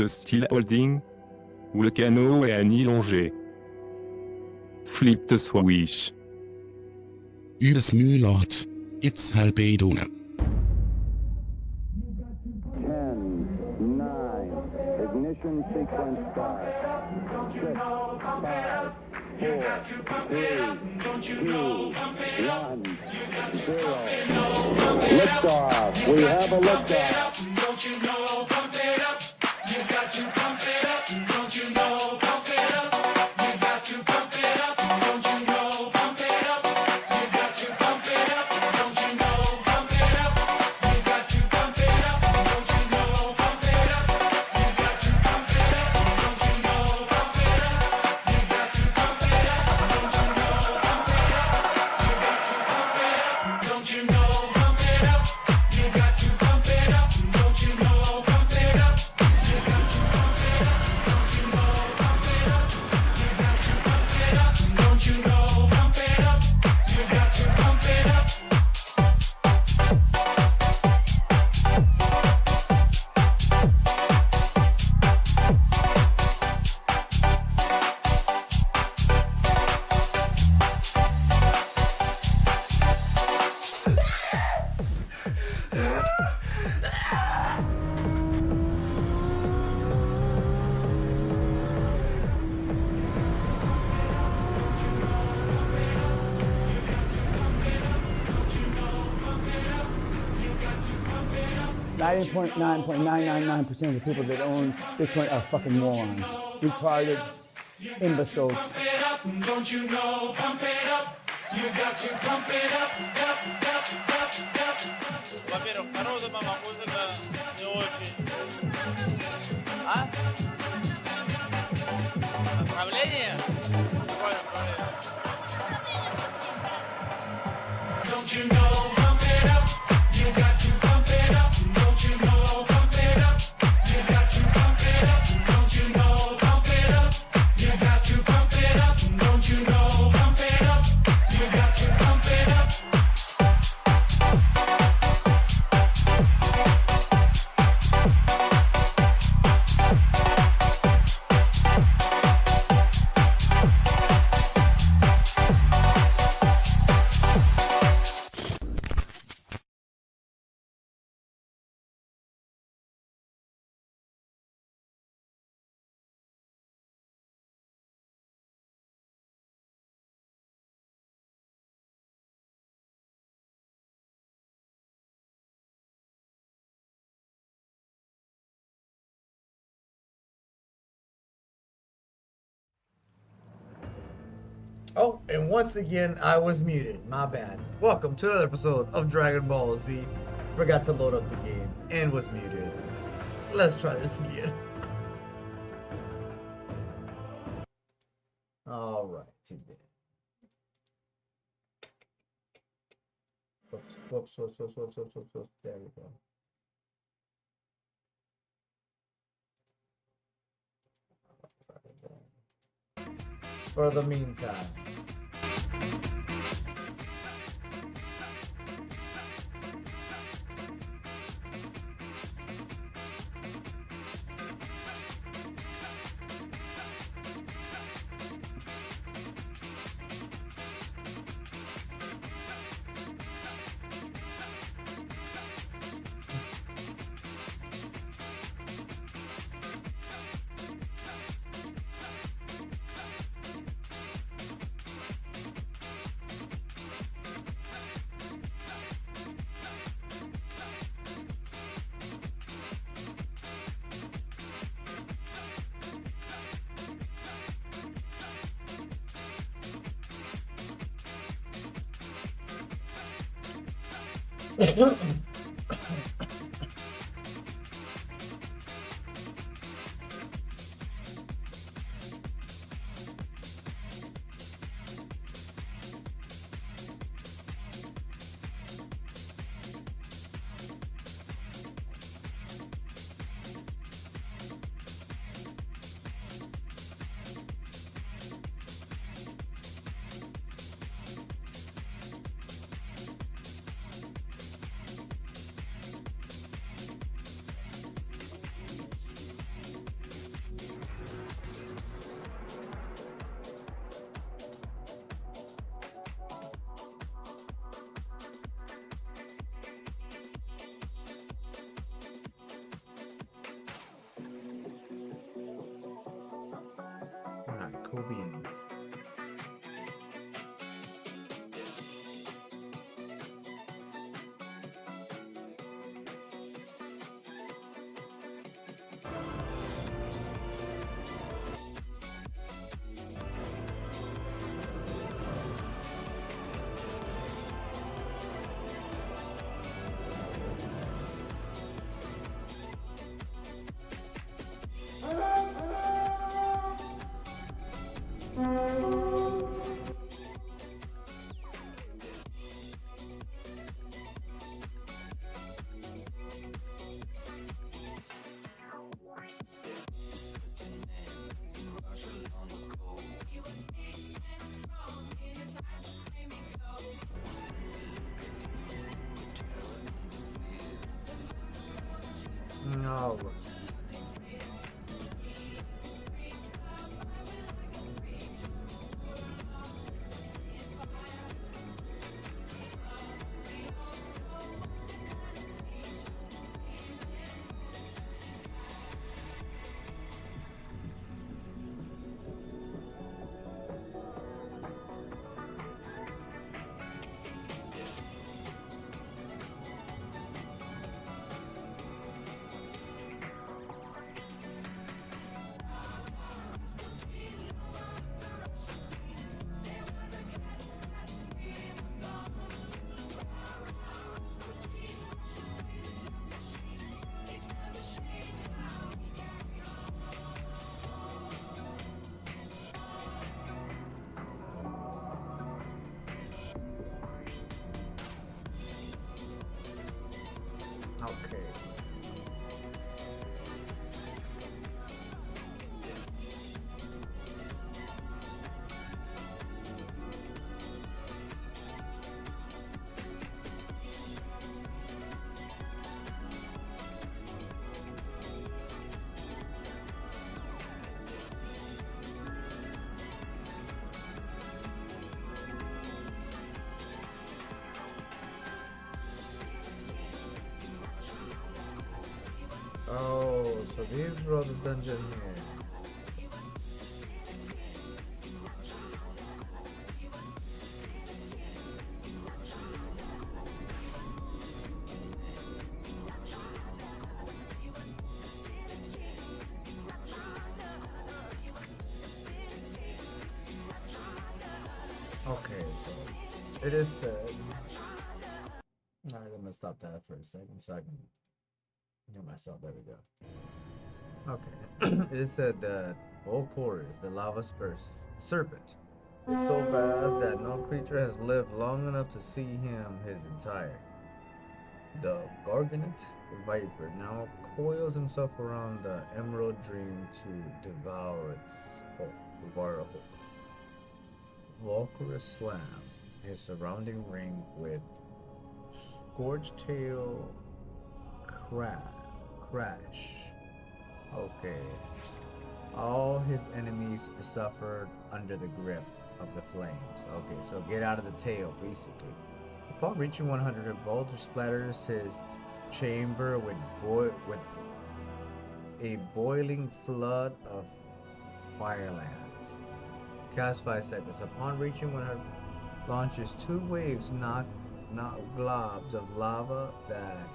de style holding, où le canot est à ni-longé. Flip the switch. Übers Mühlort. It's halbedone. 10, 9, ignition sequence start. 6, 5, 4, 3, 2, 1, 0. Liftoff. We have a liftoff. Don't you know, pump it up. You got to pump it up. Don't you know, pump it up. You got to pump it up. Don't you know, pump it up. You got to pump it up. Don't you know, pump it up. You got to pump it up. Don't you know, pump it up. You got to pump it up. Don't you know, pump it up. You got to pump it up. Don't you know, pump it up. Don't you know, pump it up. You got to pump it up. Don't you know, pump it up. You got to pump it up. Don't you know, pump it up. You got to pump it up. Don't you know, pump it up. You got to pump it up. Point 999% of the people that own Bitcoin are fucking morons, retarded, imbeciles. Pump it up. Don't you know, pump it up. You got to pump it up. Up. Во-первых, народу мама музыка не очень. А? Направление? Какое направление? Don't you know, pump it up. You got to pump it up. Don't you know, pump it up. You got to pump it up. Don't you know, pump it up. You got to pump it up. Don't you know, pump it up. You got to pump it up. Oh, and once again, I was muted. My bad. Welcome to another episode of Dragon Ball Z. Forgot to load up the game and was muted. Let's try this again. Alright, today. Whoops. There we go. For the meantime. Cool beans. No. Okay. Oh, so these were the dungeon here. Okay, so it is said. Alright, I'm gonna stop that for a second so I can hear myself. There we go. Okay. It said that Volcoris, the lava serpent, is so vast that no creature has lived long enough to see him his entire. The Gargant Viper now coils himself around the Emerald Dream to devour its whole. Volcoris slam his surrounding ring with Scourge Tail Crash. Okay. All his enemies suffered under the grip of the flames. Okay, so get out of the tail, basically. Upon reaching 100 volts, splatters his chamber with a boiling flood of firelands. Cast 5 seconds. Upon reaching 100, launches 2 waves, not globs of lava that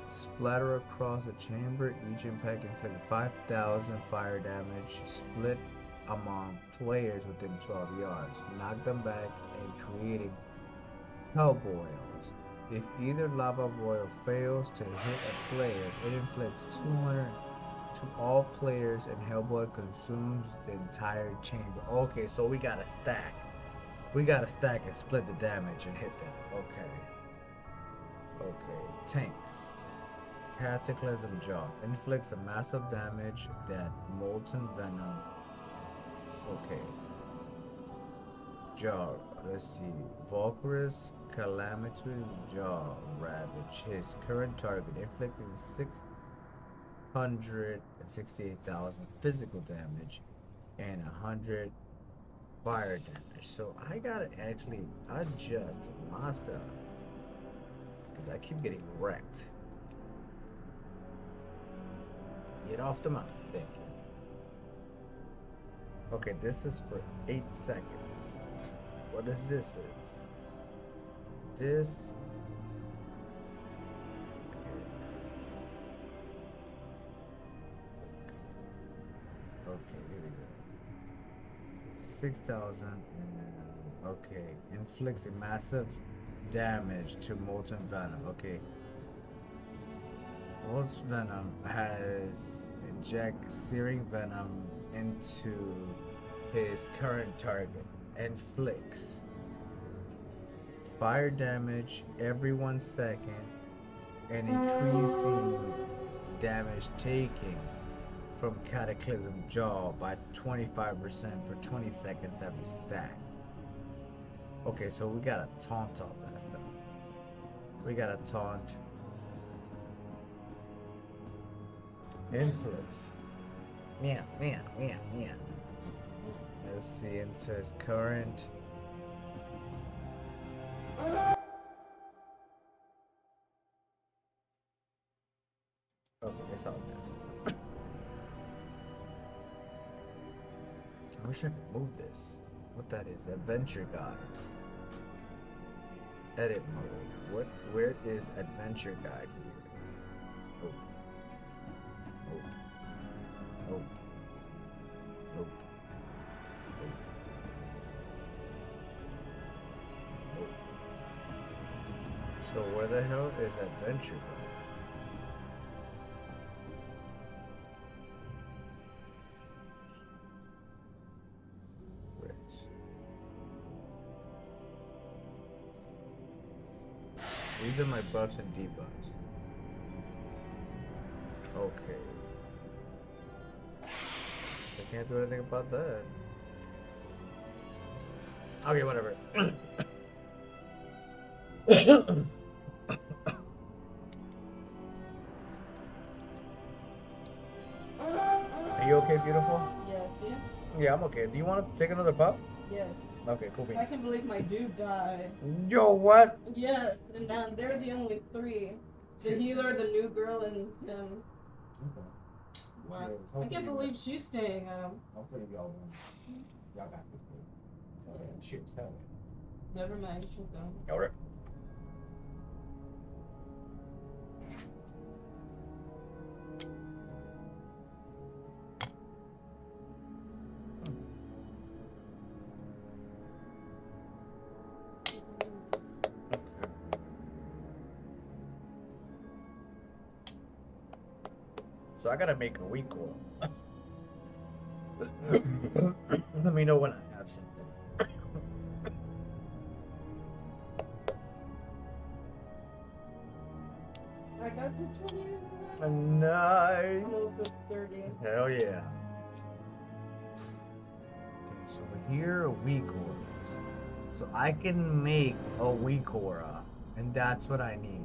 splatter across the chamber. Each impact inflicts 5,000 fire damage, split among players within 12 yards. Knock them back and creating hell boils. If either lava boil fails to hit a player, it inflicts 200 to all players, and Hellboy consumes the entire chamber. Okay, so we gotta stack. We gotta stack and split the damage and hit them. Okay. Tanks. Cataclysm Jaw. Inflicts a massive damage that molten venom. Okay. Jaw. Let's see. Volcaris Calamitous Jaw Ravage. His current target, inflicting 668,000 physical damage and 100 fire damage. So I gotta actually adjust my stuff because I keep getting wrecked. Get off the mountain, thank you. Okay, this is for 8 seconds. What is this? This. Okay, here we go. 6,000 and okay, inflicts a massive damage to molten venom. Okay, molten venom has inject searing venom into his current target. Inflicts fire damage every 1 second and increasing damage taken from Cataclysm Jaw by 25% for 20 seconds every stack. Okay, so we gotta taunt all that stuff. We gotta taunt. Influence. Yeah. Let's see into his current. Okay, it's all good. I wish I could move this. What that is? Adventure guide. Edit mode. Where is adventure guide here? Nope. So where the hell is adventure guide? These are my buffs and debuffs. Okay. I can't do anything about that. Okay, whatever. Are you okay, beautiful? Yes, you? Yeah, I'm okay. Do you want to take another puff? Yes. Okay, cool beans. I can't believe my dude died. Yo, what? Yes, and now they're the only 3. The healer, the new girl, and him. Okay. Wow. I can't believe she's staying up. Hopefully y'all got this. Cheers, hell Never mind, she's gone. yeah. Alright. So I gotta make a week or let me know when I have something. I got to 20. Nice. Almost to 30. Hell yeah. Okay, so here are weak auras. So I can make a weak aura, and that's what I need.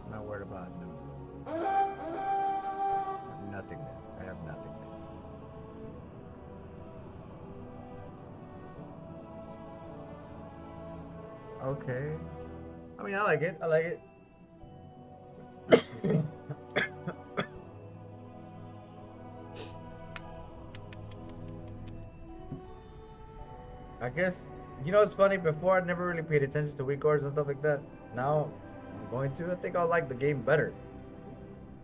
I'm not worried about no. I have nothing there. I have nothing there. Okay. I mean, I like it. I like it. I guess, you know, it's funny. Before, I never really paid attention to weak auras and stuff like that. Now, I'm going to. I think I'll like the game better.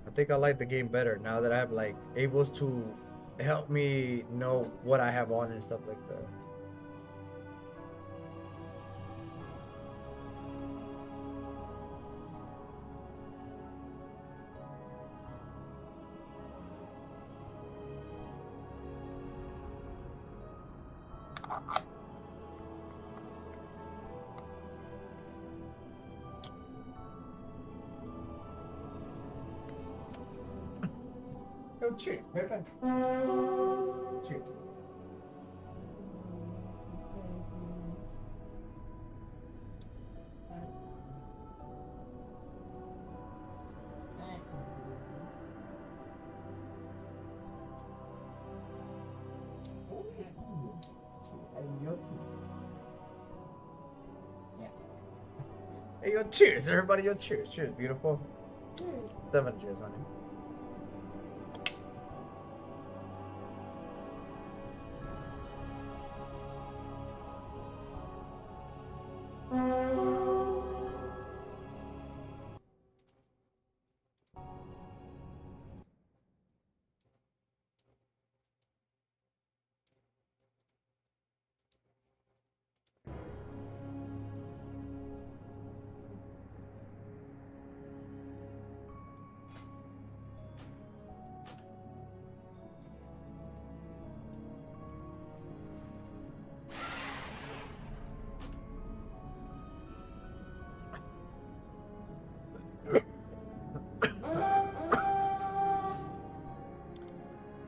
I think I like the game better now that I have, like, able to help me know what I have on and stuff like that. Oh, cheers. Cheers. Hey, yo, cheers, everybody. Yo, cheers. Cheers, beautiful. Cheers. 7 cheers, honey.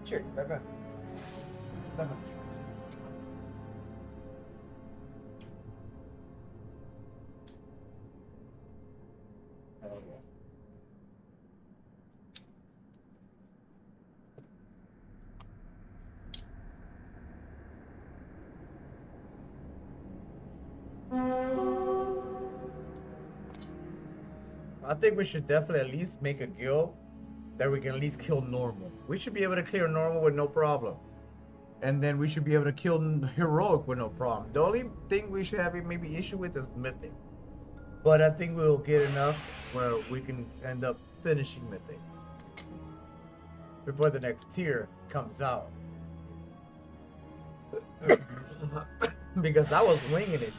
Cheers, baby. 7 cheers. Hell yeah. I think we should definitely at least make a guild that we can at least kill normal. We should be able to clear normal with no problem. And then we should be able to kill heroic with no problem. The only thing we should have maybe issue with is mythic. But I think we'll get enough where we can end up finishing mythic before the next tier comes out. Because I was winging it.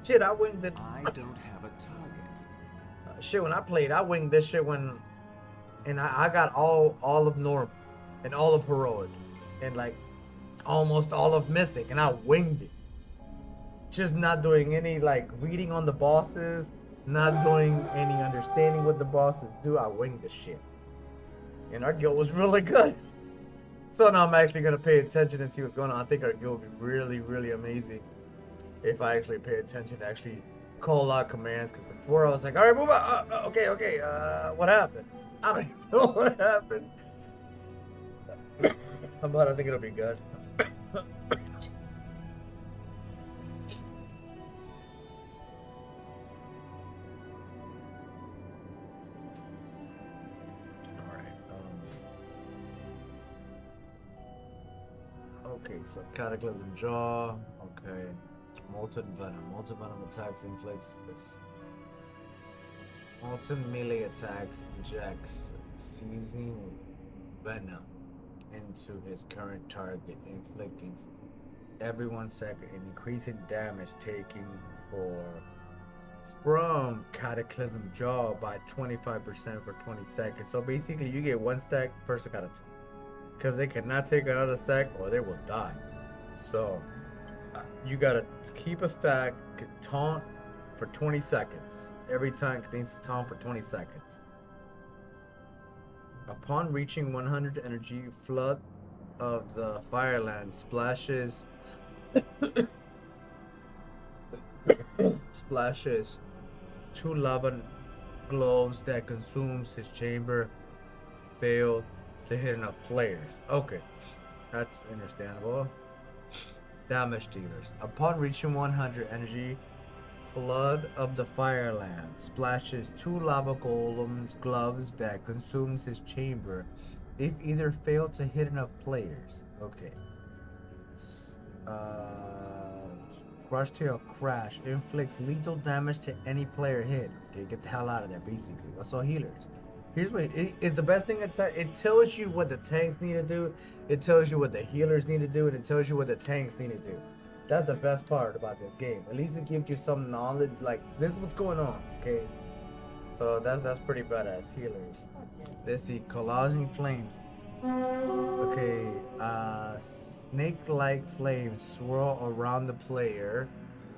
Shit, I winged it. I don't have a target. Shit, when I played, I winged this shit and I got all of normal and all of heroic and like almost all of mythic, and I winged it. Just not doing any like reading on the bosses, not doing any understanding what the bosses do. I winged the shit, and our guild was really good. So now I'm actually gonna pay attention and see what's going on. I think our guild will be really, really amazing if I actually pay attention to actually call out commands. Because before I was like, all right, move out. Okay. What happened? I don't even know what happened. But I think it'll be good. Okay, so Cataclysm Jaw. Okay. Molten Venom. Molten Venom attacks, inflicts. Molten melee attacks, injects seizing venom into his current target, inflicting every 1 second and increasing damage taken from Cataclysm Jaw by 25% for 20 seconds. So basically, you get 1 stack, person got a taunt. Because they cannot take another stack or they will die. So you gotta keep a stack, taunt for 20 seconds. Every time it needs to taunt for 20 seconds. Upon reaching 100 energy, flood of the fireland splashes splashes 2 lava globes that consumes his chamber. Failed to hit enough players. Okay, that's understandable. Damage dealers. Upon reaching 100 energy, flood of the fireland splashes 2 lava gloves that consumes his chamber if either failed to hit enough players. Okay. Crush Tail Crash inflicts lethal damage to any player hit. Okay, get the hell out of there, basically. Also healers. Here's what it's the best thing. It tells you what the tanks need to do. It tells you what the healers need to do, and it tells you what the tanks need to do. That's the best part about this game. At least it gives you some knowledge, like this is what's going on. Okay, so that's pretty badass. Healers. Let's see, collaging flames. Okay, snake-like flames swirl around the player,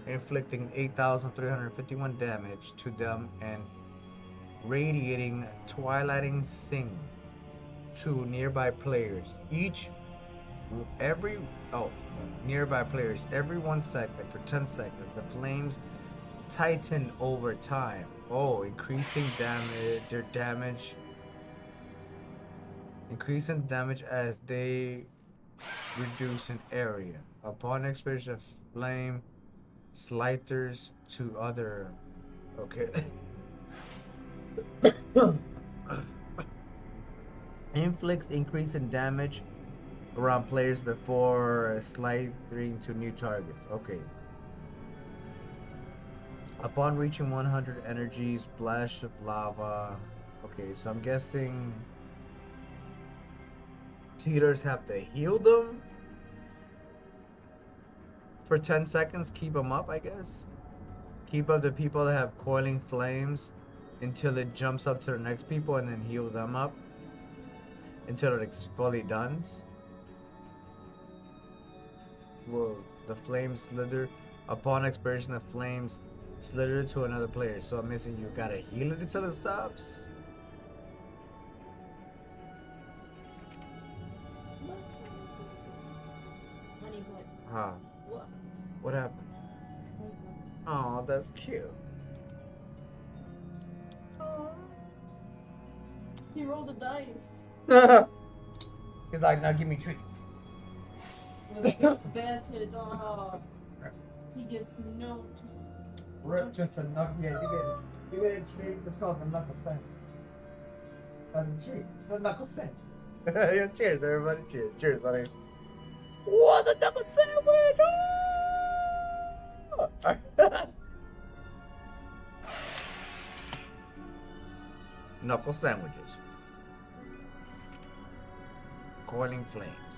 inflicting 8,351 damage to them and radiating twilighting sing to nearby players. Nearby players every 1 second for 10 seconds. The flames tighten over time. Increasing damage as they reduce in area. Upon expiration of flame, slithers to other Okay. Inflicts increase in damage around players before sliding to new targets. Okay. Upon reaching 100 energy, splash of lava. Okay, so I'm guessing healers have to heal them for 10 seconds. Keep them up, I guess. Keep up the people that have coiling flames until it jumps up to the next people, and then heal them up until it's fully done. Will the flames slither upon expiration? The flames slither to another player. So I'm missing. You gotta heal it until it stops. Honey, what? Huh? What? What happened? Oh, that's cute. He rolled the dice. He's like, now give me treats. Advantage on how he gets no. Rip just a knuckle. Yeah, you get a treat. It's called the knuckle sand. That's a treat. The knuckle sand. Yeah, cheers, everybody. Cheers. Cheers, honey. What the knuckle sandwich? Oh! Knuckle sandwiches. Coiling flames.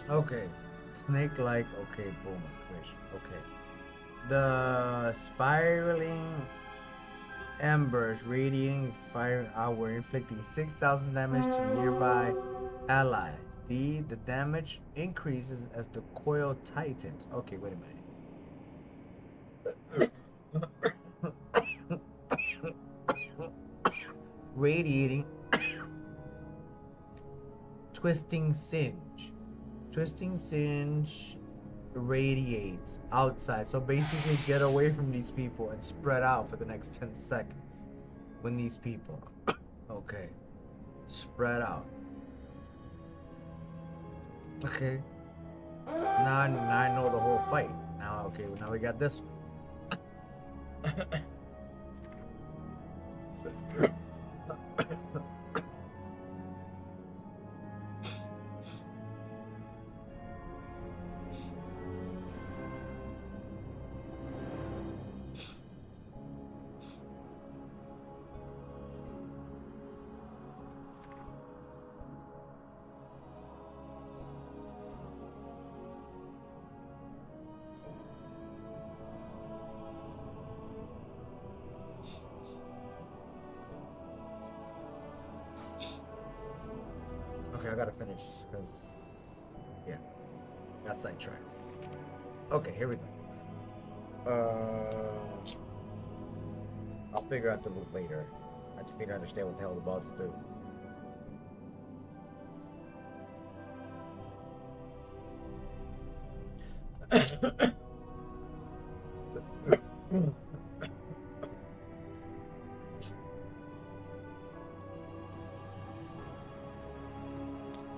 Okay. Snake-like. Okay, boom. Fish. Okay. The spiraling embers radiating fire outward, inflicting 6,000 damage to nearby allies. The damage increases as the coil tightens. Okay, wait a minute. Radiating twisting singe. Twisting singe radiates outside. So basically get away from these people and spread out for the next 10 seconds. When these people. Okay. Spread out. Okay. Now I know the whole fight. Now okay, now we got this one. Okay, I gotta finish because yeah, got sidetracked. Okay, here we go. I'll figure out the loop later. I just need to understand what the hell the boss do.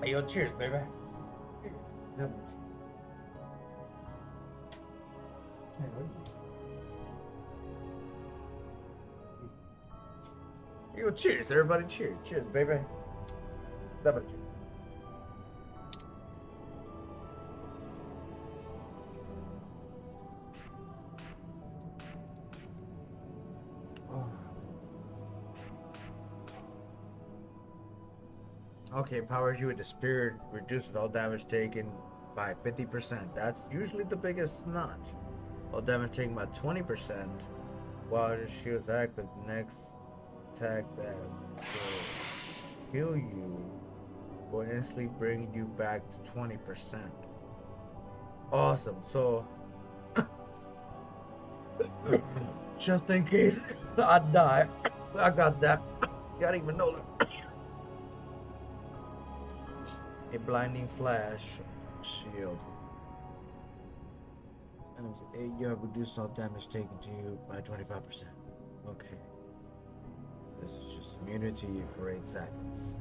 Hey, yo, cheers, baby. Cheers. Yo, cheers, everybody. Cheers. Cheers, baby. Double cheers. Okay, empowers you with the spirit, reduces all damage taken by 50%. That's usually the biggest notch. All damage taken by 20%, while the shield's active. The next attack that will heal you will instantly bring you back to 20%. Awesome. So, just in case I die, I got that. Y'all didn't even know that. A blinding flash shield. And you have reduced all damage taken to you by 25%. Okay. This is just immunity for 8 seconds.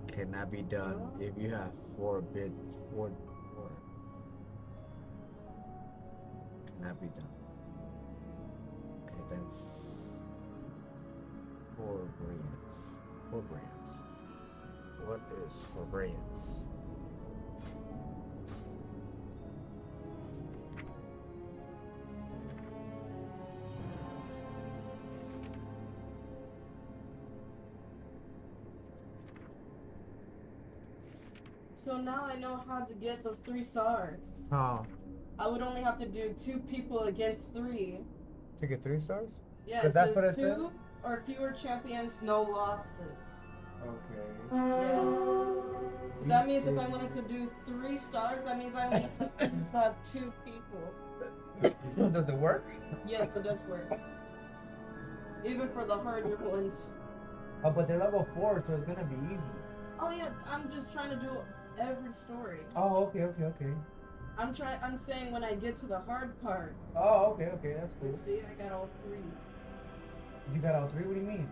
Cannot be done if you have 4 bits. Cannot be done. Okay, that's 4 brands. 4 brands. What is 4 brands? So now I know how to get those 3 stars. How? I would only have to do 2 people against 3. To get 3 stars? Yeah, 'Cause it that's says what it 2 says? or fewer champions, no losses. Okay. Yeah. So that means if I wanted to do 3 stars, that means I only have to have 2 people. Does it work? Yes, it does work. Even for the harder ones. Oh, but they're level 4, so it's gonna be easy. Oh yeah, I'm just trying to do every story. Oh, okay. I'm saying when I get to the hard part. Oh, okay, that's cool. Let's see, I got all 3. You got all 3? What do you mean?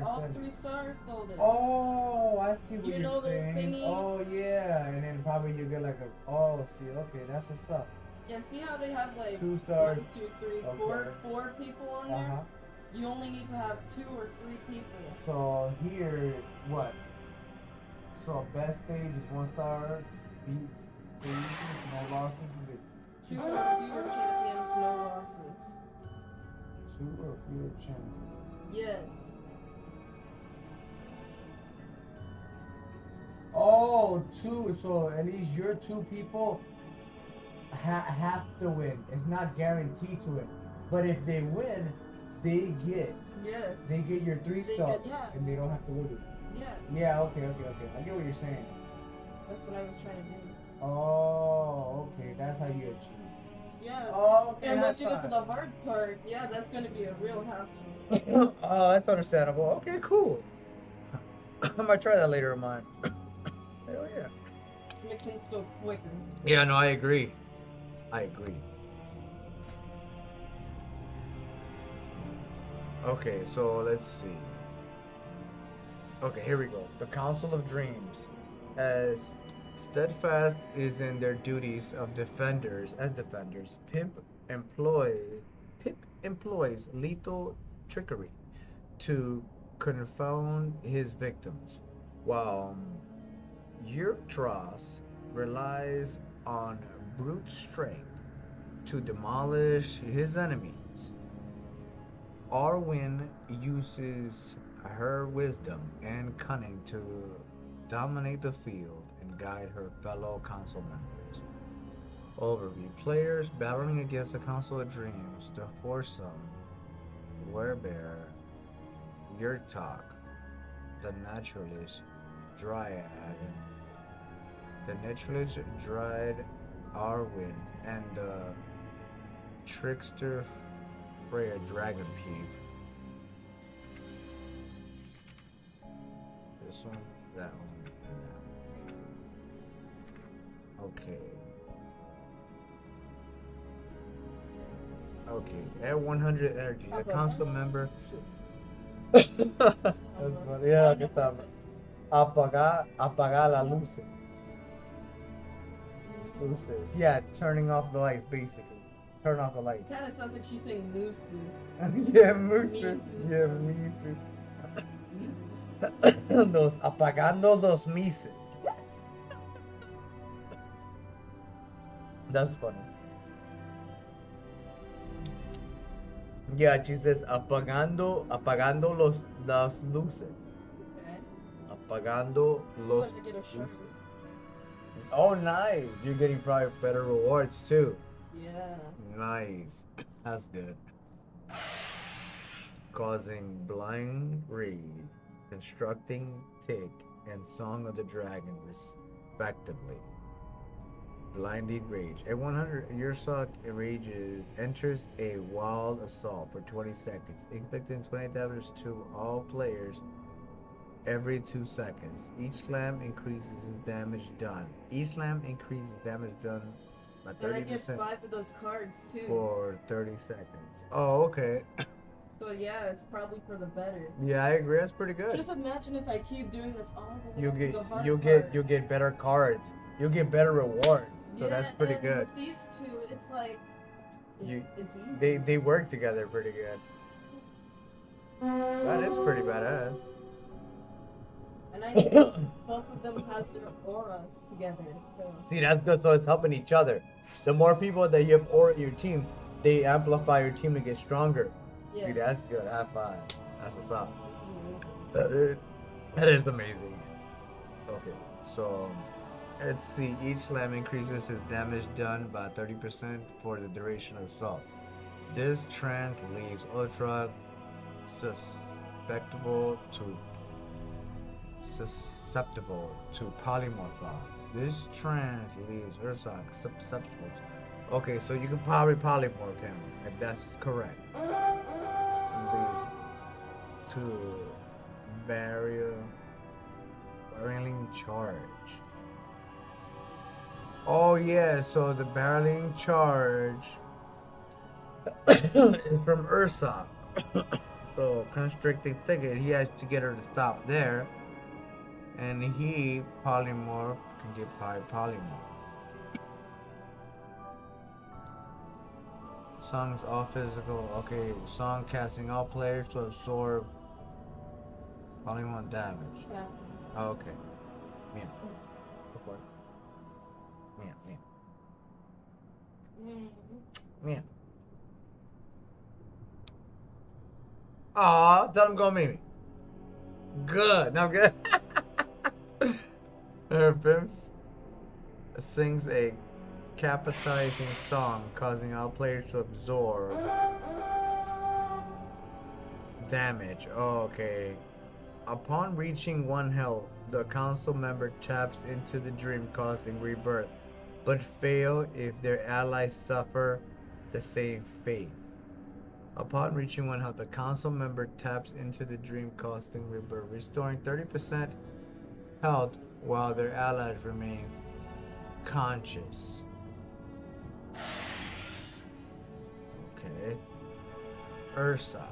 All 3 stars golden. Oh, I see what You you're know those saying. thingies? Oh, yeah, and then probably you get like a. Oh, see, okay, that's what's up. Yeah, see how they have like 2 stars. 1, 2, 3, Okay. 4 people on Uh huh. there? You only need to have 2 or 3 people. So here, what? So best stage is 1 star. Beat 3, no losses. You get 2 or fewer champions, no losses. 2 or fewer champions. Yes. Oh, 2. So at least your 2 people have to win. It's not guaranteed to win. But if they win, they get. Yes. They get your 3 They stars. get- yeah. And they don't have to lose. Yeah. Yeah, okay. I get what you're saying. That's what I was trying to do. Oh, okay. That's how you achieve. Yes. Oh, okay. And once that's you get to fine. the hard part, yeah, that's gonna be a real hassle. Oh, that's understandable. Okay, cool. I might try that later in mine. Hell yeah. Make things go quicker. Yeah, no, I agree. Okay, so let's see. Okay, here we go. The Council of Dreams. As steadfast is in their duties of defenders, Pip employs lethal trickery to confound his victims, while Yurtros relies on brute strength to demolish his enemies. Arwen uses her wisdom and cunning to dominate the field and guide her fellow council members. Overview. Players battling against the Council of Dreams, the foursome, Werebear, Yurtok, the Naturalist, Dryad, Arwen, and the Trickster Freya Dragon Peeve. This one, that one, and that one. Okay. At 100 energy, the council member. That's funny. Yeah, que sabe. Apagar la luces. Yeah, turning off the lights, basically. Turn off the lights. Kinda sounds like she's saying mooses. Yeah, mooses. Yeah, mises. Apagando los mises. That's funny. Yeah, she says apagando las luces. Okay. Apagando los Let me get a shirt. luces. Oh, nice. You're getting probably better rewards too. Yeah. Nice. That's good. Causing blind read, constructing tick, and Song of the Dragon respectively. Blinding Rage. At 100, Yurtok rages enters a wild assault for 20 seconds, inflicting 20 damage to all players every 2 seconds. Each slam increases damage done. By And I get 30% 5 of those cards too. for 30 seconds. Oh, okay. So yeah, it's probably for the better. Yeah, I agree. That's pretty good. Just imagine if I keep doing this all the way You up get to the hard you part. get better cards. You get better rewards. So Yeah, that's pretty and good. With these two, it's like It's easy. They work together pretty good. That is pretty badass. And I know both of them has their auras together. So. See, that's good. So it's helping each other. The more people that you have aura in your team, they amplify your team to get stronger. Yeah. See, that's good. High five. That's what's up. Mhm. That is amazing. Okay, so let's see. Each slam increases his damage done by 30% for the duration of assault. This trance leaves Ultra susceptible to polymorph bomb. This trance leaves Ursak susceptible. Okay, so you can probably polymorph him if that's correct. Leads to barreling charge. Oh yeah, so the barreling charge is from Ursa. So constricting thicket, he has to get her to stop there. And he polymorph can get polymorph. Song's all physical. Okay, song casting all players to absorb polymorph damage. Yeah. Oh, okay. Yeah. Go for it. Yeah. Mm-hmm. Yeah. Aw, tell him go Mimi. Good. Now good. Her Pimps sings a capitalizing song, causing all players to absorb damage. Oh, okay. Upon reaching 1 health, the council member taps into the dream, causing rebirth, but fail if their allies suffer the same fate. Upon reaching 1 health, the council member taps into the dream, causing rebirth, restoring 30% health while their allies remain conscious. Okay. Ursa.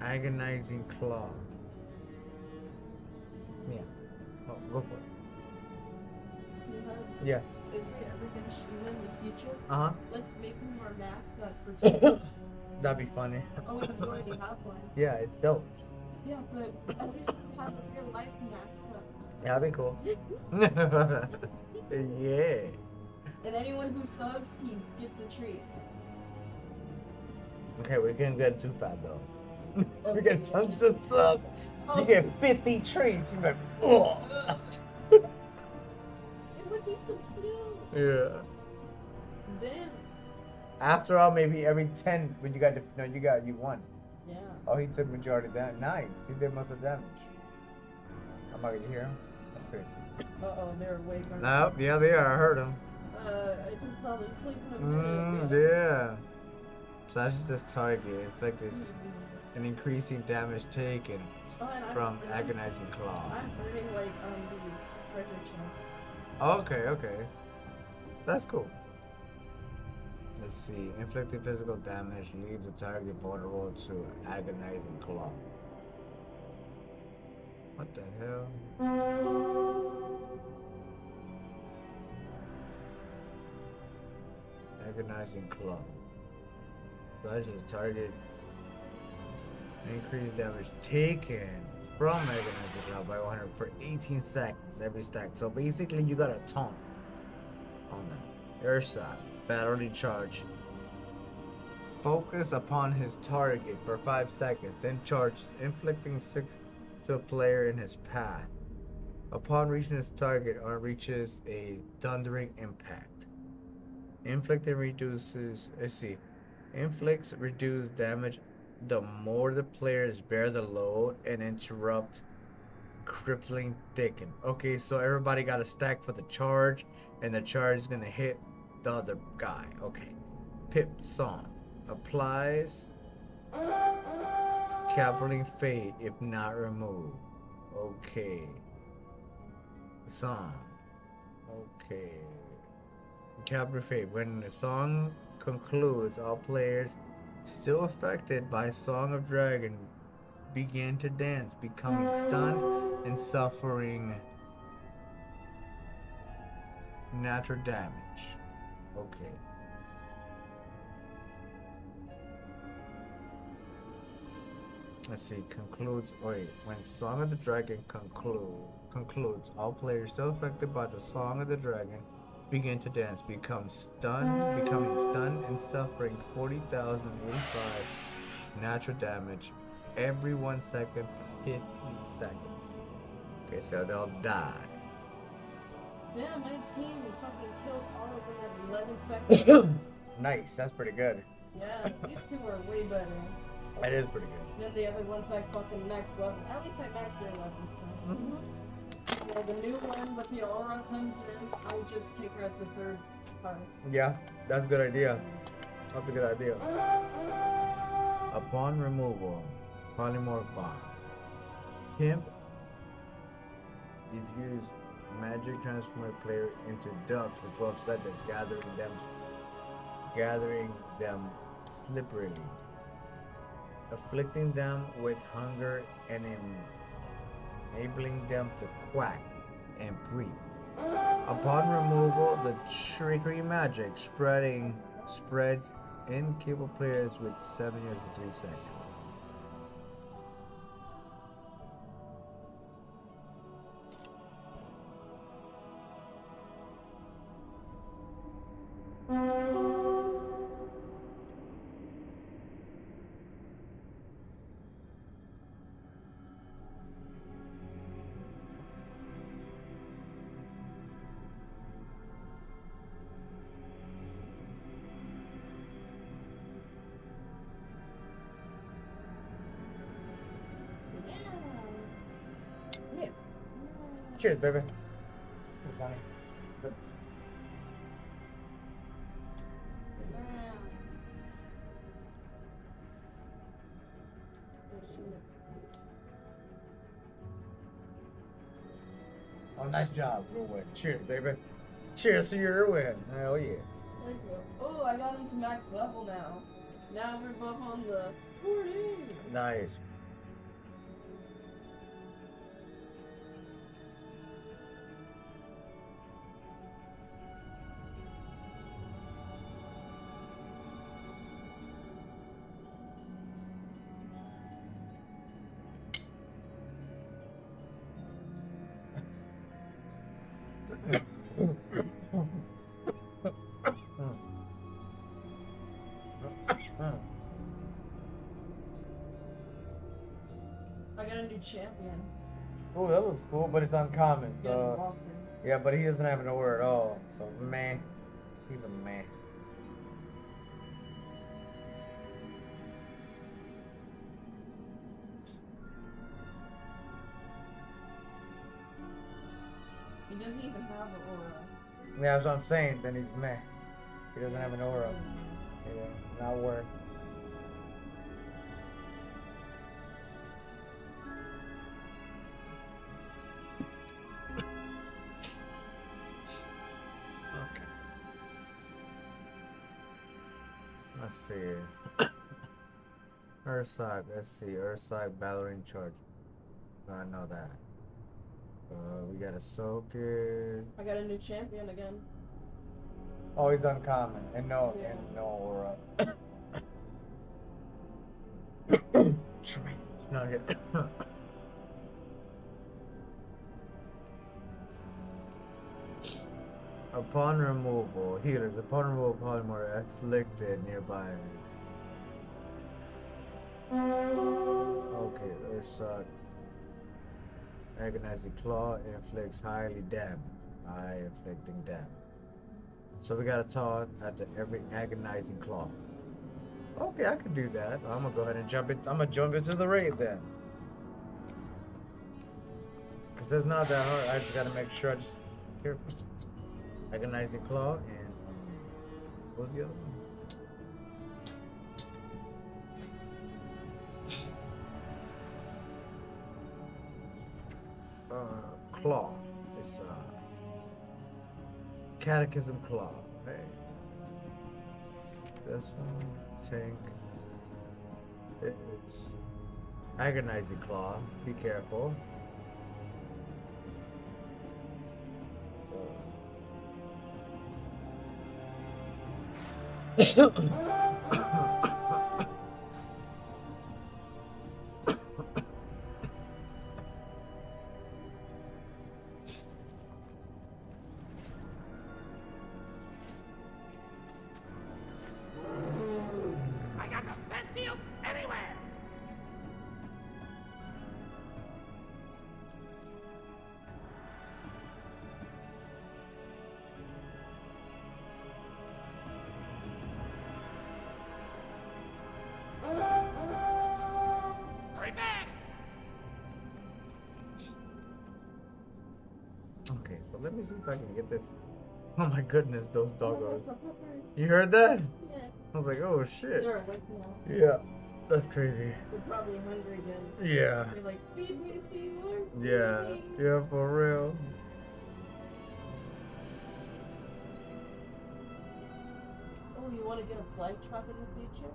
Agonizing Claw. Yeah. Oh, go for it. Yeah. If we ever get Shiva in the future, Uh-huh. let's make him our mascot for today. That'd be funny. Oh, we already have one. Yeah, it's dope. Yeah, but at least we have a real life mascot. That'd be cool. Yeah. And anyone who subs, he gets a treat. Okay, we can't get too fat though. We Okay. get tons of subs. Oh. You get 50 treats. You're like, oh. It would be so cute. Yeah. Damn. After all, maybe every 10, when you got you won. Yeah. Oh, he took majority of damage. Nice. He did most of the damage. I'm not gonna hear him. That's crazy. Uh-oh, they're way more. No, yeah, they are. I heard him. I just saw them sleeping a minute ago. Yeah. Slashes this target, inflicts an increasing damage taken Oh, and from agonizing claw. I'm earning like these treasure chests. Okay. That's cool. Let's see. Inflicting physical damage leaves the target vulnerable to agonizing claw. What the hell? Agonizing claw. Slashes target. Increased damage taken from agonizing claw by 100 for 18 seconds every stack. So basically, you got a taunt on that. Ursa, battling charge. Focus upon his target for 5 seconds, then charges, inflicting 6 to a player in his path. Upon reaching his target, or reaches a thundering impact. Inflicts reduced damage the more the players bear the load and interrupt crippling thicken. Okay, so everybody got a stack for the charge, and the charge is gonna hit the other guy. Okay. Pip song applies Capping fade if not removed. Okay. Song. Okay. Capping fade. When the song concludes, all players still affected by Song of Dragon begin to dance, becoming stunned and suffering natural damage. Okay. Let's see, concludes. Wait, when Song of the Dragon concludes, all players still affected by the Song of the Dragon begin to dance, becoming stunned and suffering 40,085 natural damage every 1 second for 50 seconds. Okay, so they'll die. Yeah, my team fucking killed all of them at 11 seconds. Nice, that's pretty good. Yeah, these two are way better. That is pretty good. Then the other ones I fucking maxed level. At least I maxed their levels. So. Yeah, the new one with the aura comes in. I'll just take her as the third part. Yeah, that's a good idea. That's a good idea. Upon removal, polymorph bomb. Pimp diffuse magic transform a player into ducks for 12 seconds, gathering them slipperily, afflicting them with hunger and enabling them to quack and breathe. Upon removal, the trickery magic spreads incapable players with 7 years for 3 seconds. Yeah. Cheers, baby. Oh, nice job. Your win. Cheers, baby. Cheers to your win. Hell yeah. Thank you. Oh, I got him to max level now. Now we're both on the 40. Nice. I got a new champion. Oh, that looks cool, but it's uncommon. Yeah, So, Walker. yeah, but he doesn't have an aura at all. So, man, he's a man. He doesn't even have an aura. Yeah, that's what I'm saying. Then he's meh. He doesn't have an aura. Yeah, not work. Okay. Let's see. Ursak, let's see. Ursak Battering Charge. I know that. We got a Soaker. I got a new champion again. Oh, he's uncommon. And no, Yeah. and no aura. No, yeah. Upon removal, healers. Upon removal, polymorph afflicted nearby. Okay, Ursak. Agonizing Claw inflicts highly damage. High inflicting damage. So we got a taunt after every Agonizing Claw. Okay, I can do that. I'm gonna go ahead and jump it. I'm gonna jump into the raid then. Cause it's not that hard. I just gotta make sure I just careful. Agonizing Claw and what was the other one? Claw. It's Catechism Claw. Hey. This one, tank. It's Agonizing Claw. Be careful. Okay, so let me see if I can get this. Oh my goodness, those doggos. You heard that? Yeah. I was like, oh shit. They're awake now. Yeah, that's crazy. They're probably hungry again. Yeah. They're like, feed me, Steamer. Yeah. Yeah, for real. Oh, you want to get a fly trap in the future?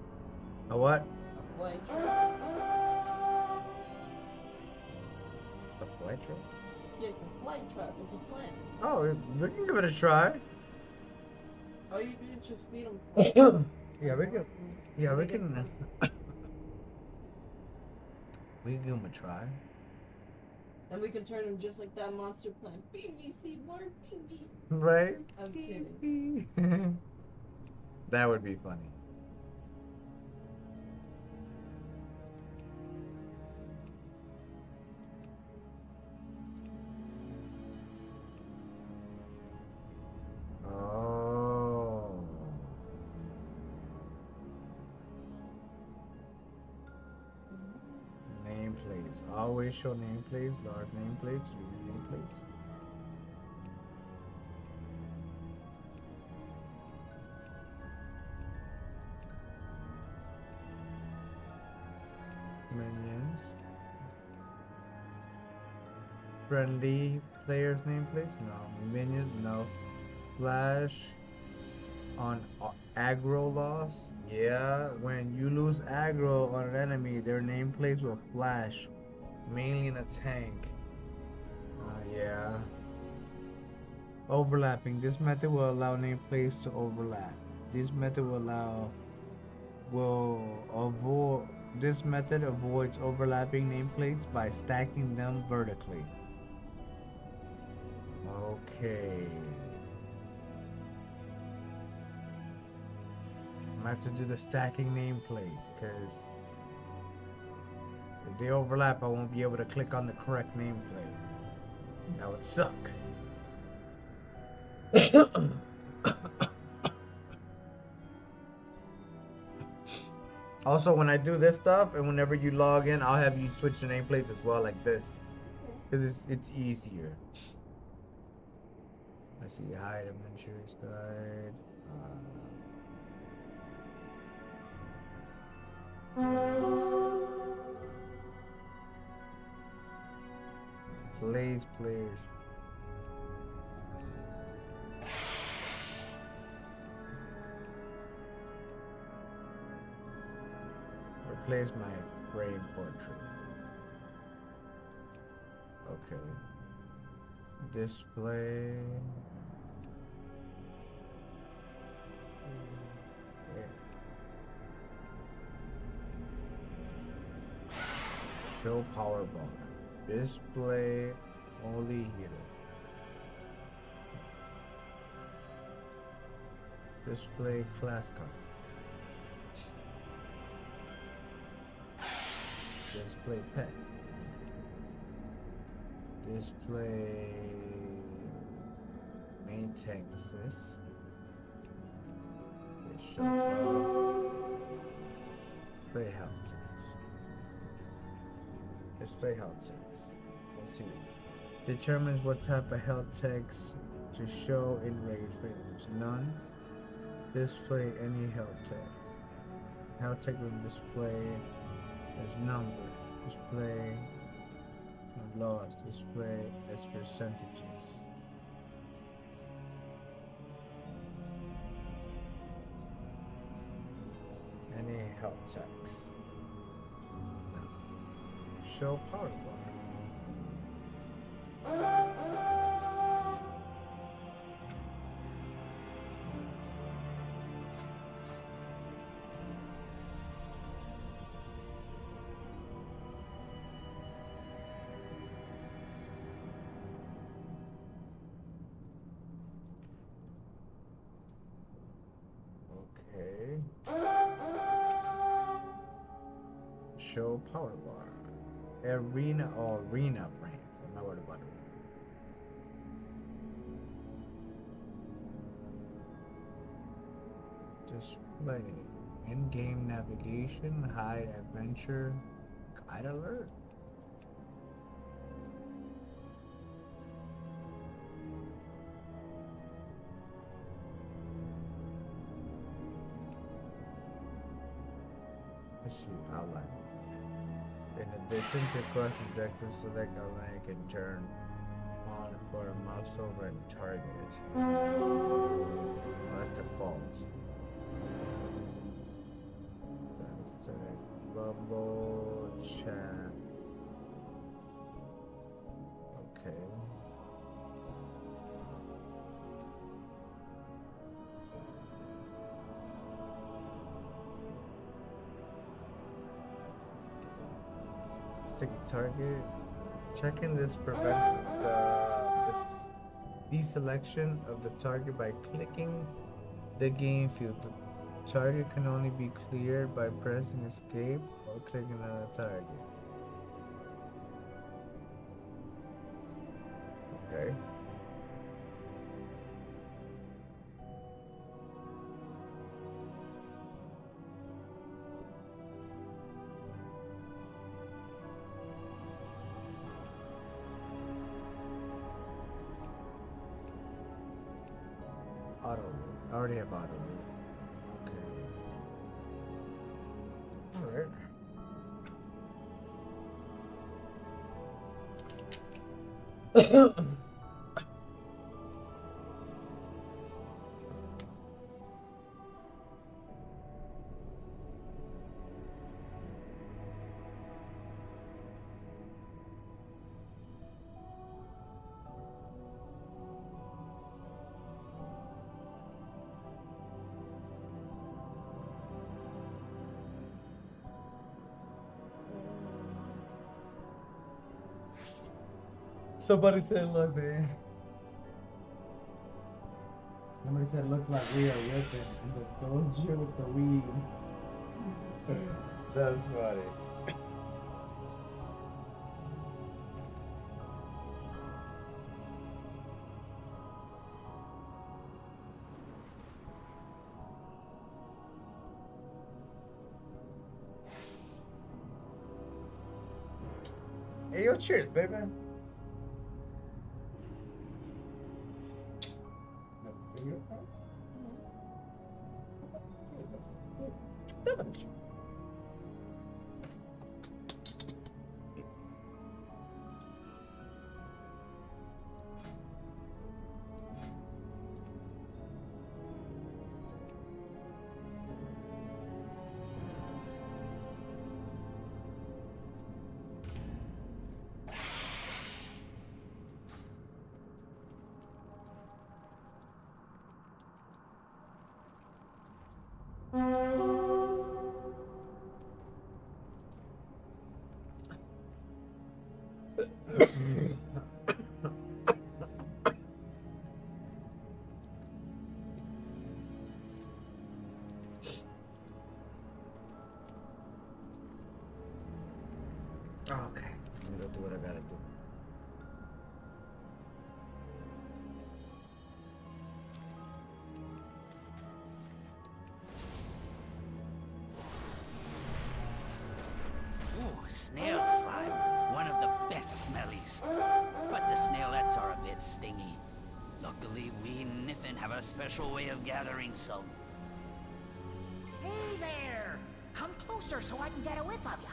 A what? A fly trap. A fly trap? Yeah, it's a fly trap. It's a plant. Oh, we can give it a try. All you do is just feed them. Yeah, we can. Yeah, we can. We can give them a try. And we can turn them just like that monster plant. Feed me, Seymour. Feed me. Right? I'm kidding. That would be funny. Oh. Nameplates. Always show nameplates, large nameplates, unique nameplates. Minions. Friendly players nameplates? No. Minions? No. Flash on aggro loss? Yeah, when you lose aggro on an enemy, their nameplates will flash, mainly in a tank. Yeah. Overlapping. This method will allow nameplates to overlap. This method this method avoids overlapping nameplates by stacking them vertically. Okay. I have to do the stacking nameplates because if they overlap, I won't be able to click on the correct nameplate. That would suck. Also, when I do this stuff, and whenever you log in, I'll have you switch the nameplates as well, like this, because it's easier. I see hide adventures guide. Plays players. Replace my frame portrait. Okay. Display. Yeah. Show power bar. Display only here. Display class card. Display pet. Display main tank assist. Show display health checks. Display health checks. Let's see. Determines what type of health text to show in raid frames. None. Display any health text. Health text will display as numbers. Display loss. Display as percentages. Any health text. Show power bar. Okay. Show power bar. Arena or arena frames. I'm not worried about it. Display. In-game navigation, hide adventure, guide alert. outline. In addition to cross objective, select outline you can turn on for a mouse over and target. That's default. Let's say bubble chat. Okay. Stick target. Checking this prevents the deselection of the target by clicking the game field. The target can only be cleared by pressing escape or clicking on the target. Okay. Auto read. I already have auto read. Okay. Alright. Somebody said, look, man. Somebody said, looks like we are whipping in the dojo with the weed. That's funny. Hey, yo, cheers, baby. Okay, let me go do what I gotta do. Ooh, snail slime, one of the best smellies. But the snailets are a bit stingy. Luckily, we Niffin have a special way of gathering some. Hey there! Come closer so I can get a whiff of you.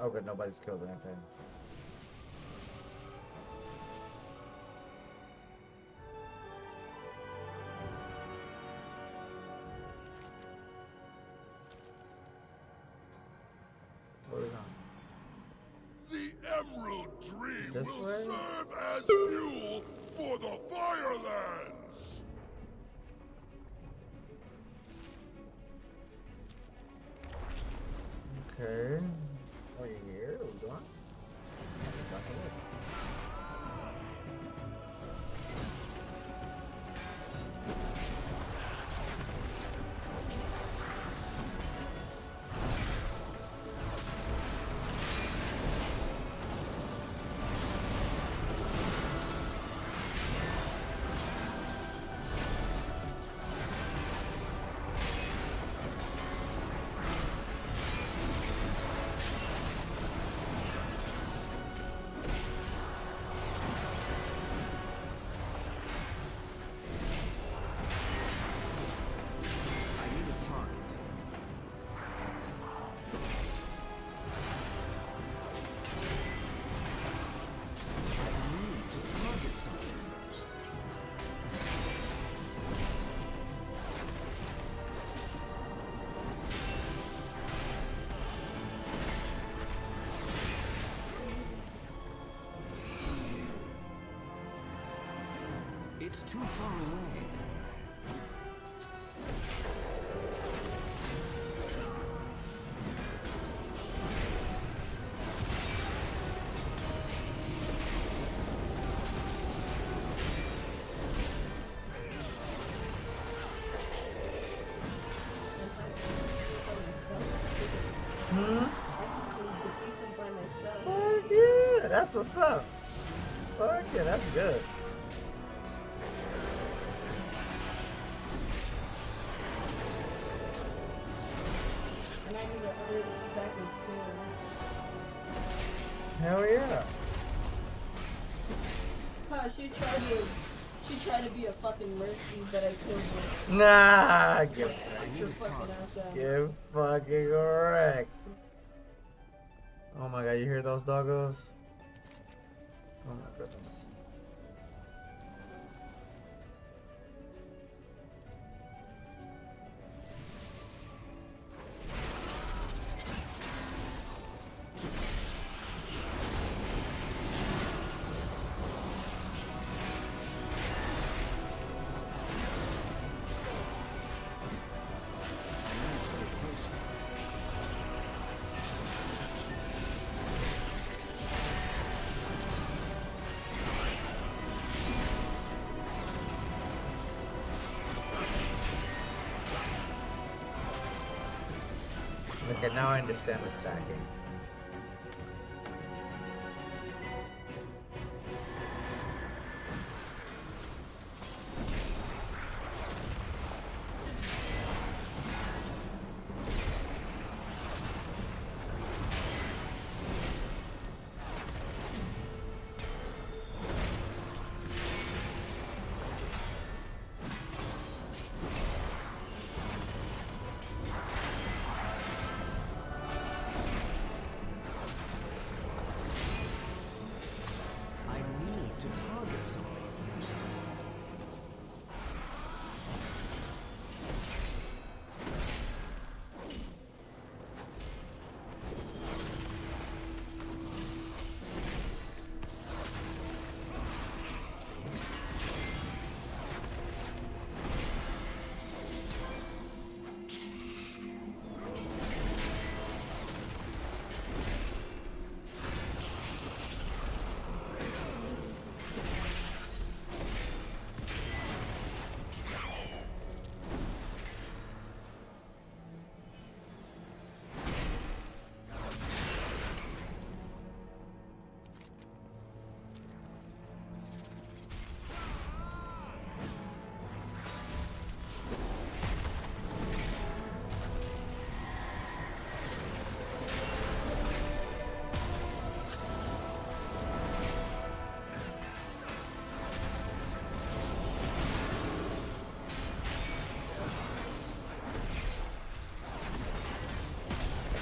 Oh, good, nobody's killed anything. This will way? serve as fuel for the Firelands. Okay. What are you here? What are we doing? I need a target. I need to target something first. It's too far away. Fuck yeah, that's what's up. Fuck yeah, that's good. And I need other seconds too. Hell yeah. Huh, she tried to be a fucking mercy, but I killed her. Nah, get Your fucking ass out. Get fucking wrecked. Oh my god, you hear those doggos? Oh my goodness. Okay, now I understand the stacking. I need to target something first.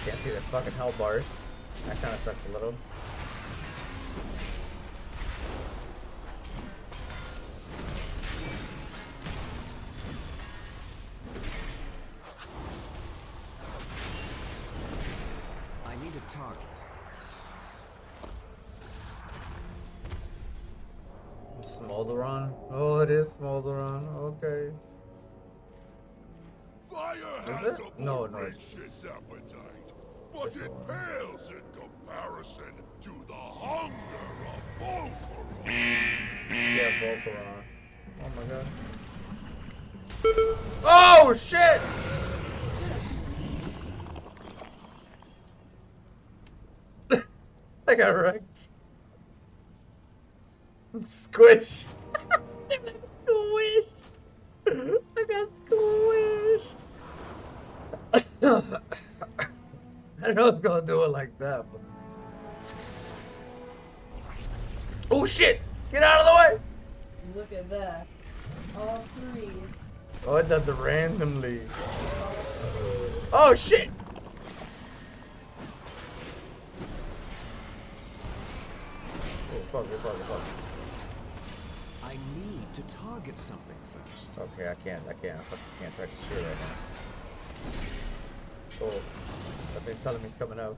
Can't see the fucking hell bars. That kind of sucks a little. I need a target. Smolderon. Oh, it is Smolderon. Okay. Fire Is has it? a No, no. voracious appetite, but it pales in comparison to the hunger of Volcaron. Yeah, Volcaron. Oh my god. Oh shit! I got wrecked. Squish. Squish. I got squished. I don't know if it's gonna do it like that, but. Oh shit! Get out of the way! Look at that. All three. Oh, it does it randomly. Oh shit! Oh fuck, oh fuck, oh fuck. I need to target something first. Okay, I fucking can't target shit right now. Oh, that thing's telling me it's coming out.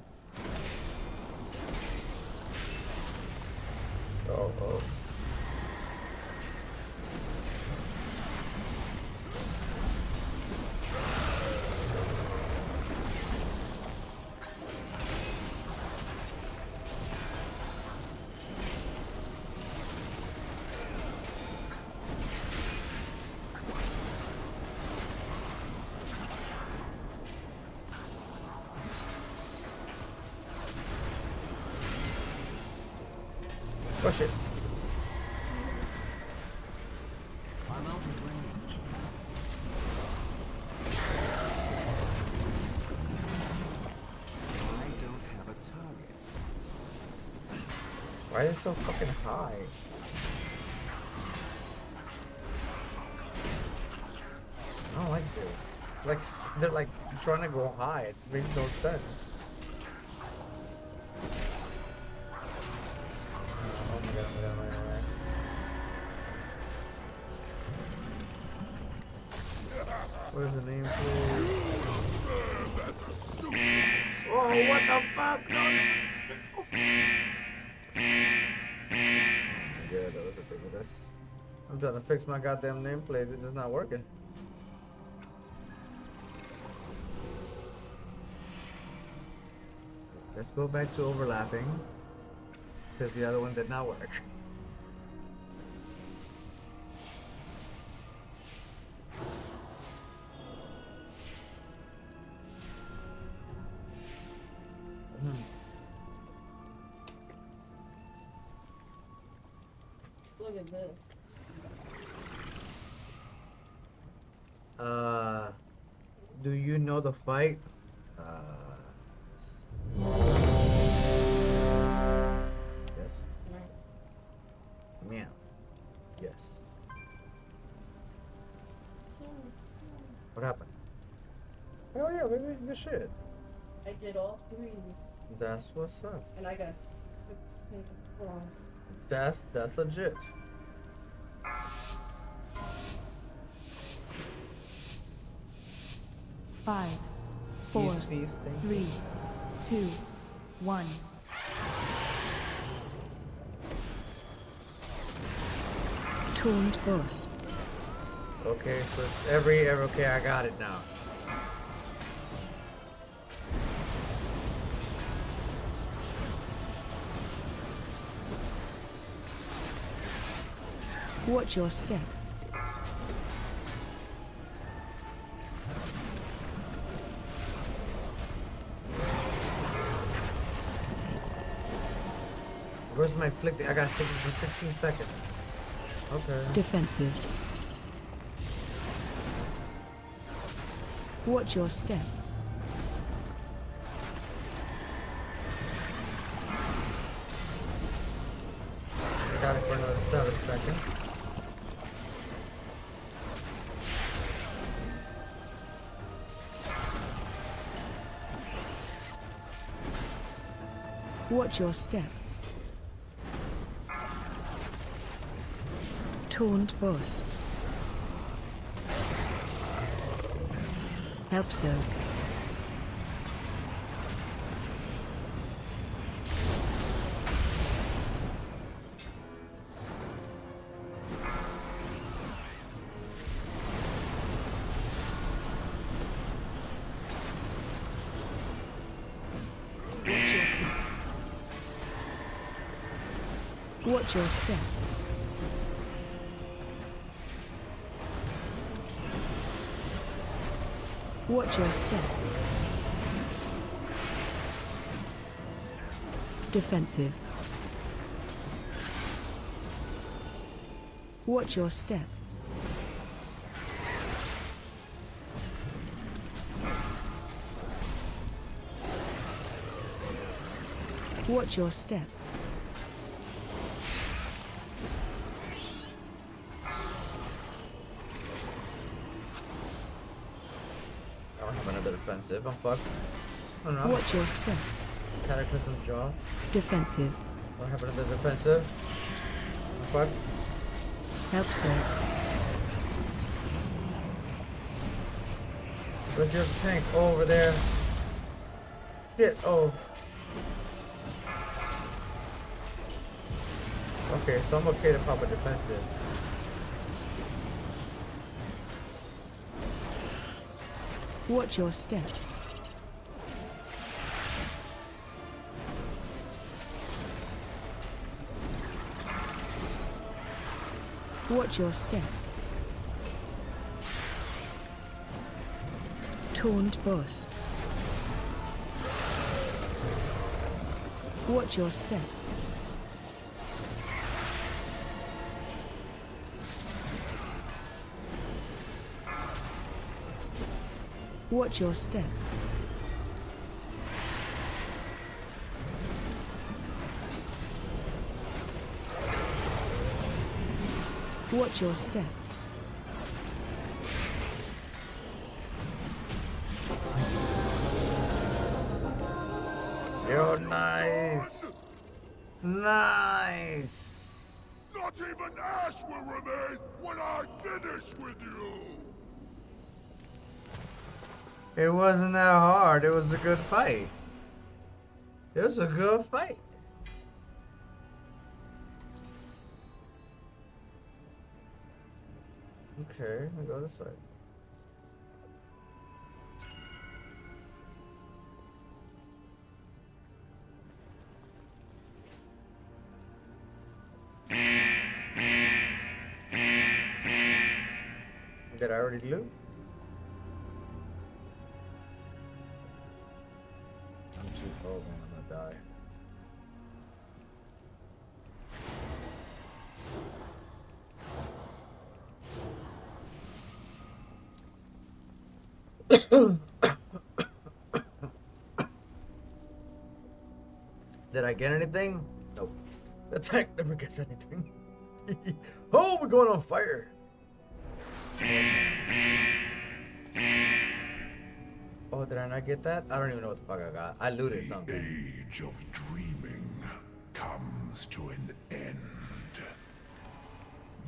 Oh, oh. Push it. I'm out of range. I don't have a target. Why is it so fucking high? I don't like this. It's like they're like trying to go high. It makes no sense. Oh my god, oh my god, oh my god. What is the name, please? Oh, what the fuck? No, yeah, that was ridiculous. I'm trying to fix my goddamn nameplate. It's just not working. Let's go back to overlapping. Because the other one did not work. Look at this. Do you know the fight? Yes. Meow. Yes. What happened? Oh yeah, maybe good shit. I did all threes. That's what's up. And I got 6 paper prawns. That's legit. Five, four, Feast, 3, 2, 1. Taunt boss. Okay, so it's every okay, I got it now. Watch your step. Where's my flick? I got 16 seconds. Okay. Defensive. Watch your step. I got it for another 7 seconds. Watch your step. Taunt boss. Help so. Watch your step. Watch your step. Defensive. Watch your step. Watch your step. I don't have another defensive. I'm fucked. I don't know. Watch your step. Cataclysm jaw. Defensive. I don't have another defensive. I'm fucked. Help, sir. Where's your tank? Oh, over there. Shit. Oh. Okay, so I'm okay to pop a defensive. Watch your step. Watch your step. Taunt boss. Watch your step. Watch your step. Watch your step. Yo, nice. Nice. Not even ash will remain when I finish with you! It wasn't that hard. It was a good fight. It was a good fight. Okay, I'll go this way. Did I already loot? I'm too old, man. I'm gonna die. Did I get anything? Nope. The tank never gets anything. Oh, we're going on fire. Oh, did I not get that? I don't even know what the fuck I got. I looted something. The age of dreaming comes to an end.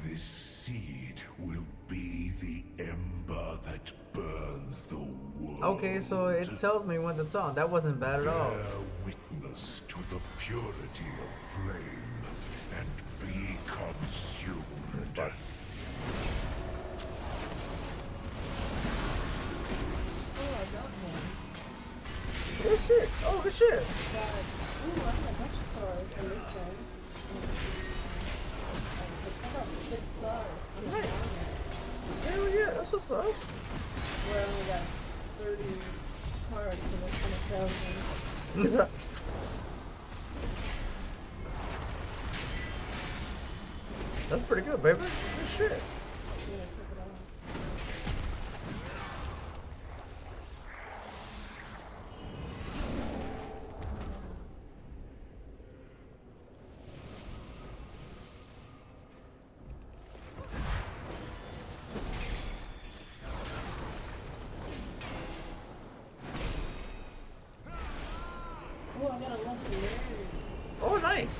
This seed will be the ember that burns the world. Okay, so it tells me when to dawn. That wasn't bad at all. Bear witness to the purity of flame and be consumed. Good shit. Oh, good shit. Ooh, I got a bunch of stars in this one. I got 6 stars. I'm not down yet. Hell yeah, that's what's up. Where I only got 30 cards and it's 1,000. That's pretty good, baby. Good shit. I'm gonna check it out. Oh, I got a legendary. Oh, nice.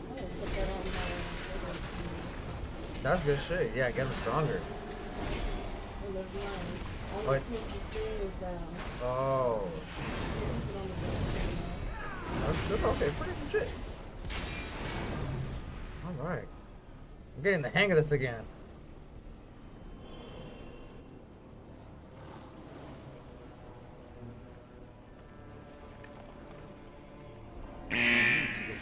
I'm gonna put that on my That's good shit. Yeah, get him stronger. and there's mine. Oh, Only 2 is down. Oh. Put it on the back. That's good. Okay, pretty good shit. Alright. I'm getting the hang of this again. To get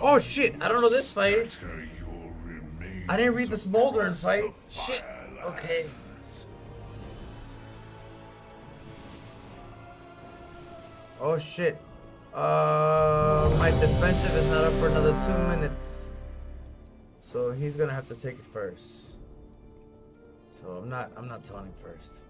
Oh shit! I don't know this fight. I didn't read the smoldering fight. Shit. Okay. Oh shit. My defensive is not up for another 2 minutes. So he's gonna have to take it first. So I'm not taunting first.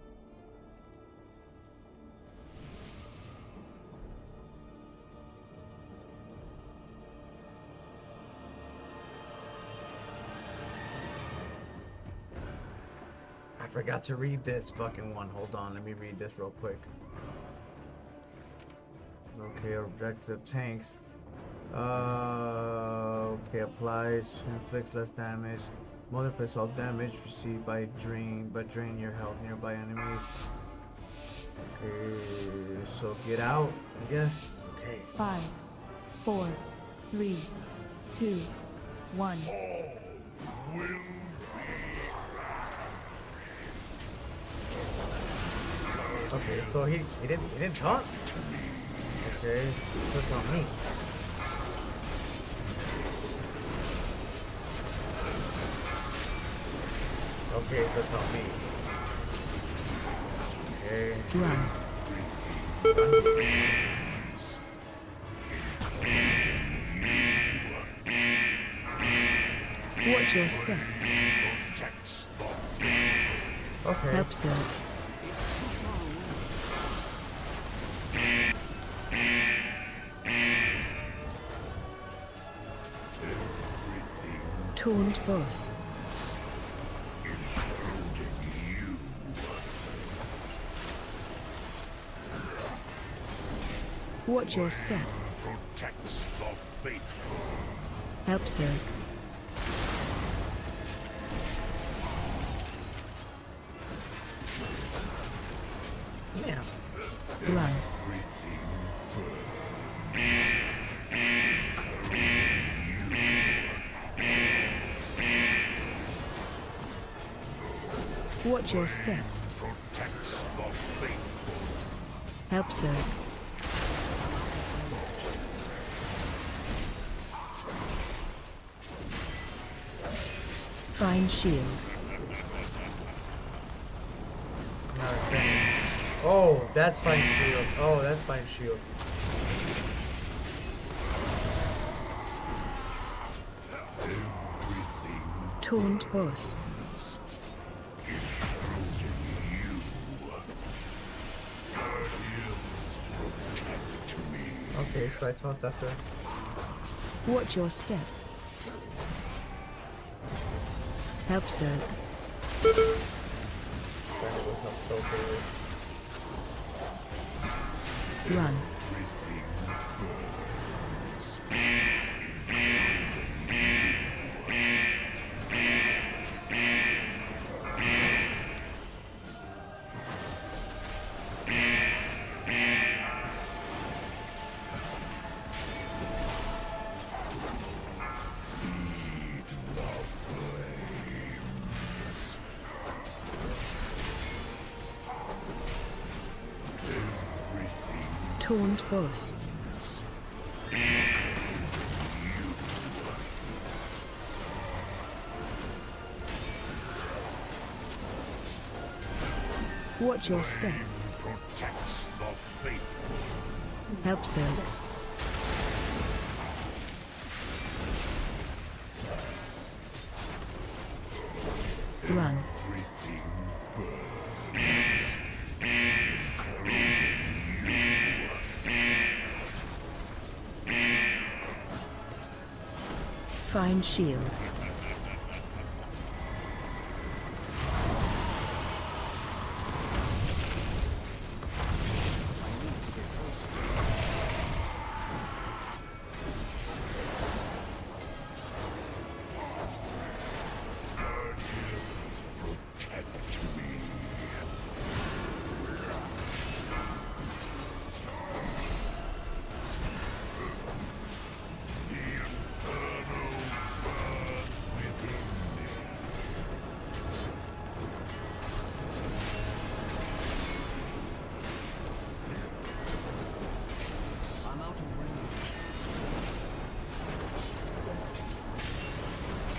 I forgot to read this fucking one. Hold on, let me read this real quick. Okay, objective tanks. Okay, applies, inflicts less damage. Multiplies all damage received by drain your health nearby enemies. Okay, so get out, I guess. Okay. 5, 4, 3, 2, 1. Okay, so he didn't taunt. Okay, that's on me. Okay, so it's on me. Okay. Run. Watch your step. Okay. Help, sir. Taunt boss. Watch your step. Protects the faithful. Help, sir. Yeah. Run. Watch your step. Protects the faithful. Help, sir. Find shield. Okay. Oh, that's fine shield. Oh, that's fine shield. Taunt boss. Okay, so I taunt after. Watch your step. Help, sir. Run. Taunt boss. Watch your step. Protects the faithful. Help, sir. Run. Find shield.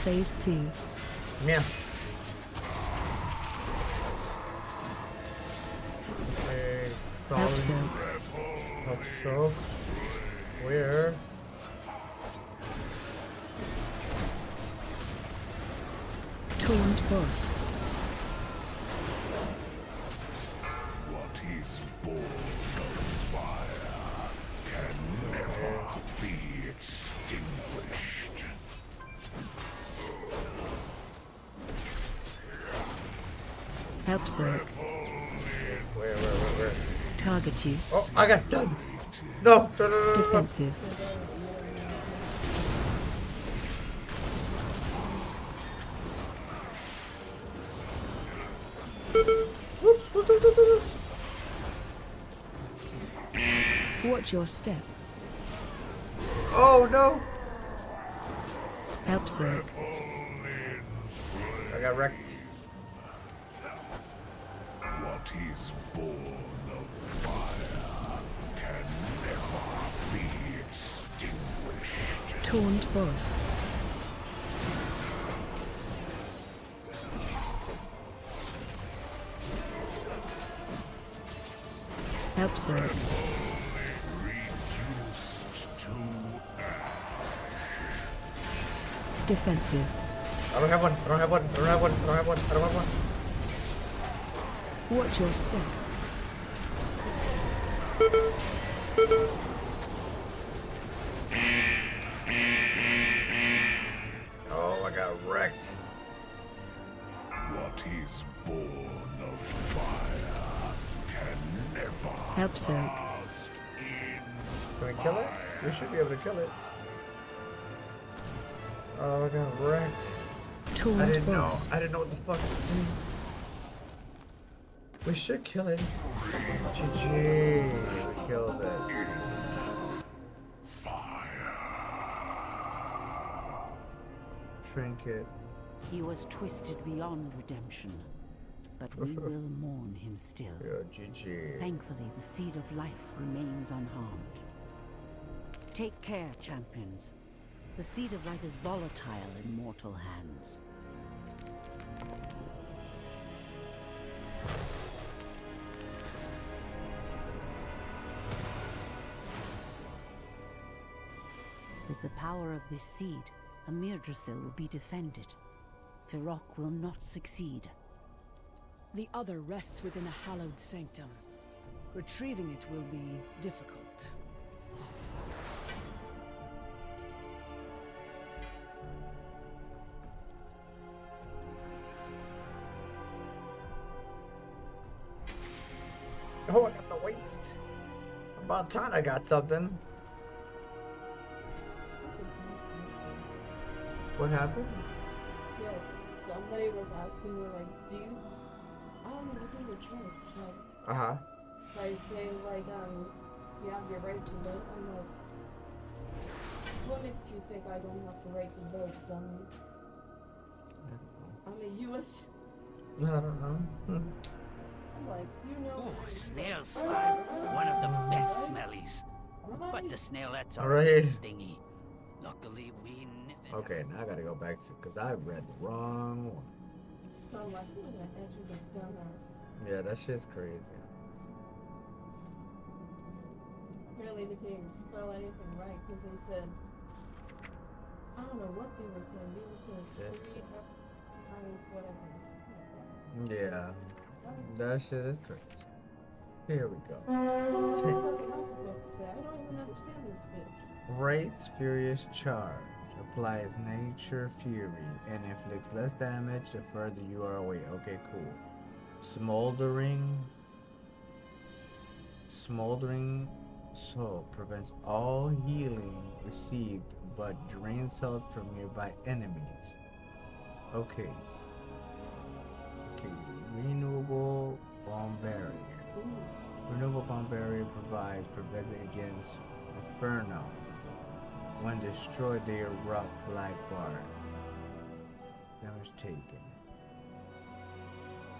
Phase 2. Yeah. Okay, Help so. Hope so. Where? Taunt boss. What is born of fire can never be extinguished. Help Zerg. Where? Target you. Oh, I got stunned. No. Defensive. Watch your step. Oh no. Help Zerg. I got wrecked. What is born of fire can never be extinguished. Taunt boss. Help Zerg. Reduced to Defensive. I don't have one. Watch your step. Oh, I got wrecked. what is born of fire can never Help Zerg. pass in Can we kill it? We should be able to kill it. Oh, I got wrecked. Taunt I didn't know. boss. I didn't know what the fuck. We should kill it. GG. We killed it. Trinket. He was twisted beyond redemption, but we will mourn him still. Yo, GG. Thankfully, the seed of life remains unharmed. Take care, champions. The seed of life is volatile in mortal hands. With the power of this seed, Amirdrasil will be defended. Firok will not succeed. The other rests within a hallowed sanctum. Retrieving it will be difficult. Oh, I got the waste. About time I got something. What happened? Yo, somebody was asking me, like, do you... I don't know, I think they're trying to type. Uh-huh. Like, saying, like, you have your right to vote. I'm like, what makes you think I don't have the right to vote, dummy? I'm a US... I don't know. I'm like, you know... Ooh, snail slime. One of the best smellies. But the snailets are a Right. bit stingy. Luckily, we niffin. Okay, now I gotta go back to, because I read the wrong one. So I'm like, who the heck is this dumbass? Yeah, that shit's crazy. Apparently they can't even spell anything right, because they said... I don't know what they were saying. They were saying 3 X times whatever. Yeah, that shit is crazy. Here we go. What am I supposed to say? I don't even understand this bitch. Rates Furious Charge. Applies Nature Fury and inflicts less damage the further you are away. Okay, cool. Smoldering Soul prevents all healing received but drains health from nearby enemies. Okay. Renewable Bomb Barrier. Renewable Bomb Barrier provides prevention against Inferno. When destroyed, they erupt black bar. Damage taken.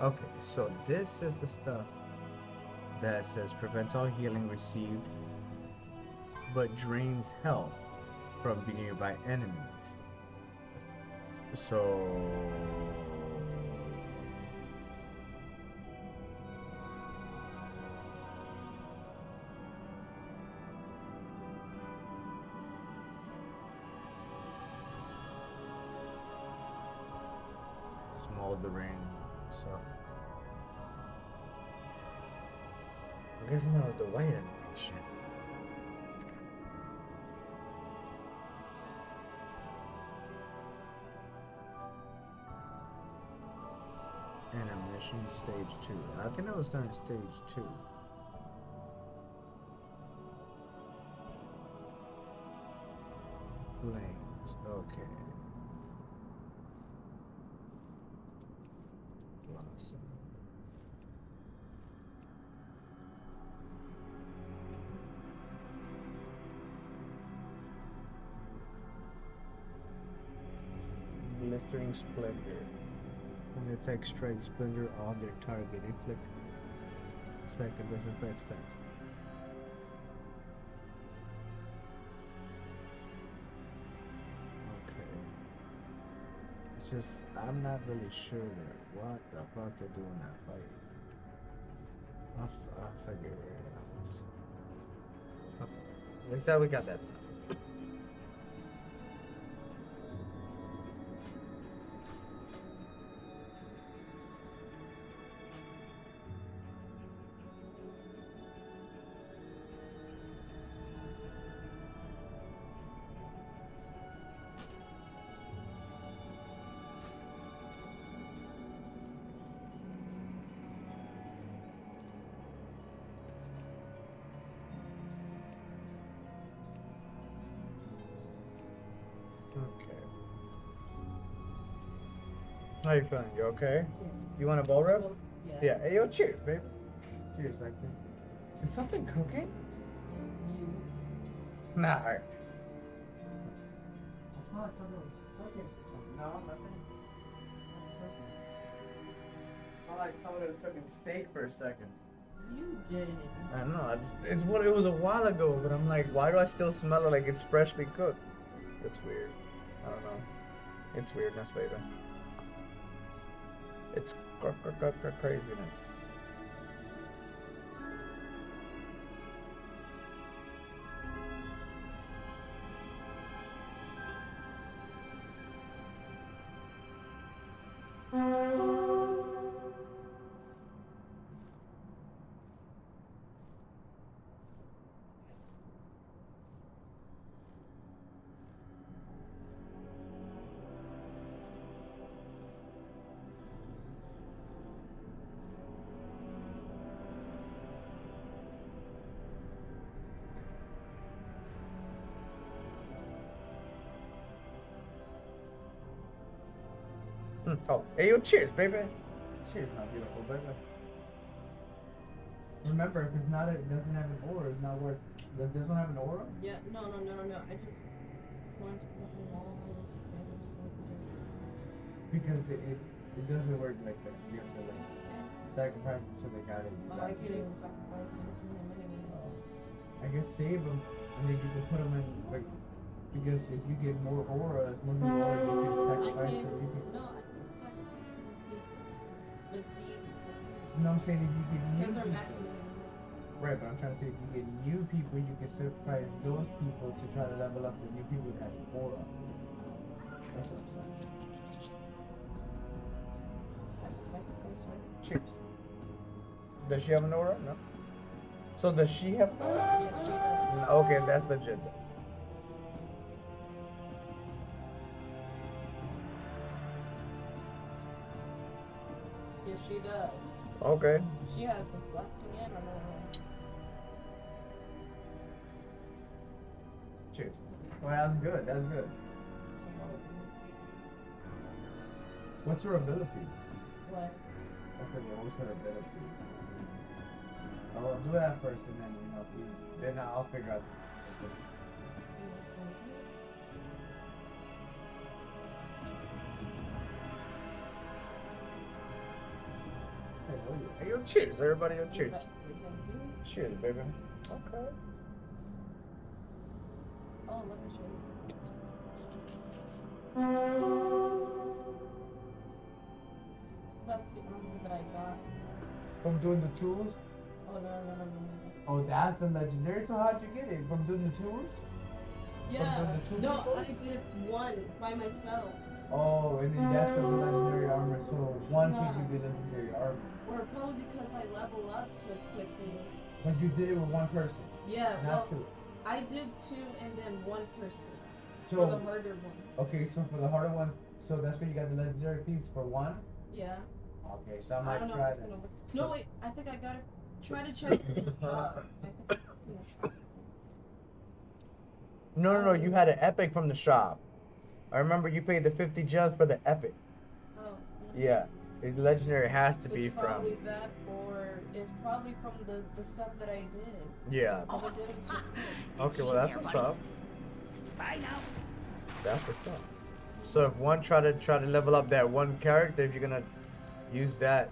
Okay, so this is the stuff that says prevents all healing received but drains health from nearby enemies. So smoldering stuff. I'm guessing that was the white animation. Animation stage 2. I think that was done in stage 2. Flames. Okay. Blossom. Blistering splendor. When the attack strikes splendor on their target, inflict second disinfect stat. Okay. It's just I'm not really sure what the fuck to do in that fight. I'll figure it out. Okay. At least we got that done. Okay. How you feeling? You okay? You want a bowl rub? Yeah. Hey, yo, cheers, babe. Cheers, like that. Is something cooking? Nah. I smell like something was cooking. No, nothing. I smell like someone was cooking steak for a second. You did. I don't know. It was a while ago, but I'm like, why do I still smell it like it's freshly cooked? It's weird. I don't know. It's weirdness, baby. It's craziness. Oh, hey, yo, cheers, baby. Cheers, my beautiful baby. Remember, if it's not, it doesn't have an aura. It's not worth. Does this one have an aura? Yeah, no. I just want to put them all together so Because it doesn't work like that. You have to like sacrifice until they got it. I can't even sacrifice them to him anyway. I guess save them, and then you can put them in like. Because if you get more auras, more new aura, you can sacrifice them. You can. No, I can sacrifice them with beings. No, I'm saying if you get new Because they're people. maximum. Right, but I'm trying to say if you get new people, you can sacrifice those people to try to level up the new people that have aura. That's what I'm saying. Like sacrifice, right? Cheers. Does she have an aura? No. So does she have an aura? Yes, she does. Okay, that's legit. Yes, she does. Okay. She has the blessing in or no? Cheers. Well, that's good. That's good. What's her ability? What? I said, yeah, what's her ability? I'll do that first, and then then I'll figure out. Hey, yo, cheers, everybody. Yo, cheers. Cheers, baby. Okay. Oh, let me show you something. that's the armor that I got. From doing the tools? Oh, no. Oh, that's the legendary. So how'd you get it? From doing the tools? Yeah. From doing the two No, people? I did one by myself. Oh, and then that's from the legendary armor. So one can give you legendary armor. Or probably because I level up so quickly. But you did it with one person. Yeah, Not well, two. I did two and then one person. So, for the harder ones. Okay, so for the harder ones, so that's where you got the legendary piece for one? Yeah. Okay, so I I might don't know try if it's that. gonna work. No, wait, I think I gotta try to check in the shop. I think, yeah. No, you had an epic from the shop. I remember you paid the 50 gems for the epic. Oh. Yeah, the legendary has to be It's from. probably that, or it's probably from the stuff that I did. Yeah. Because I did it so quick. Okay, well that's what's up. Bye now. That's what's up. So if one try to level up that one character, if you're gonna use that,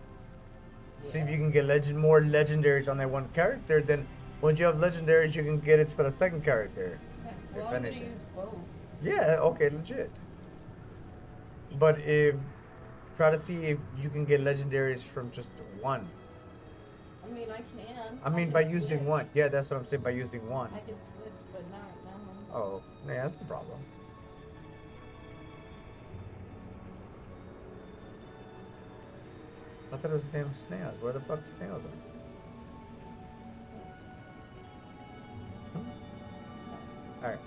see if you can get more legendaries on that one character, then once you have legendaries, you can get it for the second character. Yeah, If well, I'm gonna anything. use both. Yeah, okay, legit. But try to see if you can get legendaries from just one. I mean, I can. I mean, can by switch. using one. Yeah, that's what I'm saying, by using one. I can switch, but not now. Oh, yeah, that's the problem. I thought it was damn snails. Where the fuck snails are? Alright.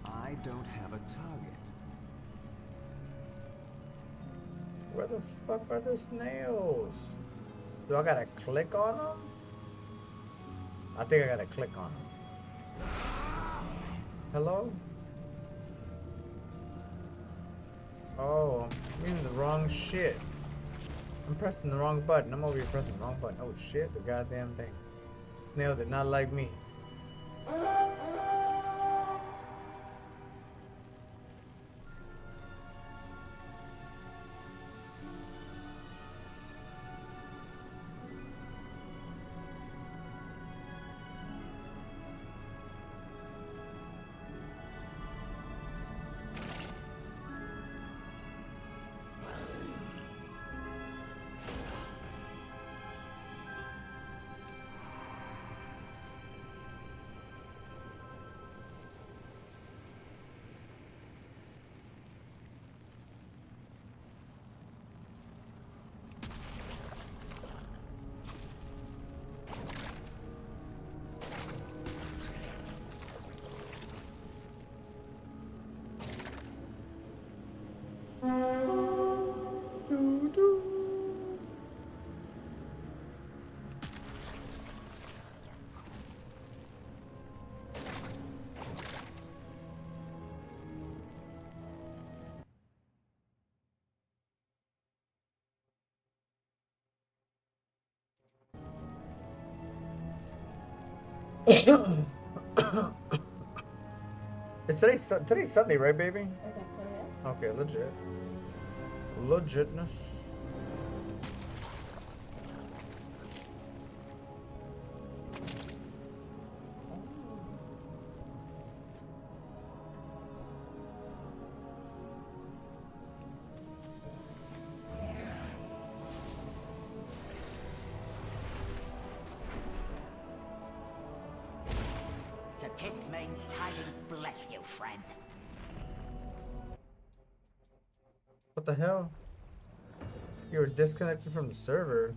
I don't have a target. Where the fuck are the snails? Do I gotta click on them? I think I gotta click on them. Hello? Oh, I'm using the wrong shit. I'm pressing the wrong button. I'm over here pressing the wrong button. Oh shit, the goddamn thing. Snail did not like me. It's today's Sunday, right, baby? I think so, yeah. Okay, legit. Legitness. The kiss means tidings bless you, friend. What the hell? You were disconnected from the server.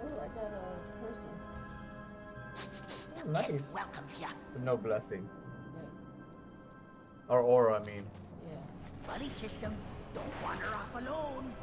Oh, I got a person. Oh, nice. Welcomes ya. But no blessing. Yeah. Or aura, I mean. Yeah. Buddy system, don't wander off alone.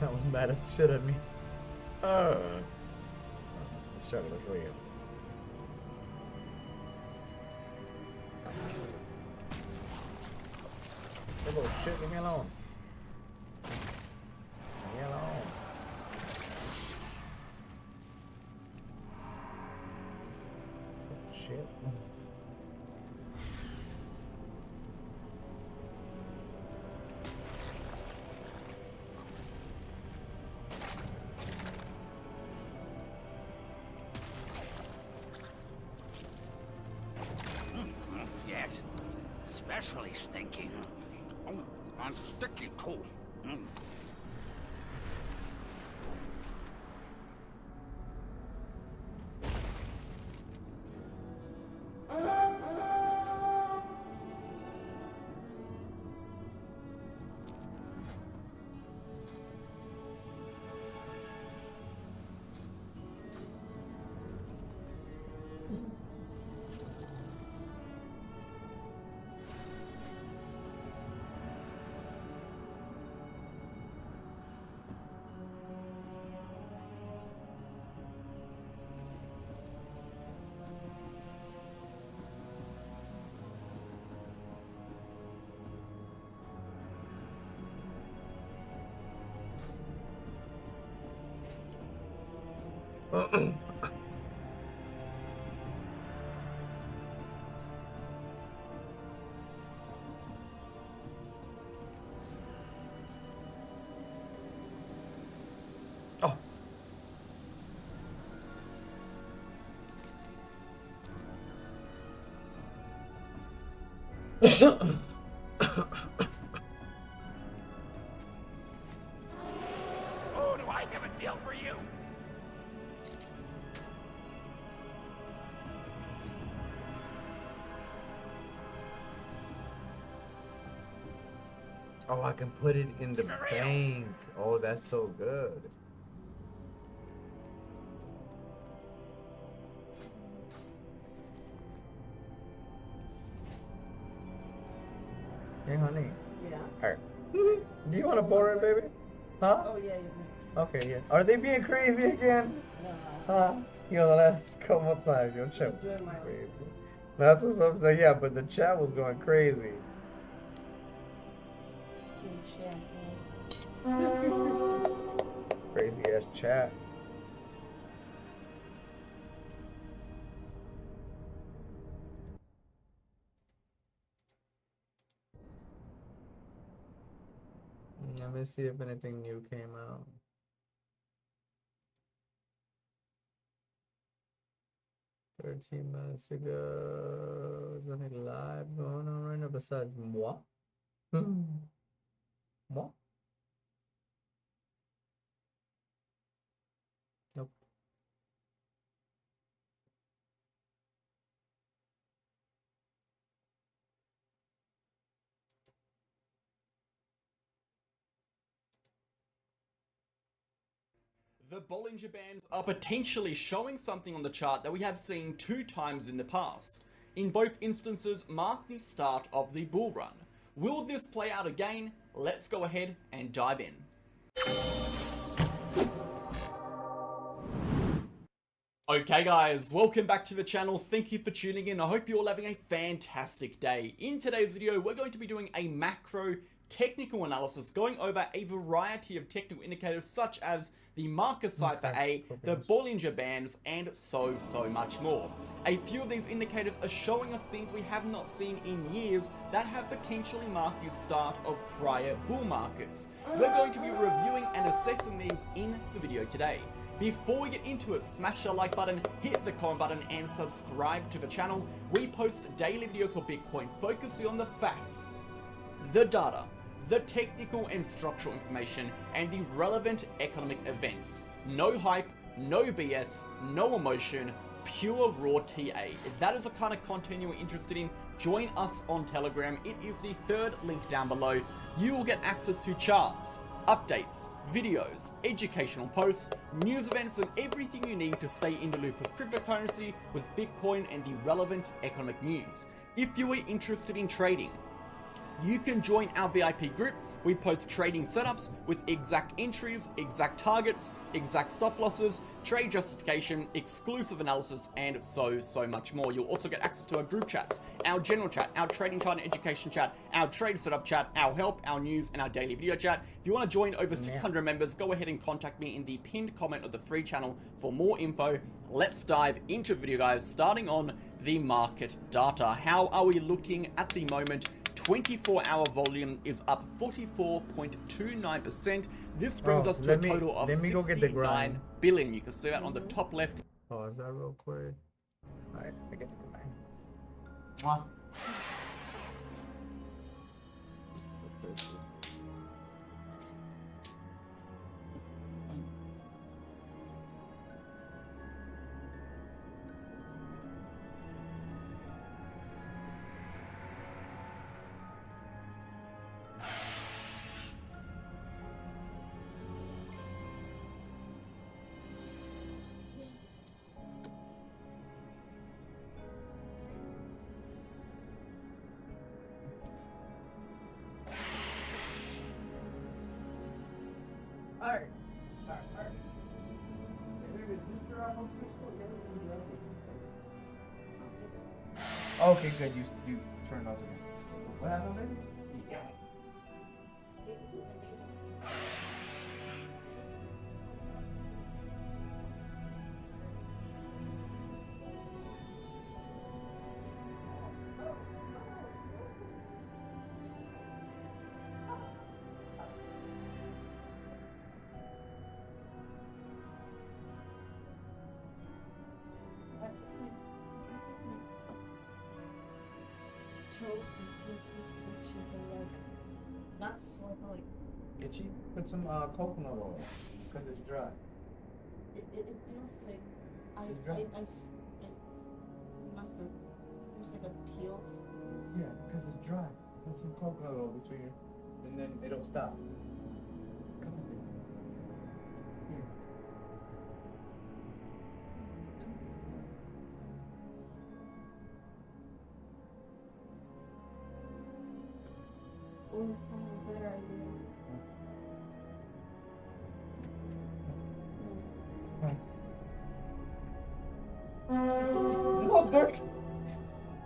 That was mad as shit at me. Let's try to look real. That little shit, leave me alone. Leave me alone. Shit. Yes, especially stinky. Oh, and sticky too. Oh, do I have a deal for you? Oh, I can put it in the bank. Oh, that's so good. Hey, honey. Yeah. Alright. Do you want to borrow it, baby? Huh? Oh yeah, you Okay, yeah. Are they being crazy again? No. Huh? Yo, the last couple times, yo, chat was doing my crazy. That's what I'm saying, yeah, but the chat was going crazy. Crazy ass chat. Let me see if anything new came out. $13 ago. Is anything live going on right now besides moi? Moi? Nope. The Bollinger Bands are potentially showing something on the chart that we have seen 2 times in the past. In both instances mark the start of the bull run. Will this play out again? Let's go ahead and dive in. Okay guys, welcome back to the channel. Thank you for tuning in. I hope you're all having a fantastic day. In today's video, we're going to be doing a macro technical analysis, going over a variety of technical indicators such as the marker cipher A, the Bollinger Bands, and so much more. A few of these indicators are showing us things we have not seen in years that have potentially marked the start of prior bull markets. We're going to be reviewing and assessing these in the video today. Before we get into it, smash the like button, hit the comment button, and subscribe to the channel. We post daily videos for Bitcoin focusing on the facts, the data, the technical and structural information, and the relevant economic events. No hype, no BS, no emotion, pure raw TA. If that is the kind of content you're interested in, join us on Telegram. It is the 3rd link down below. You will get access to charts, updates, videos, educational posts, news events, and everything you need to stay in the loop of cryptocurrency with Bitcoin and the relevant economic news. If you are interested in trading, you can join our VIP group We post trading setups with exact entries, exact targets, exact stop losses, trade justification, exclusive analysis, and so much more. You'll also get access to our group chats, our general chat, our trading chart and education chat, our trade setup chat, our help, our news, and our daily video chat. If you want to join over 600 members, go ahead and contact me in the pinned comment of the free channel for more info. Let's dive into the video, guys, starting on the market data. How are we looking at the moment? 24-hour volume is up 44.29%. This brings us to a total of 69 billion. You can see that on the top left. Pause that real quick. Alright, I get the grind. Okay, good. You turned off again. What happened, baby? Not so like. Itchy? Put some coconut oil, because it's dry. It feels like It's dry. it must have. It's like a peeled. Yeah, because it's dry. Put some coconut oil between your, and then it'll stop. Come on, baby. Here. Better idea. No, Dirk!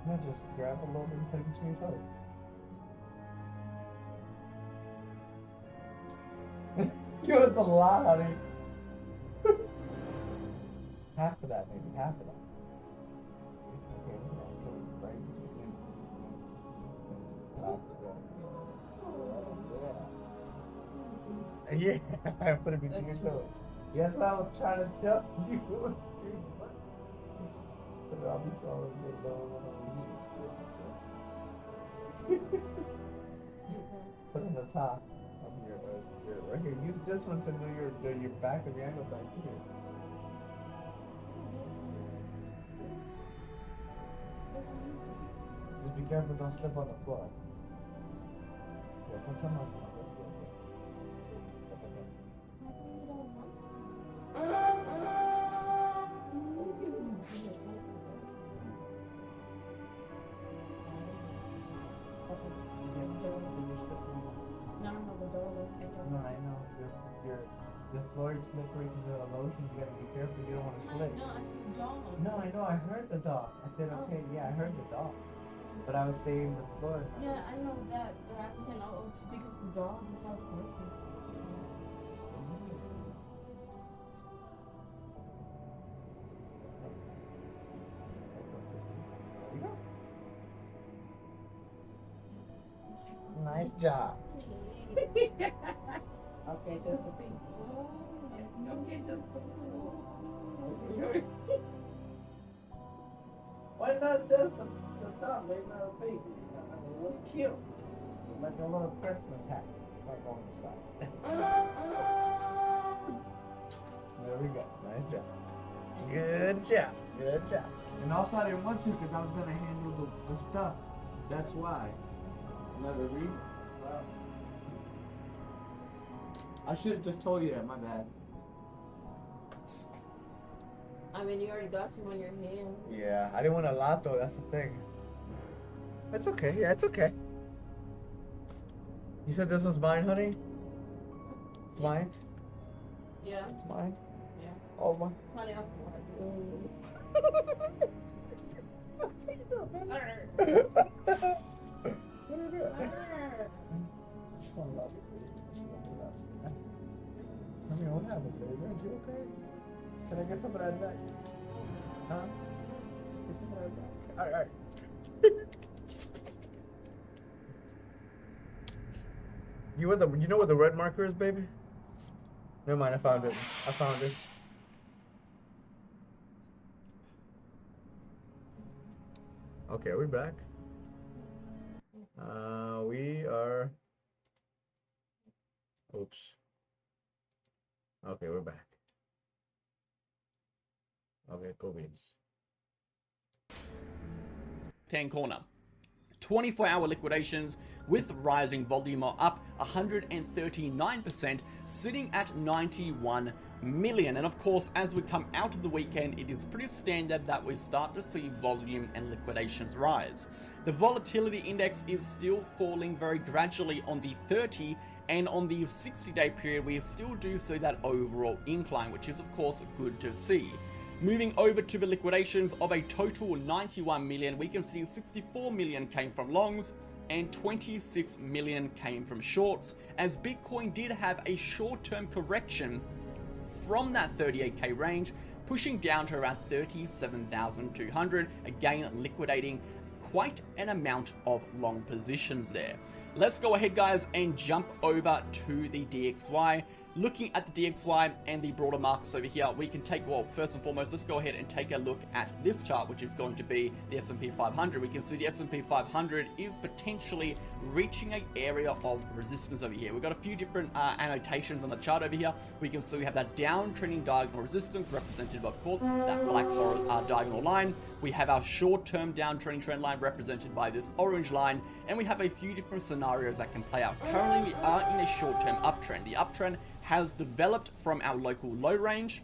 No, just grab a little bit and put it between your toes. You want a lot, honey. Half of that, maybe. Half of that. Okay, look at that. Put it right between yeah, I put it between your toes. Yes, what I was trying to tell you. I'll be trying to get put it on the top of your right here. Use this one to do your back of your ankle back here. Just be careful, don't slip on the floor. Yeah, put some on the floor. No, I know. The floor is slippery because of the lotion. You gotta be careful. You don't want to slip. No, I said dog. No, I know. I heard the dog. I said, okay, yeah, I heard the dog. But I was saying the floor. Yeah, I know that. But I was saying, oh, it's because the dog was out working. Nice job. Okay, just the pink. Okay, just the why not just the thumb? Maybe not the pink. I mean, it was cute. Like a little Christmas hat. Like on the side. There we go. Nice job. Good job. Good job. And also I didn't want to because I was going to handle the stuff. That's why. Another reason. Well, I should have just told you that. My bad. I mean, you already got some on your hand. Yeah, I didn't want a lot though. That's the thing. That's okay. Yeah, it's okay. You said this was mine, honey? It's mine? Yeah. It's mine? Yeah. All mine? Honey, I'm I mean, what happened, baby? Are you okay? Can I get some of that back? Huh? Get some of that back. Alright. You know what the red marker is, baby? Never mind, I found it. I found it. Okay, are we back? We are... Oops. Okay, we're back. Okay, go beans. 10 corner. 24-hour liquidations with rising volume are up 139%, sitting at 91 million. And of course, as we come out of the weekend, it is pretty standard that we start to see volume and liquidations rise. The volatility index is still falling very gradually on the 30, and on the 60-day period, we still do see that overall incline, which is of course good to see. Moving over to the liquidations of a total 91 million, we can see 64 million came from longs and 26 million came from shorts, as Bitcoin did have a short-term correction from that 38k range, pushing down to around 37,200, again liquidating quite an amount of long positions there. Let's go ahead, guys, and jump over to the DXY. Looking at the DXY and the broader markets over here, we can take, well, first and foremost, let's go ahead and take a look at this chart, which is going to be the S&P 500. We can see the S&P 500 is potentially reaching an area of resistance over here. We've got a few different annotations on the chart over here. We can see we have that downtrending diagonal resistance represented by, of course, that black diagonal line. We have our short-term downtrending trend line represented by this orange line, and we have a few different scenarios that can play out. Currently, we are in a short-term uptrend. The uptrend has developed from our local low range,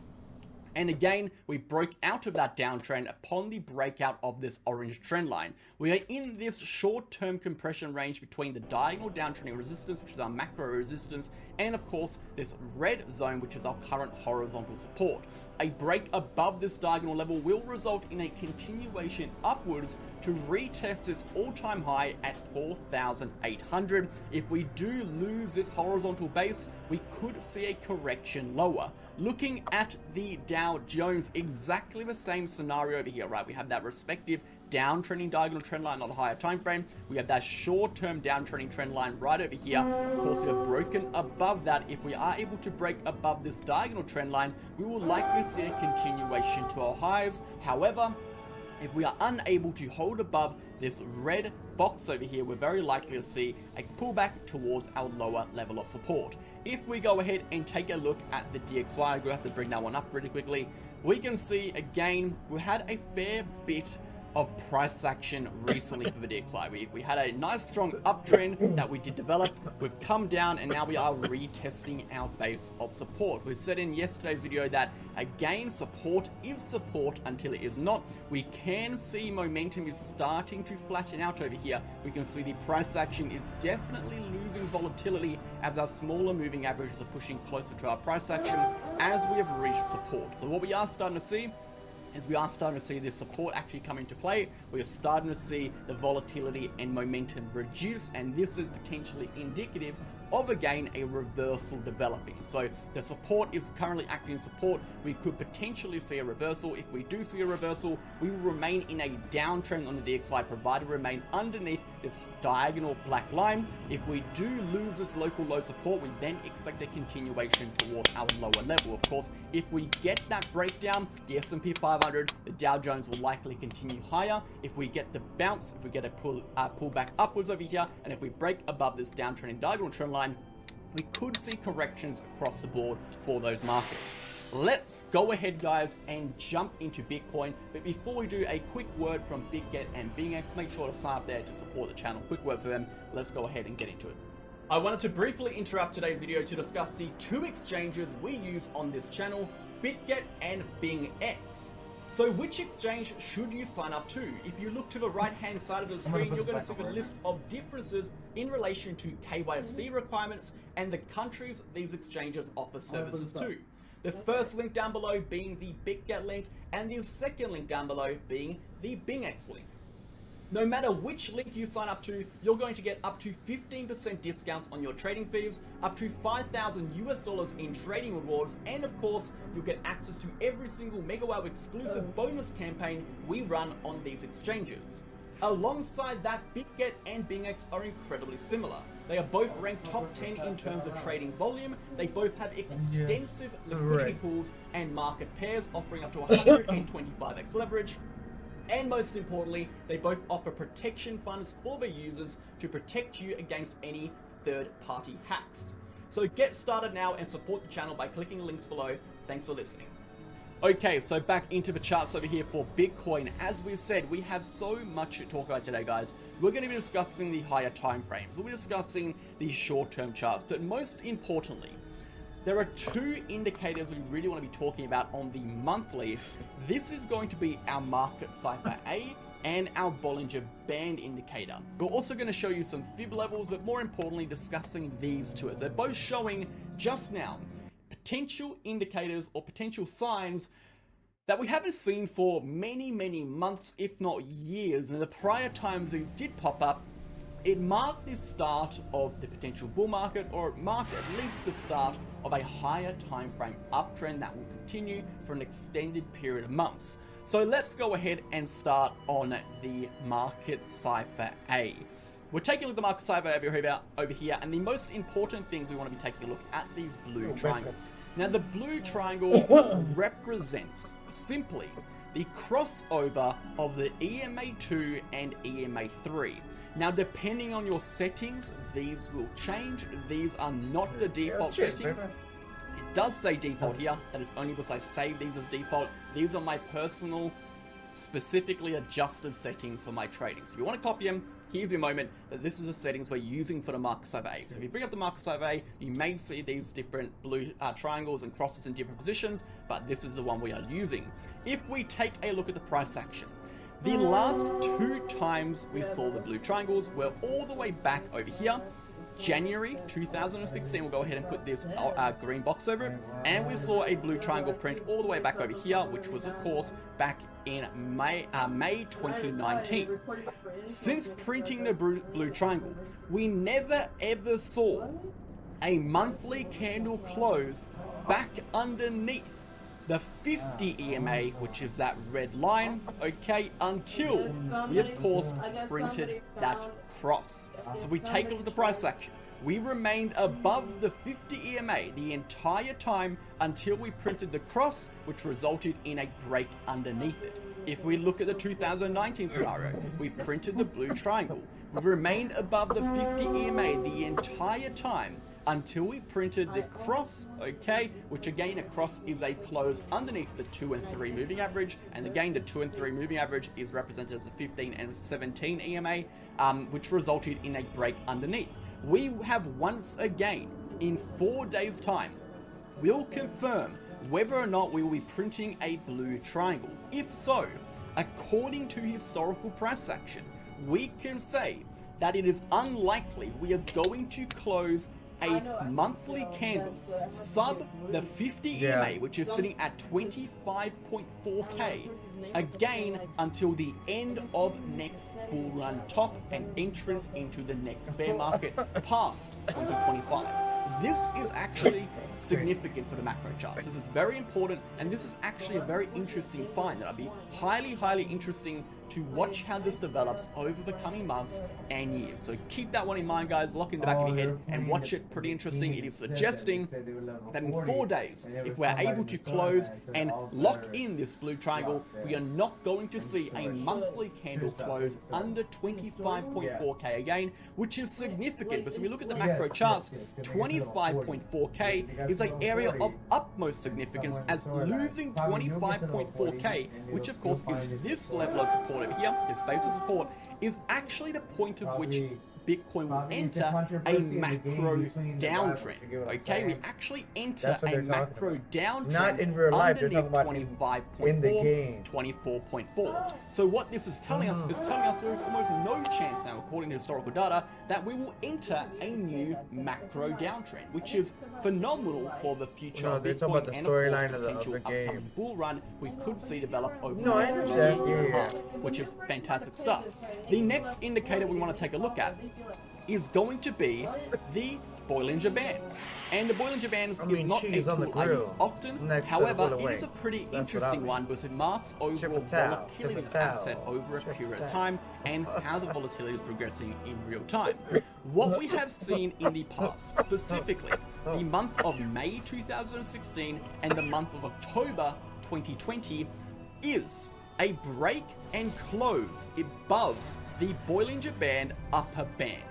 and again we broke out of that downtrend upon the breakout of this orange trend line. We are in this short-term compression range between the diagonal downtrending resistance, which is our macro resistance, and of course this red zone, which is our current horizontal support. A break above this diagonal level will result in a continuation upwards to retest this all-time high at 4,800. If we do lose this horizontal base, we could see a correction lower. Looking at the Dow Jones, exactly the same scenario over here, right? We have that respective downtrending diagonal trend line on a higher time frame. We have that short-term downtrending trend line right over here. Of course, we have broken above that. If we are able to break above this diagonal trend line, we will likely see a continuation to our highs. However, if we are unable to hold above this red box over here, we're very likely to see a pullback towards our lower level of support. If we go ahead and take a look at the DXY, I'm going to have to bring that one up really quickly. We can see again, we had a fair bit of price action recently for the DXY. We had a nice strong uptrend that we did develop. We've come down and now we are retesting our base of support. We said in yesterday's video that again, support is support until it is not. We can see momentum is starting to flatten out over here. We can see the price action is definitely losing volatility as our smaller moving averages are pushing closer to our price action as we have reached support. So what we are starting to see is we are starting to see this support actually come into play. We are starting to see the volatility and momentum reduce, and this is potentially indicative of again a reversal developing. So the support is currently acting in support. We could potentially see a reversal. If we do see a reversal, we will remain in a downtrend on the DXY, provided we remain underneath this diagonal black line. If we do lose this local low support, we then expect a continuation towards our lower level. Of course, if we get that breakdown, the S&P 500, the Dow Jones will likely continue higher. If we get the bounce, if we get a pullback upwards over here, and if we break above this downtrending diagonal trend line, we could see corrections across the board for those markets. Let's go ahead, guys, and jump into Bitcoin. But before we do, a quick word from BitGet and BingX. Make sure to sign up there to support the channel. Quick word for them. Let's go ahead and get into it. I wanted to briefly interrupt today's video to discuss the two exchanges we use on this channel, BitGet and BingX. So which exchange should you sign up to? If you look to the right hand side of the screen, you're going to see the list of differences in relation to KYC requirements and the countries these exchanges offer services to. The first link down below being the BitGet link, and the second link down below being the BingX link. No matter which link you sign up to, you're going to get up to 15% discounts on your trading fees, up to $5,000 in trading rewards, and of course, you'll get access to every single MegaWow exclusive bonus campaign we run on these exchanges. Alongside that, BitGet and BingX are incredibly similar. They are both ranked top 10 in terms of trading volume. They both have extensive liquidity pools and market pairs offering up to 125x leverage. And most importantly, they both offer protection funds for their users to protect you against any third-party hacks. So get started now and support the channel by clicking the links below. Thanks for listening. Okay, so back into the charts over here for Bitcoin. As we said, we have so much to talk about today, guys. We're going to be discussing the higher time frames. We'll be discussing the short-term charts, but most importantly, there are two indicators we really want to be talking about on the monthly. This is going to be our market cipher A and our Bollinger Band indicator. We're also going to show you some fib levels, but more importantly, discussing these two as they're both showing just now potential indicators or potential signs that we haven't seen for many months, if not years. And the prior times these did pop up, it marked the start of the potential bull market, or it marked at least the start of a higher time frame uptrend that will continue for an extended period of months. So let's go ahead and start on the market cipher A. We're taking a look at the market cipher over here, and the most important things we want to be taking a look at these blue triangles. Now the blue triangle represents simply the crossover of the EMA2 and EMA3. Now, depending on your settings, these will change. These are not the default settings. It does say default here. That is only because I saved these as default. These are my personal, specifically adjusted settings for my trading. So if you want to copy them, here's your moment that this is the settings we're using for the market cipher A. So if you bring up the market cipher A, you may see these different blue triangles and crosses in different positions, but this is the one we are using. If we take a look at the price action, the last two times we saw the blue triangles were all the way back over here. January 2016, we'll go ahead and put this green box over it, and we saw a blue triangle print all the way back over here, which was of course back in May 2019. Since printing the blue triangle, we never ever saw a monthly candle close back underneath the 50 EMA, which is that red line, okay, until we of course printed that cross. So if we take a look at the price action, we remained above the 50 EMA the entire time until we printed the cross, which resulted in a break underneath it. If we look at the 2019 scenario, we printed the blue triangle. We remained above the 50 EMA the entire time until we printed the cross, okay, which again, a cross is a close underneath the 2 and 3 moving average, and again, the 2 and 3 moving average is represented as a 15 and 17 EMA, which resulted in a break underneath. We have once again, in 4 days' time, we'll confirm whether or not we will be printing a blue triangle. If so, according to historical price action, we can say that it is unlikely we are going to close a monthly candle sub the 50 EMA, which is sitting at 25.4k, again until the end of next bull run top and entrance into the next bear market past 2025. This is actually significant for the macro charts. This is very important, and this is actually a very interesting find that I'd be highly interesting to watch how this develops over the coming months and years. So keep that one in mind, guys. Lock in the back of your head and watch it. Pretty interesting. It is suggesting that in 4 days, if we're able to close and lock in this blue triangle, we are not going to see a monthly candle close under 25.4k again, which is significant. Because when we look at the macro charts, 25.4k is an area of utmost significance, as losing 25.4k, which of course is this level of support over here, this base of support, is actually the point at which Bitcoin will Probably it's a enter a controversy in the game macro between the downtrend. rivals, you get what I'm Okay, we saying? actually enter That's what a they're talking macro about. downtrend Not in real life, they're underneath talking about in the 25.4, game. 24.4. So what this is telling us there's almost no chance now, according to historical data, that we will enter a new macro downtrend, which is phenomenal for the future No, of they're talking Bitcoin about the and of course storyline the of the potential game. upcoming bull run we could see develop over No, the I next understand. year and a Yeah. half, which is fantastic stuff. The next indicator we want to take a look at is going to be the Bollinger Bands. And the Bollinger Bands is not a cheese on the tool I use grill. often, Next to the however, grill it is a away. pretty That's what I interesting mean. one because it marks overall volatility of the asset over a period of time and how the volatility is progressing in real time. What we have seen in the past, specifically the month of May 2016 and the month of October 2020, is a break and close above the Bollinger Band upper band.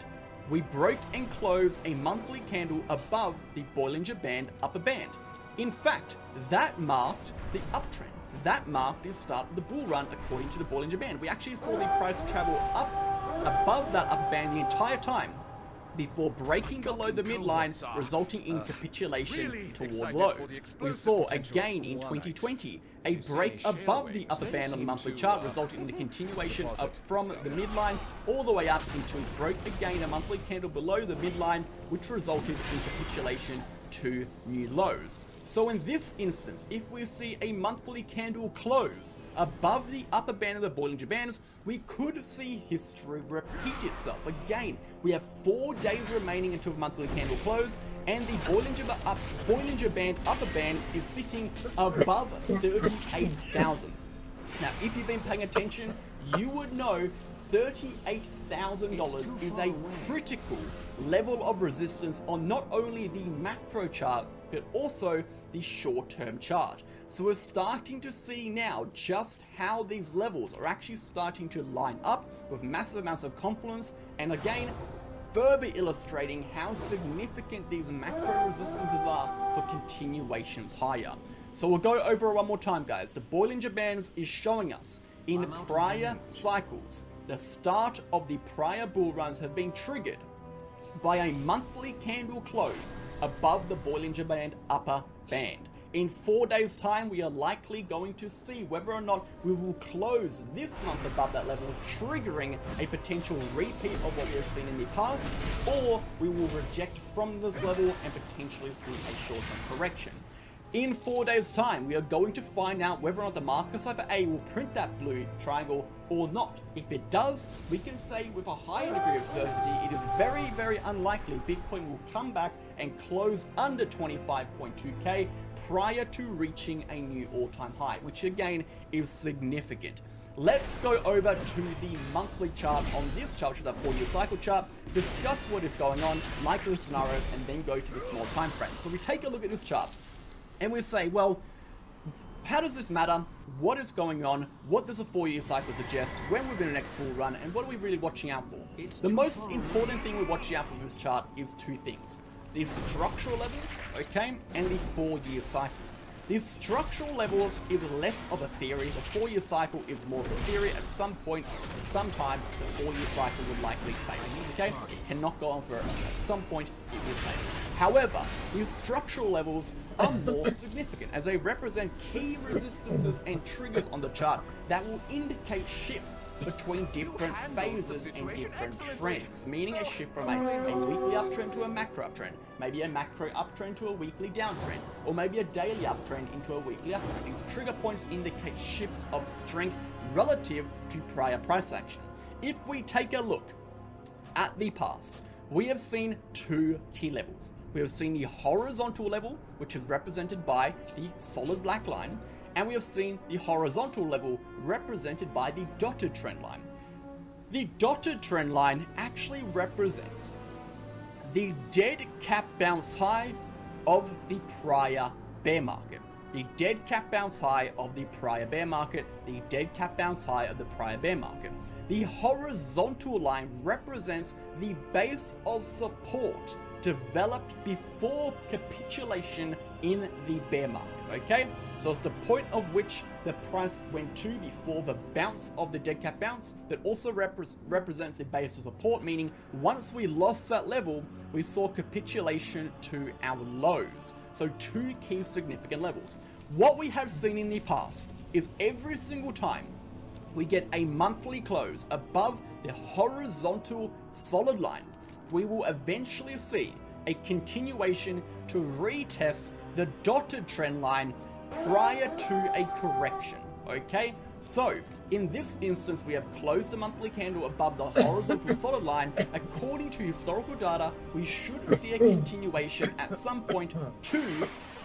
We broke and closed a monthly candle above the Bollinger Band upper band. In fact, that marked the uptrend. That marked the start of the bull run according to the Bollinger Band. We actually saw the price travel up above that upper band the entire time before breaking below the midline, resulting in capitulation towards lows. We saw again in 2020 a break above the upper band on the monthly chart, resulting in the continuation of from the midline all the way up until it broke again a monthly candle below the midline, which resulted in capitulation to new lows. So in this instance, if we see a monthly candle close above the upper band of the Bollinger Bands, we could see history repeat itself. Again, we have 4 days remaining until the monthly candle close, and the Bollinger Band upper band is sitting above 38,000. Now, if you've been paying attention, you would know $38,000 is a critical level of resistance on not only the macro chart, but also the short-term chart. So we're starting to see now just how these levels are actually starting to line up with massive amounts of confluence, and again, further illustrating how significant these macro resistances are for continuations higher. So we'll go over it one more time, guys. The Bollinger Bands is showing us in prior cycles, the start of the prior bull runs have been triggered by a monthly candle close above the Bollinger Band upper band. In 4 days' time, we are likely going to see whether or not we will close this month above that level, triggering a potential repeat of what we've seen in the past, or we will reject from this level and potentially see a short-term correction. In 4 days' time, we are going to find out whether or not the market cipher A will print that blue triangle or not. If it does, we can say with a high degree of certainty it is very, very unlikely Bitcoin will come back and close under 25.2k prior to reaching a new all-time high, which again is significant. Let's go over to the monthly chart on this chart, which is a 4-year cycle chart, discuss what is going on, likely scenarios, and then go to the small time frame. So we take a look at this chart and we say, well, how does this matter? What is going on? What does a 4-year cycle suggest? When we're in the next bull run? And what are we really watching out for? The most important thing we're watching out for with this chart is 2 things. The structural levels, okay, and the 4-year cycle. These structural levels is less of a theory. The 4-year cycle is more of a theory. At some point, sometime, the 4-year cycle would likely fail. Okay? It cannot go on forever. At some point, it will fail. However, these structural levels are more significant as they represent key resistances and triggers on the chart that will indicate shifts between different phases and different trends, meaning a shift from a weekly uptrend to a macro uptrend, maybe a macro uptrend to a weekly downtrend, or maybe a daily uptrend into a weekly uptrend. These trigger points indicate shifts of strength relative to prior price action. If we take a look at the past, we have seen 2 key levels. We have seen the horizontal level, which is represented by the solid black line, and we have seen the horizontal level represented by the dotted trend line. The dotted trend line actually represents the dead cap bounce high of the prior bear market. The dead cap bounce high of the prior bear market, the dead cap bounce high of the prior bear market. The horizontal line represents the base of support developed before capitulation in the bear market, okay? So it's the point of which the price went to before the bounce of the dead cat bounce that also represents the base of support, meaning once we lost that level, we saw capitulation to our lows. So two key significant levels. What we have seen in the past is every single time we get a monthly close above the horizontal solid line, we will eventually see a continuation to retest the dotted trend line prior to a correction, okay? So, in this instance, we have closed a monthly candle above the horizontal solid line. According to historical data, we should see a continuation at some point to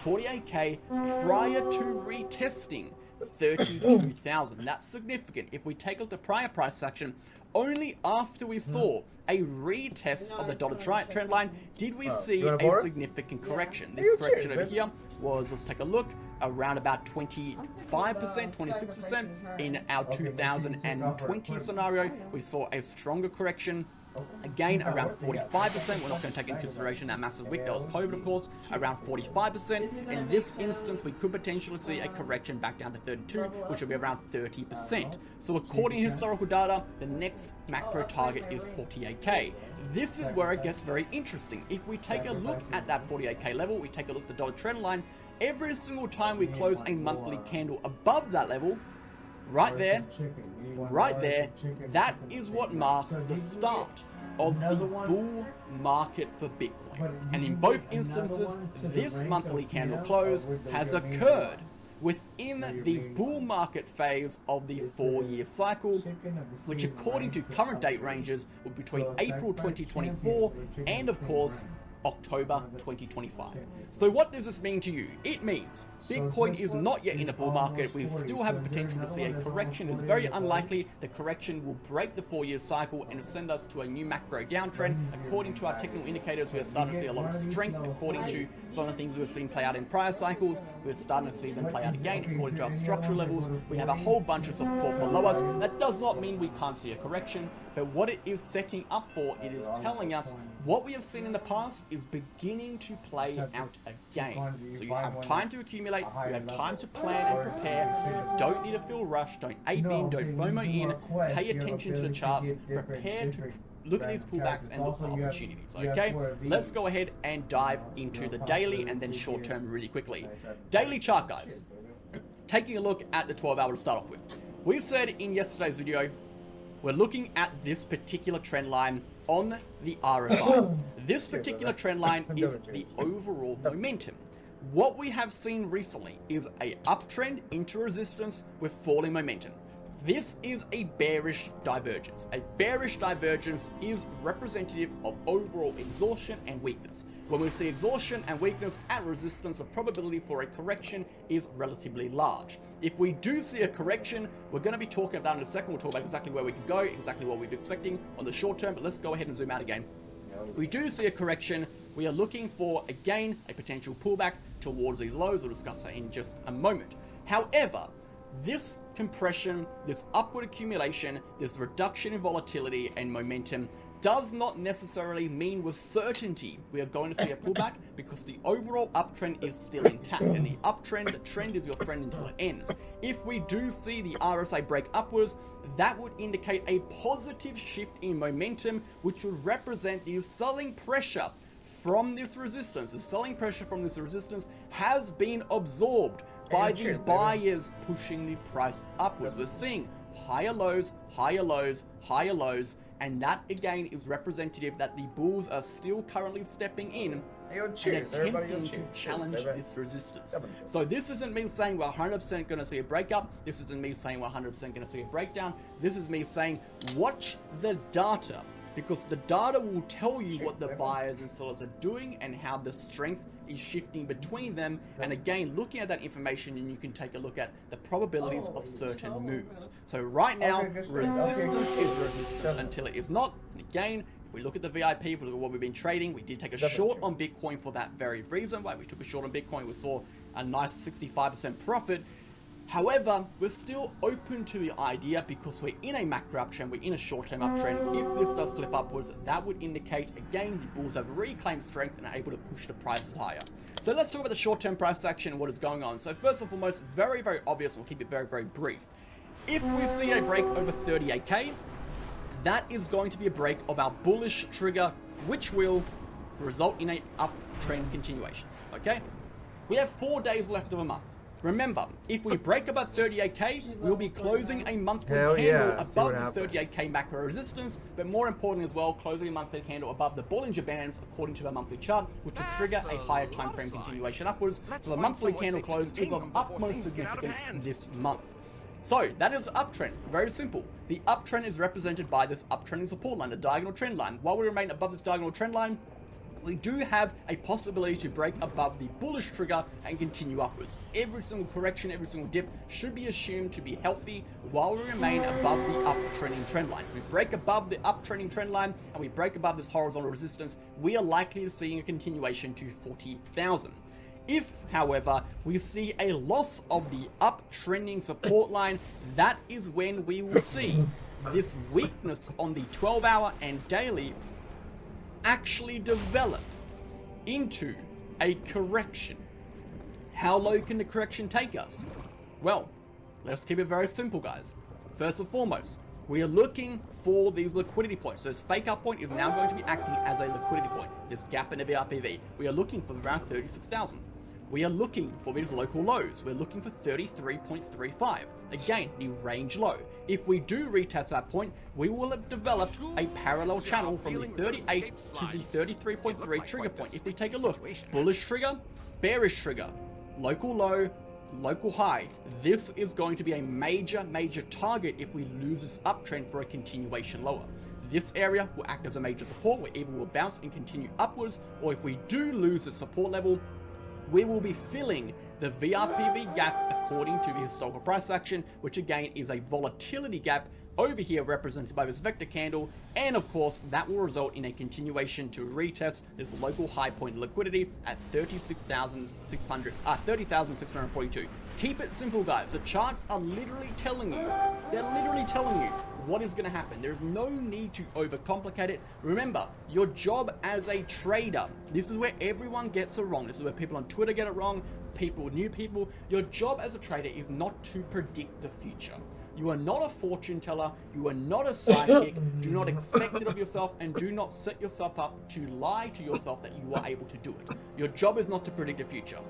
48k prior to retesting 32,000. That's significant. If we take a look at the prior price action, only after we saw a retest of the dotted trend line did we see a significant correction. This correction over here was, let's take a look, around about 25%, 26%. In our 2020 scenario, we saw a stronger correction. Again, around 45%. We're not going to take into consideration that massive wick. That was COVID, of course. Around 45%. In this instance, we could potentially see a correction back down to 32, which will be around 30%. So according to historical data, the next macro target is 48k. This is where it gets very interesting. If we take a look at that 48k level, we take a look at the dotted trend line, every single time we close a monthly candle above that level, right there, that is what marks the start of the bull market for Bitcoin. And in both instances, this monthly candle close has occurred within the bull market phase of the 4-year cycle, which according to current date ranges will be between April 2024 and of course October 2025. So what does this mean to you? It means Bitcoin is not yet in a bull market. We still have a potential to see a correction. It's very unlikely the correction will break the 4-year cycle and send us to a new macro downtrend. According to our technical indicators, we're starting to see a lot of strength. According to some of the things we've seen play out in prior cycles, we're starting to see them play out again. According to our structural levels, we have a whole bunch of support below us. That does not mean we can't see a correction, but what it is setting up for, it is telling us what we have seen in the past is beginning to play out again. So you have time to accumulate, you have time to plan and prepare. You don't need to feel rushed, don't ape in, don't FOMO in, pay attention to the charts, prepare to look at these pullbacks and look for opportunities, okay? Let's go ahead and dive into the daily and then short term really quickly. Daily chart, guys. Taking a look at the 12 hour to start off with. We said in yesterday's video, we're looking at this particular trend line on the RSI. This particular trend line is the overall momentum. What we have seen recently is a uptrend into resistance with falling momentum. This is a bearish divergence. A bearish divergence is representative of overall exhaustion and weakness. When we see exhaustion and weakness at resistance, the probability for a correction is relatively large. If we do see a correction, we're going to be talking about in a second. We'll talk about exactly where we can go, exactly what we're expecting on the short term, but let's go ahead and zoom out again. If we do see a correction, we are looking for, again, a potential pullback towards these lows. We'll discuss that in just a moment. However, this compression, this upward accumulation, this reduction in volatility and momentum does not necessarily mean with certainty we are going to see a pullback, because the overall uptrend is still intact. And the uptrend, the trend is your friend until it ends. If we do see the RSI break upwards, that would indicate a positive shift in momentum, which would represent the selling pressure from this resistance. The selling pressure from this resistance has been absorbed by the buyers pushing the price upwards. We're seeing higher lows, higher lows, higher lows, and that again is representative that the bulls are still currently stepping in and attempting to challenge this resistance. So this isn't me saying we're 100% going to see a breakup. This isn't me saying we're 100% going to see a breakdown. This is me saying watch the data, because the data will tell you what the buyers and sellers are doing and how the strength is shifting between them. And again, looking at that information, and you can take a look at the probabilities of certain moves. So right now, resistance is resistance until it is not. And again, if we look at the VIP, if we look at what we've been trading, we did take a short on Bitcoin for that very reason. Why we took a short on Bitcoin, we saw a nice 65% profit. However, we're still open to the idea because we're in a macro uptrend, we're in a short-term uptrend. If this does flip upwards, that would indicate, again, the bulls have reclaimed strength and are able to push the prices higher. So let's talk about the short-term price action and what is going on. So first and foremost, very, very obvious, we'll keep it very, very brief. If we see a break over 38k, that is going to be a break of our bullish trigger, which will result in a uptrend continuation, okay? We have 4 days left of a month. Remember, if we break above 38k, we'll be closing a monthly candle above the 38k macro resistance, but more importantly as well, closing a monthly candle above the Bollinger Bands according to our monthly chart, which will trigger a higher time frame continuation upwards. So the monthly candle close is of utmost significance this month. So that is the uptrend. Very simple. The uptrend is represented by this uptrending support line, the diagonal trend line. While we remain above this diagonal trend line, we do have a possibility to break above the bullish trigger and continue upwards. Every single correction, every single dip should be assumed to be healthy while we remain above the uptrending trend line. If we break above the uptrending trend line and we break above this horizontal resistance, we are likely to see a continuation to 40,000. If, however, we see a loss of the uptrending support line, that is when we will see this weakness on the 12-hour and daily actually develop into a correction. How low can the correction take us? Well, let's keep it very simple, guys. First and foremost, we are looking for these liquidity points. So this fake up point is now going to be acting as a liquidity point. This gap in the VRPV. We are looking for around 36,000. We are looking for these local lows. We're looking for 33.35. Again, the range low. If we do retest that point, we will have developed a parallel channel from the 38 to the 33.3 trigger point. If we take a look, bullish trigger, bearish trigger, local low, local high. This is going to be a major target if we lose this uptrend for a continuation lower. This area will act as a major support where either we'll bounce and continue upwards, or if we do lose the support level, we will be filling the VRPV gap according to the historical price action, which again is a volatility gap over here represented by this vector candle, and of course that will result in a continuation to retest this local high point liquidity at 30,642. Keep it simple, guys. The charts are literally telling you, what is going to happen. There's no need to overcomplicate it. Remember, your job as a trader, this is where everyone gets it wrong. This is where people on Twitter get it wrong, new people. Your job as a trader is not to predict the future. You are not a fortune teller. You are not a psychic. Do not expect it of yourself, and do not set yourself up to lie to yourself that you are able to do it. Your job is not to predict the future.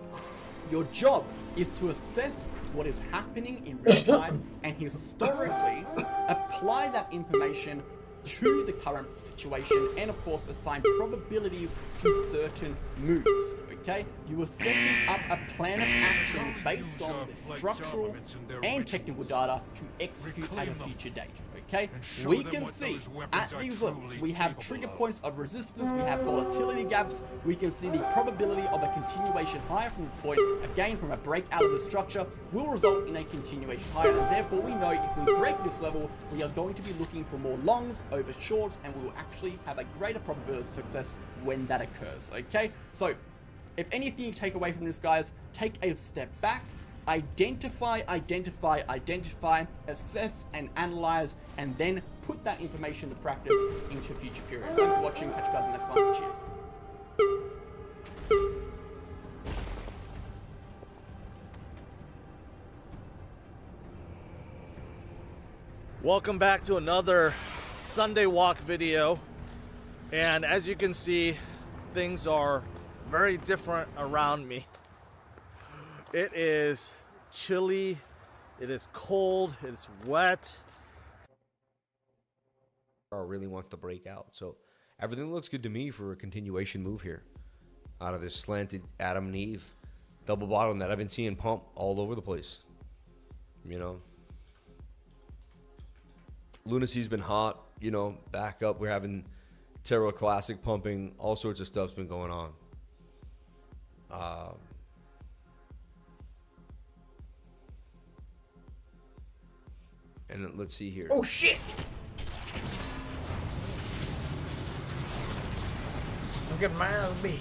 Your job is to assess what is happening in real time and historically apply that information to the current situation, and of course assign probabilities to certain moves. Okay, you are setting up a plan of action based on the structural and technical data to execute at a future date. Okay, we can see at these levels we have trigger points of resistance, we have volatility gaps, we can see the probability of a continuation higher from the point, again from a break out of the structure, will result in a continuation higher, and therefore we know if we break this level, we are going to be looking for more longs over shorts, and we will actually have a greater probability of success when that occurs. Okay, so if anything you take away from this, guys, take a step back, identify, assess and analyze, and then put that information to practice into future periods. Thanks for watching. Catch you guys in the next one. Cheers. Welcome back to another Sunday walk video, and as you can see, things are very different around me. It is chilly, it is cold, it's wet. Really wants to break out, so everything looks good to me for a continuation move here out of this slanted Adam and Eve double bottom that I've been seeing pump all over the place. You know, Lunacy's been hot, you know, back up. We're having Terra Classic pumping, all sorts of stuff's been going on. And let's see here. Oh shit! Look at my beat.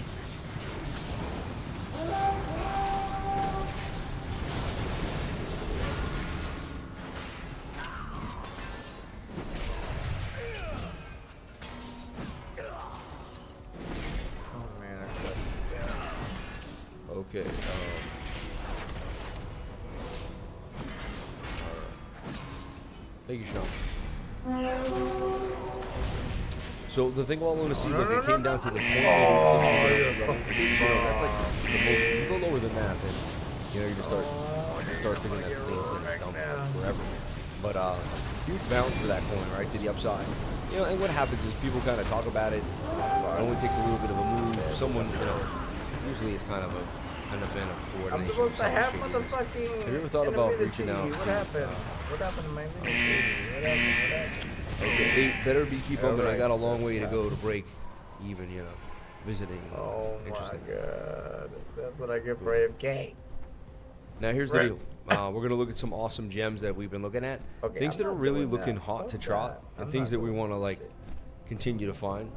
Okay. Thank you, Sean. So the thing about Luna Sea, look, it came down to the point that's like the most. You go lower than that, then you just start thinking that thing's gonna dump forever. But huge bounce for that coin, right, to the upside. And what happens is people kind of talk about it. It only takes a little bit of a move. Someone, usually it's kind of an event of coordination. I'm supposed to have motherfucking. Have you ever thought about reaching out? What happened? What happened to my mini? What happened? Okay, 8 better be keep up, but I got a long way to go to break even, visiting. Oh my god. That's what I get for AFK. Now here's the deal. We're going to look at some awesome gems that we've been looking at. Okay, things that are really looking hot to trot, and things that we want to like continue to find.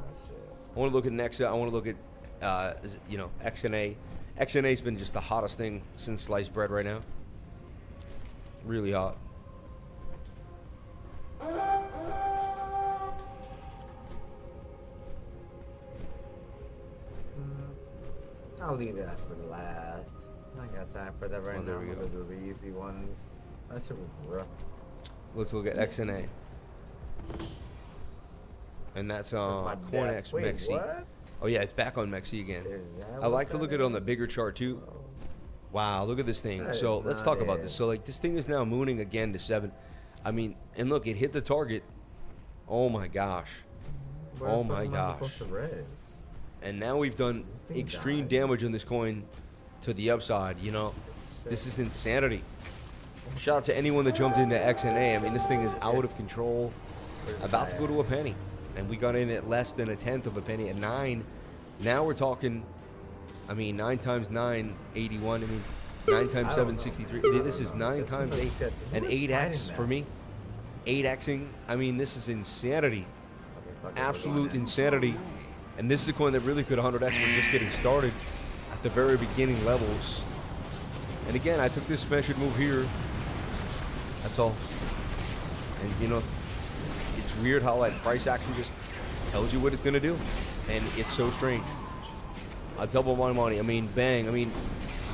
I want to look at Nexa. I want to look at XNA. XNA's been just the hottest thing since sliced bread right now. Really hot. I'll leave that for last. I ain't got time for that right now. I'm gonna do the easy ones. That shit was rough. Let's look at XNA. And that's CoinX Mexi. What? Oh yeah, it's back on Mexi again. I like to look at it on the bigger chart too. Wow, look at this thing. So let's talk about this. So like this thing is now mooning again to 7. I mean, and look, it hit the target. Oh my gosh. Oh my gosh. And now we've done extreme damage on this coin to the upside, This is insanity. Shout out to anyone that jumped into XNA. I mean, this thing is out of control. About to go to a penny. And we got in at less than 1/10 of a penny at 9. Now we're talking, 9 times 9, 81. 9 times 7, 63. This is 9 times 8. And 8x for me. 8xing. This is insanity. Absolute insanity. And this is a coin that really could 100x. We're just getting started at the very beginning levels. And again, I took this measured move here. That's all. And it's weird how like price action just tells you what it's gonna do. And it's so strange. I double my money. Bang.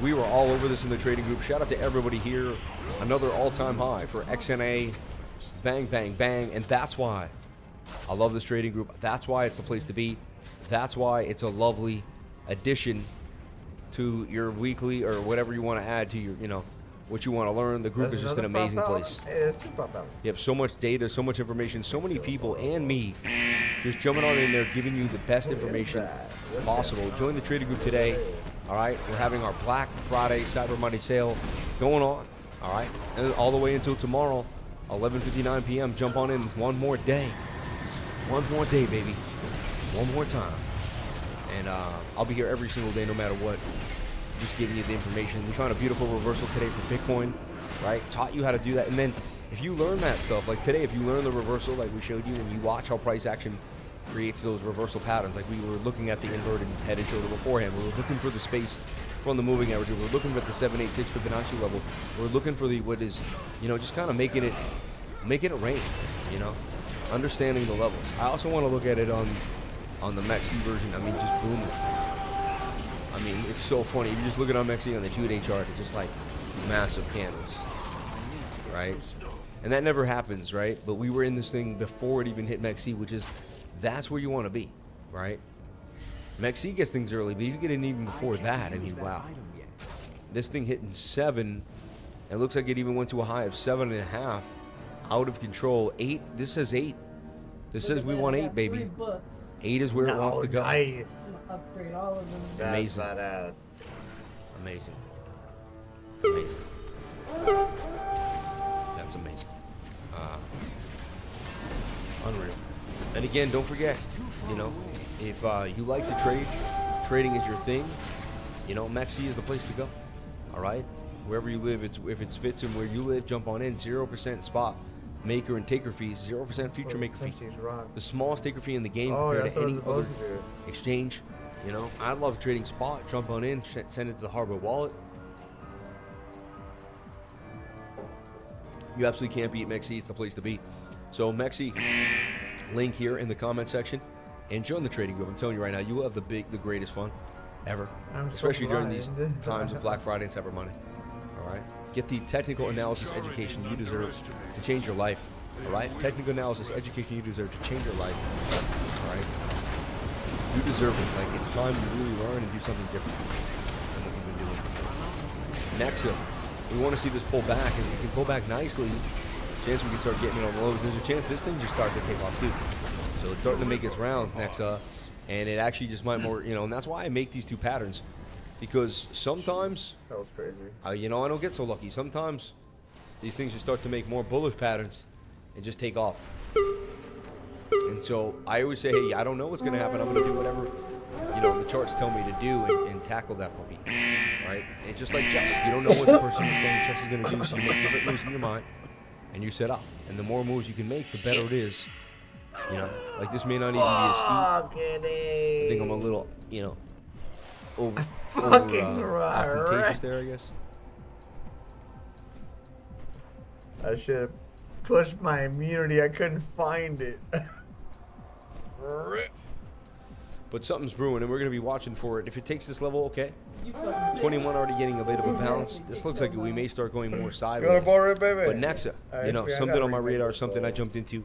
We were all over this in the trading group. Shout out to everybody here. Another all-time high for XNA. Bang, bang, bang. And that's why I love this trading group. That's why it's the place to be. That's why it's a lovely addition to your weekly or whatever you want to add to your, what you want to learn. The group is just an amazing place. You have so much data, so much information, so many people and me just jumping on in there, giving you the best information possible. Join the trading group today. All right, we're having our Black Friday Cyber Monday sale going on. All right, and all the way until tomorrow, 11:59 p.m. Jump on in one more day. One more day, baby. One more time. And I'll be here every single day, no matter what. Just giving you the information. We found a beautiful reversal today for Bitcoin, right? Taught you how to do that. And then if you learn that stuff, like today, if you learn the reversal like we showed you, and you watch how price action creates those reversal patterns, like we were looking at the inverted head and shoulder beforehand. We were looking for the space from the moving average. We were looking at the 786 Fibonacci level. We're looking for the what is, just kind of making it rain, understanding the levels. I also want to look at it on the Mexi version. Just booming. It's so funny. If you just look at on Mexi on the 2-day chart, it's just like massive candles, right? And that never happens, right? But we were in this thing before it even hit Mexi, which is, that's where you want to be, right? Mexi gets things early, but you get it even before that. Wow. This thing hitting 7, it looks like it even went to a high of 7.5. Out of control. 8. This says 8. This says we want 8, baby. 8 is where it wants to go. Nice. Upgrade all of them. Amazing. Badass. Amazing. That's amazing. Unreal. And again, don't forget, if you like to trade, trading is your thing, Mexi is the place to go. All right? Wherever you live, if it fits in where you live, jump on in. 0% spot maker and taker fees, 0% future maker fee. The smallest taker fee in the game compared to any other exchange. I love trading spot. Jump on in, send it to the Hardware wallet. You absolutely can't beat Mexi. It's the place to be. So Mexi, link here in the comment section, and join the trading group. I'm telling you right now, you will have the greatest fun. ever, I'm so especially during these blind. times of Black Friday and Cyber Monday. All right, get the technical analysis education you deserve to change your life. All right, technical analysis education you deserve to change your life. All right, you deserve it. Like, it's time to really learn and do something different than what you've been doing. Next up, we want to see this pull back, and it can pull back nicely. Chance we can start getting it on the lows. There's a chance this thing just started to take off too. So it's starting to make its rounds next up, and it actually just might more, and that's why I make these two patterns, because sometimes, That was crazy. I don't get so lucky. Sometimes these things just start to make more bullish patterns and just take off. And so I always say, hey, I don't know what's going to happen. I'm going to do whatever, the charts tell me to do and tackle that puppy, right? And just like chess, you don't know what the person who's playing chess is going to do, so you make different moves in your mind, and you set up. And the more moves you can make, the better it is. Like this may not even be a steep. I think I'm a little, over ostentatious there, I guess. I should have pushed my immunity. I couldn't find it. But something's brewing, and we're going to be watching for it. If it takes this level, okay. 21 already getting a bit of a bounce. This looks like we may start going more sideways. But Nexa, something on my radar, something I jumped into.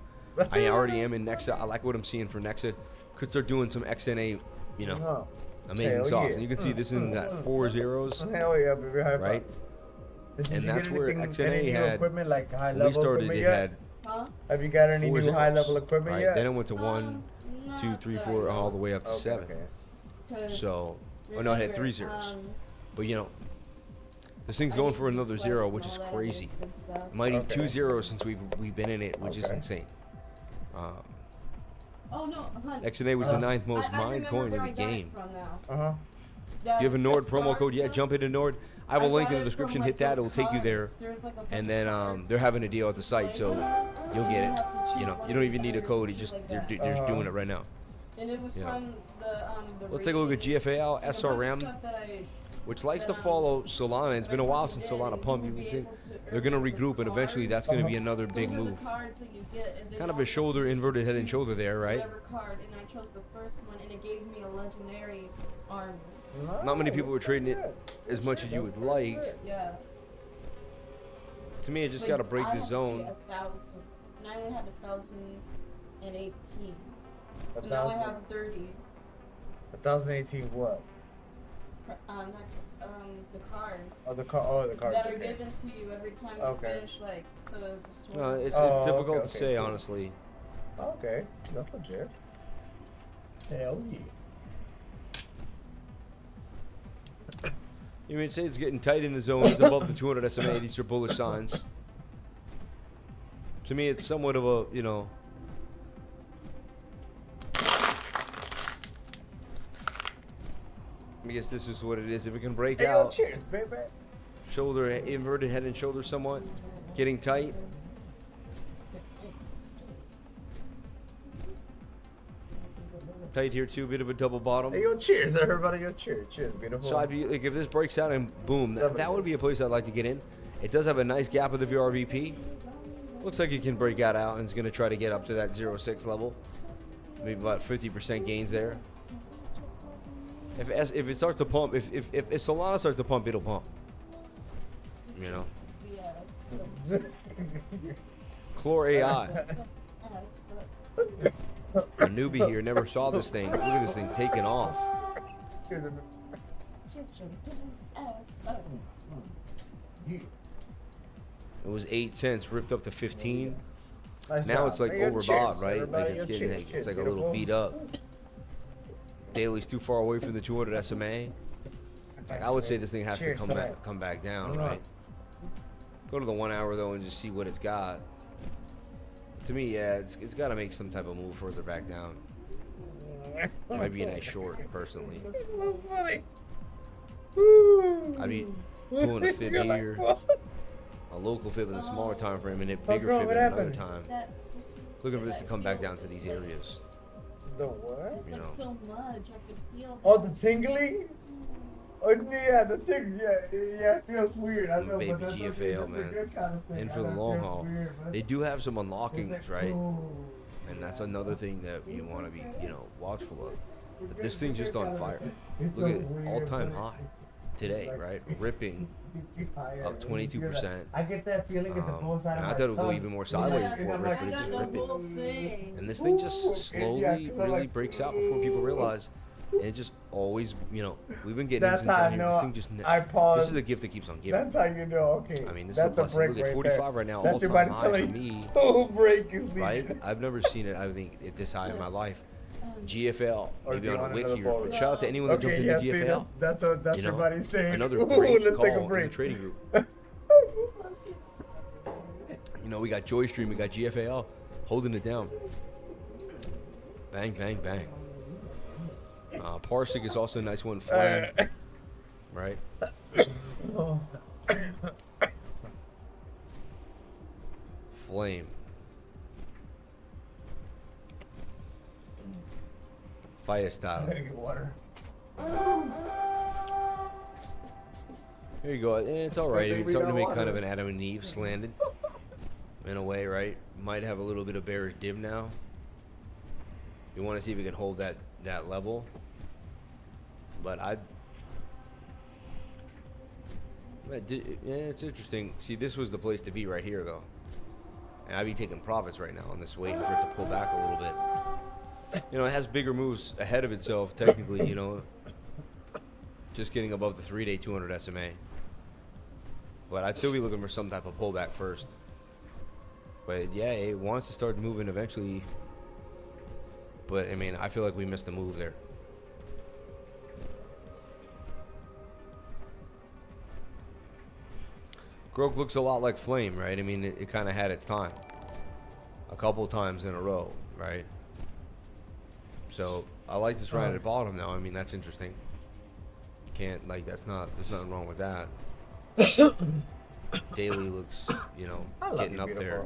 I already am in Nexa. I like what I'm seeing for Nexa. Could start doing some XNA, amazing sauce. And you can see this in that 4 zeros. Hell yeah, baby. High right? And that's where XNA had, equipment, like high when level we started, it had Have you got any 4 new high zeros, level equipment right? yet? Then it went to 1, 2, 3, 4, all the way up to 7. So, oh no, it had 3 zeros. But this thing's going for another 0, which is crazy. It might need 2 zeros since we've been in it, which is insane. XNA was the 9th most mined coin in the game. If you have a Nord promo code, jump into Nord. I have a link in the description. Hit that; it will take you there. And then they're having a deal at the site, so you'll get it. You don't even need a code. They're just doing it right now. Let's take a look at GFAL SRM, which likes to follow Solana. It's been a while since Solana pumped. You can see they're going to regroup, and eventually that's going to be another big move. Kind of a shoulder, inverted head and shoulder there, right? Not many people are trading it as much as you would like. To me, it just got to break the zone. And I only had 1,018. So now I have 30. 1,018 what? The cards. The cards. That are given to you every time you finish the story. No, it's difficult to say, honestly. Okay, that's legit. Hell yeah. You mean say it's getting tight in the zones above the 200 SMA? These are bullish signs. To me, it's somewhat of a, I guess this is what it is. If it can break out, cheers, baby. Shoulder, inverted head and shoulder somewhat, getting tight. Tight here too, bit of a double bottom. Hey, cheers, everybody. Cheers, beautiful. So I'd be like, if this breaks out and boom, that would be a place I'd like to get in. It does have a nice gap of the VRVP. Looks like it can break out and it's going to try to get up to that 0.6 level. Maybe about 50% gains there. If it starts to pump, if Solana starts to pump, it'll pump. Chlor AI. A newbie here, never saw this thing. Look at this thing taking off. It was 8 cents, ripped up to 15. Now it's like overbought, right? Like it's getting, it's like a little beat up. Daily's too far away from the 200 SMA. Like I would say this thing has to come back down, right? Go to the 1 hour though and just see what it's got. To me, it's got to make some type of move further back down. Might be a nice short, personally. I'd be pulling a fib here, a local fib in a smaller time frame, and a bigger fib in another time. Looking for this to come back down to these areas. The what? It's like so much. I could feel. Oh, the tingling? Oh yeah, the tingling. Yeah, it feels weird. I know, baby but GFAL, man. Kind of In for the long haul. They do have some unlockings, right? And that's another thing that you want to be, watchful of. But this thing's just on fire. Look at all-time high today, right? Ripping up 22%. I get that feeling at the both sides And of I my thought it would go tongue. even more sideways before it ripped, but it just ripping. And this thing just slowly really breaks out before people realize. And it just always, you know, we've been getting That's into how I here. know This thing just, I paused. this is the gift that keeps on giving. That's how you know, okay. I mean, this that's is a blessing. break Look at right 45 there. right now, That's all-time your body high telling for you, me. break is leaving. Right? I've never seen it, I think, at this high in my life. GFL, Or maybe do you on a want wiki another here. ball? But shout out to anyone that Okay, jumped yeah, into see, GFL. that's You your know, body saying, another "Ooh, great let's take a call in the break." trading group. You know, we got Joystream, we got GFAL holding it down. Bang, bang, bang. Parsec is also a nice one. Flame, right? Flame. Fire style. I'm gonna get water. Here you go. It's all right. It's starting to make kind of an Adam and Eve slanted in a way, right? Might have a little bit of bearish div now. You want to see if we can hold that level. But yeah, it's interesting. See, this was the place to be right here, though. And I'd be taking profits right now on this, waiting for it to pull back a little bit. You know, it has bigger moves ahead of itself, technically, you know. Just getting above the 3-day 200 SMA. But I'd still be looking for some type of pullback first. But yeah, it wants to start moving eventually. But I mean, I feel like we missed the move there. Grok looks a lot like Flame, right? I mean, it kind of had its time. A couple times in a row, right? So I like this right at the bottom now. I mean, that's interesting. Can't, like, there's nothing wrong with that. Daily looks, you know, getting up there.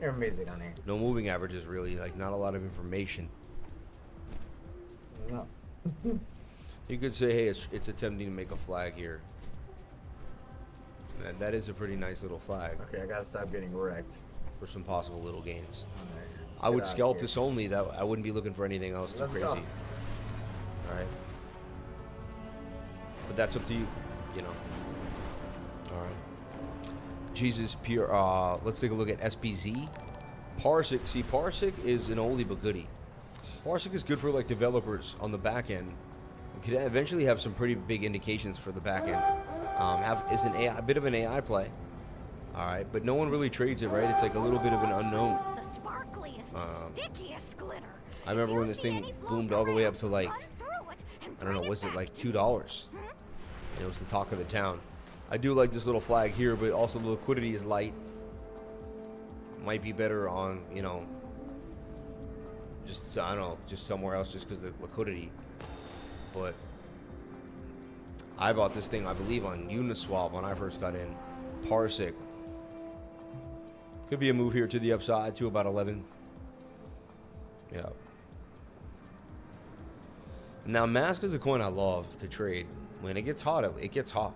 You're amazing, honey. No moving averages, really. Like, not a lot of information. No. You could say, hey, it's attempting to make a flag here. And that is a pretty nice little flag. Okay, I gotta stop getting wrecked. For some possible little gains. Right, I would scalp this only. That I wouldn't be looking for anything else too crazy. Go. Alright. But that's up to you. You know. Alright. Jesus pure let's take a look at SPZ. Parsec. See, Parsec is an oldie but goodie. Parsec is good for like developers on the back end. It could eventually have some pretty big indications for the back end. Is a bit of an AI play. All right, but no one really trades it, right? It's like a little bit of an unknown. I remember when this thing boomed all the way up to like, I don't know, was it like $2? And it was the talk of the town. I do like this little flag here, but also the liquidity is light. Might be better on, you know, just, I don't know, just somewhere else just because the liquidity. But I bought this thing, I believe, on Uniswap when I first got in. Parsec. Could be a move here to the upside to about 11. Yeah. Now, Mask is a coin I love to trade. When it gets hot, it gets hot.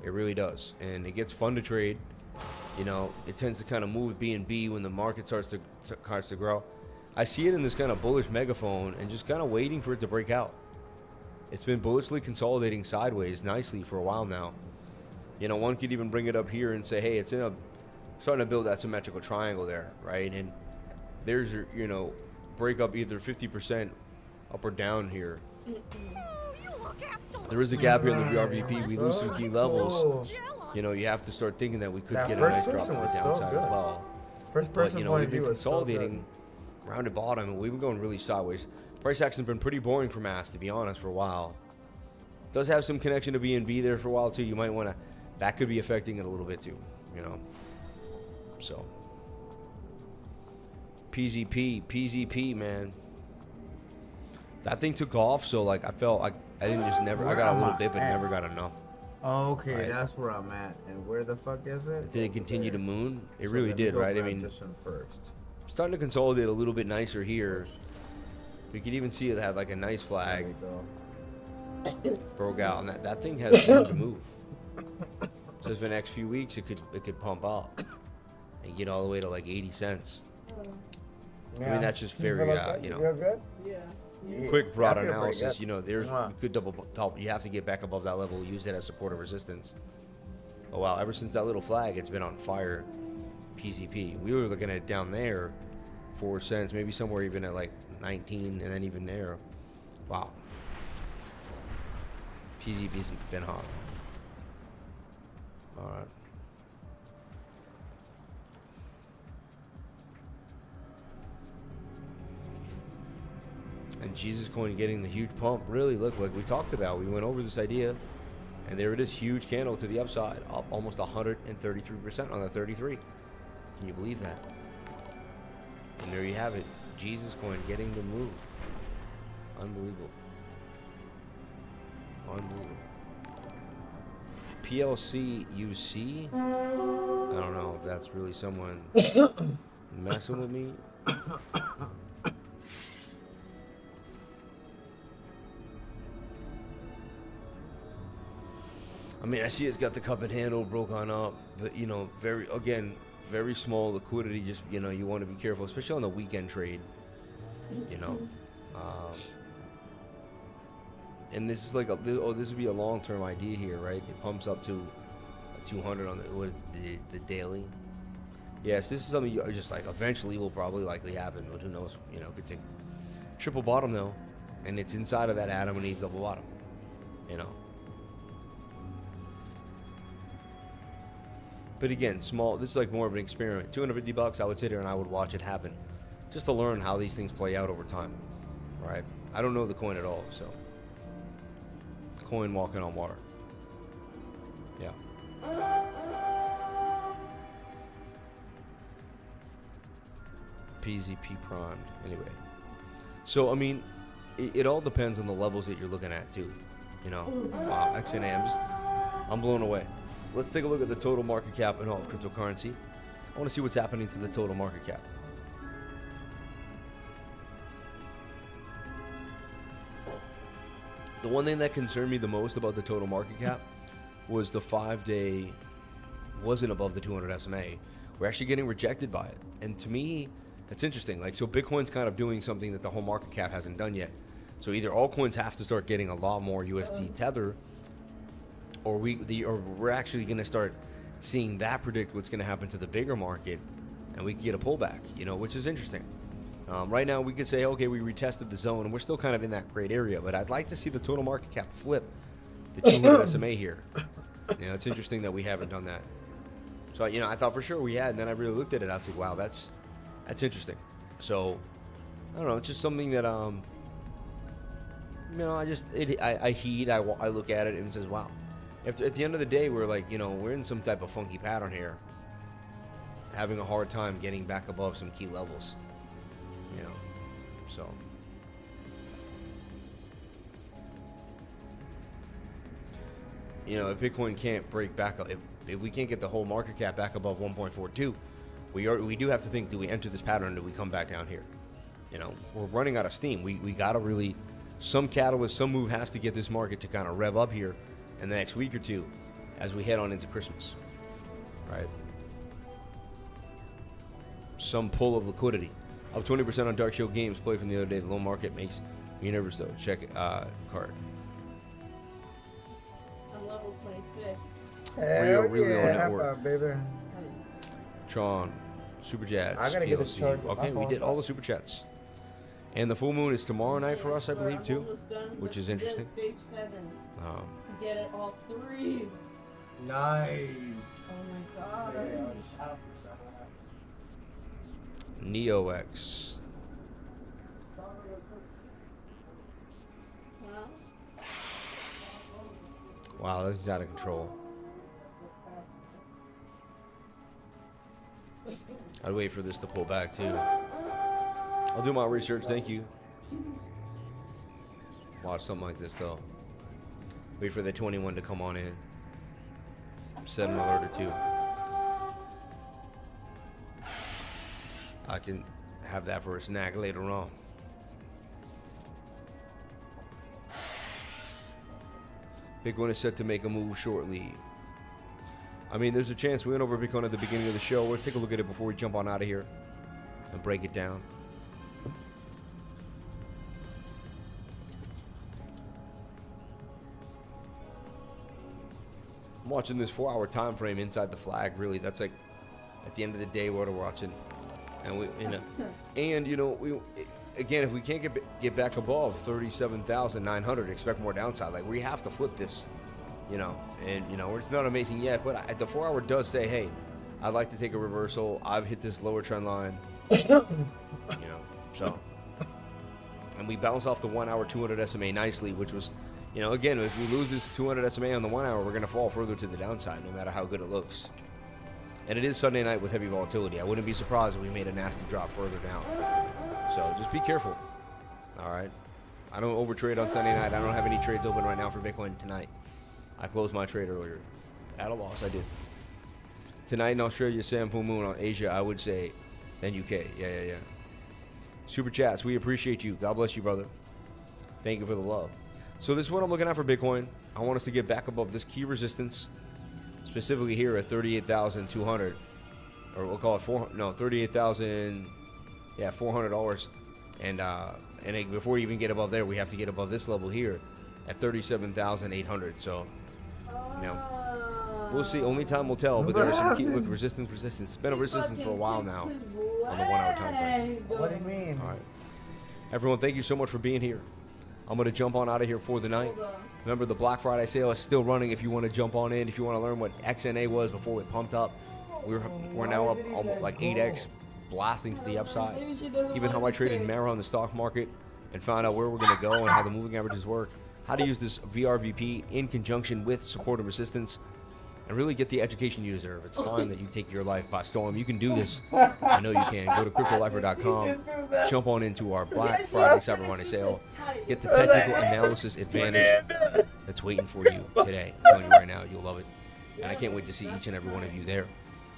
It really does. And it gets fun to trade. You know, it tends to kind of move BNB when the market starts to grow. I see it in this kind of bullish megaphone and just kind of waiting for it to break out. It's been bullishly consolidating sideways nicely for a while now. You know, one could even bring it up here and say, hey, it's in a starting to build that symmetrical triangle there, right? And there's your, you know, break up either 50% up or down here. There is a gap here in the VRVP. We lose some key levels. You know, you have to start thinking that we could get a nice drop to the downside as well. But, you know, we've been consolidating round and bottom, and we've been going really sideways. Price action's been pretty boring for Mass, to be honest, for a while. Does have some connection to BNB there for a while, too. You might want to... That could be affecting it a little bit, too, you know. So. PZP, man. That thing took off, so, like, I felt like I didn't just never... I got a little bit, but never got enough. Okay, right? That's where I'm at. And where the fuck is it? Did it continue to moon? It really did, right? I mean, starting to consolidate a little bit nicer here. We could even see it had like a nice flag. Broke out, and that thing has room to move. So for the next few weeks, it could pump up and get all the way to like 80 cents. Yeah. I mean, that's just very, you know. You're good? Yeah. quick broad I feel pretty analysis, good. you know, there's Wow. good double top. You have to get back above that level, use it as support of resistance. Oh wow, ever since that little flag, it's been on fire. PCP. We were looking at it down there, 4 cents, maybe somewhere even at like 19, and then even there. Wow. PCP's been hot. All right. And Jesus Coin getting the huge pump. Really, look, like we talked about, we went over this idea, and there it is, huge candle to the upside, up almost 133% on the 33. Can you believe that? And there you have it, Jesus Coin getting the move. Unbelievable. Unbelievable. PLC UC? I don't know if that's really someone messing with me. I mean, I see it's got the cup and handle broke on up, but you know, very small liquidity. Just, you know, you want to be careful, especially on the weekend trade. You know, and this is like this would be a long-term idea here, right? It pumps up to 200 on the daily. Yes, this is something you just like eventually will probably likely happen, but who knows? You know, could take triple bottom though, and it's inside of that Adam and Eve double bottom. You know. But again, small. This is like more of an experiment. $250. I would sit here and I would watch it happen, just to learn how these things play out over time, right? I don't know the coin at all, so coin walking on water. Yeah. PZP primed. Anyway, so I mean, it all depends on the levels that you're looking at too. You know, wow, XNA. I'm blown away. Let's take a look at the total market cap and all of cryptocurrency. I want to see what's happening to the total market cap. The one thing that concerned me the most about the total market cap was the 5-day wasn't above the 200 SMA. We're actually getting rejected by it. And to me, that's interesting. Like, so Bitcoin's kind of doing something that the whole market cap hasn't done yet. So either altcoins have to start getting a lot more USD tether, or we're actually going to start seeing that predict what's going to happen to the bigger market, and we can get a pullback, you know, which is interesting. Right now, we could say, okay, we retested the zone, and we're still kind of in that great area, but I'd like to see the total market cap flip the 200 SMA here. You know, it's interesting that we haven't done that. So, you know, I thought for sure we had, and then I really looked at it. I was like, wow, that's interesting. So, I don't know, it's just something that, you know, I look at it and it says, wow. At the end of the day, we're like, you know, we're in some type of funky pattern here, having a hard time getting back above some key levels, you know, so. You know, if Bitcoin can't break back up, if we can't get the whole market cap back above 1.42, we do have to think, do we enter this pattern, or do we come back down here? You know, we're running out of steam. We got to really, some catalyst, some move has to get this market to kind of rev up here in the next week or two as we head on into Christmas, right? Some pull of liquidity. Up 20% on Dark Show Games. Play from the other day. The low market makes me nervous though. Check card. I'm level 26. Really on yeah, network. baby. Tron, Super Chats, I gotta get this PLC. charger. Okay, we did all the Super Chats. And the full moon is tomorrow night for us, I believe, too, which is interesting. Stage 7. To get it all 3. Nice. Oh my god. NeoX. Wow, this is out of control. I'd wait for this to pull back too. I'll do my research, thank you. Watch something like this though. Wait for the 21 to come on in. Set an alert or two. I can have that for a snack later on. Bitcoin is set to make a move shortly. I mean, there's a chance. We went over Bitcoin at the beginning of the show. We'll take a look at it before we jump on out of here and break it down. I'm watching this 4-hour time frame inside the flag. Really, that's like at the end of the day what we're watching. And we, you know, and you know, we again, if we can't get back above 37,900, expect more downside. Like we have to flip this, you know. And you know, it's not amazing yet, but the 4-hour does say, hey, I'd like to take a reversal. I've hit this lower trend line, you know. So, and we bounce off the 1-hour 200 SMA nicely, which was, you know, again, if we lose this 200 SMA on the 1 hour, we're going to fall further to the downside, no matter how good it looks. And it is Sunday night with heavy volatility. I wouldn't be surprised if we made a nasty drop further down. So just be careful. All right. I don't overtrade on Sunday night. I don't have any trades open right now for Bitcoin tonight. I closed my trade earlier. At a loss, I did. Tonight in Australia, Sam Full Moon on Asia, I would say, then UK. Yeah. Super chats, we appreciate you. God bless you, brother. Thank you for the love. So this is what I'm looking at for Bitcoin. I want us to get back above this key resistance, specifically here at 38,200, or we'll call it $38,000. Yeah, $400. And before we even get above there, we have to get above this level here at 37,800. So, you know, we'll see. Only time will tell. But there are some key resistance. It's been a resistance for a while now on the 1 hour time frame. What do you mean? All right, everyone, thank you so much for being here. I'm going to jump on out of here for the night. Remember, the Black Friday sale is still running if you want to jump on in. If you want to learn what XNA was before it pumped up. We're now up almost like 8x, blasting to the upside. Even how I traded Mara on the stock market and found out where we're going to go and how the moving averages work. How to use this VRVP in conjunction with support and resistance. And really get the education you deserve. It's time that you take your life by storm. You can do this. I know you can. Go to cryptolifer.com. Jump on into our Black Friday Cyber Monday sale. Get the technical analysis advantage that's waiting for you today. I'm telling you right now, you'll love it. And I can't wait to see each and every one of you there.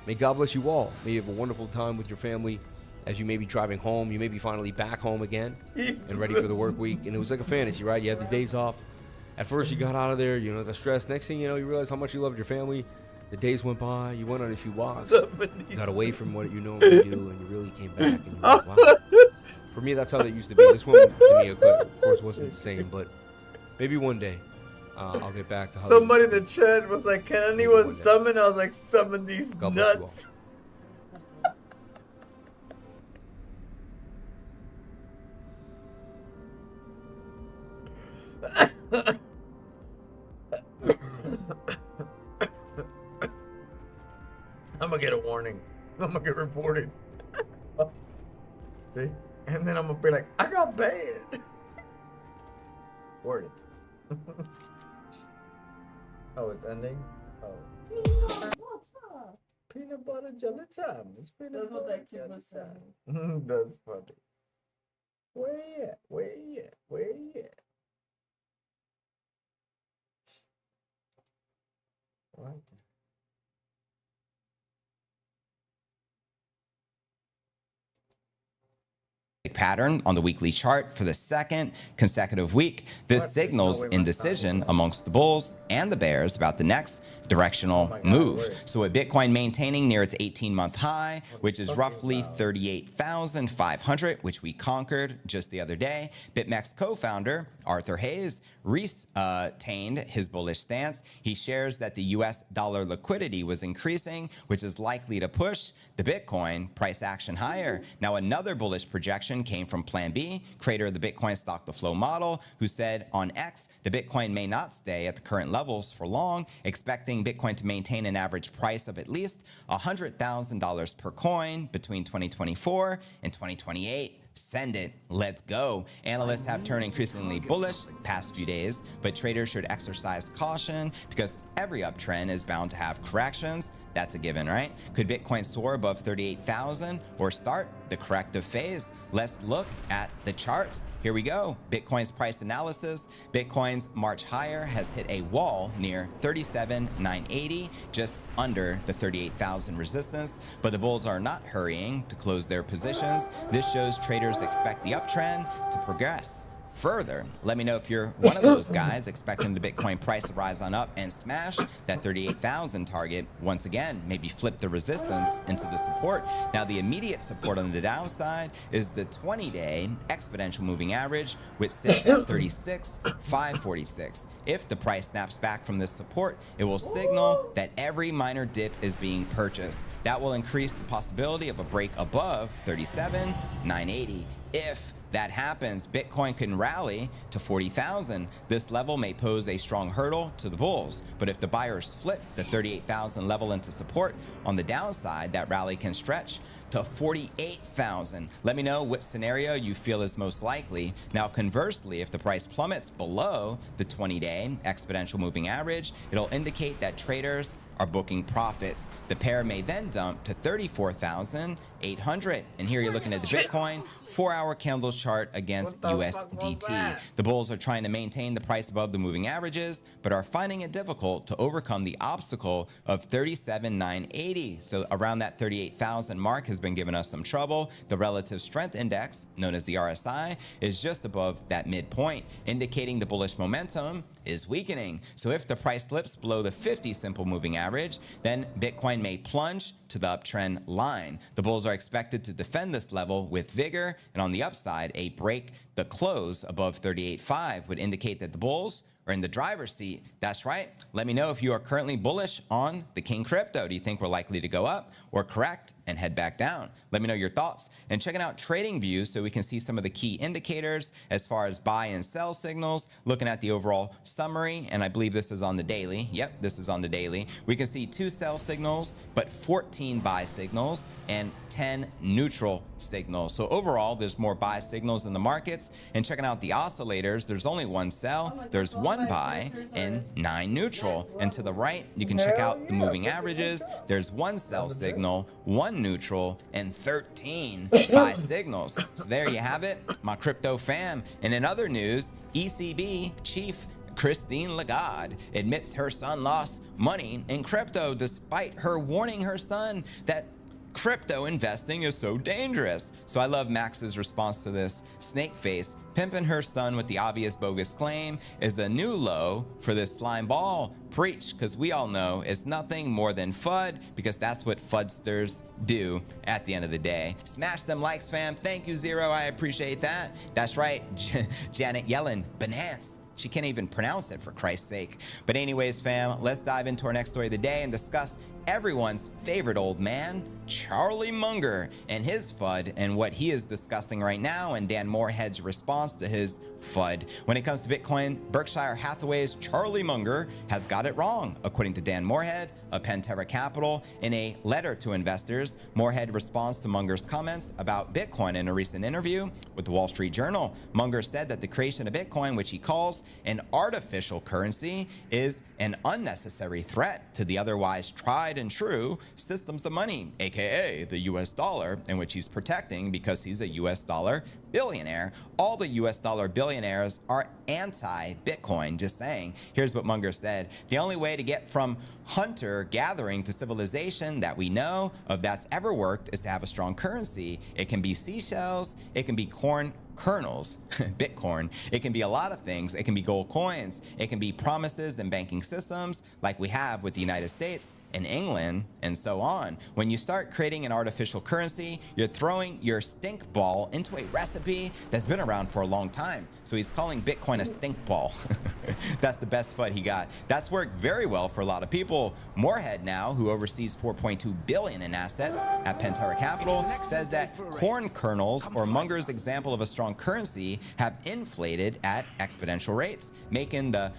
May God bless you all. May you have a wonderful time with your family as you may be driving home. You may be finally back home again and ready for the work week. And it was like a fantasy, right? You had the days off. At first, you got out of there, you know, the stress. Next thing you know, you realize how much you loved your family. The days went by. You went on a few walks. You got away from what you normally do, and you really came back. And you were like, wow. For me, that's how they used to be. This one, to me, of course, wasn't the same. But maybe one day, I'll get back to how. Somebody in the chat was like, "Can anyone summon?" I was like, "Summon these nuts." I'm gonna get a warning. I'm gonna get reported. See? And then I'm gonna be like, I got banned. Worded. Oh, it's ending? Oh. Peanut butter jelly time. It's peanut butter that kid was saying. That's funny. Where you at? Where you at? Where you at? What? Pattern on the weekly chart for the second consecutive week. This signals indecision amongst the bulls and the bears about the next directional move. So with Bitcoin maintaining near its 18-month high, which is roughly 38,500, which we conquered just the other day, BitMEX co-founder Arthur Hayes retained his bullish stance. He shares that the US dollar liquidity was increasing, which is likely to push the Bitcoin price action higher. Now, another bullish projection came from Plan B, creator of the Bitcoin stock to flow model, who said on X, the Bitcoin may not stay at the current levels for long, expecting Bitcoin to maintain an average price of at least $100,000 per coin between 2024 and 2028. Send it. Let's go. Analysts have turned increasingly bullish the past few days, but traders should exercise caution because every uptrend is bound to have corrections. That's a given, right? Could Bitcoin soar above 38,000 or start the corrective phase? Let's look at the charts. Here we go. Bitcoin's price analysis. Bitcoin's March higher has hit a wall near 37,980, just under the 38,000 resistance, but the bulls are not hurrying to close their positions. This shows traders expect the uptrend to progress further. Let me know if you're one of those guys expecting the Bitcoin price to rise on up and smash that 38,000 target once again, maybe flip the resistance into the support. Now, the immediate support on the downside is the 20-day exponential moving average, which sits at 36,546. If the price snaps back from this support, it will signal that every minor dip is being purchased. That will increase the possibility of a break above 37,980. If that happens, Bitcoin can rally to 40,000. This level may pose a strong hurdle to the bulls, but if the buyers flip the 38,000 level into support on the downside, that rally can stretch to 48,000. Let me know which scenario you feel is most likely. Now, conversely, if the price plummets below the 20-day exponential moving average, it'll indicate that traders are booking profits. The pair may then dump to 34,800. And here you're looking at the Bitcoin 4-hour candle chart against USDT. The bulls are trying to maintain the price above the moving averages, but are finding it difficult to overcome the obstacle of 37,980. So around that 38,000 mark has been giving us some trouble. The relative strength index, known as the RSI, is just above that midpoint, indicating the bullish momentum is weakening. So if the price slips below the 50 simple moving average, then Bitcoin may plunge to the uptrend line. The bulls are expected to defend this level with vigor, and on the upside, a break the close above 38.5 would indicate that the bulls are in the driver's seat. That's right. Let me know if you are currently bullish on the King Crypto. Do you think we're likely to go up or correct and head back down? Let me know your thoughts. And checking out TradingView so we can see some of the key indicators as far as buy and sell signals, looking at the overall summary, and I believe this is on the daily. Yep, this is on the daily. We can see 2 sell signals, but 14 buy signals and 10 neutral signals. So overall, there's more buy signals in the markets. And checking out the oscillators, there's only 1 sell, there's 1 buy, and 9 neutral. And to the right, you can check out the moving averages. There's 1 sell signal, 1 neutral, and 13 buy signals. So there you have it, my crypto fam. And in other news, ECB chief Christine Lagarde admits her son lost money in crypto despite her warning her son that crypto investing is so dangerous. So I love Max's response to this. Snake face, pimping her son with the obvious bogus claim is the new low for this slime ball. Preach, because we all know it's nothing more than FUD, because that's what FUDsters do at the end of the day. Smash them likes, fam. Thank you, Zero. I appreciate that. That's right, Janet Yellen, Binance. She can't even pronounce it, for Christ's sake. But anyways, fam, let's dive into our next story of the day and discuss everyone's favorite old man, Charlie Munger, and his FUD and what he is discussing right now, and Dan Morehead's response to his FUD. When it comes to Bitcoin, Berkshire Hathaway's Charlie Munger has got it wrong, according to Dan Morehead of Pantera Capital. In a letter to investors, Morehead responds to Munger's comments about Bitcoin in a recent interview with the Wall Street Journal. Munger said that the creation of Bitcoin, which he calls an artificial currency, is an unnecessary threat to the otherwise tried and true systems of money, aka the US dollar, in which he's protecting because he's a US dollar billionaire. All the US dollar billionaires are anti-Bitcoin, just saying. Here's what Munger said. The only way to get from hunter-gathering to civilization that we know of that's ever worked is to have a strong currency. It can be seashells, it can be corn kernels, Bitcoin. It can be a lot of things. It can be gold coins. It can be promises and banking systems like we have with the United States and England and so on. When you start creating an artificial currency, you're throwing your stink ball into a recipe that's been around for a long time. So he's calling Bitcoin a stink ball. That's the best FUD he got. That's worked very well for a lot of people. Morehead now, who oversees 4.2 billion in assets at Pantera Capital, says that corn kernels, or Munger's example of a strong currency, have inflated at exponential rates, making the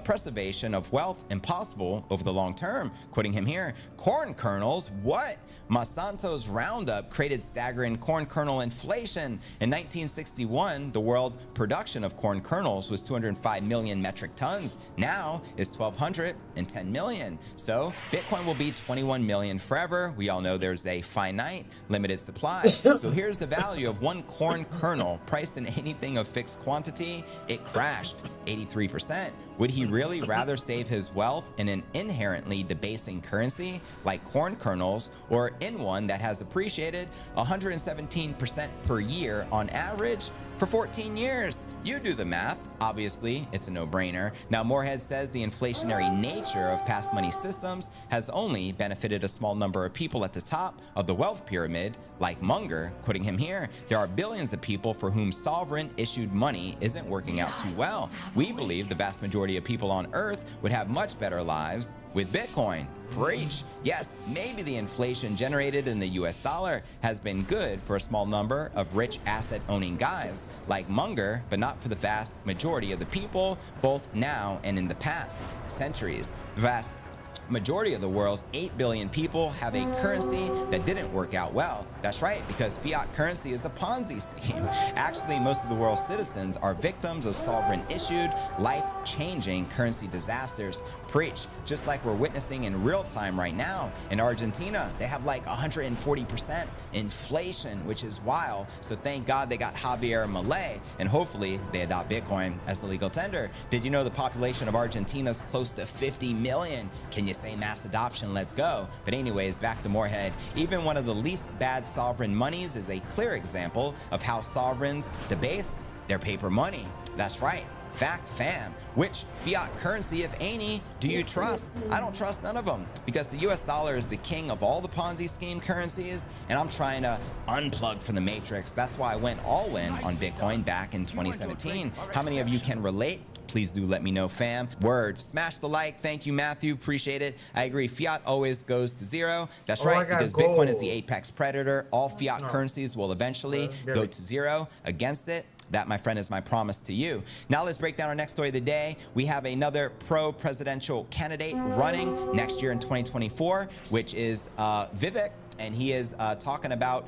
preservation of wealth impossible over the long term. Quoting him here, corn kernels, what? Monsanto's Roundup created staggering corn kernel inflation. In 1961, the world production of corn kernels was 205 million metric tons. Now it's 1,210 million. So Bitcoin will be 21 million forever. We all know there's a finite, limited supply. So here's the value of one corn kernel priced in anything of fixed quantity. It crashed 83%. Would he really rather save his wealth in an inherently debasing currency like corn kernels, or in one that has appreciated 117% per year on average? for 14 years. You do the math. Obviously, it's a no-brainer. Now, Moorhead says the inflationary nature of past money systems has only benefited a small number of people at the top of the wealth pyramid, like Munger. Quoting him here, there are billions of people for whom sovereign-issued money isn't working out too well. We believe the vast majority of people on Earth would have much better lives with Bitcoin. Preach. Yes, maybe the inflation generated in the US dollar has been good for a small number of rich asset-owning guys like Munger, but not for the vast majority of the people, both now and in the past centuries. The vast majority of the world's 8 billion people have a currency that didn't work out well. That's right, because fiat currency is a Ponzi scheme. Actually, most of the world's citizens are victims of sovereign-issued, life-changing currency disasters. Preach. Just like we're witnessing in real time right now. In Argentina, they have like 140% inflation, which is wild. So thank God they got Javier Milei, and hopefully they adopt Bitcoin as the legal tender. Did you know the population of Argentina is close to 50 million? Can you say mass adoption? Let's go. But anyways, back to Moorhead. Even one of the least bad sovereign monies is a clear example of how sovereigns debase their paper money. That's right. Fact fam. Which fiat currency, if any, do you trust? I don't trust none of them, because the US dollar is the king of all the Ponzi scheme currencies, and I'm trying to unplug from the matrix. That's why I went all in on Bitcoin back in 2017. How many of you can relate? Please do let me know, fam. Word. Smash the like. Thank you, Matthew. Appreciate it. I agree. Fiat always goes to zero. That's right, because Bitcoin is the apex predator. All fiat currencies will eventually go to zero against it. That, my friend, is my promise to you. Now let's break down our next story of the day. We have another pro-presidential candidate running next year in 2024, which is Vivek, and he is talking about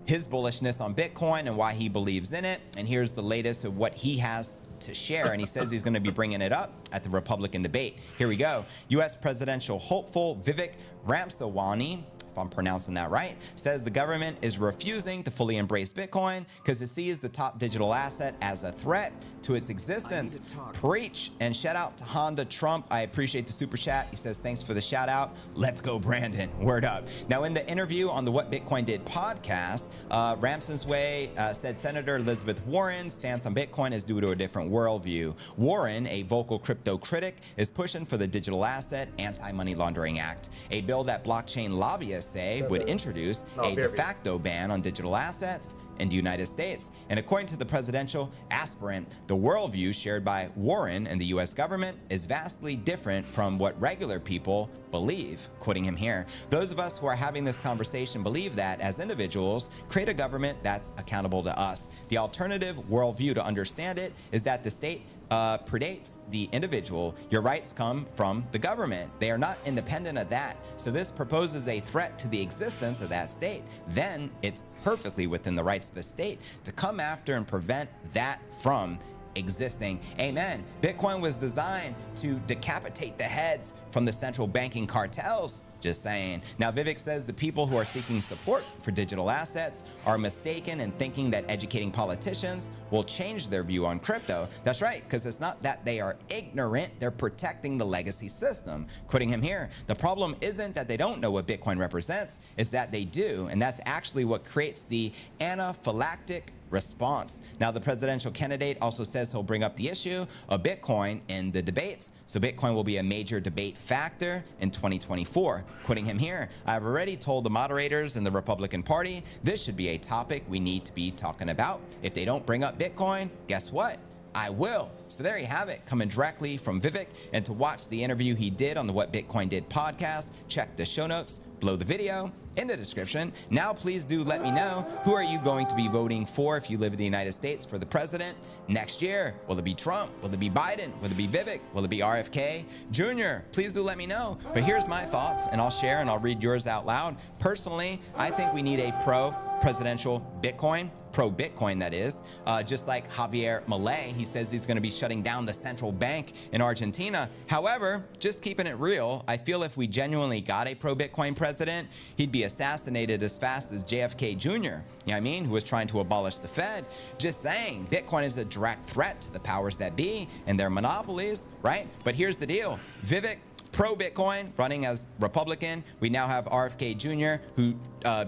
his bullishness on Bitcoin and why he believes in it. And here's the latest of what he has to share, and he says he's going to be bringing it up at the Republican debate. Here we go. U.S. presidential hopeful Vivek Ramaswamy, if I'm pronouncing that right, says the government is refusing to fully embrace Bitcoin because it sees the top digital asset as a threat to its existence. Preach. And shout out to Honda Trump. I appreciate the super chat. He says, thanks for the shout out. Let's go, Brandon. Word up. Now, in the interview on the What Bitcoin Did podcast, Ramaswamy said Senator Elizabeth Warren's stance on Bitcoin is due to a different worldview. Warren, a vocal crypto critic, is pushing for the Digital Asset Anti-Money Laundering Act, a bill that blockchain lobbyists say would introduce a de facto ban on digital assets in the United States. And according to the presidential aspirant, the worldview shared by Warren and the US government is vastly different from what regular people believe. Quoting him here, those of us who are having this conversation believe that as individuals, create a government that's accountable to us. The alternative worldview to understand it is that the state predates the individual. Your rights come from the government. They are not independent of that. So this proposes a threat to the existence of that state. Then it's perfectly within the rights of the state to come after and prevent that from existing. Amen. Bitcoin was designed to decapitate the heads from the central banking cartels. Just saying. Now, Vivek says the people who are seeking support for digital assets are mistaken in thinking that educating politicians will change their view on crypto. That's right, because it's not that they are ignorant, they're protecting the legacy system. Quoting him here, the problem isn't that they don't know what Bitcoin represents, it's that they do, and that's actually what creates the anaphylactic response. Now, the presidential candidate also says he'll bring up the issue of Bitcoin in the debates. So Bitcoin will be a major debate factor in 2024. Quoting him here, I've already told the moderators in the Republican Party this should be a topic we need to be talking about. If they don't bring up Bitcoin, guess what? I will. So there you have it, coming directly from Vivek. And to watch the interview he did on the What Bitcoin Did podcast, check the show notes below the video in the description. Now, please do let me know, who are you going to be voting for if you live in the United States for the president next year? Will it be Trump? Will it be Biden? Will it be Vivek? Will it be RFK Jr.? Please do let me know. But here's my thoughts, and I'll share and I'll read yours out loud. Personally, I think we need a pro-presidential Bitcoin, pro-Bitcoin that is, just like Javier Milei. He says he's going to be shutting down the central bank in Argentina. However, just keeping it real, I feel if we genuinely got a pro-Bitcoin president, he'd be assassinated as fast as JFK Jr., you know what I mean, who was trying to abolish the Fed. Just saying, Bitcoin is a direct threat to the powers that be and their monopolies, right? But here's the deal. Vivek, pro-Bitcoin, running as Republican. We now have RFK Jr., who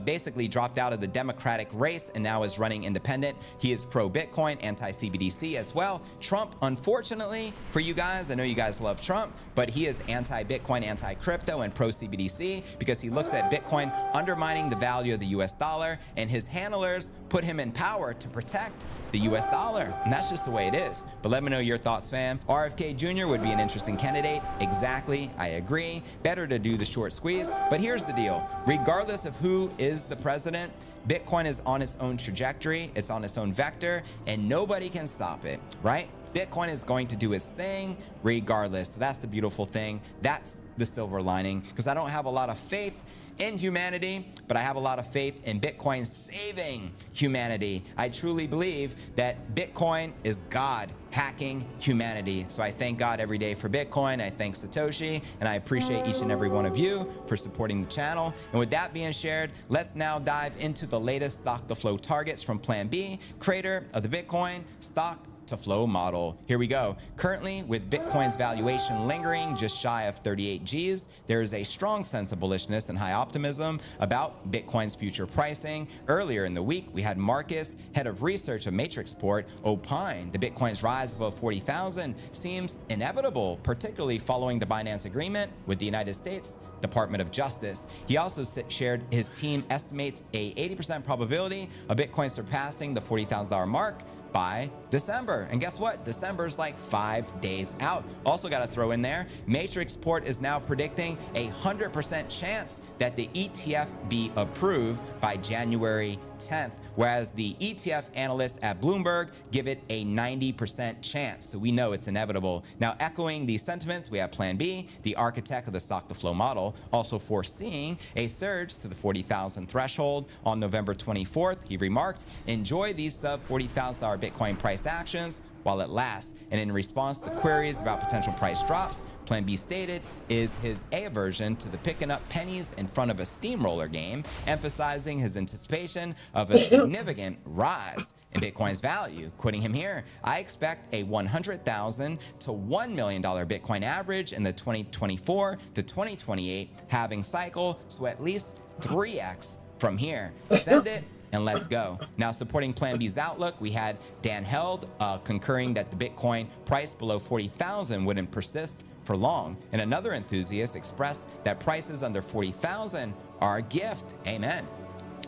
basically dropped out of the Democratic race and now is running independent. He is pro-Bitcoin, anti-CBDC as well. Trump, unfortunately for you guys, I know you guys love Trump, but he is anti-Bitcoin, anti-crypto, and pro-CBDC because he looks at Bitcoin undermining the value of the US dollar, and his handlers put him in power to protect the US dollar. And that's just the way it is. But let me know your thoughts, fam. RFK Jr. would be an interesting candidate. Exactly, I agree. Better to do the short squeeze. But here's the deal. Regardless of who is the president, Bitcoin is on its own trajectory, it's on its own vector, and nobody can stop it, right? Bitcoin is going to do its thing regardless. So that's the beautiful thing. That's the silver lining, because I don't have a lot of faith in humanity, but I have a lot of faith in Bitcoin saving humanity. I truly believe that Bitcoin is God hacking humanity. So I thank God every day for Bitcoin. I thank Satoshi, and I appreciate each and every one of you for supporting the channel. And with that being shared, let's now dive into the latest stock to flow targets from Plan B, creator of the Bitcoin stock to flow model. Here we go. Currently, with Bitcoin's valuation lingering just shy of 38 Gs, there is a strong sense of bullishness and high optimism about Bitcoin's future pricing. Earlier in the week, we had Marcus, head of research of Matrixport, opine the Bitcoin's rise above 40,000 seems inevitable, particularly following the Binance agreement with the United States Department of Justice. He also shared his team estimates a 80% probability of Bitcoin surpassing the $40,000 mark by December. And guess what? December's like 5 days out. Also got to throw in there, Matrixport is now predicting a 100% chance that the ETF be approved by January 10th, whereas the ETF analysts at Bloomberg give it a 90% chance. So we know it's inevitable. Now, echoing these sentiments, we have Plan B, the architect of the stock to flow model, also foreseeing a surge to the 40,000 threshold. On November 24th, he remarked, "Enjoy these sub $40,000 Bitcoin price actions while it lasts." And in response to queries about potential price drops, Plan B stated is his aversion to the picking up pennies in front of a steamroller game, emphasizing his anticipation of a significant rise in Bitcoin's value. Quoting him here, "I expect a $100,000 to $1 million Bitcoin average in the 2024 to 2028 halving cycle, so at least 3x from here. Send it and let's go." Now, supporting Plan B's outlook, we had Dan Held concurring that the Bitcoin price below 40,000 wouldn't persist for long. And another enthusiast expressed that prices under 40,000 are a gift. Amen.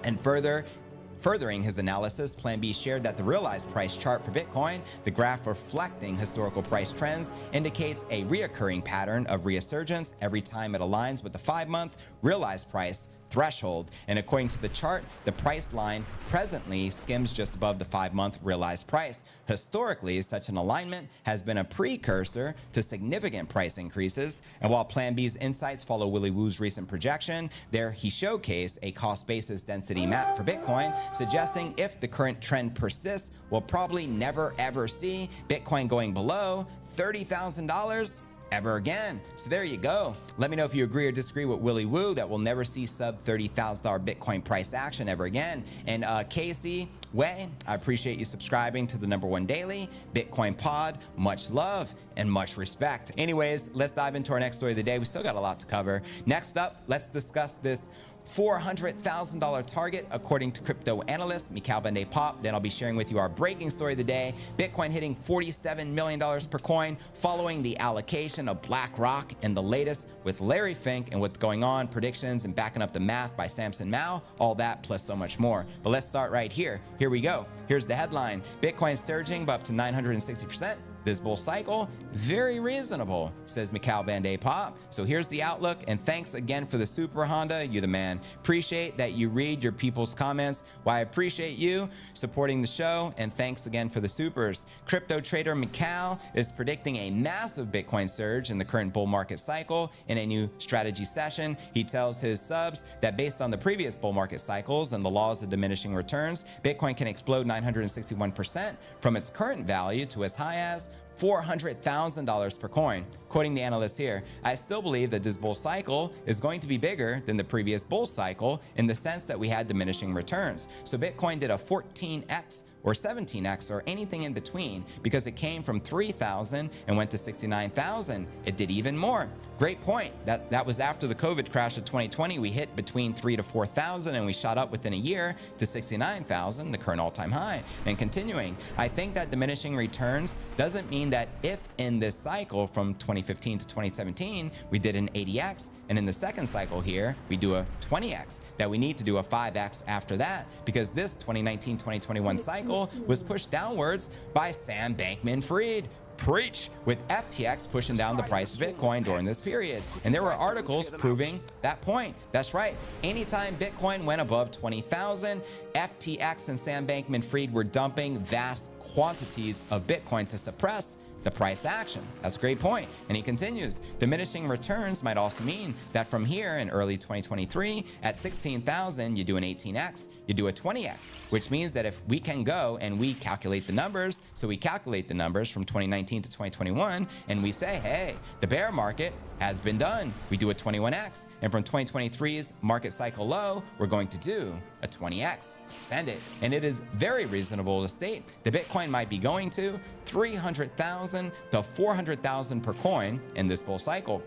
And furthering his analysis, Plan B shared that the realized price chart for Bitcoin, the graph reflecting historical price trends, indicates a reoccurring pattern of resurgence every time it aligns with the 5-month realized price threshold. And according to the chart, the price line presently skims just above the 5-month realized price. Historically, such an alignment has been a precursor to significant price increases. And while Plan B's insights follow Willy Woo's recent projection, there he showcased a cost basis density map for Bitcoin, suggesting if the current trend persists, we'll probably never ever see Bitcoin going below $30,000 ever again. So there you go. Let me know if you agree or disagree with Willy Woo that we'll never see sub $30,000 Bitcoin price action ever again. And Casey Way, I appreciate you subscribing to the #1 daily Bitcoin pod. Much love and much respect. Anyways, let's dive into our next story of the day. We still got a lot to cover. Next up, let's discuss this $400,000 target according to crypto analyst Mikhail Van de Poppe. Then I'll be sharing with you our breaking story of the day, Bitcoin hitting $47 million per coin following the allocation of BlackRock, and the latest with Larry Fink and what's going on, predictions and backing up the math by Samson Mao, all that plus so much more. But let's start right here. Here we go. Here's the headline. Bitcoin surging by up to 960%. This bull cycle, very reasonable, says Mikhail Van de Poppe. So here's the outlook, and thanks again for the super Honda. You the man. Appreciate that you read your people's comments. Well, I appreciate you supporting the show, and thanks again for the supers. Crypto trader Mikhail is predicting a massive Bitcoin surge in the current bull market cycle. In a new strategy session, he tells his subs that based on the previous bull market cycles and the laws of diminishing returns, Bitcoin can explode 961% from its current value to as high as $400,000 per coin. Quoting the analyst here, "I still believe that this bull cycle is going to be bigger than the previous bull cycle in the sense that we had diminishing returns. So Bitcoin did a 14x or 17x or anything in between, because it came from 3,000 and went to 69,000. It did even more. Great point. That was after the COVID crash of 2020. We hit between 3,000 to 4,000 and we shot up within a year to 69,000, the current all-time high. And continuing, I think that diminishing returns doesn't mean that if in this cycle from 2015 to 2017 we did an 80x, and in the second cycle here we do a 20x, that we need to do a 5x after that, because this 2019-2021 cycle was pushed downwards by Sam Bankman-Fried. Preach, with FTX pushing down the price of Bitcoin during this period. And there were articles proving that point. That's right. Anytime Bitcoin went above 20,000, FTX and Sam Bankman-Fried were dumping vast quantities of Bitcoin to suppress the price action. That's a great point. And he continues, diminishing returns might also mean that from here in early 2023 at 16,000, you do an 18x, you do a 20x, which means that if we can go and we calculate the numbers, so we calculate the numbers from 2019 to 2021, and we say, hey, the bear market has been done. We do a 21x, and from 2023's market cycle low, we're going to do a 20x. Send it. And it is very reasonable to state the Bitcoin might be going to 300,000 to 400,000 per coin in this bull cycle.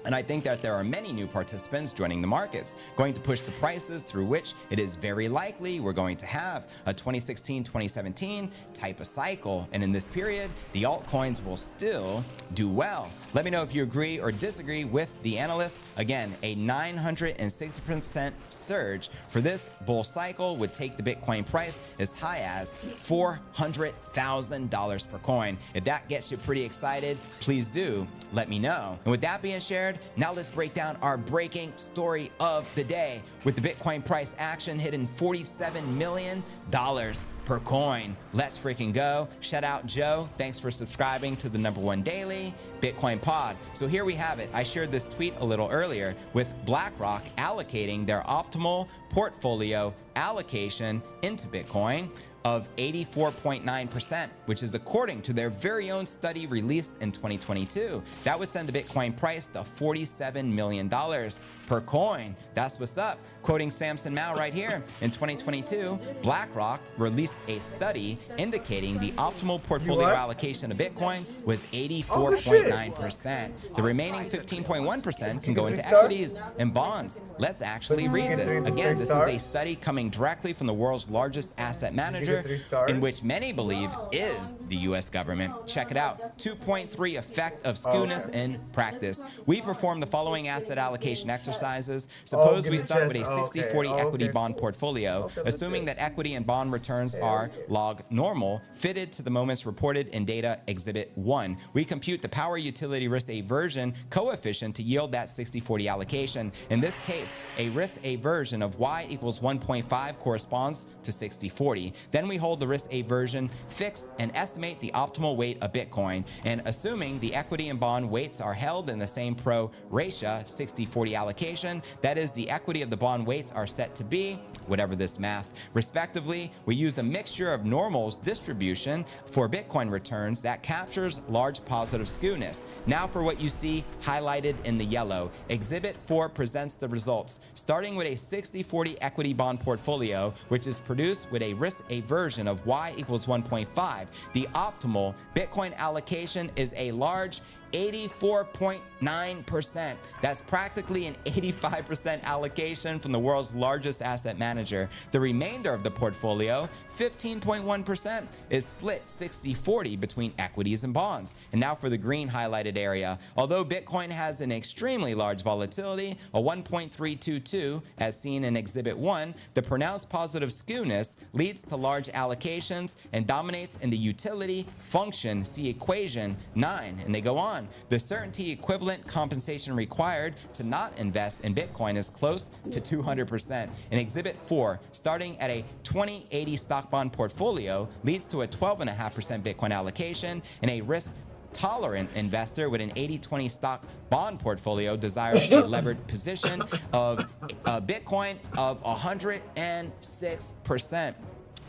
And I think that there are many new participants joining the markets, going to push the prices through which it is very likely we're going to have a 2016-2017 type of cycle. And in this period, the altcoins will still do well. Let me know if you agree or disagree with the analysts. Again, a 960% surge for this bull cycle would take the Bitcoin price as high as $400,000 per coin. If that gets you pretty excited, please do let me know. And with that being shared, now let's break down our breaking story of the day, with the Bitcoin price action hitting $47 million per coin. Let's freaking go. Shout out Joe. Thanks for subscribing to the #1 daily Bitcoin pod. So here we have it. I shared this tweet a little earlier with BlackRock allocating their optimal portfolio allocation into Bitcoin of 84.9%, which is according to their very own study released in 2022. That would send the Bitcoin price to $47 million per coin. That's what's up. Quoting Samson Mao right here, in 2022, BlackRock released a study indicating the optimal portfolio allocation of Bitcoin was 84.9%. The remaining 15.1% can go into equities and bonds. Let's actually read this. Again, this is a study coming directly from the world's largest asset manager, in which many believe is the US government. Check it out. 2.3 effect of skewness in practice. We perform the following asset allocation exercises. Suppose we start with a 60-40 equity bond portfolio, assuming that equity and bond returns are log normal, fitted to the moments reported in data exhibit 1. We compute the power utility risk aversion coefficient to yield that 60-40 allocation. In this case, a risk aversion of y equals 1.5 corresponds to 60-40. Then we hold the risk aversion fixed and estimate the optimal weight of Bitcoin. And assuming the equity and bond weights are held in the same pro rata 60-40 allocation, that is, the equity of the bond weights are set to be whatever this math, respectively, we use a mixture of normals distribution for Bitcoin returns that captures large positive skewness. Now for what you see highlighted in the yellow. Exhibit 4 presents the results. Starting with a 60-40 equity bond portfolio, which is produced with a risk aversion of y equals 1.5, the optimal Bitcoin allocation is a large 84.9%. That's practically an 85% allocation from the world's largest asset manager. The remainder of the portfolio, 15.1%, is split 60-40 between equities and bonds. And now for the green highlighted area. Although Bitcoin has an extremely large volatility, a 1.322 as seen in Exhibit 1, the pronounced positive skewness leads to large allocations and dominates in the utility function, see equation 9, and they go on. The certainty equivalent compensation required to not invest in Bitcoin is close to 200%. In Exhibit 4, starting at a 20-80 stock bond portfolio leads to a 12.5% Bitcoin allocation, and a risk tolerant investor with an 80-20 stock bond portfolio desires a levered position of Bitcoin of 106%.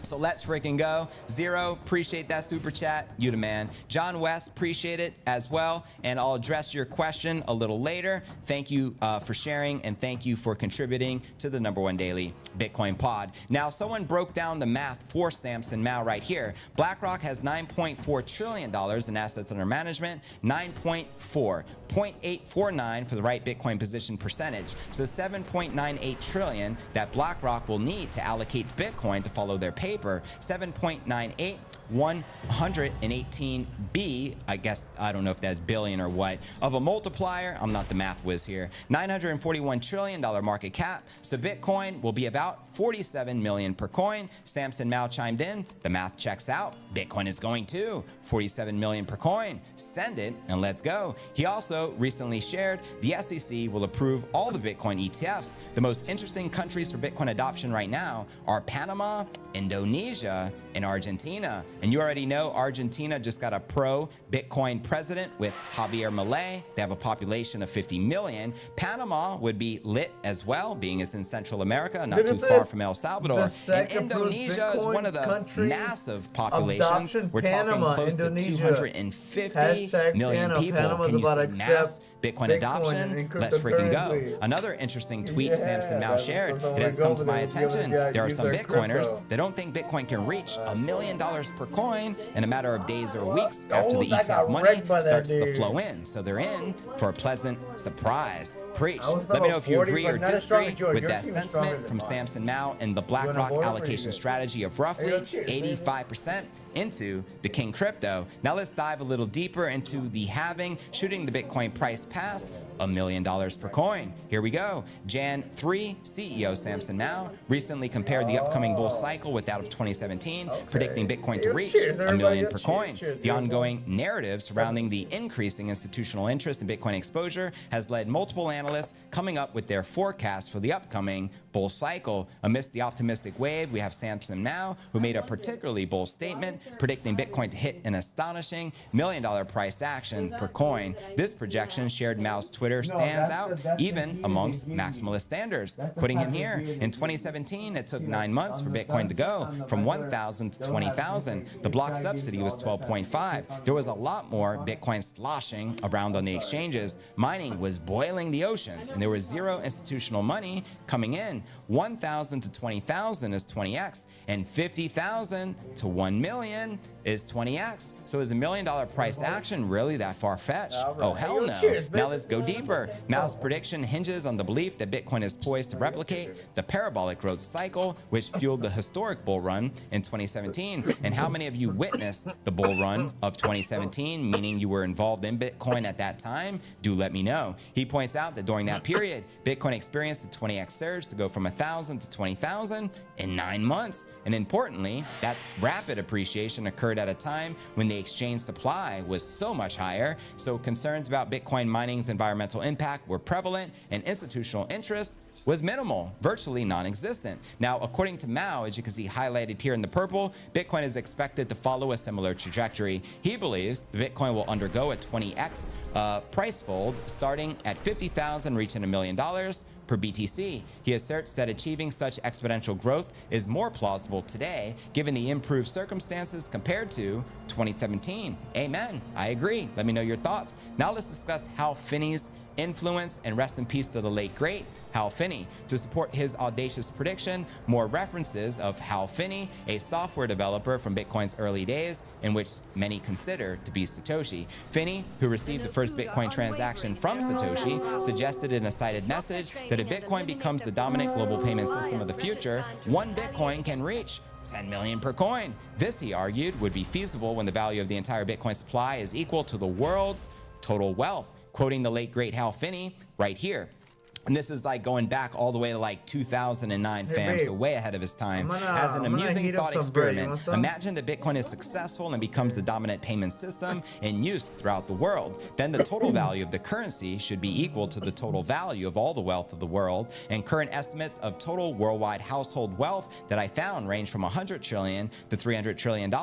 So let's freaking go. Zero, appreciate that super chat. You the man. John West, appreciate it as well. And I'll address your question a little later. Thank you for sharing, and thank you for contributing to the #1 daily Bitcoin pod. Now, someone broke down the math for Samson Mao right here. BlackRock has $9.4 trillion in assets under management, 0.849 for the right Bitcoin position percentage. So 7.98 trillion that BlackRock will need to allocate to Bitcoin to follow their paper. 7.98 118B, I guess, I don't know if that's billion or what, of a multiplier. I'm not the math whiz here. $941 trillion market cap. So Bitcoin will be about 47 million per coin. Samson Mao chimed in. The math checks out. Bitcoin is going to 47 million per coin. Send it and let's go. He also recently shared the SEC will approve all the Bitcoin ETFs. The most interesting countries for Bitcoin adoption right now are Panama, Indonesia, and Argentina. And you already know Argentina just got a pro-Bitcoin president with Javier Milei. They have a population of 50 million. Panama would be lit as well, being it's in Central America, not too far from El Salvador. And Indonesia is one of the massive populations. We're talking close to 250 million people. Can you see mass Bitcoin adoption? Let's freaking go. Another interesting tweet Samson Mao shared. It has come to my attention. There are some Bitcoiners that don't think Bitcoin can reach $1 million per coin in a matter of days or weeks after the ETF money starts to flow in. So they're in for a pleasant surprise. Preach. Let me know if you agree or disagree with that sentiment from Samson Mao and the BlackRock allocation strategy of roughly 85% into the King Crypto. Now let's dive a little deeper into the halving, shooting the Bitcoin price past $1 million per coin. Here we go. Jan 3, CEO Samson Mao recently compared the upcoming bull cycle with that of 2017, predicting Bitcoin to reach $1 million per coin. The ongoing narrative surrounding the increasing institutional interest in Bitcoin exposure has led multiple analysts coming up with their forecast for the upcoming bull cycle. Amidst the optimistic wave, we have Samson Mao, who made a particularly bold statement, predicting Bitcoin to hit an astonishing $1 million price action per coin. This projection, shared Mao's Twitter, stands out even amongst maximalist standards. Quoting him here, in 2017, it took 9 months for Bitcoin to go from 1,000 to 20,000. The block subsidy was 12.5. There was a lot more Bitcoin sloshing around on the exchanges. Mining was boiling the oceans, and there was zero institutional money coming in. 1,000 to 20,000 is 20x, and 50,000 to 1 million is 20x. So is $1 million price action really that far-fetched? Oh, hell no. Now let's go deeper. Mao's prediction hinges on the belief that Bitcoin is poised to replicate the parabolic growth cycle, which fueled the historic bull run in 2017. And how many of you witnessed the bull run of 2017, meaning you were involved in Bitcoin at that time? Do let me know. He points out that during that period, Bitcoin experienced a 20x surge to go from 1,000 to 20,000 in 9 months. And importantly, that rapid appreciation occurred at a time when the exchange supply was so much higher, so concerns about Bitcoin mining's environmental impact were prevalent, and institutional interest was minimal, virtually non-existent. Now, according to Mao, as you can see highlighted here in the purple, Bitcoin is expected to follow a similar trajectory. He believes the Bitcoin will undergo a 20x price fold, starting at 50,000, reaching $1 million per BTC. He asserts that achieving such exponential growth is more plausible today, given the improved circumstances compared to 2017. Amen. I agree. Let me know your thoughts. Now let's discuss Hal Finney's influence, and rest in peace to the late great Hal Finney. To support his audacious prediction, more references of Hal Finney, a software developer from Bitcoin's early days, in which many consider to be Satoshi. Finney, who received the first Bitcoin transaction from Satoshi, suggested in a cited message that if Bitcoin becomes the dominant global payment system of the future, 1 Bitcoin can reach 10 million per coin. This, he argued, would be feasible when the value of the entire Bitcoin supply is equal to the world's total wealth. Quoting the late great Hal Finney right here. And this is like going back all the way to like 2009, fam, so way ahead of his time. As an amusing thought experiment, imagine that Bitcoin is successful and becomes the dominant payment system in use throughout the world. Then the total value of the currency should be equal to the total value of all the wealth of the world. And current estimates of total worldwide household wealth that I found range from $100 trillion to $300 trillion.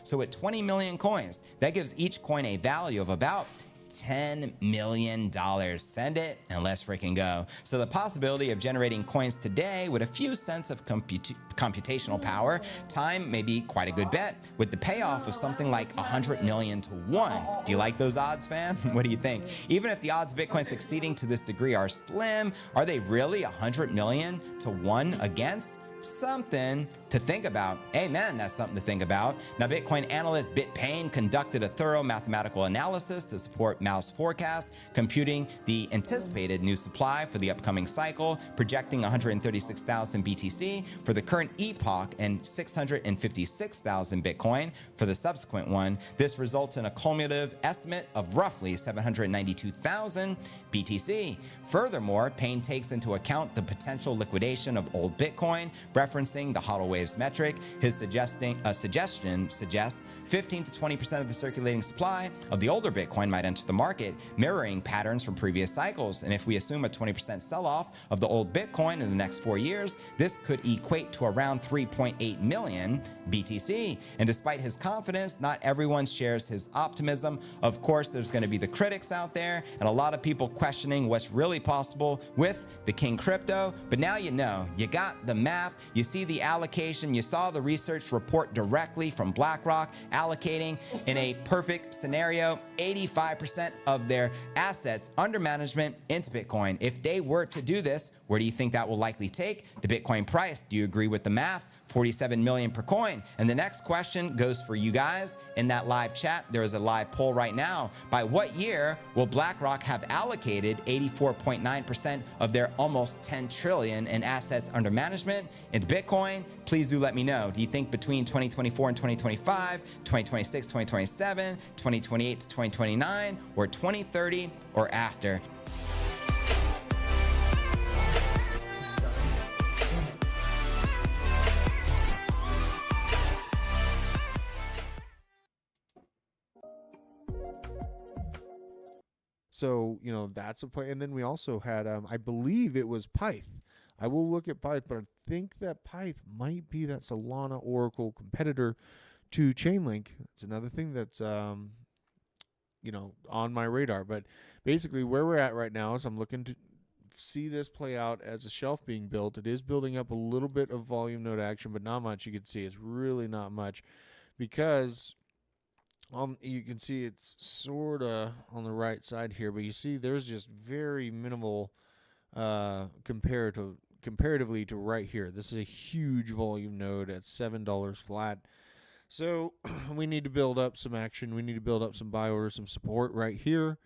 So at 20 million coins, that gives each coin a value of about $10 million. Send it and let's freaking go. So the possibility of generating coins today with a few cents of computational power, time may be quite a good bet, with the payoff of something like 100 million to 1. Do you like those odds, fam? What do you think? Even if the odds of Bitcoin succeeding to this degree are slim, are they really 100 million to 1 against? Something to think about. Amen, that's something to think about. Now, Bitcoin analyst BitPain conducted a thorough mathematical analysis to support Mao's forecast, computing the anticipated new supply for the upcoming cycle, projecting 136,000 BTC for the current epoch and 656,000 Bitcoin for the subsequent one. This results in a cumulative estimate of roughly 792,000 BTC. Furthermore, Payne takes into account the potential liquidation of old Bitcoin, referencing the HODL waves metric. His suggestion suggests 15 to 20% of the circulating supply of the older Bitcoin might enter the market, mirroring patterns from previous cycles. And if we assume a 20% sell-off of the old Bitcoin in the next 4 years, this could equate to around 3.8 million BTC. And despite his confidence, not everyone shares his optimism. Of course, there's going to be the critics out there and a lot of people questioning what's really possible with the King Crypto. But now you know, you got the math, you see the allocation, you saw the research report directly from BlackRock allocating in a perfect scenario 85% of their assets under management into Bitcoin. If they were to do this, where do you think that will likely take the Bitcoin price? Do you agree with the math? 47 million per coin. And the next question goes for you guys in that live chat. There is a live poll right now. By what year will BlackRock have allocated 84.9% of their almost 10 trillion in assets under management into Bitcoin? Please do let me know. Do you think between 2024 and 2025, 2026, 2027, 2028 to 2029, or 2030 or after? So, you know, that's a play. And then we also had, I believe it was Pyth. I will look at Pyth, but I think that Pyth might be that Solana Oracle competitor to Chainlink. It's another thing that's, you know, on my radar. But basically where we're at right now is I'm looking to see this play out as a shelf being built. It is building up a little bit of volume node action, but not much. You can see it's really not much because you can see it's sort of on the right side here, but you see there's just very minimal comparatively to right here. This is a huge volume node at $7 flat. So we need to build up some action. We need to build up some buy orders, some support right here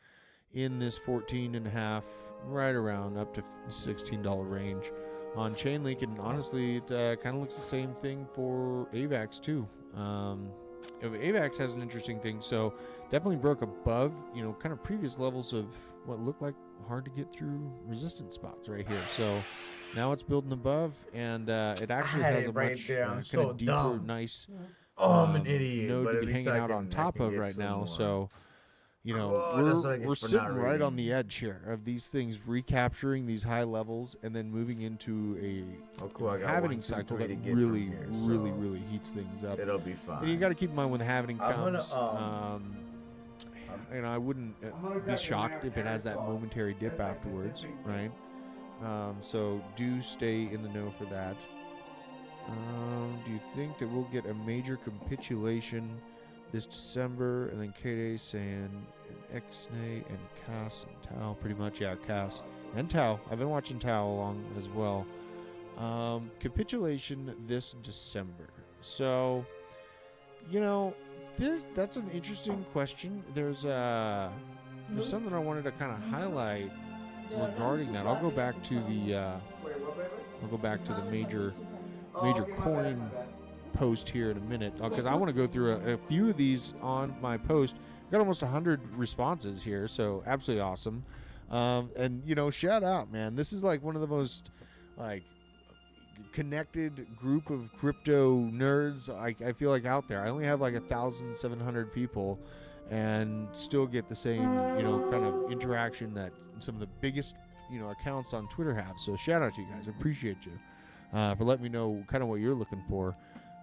in this 14.5, right around up to $16 range on Chainlink. And honestly, it kind of looks the same thing for AVAX too. AVAX has an interesting thing, so definitely broke above, you know, kind of previous levels of what looked like hard to get through resistance spots right here. So now it's building above, and it actually has a much kind of deeper, nice I'm an idiot, node to be hanging out on top of right now. So, you know, we're sitting right on the edge here of these things recapturing these high levels and then moving into a halvening cycle that really, really heats things up. It'll be fine. And you got to keep in mind when the halvening comes, you know, I wouldn't be shocked if it has that momentary dip afterwards, right? So do stay in the know for that. Do you think that we'll get a major capitulation this December? And then K-Day saying Xnay and Cass and Tau, pretty much. Yeah, Cass and Tau. I've been watching Tau along as well. Capitulation this December. So, you know, that's an interesting question. There's something I wanted to kind of highlight regarding that. I'll go back to the major coin post here in a minute, because I want to go through a few of these on my post. Got almost 100 responses here, so absolutely awesome. And you know, shout out, man. This is like one of the most like connected group of crypto nerds I feel like out there. I only have like 1,700 people and still get the same, you know, kind of interaction that some of the biggest, you know, accounts on Twitter have. So shout out to you guys. I appreciate you for letting me know kind of what you're looking for.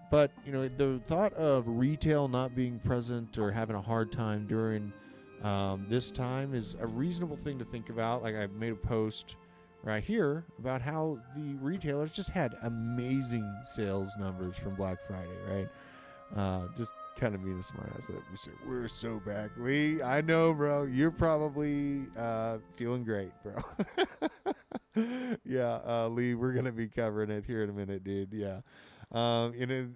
But, you know, the thought of retail not being present or having a hard time during This time is a reasonable thing to think about. Like, I made a post right here about how the retailers just had amazing sales numbers from Black Friday, right? Just kind of mean to smart ass that we're so back. I know, bro. You're probably feeling great, bro. Yeah, Lee, we're gonna be covering it here in a minute, dude. Yeah, the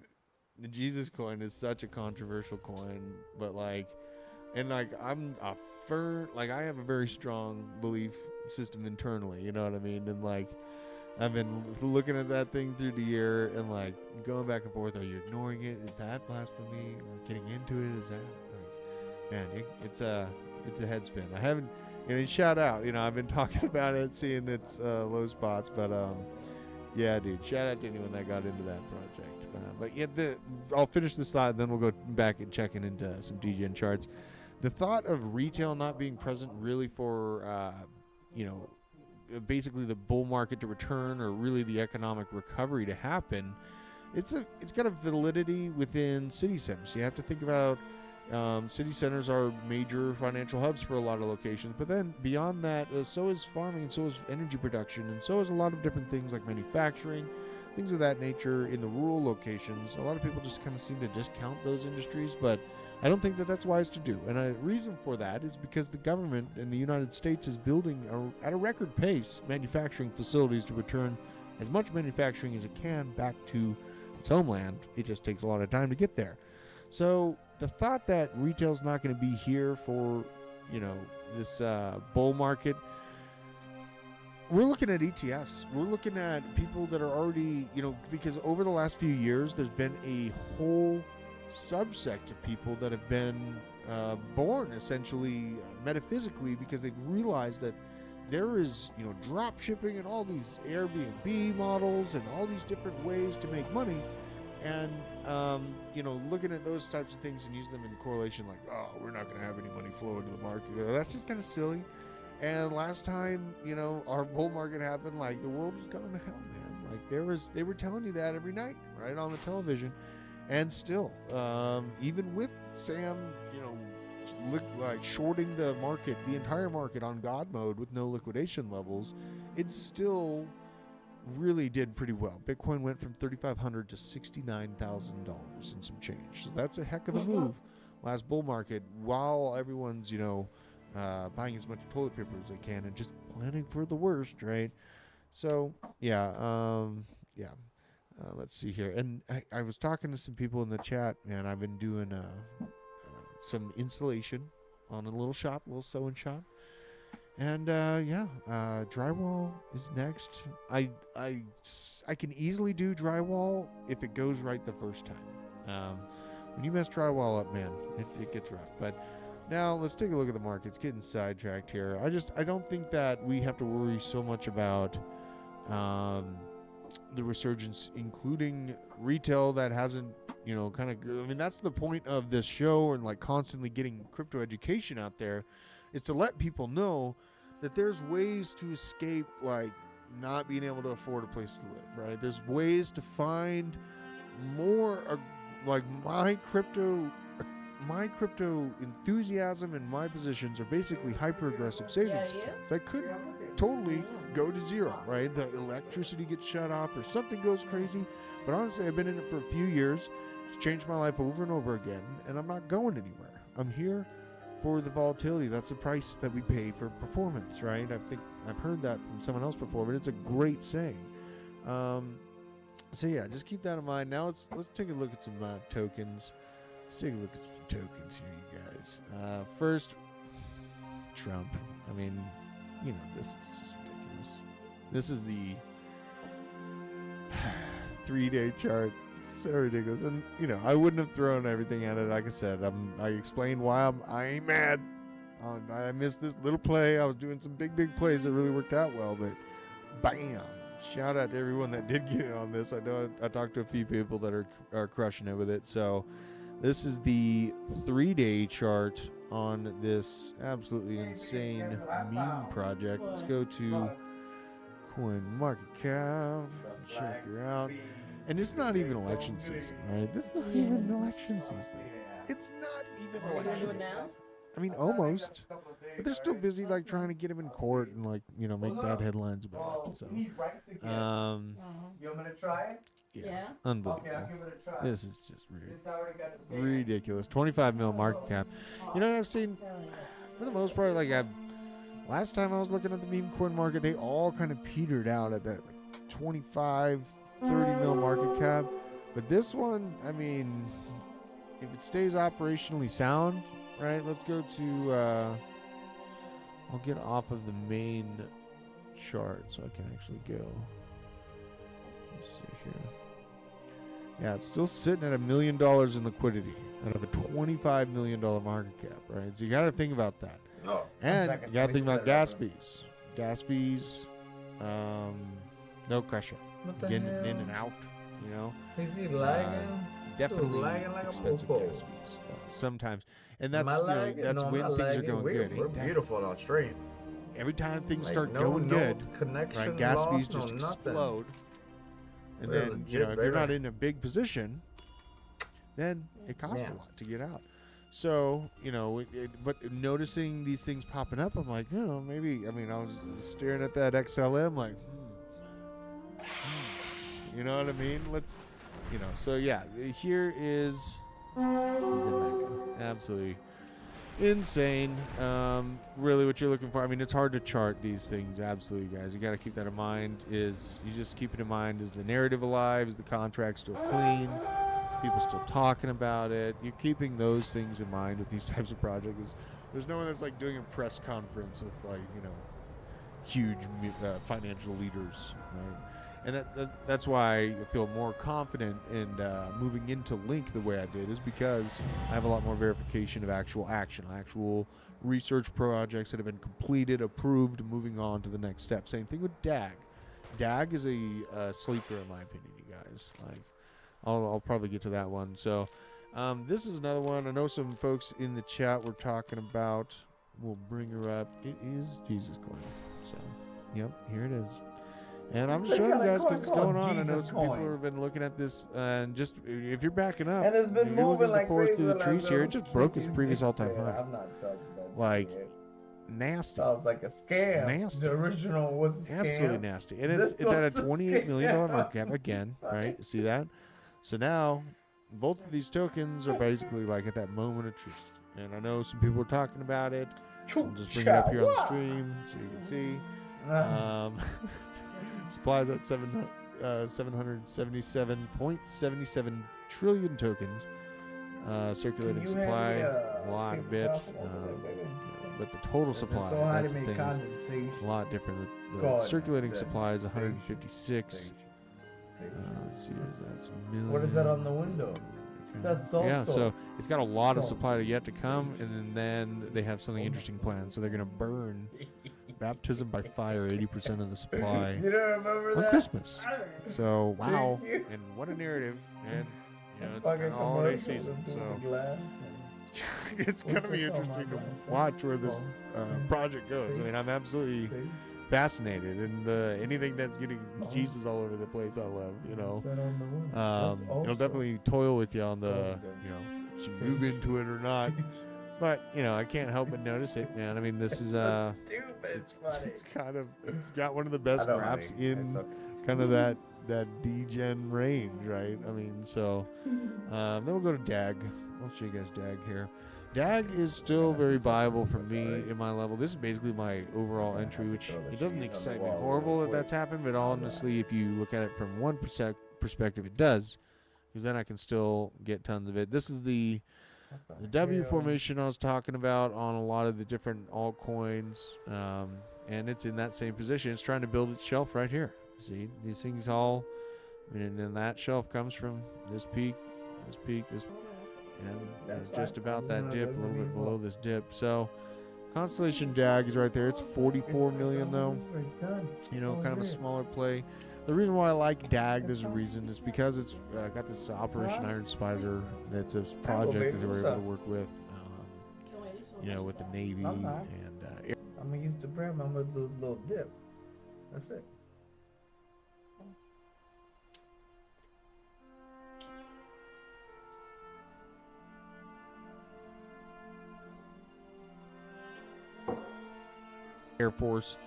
Jesus coin is such a controversial coin, but like, and like I'm a I have a very strong belief system internally. You know what I mean? And like, I've been looking at that thing through the year and like going back and forth. Are you ignoring it? Is that blasphemy? Or getting into it? Is that like, man? It's a head spin. I haven't. Shout out. I've been talking about it, seeing its low spots, but yeah, dude. Shout out to anyone that got into that project. But yeah, I'll finish this thought, and then we'll go back and checking into some DGN charts. The thought of retail not being present really for basically the bull market to return, or really the economic recovery to happen, it's got a validity within city centers. You have to think about city centers are major financial hubs for a lot of locations, but then beyond that, so is farming, and so is energy production, and so is a lot of different things like manufacturing, things of that nature in the rural locations. A lot of people just kind of seem to discount those industries, but I don't think that that's wise to do. And a reason for that is because the government in the United States is building at a record pace manufacturing facilities to return as much manufacturing as it can back to its homeland. It just takes a lot of time to get there. So the thought that retail's not going to be here for, this bull market, we're looking at ETFs. We're looking at people that are already, because over the last few years, there's been a whole subsect of people that have been born essentially metaphysically, because they've realized that there is, drop shipping and all these Airbnb models and all these different ways to make money. And, looking at those types of things and use them in correlation, like, oh, we're not going to have any money flow into the market. That's just kind of silly. And last time, our bull market happened, like, the world was going to hell, man. Like, they were telling you that every night, right, on the television. And still, even with Sam, like shorting the market, the entire market on God mode with no liquidation levels, it still really did pretty well. Bitcoin went from $3,500 to $69,000 and some change. So that's a heck of a move last bull market, while everyone's, buying as much toilet paper as they can and just planning for the worst, right? So, yeah, let's see here. And I was talking to some people in the chat, and I've been doing some installation on a little sewing shop. And drywall is next. I can easily do drywall if it goes right the first time. When you mess drywall up, man, it gets rough. But now let's take a look at the market. It's getting sidetracked here. I don't think that we have to worry so much about the resurgence, including retail that hasn't, that's the point of this show, and like constantly getting crypto education out there, is to let people know that there's ways to escape, like, not being able to afford a place to live, right? There's ways to find more, like, my crypto enthusiasm and my positions are basically hyper aggressive savings accounts that could totally go to zero, right? The electricity gets shut off or something goes crazy. But honestly, I've been in it for a few years. It's changed my life over and over again, and I'm not going anywhere. I'm here for the volatility. That's the price that we pay for performance, right? I think I've heard that from someone else before, but it's a great saying. So yeah, just keep that in mind. Now let's take a look at some tokens. Let's take a look at some tokens here, you guys. First, Trump. I mean, this is just ridiculous. This is the 3-day chart. It's so ridiculous. And, I wouldn't have thrown everything at it. Like I said, I explained why I ain't mad. I missed this little play. I was doing some big plays that really worked out well, but bam. Shout out to everyone that did get on this. I know I talked to a few people that are crushing it with it. So this is the 3-day chart on this absolutely insane meme project. Let's go to CoinMarketCap. Check her out. And it's not even election season, right? It's not even election season. It's not even election season. I mean, almost. But they're still busy, like, trying to get him in court and, like, you know, make bad headlines about it. So, You want me to try it? yeah. Unbelievable. Okay, I'll give it a try. This is just It's already got the ridiculous. 25 mil market cap. You know, I've seen, for the most part, like, last time I was looking at the meme coin market, they all kind of petered out at that, like, 25, 30 mil market cap. But this one, I mean, if it stays operationally sound, right? Let's go to, I'll get off of the main chart so I can actually go. Let's see here. Yeah, it's still sitting at $1 million in liquidity out of a $25 million market cap, right? So you got to think about that. Oh, and you got to think about gas fees. Gas fees, no question. Getting it in and out, you know. Is he lagging? Definitely lagging like expensive a gas fees sometimes, and Am that's I you know, lagging? that's No, I'm when not things are lagging. going We're- good. we're Ain't that- beautiful on stream. Every time things Like, start no- going no good, connection right? Gas loss, fees no just nothing. explode, and We're then legit, you know if you're not baby. in a big position, then it costs Yeah. a lot to get out. So you know, but noticing these things popping up, I'm like, you know, maybe. I mean, I was staring at that XLM, like, you know what I mean? Let's, you know. So yeah, here is Zemega. Absolutely insane. Really, what you're looking for. I mean, it's hard to chart these things. Absolutely, guys. You got to keep that in mind. Is you just keep it in mind. Is the narrative alive? Is the contract still clean? People still talking about it. You're keeping those things in mind with these types of projects. There's no one that's like doing a press conference with like huge financial leaders, right? And that's why I feel more confident in moving into Link the way I did, is because I have a lot more verification of actual action, actual research projects that have been completed, approved, moving on to the next step. Same thing with DAG. DAG is a sleeper in my opinion, you guys. Like, I'll probably get to that one. So this is another one. I know some folks in the chat were talking about. We'll bring her up. It is Jesus Coin. So, yep, here it is. And I'm just showing you guys because it's going on. I know some people have been looking at this, and just if you're backing up, And it's been you're looking moving at like the forest crazy through the when I trees here. go It just broke its clicking previous this all-time shit. high. I'm not talking about Like, shit. nasty. Sounds like a scam. Nasty. The original was a scam. Absolutely nasty. And This it's at a was a $28 million scam. market cap again, right? See that? So now, both of these tokens are basically like at that moment of truth. And I know some people are talking about it. I'll just bring it up here on the stream so you can see. Supplies at 777.77 trillion tokens. Circulating You supply, have a lot of bit. But the total supply, so hard that's to the make thing, is condensation. a lot different. The God, circulating that- supply is 156. Let's see, that's million. What is that on the window? That's also. Yeah, so it's got a lot of supply yet to come, and then they have something interesting planned. So they're going to burn baptism by fire 80% of the supply You don't remember on that? Christmas. So wow, Thank you. and what a narrative! And you know, it's Fucking kind of holiday commercials season, and so doing glass it's going to be interesting to watch where this project goes. I mean, I'm absolutely fascinated, and anything that's getting Jesus all over the place, I love. You know, it'll definitely toil with you on the, you know, should you move into it or not. But you know, I can't help but notice it, man. I mean, this is it's got one of the best graphs in kind of that degen range, right? I mean, so then we'll go to DAG. I'll show you guys DAG here. DAG is still very viable for me in my level. This is basically my overall entry, which it doesn't excite me horrible that that's happened, but honestly, if you look at it from one perspective, it does, because then I can still get tons of it. This is the W formation I was talking about on a lot of the different altcoins, and it's in that same position. It's trying to build its shelf right here. See, these things all, I mean, and then that shelf comes from this peak, and just about that dip, a little bit below this dip. So Constellation DAG is right there. It's 44 million though. You know, kind of a smaller play. The reason why I like DAG, there's a reason, is because it's got this Operation Iron Spider. That's a project that they were able to work with, you know, with the Navy and I'm gonna use the brim. I'm gonna do a little dip. That's it. Air Force.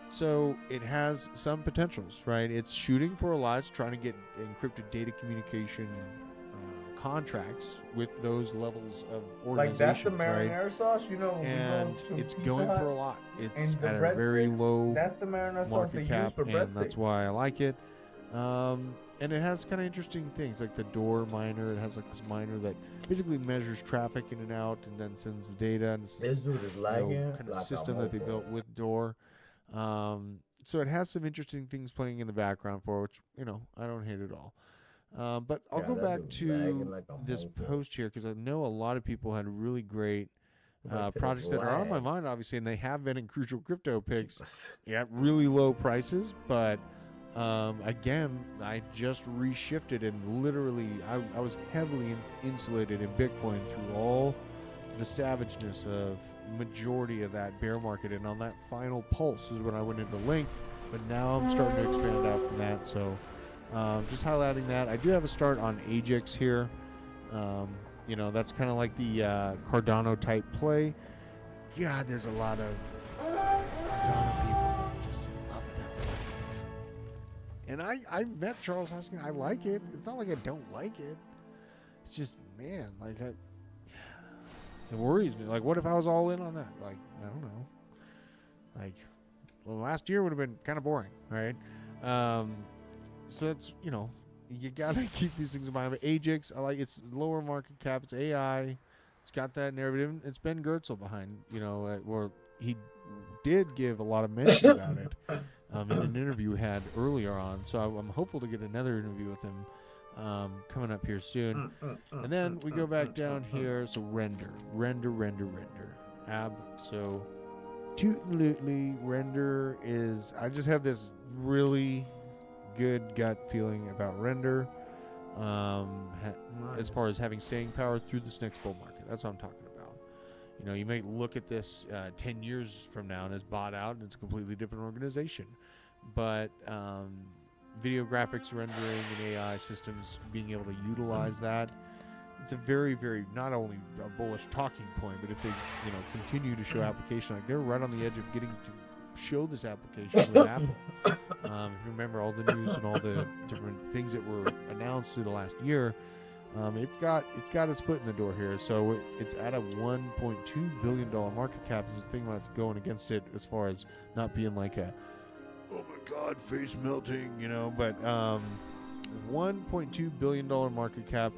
So it has some potentials, right? It's shooting for a lot. It's trying to get encrypted data communication contracts with those levels of Like that's the organizations, marinara right? sauce, you know. And it's going for a lot. It's And the at a very breadsticks, low that's the marinara sauce they market use cap, for and that's breadsticks. why I like it. And it has kind of interesting things like the door miner. It has like this miner that basically measures traffic in and out and then sends the data. And it's This dude is lagging kind of like a system that they mofo. built with door. So it has some interesting things playing in the background for which, I don't hate it all. But I'll Yeah, go that back dude's to lagging like a this mofo. post here because I know a lot of people had really great Back to the projects that are on my lag. mind, obviously, and they have been in Crucial Crypto Picks at really low prices. But again, I just reshifted and literally I was heavily insulated in Bitcoin through all the savageness of majority of that bear market, and on that final pulse is when I went into Link. But now I'm starting to expand out from that, so just highlighting that. I do have a start on Ajax here. That's kind of like the Cardano type play. God, there's a lot of Cardano people that are just in love with that project. And I met Charles Hoskin. I like it. It's not like I don't like it. It's just, man, like it worries me. Like, what if I was all in on that? Like, I don't know. Like, well, last year would have been kind of boring, right? So it's, you gotta keep these things in mind. But Ajax, I like it's lower market cap. It's AI. It's got that narrative. It's Ben Goertzel behind, where he did give a lot of mention about it in an interview we had earlier on. So I'm hopeful to get another interview with him coming up here soon. And then we go back down here. So render. Absolutely, render is. I just have this really good gut feeling about render as far as having staying power through this next bull market. That's what I'm talking about. You may look at this 10 years from now and it's bought out and it's a completely different organization, but video graphics rendering and AI systems being able to utilize that, it's a very, very, not only a bullish talking point, but if they continue to show application, like they're right on the edge of getting to show this application with Apple. If you remember all the news and all the different things that were announced through the last year, it's got its foot in the door here. So it's at a $1.2 billion market cap. Is the thing that's going against it as far as not being like a, oh my God, face melting, but $1.2 billion market cap.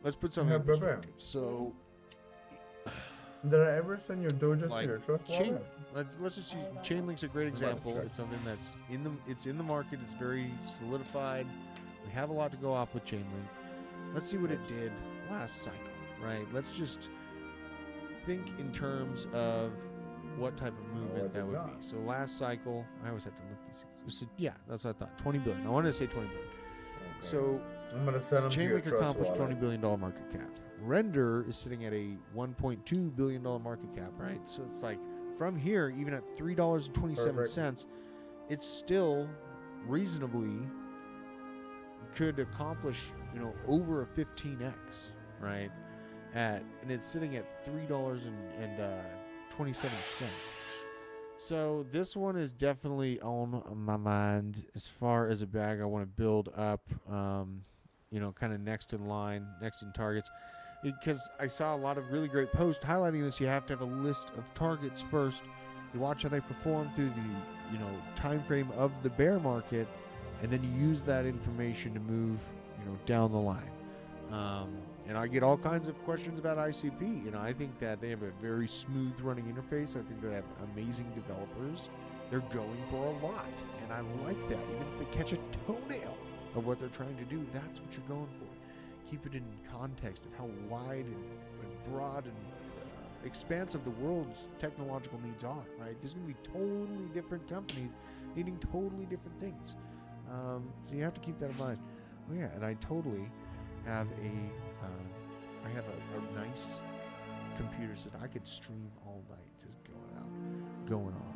Let's put something in perspective. So did I ever send your Doja to your trust Chainlink. wallet? Let's just use Chainlink's a great example. It's something that's in the market. It's very solidified. We have a lot to go off with Chainlink. Let's see what it did last cycle, right? Let's just think in terms of what type of movement that would be. So last cycle, I always have to look these things. Yeah, that's what I thought. 20 billion. I wanted to say 20 billion. Okay. So I'm gonna send them to your Chainlink trust accomplished wallet. $20 billion market cap. Render is sitting at a $1.2 billion market cap, right? So it's like from here, even at $3.27, it's still reasonably could accomplish, over a 15x, right? And it's sitting at $3.27. So this one is definitely on my mind as far as a bag I want to build up, kind of next in line, next in targets. Because I saw a lot of really great posts highlighting this. You have to have a list of targets first. You watch how they perform through the time frame of the bear market, and then you use that information to move down the line. And I get all kinds of questions about ICP. I think that they have a very smooth running interface. I think they have amazing developers. They're going for a lot, and I like that. Even if they catch a toenail of what they're trying to do, that's what you're going for. Keep it in context of how wide and broad and expansive the world's technological needs are, right? There's going to be totally different companies needing totally different things. So you have to keep that in mind. Oh yeah, and I totally have I have a nice computer system. I could stream all night just going on.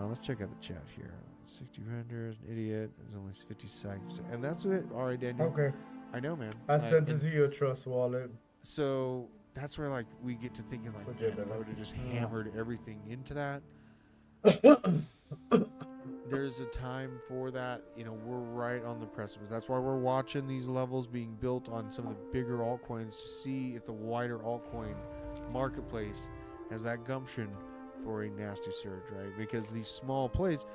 Let's check out the chat here. 60 renders, an idiot. There's only 50 seconds. And that's it. All right, Daniel. Okay. I know, man. I sent it to your trust wallet. So that's where we get to thinking man, if I would have just hammered everything into that, there's a time for that. You know, we're right on the precipice. That's why we're watching these levels being built on some of the bigger altcoins to see if the wider altcoin marketplace has that gumption for a nasty surge, right? Because these small plays,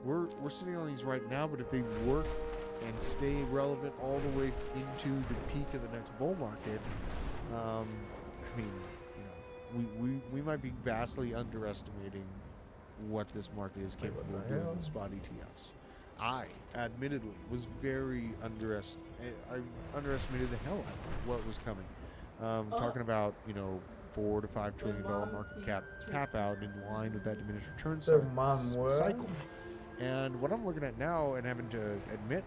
we're sitting on these right now, but if they work and stay relevant all the way into the peak of the next bull market, I mean, you know, we might be vastly underestimating what this market is capable of doing with spot ETFs. I admittedly was very underestimated. I underestimated the hell out of what was coming. Talking about, you know, $4 to $5 trillion market cap out in line with that diminished return cycle. And what I'm looking at now and having to admit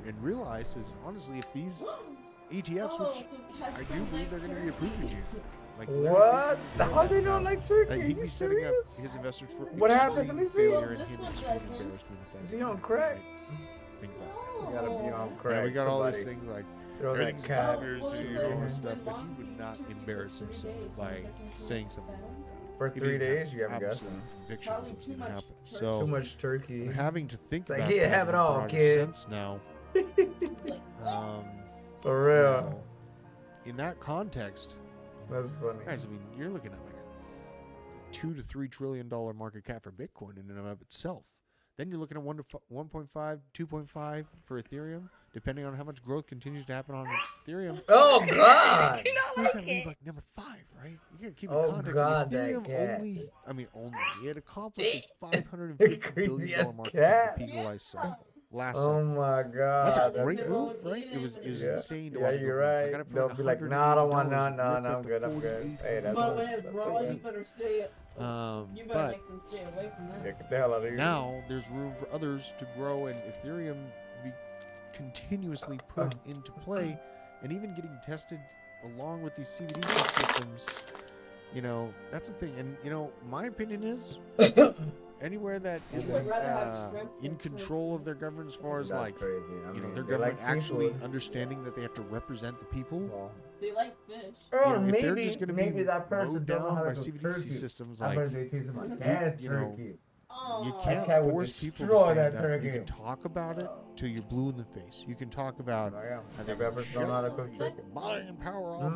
and realize is, honestly, if these ETFs, which I do believe they're going to be approved in June. Like, what? How do you not like turkey? He'd be setting up his investors for what happened? Let me see. failure and him extreme embarrassment. Is he on crack? Think about that. You gotta be on crack. Yeah, we got all these things like throw that everything's a cat. conspiracy and all this stuff, but he would not embarrass himself by saying something like that. For 3 days, you haven't got absolute conviction that it's going to happen. So too much turkey. having to think It's about like, yeah, that have it in a all, broader kid. sense now. For real. You know, in that context, that's funny. Guys, I mean, you're looking at like a $2 to $3 trillion market cap for Bitcoin in and of itself. Then you're looking at 1.5, 2.5 for Ethereum, depending on how much growth continues to happen on Ethereum. Oh God! Who's that leave like number 5, right? You gotta keep in Oh, context. God, Ethereum that only, it had accomplished a $550 billion market cap legalized cycle last Oh cycle. my God! That's a great move, right? It was insane to watch. Yeah, you're right. They'll be like, no, I don't want no, I'm good, I'm good. Hey, that's But bro, you better stay. You better but make them stay away from that. Get the hell out of here. now there's room for others to grow and Ethereum be continuously put into play and even getting tested along with these CBDC systems. You know, that's the thing. And, you know, my opinion is anywhere that isn't in control of their government as far as, like, you know, their government actually understanding that they have to represent the people. They like fish. Or if they're maybe, just going to maybe be that person mowed don't know down how by to cook CBDC turkey. systems, I'm like, gonna do my you dad's know, turkey. you That can't cat would force people to destroy stand that up. turkey. You can talk about it till you're blue in the face. You can talk about how they Ever don't know how to cook turkey? buying power off.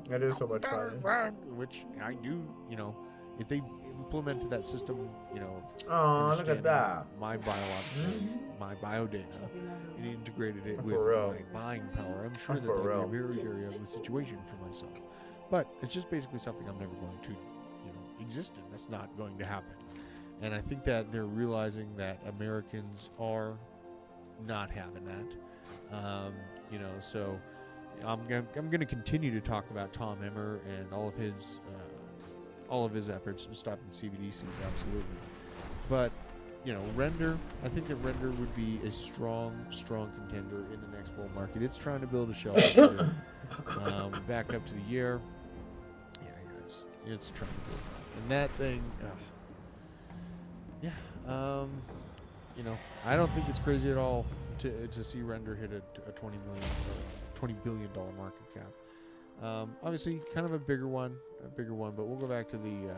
It is so much fun. Which I do, you know, if they implemented that system, you know, Oh, look at understanding that. my biological, my biodata, and integrated it with For real. my buying power, I'm sure that For that would be a real. very, very ugly situation for myself. But it's just basically something I'm never going to, you know, exist in. That's not going to happen. And I think that they're realizing that Americans are not having that. You know, so I'm gonna continue to talk about Tom Emmer and all of his efforts in stopping CBDCs, absolutely. But you know, Render, I think that Render would be a strong contender in the next bull market. It's trying to build a shelf here. Back up to the year. Yeah, guys, it's trying to build up. And that thing, you know, I don't think it's crazy at all to see Render hit a $20 billion market cap. Obviously, kind of a bigger one, but we'll go back to the.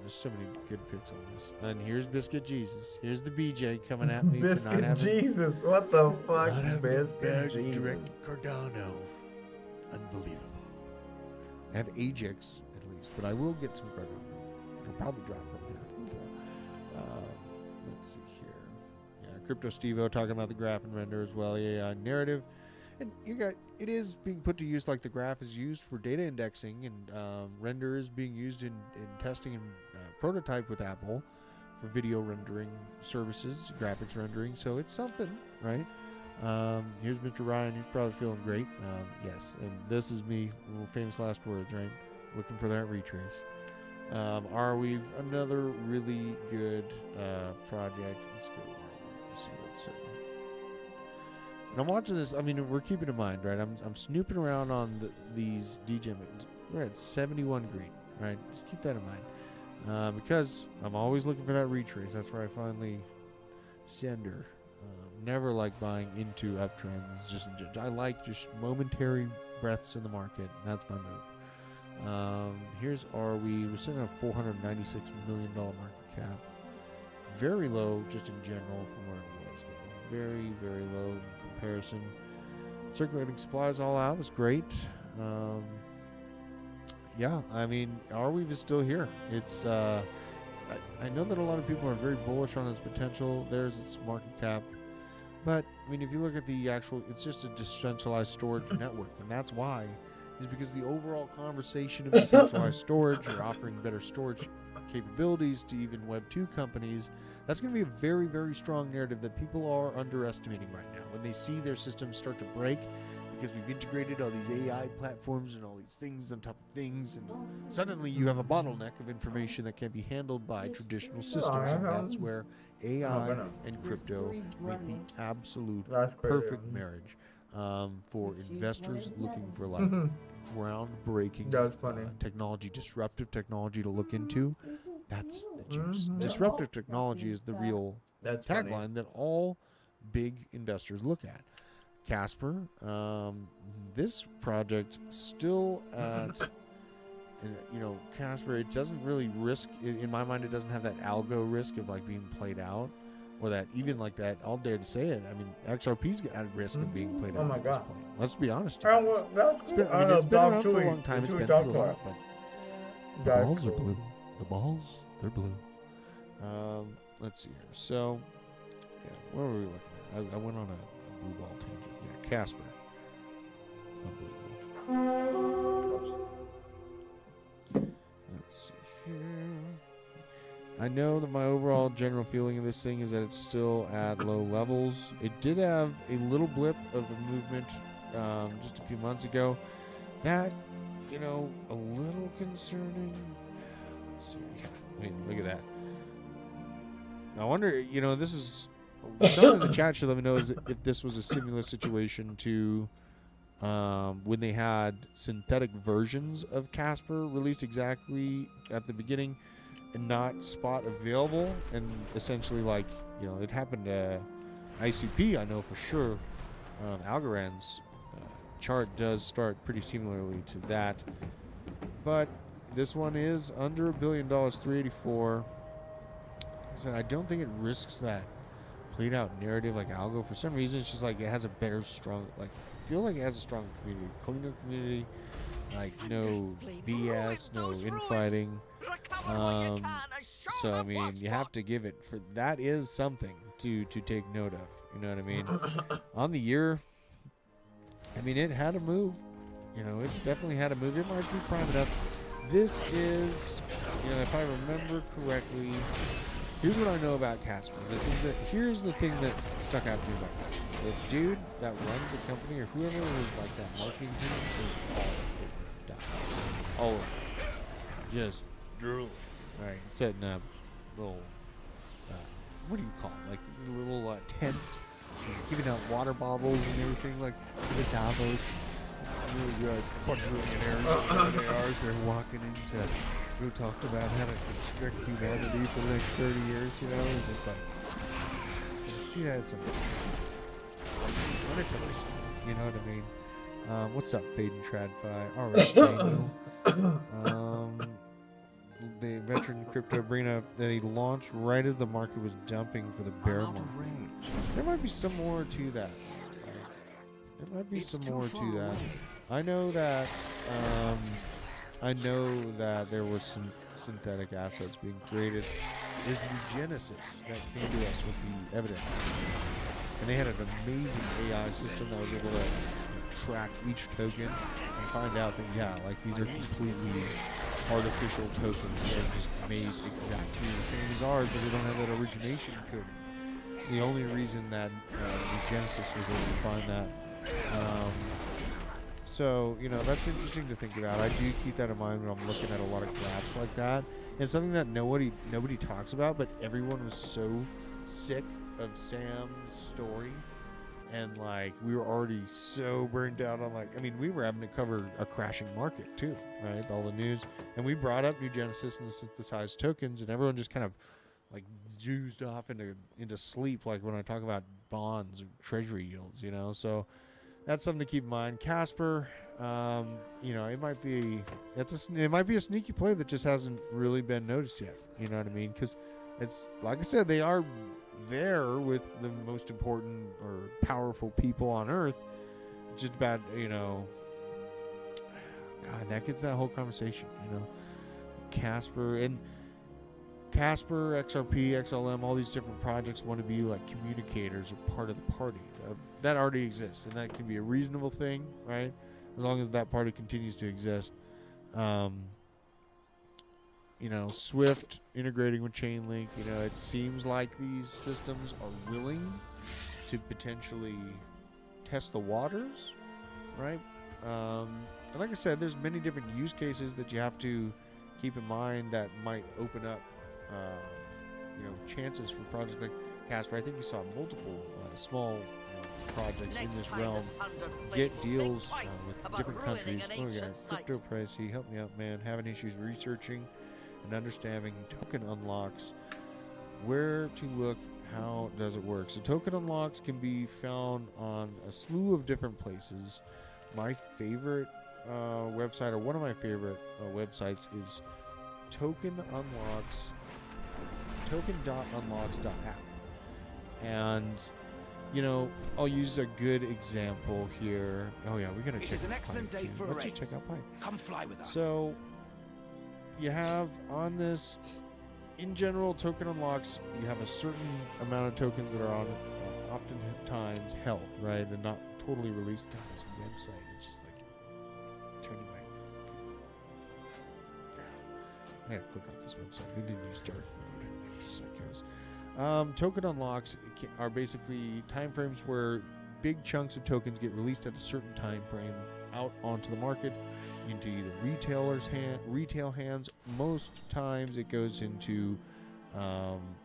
There's so many good picks on this. And here's Biscuit Jesus. Here's the BJ coming at me. Biscuit for not having, Jesus, what the fuck? not having Biscuit a bag Jesus. of direct Cardano. Unbelievable. I have Ajax at least, but I will get some Cardano. It'll probably drop from here. So, let's see here. Yeah, Crypto Stevo talking about the graph and render as well. Yeah, narrative. And it is being put to use like the graph is used for data indexing, and render is being used in testing and prototype with Apple for video rendering services, graphics rendering. So it's something, right? Here's Mr. Ryan. He's probably feeling great. Yes, and this is me. Famous last words, right? Looking for that retrace. Arweave, another really good project. Let's go. Let's see what's and I'm watching this. I mean, we're keeping in mind, right? I'm snooping around on these DJ. We're at 71 green, right? Just keep that in mind, because I'm always looking for that retrace. That's where I finally send her. Never like buying into uptrends. I like just momentary breaths in the market. That's my move. Here's we're sitting at a $496 million market cap. very low just in general from where it was. Very, very low in comparison. Circulating supplies all out. That's great. Yeah, I mean, Arweave is still here. It's I know that a lot of people are very bullish on its potential. There's its market cap. But, I mean, if you look at the actual, it's just a decentralized storage network. And that's why, is because the overall conversation of decentralized storage, or offering better storage capabilities to even Web 2 companies, that's going to be a very, very strong narrative that people are underestimating right now. When they see their systems start to break, because we've integrated all these AI platforms and all these things on top of things, and suddenly you have a bottleneck of information that can't be handled by traditional systems, and that's where AI and crypto make the absolute perfect marriage for investors looking for like groundbreaking technology, disruptive technology to look into. That's the juice. Disruptive technology is the real tagline that all big investors look at. Casper, this project still at, you know, Casper, it doesn't really risk, in my mind, it doesn't have that algo risk of like being played out, or that even like that, I'll dare to say it, I mean, XRP's at risk of being played out at this point. Let's be honest. It's been around for a long time, it's been through a lot, but the balls are blue. The balls, they're blue. Let's see here. So, yeah, where were we looking at? I went on a blue ball tangent. Yeah, Casper. Unbelievable. Let's see here. I know that my overall general feeling of this thing is that it's still at low levels. It did have a little blip of a movement just a few months ago. That, you know, a little concerning. Let's see. I mean, look at that. I wonder, you know, this is... Someone in the chat should let me know if this was a similar situation to when they had synthetic versions of Casper released exactly at the beginning and not spot available, and essentially, like, you know, it happened to ICP, I know for sure. Algorand's chart does start pretty similarly to that, but this one is under $1 billion, 384. So I don't think it risks that played out narrative like algo. For some reason, it's just like it has a better, strong, like, I feel like it has a strong community, cleaner community, like no BS, no infighting. So I mean, you have to give it for that is something to take note of. You know what I mean? On the year, I mean, it had a move. You know, it's definitely had a move. It might be primed up. This is, you know, if I remember correctly. Here's what I know about Casper. Here's the thing that stuck out to me about Casper. The dude that runs the company, or whoever was like that marketing team, is all over. Just drooling. Right, setting up little, what do you call it? Like little tents, giving out water bottles and everything, like the Davos quadrillionaires, or whatever they are, as they're walking into. Who talked about how to constrict humanity for the next 30 years, you know? Just like, you see that? It's like, what it's you know what I mean? What's up, Baden Tradfi? Alright, Daniel. The veteran crypto bringing up that he launched right as the market was dumping for the bear market. There might be some more to that. There might be some more to that. I know that there was some synthetic assets being created. There's New Genesis that came to us with the evidence. And they had an amazing AI system that was able to track each token and find out that, yeah, like these are completely artificial tokens. They're just made exactly the same as ours, but they don't have that origination coding. The only reason that New Genesis was able to find that. So, you know, that's interesting to think about. I do keep that in mind when I'm looking at a lot of graphs like that. It's something that nobody talks about, but everyone was so sick of Sam's story. And, like, we were already so burned out on, like, I mean, we were having to cover a crashing market, too, right? All the news. And we brought up New Genesis and the synthesized tokens, and everyone just kind of, like, juiced off into sleep, like when I talk about bonds or treasury yields, you know? So that's something to keep in mind. Casper, you know, it might be a sneaky play that just hasn't really been noticed yet. You know what I mean? Because it's like I said, they are there with the most important or powerful people on Earth. Just about, you know, God, that gets that whole conversation, you know. Casper, XRP, XLM, all these different projects want to be like communicators or part of the party. That already exists, and that can be a reasonable thing, right? As long as that party continues to exist. You know, Swift integrating with Chainlink, you know, it seems like these systems are willing to potentially test the waters, right? And like I said, there's many different use cases that you have to keep in mind that might open up, you know, chances for projects like Casper. I think we saw multiple small projects in this realm get deals with different countries. Oh yeah, Crypto Pricey, help me out, man. Having issues researching and understanding token unlocks. Where to look? How does it work? So token unlocks can be found on a slew of different places. My favorite website, or one of my favorite websites, is token.unlocks.app. And you know, I'll use a good example here. Oh yeah, we gotta check out Pike. It is an excellent day for a race. Let's check out Pike. Come fly with us. So you have on this, in general, token unlocks, you have a certain amount of tokens that are on oftentimes held, right, and not totally released. God, this website is just like turning my... I gotta click off this website. We didn't use dark mode. Psychos. Token unlocks are basically time frames where big chunks of tokens get released at a certain time frame out onto the market, into either retail hands. Most times it goes into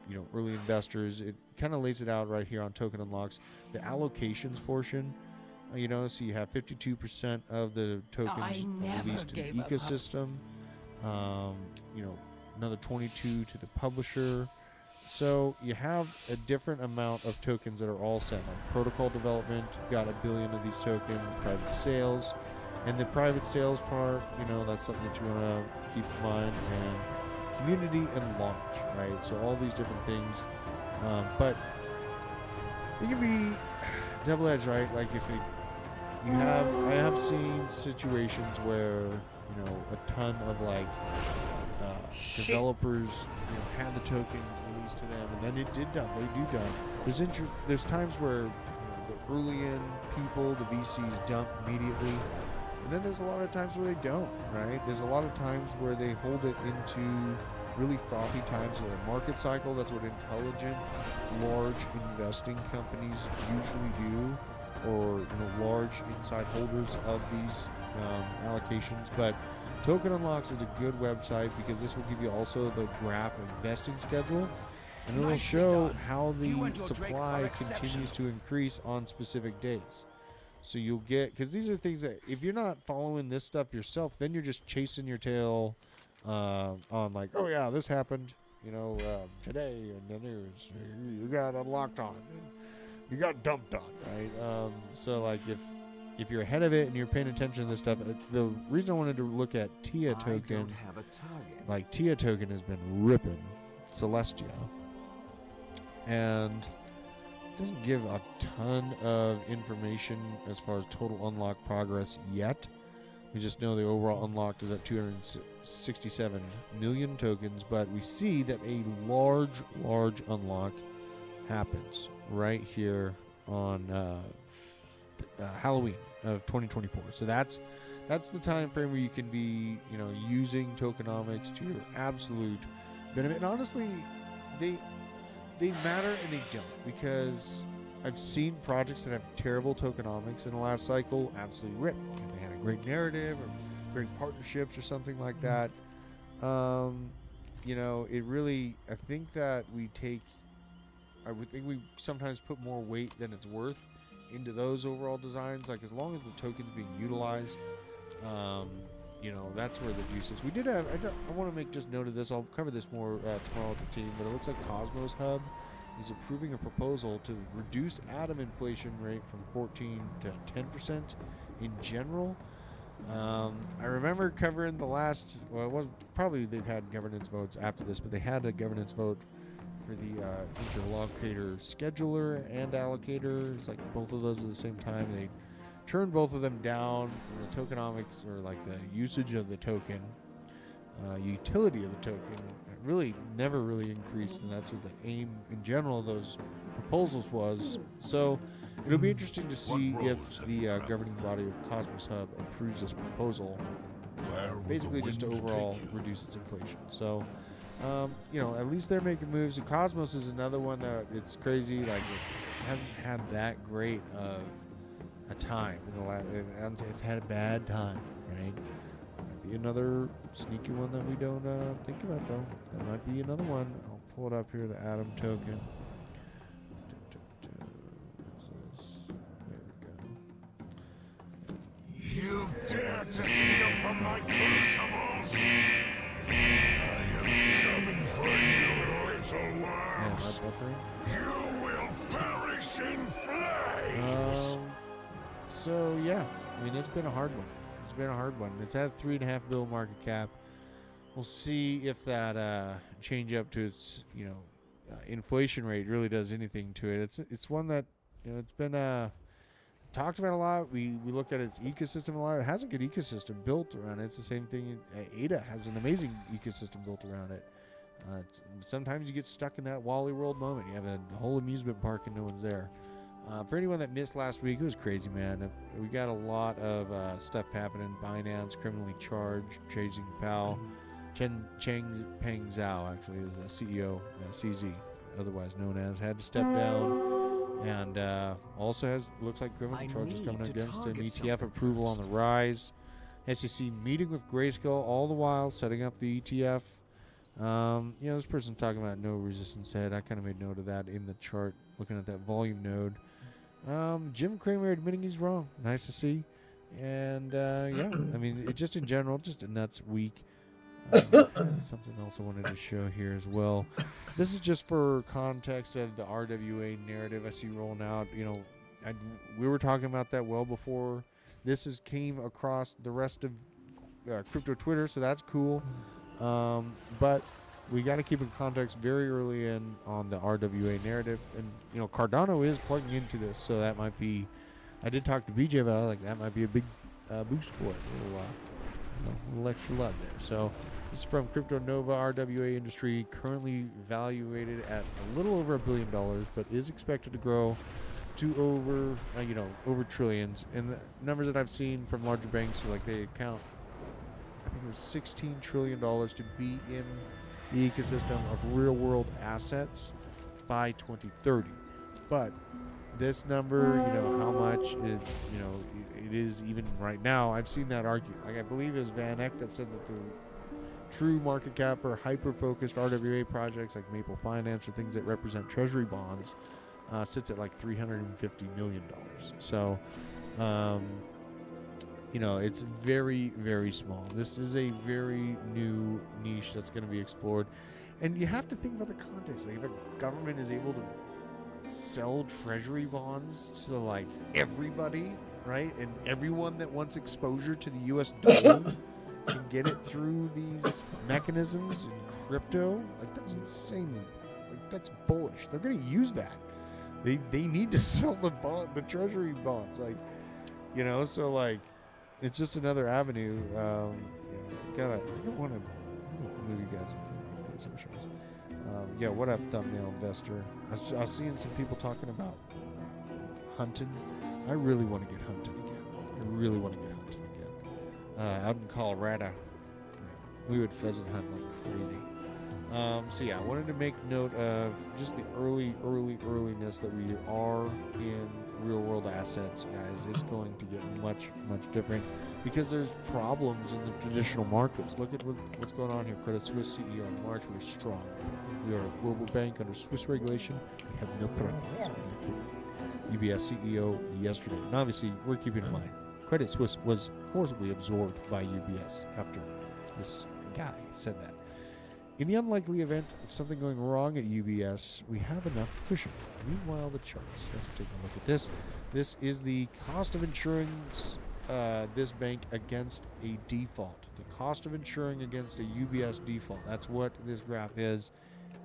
you know, early investors. It kind of lays it out right here on token unlocks. The allocations portion, you know, so you have 52% of the tokens released to the ecosystem. You know, another 22 to the publisher. So you have a different amount of tokens that are all set. Like protocol development, you've got 1 billion of these tokens. Private sales, and the private sales part, you know, that's something that you want to keep in mind. And community and launch, right? So all these different things, but it can be double-edged, right? Like if I have seen situations where, you know, a ton of like developers, you know, had the tokens released to them, and then it did dump. They do dump. There's times where, you know, the early in people, the VCs dump immediately, and then there's a lot of times where they don't, right? There's a lot of times where they hold it into really frothy times of the market cycle. That's what intelligent, large investing companies usually do, or, you know, large inside holders of these allocations. But Token Unlocks is a good website because this will give you also the graph investing schedule, and it will show how the supply continues to increase on specific days. So you'll get, because these are things that if you're not following this stuff yourself, then you're just chasing your tail on like, oh yeah, this happened, you know, today in the news. You got unlocked on, you got dumped on, right? So like if you're ahead of it and you're paying attention to this stuff, the reason I wanted to look at TIA token, like TIA token has been ripping Celestia, and doesn't give a ton of information as far as total unlock progress yet. We just know the overall unlocked is at 267 million tokens, but we see that a large unlock happens right here on Halloween of 2024. So that's the time frame where you can be, you know, using tokenomics to your absolute benefit. And honestly, they matter and they don't, because I've seen projects that have terrible tokenomics in the last cycle absolutely rip. They had a great narrative or great partnerships or something like that. You know, it really, I think that we sometimes put more weight than it's worth into those overall designs. Like, as long as the token's being utilized, you know, that's where the juice is. We did have, I want to make just note of this. I'll cover this more tomorrow with the team, but it looks like Cosmos Hub is approving a proposal to reduce atom inflation rate from 14 to 10% in general. I remember covering the last, well, it was probably they've had governance votes after this, but they had a governance vote for the interlocutor scheduler and allocator. It's like both of those at the same time. They turned both of them down. The tokenomics, or like the usage of the token, utility of the token, really never really increased, and that's what the aim in general of those proposals was. So it'll be interesting to see if the governing body of Cosmos Hub approves this proposal, basically just to overall reduce its inflation. So you know, at least they're making moves. And Cosmos is another one that it's crazy, like it hasn't had that great of a time in the last, it's had a bad time, right? Might be another sneaky one that we don't think about, though. That might be another one. I'll pull it up here, the Atom token. You dare to steal from my crucibles? I am coming for you, little worms. You will perish in flames. So yeah, I mean, it's been a hard one. It's been a hard one. It's had $3.5 billion market cap. We'll see if that change up to its, you know, inflation rate really does anything to it. It's one that, you know, it's been talked about a lot. We look at its ecosystem a lot. It has a good ecosystem built around it. It's the same thing. ADA has an amazing ecosystem built around it. Sometimes you get stuck in that Wally World moment. You have a whole amusement park and no one's there. For anyone that missed last week, it was crazy, man. We got a lot of stuff happening. Binance criminally charged, chasing Pal. Changpeng Zhao actually is the CEO, CZ, otherwise known as, had to step down. And also has, looks like criminal charges coming against him. ETF approval on the rise. SEC meeting with Grayscale, all the while setting up the ETF. You know, this person's talking about no resistance head. I kind of made note of that in the chart, looking at that volume node. Jim Cramer admitting he's wrong. Nice to see. And yeah, I mean, it just in general, just a nuts week. Something else I wanted to show here as well. This is just for context of the RWA narrative I see rolling out. You know, we were talking about that well before this came across the rest of crypto Twitter, so that's cool. But we got to keep in context very early in on the RWA narrative, and you know, Cardano is plugging into this, so that might be. I did talk to BJ about it, like that might be a big boost for it. A little extra love there. So this is from Crypto Nova. RWA industry currently valuated at a little over $1 billion, but is expected to grow to over over trillions. And the numbers that I've seen from larger banks are like they account, I think it was $16 trillion to be in the ecosystem of real world assets by 2030. But this number, you know, how much it, you know, it is even right now. I've seen that argued. Like, I believe it was Van Eck that said that the true market cap for hyper-focused RWA projects like Maple Finance or things that represent treasury bonds sits at like $350 million. So, you know, it's very, very small. This is a very new niche that's going to be explored. And you have to think about the context. Like, if a government is able to sell treasury bonds to like everybody, right, and everyone that wants exposure to the US dollar can get it through these mechanisms in crypto, like that's insane. Like, that's bullish. They're going to use that. They need to sell the treasury bonds, like, you know. So like, it's just another avenue. You know, I want to move you guys from my face. I wish I was. Yeah, what up, thumbnail investor? I was seeing some people talking about hunting. I really want to get hunting again. I really want to get hunting again. Out in Colorado, we would pheasant hunt like crazy. So yeah, I wanted to make note of just the earliness that we are in real world assets, guys. It's going to get much different because there's problems in the traditional markets. Look at what's going on here. Credit Suisse CEO in March, we're strong. We are a global bank under Swiss regulation. We have no problems with liquidity. UBS CEO yesterday. And obviously, we're keeping in mind, Credit Suisse was forcibly absorbed by UBS after this guy said that. In the unlikely event of something going wrong at UBS, we have enough cushion. Meanwhile, the charts. Let's take a look at this. This is the cost of insuring this bank against a default. The cost of insuring against a UBS default. That's what this graph is.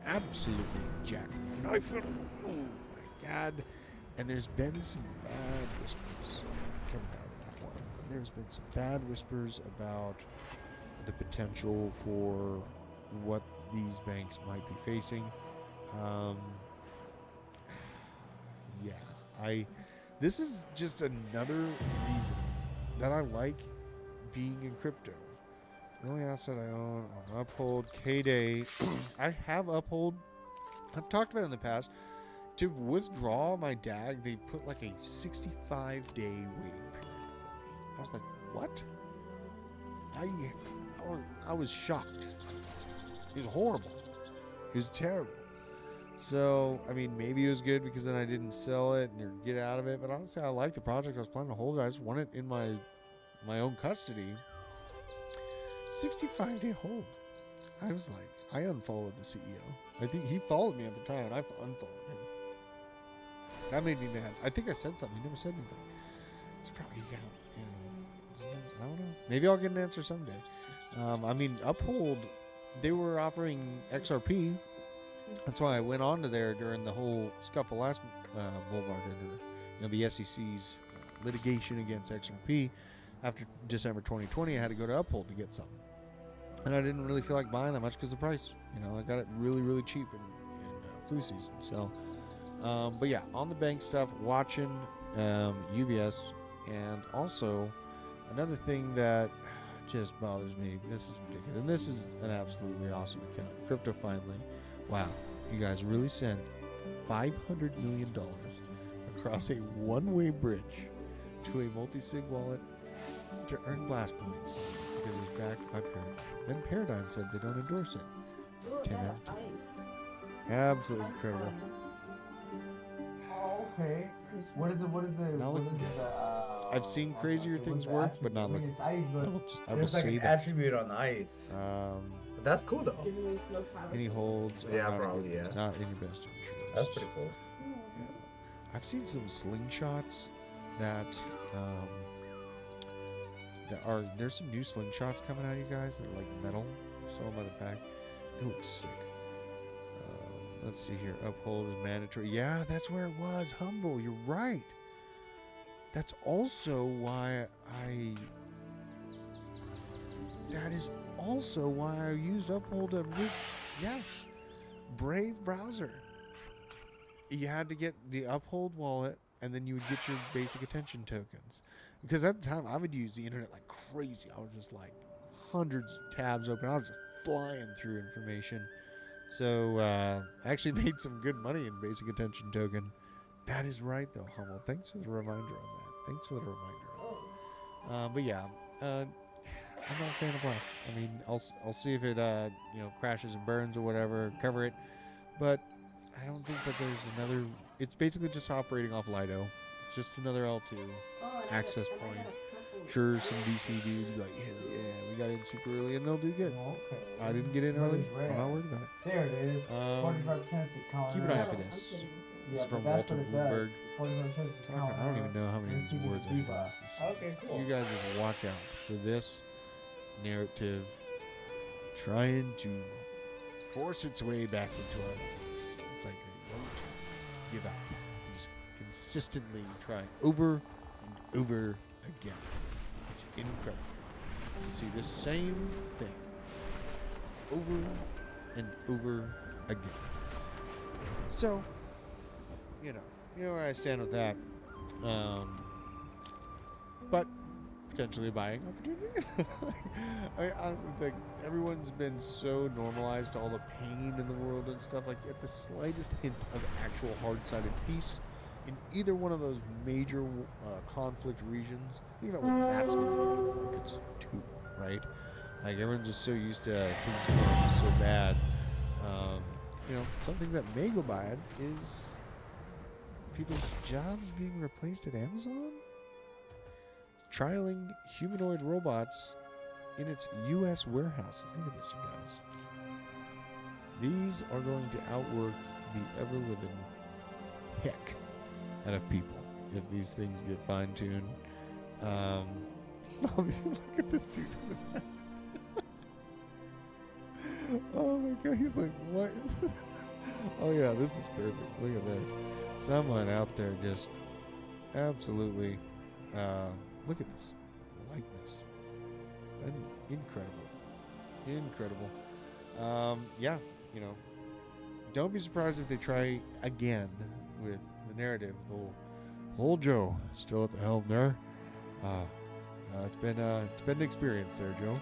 absolutely jackknifing. Oh my god. And there's been some bad whispers coming out of that one. There's been some bad whispers about the potential for what these banks might be facing. Yeah, this is just another reason that I like being in crypto. The only asset I own on Uphold, K-Day. I have Uphold. I've talked about it in the past. To withdraw my DAG, they put like a 65-day waiting period for me. I was like, what? I was shocked. It was horrible. It was terrible. So, I mean, maybe it was good because then I didn't sell it and get out of it. But honestly, I like the project. I was planning to hold it. I just want it in my own custody. 65-day hold. I was like, I unfollowed the CEO. I think he followed me at the time, and I unfollowed him. That made me mad. I think I said something. He never said anything. It's probably, I don't know. Maybe I'll get an answer someday. I mean, Uphold, they were offering XRP. That's why I went on to there during the whole scuffle last bull market, the SEC's litigation against XRP. After December 2020, I had to go to Uphold to get something. And I didn't really feel like buying that much because the price, I got it really, really cheap in flu season. So, but yeah, on the bank stuff, watching UBS, and also another thing that just bothers me. This is ridiculous, and this is an absolutely awesome account. Crypto finally. Wow, you guys really sent $500 million across a one-way bridge to a multi-sig wallet to earn blast points because it's backed by Paradigm. Then Paradigm said they don't endorse it. 10 out of 10. Absolutely incredible. Okay. What is I've seen crazier things work, but not like. I will say an that. attribute on ice. But that's cool though. Any holds? Yeah, probably. Yeah. Not in your best interest. That's pretty cool. Yeah. I've seen some slingshots that there's some new slingshots coming out, you guys. They're like metal. Sell them by the pack. It looks sick. Let's see here. Uphold is mandatory. Yeah, that's where it was. Humble. You're right. That's also why that is also why I used Uphold to yes. Brave browser. You had to get the Uphold wallet, and then you would get your basic attention tokens. Because at the time, I would use the internet like crazy. I was just like hundreds of tabs open. I was just flying through information. So I actually made some good money in basic attention token. That is right, though, Hummel. Thanks for the reminder on that. Thanks for the reminder on that. But yeah, I'm not a fan of Blast. I mean, I'll see if it crashes and burns or whatever, cover it. But I don't think that there's another. It's basically just operating off Lido. It's just another L2 access point. Sure, some DC dudes be like, yeah, we got in super early, and they'll do good. Okay. I didn't get in early. I'm not worried about it. There it is. 45% Keep an eye out for this. This is from Walter Bloomberg. I don't even know how many of these words I can honestly say. Okay, cool. You guys just watch out for this narrative trying to force its way back into our lives. It's like they won't give up. They just consistently try over and over again. It's incredible to see the same thing over and over again. So, you know where I stand with that. But potentially a buying opportunity. I honestly think everyone's been so normalized to all the pain in the world and stuff. Like, at the slightest hint of actual hard-sided peace in either one of those major conflict regions, think about what that's going to do to the markets too, right? Like, everyone's just so used to things going so bad. Some things that may go bad is people's jobs being replaced at Amazon. Trialing humanoid robots in its U.S. warehouses. Look at this, you guys. These are going to outwork the ever-living heck out of people if these things get fine-tuned. Look at this dude. Oh my god, he's like, what? Oh yeah, this is perfect. Look at this. Someone out there just absolutely, look at this likeness. Incredible. Incredible. Yeah, you know, don't be surprised if they try again with the narrative. The whole Joe still at the helm there. It's been an experience there, Joe.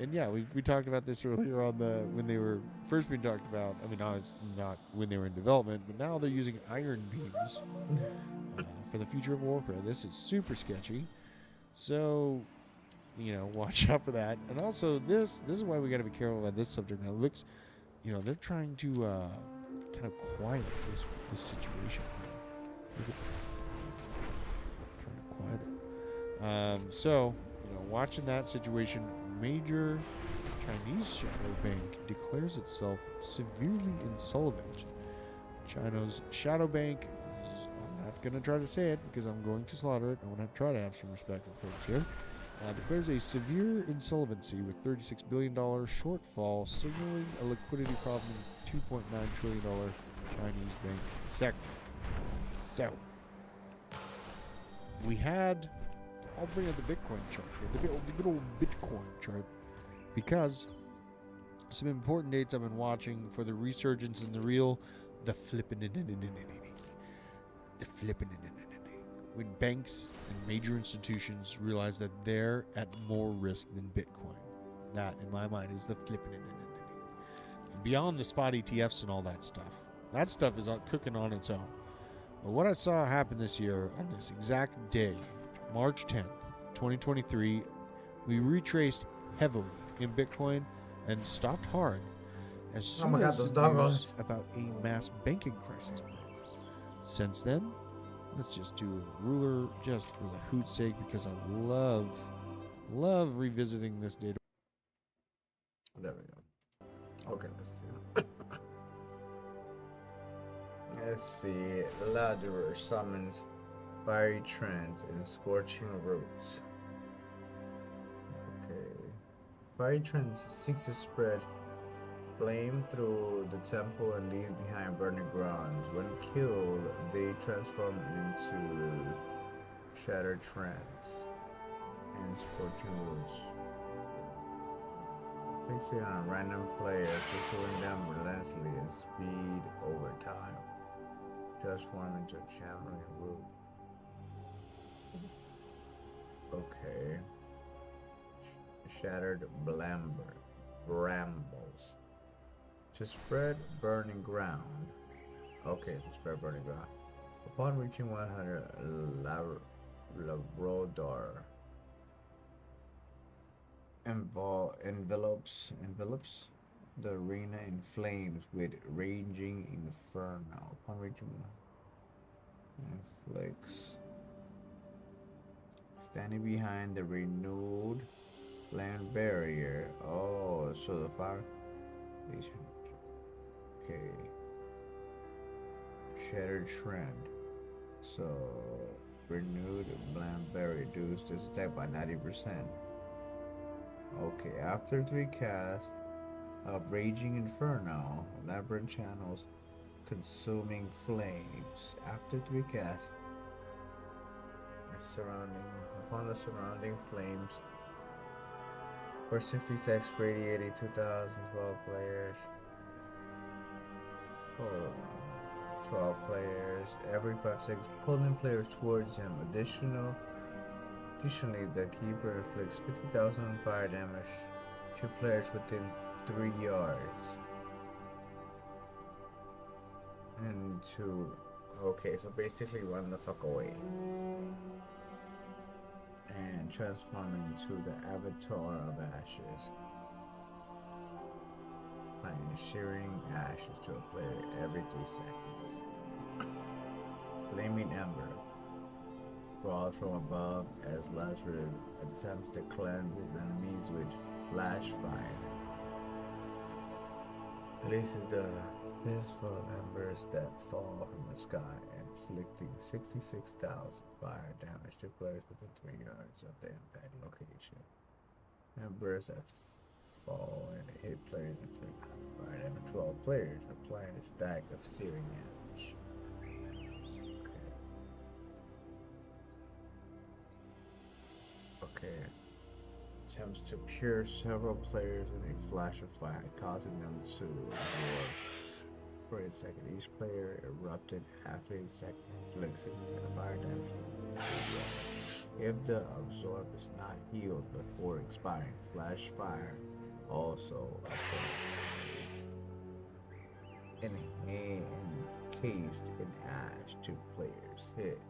And yeah, we talked about this earlier on when they were first being talked about. I mean, now it's not when they were in development, but now they're using iron beams for the future of warfare. This is super sketchy, so you know, watch out for that. And also, this is why we got to be careful about this subject. Now, it looks, you know, they're trying to kind of quiet this situation. Look at this. Trying to quiet it. So, you know, watching that situation, major Chinese shadow bank declares itself severely insolvent. China's shadow bank, I'm not going to try to say it because I'm going to slaughter it. I want to try to have some respect for folks here. Declares a severe insolvency with $36 billion shortfall, signaling a liquidity problem in $2.9 trillion Chinese bank sector. So, we had, I'll bring up the Bitcoin chart here, the good old Bitcoin chart, because some important dates I've been watching for the resurgence in the flipping when banks and major institutions realize that they're at more risk than Bitcoin. That, in my mind, is the flipping. And beyond the spot ETFs and all that stuff is cooking on its own. But what I saw happen this year on this exact day, March 10th, 2023, we retraced heavily in Bitcoin and stopped hard as soon as news about a mass banking crisis broke. Since then, let's just do a ruler just for the hoot's sake because I love revisiting this data. There we go. Okay, let's see. Let's see. Illadin summons fiery trends and scorching roots. Okay. Fiery trends seeks to spread flame through the temple and leave behind burning grounds. When killed, they transform into shattered trends and scorching roots. Fixate on random players, pursuing them relentlessly and speed over time. Transform into a shambling root. Okay. Shattered brambles. To spread burning ground. Okay, to spread burning ground. Upon reaching 100, Labrador envelops the arena in flames with raging inferno. Upon reaching inflicts. Standing behind the renewed land barrier. Oh, so the fire. Okay. Shattered trend. So renewed land barrier reduced this attack by 90%. Okay, after 3 casts of Raging Inferno, Labyrinth channels consuming flames. After 3 casts, upon the surrounding flames for 60 seconds, radiating 2,012 players. Hold on. 12 players every 5 seconds, pulling players towards him. Additionally, the keeper inflicts 50,000 fire damage to players within 3 yards. And to okay, so basically run the fuck away. And transform into the Avatar of Ashes. Applying shearing ashes to a player every 3 seconds. Flaming Ember falls from above as Lazarus attempts to cleanse his enemies with flash fire. Releases the fistful of embers that fall from the sky, inflicting 66,000 fire damage to players within 3 yards of the impact location. Embers that fall and a hit player in effect. Fire damage 12 players, applying a stack of searing damage. Okay. Attempts to pierce several players in a flash of fire, causing them to absorb for a second. Each player erupted after a second, inflicts significant fire damage. If the absorb is not healed before expiring, flash fire also applies. Encased in ash, 2 players hit.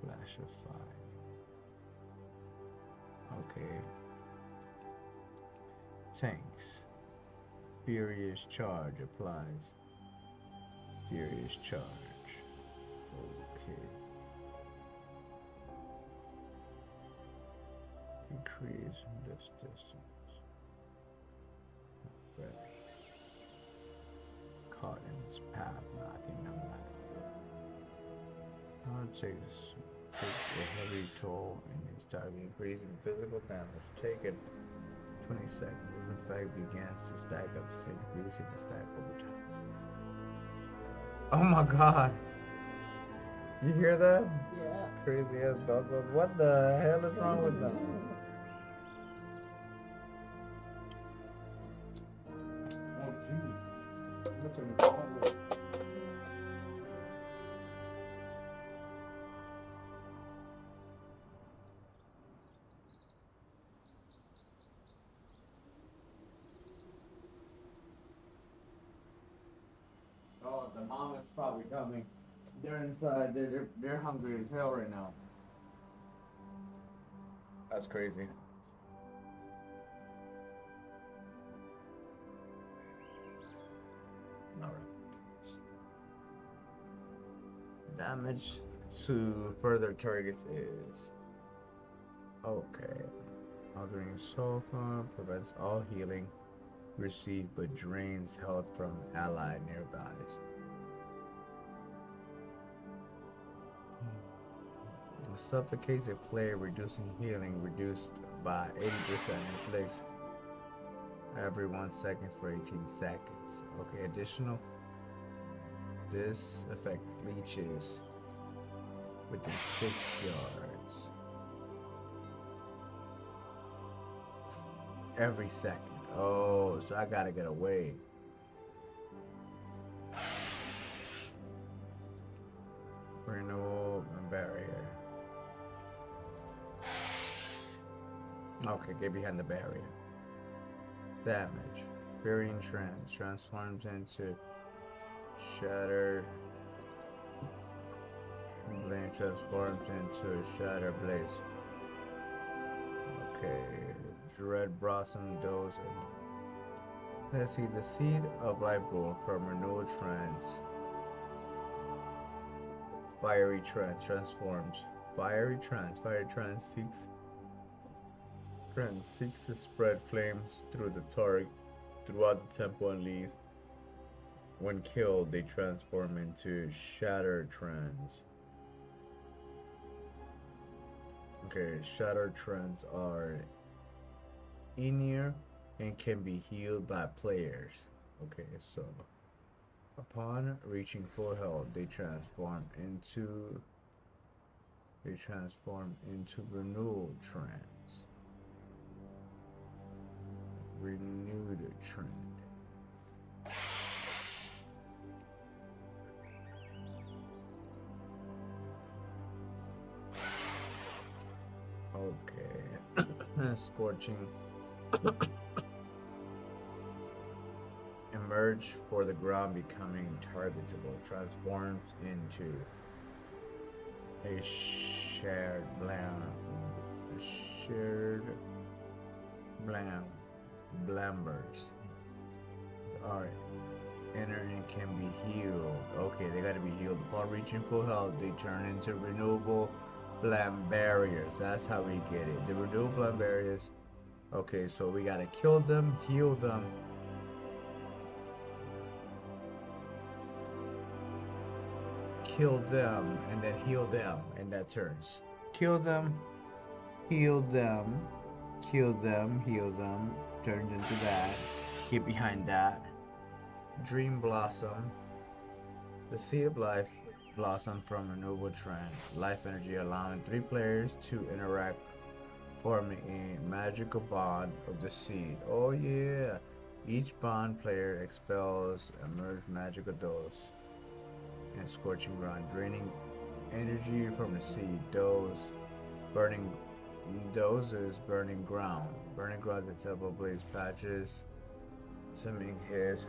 Flash of fire. Okay. Tanks. Furious charge applies. Furious charge. Okay. Increase this distance. Ready. Caught in its path, knocking them back. I'll take a heavy toll in its target, increasing physical damage taken 20 seconds. This effect begins to stack up, increasing the stack over time. Oh my god! You hear that? Yeah. Crazy ass doggos. What the hell is wrong with them? Oh jeez. Look at me. Oh, the mom is probably coming. They're inside. They're hungry as hell right now. That's crazy. Alright. Damage to further targets is okay. Othering sulfur prevents all healing received but drains health from allied nearbys. Suffocates a player, reducing healing reduced by 80%. Inflicts every 1 second for 18 seconds. Okay, additional. This effect leeches within 6 yards every second. Oh, so I gotta get away. Renewal and barrier. Okay, get behind the barrier. Damage. Varying trends. Transforms into Shatter. Blade transforms into Shatter Blaze. Okay. Dread Blossom Dose. Let's see. The Seed of Life Gold from Renewal Trends. Fiery Trends transforms. Fiery Trends seeks to spread flames through the target throughout the temple and leaves. When killed, they transform into Shatter Trends. Okay, Shatter Trends are in-ear and can be healed by players. Okay, so upon reaching full health, they transform into Renewal Trends. Renewed Trend. Okay. Scorching. Emerge for the ground, becoming targetable. Transforms into a shared blambers. Alright. Enter and can be healed. Okay, they gotta be healed. Upon reaching full health, they turn into renewable blam barriers. That's how we get it. The renewable blam barriers. Okay, so we gotta kill them, heal them. Kill them, and then heal them, and that turns. Kill them, heal them, kill them, heal them, turns into that. Get behind that. Dream Blossom. The seed of life blossom from a noble trend. Life energy allowing 3 players to interact, forming a magical bond of the seed. Oh yeah! Each bond player expels emerge magical dose and scorching ground, draining energy from the seed. Doses burning ground. Burning grounds and several blaze patches. Swimming hit.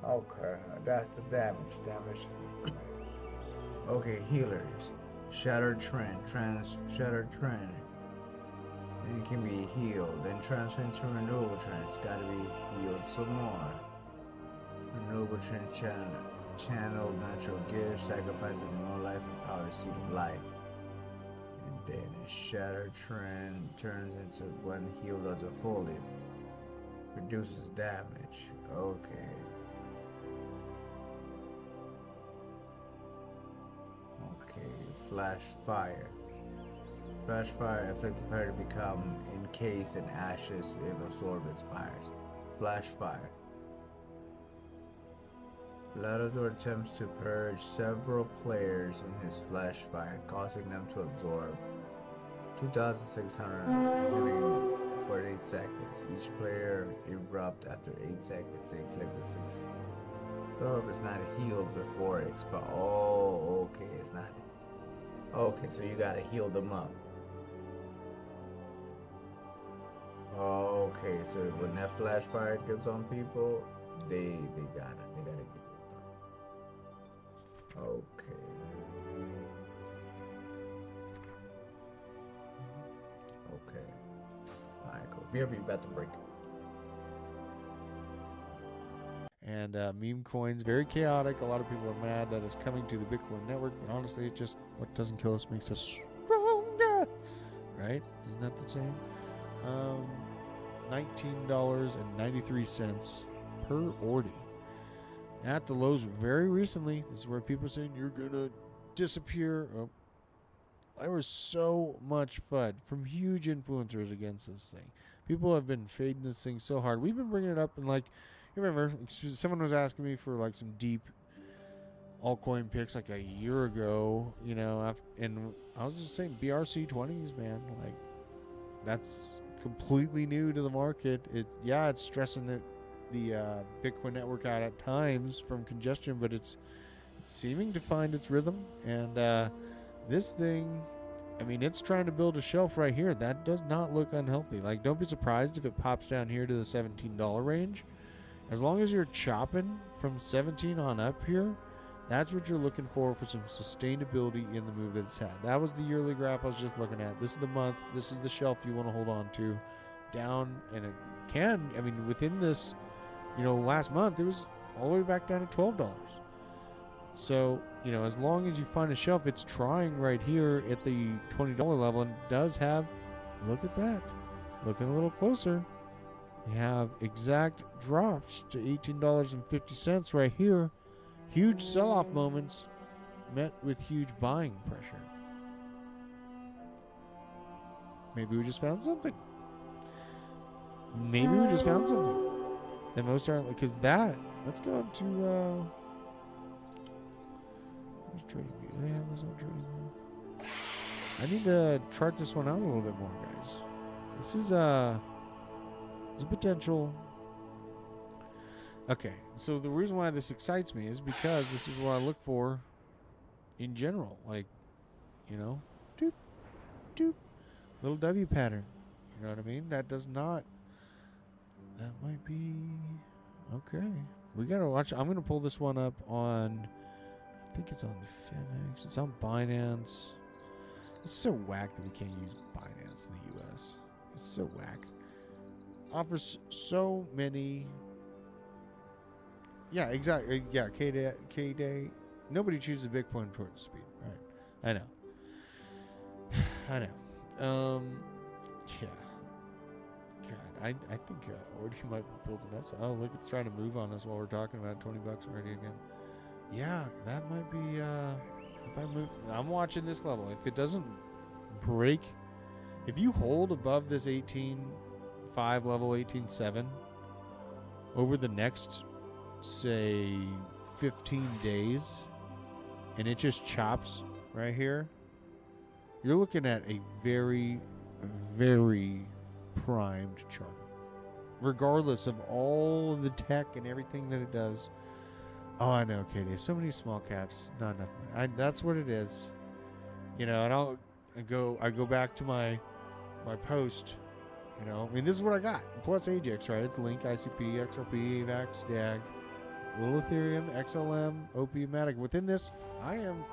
Okay, that's the damage. Okay, healers. Shattered Trend. Shattered Trend. It can be healed. Then transfer into Renewable Trend. It's gotta be healed some more. Renewable Trend channel natural gifts, sacrificing more life and power, seed of life. And then a Shattered Trend turns into when healed as a foliage. Reduces damage. Okay. Flash Fire. Flash Fire afflicts the player to become encased in ashes if absorbed inspires. Flash Fire. Latador attempts to purge several players in his Flash Fire, causing them to absorb 2,600 for 8 seconds. Each player erupt after 8 seconds. They inflict a 6. So if it's not healed before it expires. Oh, okay, it's not. Okay, so you gotta heal them up. Okay, so when that flash fire gets on people, they gotta get healed up. Okay. Okay. Alright, cool. Be about to break. And meme coins, very chaotic. A lot of people are mad that it's coming to the Bitcoin network, but honestly, it just, what doesn't kill us makes us stronger, right? Isn't that the same? $19.93 per order. At the lows very recently. This is where people are saying you're gonna disappear. Oh, there was so much FUD from huge influencers against this thing. People have been fading this thing so hard. We've been bringing it up, and like, you remember, someone was asking me for like some deep altcoin picks like a year ago, you know, and I was just saying BRC20s, man, like that's completely new to the market. It's stressing the Bitcoin network out at times from congestion, but it's seeming to find its rhythm. And this thing, I mean, it's trying to build a shelf right here. That does not look unhealthy. Like, don't be surprised if it pops down here to the $17 range. As long as you're chopping from 17 on up here, that's what you're looking for some sustainability in the move that it's had. That was the yearly graph I was just looking at. This is the month. This is the shelf you want to hold on to. Down, and it can, I mean, within this, you know, last month, it was all the way back down to $12. So, you know, as long as you find a shelf, it's trying right here at the $20 level, and does have, look at that. Looking a little closer. We have exact drops to $18.50 right here. Huge sell-off moments met with huge buying pressure. Maybe we just found something. Maybe we just found something. And most certainly, because let's go to, where's Trading View? Do they have this on Trading View? I need to chart this one out a little bit more, guys. This is, there's a potential. Okay, so the reason why this excites me is because this is what I look for in general. Like, you know, doop, doop, little W pattern. You know what I mean? That does not, that might be, okay. We got to watch. I'm going to pull this one up on, I think it's on Finex. It's on Binance. It's so whack that we can't use Binance in the U.S. It's so whack. Offers so many. Yeah, exactly. Yeah, K-Day. Nobody chooses Bitcoin towards speed. Right. I know. I know. Yeah. God, I think Ordy might be building up. Oh, look, it's trying to move on us while we're talking about $20 already again. Yeah, that might be. If I move, I'm watching this level. If it doesn't break If you hold above this 18.5 level, 18.7 over the next, say, 15 days, and it just chops right here, you're looking at a very, very primed chart. Regardless of all of the tech and everything that it does. Oh, I know, Katie. So many small caps, not enough money. That's what it is. You know, I go back to my post. You know, I mean, this is what I got. Plus Ajax, right? It's Link, ICP, XRP, AVAX, DAG, little Ethereum, XLM, OP, Matic. Within this, I am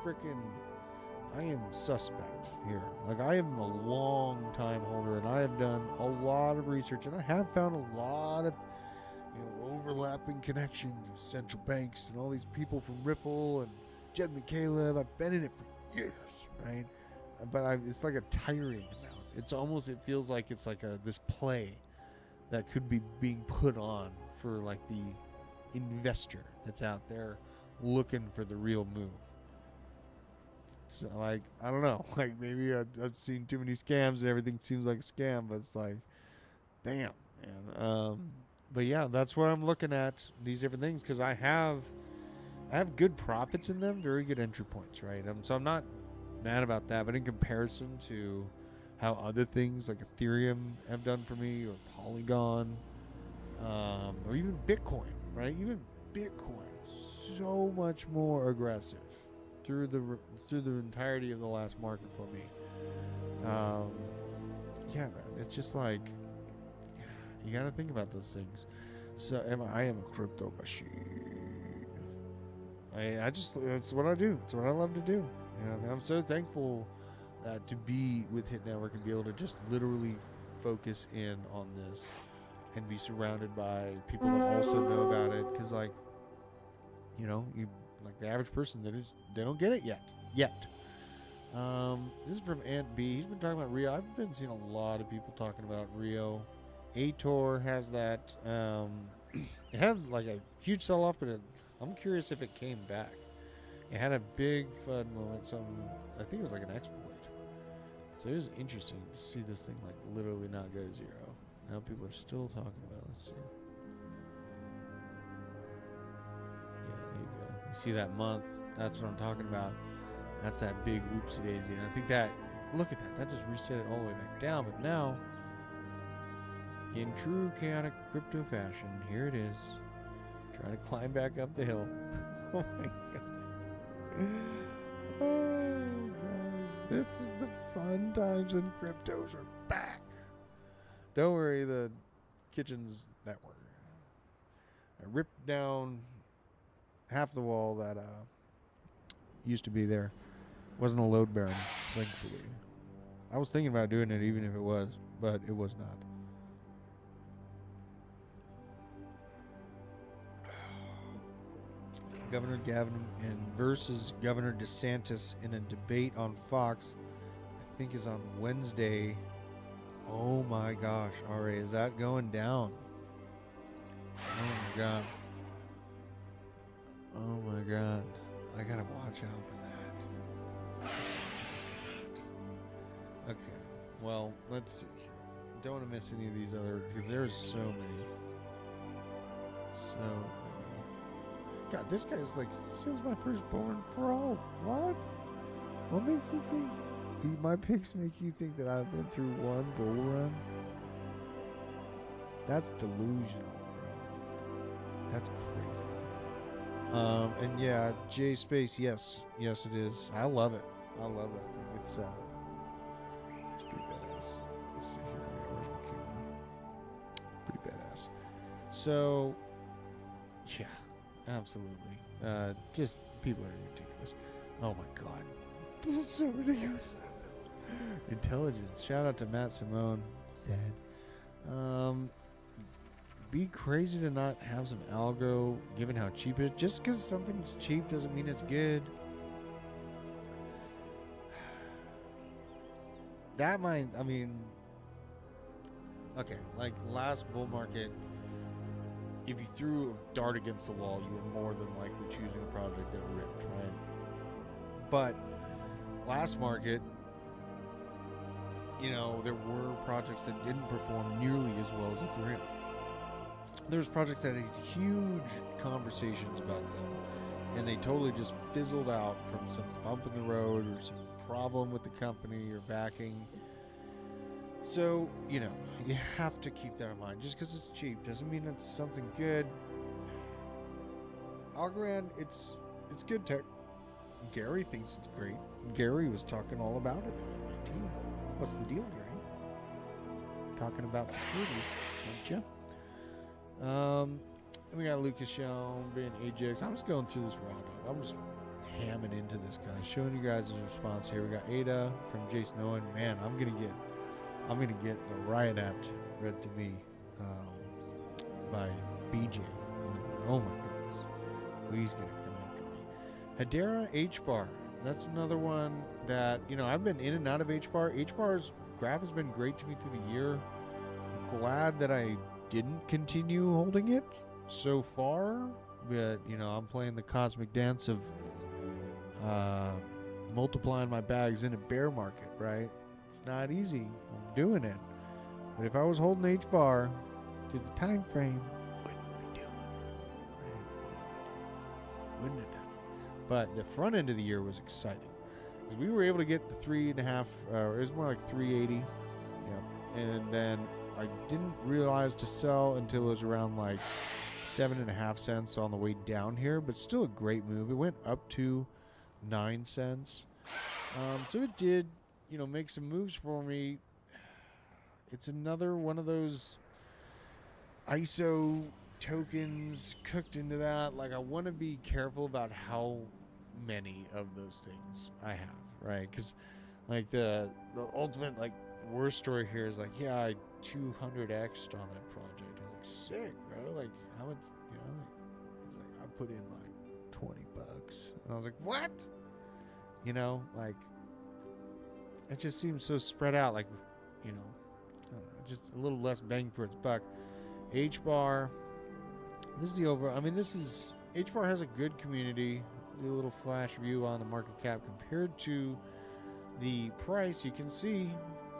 suspect here. Like, I am a long time holder, and I have done a lot of research, and I have found a lot of, you know, overlapping connections with central banks and all these people from Ripple and Jed McCaleb. I've been in it for years, right? But it's like a tiring amount. It's almost, it feels like it's like this play that could be being put on for like the investor that's out there looking for the real move. So, like, I don't know, like, maybe I've seen too many scams and everything seems like a scam, but it's like, damn, man. But yeah, that's where I'm looking at these different things, because I have good profits in them, very good entry points, right? So I'm not mad about that, but in comparison to how other things like Ethereum have done for me, or Polygon, or even Bitcoin, right? Even Bitcoin, so much more aggressive through the entirety of the last market for me. Yeah, man, it's just like, you got to think about those things. So I am a crypto machine. I just, it's what I do. It's what I love to do. You know, I'm so thankful to be with Hit Network and be able to just literally focus in on this and be surrounded by people that also know about it. Because, like, you know, like the average person, they don't get it yet. This is from Ant B. He's been talking about Rio. I've been seeing a lot of people talking about Rio. Ator has that. It had like a huge sell-off, but I'm curious if it came back. It had a big FUD moment. I think it was like an exploit. So it was interesting to see this thing like literally not go to zero. Now people are still talking about it. Let's see. Yeah, there you go. You see that month? That's what I'm talking about. That's that big oopsie daisy. And I think that, look at that. That just reset it all the way back down. But now, in true chaotic crypto fashion, here it is. Trying to climb back up the hill. Oh my god. Oh gosh. This is the fun times in cryptos are back. Don't worry, the kitchen's network. I ripped down half the wall that used to be there. Wasn't a load bearing, thankfully. I was thinking about doing it even if it was, but it was not. Governor Gavin and versus Governor DeSantis in a debate on Fox, I think is on Wednesday. Oh my gosh, RA, is that going down? Oh my god. Oh my god. I gotta watch out for that. Okay, well, let's see here. Don't want to miss any of these other, because there's so many. So many. God, this guy's like, this was my firstborn pro. What? What makes you think? My picks make you think that I've been through one bull run? That's delusional, bro. That's crazy. And yeah, J Space, yes it is. I love it. I love it. It's pretty badass. Let's see here. Where's my camera? Pretty badass. So, yeah, absolutely. Just people are ridiculous. Oh my god, this is so ridiculous. Intelligence. Shout out to Matt Simone. Sad. Be crazy to not have some algo, given how cheap it is. Just because something's cheap doesn't mean it's good. That might, I mean, okay, like last bull market, if you threw a dart against the wall, you were more than likely choosing a project that ripped, right? But last market, you know, there were projects that didn't perform nearly as well as Ethereum. There's projects that had huge conversations about them, and they totally just fizzled out from some bump in the road or some problem with the company or backing. So, you know, you have to keep that in mind. Just because it's cheap doesn't mean it's something good. Algorand, it's good tech. Gary thinks it's great. Gary was talking all about it at MIT. What's the deal, Gary? Talking about securities, don't you? We got Lucas Young, being Ajax. I'm just going through this raw dog. I'm just hamming into this guy, showing you guys his response here. We got Ada from Jason Owen. Man, I'm gonna get the Riot Act read to me by BJ. Oh my goodness, he's gonna come after me. Hedera H-Bar. That's another one that, you know, I've been in and out of H-Bar. H-Bar's graph has been great to me through the year. I'm glad that I didn't continue holding it so far, but, you know, I'm playing the cosmic dance of multiplying my bags in a bear market, right? It's not easy. I'm doing it. But if I was holding H-Bar to the time frame, wouldn't be doing it. Right? Wouldn't have done it. But the front end of the year was exciting, because we were able to get the 3.5, it was more like 380. Yeah. And then I didn't realize to sell until it was around like 7.5 cents on the way down here, but still a great move. It went up to 9 cents. So it did, you know, make some moves for me. It's another one of those ISO tokens cooked into that. Like, I want to be careful about how many of those things I have, right? Because, like, the ultimate, like, worst story here is like, yeah, I 200x'd on a project. I was like, sick, bro. Like, how much, you know? He's like, I put in like $20. And I was like, what? You know, like, it just seems so spread out. Like, you know, I don't know, just a little less bang for its buck. H-Bar. This is the overall. I mean, this is, H-Bar has a good community. Do a little flash view on the market cap compared to the price. You can see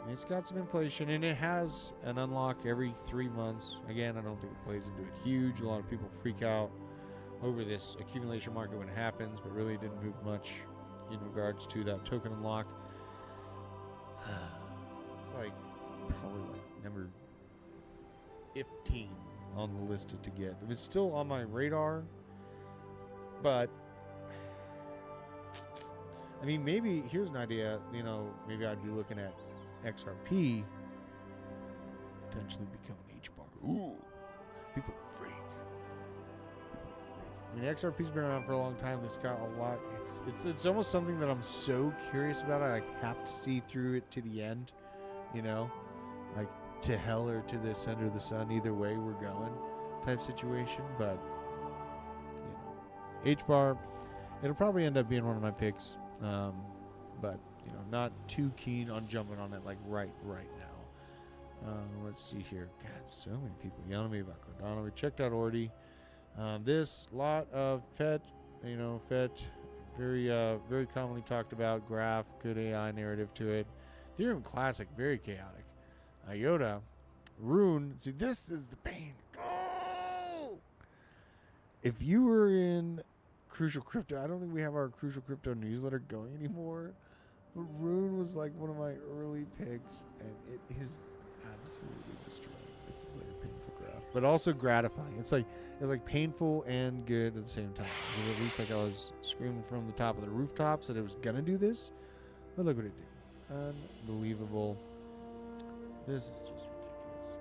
it's got some inflation, and it has an unlock every 3 months. Again, I don't think it plays into it huge. A lot of people freak out over this accumulation market when it happens, but really didn't move much in regards to that token unlock. It's like probably like number 15 on the list to get. It's still on my radar, but I mean, maybe here's an idea. You know, maybe I'd be looking at XRP potentially become an H-Bar. Ooh, people are freak. I mean, XRP's been around for a long time. It's got a lot. It's almost something that I'm so curious about. I like have to see through it to the end. You know, like to hell or to the center of the sun. Either way, we're going type situation. But you know, H-Bar, it'll probably end up being one of my picks. But you know, not too keen on jumping on it like right now. Let's see here. God, so many people yelling at me about Cardano. We checked out Ordi. This lot of FET, you know, FET, very commonly talked about. Graph, good AI narrative to it. Ethereum Classic, very chaotic. IOTA, Rune. See, this is the pain. Oh! If you were in Crucial Crypto, I don't think we have our Crucial Crypto newsletter going anymore. But Rune was like one of my early picks, and it is absolutely destroyed. This is like a painful graph, but also gratifying. It's like painful and good at the same time. At least like I was screaming from the top of the rooftops that it was gonna do this, but look what it did. Unbelievable. This is just ridiculous.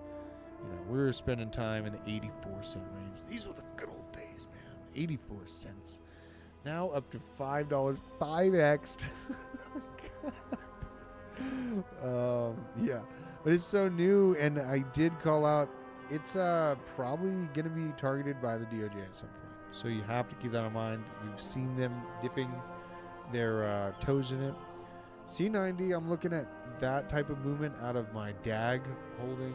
You know, we were spending time in the 84-cent range. These were the good old days, man. 84 cents. Now up to $5, 5x'd. Yeah, but it's so new, and I did call out. It's probably going to be targeted by the DOJ at some point, so you have to keep that in mind. You've seen them dipping their toes in it. C90, I'm looking at that type of movement out of my DAG holding.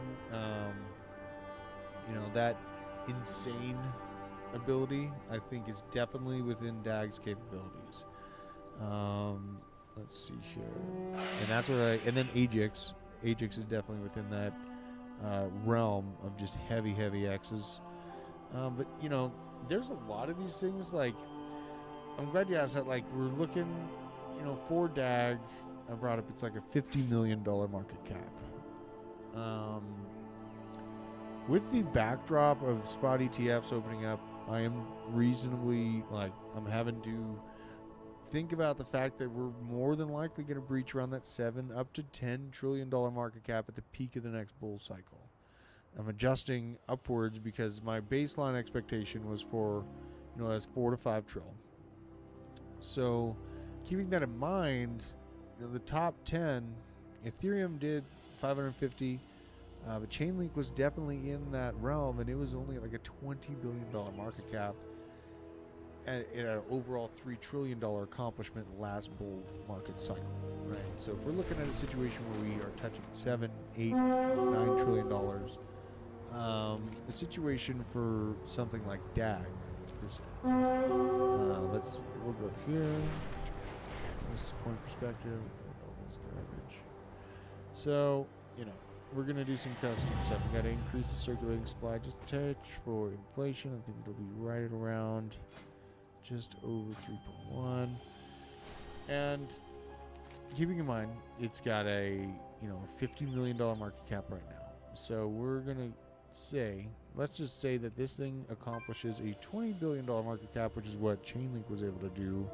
You know, that insane ability, I think, is definitely within DAG's capabilities. Let's see here, and that's what and then Ajax, Ajax is definitely within that realm of just heavy X's. But you know, there's a lot of these things. Like, I'm glad you asked that. Like, we're looking, you know, for DAG. I brought up, it's like a $50 million market cap. With the backdrop of spot ETFs opening up, I am reasonably, like, I'm having to think about the fact that we're more than likely going to breach around that $7 up to $10 trillion market cap at the peak of the next bull cycle. I'm adjusting upwards because my baseline expectation was for, you know, that's 4 to 5 trillion. So, keeping that in mind, you know, the top 10, Ethereum did 550, but Chainlink was definitely in that realm, and it was only like a $20 billion market cap and an overall $3 trillion accomplishment last bull market cycle, right? So if we're looking at a situation where we are touching $7, $8, $9 trillion, a situation for something like DAG, per se. Let's see, we'll go here. This is coin perspective. All this garbage. So, you know, we're going to do some custom stuff. We got to increase the circulating supply just a touch for inflation. I think it'll be right at around just over 3.1. And keeping in mind, it's got a, you know, $50 million market cap right now. So we're going to say, let's just say that this thing accomplishes a $20 billion market cap, which is what Chainlink was able to do,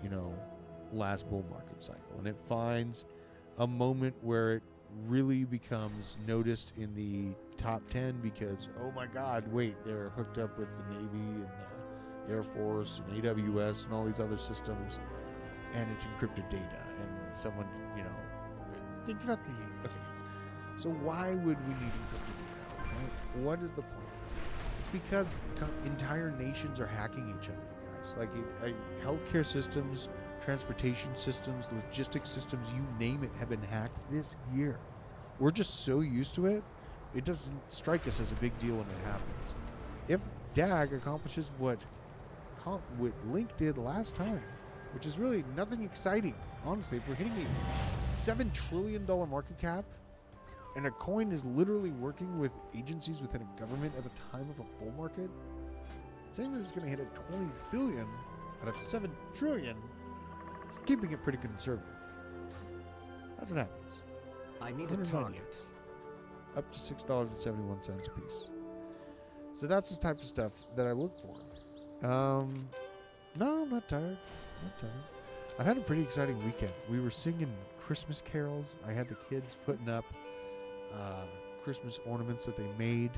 you know, last bull market cycle. And it finds a moment where it really becomes noticed in the top 10 because, oh my God, wait, they're hooked up with the Navy and the Air Force and AWS and all these other systems, and it's encrypted data. And someone, you know, think about the, okay, so why would we need encrypted data? Right? What is the point? It's because entire nations are hacking each other, you guys. Like, healthcare systems, transportation systems, logistics systems, you name it, have been hacked this year. We're just so used to it, it doesn't strike us as a big deal when it happens. If DAG accomplishes what Link did last time, which is really nothing exciting, honestly, if we're hitting a $7 trillion market cap, and a coin is literally working with agencies within a government at the time of a bull market, saying that it's going to hit a 20 billion out of 7 trillion, is keeping it pretty conservative. That's what happens. I need a target. Up to $6.71 a piece. So that's the type of stuff that I look for. No, I'm not tired. I've had a pretty exciting weekend. We were singing Christmas carols. I had the kids putting up Christmas ornaments that they made.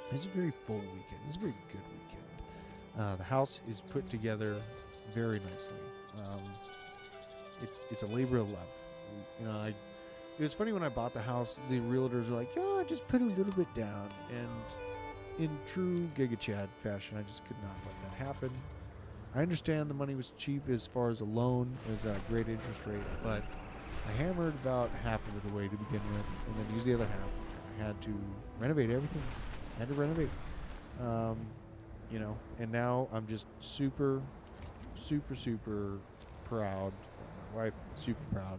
It was a very full weekend. It was a very good weekend. The house is put together very nicely. It's a labor of love. You know, it was funny when I bought the house. The realtors were like, "Yeah, just put a little bit down," and in true Giga Chad fashion, I just could not let that happen. I understand the money was cheap as far as a loan. It was a great interest rate, but I hammered about half of it away to begin with, and then used the other half. I had to renovate everything. You know, and now I'm just super proud. My wife super proud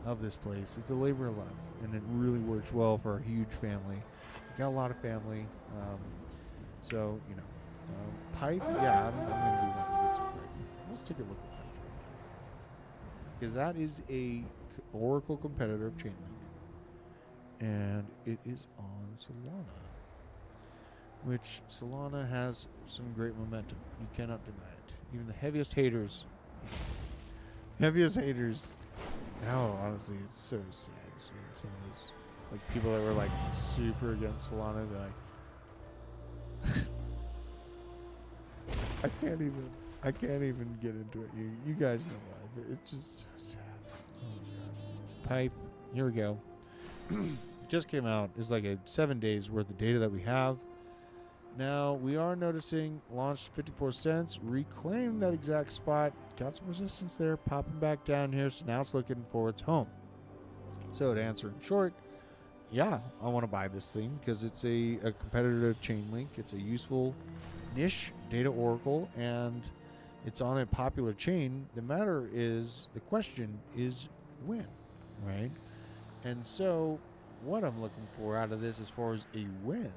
of this place. It's a labor of love, and it really works well for a huge family. We got a lot of family, so you know, Pyth. Yeah, I'm gonna do that to get some Pyth. Let's take a look at Pyth right now, because that is a Oracle competitor of Chainlink, and it is on Solana, which Solana has some great momentum. You cannot deny it. Even the heaviest haters. Now, honestly, it's so sad seeing some of those, like, people that were like super against Solana. Be like, I can't even get into it. You guys know why, but it's just so sad. Oh my God. Pyth, here we go. Just came out. It's like a 7 days worth of data that we have. Now, we are noticing launched 54 cents, reclaimed that exact spot, got some resistance there, popping back down here, so now it's looking for its home. So to answer in short, yeah, I want to buy this thing because it's a competitor to Chainlink. It's a useful niche data oracle, and it's on a popular chain. The question is when, right? And so, what I'm looking for out of this as far as a win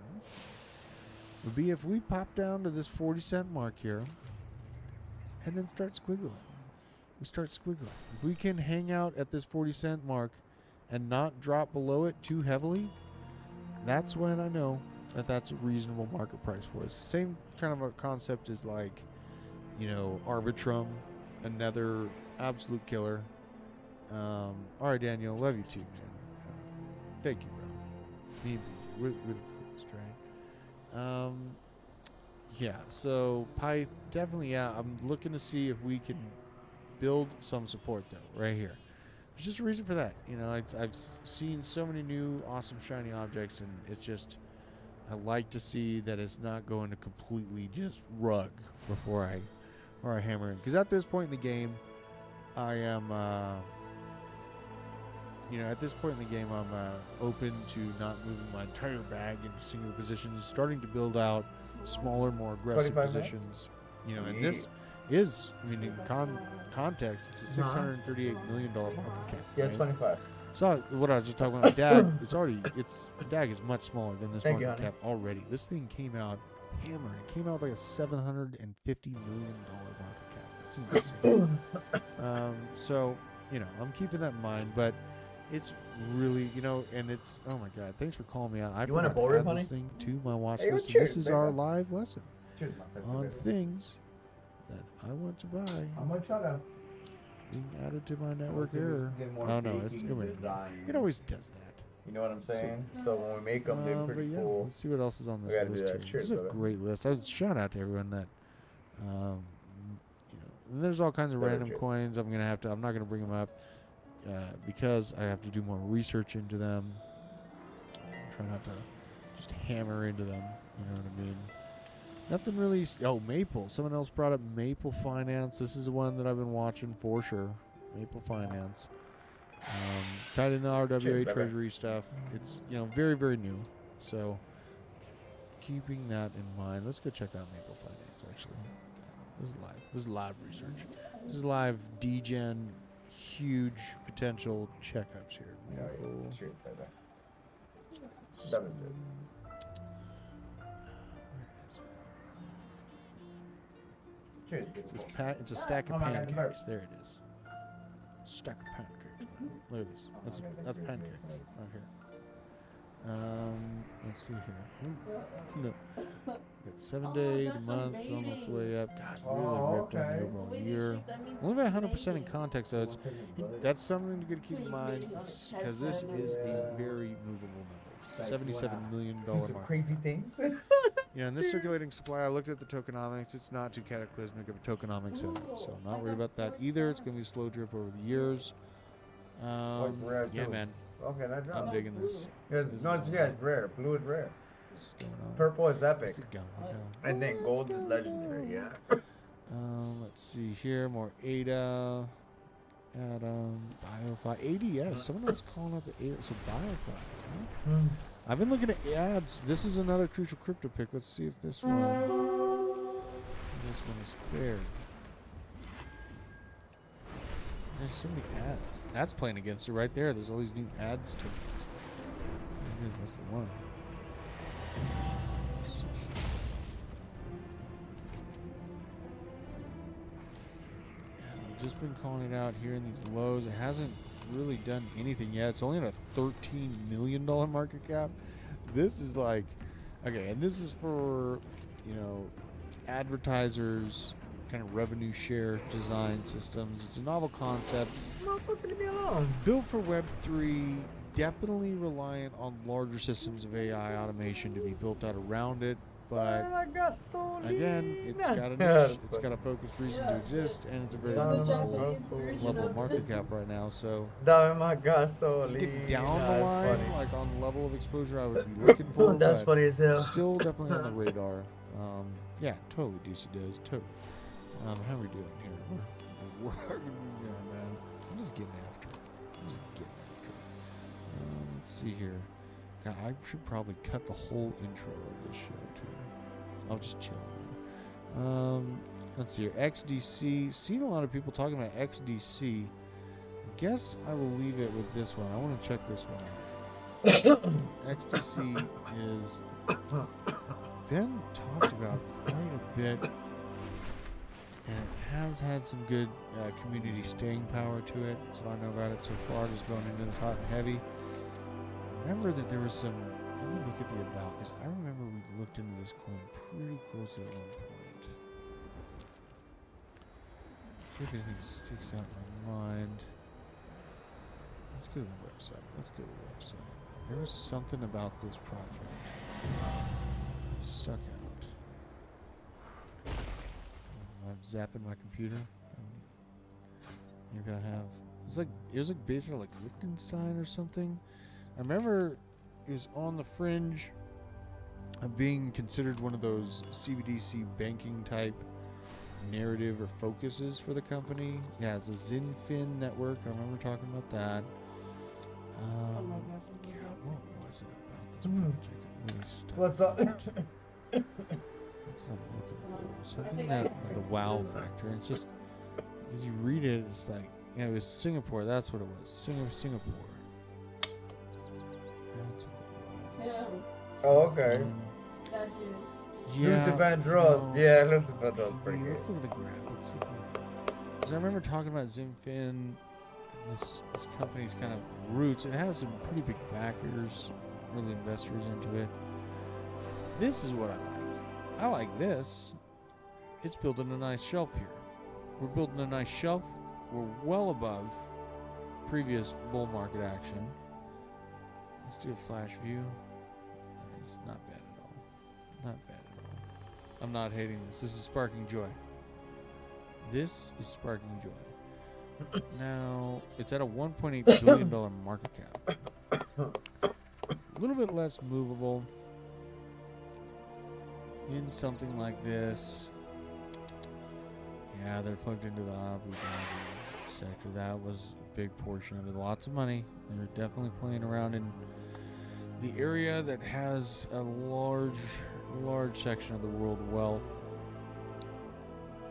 would be if we pop down to this 40-cent mark here and then start squiggling. We start squiggling. If we can hang out at this 40-cent mark and not drop below it too heavily, that's when I know that that's a reasonable market price for us. Same kind of a concept as like, you know, Arbitrum, another absolute killer. All right, Daniel, love you too, man. Thank you, bro. Me and BJ, we're the coolest, right? Yeah, so Pyth, definitely, yeah, I'm looking to see if we can build some support, though, right here. There's just a reason for that. You know, I've seen so many new awesome shiny objects, and it's just, I like to see that it's not going to completely just rug before I hammer in. Because at this point in the game, I am, you know, at this point in the game, I'm open to not moving my entire bag into singular positions, starting to build out smaller, more aggressive positions. You know, and this is, I mean, in context, it's a $638 million market cap. Yeah, right? 25. So what I was just talking about, my DAG, DAG is much smaller than this Thank you, market honey. cap already. This thing came out hammered. It came out with like a $750 million market cap. It's insane. So, you know, I'm keeping that in mind, but it's really, you know, and it's, oh my God, thanks for calling me out. I You want a forgot bowl to rip, add this honey? thing to my watch Hey, list. And cheers, this is baby. our live lesson Cheers, my favorite on baby. things that I want to buy. How much shut up? Being added to my network see if we error. can get more Oh no, it's, baking design. it always does that. You know what I'm saying? So when we make them, they're pretty but yeah, cool. let's see what else is on We this gotta do list that. here. Cheers, This is a brother. great list. I was shout out to everyone that, you know, and there's all kinds of Better random cheers. coins. I'm not gonna bring them up because I have to do more research into them. Try not to just hammer into them. You know what I mean? Nothing really. Oh, Maple. Someone else brought up Maple Finance. This is the one that I've been watching for sure. Maple Finance. Tied into RWA Cheers, brother. Treasury stuff. It's, you know, very, very new. So, keeping that in mind, let's go check out Maple Finance, actually. This is live. This is live research. This is live degen, huge potential checkups here. Yeah, Maple. yeah. Cheers, baby. That was it. Cheers, beautiful. It's a stack of Oh my God, the pancakes. There it is. Stack of pancakes. Man. Look at this. That's pancakes right here. Let's see here. No. Got 7 day, the month on its way up. God, really ripped on the overall year. Only about 100% in context, though. That's something to keep in mind because this is a very movable number. It's a $77 million market. Crazy thing. Yeah, and this circulating supply, I looked at the tokenomics. It's not too cataclysmic of a tokenomic setup, so I'm not worried about that either. It's going to be a slow drip over the years. Rare Yeah, too. man. Okay, that drops. I'm digging this. Yeah, This is no, going yeah, on. it's rare. Blue is rare. This is going on. Purple is epic. This is going on. And then gold is legendary. Yeah. Let's see here. More ADA. Adam. Biofy. ADS. Someone else calling up the ADS. So Biofy. Huh? I've been looking at ads. This is another crucial crypto pick. Let's see if this one is fair. There's so many ads. That's playing against it right there. There's all these new ads to it. That's the one. Let's see. Yeah, I've just been calling it out here in these lows. It hasn't really done anything yet. It's only at a $13 million market cap. This is like, okay, and this is for, you know, advertisers, kind of revenue share design systems. It's a novel concept. Motherfucker, leave me alone. Built for Web3, definitely reliant on larger systems of AI automation to be built out around it. But again, it's got a niche, it's got a focused reason to exist, and it's a very low level of market cap right now. So it's getting down the line, like on the level of exposure I would be looking for. That's but funny as hell. Still definitely on the radar. Yeah, totally DC does. Totally. How are we doing here? We're man. I'm just getting after it. Let's see here. God, I should probably cut the whole intro of this show too. I'll just chill there. Let's see here. XDC. Seen a lot of people talking about XDC guess I will leave it with this one. I want to check this one out. XDC is been talked about quite a bit, and it has had some good community staying power to it. That's what I know about it so far, just going into this hot and heavy. Remember that there was some, let me look at the about, because I remember we looked into this coin pretty closely at one point. See if anything sticks out in my mind. Let's go to the website. Let's go to the website. There was something about this project that stuck out. I'm zapping my computer. Maybe I have. It was like basically like Liechtenstein or something. I remember it was on the fringe of being considered one of those CBDC banking type narrative or focuses for the company. Yeah, it's a Zinfin network. I remember talking about that. God, what was it about this project that really stuck? What's up? That's what I'm looking for. Something that is the wow factor. And it's just, as you read it, it's like, yeah, it was Singapore. That's what it was. Singapore. That's what it was. Oh, okay. Yeah. Luther Vandross. Yeah, Luther Vandross. Pretty good. Let's look at the graph. Let's see. Because I remember talking about Zinfin. This company's kind of roots. It has some pretty big backers, early investors into it. This is what I like. I like this. It's building a nice shelf here. We're building a nice shelf. We're well above previous bull market action. Let's do a flash view. It's not bad at all. Not bad at all. I'm not hating this. This is sparking joy. This is sparking joy. Now, it's at a $1.8 billion market cap. A little bit less movable in something like this. Yeah, they're plugged into the Abu Dhabi sector. That was a big portion of it. Lots of money. They're definitely playing around in the area that has a large section of the world wealth.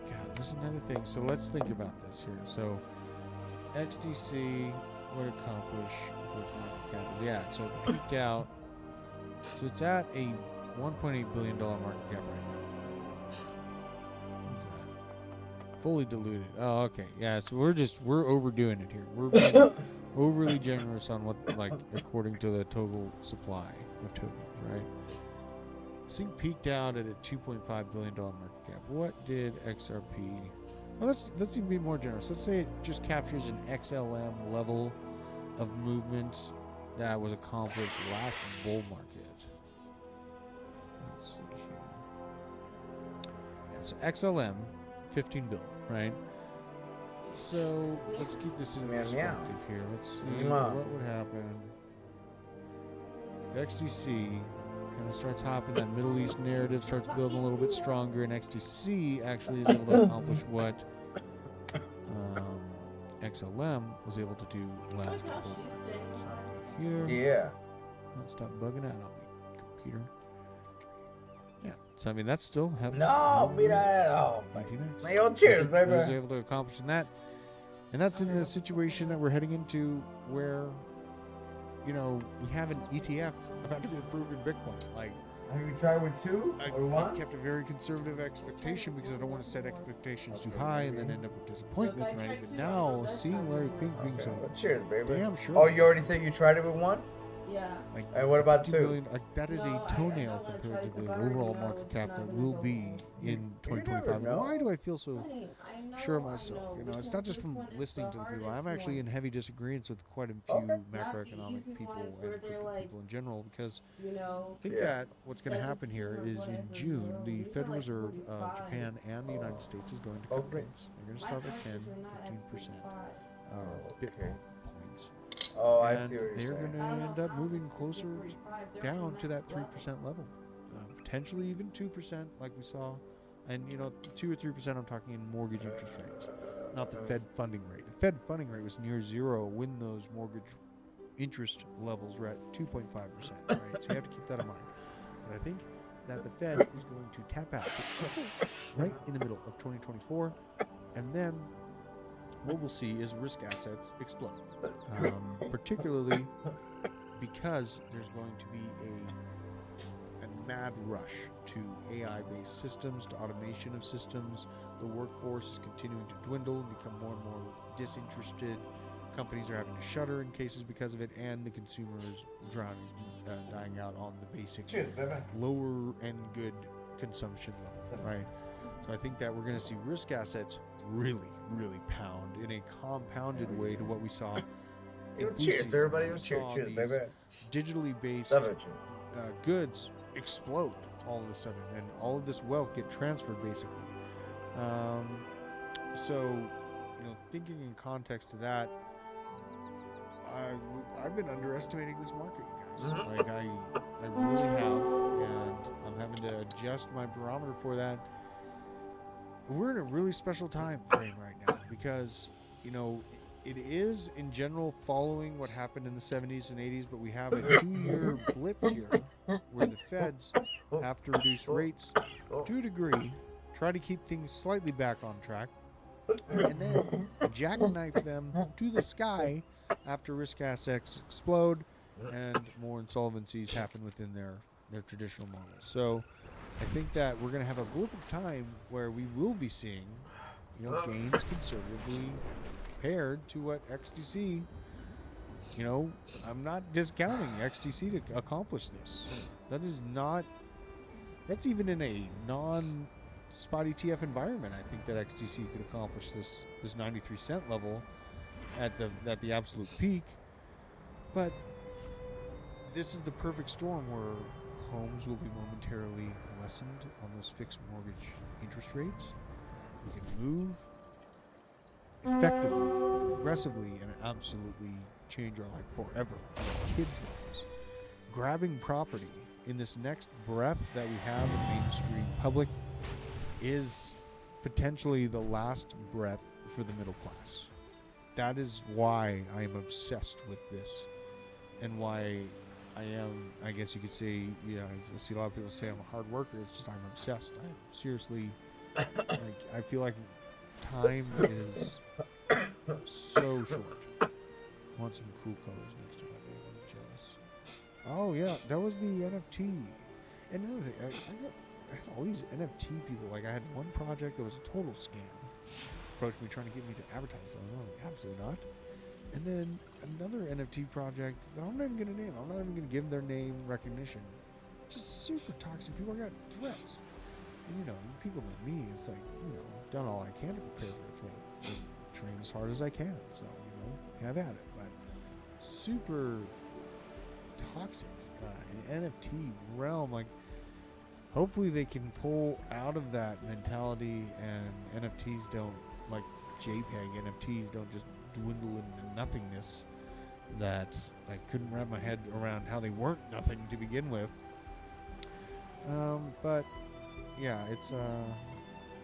God, there's another thing. So let's think about this here. So XDC would accomplish with market cap. Yeah, so it peaked out. So it's at a $1.8 billion market cap right now. What's that? Fully diluted. Oh, okay. Yeah, so we're overdoing it here. We're being overly generous on what, like, according to the total supply of tokens, right? This thing peaked out at a $2.5 billion market cap. What did XRP? Well, let's even be more generous. Let's say it just captures an XLM level of movement that was accomplished last bull market. Let's see here. Yeah, so XLM, 15 billion, right? So let's keep this in perspective here. Let's see what would happen if XDC kind of starts hopping, that Middle East narrative starts building a little bit stronger, and XDC actually is able to accomplish what XLM was able to do last bull. So here. Yeah. Stop bugging out on me, computer. Yeah. So I mean, that's still having. No, beat that. Oh, my old cheers, baby. He was able to accomplish that, and that's in the situation that we're heading into, where, you know, we have an ETF about to be approved in Bitcoin. Like, have you tried with two or one? I've kept a very conservative expectation because I don't want to set expectations too high and then end up with disappointment, right? But now, seeing Larry Fink being so cheers, baby. damn sure. Oh, you already said you tried it with one? Yeah. Like, and what about 2 million, that is a toenail compared to the overall market cap that will be in 2025. Why do I feel so sure of myself? You know, it's not just from listening to the people. I'm actually in heavy disagreement with quite a few macroeconomic people and people in general, because I think that what's going to happen here is in June, the Federal Reserve of Japan and the United States is going to cut rates. They're going to start with 10-15% Bitcoin points. Oh, I and see what you're they're saying. going to end up moving closer down to that 3% level, potentially even 2%, like we saw. And, you know, 2 or 3%, I'm talking in mortgage interest rates, not the Fed funding rate. The Fed funding rate was near zero when those mortgage interest levels were at 2.5%, right? So you have to keep that in mind. But I think that the Fed is going to tap out right in the middle of 2024, and then what we'll see is risk assets explode, particularly because there's going to be a mad rush to AI-based systems, to automation of systems. The workforce is continuing to dwindle and become more and more disinterested. Companies are having to shutter in cases because of it, and the consumer is drowning, dying out on the basic lower end good consumption level, right? So I think that we're going to see risk assets really, really pound in a compounded way to what we saw in flu Cheers, season. everybody. We Cheers, saw cheers, these baby. digitally based Love it. goods explode all of a sudden, and all of this wealth get transferred basically. So, you know, thinking in context to that, I've been underestimating this market, you guys. Like I really have, and I'm having to adjust my barometer for that. We're in a really special time frame right now because, you know, it is in general following what happened in the 70s and 80s, but we have a 2-year blip here where the feds have to reduce rates to a degree, try to keep things slightly back on track, and then jackknife them to the sky after risk assets explode and more insolvencies happen within their traditional models. So I think that we're going to have a blip of time where we will be seeing, you know, gains conservatively compared to what XDC, you know, I'm not discounting XDC to accomplish this. That is not, that's even in a non-spot ETF environment. I think that XDC could accomplish this 93 cent level at the absolute peak. But this is the perfect storm where homes will be momentarily lessened on those fixed mortgage interest rates. We can move effectively, aggressively, and absolutely change our life forever on our kids' lives. Grabbing property in this next breath that we have in mainstream public is potentially the last breath for the middle class. That is why I am obsessed with this, and why I am, I guess you could say, yeah, I see a lot of people say I'm a hard worker. It's just I'm obsessed. I'm seriously, like, I feel like time is so short. I want some cool colors next to my name. I'm jealous. Oh yeah, that was the NFT. And another thing, I had all these NFT people. Like I had one project that was a total scam. Approached me trying to get me to advertise. I'm like, absolutely not. And then another NFT project that I'm not even going to name. I'm not even going to give their name recognition. Just super toxic people. I got threats. And you know, people like me, it's like, you know, done all I can to prepare for a threat. I train as hard as I can. So, you know, have at it. But super toxic in NFT realm. Like, hopefully they can pull out of that mentality and NFTs don't, like JPEG NFTs don't just dwindle into nothingness. That I couldn't wrap my head around how they weren't nothing to begin with. But yeah, it's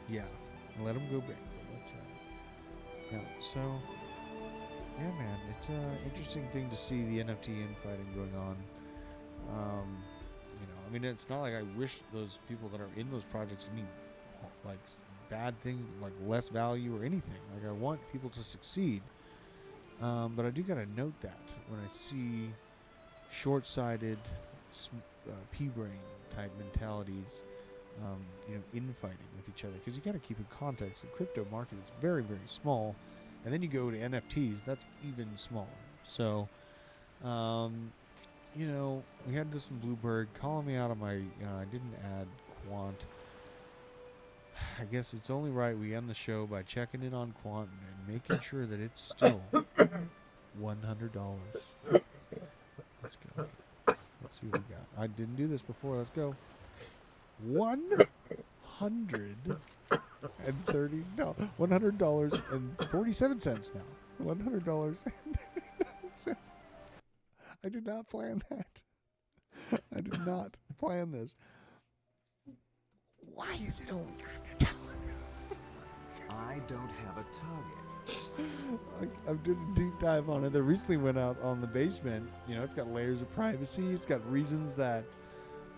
yeah, let them go bankrupt. That's right. Yeah, so yeah, man, it's an interesting thing to see the NFT infighting going on. You know, I mean, it's not like I wish those people that are in those projects any like bad things, like less value or anything. Like I want people to succeed. But I do gotta note that when I see short-sighted, pea-brain type mentalities, you know, infighting with each other, because you gotta keep in context. The crypto market is very, very small, and then you go to NFTs, that's even smaller. So, you know, we had this from Bluebird calling me out on my, you know, I didn't add Quant. I guess it's only right we end the show by checking in on Quant and making sure that it's still $100. Let's go. Let's see what we got. I didn't do this before. Let's go. $130. $100.47 now. $100.37. I did not plan that. I did not plan this. Why is it only $100? I don't have a target. I did a deep dive on it. That recently went out on the basement. You know, it's got layers of privacy. It's got reasons that,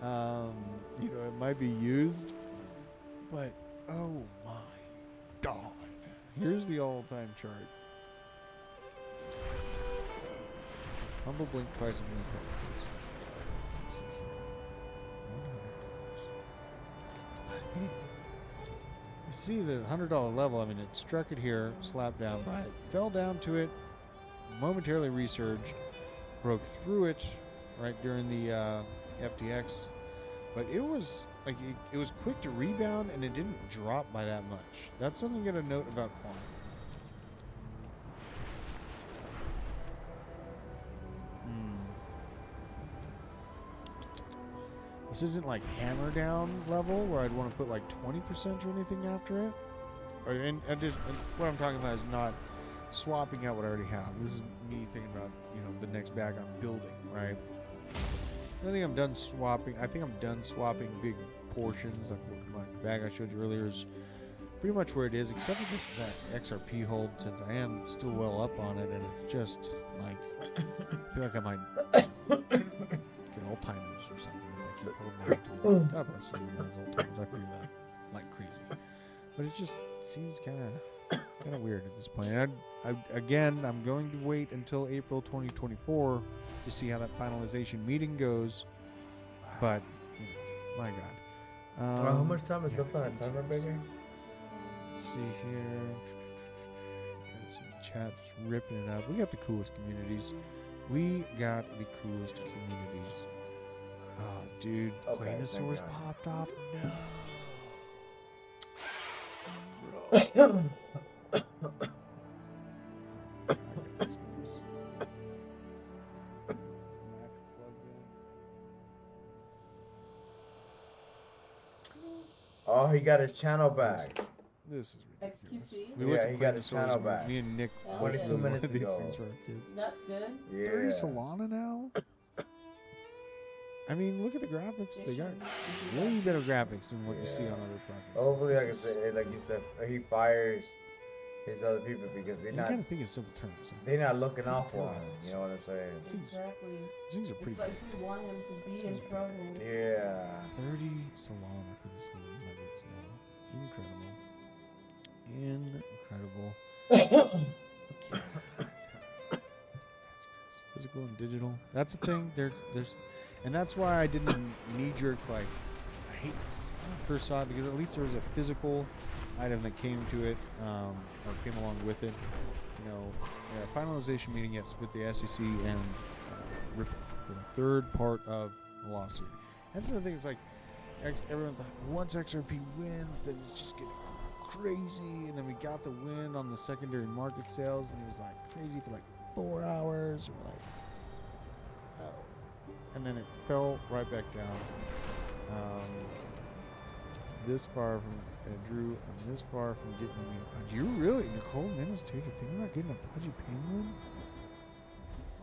you know, it might be used. But oh my God, Here's the all-time chart. Humble blink price of new cards. Let's see here. $100. You see the $100 level. I mean, it struck it here, slapped down by it, fell down to it, momentarily resurged, broke through it right during the FTX, but it was like it was quick to rebound and it didn't drop by that much. That's something to note about Quant. This isn't like hammer down level where I'd want to put like 20% or anything after it. And what I'm talking about is not swapping out what I already have. This is me thinking about, you know, the next bag I'm building, right? I think I'm done swapping. I think I'm done swapping big portions. Like my bag I showed you earlier is pretty much where it is, except for just that XRP hold, since I am still well up on it, and it's just like I feel like I might get Alzheimer's or something if I keep holding on to it. God bless you, Alzheimer's. I feel that like crazy, but it just seems kind of weird at this point. And again, I'm going to wait until April 2024 to see how that finalization meeting goes. But my God, how much time is left on that timer, baby? Let's see here. Some chat just ripping it up. We got the coolest communities. Oh, dude, Claynosaurus popped off. No. Oh, he got his channel back. This is ridiculous. XQC? Yeah, he got his channel back. Me and Nick. 22 minutes these ago. things for our kids. That's good. Yeah. 30 Solana now? I mean, look at the graphics. They got way better graphics than what you see on other projects. Hopefully, like I said, like you said, he fires his other people because they're not. You gotta think in simple terms. They're not looking out for him. You know what I'm saying? Exactly. Things are pretty It's like we want him to be in trouble. Yeah. 30 Solana for this little nuggets now. Incredible. Physical and digital. That's the thing. There's, and that's why I didn't knee-jerk like I hate it. First saw it because at least there was a physical item that came to it, or came along with it. You know, finalization meeting, yes, with the SEC and Ripple for the third part of the lawsuit. That's the thing. It's like everyone's like, once XRP wins, then it's just getting crazy. And then we got the win on the secondary market sales, and it was like crazy for like 4 hours. And we're like, oh. And then it fell right back down. This far from Drew, I'm this far from getting me a Pudgy. You really, Nicole Minister, thinking about getting a Pudgy Penguin?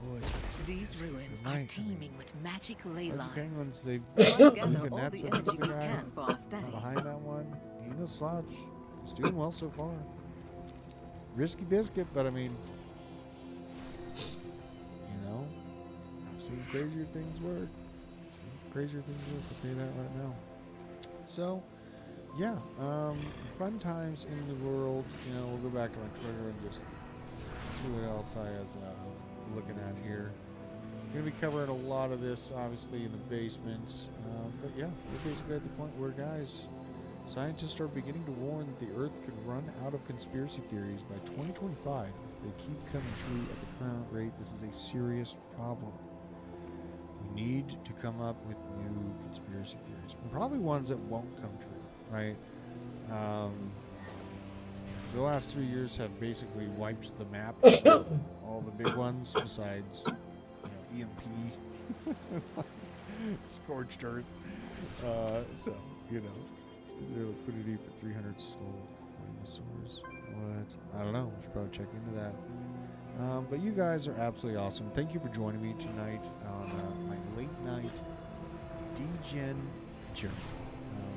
Oh, it's These ruins are teeming with magic ley Pudgy lines. Penguins, they've Gather leaving all that the stuff energy to we the guy can for our studies. behind that one. He no slouch. He's doing well so far. Risky biscuit, but I mean, you know, I've seen crazier things work. I'll tell you that right now. So, yeah, fun times in the world. You know, we'll go back to my Twitter and just see what else I was looking at here. Going to be covering a lot of this, obviously, in the basement. But yeah, we're basically at the point where, guys, scientists are beginning to warn that the Earth could run out of conspiracy theories by 2025. If they keep coming true at the current rate, this is a serious problem. We need to come up with new conspiracy theories. Probably ones that won't come true, right? The last 3 years have basically wiped the map of all the big ones besides, you know, EMP, scorched earth. So, you know, is there liquidity for 300 slow dinosaurs? What? I don't know. We should probably check into that. But you guys are absolutely awesome. Thank you for joining me tonight on my late night DGen journey.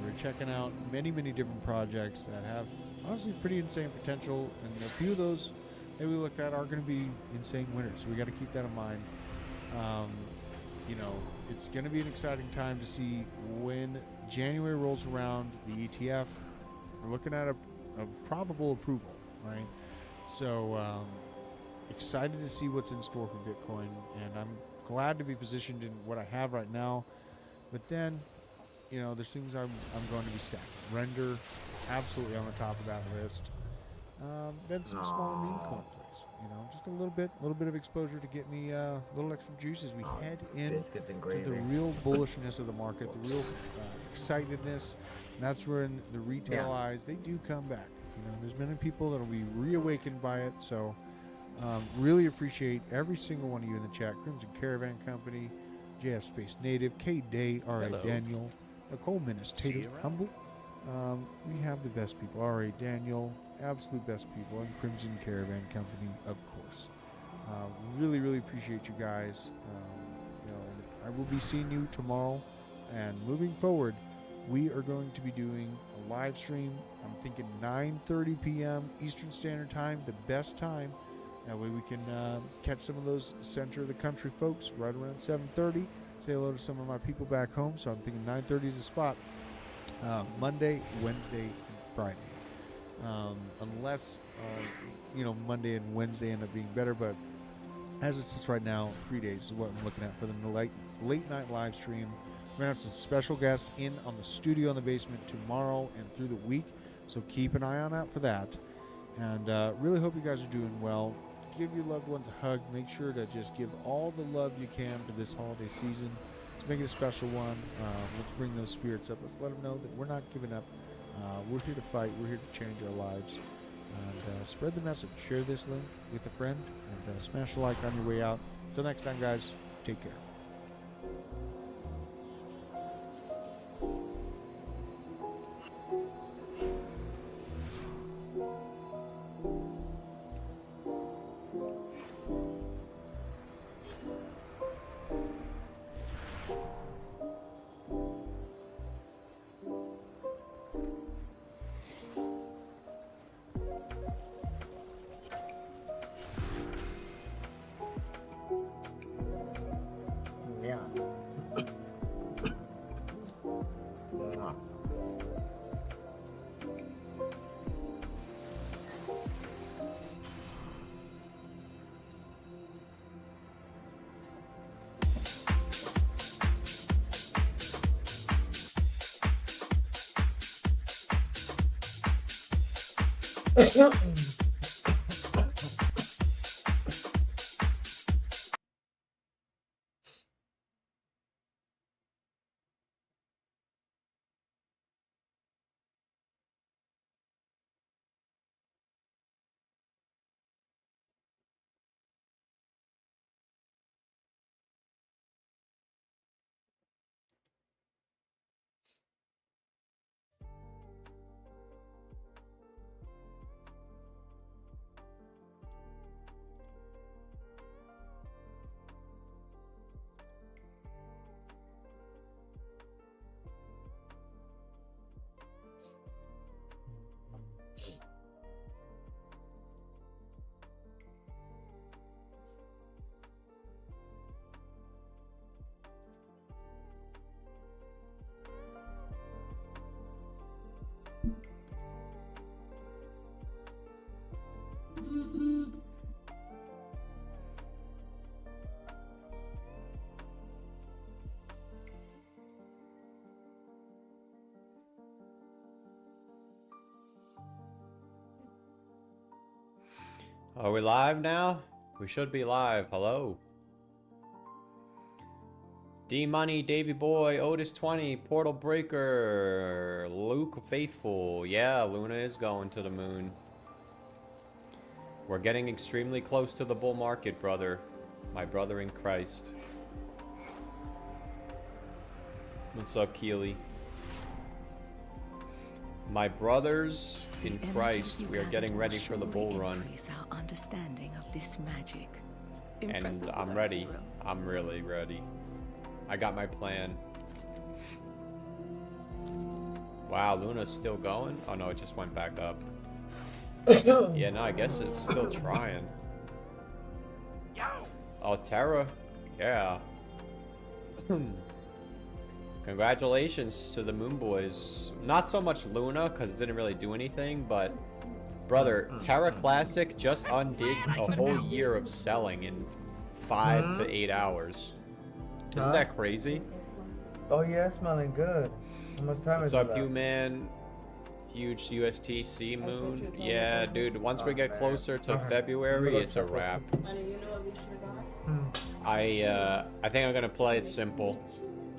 We're checking out many different projects that have honestly pretty insane potential, and a few of those that we looked at are going to be insane winners. So we got to keep that in mind. You know, it's going to be an exciting time to see when January rolls around. The ETF, we're looking at a probable approval. right? So excited to see what's in store for Bitcoin, and I'm glad to be positioned in what I have right now. But then, you know, there's things I'm going to be stacking. Render, absolutely on the top of that list. Then some smaller meme coin plays. You know, just a little bit of exposure to get me a little extra juice as we head in to the real bullishness of the market, the real excitedness. And that's when the retail eyes, they do come back. You know, there's many people that'll be reawakened by it. So really appreciate every single one of you in the chat. Crimson Caravan Company, JF Space Native, K Day, R.A. Daniel, Nicole Menace, Tatum Humble. We have the best people. R.A. Daniel, absolute best people, and Crimson Caravan Company, of course. Really appreciate you guys. You know, and I will be seeing you tomorrow. And moving forward, we are going to be doing a live stream. I'm thinking 9:30 p.m. Eastern Standard Time, the best time. That way we can catch some of those center of the country folks right around 7:30. Say hello to some of my people back home. So I'm thinking 9:30 is the spot. Monday, Wednesday, and Friday. Unless, you know, Monday and Wednesday end up being better. But as it sits right now, 3 days is what I'm looking at for the late night live stream. We're going to have some special guests in on the studio in the basement tomorrow and through the week. So keep an eye on out for that. And really hope you guys are doing well. Give your loved ones a hug. Make sure to just give all the love you can for this holiday season. Let's make it a special one. Let's bring those spirits up. Let's let them know that we're not giving up. We're here to fight. We're here to change our lives. And spread the message. Share this link with a friend. And smash a like on your way out. Until next time, guys. Take care. Are we live now? We should be live. Hello. D Money, Davy Boy, Otis 20, Portal Breaker, Luke Faithful. Yeah, Luna is going to the moon. We're getting extremely close to the bull market, brother. My brother in Christ. What's up, Keely? My brothers in Christ, we are getting ready for the bull run. Our understanding of this magic. And I'm ready. I'm really ready. I got my plan. Wow, Luna's still going? Oh no, it just went back up. Yeah, no, I guess it's still trying. Oh, Terra. Yeah. Congratulations to the Moon Boys. Not so much Luna, because it didn't really do anything, but Brother, Terra Classic just undid a whole year of selling in 5 to 8 hours. Isn't that crazy? Oh yeah, it's smelling good. How much time What's is it up, left? you man? Huge USTC moon. Yeah, dude. Once we get closer to February, it's a wrap. I think I'm gonna play it simple.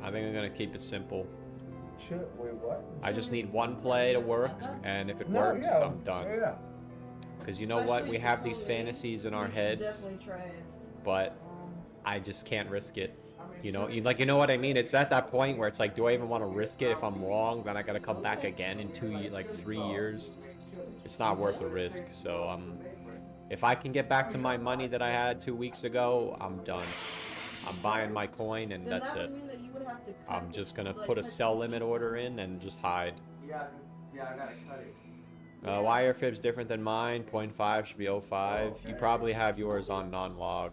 I think I'm gonna keep it simple. Shit, wait, what? I just need one play to work, and if it works, I'm done. Yeah. Because you know what? We have these fantasies in our heads, but I just can't risk it. You know, you know what I mean? It's at that point where it's like, do I even want to risk it? If I'm wrong, then I gotta come back again in 3 years. It's not worth the risk. So if I can get back to my money that I had 2 weeks ago, I'm done. I'm buying my coin and that's it. I'm just gonna put a sell limit order in and just hide. Yeah, I gotta cut it. Why are your fibs different than mine? 0.5 should be 0.5. You probably have yours on non-log.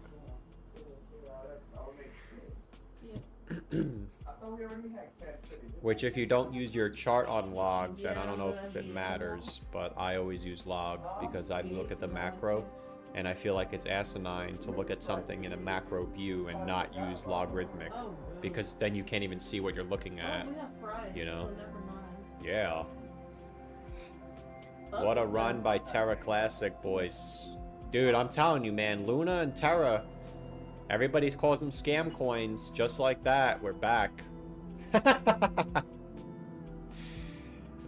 Which if you don't use your chart on log, then I don't know if it matters, but I always use log because I look at the macro, and I feel like it's asinine to look at something in a macro view and not use logarithmic, because then you can't even see what you're looking at, you know? Yeah. What a run by Terra Classic, boys. Dude, I'm telling you, man, Luna and Terra, everybody calls them scam coins, just like that. We're back.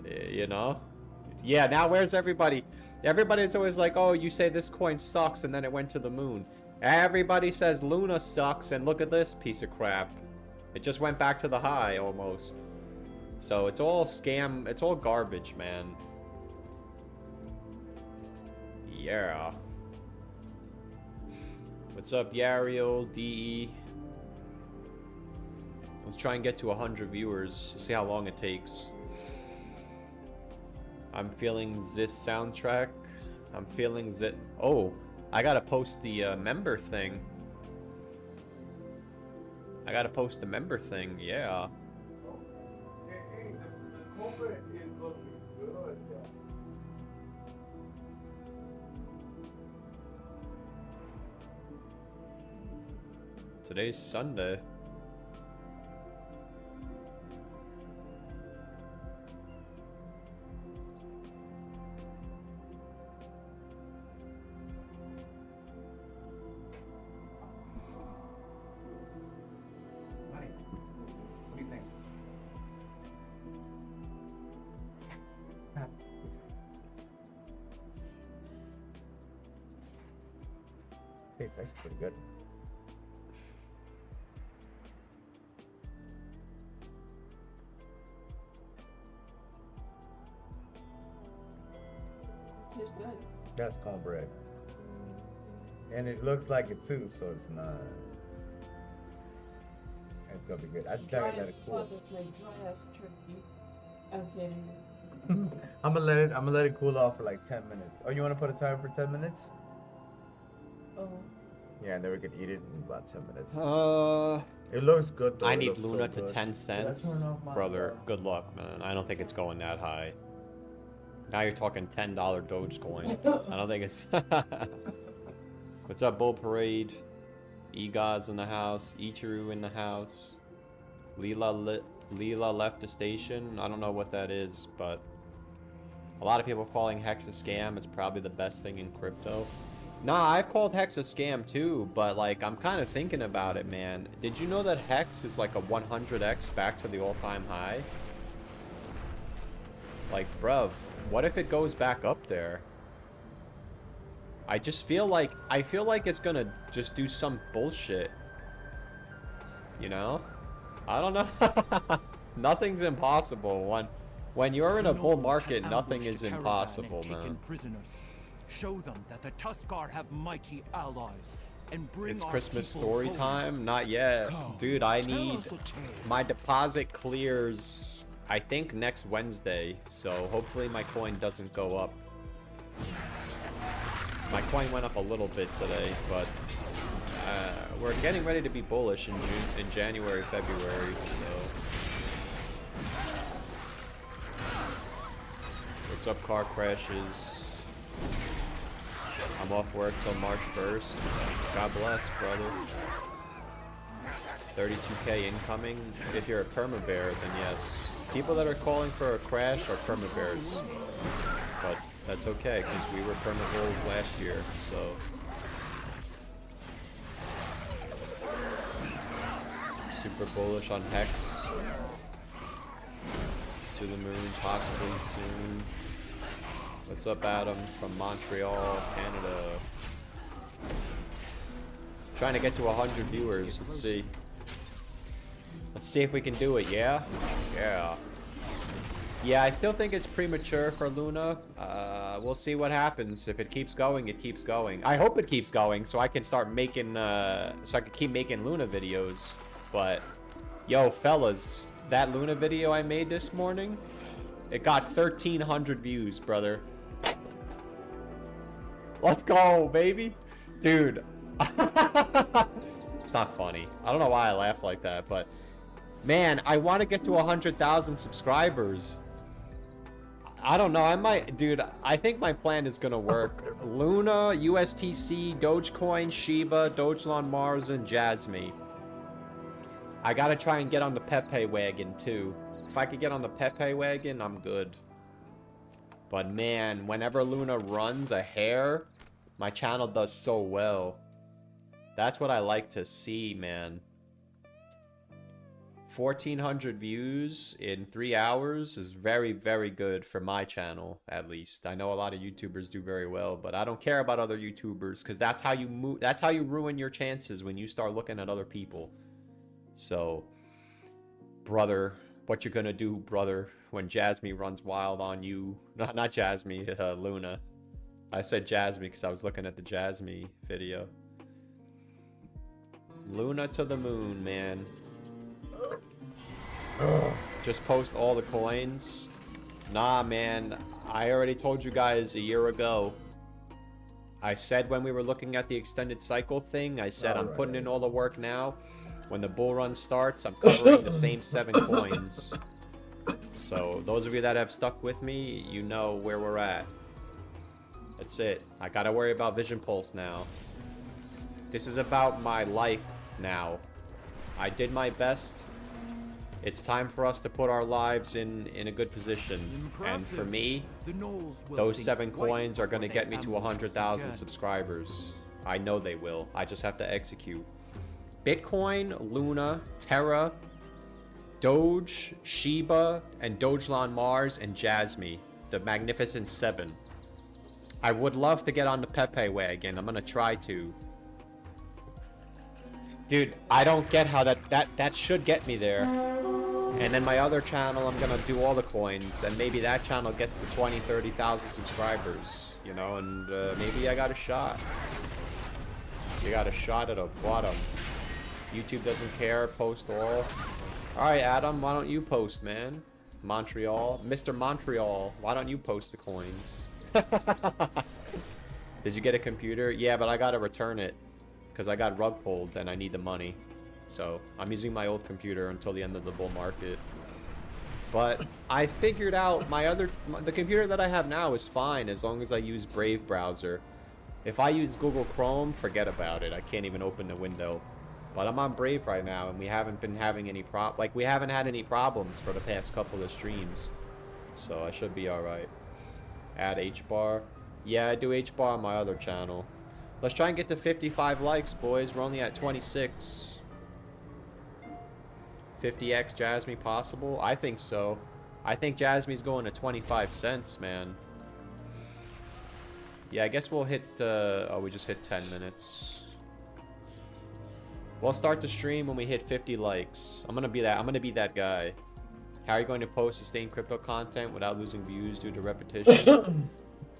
You know? Yeah, now where's everybody? Everybody's always like, oh, you say this coin sucks and then it went to the moon. Everybody says Luna sucks and look at this piece of crap. It just went back to the high almost. So it's all scam, it's all garbage, man. Yeah. What's up, Yariel, DE? Let's try and get to 100 viewers. See how long it takes. I'm feeling this soundtrack. I'm feeling that. Oh, I gotta post the member thing. I gotta post the member thing. Yeah. Hey, the corporate is looking good. Today's Sunday. What do you think? Tastes actually pretty good. Tastes good. That's cornbread. And it looks like it too, so it's nice. It's gonna be good. I just gotta let it cool. I'm gonna let it cool off for like 10 minutes. Oh, you wanna put a timer for 10 minutes? Oh. Yeah, and then we can eat it in about 10 minutes. It looks good though. I It need looks Luna so to good. 10 cents. Let's turn off my- Brother, good luck, man. I don't think it's going that high. Now you're talking $10 DogeCoin. I don't think it's... What's up, Bull Parade? Egod's in the house. Ichiru in the house. Leela left the station. I don't know what that is, but... A lot of people are calling Hex a scam. It's probably the best thing in crypto. Nah, I've called Hex a scam too, but like, I'm kind of thinking about it, man. Did you know that Hex is like a 100x back to the all-time high? Like, bruv, what if it goes back up there? I just feel like, it's gonna just do some bullshit. You know? I don't know. Nothing's impossible. When you're in a bull market, nothing is impossible, man. Prisoners. Show them that the Tuskar have mighty allies, and bring It's our Christmas people story home. time? Not yet. Dude, I tell need... us a tale. My deposit clears, I think, next Wednesday, so hopefully my coin doesn't go up. My coin went up a little bit today, but we're getting ready to be bullish in January, February, so... What's up, car crashes? I'm off work till March 1st. God bless, brother. 32k incoming. If you're a permabear, then yes. People that are calling for a crash are permabears. But that's okay, because we were permabulls last year, so. Super bullish on Hex. To the moon, possibly soon. What's up, Adam, from Montreal, Canada? Trying to get to 100 viewers. Let's see. Let's see if we can do it, yeah? Yeah. Yeah, I still think it's premature for Luna. We'll see what happens. If it keeps going, it keeps going. I hope it keeps going so I can start making, so I can keep making Luna videos. But, yo, fellas, that Luna video I made this morning, it got 1,300 views, brother. Let's go, baby. Dude. It's not funny. I don't know why I laugh like that, but man, I want to get to 100,000 subscribers. I don't know. I might, dude, I think my plan is going to work. Luna, USTC, DogeCoin, Shiba, Dogecoin Mars, and Jasmine. I got to try and get on the Pepe wagon, too. If I could get on the Pepe wagon, I'm good. But man, whenever Luna runs a hair, my channel does so well. That's what I like to see, man. 1,400 views in 3 hours is very, very good for my channel, at least. I know a lot of YouTubers do very well, but I don't care about other YouTubers, because that's how you move. That's how you ruin your chances, when you start looking at other people. So, brother, what you gonna do, brother, when Jasmine runs wild on you? Not Jasmine, Luna. I said Jasmine because I was looking at the Jasmine video. Luna to the moon, man. Just post all the coins. Nah, man. I already told you guys a year ago. I said when we were looking at the extended cycle thing, I said I'm putting in all the work now. When the bull run starts, I'm covering the same 7 coins. So, those of you that have stuck with me, you know where we're at. That's it. I gotta worry about Vision Pulse now. This is about my life now. I did my best. It's time for us to put our lives in a good position. And for me, those 7 coins are gonna get me to 100,000 subscribers. I know they will. I just have to execute. Bitcoin, Luna, Terra, Doge, Shiba, and Dogecoin Mars, and Jasmine. The Magnificent 7. I would love to get on the Pepe wagon. I'm gonna try to. Dude, I don't get how that should get me there. And then my other channel, I'm gonna do all the coins, and maybe that channel gets to 20, 30,000 subscribers, you know, and maybe I got a shot. You got a shot at a bottom. YouTube doesn't care, post all. Alright, Adam, why don't you post, man? Montreal. Mr. Montreal, why don't you post the coins? Did you get a computer? Yeah, but I gotta return it. Because I got rug pulled and I need the money. So, I'm using my old computer until the end of the bull market. But I figured out the computer that I have now is fine as long as I use Brave browser. If I use Google Chrome, forget about it. I can't even open the window. But I'm on Brave right now, and we haven't been having any we haven't had any problems for the past couple of streams. So I should be alright. Add H-bar. Yeah, I do H-bar on my other channel. Let's try and get to 55 likes, boys. We're only at 26. 50x Jasmine possible? I think so. I think Jasmine's going to 25 cents, man. Yeah, I guess we'll hit, oh, we just hit 10 minutes. We'll start the stream when we hit 50 likes. I'm gonna be that guy. How are you going to post sustained crypto content without losing views due to repetition?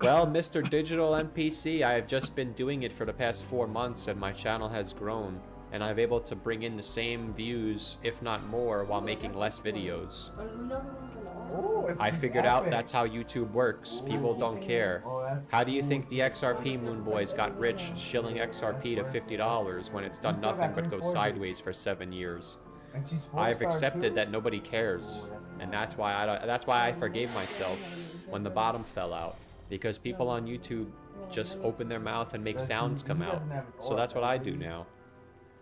Well, Mr. Digital NPC, I have just been doing it for the past 4 months and my channel has grown. And I'm able to bring in the same views, if not more, while making less videos. I figured out that's how YouTube works. People don't care. How do you think the XRP Moon Boys got rich shilling XRP to $50 when it's done nothing but go sideways for 7 years? I've accepted that nobody cares, and that's why I forgave myself when the bottom fell out, because people on YouTube just open their mouth and make Does sounds he come out. doesn't have an So aura, that's what does I he? do now.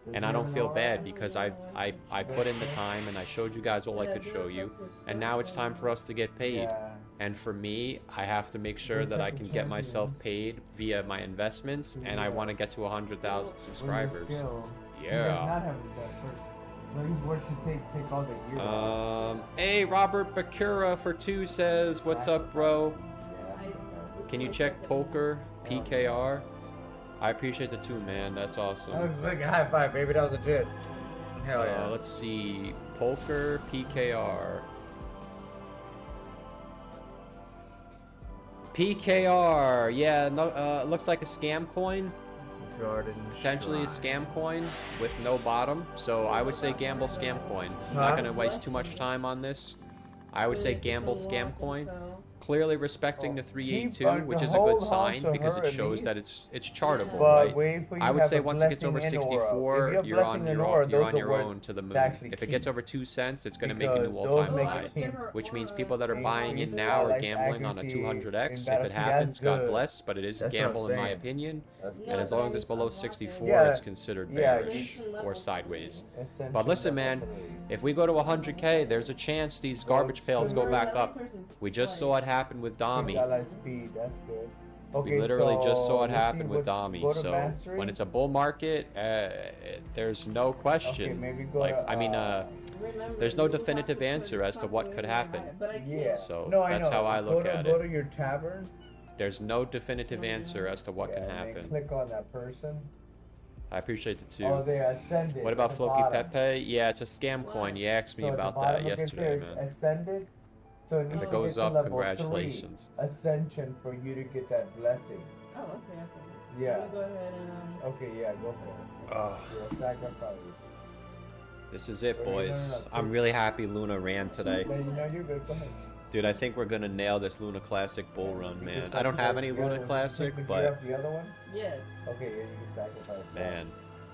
Does And he I don't have an feel aura? bad because I put in the time and I showed you guys all I could show you. And now it's time for us to get paid. Yeah. And for me, I have to make sure that I can get myself paid via my investments, and I want to get to 100,000 subscribers. He does Yeah. not have that first. So he's worth to take all the gear. Hey, Robert Bakura for 2 says, "What's up, bro? Can you check poker PKR?" I appreciate the 2, man. That's awesome. That was a big high five, baby. That was legit. Hell yeah. Let's see, poker PKR. PKR, yeah, no, looks like a scam coin. Jordan. Potentially a scam coin with no bottom. So I would say gamble scam coin. I'm not gonna waste too much time on this. I would say gamble scam coin. Clearly respecting the 382, which is a good sign because it shows that it's chartable, right? I would say once it gets over 64, you're on your own to the moon. If it gets over 2 cents, it's going to make a new all-time high, which means people that are buying in now are gambling on a 200x. If it happens, God bless, but it is a gamble in my opinion. And as long as it's below 64, it's considered bearish or sideways. But listen, man, if we go to 100K, there's a chance these garbage pails go back up. We just saw it happen with Dami. We literally just saw it happen with Dami. So when it's a bull market, there's no question. There's no definitive answer as to what could happen. So that's how I look at Go to it. your tavern. There's no definitive answer as to what can happen. Click on that person. I appreciate the 2. Oh, they ascended. What about at the Floki bottom. Pepe? Yeah, it's a scam coin. You asked me So at the about bottom, that look, it yesterday, says man. Ascended. So it If needs it to goes get to up, level congratulations. 3 ascension for you to get that blessing. Oh, okay. Yeah. Let me go ahead and Okay, yeah, go for it. You're a sacrifice. This is it, No, boys. no, I'm really happy Luna ran today. No, you're good. Go ahead. Dude, I think we're gonna nail this Luna Classic bull run, man. I don't have any Luna Classic, You but have the other ones? Yes. Okay, yeah, you can sacrifice. man,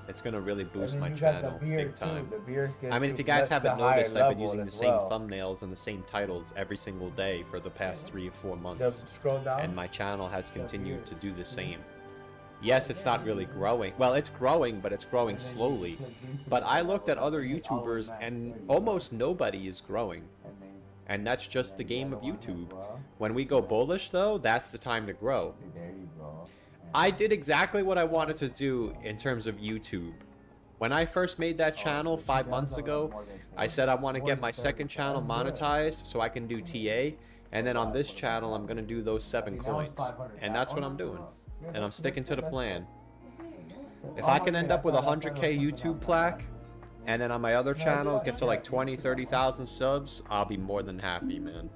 it's gonna really boost then my you got the channel beard, big time. too. The beard's gonna I mean, do if you guys the haven't higher noticed, I've been level using the as same well. thumbnails and the same titles every single day for the past 3 or 4 months. Just scroll down. And my channel has continued to do the same. Yes, it's not really growing. Well, it's growing, but it's growing slowly. But I looked at other YouTubers and almost nobody is growing. And that's just the game of YouTube. When we go bullish, though, that's the time to grow. There you go. I did exactly what I wanted to do in terms of YouTube. When I first made that channel 5 months ago, I said I want to get my second channel monetized so I can do TA. And then on this channel, I'm going to do those 7 coins. And that's what I'm doing. And I'm sticking to the plan. If I can end up with a 100K YouTube plaque, and then on my other channel get to like 20, 30,000 subs, I'll be more than happy, man.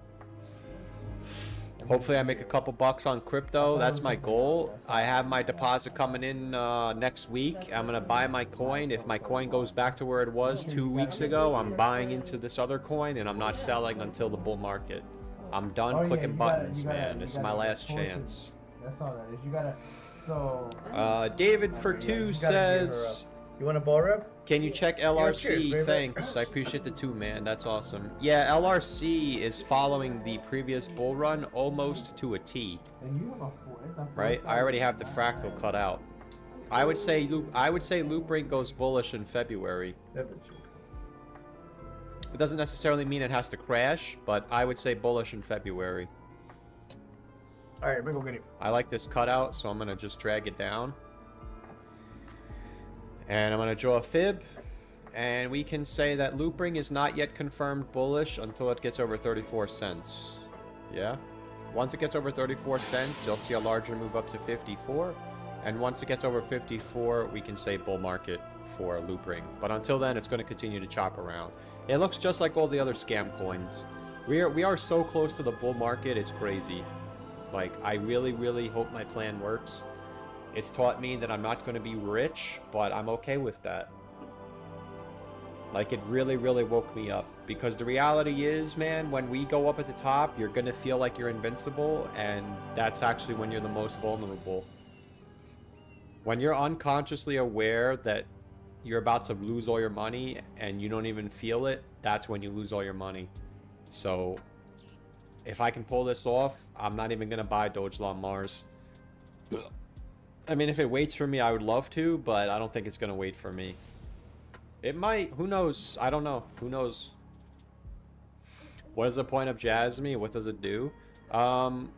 Hopefully I make a couple bucks on crypto. That's my goal. I have my deposit coming in next week. I'm going to buy my coin. If my coin goes back to where it was 2 weeks ago, I'm buying into this other coin, and I'm not selling until the bull market. I'm done clicking buttons, man. This is my last chance. That's all that is. You gotta. So. David for 2 says... You want a ball rep? Can you check cheers, LRC? baby. Thanks. I appreciate the 2, man. That's awesome. Yeah, LRC is following the previous bull run almost to a T. And you have a four. Right? I already have the fractal cut out. I would say loop ring goes bullish in February. It doesn't necessarily mean it has to crash, but I would say bullish in February. All right, we go get it. I like this cutout, so I'm gonna just drag it down. And I'm going to draw a fib, and we can say that loop ring is not yet confirmed bullish until it gets over 34 cents. Yeah? Once it gets over 34 cents, you'll see a larger move up to 54. And once it gets over 54, we can say bull market for loop ring. But until then, it's going to continue to chop around. It looks just like all the other scam coins. We are so close to the bull market, it's crazy. Like, I really, really hope my plan works. It's taught me that I'm not going to be rich, but I'm okay with that. Like, it really, really woke me up. Because the reality is, man, when we go up at the top, you're going to feel like you're invincible, and that's actually when you're the most vulnerable. When you're unconsciously aware that you're about to lose all your money, and you don't even feel it, that's when you lose all your money. So, if I can pull this off, I'm not even going to buy Doge Law Mars. I mean, if it waits for me, I would love to, but I don't think it's going to wait for me. It might. Who knows? I don't know. Who knows? What is the point of Jasmine? What does it do?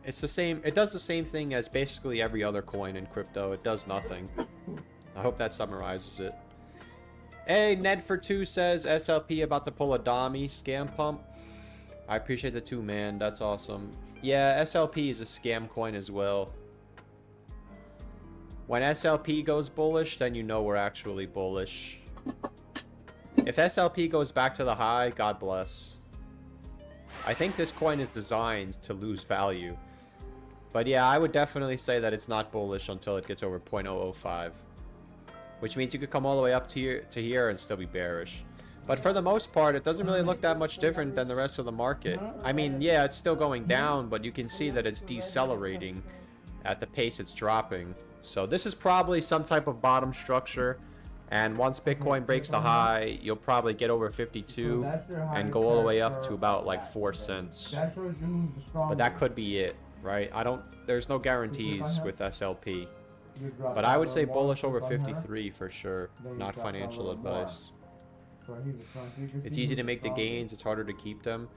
It's the same. It does the same thing as basically every other coin in crypto. It does nothing. I hope that summarizes it. Hey, Ned for 2 says SLP about to pull a Dami scam pump. I appreciate the 2, man. That's awesome. Yeah, SLP is a scam coin as well. When SLP goes bullish, then you know we're actually bullish. If SLP goes back to the high, God bless. I think this coin is designed to lose value. But yeah, I would definitely say that it's not bullish until it gets over 0.005. Which means you could come all the way up to here and still be bearish. But for the most part, it doesn't really look that much different than the rest of the market. I mean, yeah, it's still going down, but you can see that it's decelerating at the pace it's dropping. So this is probably some type of bottom structure. And once Bitcoin breaks the high, you'll probably get over 52 and go all the way up to about like 4 cents. But that could be it, right? There's no guarantees with SLP. But I would say bullish over 53 for sure. Not financial advice. It's easy to make the gains, it's harder to keep them.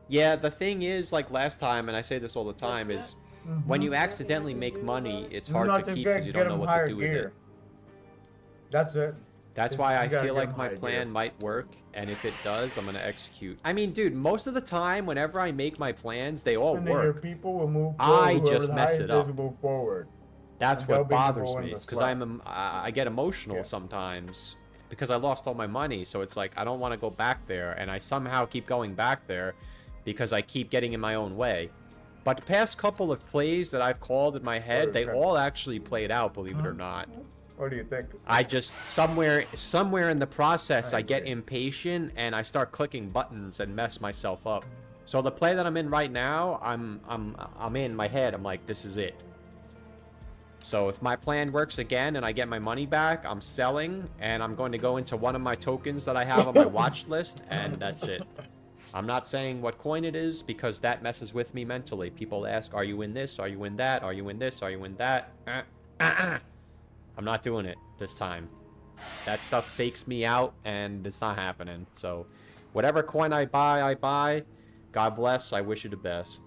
Yeah, the thing is, like last time, and I say this all the time, is when you accidentally make money, it's hard to keep because you don't know what to do with it. That's it. That's why I feel like my plan might work, and if it does, I'm gonna execute. I mean, dude, most of the time, whenever I make my plans, they all work. People will move I just mess it up. Move forward. That's what bothers me, because I get emotional sometimes because I lost all my money. So it's like I don't want to go back there, and I somehow keep going back there because I keep getting in my own way. But the past couple of plays that I've called in my head, they all actually played out, believe it or not. What do you think? I just somewhere in the process I get impatient and I start clicking buttons and mess myself up. So the play that I'm in right now, I'm in my head. I'm like, this is it. So if my plan works again and I get my money back, I'm selling and I'm going to go into one of my tokens that I have on my watch list, and that's it. I'm not saying what coin it is because that messes with me mentally. People ask, are you in this? Are you in that? Are you in this? Are you in that? I'm not doing it this time. That stuff fakes me out and it's not happening. So whatever coin I buy. God bless. I wish you the best.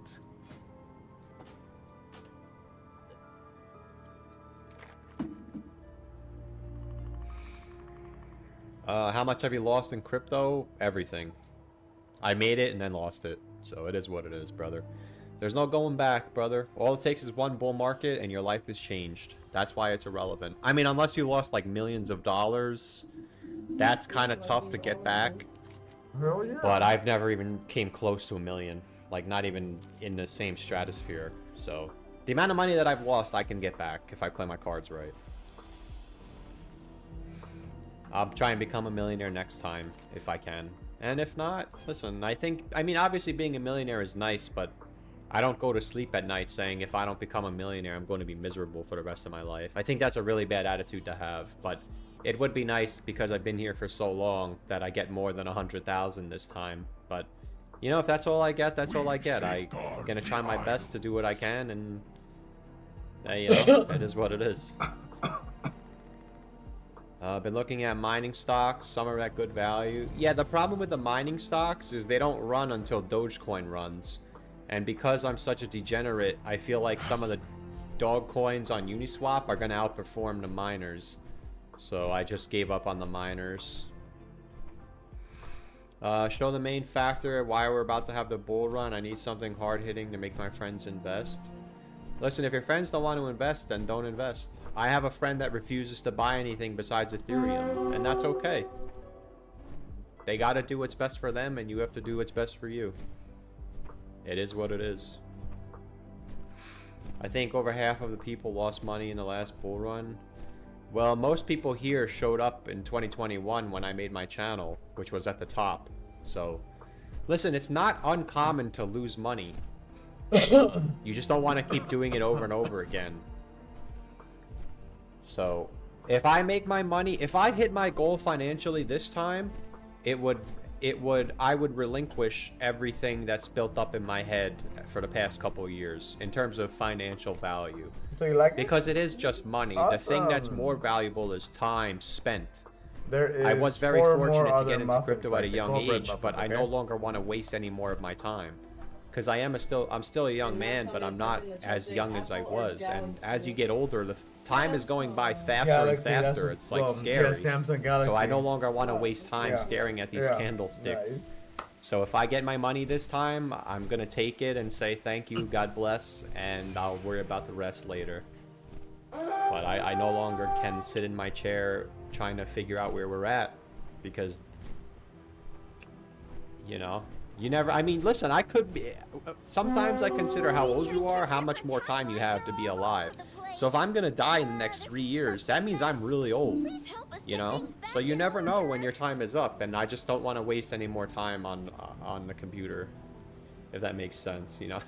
How much have you lost in crypto? Everything. I made it and then lost it. So it is what it is, brother. There's no going back, brother. All it takes is one bull market and your life is changed. That's why it's irrelevant. I mean, unless you lost like millions of dollars, that's kind of tough to get back. Hell yeah. But I've never even came close to $1 million. Like, not even in the same stratosphere. So the amount of money that I've lost, I can get back if I play my cards right. I'll try and become a millionaire next time if I can. And if not, listen, I mean, obviously being a millionaire is nice, but I don't go to sleep at night saying if I don't become a millionaire, I'm going to be miserable for the rest of my life. I think that's a really bad attitude to have, but it would be nice because I've been here for so long that I get more than 100,000 this time. But, you know, if that's all I get, that's all I get. I'm going to try my best to do what I can, and, you know, it is what it is. Been looking at mining stocks. Some are at good value. Yeah, the problem with the mining stocks is they don't run until DogeCoin runs. And because I'm such a degenerate, I feel like some of the dog coins on Uniswap are going to outperform the miners. So I just gave up on the miners. Show the main factor why we're about to have the bull run. I need something hard-hitting to make my friends invest. Listen, if your friends don't want to invest, then don't invest. I have a friend that refuses to buy anything besides Ethereum, and that's okay. They got to do what's best for them, and you have to do what's best for you. It is what it is. I think over half of the people lost money in the last bull run. Well, most people here showed up in 2021 when I made my channel, which was at the top. So, listen, it's not uncommon to lose money. You just don't want to keep doing it over and over again. So, if I make my money, if I hit my goal financially this time, it would I would relinquish everything that's built up in my head for the past couple of years in terms of financial value. So you like because it is just money. The thing that's more valuable is time spent. I was very fortunate to get into crypto at a young age, but I no longer want to waste any more of my time. Because I'm still a young man, but I'm not as young as I was. And as you get older, the time is going by faster and faster. It's like scary. So I no longer want to waste time staring at these candlesticks. So if I get my money this time, I'm going to take it and say thank you, God bless, and I'll worry about the rest later. But I no longer can sit in my chair trying to figure out where we're at, because, you know, you never, I mean, listen, I could be, sometimes I consider how old you are, how much more time you have to be alive. So if I'm going to die in the next 3 years, that means I'm really old, you know? So you never know when your time is up, and I just don't want to waste any more time on the computer, if that makes sense, you know?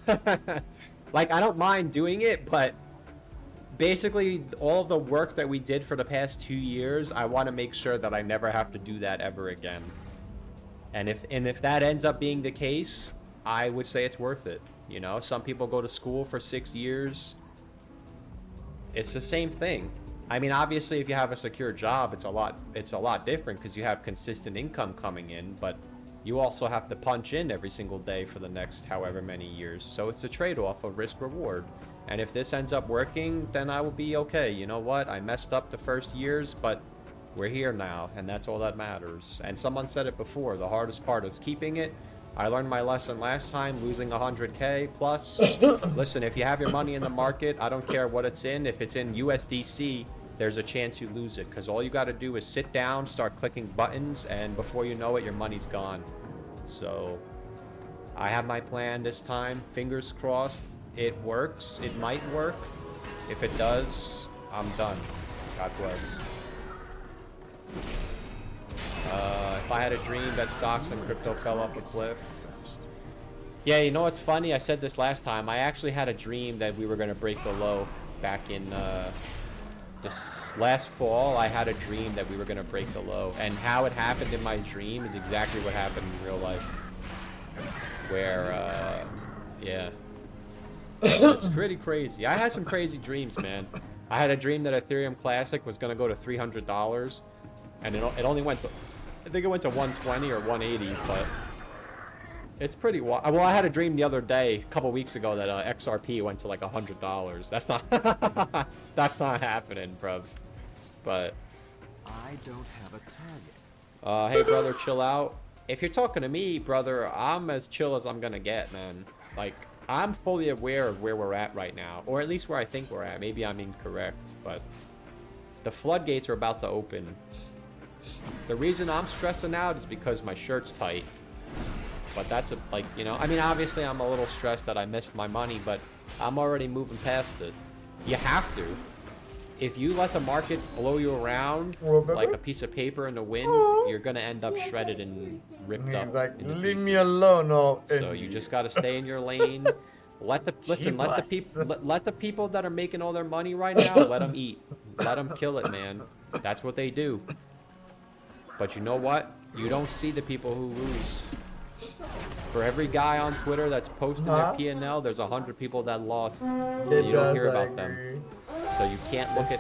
Like, I don't mind doing it, but basically all the work that we did for the past 2 years, I want to make sure that I never have to do that ever again. And if that ends up being the case, I would say it's worth it. You know, some people go to school for 6 years. It's the same thing. I mean, obviously, if you have a secure job, it's a lot different because you have consistent income coming in, but you also have to punch in every single day for the next however many years. So it's a trade-off of risk-reward. And if this ends up working, then I will be okay. You know what? I messed up the first years, but we're here now, and that's all that matters. And someone said it before, the hardest part is keeping it. I learned my lesson last time, losing 100K plus. Listen, if you have your money in the market, I don't care what it's in. If it's in USDC, there's a chance you lose it, because all you got to do is sit down, start clicking buttons, and before you know it, your money's gone. So I have my plan this time. Fingers crossed it works. It might work. If it does, I'm done. God bless. If I had a dream that stocks and crypto fell off a cliff. Yeah, you know what's funny? I said this last time. I actually had a dream that we were going to break the low back in this last fall. I had a dream that we were going to break the low. And how it happened in my dream is exactly what happened in real life. Where, yeah. So it's pretty crazy. I had some crazy dreams, man. I had a dream that Ethereum Classic was going to go to $300. And it only went to, I think it went to 120 or 180, but it's pretty wild. Well, I had a dream the other day, a couple weeks ago, that XRP went to like $100. That's not, that's not happening, bruv. But I don't have a target. Hey, brother, chill out. If you're talking to me, brother, I'm as chill as I'm gonna get, man. Like, I'm fully aware of where we're at right now, or at least where I think we're at. Maybe I'm incorrect, but the floodgates are about to open. The reason I'm stressing out is because my shirt's tight. But that's like, you know, I mean, obviously I'm a little stressed that I missed my money, but I'm already moving past it. You have to. If you let the market blow you around like a piece of paper in the wind, you're gonna end up shredded and ripped up. Like, leave me alone, So you just gotta stay in your lane. Let the people that are making all their money right now, let them eat. Let them kill it, man. That's what they do. But you know what? You don't see the people who lose. For every guy on Twitter that's posting their P&L, there's 100 people that lost. And you don't hear about them. So you can't look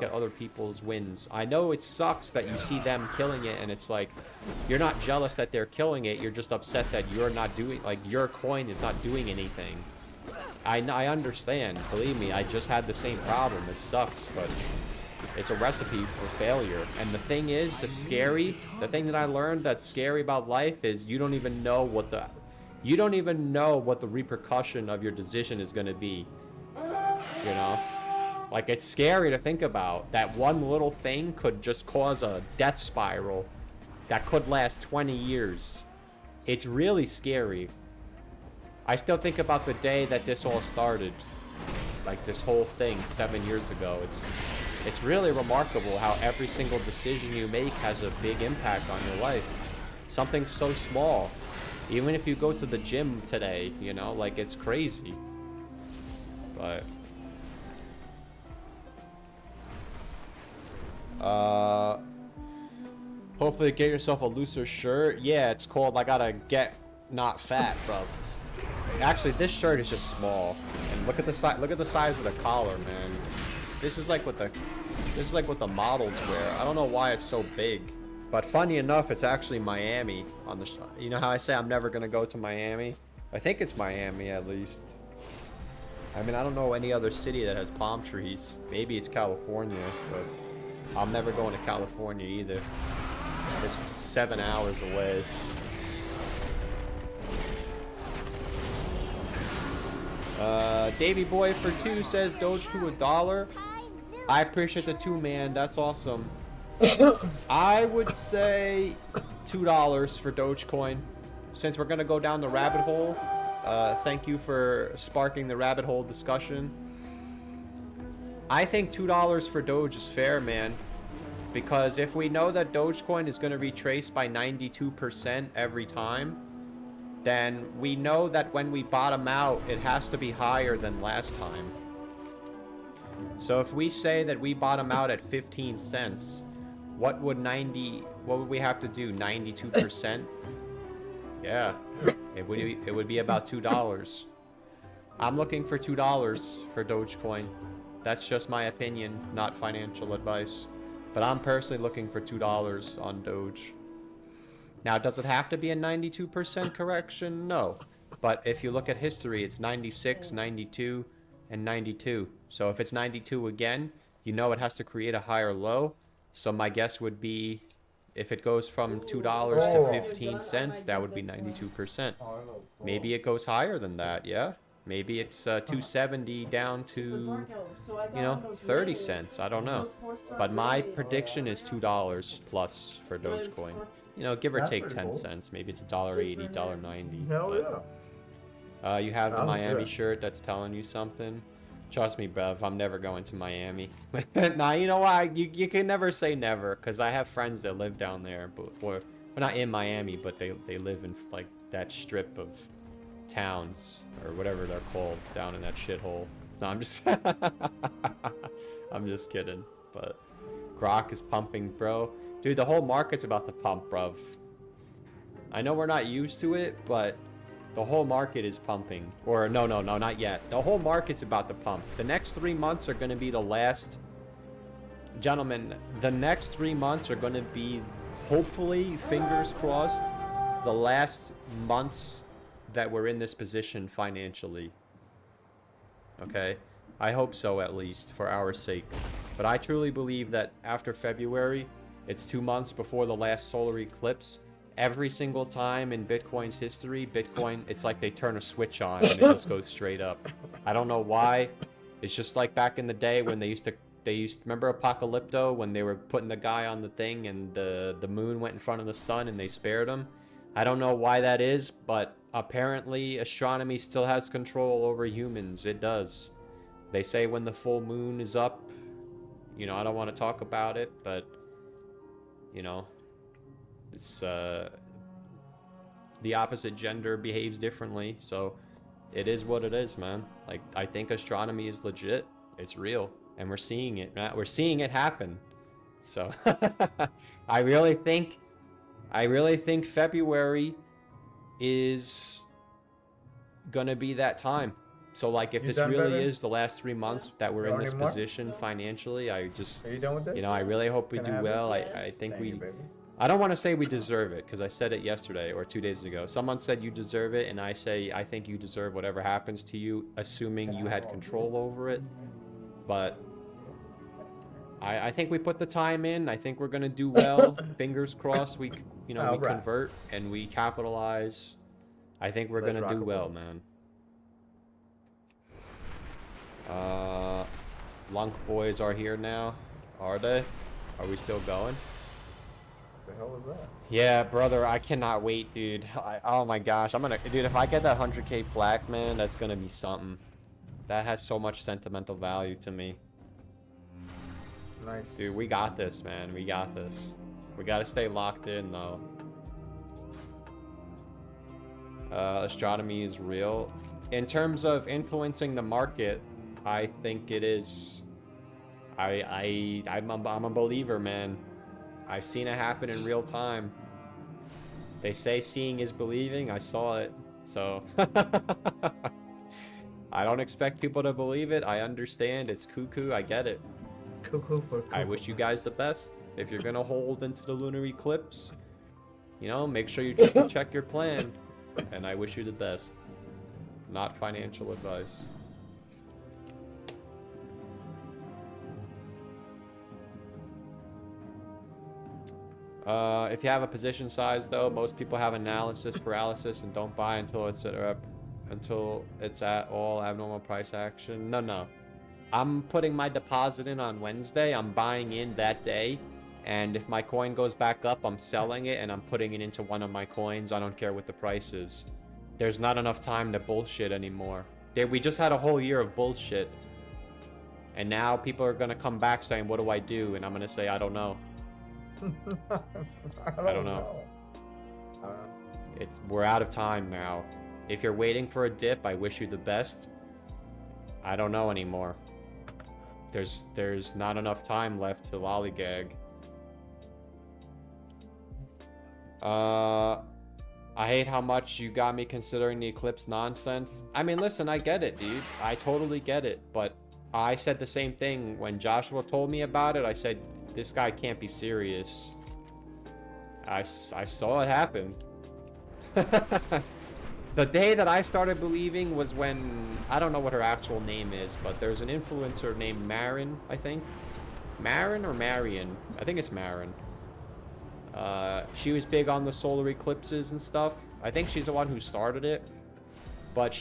at other people's wins. I know it sucks that you see them killing it, and it's like you're not jealous that they're killing it. You're just upset that you're not doing, like, your coin is not doing anything. I understand. Believe me, I just had the same problem. It sucks, but it's a recipe for failure. And the thing is, the thing that I learned that's scary about life is you don't even know what the repercussion of your decision is going to be. You know? Like, it's scary to think about. That one little thing could just cause a death spiral that could last 20 years. It's really scary. I still think about the day that this all started. Like, this whole thing 7 years ago. It's really remarkable how every single decision you make has a big impact on your life. Something so small. Even if you go to the gym today, you know, like, it's crazy. But hopefully get yourself a looser shirt. Yeah, it's called I gotta get not fat, bro. Actually, this shirt is just small. And look at the size. Look at the size of the collar, man. This is like what the models wear. I don't know why it's so big. But funny enough, it's actually Miami on the. You know how I say I'm never gonna go to Miami? I think it's Miami at least. I mean, I don't know any other city that has palm trees. Maybe it's California, but I'm never going to California either. It's 7 hours away. Davy Boy for 2 says Doge to $1. I appreciate the 2, man. That's awesome. I would say $2 for Dogecoin. Since we're gonna go down the rabbit hole, thank you for sparking the rabbit hole discussion. I think $2 for Doge is fair, man. Because if we know that Dogecoin is gonna retrace by 92% every time, then we know that when we bottom out, it has to be higher than last time. So if we say that we bottom out at 15 cents, what would we have to do? 92%? Yeah, it would be about $2. I'm looking for $2 for Dogecoin. That's just my opinion, not financial advice. But I'm personally looking for $2 on Doge. Now, does it have to be a 92% correction? No. But if you look at history, it's 96, 92, and 92. So if it's 92 again, you know it has to create a higher low. So my guess would be, if it goes from $2 to 15 cents, that would be 92%. Maybe it goes higher than that, yeah? Maybe it's 270 down to, you know, 30 cents. I don't know. But my prediction is $2 plus for Dogecoin. You know, give or take 10 cents. Maybe it's $1.80, $1.90. Hell yeah. You have the Sounds Miami good. shirt that's telling you something. Trust me, Bev, I'm never going to Miami. Nah, you know what? You can never say never, because I have friends that live down there, but well, not in Miami, but they live in like that strip of towns or whatever they're called down in that shithole. No, I'm just I'm just kidding. But Grok is pumping, bro. Dude, the whole market's about to pump, bruv. I know we're not used to it, but the whole market is pumping. Or no, not yet. The whole market's about to pump. The next 3 months are going to be the last. Gentlemen, the next 3 months are going to be, hopefully, fingers crossed, the last months that we're in this position financially. Okay? I hope so, at least, for our sake. But I truly believe that after February, it's 2 months before the last solar eclipse. Every single time in Bitcoin's history, Bitcoin, it's like they turn a switch on and it just goes straight up. I don't know why. It's just like back in the day when they used to remember Apocalypto, when they were putting the guy on the thing and the moon went in front of the sun and they spared him. I don't know why that is, but apparently astronomy still has control over humans. It does. They say when the full moon is up, you know, I don't want to talk about it, but, you know, it's, the opposite gender behaves differently, so it is what it is, man. Like, I think astronomy is legit. It's real, and we're seeing it, man. We're seeing it happen. So, I really think February is gonna be that time. So, like, if You this done, really brother? is the last 3 months that we're You in want this any more? position financially, I just, Are you done with this? you know, I really hope we Can I do have it? well. I think Thank we, you, baby. I don't want to say we deserve it, because I said it yesterday or 2 days ago. Someone said you deserve it, and I say I think you deserve whatever happens to you, assuming you had control over it. But I think we put the time in. I think we're gonna do well. Fingers crossed. We Alright. convert and we capitalize. I think we're Let's gonna rock do and well, roll. man. Lunk boys are here now. Are they? Are we still going? What the hell was that? Yeah, brother, I cannot wait, dude. Oh my gosh, dude, if I get that 100k plaque, man, that's gonna be something. That has so much sentimental value to me. Nice. Dude, we got this, man. We got this. We gotta stay locked in, though. Astronomy is real. In terms of influencing the market, I think it is. I'm a believer, man. I've seen it happen in real time. They say seeing is believing. I saw it. So I don't expect people to believe it. I understand. It's cuckoo. I get it. Cuckoo for cuckoo. I wish you guys the best. If you're gonna hold into the lunar eclipse, you know, make sure you triple check your plan. And I wish you the best. Not financial advice. If you have a position size, though, most people have analysis paralysis and don't buy until it's at all abnormal price action. No. I'm putting my deposit in on Wednesday. I'm buying in that day. And if my coin goes back up, I'm selling it and I'm putting it into one of my coins. I don't care what the price is. There's not enough time to bullshit anymore. We just had a whole year of bullshit. And now people are going to come back saying, what do I do? And I'm going to say, I don't know. I don't know. We're out of time now. If you're waiting for a dip, I wish you the best. I don't know anymore. There's not enough time left to lollygag. I hate how much you got me considering the eclipse nonsense. I mean, listen, I get it, dude. I totally get it. But I said the same thing when Joshua told me about it. I said, this guy can't be serious. I saw it happen. The day that I started believing was when, I don't know what her actual name is, but there's an influencer named Marin, I think. Marin or Marion? I think it's Marin. She was big on the solar eclipses and stuff. I think she's the one who started it. But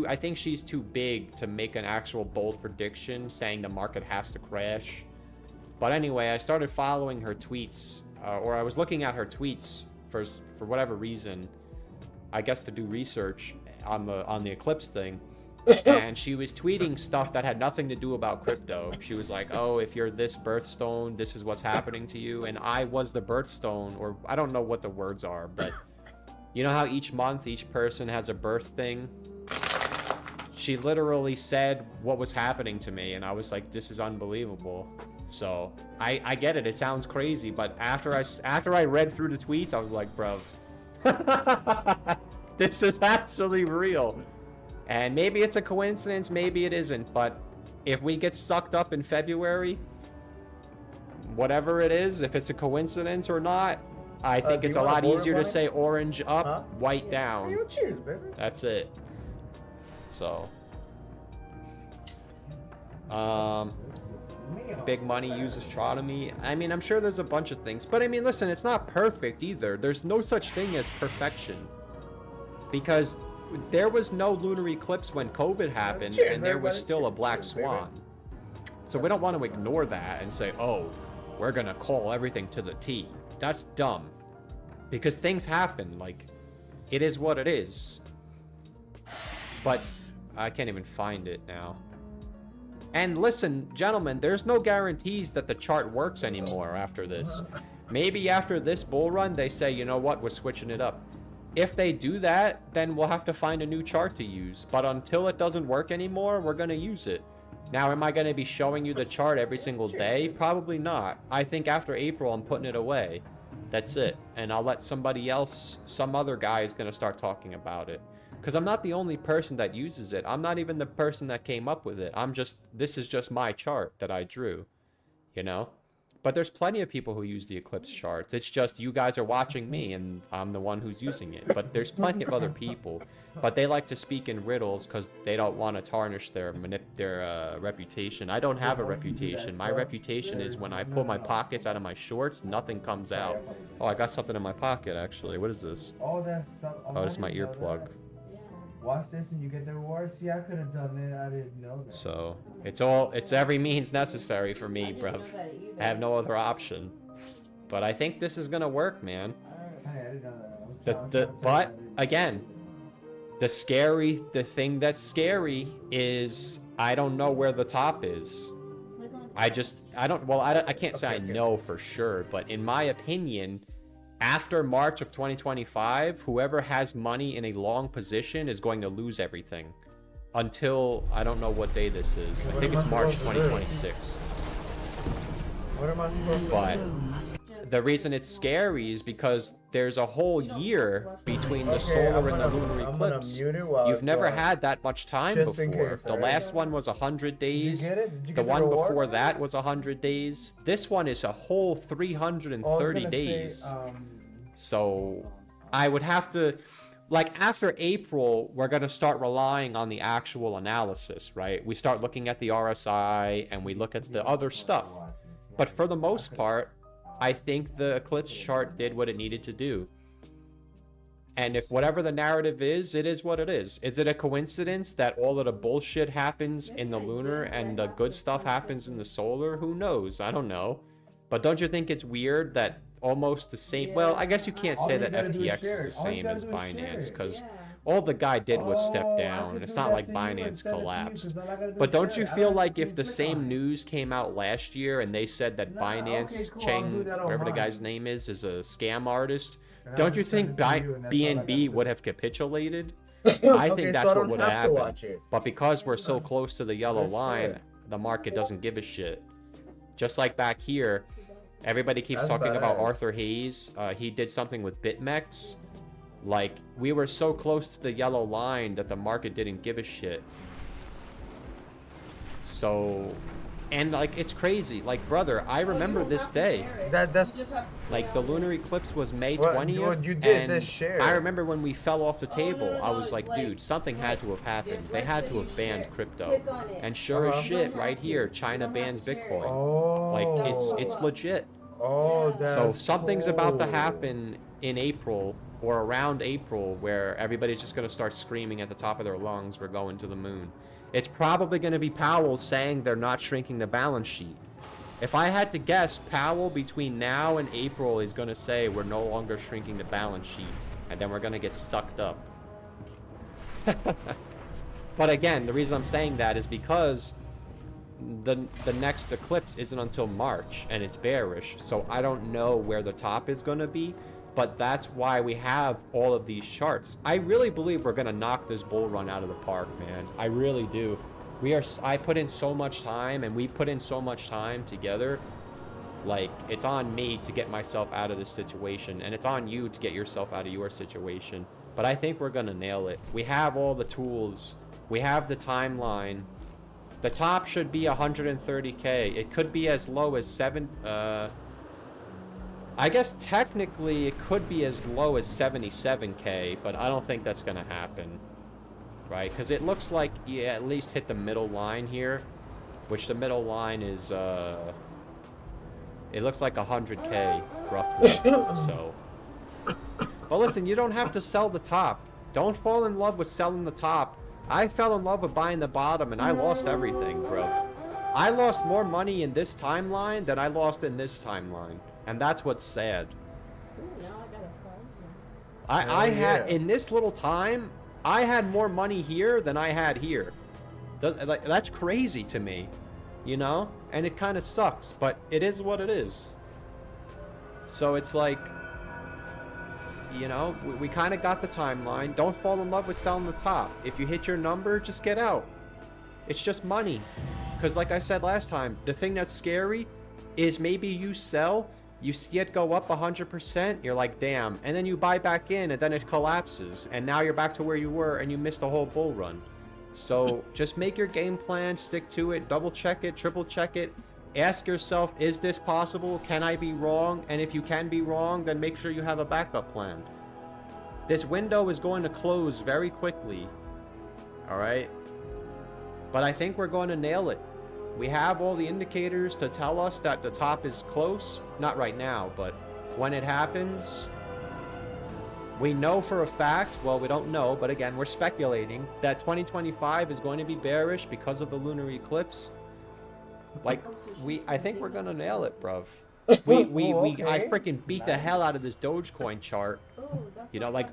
I think she's too big to make an actual bold prediction saying the market has to crash. But anyway, I started following her tweets, or I was looking at her tweets for whatever reason, I guess to do research on the eclipse thing. And she was tweeting stuff that had nothing to do about crypto. She was like, oh, if you're this birthstone, this is what's happening to you. And I was the birthstone, or I don't know what the words are, but you know how each month each person has a birth thing? She literally said what was happening to me, and I was like, this is unbelievable. So I get it. It sounds crazy, but after I read through the tweets, I was like, bruv, this is actually real. And maybe it's a coincidence, maybe it isn't. But if we get sucked up in February, whatever it is, if it's a coincidence or not, I think it's a lot easier to say orange up, white down. Cheers, baby. That's it. So, big money use astronomy. I mean, I'm sure there's a bunch of things, but I mean, listen, it's not perfect either. There's no such thing as perfection, because there was no lunar eclipse when COVID happened, and there was still a black swan. So we don't want to ignore that and say, oh, we're gonna call everything to the T. That's dumb, because things happen. Like, it is what it is. But I can't even find it now. And listen, gentlemen, there's no guarantees that the chart works anymore after this. Maybe after this bull run, they say, you know what, we're switching it up. If they do that, then we'll have to find a new chart to use. But until it doesn't work anymore, we're going to use it. Now, am I going to be showing you the chart every single day? Probably not. I think after April, I'm putting it away. That's it. And I'll let somebody else, some other guy is going to start talking about it. Because I'm not the only person that uses it. I'm not even the person that came up with it. This is just my chart that I drew, you know? But there's plenty of people who use the eclipse charts. It's just you guys are watching me and I'm the one who's using it. But there's plenty of other people. But they like to speak in riddles because they don't want to tarnish their reputation. I don't have a reputation. My reputation is when I pull my pockets out of my shorts, nothing comes out. Oh, I got something in my pocket, actually. What is this? Oh, that's Oh, this is my earplug. Watch this and you get the reward. See, I could have done it. I didn't know that. So it's every means necessary for me, bruv. I have no other option. But I think this is gonna work, man. But again, the thing that's scary is I don't know where the top is. I can't say I know for sure, but in my opinion, after March of 2025, whoever has money in a long position is going to lose everything. Until, I don't know what day this is. I think it's March 2026. What am I supposed to But the reason it's scary is because there's a whole year between the solar and the lunar eclipse. You've never had that much time before. The last one was 100 days. The one before that was 100 days. This one is a whole 330 days. So I would have to, like, after April, we're going to start relying on the actual analysis, right? We start looking at the RSI and we look at the other stuff. But for the most part, I think the eclipse chart did what it needed to do. And if whatever the narrative is, it is what it is. Is it a coincidence that all of the bullshit happens in the lunar and the good stuff happens in the solar? Who knows? I don't know. But don't you think it's weird that almost the same... Well, I guess you can't say that FTX is the same as Binance, because all the guy did was step down. It's not like Binance collapsed. But don't you feel like if the same news came out last year and they said that Binance Cheng, whatever the guy's name is a scam artist, don't you think BNB would have capitulated? I think that's what would have happened. But because we're so close to the yellow line, the market doesn't give a shit. Just like back here, everybody keeps talking about Arthur Hayes. He did something with BitMEX. Like, we were so close to the yellow line that the market didn't give a shit. So, and like, it's crazy. Like, brother, I remember this day. That's like, the lunar eclipse was May 20th. What you did and is share. I remember when we fell off the table, I was like, dude, something had to have happened. They had to have banned crypto. And sure as shit, right here, China bans Bitcoin. Like, it's legit. So something's about to happen in April or around April where everybody's just going to start screaming at the top of their lungs, we're going to the moon. It's probably going to be Powell saying they're not shrinking the balance sheet. If I had to guess, Powell between now and April is going to say we're no longer shrinking the balance sheet, and then we're going to get sucked up. But again, the reason I'm saying that is because the next eclipse isn't until March, and it's bearish, so I don't know where the top is going to be. But that's why we have all of these charts. I really believe we're going to knock this bull run out of the park, man. I really do. I put in so much time, and we put in so much time together. Like, it's on me to get myself out of this situation, and it's on you to get yourself out of your situation. But I think we're going to nail it. We have all the tools. We have the timeline. The top should be 130K. It could be as low as I guess technically it could be as low as 77K, but I don't think that's going to happen, right? Because it looks like you at least hit the middle line here, which the middle line is, it looks like 100K, roughly, so. Well, listen, you don't have to sell the top. Don't fall in love with selling the top. I fell in love with buying the bottom, and I lost everything, bro. I lost more money in this timeline than I lost in this timeline. And that's what's sad. I had, in this little time, I had more money here than I had here. That's crazy to me, you know? And it kind of sucks, but it is what it is. So it's like, you know, we kind of got the timeline. Don't fall in love with selling the top. If you hit your number, just get out. It's just money. Because like I said last time, the thing that's scary is maybe you sell, you see it go up 100%, you're like, damn. And then you buy back in, and then it collapses. And now you're back to where you were, and you missed the whole bull run. So just make your game plan, stick to it, double check it, triple check it. Ask yourself, is this possible? Can I be wrong? And if you can be wrong, then make sure you have a backup plan. This window is going to close very quickly. Alright? But I think we're going to nail it. We have all the indicators to tell us that the top is close. Not right now, but when it happens, we know for a fact, well, we don't know, but again, we're speculating that 2025 is going to be bearish because of the lunar eclipse. Like, I think we're going to nail it, bruv. I freaking beat the hell out of this DogeCoin chart. You know, like,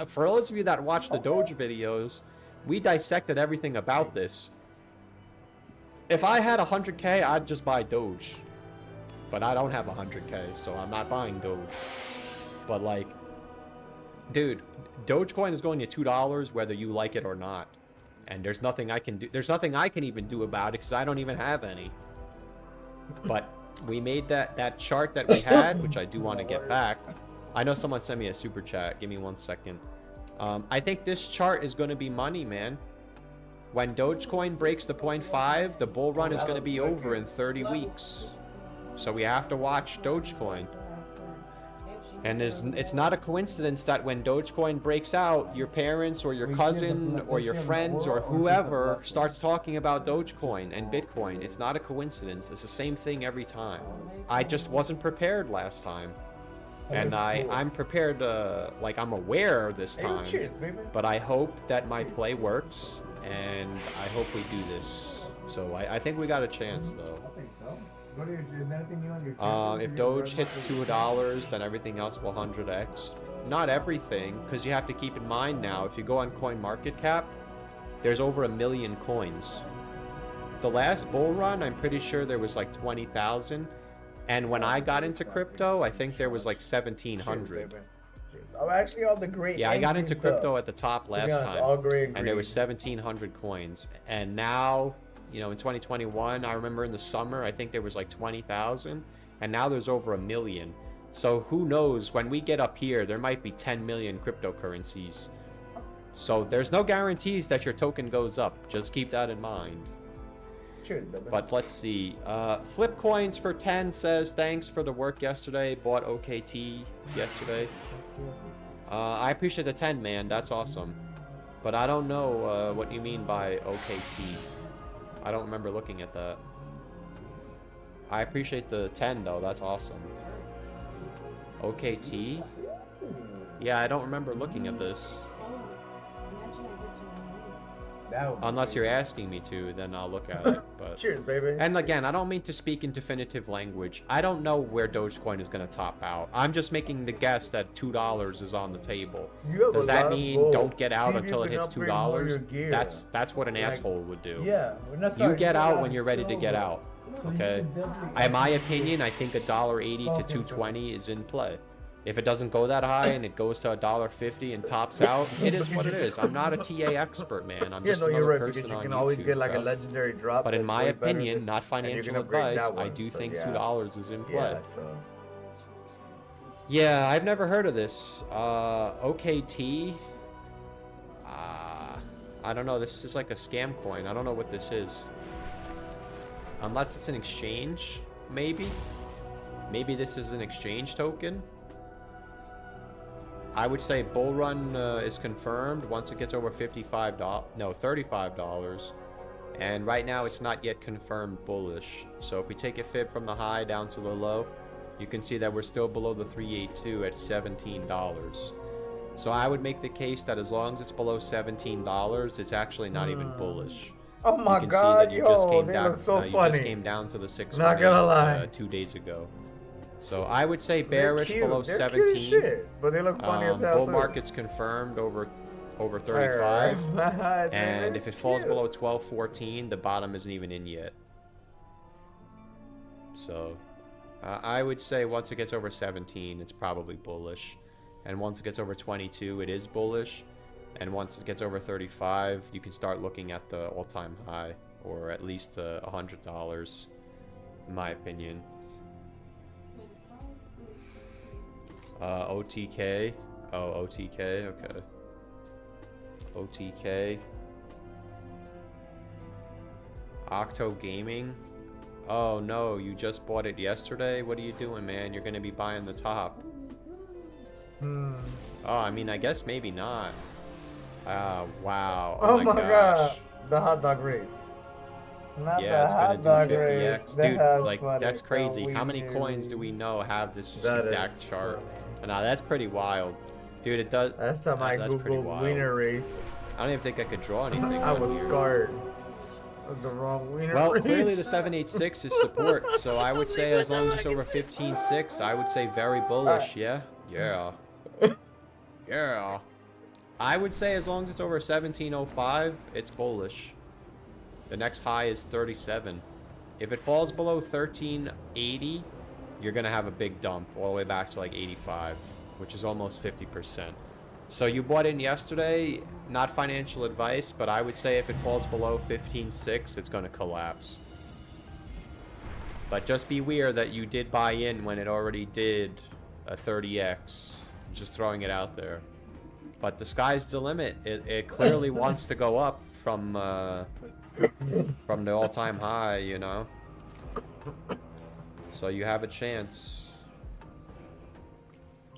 for those of you that watch the Doge videos, we dissected everything about this. If I had 100K, I'd just buy Doge. But I don't have 100K, so I'm not buying Doge. But like, dude, Dogecoin is going to $2 whether you like it or not. And there's nothing I can do. There's nothing I can even do about it because I don't even have any. But we made that chart that we had, which I do want to get back. I know someone sent me a super chat. Give me 1 second. I think this chart is going to be money, man. When Dogecoin breaks the 0.5, the bull run is going to be over in 30 weeks. So we have to watch Dogecoin. And it's not a coincidence that when Dogecoin breaks out, your parents or your cousin or your friends or whoever starts talking about Dogecoin and Bitcoin. It's not a coincidence. It's the same thing every time. I just wasn't prepared last time. And I'm prepared, like I'm aware this time. But I hope that my play works. And I hope we do this. So I think we got a chance, though. I think so. What is anything new on your if Doge hits $2, then everything else will 100x. Not everything, because you have to keep in mind now, if you go on CoinMarketCap, there's over 1 million coins. The last bull run, I'm pretty sure there was like 20,000. And when I got into crypto, I think there was like 1,700. Oh, actually, all the great. Yeah, I got into crypto at the top last time, all great and there was 1,700 coins. And now, you know, in 2021, I remember in the summer, I think there was like 20,000, and now there's over 1 million. So who knows? When we get up here, there might be 10 million cryptocurrencies. So there's no guarantees that your token goes up. Just keep that in mind. But let's see. Flipcoins for 10 says, thanks for the work yesterday. Bought OKT yesterday. I appreciate the 10, man. That's awesome. But I don't know what you mean by OKT. I don't remember looking at that. I appreciate the 10, though. That's awesome. OKT? Yeah, I don't remember looking at this. Unless you're asking me to, then I'll look at it. But cheers, baby. And again, I don't mean to speak in definitive language. I don't know where Dogecoin is going to top out. I'm just making the guess that $2 is on the table. Does that mean don't get out until it hits $2? That's what an asshole would do. Yeah, you get out when you're ready to get out. Okay. In my opinion, I think $1.80 to $2.20 is in play. If it doesn't go that high and it goes to $1.50 and tops out, it is what it is. I'm not a TA expert, man. I'm just another person on YouTube. You can always get like a legendary drop. But in my opinion, not financial advice, I do think $2 is in play. Yeah, I've never heard of this. OKT. I don't know. This is like a scam coin. I don't know what this is. Unless it's an exchange, maybe. Maybe this is an exchange token. I would say bull run is confirmed once it gets over $35. And right now it's not yet confirmed bullish. So if we take a fib from the high down to the low, you can see that we're still below the 382 at $17. So I would make the case that as long as it's below $17, it's actually not even bullish. Oh my God, yo, they look so funny. You just came down to the 6 Not gonna lie. 2 days ago. So I would say bearish below They're 17. Cute as shit, but they look funny as hell bull too. market's confirmed over 35. And if it falls below 12.14, the bottom isn't even in yet. So I would say once it gets over 17, it's probably bullish. And once it gets over 22, it is bullish. And once it gets over 35, you can start looking at the all-time high, or at least $100, in my opinion. OTK. Oh, OTK. Okay. OTK. Octo Gaming. Oh no, you just bought it yesterday? What are you doing, man? You're gonna be buying the top. Oh, I mean, I guess maybe not. Wow. Oh my gosh. God. The hot dog race. Not yeah, it's hot gonna dog do 50x. race. Dude, like, funny. that's crazy. How many coins do we know have this exact chart? Now, that's pretty wild. Dude, it does... Last time I googled winner race. I don't even think I could draw anything. I was scarred. That was the wrong winner Well, race. clearly the 786 is support, so I would say as long as it's over 15.6, I would say very bullish, yeah? Yeah. Yeah. I would say as long as it's over 17.05, it's bullish. The next high is 37. If it falls below 13.80, you're going to have a big dump all the way back to like 85, which is almost 50%. So you bought in yesterday, not financial advice, but I would say if it falls below 15.6, it's going to collapse. But just be aware that you did buy in when it already did a 30x. Just throwing it out there. But the sky's the limit. It clearly wants to go up from the all-time high, you know. So you have a chance.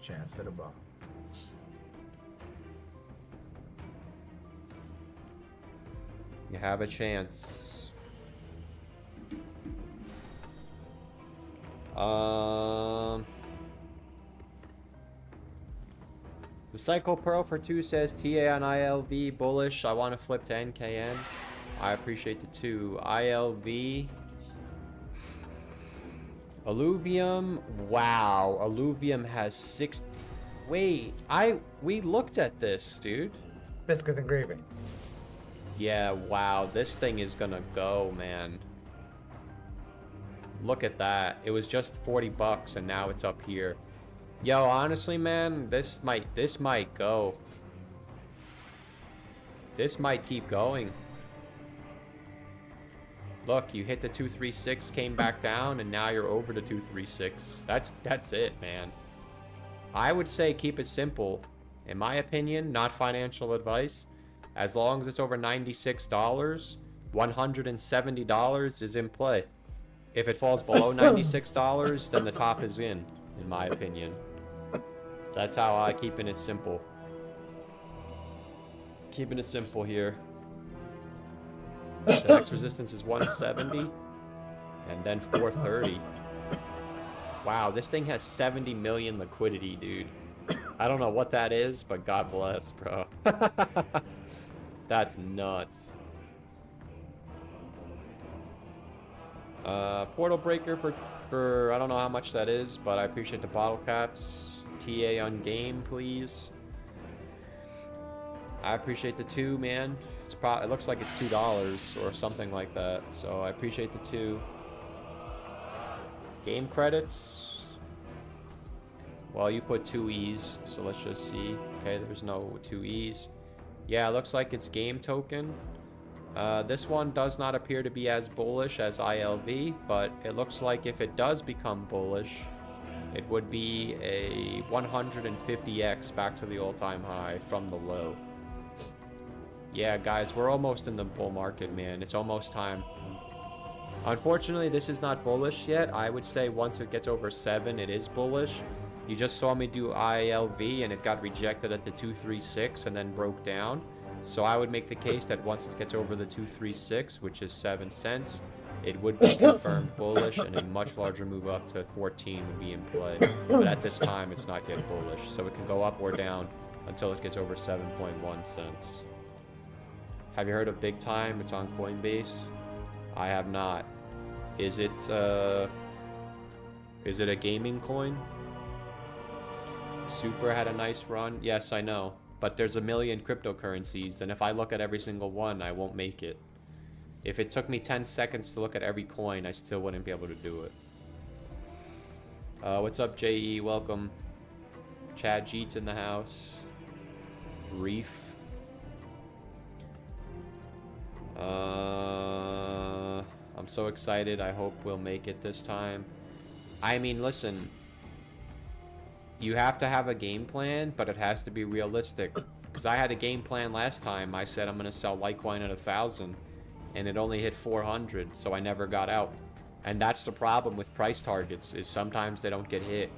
Chance at a bomb. You have a chance. The Psycho Pearl for 2 says TA on ILV bullish. I want to flip to NKN. I appreciate the 2. ILV. Alluvium. Wow. Alluvium has 6. Wait. We looked at this, dude. Biscuits and gravy. Yeah, wow. This thing is gonna go, man. Look at that. It was just 40 bucks and now it's up here. Yo, honestly, man, this might go. This might keep going. Look, you hit the 236, came back down, and now you're over the 236. That's it, man. I would say keep it simple. In my opinion, not financial advice. As long as it's over $96, $170 is in play. If it falls below $96, then the top is in my opinion. That's how I keeping it simple. Keeping it simple here. The next resistance is 170 and then 430. Wow, this thing has 70 million liquidity, dude. I don't know what that is, but God bless, bro. That's nuts. Portal breaker for I don't know how much that is, but I appreciate the bottle caps. TA on game, please. I appreciate the 2, man. It looks like it's $2 or something like that. So I appreciate the 2. Game credits. Well, you put 2 E's, so let's just see. Okay, there's no 2 E's. Yeah, it looks like it's game token. This one does not appear to be as bullish as ILV, but it looks like if it does become bullish, it would be a 150x back to the all-time high from the low. Yeah, guys, we're almost in the bull market, man. It's almost time. Unfortunately, this is not bullish yet. I would say once it gets over 7, it is bullish. You just saw me do ILV, and it got rejected at the 236 and then broke down. So I would make the case that once it gets over the 236, which is 7 cents, it would be confirmed bullish, and a much larger move up to 14 would be in play. But at this time, it's not yet bullish. So it can go up or down until it gets over 7.1 cents. Have you heard of Big Time? It's on Coinbase. I have not. Is it a gaming coin? Super had a nice run. Yes, I know. But there's a million cryptocurrencies, and if I look at every single one, I won't make it. If it took me 10 seconds to look at every coin, I still wouldn't be able to do it. What's up, JE? Welcome. Chad Jeet's in the house. Reef. I'm so excited. I hope we'll make it this time. I mean, listen. You have to have a game plan, but it has to be realistic. Because I had a game plan last time. I said I'm going to sell Litecoin at 1,000. And it only hit 400, so I never got out. And that's the problem with price targets, is sometimes they don't get hit.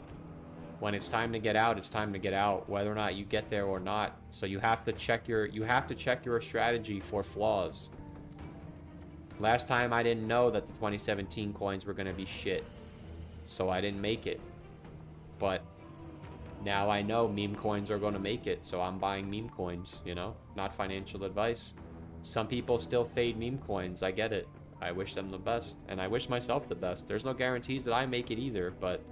When it's time to get out, it's time to get out, whether or not you get there or not. So you have to check your strategy for flaws. Last time I didn't know that the 2017 coins were going to be shit. So I didn't make it. But now I know meme coins are going to make it, so I'm buying meme coins, you know? Not financial advice. Some people still fade meme coins. I get it. I wish them the best. And I wish myself the best. There's no guarantees that I make it either, but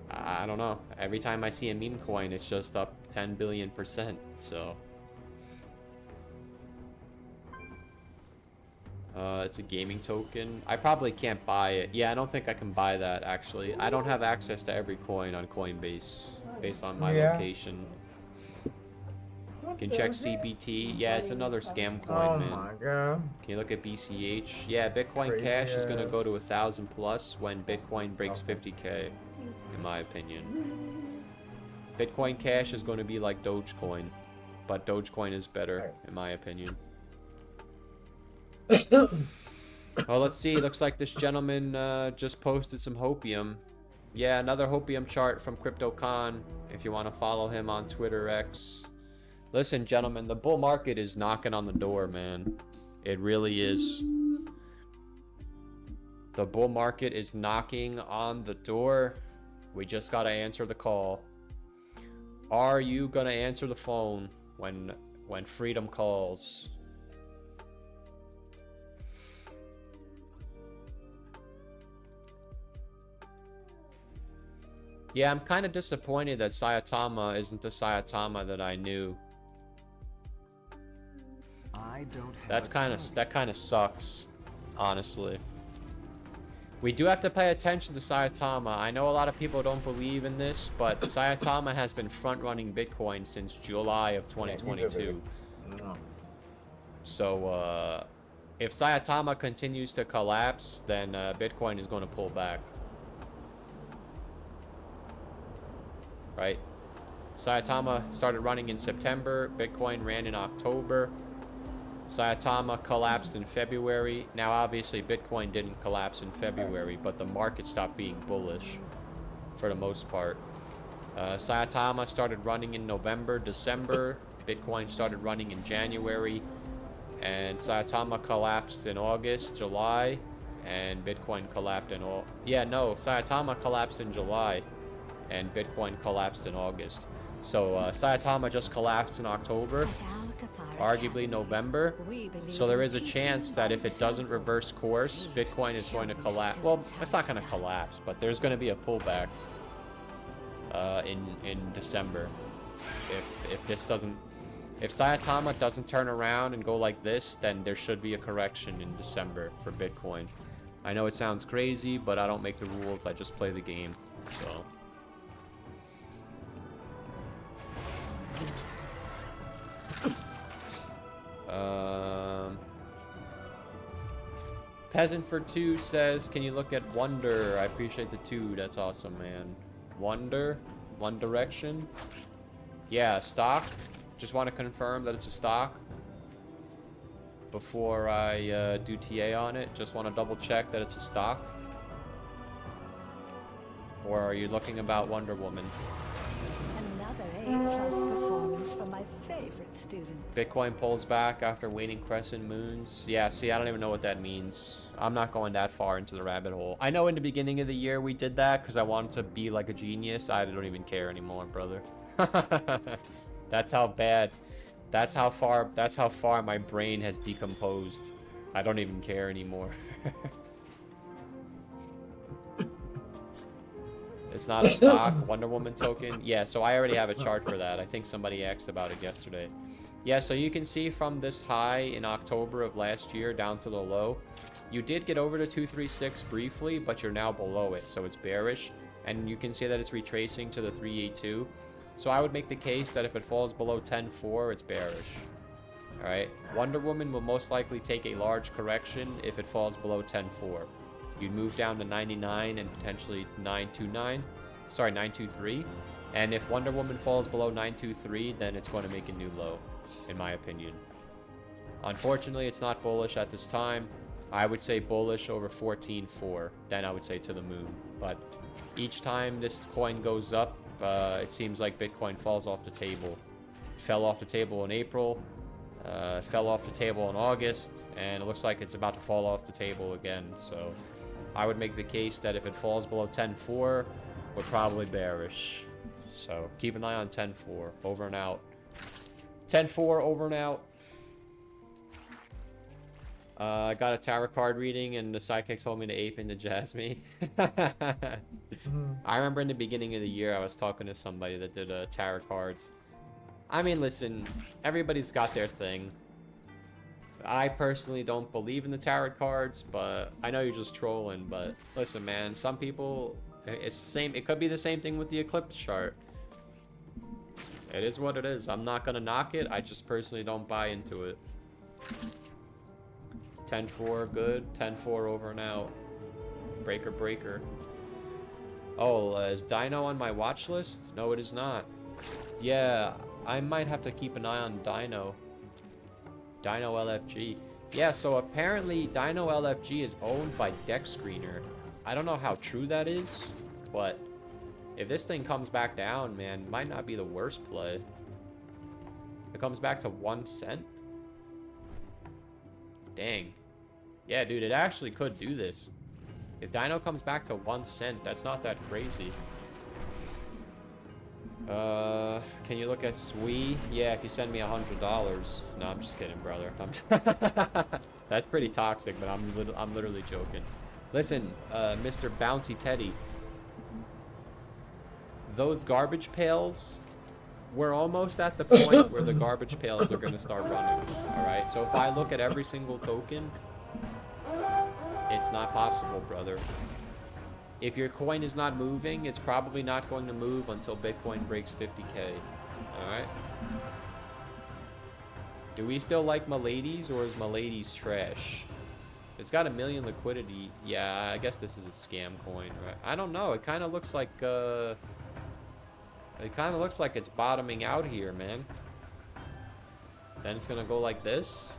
I don't know. Every time I see a meme coin, it's just up 10 billion%. So it's a gaming token. I probably can't buy it. Yeah, I don't think I can buy that, actually. I don't have access to every coin on Coinbase based on my location. You Can check CBT. Yeah, it's another scam coin, Oh man. my god. Can you look at BCH? Yeah, Bitcoin Crazy Cash is gonna go to ass. 1,000 plus when Bitcoin breaks 50K, in my opinion. Bitcoin Cash is going to be like DogeCoin, but DogeCoin is better, in my opinion. Well, let's see. Looks like this gentleman just posted some hopium. Yeah, another hopium chart from CryptoCon. If you want to follow him on Twitter X. Listen, gentlemen, the bull market is knocking on the door, man. It really is. The bull market is knocking on the door. We just gotta answer the call. Are you gonna answer the phone when freedom calls? Yeah, I'm kind of disappointed that Sayatama isn't the Sayatama that I knew. I don't have That kind of sucks, honestly. We do have to pay attention to Sayatama. I know a lot of people don't believe in this, but Sayatama has been front-running Bitcoin since July of 2022. So, if Sayatama continues to collapse, then Bitcoin is going to pull back. Right? Sayatama started running in September. Bitcoin ran in October. Sayatama collapsed in February. Now, obviously, Bitcoin didn't collapse in February, but the market stopped being bullish for the most part. Sayatama started running in November, December. Bitcoin started running in January. And Sayatama collapsed in August, July. And Bitcoin collapsed in Sayatama collapsed in July. And Bitcoin collapsed in August. So Sayatama just collapsed in October, arguably November. So there is a chance that if it doesn't reverse course, Bitcoin is going to collapse. Well, it's not going to collapse, but there's going to be a pullback in December. If Sayatama doesn't turn around and go like this, then there should be a correction in December for Bitcoin. I know it sounds crazy, but I don't make the rules. I just play the game. So. Peasant for 2 says, can you look at Wonder? I appreciate the 2. That's awesome, man. Wonder? One Direction? Yeah, stock. Just want to confirm that it's a stock before I do TA on it. Just want to double check that it's a stock. Or are you looking about Wonder Woman? Another A+ performance from my favorite student. Bitcoin pulls back after waning crescent moons. Yeah, see, I don't even know what that means. I'm not going that far into the rabbit hole. I know in the beginning of the year we did that because I wanted to be like a genius. I don't even care anymore, brother. That's how bad. That's how far my brain has decomposed. I don't even care anymore. It's not a stock. Wonder Woman token. Yeah, so I already have a chart for that. I think somebody asked about it yesterday. Yeah, so you can see from this high in October of last year down to the low, you did get over to 236 briefly, but you're now below it, so it's bearish. And you can see that it's retracing to the 382. So I would make the case that if it falls below 10.4, it's bearish. Alright, Wonder Woman will most likely take a large correction if it falls below 10.4. You'd move down to 99 and potentially 929. Sorry, 923. And if Wonder Woman falls below 923, then it's going to make a new low, in my opinion. Unfortunately, it's not bullish at this time. I would say bullish over 14.4. Then I would say to the moon. But each time this coin goes up, it seems like Bitcoin falls off the table. It fell off the table in April. Fell off the table in August. And it looks like it's about to fall off the table again. So I would make the case that if it falls below 10.4, we're probably bearish. So keep an eye on 10.4. Over and out. 10.4, over and out. I got a tarot card reading and the psychic told me to ape into Jasmine. I remember in the beginning of the year I was talking to somebody that did tarot cards. I mean, listen, everybody's got their thing. I personally don't believe in the tarot cards, but I know you're just trolling. But listen, man, some people, it's the same. It could be the same thing with the eclipse chart. It is what it is. I'm not gonna knock it. I just personally don't buy into it. 10-4, good. 10-4 over and out. Breaker, breaker. Oh, is Dino on my watch list? No, it is not. Yeah, I might have to keep an eye on Dino. Dino LFG. Yeah, so apparently Dino LFG is owned by Deck Screener. I don't know how true that is, but if this thing comes back down, man, might not be the worst play. It comes back to 1 cent. Dang. Yeah, dude, it actually could do this. If Dino comes back to 1 cent, that's not that crazy. Can you look at Swee? Yeah, if you send me $100. No, I'm just kidding, brother. That's pretty toxic, but I'm literally joking. Listen, Mr. Bouncy Teddy. Those garbage pails, we're almost at the point where the garbage pails are going to start running. Alright, so if I look at every single token, it's not possible, brother. If your coin is not moving, it's probably not going to move until Bitcoin breaks 50K. Alright? Do we still like Milady's, or is Milady's trash? It's got 1 million liquidity. Yeah, I guess this is a scam coin, right? I don't know. It kind of looks like, it kind of looks like it's bottoming out here, man. Then it's gonna go like this?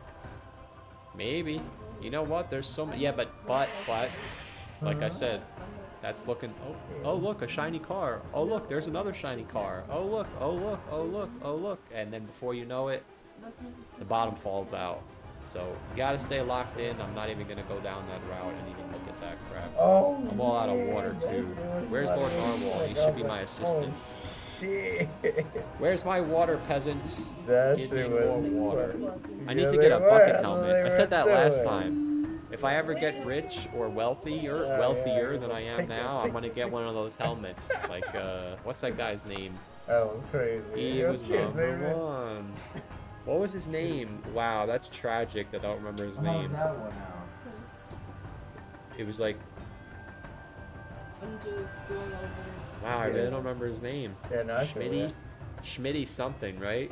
Maybe. You know what? There's so many. Yeah, but, like I said, that's looking. Oh, look, a shiny car. Oh, look, there's another shiny car. Oh, look, oh, look, oh, look, oh, look. And then before you know it, the bottom falls out. So, you gotta stay locked in. I'm not even gonna go down that route and even look at that crap. Oh, I'm all out of water, too. Where's Lord Narwhal? He should be my assistant. Shit. Where's my water, peasant? Give me more water. I need Yeah, to get a they were. bucket helmet. They I said that were last doing. time. If I ever get rich or wealthier than I am now, I'm gonna get one of those helmets. Like, what's that guy's name? Oh, crazy. He was number 1. What was his name? Wow, that's tragic that I don't remember his name. that one out? It was like, I'm just going over. wow, I really don't remember his name. Yeah, no, I feel Schmitty? that. Schmitty something, right?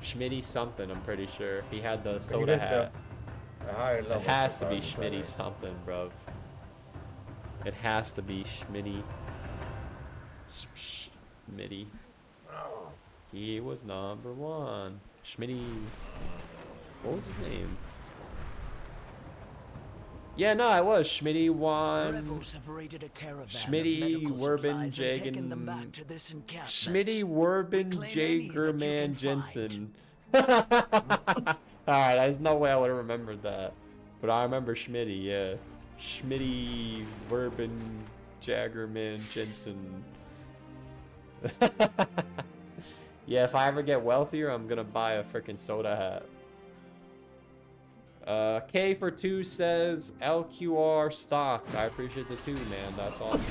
Schmitty something, I'm pretty sure. He had the soda hat. It has to be Schmitty something, bro. It has to be Schmitty. Schmitty. He was number 1. Schmitty. What was his name? Yeah, no, it was Schmitty 1. Rebels have raided a caravan Schmitty, of medical Werben, supplies and taken them back Jagen. to this encampment. Schmitty, Werben, Reclaim any that you Jagerman, can Jensen. Alright, there's no way I would have remembered that. But I remember Schmitty, yeah. Schmitty, Werben, Jagerman, Jensen. Yeah, if I ever get wealthier, I'm gonna buy a freaking soda hat. K for 2 says LQR stock. I appreciate the 2, man. That's awesome.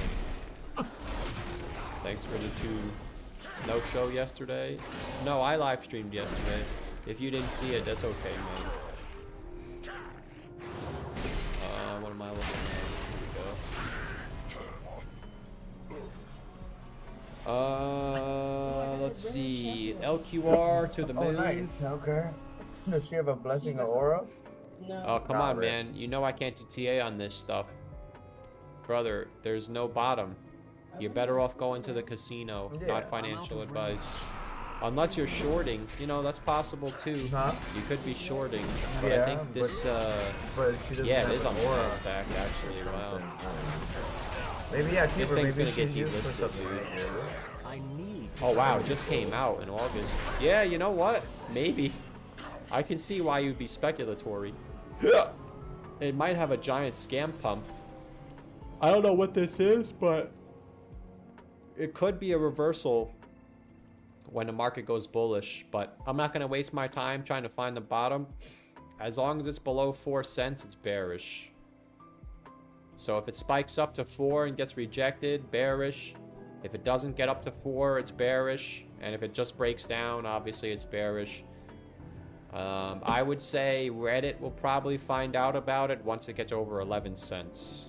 Thanks for the 2. No show yesterday? No, I live streamed yesterday. If you didn't see it, that's okay, man. What am I looking at? Here we go. Let's see. LQR to the moon. Oh, nice. Okay. Does she have a blessing of aura? No. Oh, come Not on, really. man. You know I can't do TA on this stuff. Brother, there's no bottom. You're better off going to the casino, Yeah. not financial advice. Unless you're shorting, you know, that's possible too. Huh? You could be shorting, but Yeah, I think this, but she doesn't yeah, it have is on an aura stack actually, wow. Maybe, yeah, keep This her. thing's Maybe gonna get she's used for delisted, something. dude. I need. Oh wow, it just came out in August. Yeah, you know what? Maybe. I can see why you'd be speculatory. It might have a giant scam pump. I don't know what this is, but it could be a reversal when the market goes bullish, but I'm not going to waste my time trying to find the bottom. As long as it's below 4 cents, it's bearish. So if it spikes up to 4 and gets rejected, bearish. If it doesn't get up to 4, it's bearish. And if it just breaks down, obviously it's bearish. I would say Reddit will probably find out about it once it gets over 11 cents.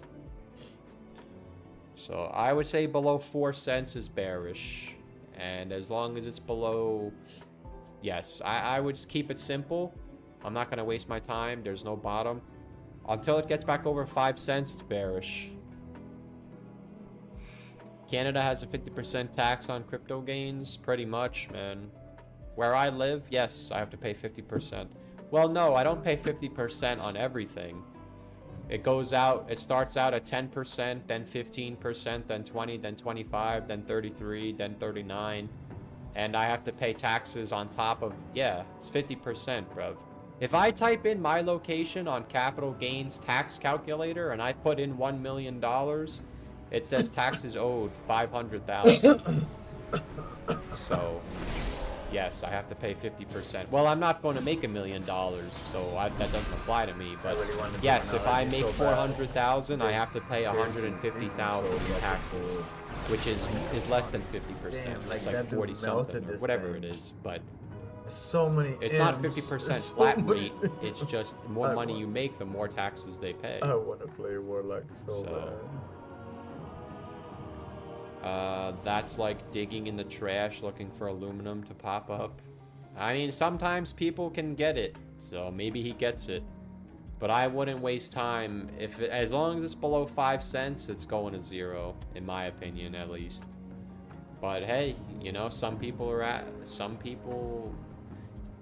So I would say below 4 cents is bearish. And as long as it's below, yes, I would just keep it simple. I'm not going to waste my time. There's no bottom. Until it gets back over 5 cents, it's bearish. Canada has a 50% tax on crypto gains. Pretty much, man. Where I live, yes, I have to pay 50%. Well, no, I don't pay 50% on everything. It goes out, it starts out at 10%, then 15%, then 20, then 25, then 33, then 39. And I have to pay taxes on top of, yeah, it's 50%, bruv. If I type in my location on capital gains tax calculator and I put in $1 million, it says taxes owed $500,000. So, yes, I have to pay 50%. Well, I'm not going to make $1 million, so that doesn't apply to me. But yes, if I make 400,000, I have to pay 150,000 in taxes, which is less than 50%. It's like 40 something, or whatever it is. But so many. It's not 50% flat rate. It's just the more money you make, the more taxes they pay. I want to play Warlock so bad. That's like digging in the trash looking for aluminum to pop up. I mean, sometimes people can get it, so maybe he gets it. But I wouldn't waste time. As long as it's below 5 cents, it's going to 0, in my opinion, at least. But hey, you know, some people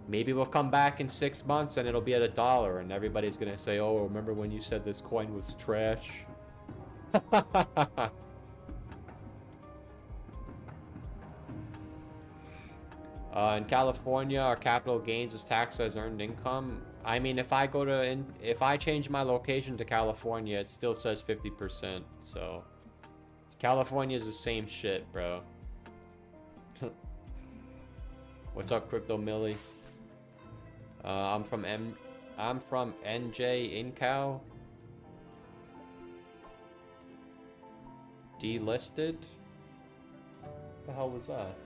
maybe we'll come back in 6 months and it'll be at $1, and everybody's gonna say, "Oh, remember when you said this coin was trash?" In California, our capital gains is taxed as earned income. I mean, if I change my location to California, it still says 50%. So, California is the same shit, bro. What's up, Crypto Millie? I'm from NJ Incal. Delisted? What the hell was that?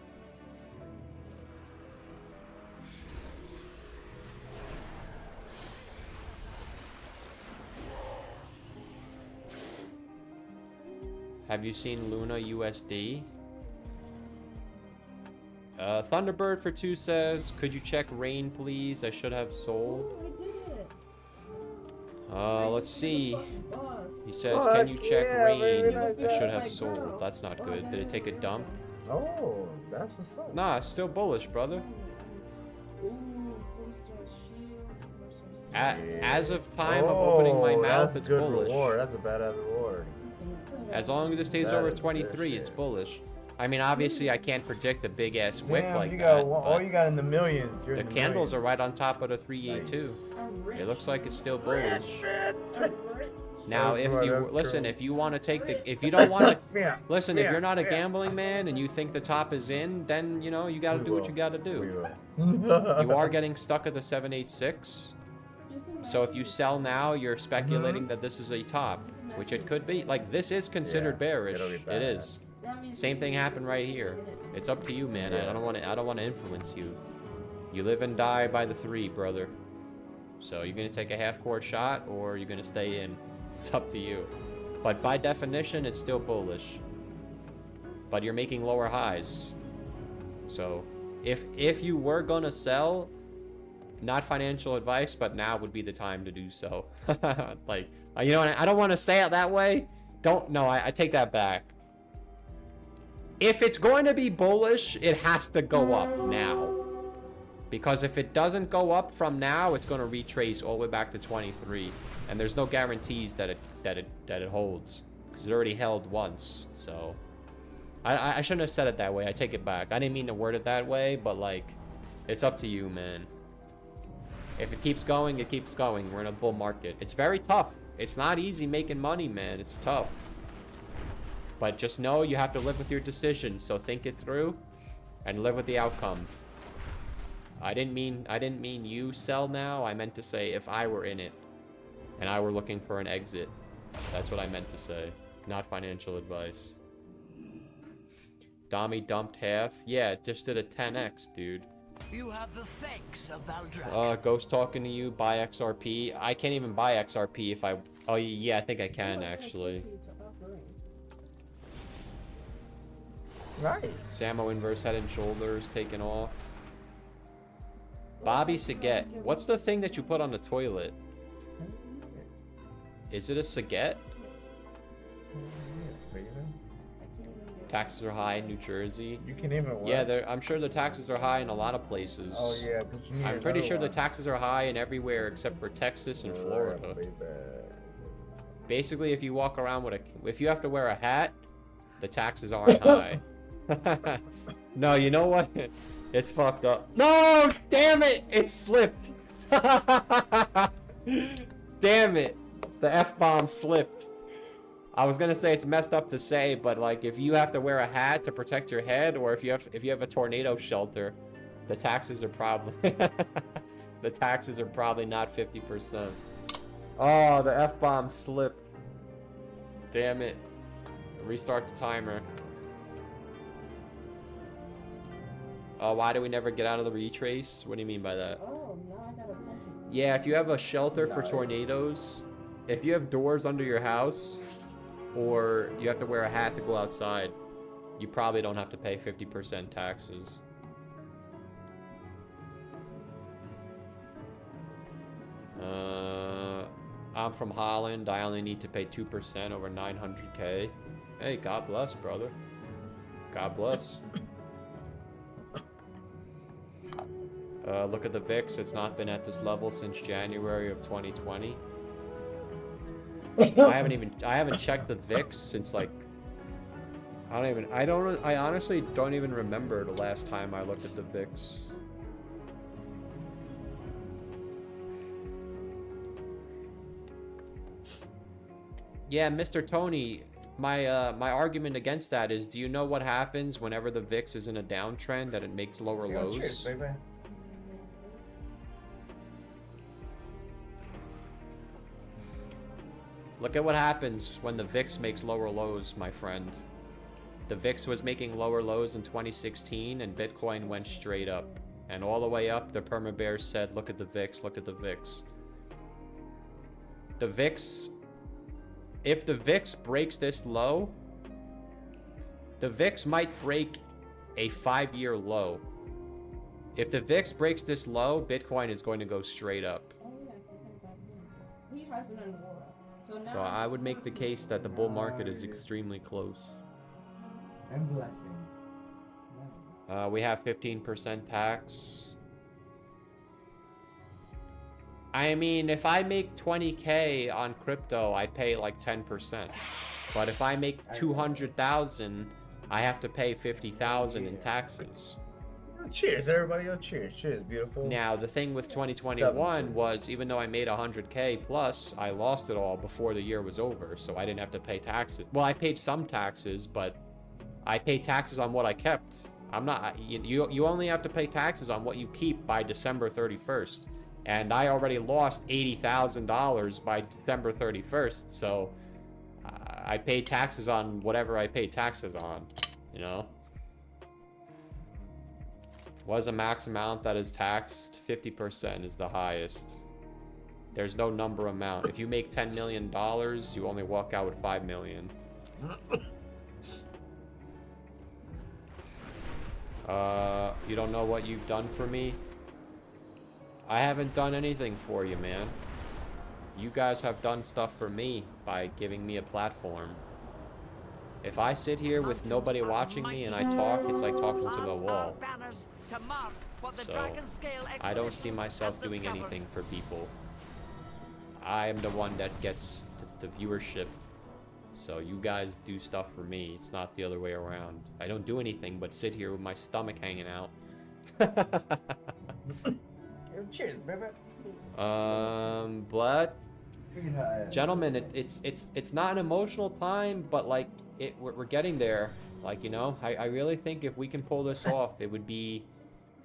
Have you seen Luna USD? Thunderbird for 2 says, could you check rain, please? I should have sold. Let's see. He says, can you check rain? I should have sold. That's not good. Did it take a dump? Oh, that's what's up. Nah, it's still bullish, brother. As of time of opening my mouth, it's bullish. Reward. That's a badass reward. As long as it stays over 23, it's bullish. I mean, obviously, I can't predict a big ass wick like that. All you got in the millions. The candles are right on top of the 382. It looks like it's still bullish. Now, if you listen, if you want to take if you don't want to listen, if you're not a gambling man and you think the top is in, then you know you got to do what you got to do. You are getting stuck at the 786. So if you sell now, you're speculating that this is a top, which it could be. Like, this is considered bearish. It is. Same thing happened right here. It's up to you, man. I don't want to influence you. You live and die by the 3, brother. So you're gonna take a half-court shot, or you're gonna stay in. It's up to you. But by definition, it's still bullish. But you're making lower highs. So if you were gonna sell, not financial advice, but now would be the time to do so. Like, you know, I don't want to say it that way. I take that back. If it's going to be bullish, it has to go up now. Because if it doesn't go up from now, it's going to retrace all the way back to 23. And there's no guarantees that it holds. Because it already held once. So, I shouldn't have said it that way. I take it back. I didn't mean to word it that way, but like, it's up to you, man. If it keeps going, it keeps going. We're in a bull market. It's very tough. It's not easy making money, man. It's tough. But just know you have to live with your decisions. So think it through and live with the outcome. I didn't mean you sell now. I meant to say if I were in it and I were looking for an exit. That's what I meant to say. Not financial advice. Dami dumped half. Yeah, just did a 10x, dude. You have the thanks of Valdrak. Ghost talking to you. Buy XRP. I can't even buy XRP if I... Oh, yeah, I think I can, actually. Nice. Samo inverse head and shoulders taken off. Bobby Saget. What's the thing that you put on the toilet? Is it a Saget? Taxes are high in New Jersey. You can even what? Yeah, I'm sure the taxes are high in a lot of places. Oh yeah, 'cause you need I'm pretty another sure the one. taxes are high in everywhere except for Texas and Florida. Basically, if you walk around with if you have to wear a hat, the taxes aren't high. No, you know what? It's fucked up. No, damn it! It slipped. Damn it! The F-bomb slipped. I was gonna say it's messed up to say, but like if you have to wear a hat to protect your head, or if you have a tornado shelter, the taxes are probably the taxes are probably not 50%. Oh, the F-bomb slipped. Damn it! Restart the timer. Oh, why do we never get out of the retrace? What do you mean by that? Oh, no, I got a bunch. Yeah, if you have a shelter for tornadoes, if you have doors under your house, or you have to wear a hat to go outside, you probably don't have to pay 50% taxes. I'm from Holland. I only need to pay 2% over 900K. Hey, God bless, brother. God bless. Look at the VIX. It's not been at this level since January of 2020. I haven't checked the VIX since like I honestly don't even remember the last time I looked at the VIX. Yeah, Mr. Tony, my argument against that is, do you know what happens whenever the VIX is in a downtrend and it makes lower lows? Cheers, baby. Look at what happens when the VIX makes lower lows, my friend. The VIX was making lower lows in 2016 and Bitcoin went straight up. And all the way up, the perma-bears said, look at the VIX, look at the VIX. The VIX, if the VIX breaks this low, the VIX might break a 5-year low. If the VIX breaks this low, Bitcoin is going to go straight up. He has it in water. So I would make the case that the bull market is extremely close. And blessing. We have 15% tax. I mean, if I make 20K on crypto, I pay like 10%. But if I make 200,000, I have to pay 50,000 in taxes. Cheers, everybody. Oh, cheers. Cheers, beautiful. Now, the thing with 2021 was, even though I made 100K plus, I lost it all before the year was over, so I didn't have to pay taxes. Well, I paid some taxes, but I paid taxes on what I kept. I'm not, you only have to pay taxes on what you keep by December 31st. And I already lost $80,000 by December 31st, so I paid taxes on whatever I paid taxes on, you know? What is the max amount that is taxed? 50% is the highest. There's no number amount. If you make $10 million, you only walk out with $5 million. You don't know what you've done for me? I haven't done anything for you, man. You guys have done stuff for me by giving me a platform. If I sit here with nobody watching me and I talk, it's like talking to the wall. So, I don't see myself doing anything for people. I am the one that gets the viewership. So you guys do stuff for me. It's not the other way around. I don't do anything but sit here with my stomach hanging out. Cheers, baby. But gentlemen, it's not an emotional time, but like we're getting there. Like, you know, I really think if we can pull this off, it would be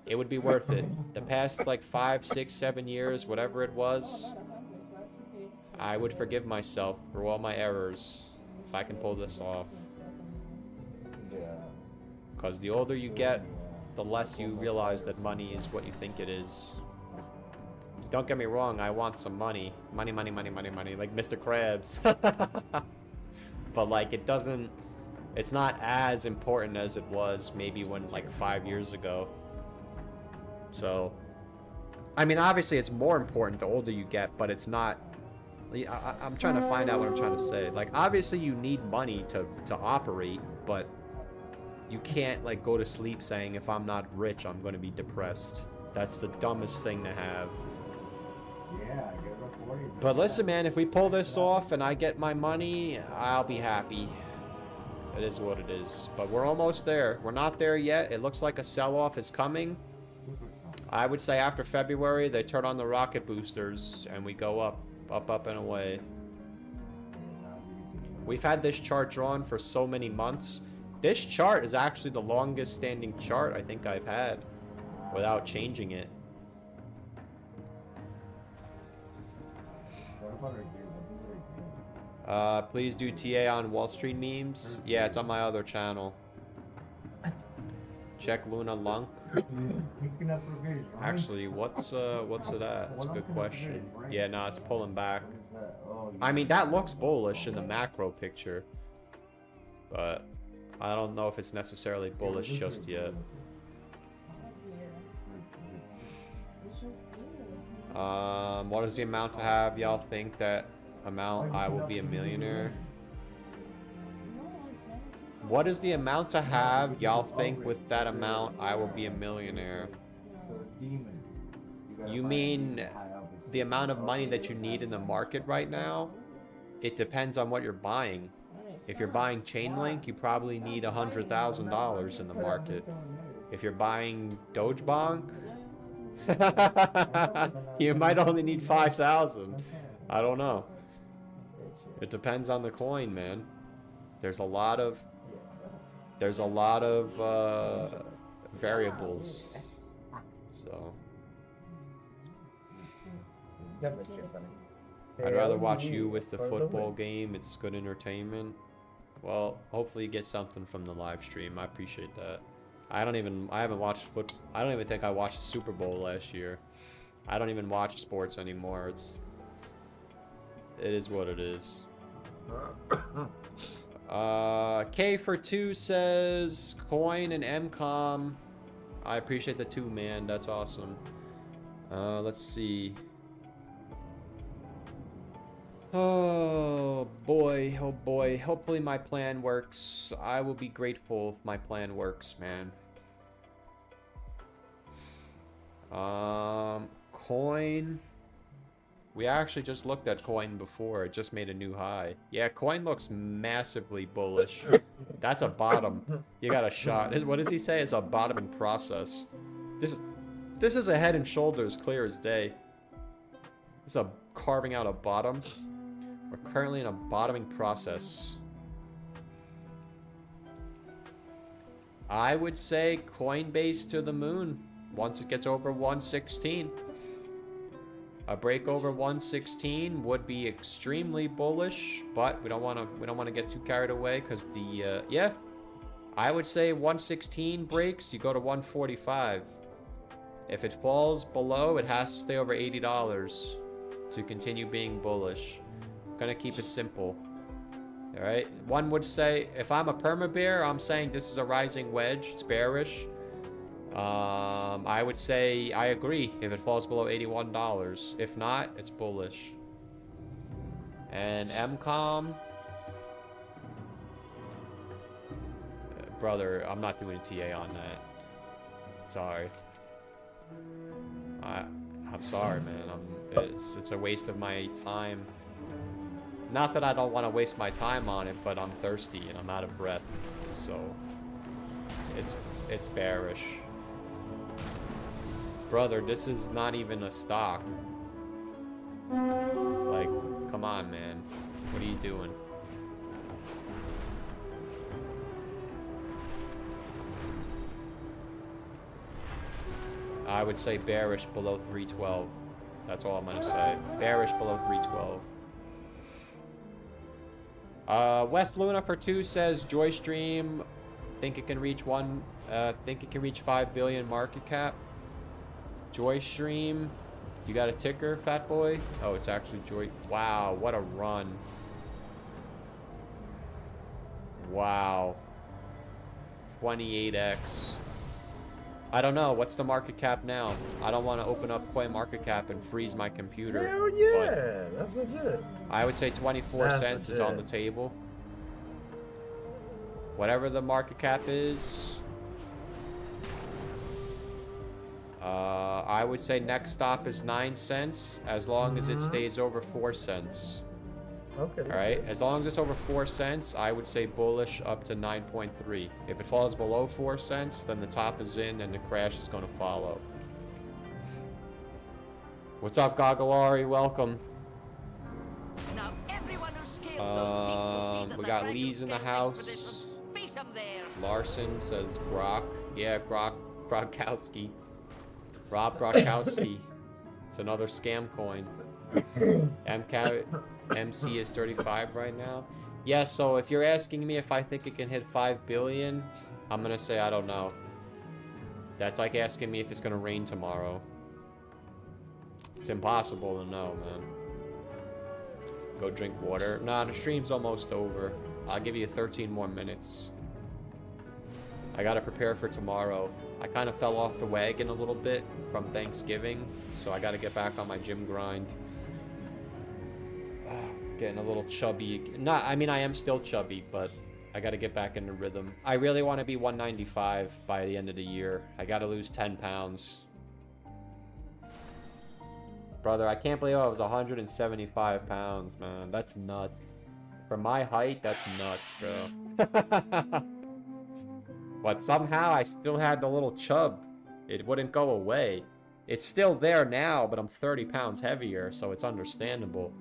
worth it. The past like 5, 6, 7 years, whatever it was, I would forgive myself for all my errors if I can pull this off. Because the older you get, the less you realize that money is what you think it is. Don't get me wrong, I want some money. Money, money, money, money, money, like Mr. Krabs. But like, it doesn't It's not as important as it was maybe when like 5 years ago. So, I mean, obviously it's more important the older you get, but it's not. I'm trying to find out what I'm trying to say. Like, obviously you need money to operate, but you can't like go to sleep saying if I'm not rich, I'm going to be depressed. That's the dumbest thing to have. Yeah, I give her 40. But listen, man, if we pull this off and I get my money, I'll be happy. It is what it is. But we're almost there. We're not there yet. It looks like a sell-off is coming. I would say after February, they turn on the rocket boosters and we go up, up, up and away. We've had this chart drawn for so many months. This chart is actually the longest standing chart I think I've had without changing it. Please do TA on Wall Street memes. Yeah, it's on my other channel. Check Luna Lunk. Actually, what's it at? That's a good question. Yeah, no, it's pulling back. I mean, that looks bullish in the macro picture, but I don't know if it's necessarily bullish just yet. What is the amount to have? Y'all think that amount I will be a millionaire? What is the amount to have? Y'all think with that amount I will be a millionaire? You mean the amount of money that you need in the market right now? It depends on what you're buying. If you're buying Chainlink, you probably need $100,000 in the market. If you're buying DogeCoin, you might only need 5,000. I don't know. It depends on the coin, man. There's a lot of variables. So I'd rather watch you with the football game. It's good entertainment. Well, hopefully you get something from the live stream. I appreciate that. I haven't watched I don't even think I watched the Super Bowl last year. I don't even watch sports anymore. It is what it is. K for 2 says coin and MCOM. I appreciate the 2, man. That's awesome. Let's see. Oh boy, oh boy. Hopefully my plan works. I will be grateful if my plan works, man. Coin. We actually just looked at coin before. It just made a new high. Yeah, coin looks massively bullish. That's a bottom. You got a shot. What does he say? It's a bottoming process. This is a head and shoulders clear as day. This is a carving out a bottom. We're currently in a bottoming process. I would say Coinbase to the moon once it gets over 116. A break over 116 would be extremely bullish, but we don't want to get too carried away because the yeah, I would say 116 breaks, you go to 145. If it falls below, it has to stay over $80 to continue being bullish. I'm gonna keep it simple. All right. One would say if I'm a perma bear, I'm saying this is a rising wedge. It's bearish. I would say I agree if it falls below $81. If not, it's bullish. And MCOM, brother, I'm not doing a TA on that. Sorry. I'm sorry, man. It's a waste of my time. Not that I don't want to waste my time on it, but I'm thirsty and I'm out of breath. So it's bearish. Brother, this is not even a stock. Like, come on, man. What are you doing? I would say bearish below 312. That's all I'm gonna say. Bearish below 312. West Luna for 2 says Joystream. Think it can reach 5 billion market cap. Joystream, you got a ticker, fat boy? Oh, it's actually Joy. Wow, what a run. Wow. 28x. I don't know. What's the market cap now? I don't want to open up Coin Market Cap and freeze my computer. Hell yeah, that's legit. I would say 24 That's cents is on the legit. table. Whatever the market cap is. I would say next stop is 9 cents as long as it stays over 4 cents. Okay. Alright, as long as it's over 4 cents, I would say bullish up to 9.3. If it falls below 4 cents, then the top is in and the crash is going to follow. What's up, Gogolari? Welcome. Now everyone who scales those peaks will see that We the got Dragon Lee's in the Scale house. Expedition beat 'em there. Larson says Grok. Yeah, Gronkowski. Rob Gronkowski. It's another scam coin. MC is 35 right now. Yeah, so if you're asking me if I think it can hit 5 billion, I'm gonna say I don't know. That's like asking me if it's gonna rain tomorrow. It's impossible to know, man. Go drink water. Nah, the stream's almost over. I'll give you 13 more minutes. I gotta prepare for tomorrow. I kind of fell off the wagon a little bit from Thanksgiving, so I gotta get back on my gym grind. Getting a little chubby. I mean, I am still chubby, but I gotta get back into rhythm. I really want to be 195 by the end of the year. I gotta lose 10 pounds. Brother, I can't believe I was 175 pounds, man. That's nuts. For my height, that's nuts, bro. But somehow I still had the little chub. It wouldn't go away. It's still there now, but I'm 30 pounds heavier, so it's understandable.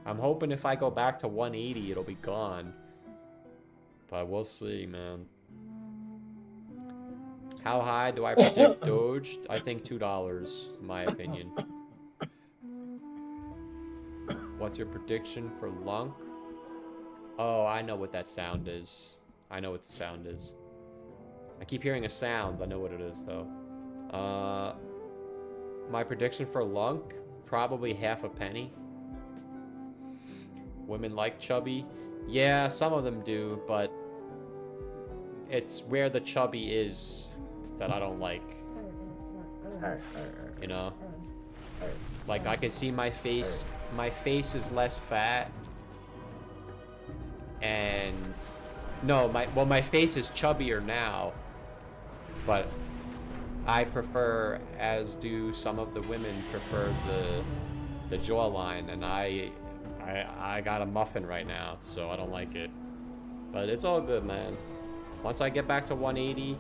I'm hoping if I go back to 180, it'll be gone. But we'll see, man. How high do I predict Doge? I think $2, in my opinion. What's your prediction for Lunk? Oh, I know what that sound is. I know what the sound is. I keep hearing a sound. I know what it is, though. My prediction for Lunk? Probably half a penny. Women like chubby. Yeah, some of them do, but it's where the chubby is that I don't like. You know? Like, I can see my face. My face is less fat. And... No, my face is chubbier now. But I prefer, as do some of the women, prefer the jawline, and I got a muffin right now, so I don't like it. But it's all good, man. Once I get back to 180,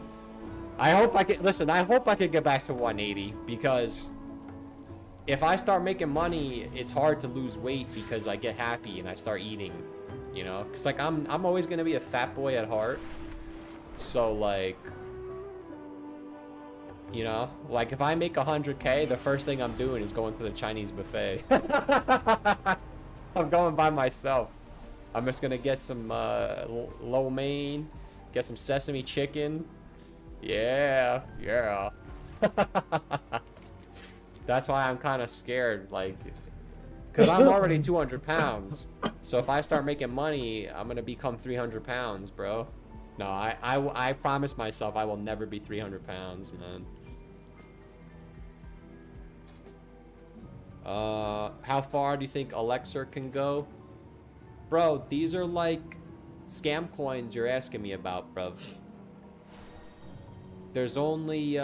I hope I can get back to 180, because if I start making money, it's hard to lose weight because I get happy and I start eating, you know? Cause like I'm always gonna be a fat boy at heart. So like, you know, like if I make 100K, the first thing I'm doing is going to the Chinese buffet. I'm going by myself. I'm just gonna get some lo mein, get some sesame chicken. Yeah. That's why I'm kind of scared, like, because I'm already 200 pounds. So if I start making money, I'm gonna become 300 pounds, bro. No, I promise myself I will never be 300 pounds, man. How far do you think Elixir can go? Bro, these are like scam coins you're asking me about, bruv. There's only,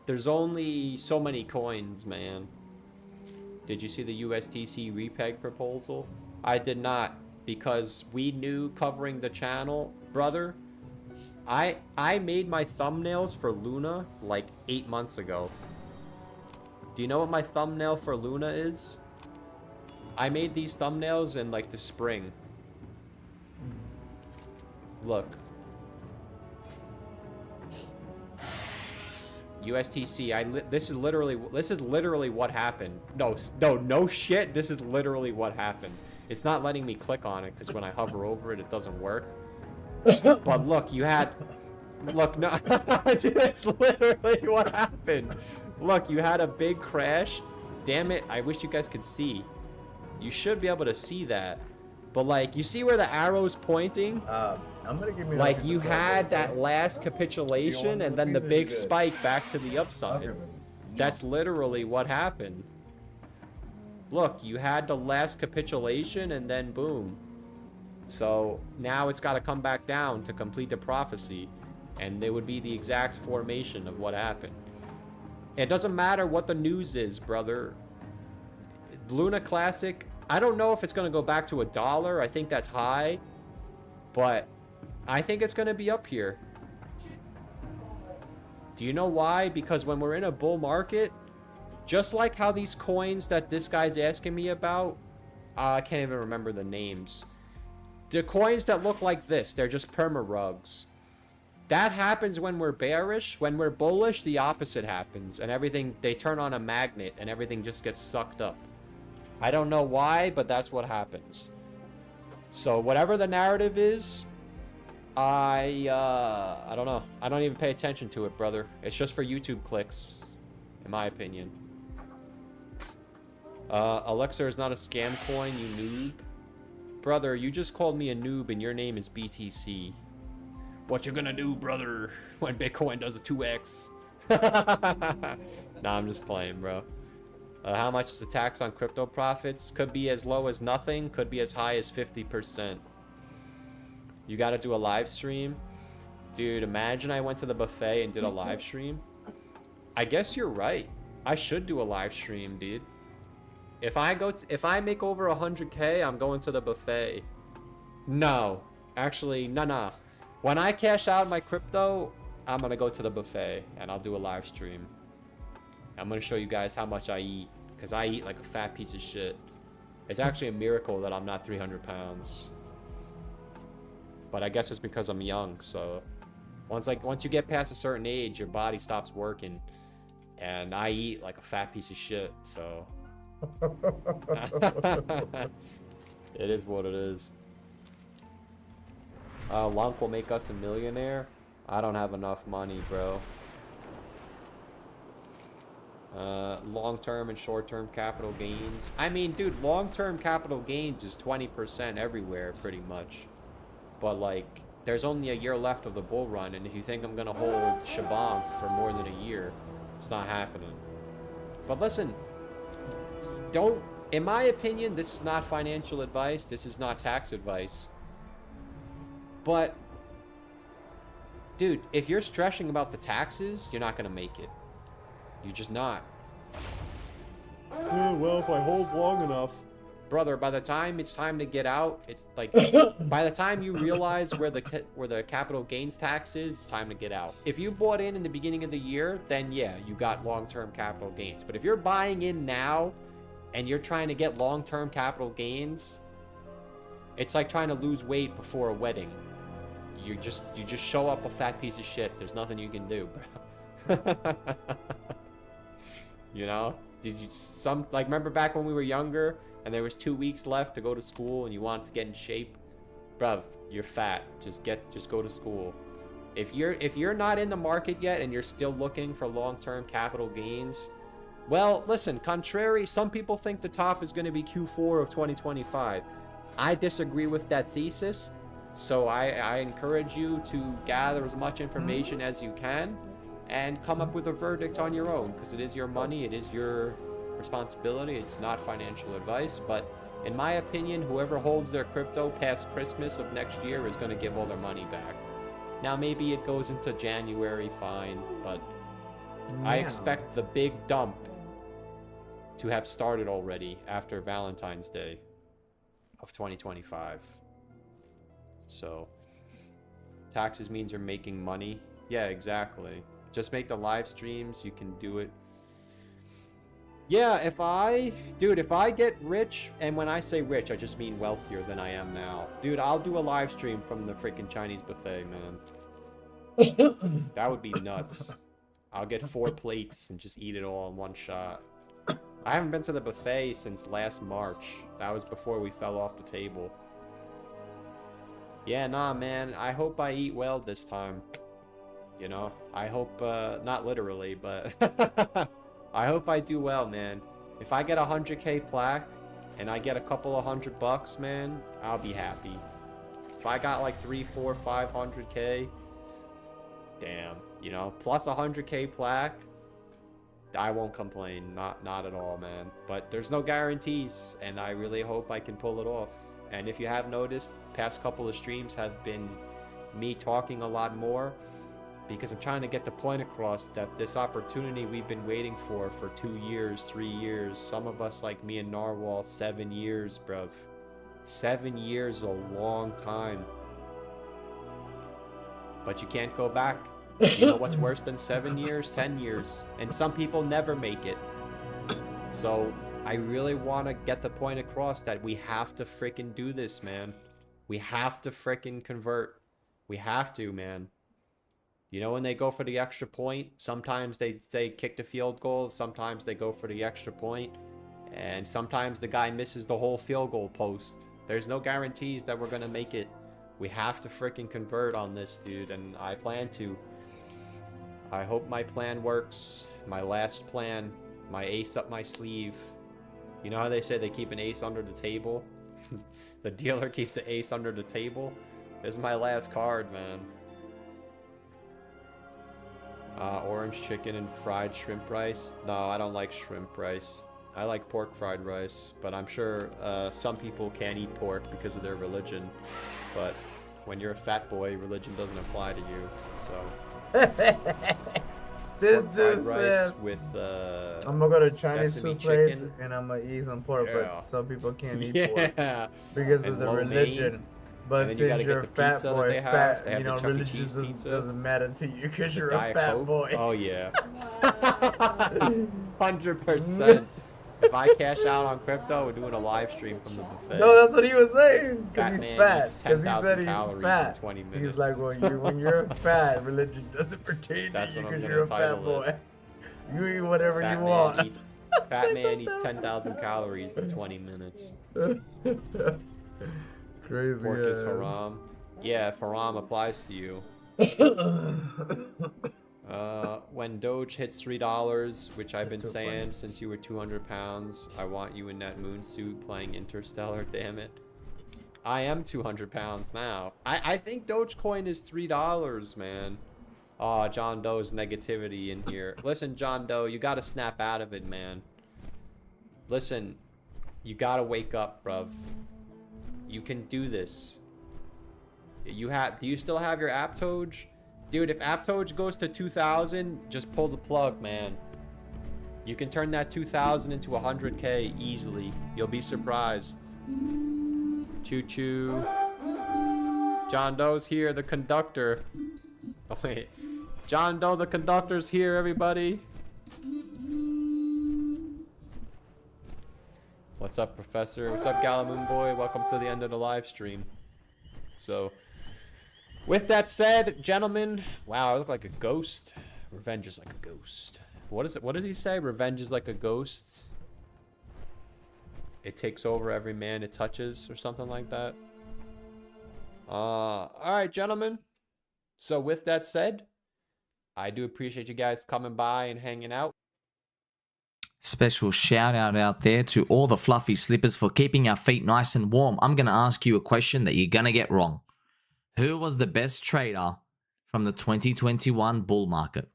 there's only so many coins, man. Did you see the USTC repeg proposal? I did not, because we knew covering the channel, brother. I made my thumbnails for Luna like 8 months ago. Do you know what my thumbnail for Luna is? I made these thumbnails in like the spring. Look. USTC, this is literally what happened. No shit, this is literally what happened. It's not letting me click on it because when I hover over it, it doesn't work. But look, look, no, dude, it's literally what happened. Look, you had a big crash. Damn it, I wish you guys could see. You should be able to see that. But like, you see where the arrow's pointing? I'm gonna give you like you had that last capitulation and then the big spike back to the upside. That's literally what happened. Look, you had the last capitulation and then boom. So now it's got to come back down to complete the prophecy, and they would be the exact formation of what happened. It doesn't matter what the news is, brother. Luna Classic, I don't know if it's going to go back to $1. I think that's high, but I think it's going to be up here. Do you know why? Because when we're in a bull market, just like how these coins that this guy's asking me about, I can't even remember the names. The coins that look like this, they're just perma rugs. That happens when we're bearish. When we're bullish, the opposite happens. And everything, they turn on a magnet and everything just gets sucked up. I don't know why, but that's what happens. So whatever the narrative is, I don't know. I don't even pay attention to it, brother. It's just for YouTube clicks, in my opinion. Elixir is not a scam coin, you noob. Brother, you just called me a noob and your name is BTC. What you gonna do, brother, when Bitcoin does a 2x? Nah, I'm just playing, bro. How much is the tax on crypto profits? Could be as low as nothing, could be as high as 50%. You gotta do a live stream? Dude, imagine I went to the buffet and did a live stream. I guess you're right. I should do a live stream, dude. If I make over 100K, I'm going to the buffet. No. Actually, nah. When I cash out my crypto, I'm gonna go to the buffet and I'll do a live stream. I'm gonna show you guys how much I eat, because I eat like a fat piece of shit. It's actually a miracle that I'm not 300 pounds. But I guess it's because I'm young, so once you get past a certain age, your body stops working. And I eat like a fat piece of shit, so it is what it is. Lunk will make us a millionaire. I don't have enough money, bro. Long-term and short-term capital gains. I mean, dude, long-term capital gains is 20% everywhere, pretty much. But, like, there's only a year left of the bull run, and if you think I'm gonna hold Shabonk for more than a year, it's not happening. But listen, in my opinion, this is not financial advice, this is not tax advice. But, dude, if you're stressing about the taxes, you're not gonna make it. You're just not. Yeah, well, if I hold long enough. Brother, by the time it's time to get out, it's like, by the time you realize where the capital gains tax is, it's time to get out. If you bought in the beginning of the year, then yeah, you got long-term capital gains. But if you're buying in now, and you're trying to get long-term capital gains, it's like trying to lose weight before a wedding. You just show up a fat piece of shit. There's nothing you can do, bro. You know? Remember back when we were younger and there was 2 weeks left to go to school and you wanted to get in shape? Bruv, you're fat. Just go to school. If you're not in the market yet and you're still looking for long-term capital gains, well, listen, contrary, some people think the top is going to be Q4 of 2025. I disagree with that thesis, so I encourage you to gather as much information as you can and come up with a verdict on your own, because it is your money, it is your responsibility, it's not financial advice. But in my opinion, whoever holds their crypto past Christmas of next year is going to give all their money back. Now, maybe it goes into January, fine, but I expect the big dump to have started already after Valentine's Day of 2025. So, taxes means you're making money. Yeah, exactly. Just make the live streams, you can do it. Yeah, if I get rich, and when I say rich, I just mean wealthier than I am now. Dude, I'll do a live stream from the freaking Chinese buffet, man. That would be nuts. I'll get 4 plates and just eat it all in one shot. I haven't been to the buffet since last March. That was before we fell off the table. Yeah, nah, man. I hope I eat well this time. You know? I hope, not literally, but I hope I do well, man. If I get a 100K plaque, and I get a couple of $100, man, I'll be happy. If I got like 3, 4, 500K, damn, you know, plus 100K plaque, I won't complain, not at all, man. But there's no guarantees, and I really hope I can pull it off. And if you have noticed, the past couple of streams have been me talking a lot more, because I'm trying to get the point across that this opportunity we've been waiting for 2 years, 3 years, some of us like me and Narwhal, 7 years, bruv. 7 years, a long time. But you can't go back. You know what's worse than 7 years? 10 years. And some people never make it. So I really want to get the point across that we have to freaking do this, man. We have to freaking convert. We have to, man. You know, when they go for the extra point, sometimes they kick the field goal, sometimes they go for the extra point, and sometimes the guy misses the whole field goal post. There's no guarantees that we're going to make it. We have to freaking convert on this, dude, and I plan to. I hope my plan works. My last plan, my ace up my sleeve. You know how they say they keep an ace under the table? The dealer keeps an ace under the table. This is my last card, man. Orange chicken and fried shrimp rice. No, I don't like shrimp rice. I like pork fried rice, but I'm sure some people can't eat pork because of their religion. But when you're a fat boy, religion doesn't apply to you. So This pork fried dude rice said, with I'm gonna go to Chinese sesame food place chicken. and I'm gonna eat some pork, Yeah. but some people can't eat Yeah. pork because And of the lo mein. religion. But And then you gotta since get you're a the fat pizza that boy, they have. They have you the know, Chuck E. religion Cheese pizza. doesn't matter to you because The you're a Diet fat Coke. boy. Oh yeah. 100%. If I cash out on crypto, we're doing a live stream from the buffet. No, that's what he was saying. Because Fat he's man fat. eats Because he 10,000 said he's calories in fat. 20 minutes. He's like, well, when you're fat, religion doesn't pertain That's to you what I'm because gonna you're a fat title boy. it. You eat whatever Fat you man want. eats, fat man eats 10,000 calories in 20 minutes. Crazy Pork is ass. haram. Yeah, if haram applies to you. When Doge hits $3, which I've been too saying since you were 200 pounds, I want you in that moon suit playing Interstellar, damn it. I am 200 pounds now. I think DogeCoin is $3, man. Oh, John Doe's negativity in here. Listen, John Doe, you gotta snap out of it, man. Listen, you gotta wake up, bruv. You can do this. Do you still have your Aptoge? Dude, if Aptoge goes to 2,000, just pull the plug, man. You can turn that 2,000 into 100K easily. You'll be surprised. Choo-choo. John Doe's here, the conductor. Oh, wait. John Doe, the conductor's here, everybody. What's up, Professor? What's up, Galamoon Boy? Welcome to the end of the live stream. So, with that said, gentlemen, wow, I look like a ghost. Revenge is like a ghost. What is it? What did he say? Revenge is like a ghost. It takes over every man it touches, or something like that. All right, gentlemen. So with that said, I do appreciate you guys coming by and hanging out. Special shout out there to all the fluffy slippers for keeping our feet nice and warm. I'm going to ask you a question that you're going to get wrong. Who was the best trader from the 2021 bull market?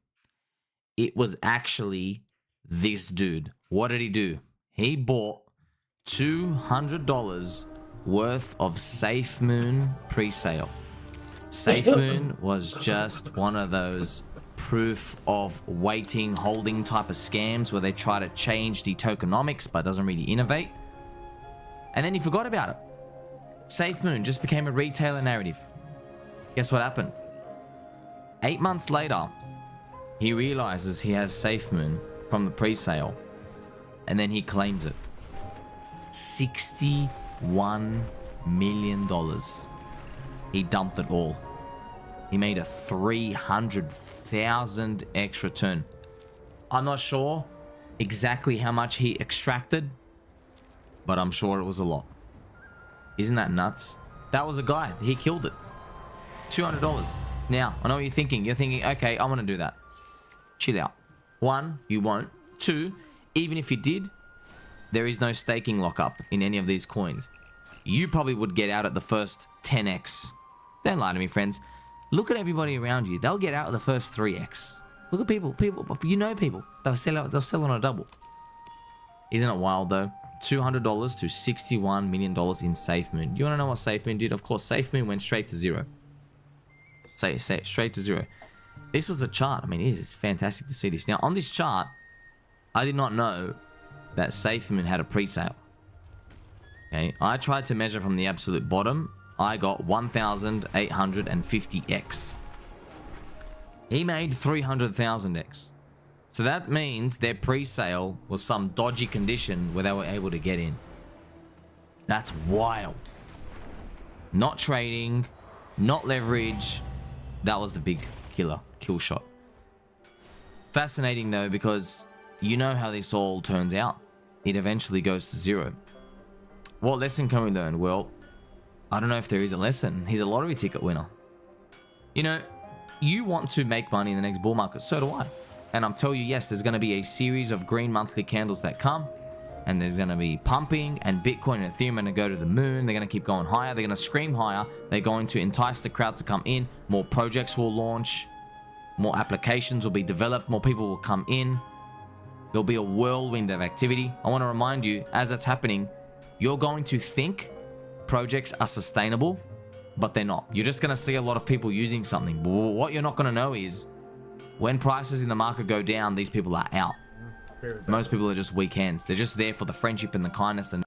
It was actually this dude. What did he do? He bought $200 worth of SafeMoon pre-sale. SafeMoon was just one of those proof of waiting, holding type of scams where they try to change the tokenomics but doesn't really innovate. And then he forgot about it. SafeMoon just became a retailer narrative. Guess what happened? 8 months later, he realizes he has SafeMoon from the pre-sale, and then he claims it. $61 million. He dumped it all. He made a 300,000x return. I'm not sure exactly how much he extracted, but I'm sure it was a lot. Isn't that nuts? That was a guy. He killed it. $200. Now, I know what you're thinking. You're thinking, okay, I'm going to do that. Chill out. 1, you won't. 2, even if you did, there is no staking lockup in any of these coins. You probably would get out at the first 10x. Don't lie to me, friends. Look at everybody around you. They'll get out at the first 3x. Look at people. You know people. They'll sell on a double. Isn't it wild though? $200 to $61 million in SafeMoon. You want to know what SafeMoon did? Of course, SafeMoon went straight to zero. Say straight to zero. This was a chart. I mean, it is fantastic to see this. Now, on this chart, I did not know that SafeMoon had a pre-sale. Okay, I tried to measure from the absolute bottom. I got 1,850x. He made 300,000x. So that means their pre-sale was some dodgy condition where they were able to get in. That's wild. Not trading, not leverage. That was the big kill shot. Fascinating though, because you know how this all turns out. It eventually goes to zero. What lesson can we learn? Well, I don't know if there is a lesson. He's a lottery ticket winner. You know, you want to make money in the next bull market. So do I. And I'm telling you, yes, there's going to be a series of green monthly candles that come. And there's going to be pumping. And Bitcoin and Ethereum are going to go to the moon. They're going to keep going higher. They're going to scream higher. They're going to entice the crowd to come in. More projects will launch. More applications will be developed. More people will come in. There'll be a whirlwind of activity. I want to remind you, as that's happening, you're going to think projects are sustainable, but they're not. You're just going to see a lot of people using something. But what you're not going to know is when prices in the market go down, these people are out. Most people are just weekends. They're just there for the friendship and the kindness and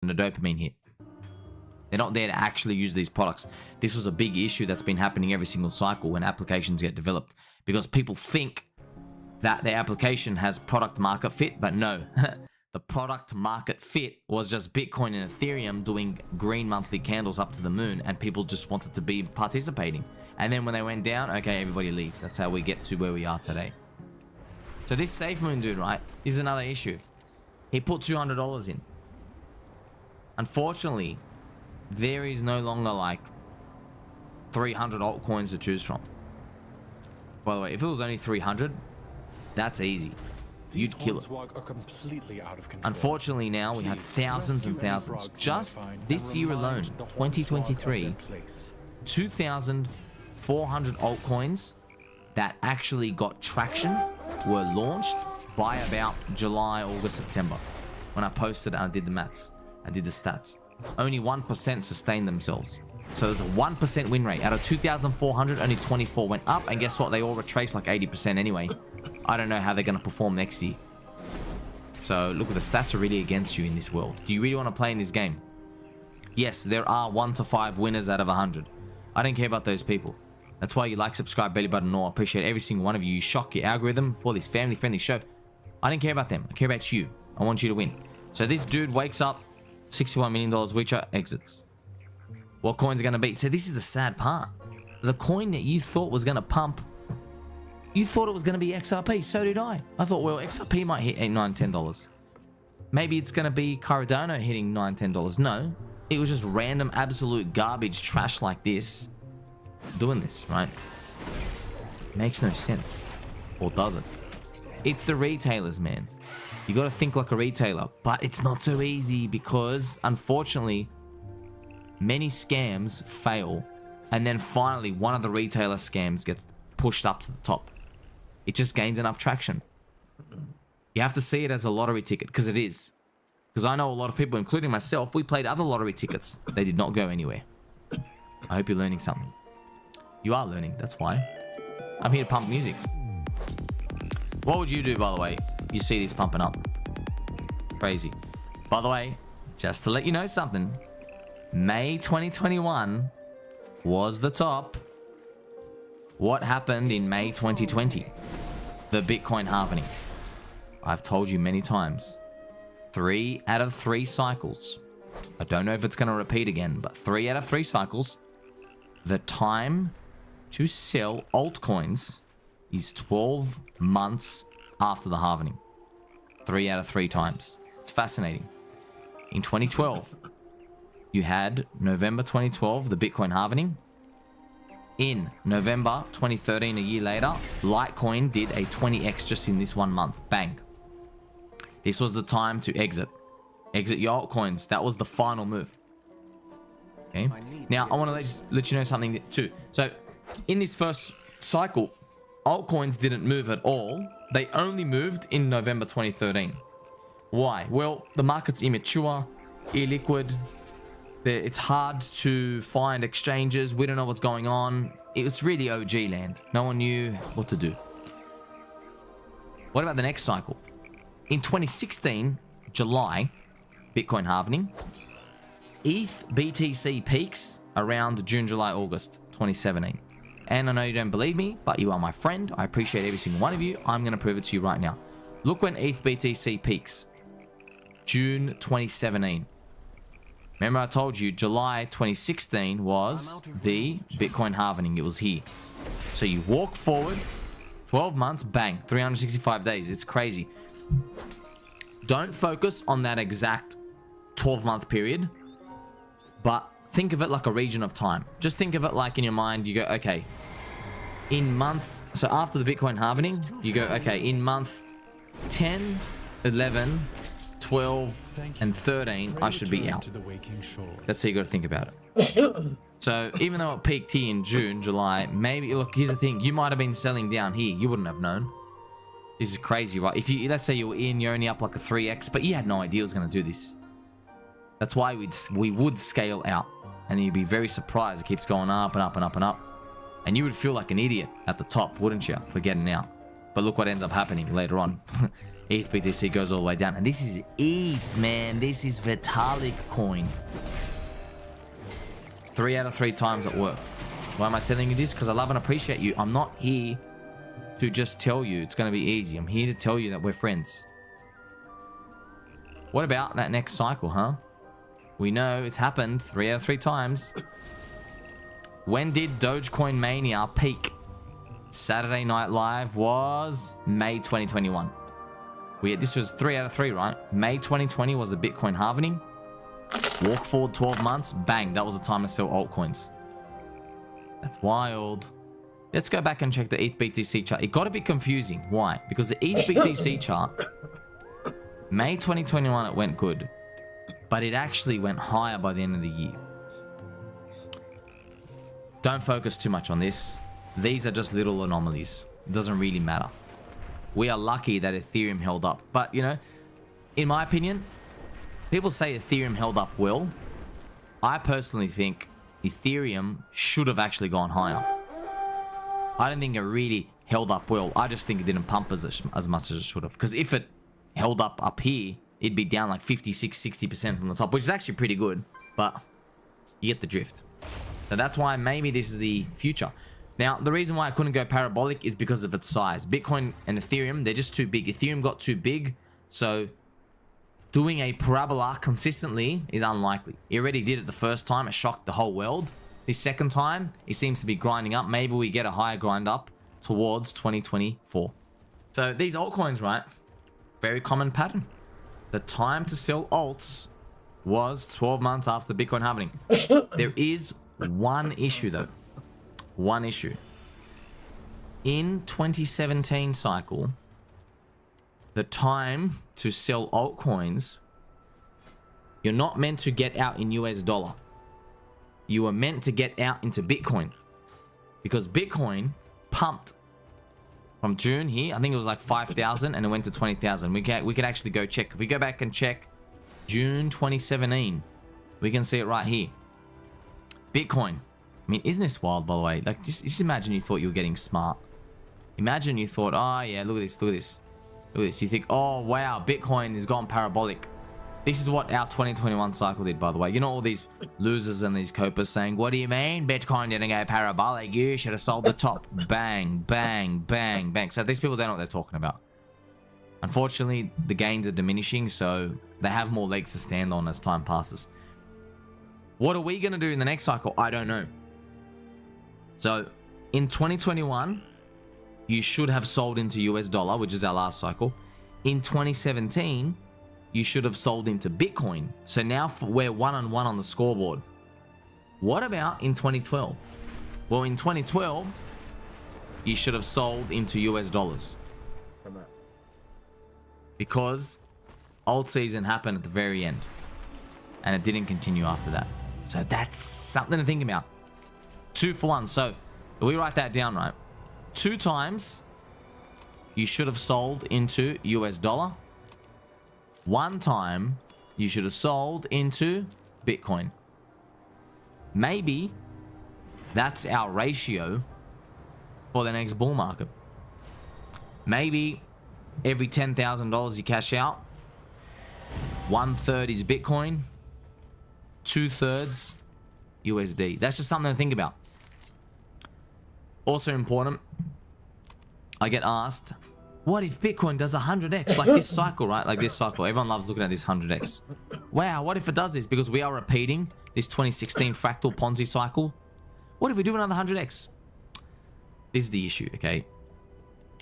a dopamine hit. They're not there to actually use these products. This was a big issue that's been happening every single cycle when applications get developed, because people think that their application has product market fit, but no. The product market fit was just Bitcoin and Ethereum doing green monthly candles up to the moon, and people just wanted to be participating. And then when they went down, okay, everybody leaves. That's how we get to where we are today. So this SafeMoon dude, right, is another issue. He put $200 in. Unfortunately, there is no longer like 300 altcoins to choose from. By the way, if it was only 300, that's easy. You'd kill it. Are completely out of control. Unfortunately, now we have thousands and thousands. Just this year alone, 2023, 2,400 altcoins that actually got traction were launched by about July, August, September. When I posted and I did the maths. I did the stats. Only 1% sustained themselves. So there's a 1% win rate. Out of 2,400, only 24 went up. And guess what? They all retraced like 80% anyway. I don't know how they're going to perform next year. So look, the stats are really against you in this world. Do you really want to play in this game? Yes, there are 1 to 5 winners out of 100. I don't care about those people. That's why you like, subscribe, belly button, or I appreciate every single one of you. You shock your algorithm for this family-friendly show. I don't care about them. I care about you. I want you to win. So this dude wakes up, $61 million WeChat, exits. What coins are going to be? So this is the sad part. The coin that you thought was going to pump You thought it was going to be XRP. So did I. I thought, well, XRP might hit $8, $9, $10. Maybe it's going to be Cardano hitting $9, $10. No. It was just random, absolute garbage trash like this doing this, right? Makes no sense. Or does it? It's the retailers, man. You got to think like a retailer. But it's not so easy because, unfortunately, many scams fail. And then finally, one of the retailer scams gets pushed up to the top. It just gains enough traction. You have to see it as a lottery ticket, because it is. Because I know a lot of people, including myself, we played other lottery tickets. They did not go anywhere. I hope you're learning something. You are learning, that's why. I'm here to pump music. What would you do, by the way? You see this pumping up. Crazy. By the way, just to let you know something, May 2021 was the top. What happened in May 2020? The Bitcoin halvening. I've told you many times. 3 out of 3 cycles. I don't know if it's going to repeat again, but 3 out of 3 cycles. The time to sell altcoins is 12 months after the halvening. 3 out of 3 times. It's fascinating. In 2012, you had November 2012, the Bitcoin halvening. In November 2013, a year later, Litecoin did a 20x just in this 1 month. Bang. This was the time to exit. Exit your altcoins. That was the final move. Okay. Now, I want to let you know something too. So, in this first cycle, altcoins didn't move at all. They only moved in November 2013. Why? Well, the market's immature, illiquid. It's hard to find exchanges. We don't know what's going on. It's really OG land. No one knew what to do. What about the next cycle? In 2016, July, Bitcoin halvening. ETH BTC peaks around June, July, August 2017. And I know you don't believe me, but you are my friend. I appreciate every single one of you. I'm going to prove it to you right now. Look when ETH BTC peaks. June 2017. Remember I told you July 2016 was the Bitcoin halvening. It was here. So you walk forward 12 months, bang, 365 days. It's crazy. Don't focus on that exact 12-month period, but think of it like a region of time. Just think of it like in your mind, you go, okay, in month, so after the Bitcoin halvening, you go, okay, in month 10, 11, 12, and 13, I should be out. That's how you got to think about it. So even though it peaked here in June, July, maybe, look, here's the thing. You might have been selling down here. You wouldn't have known. This is crazy, right? If you, let's say you were in, you're only up like a 3x, but you had no idea it was going to do this. That's why we would scale out. And you'd be very surprised. It keeps going up and up and up and up. And you would feel like an idiot at the top, wouldn't you? For getting out. But look what ends up happening later on. ETH BTC goes all the way down. And this is ETH, man. This is Vitalik coin. 3 out of 3 times it worked. Why am I telling you this? Because I love and appreciate you. I'm not here to just tell you it's going to be easy. I'm here to tell you that we're friends. What about that next cycle, huh? We know it's happened 3 out of 3 times. When did Dogecoin Mania peak? Saturday Night Live was May 2021. This was 3 out of 3, right? May 2020 was the Bitcoin halvening. Walk forward 12 months, bang, that was the time to sell altcoins. That's wild. Let's go back and check the ETH BTC chart. It got a bit confusing. Why? Because the ETH BTC chart, May 2021, it went good. But it actually went higher by the end of the year. Don't focus too much on this. These are just little anomalies. It doesn't really matter. We are lucky that Ethereum held up. But, you know, in my opinion, people say Ethereum held up well. I personally think Ethereum should have actually gone higher. I don't think it really held up well. I just think it didn't pump as much as it should have. Because if it held up here, it'd be down like 56, 60% from the top, which is actually pretty good. But you get the drift. So that's why maybe this is the future. Now, the reason why I couldn't go parabolic is because of its size. Bitcoin and Ethereum, they're just too big. Ethereum got too big, so doing a parabola consistently is unlikely. It already did it the first time. It shocked the whole world. This second time, it seems to be grinding up. Maybe we get a higher grind up, towards 2024. So these altcoins, right? Very common pattern. The time to sell alts was 12 months after the Bitcoin halving. There is one issue though. One issue. In 2017 cycle, the time to sell altcoins, you're not meant to get out in US dollar. You are meant to get out into Bitcoin. Because Bitcoin pumped from June here. I think it was like 5,000 and it went to 20,000. We could actually go check. If we go back and check June 2017, we can see it right here. Bitcoin. I mean, isn't this wild, by the way? Like, just imagine you thought you were getting smart. Imagine you thought, oh yeah, look at this, look at this. Look at this. You think, oh wow, Bitcoin has gone parabolic. This is what our 2021 cycle did, by the way. You know all these losers and these copers saying, what do you mean Bitcoin didn't go parabolic? You should have sold the top. Bang, bang, bang, bang. So these people don't know what they're talking about. Unfortunately, the gains are diminishing, so they have more legs to stand on as time passes. What are we going to do in the next cycle? I don't know. So in 2021, you should have sold into US dollar, which is our last cycle. In 2017, you should have sold into Bitcoin. So now we're 1-on-1 on the scoreboard. What about in 2012? Well, in 2012, you should have sold into US dollars. Because alt season happened at the very end. And it didn't continue after that. So that's something to think about. 2 for 1. So if we write that down, right? 2 times you should have sold into US dollar. 1 time you should have sold into Bitcoin. Maybe that's our ratio for the next bull market. Maybe every $10,000 you cash out, 1/3 is Bitcoin, 2/3 USD. That's just something to think about. Also important, I get asked, what if Bitcoin does 100x like this cycle, right? Like this cycle. Everyone loves looking at this 100x. Wow, what if it does this? Because we are repeating this 2016 fractal Ponzi cycle. What if we do another 100x? This is the issue, okay?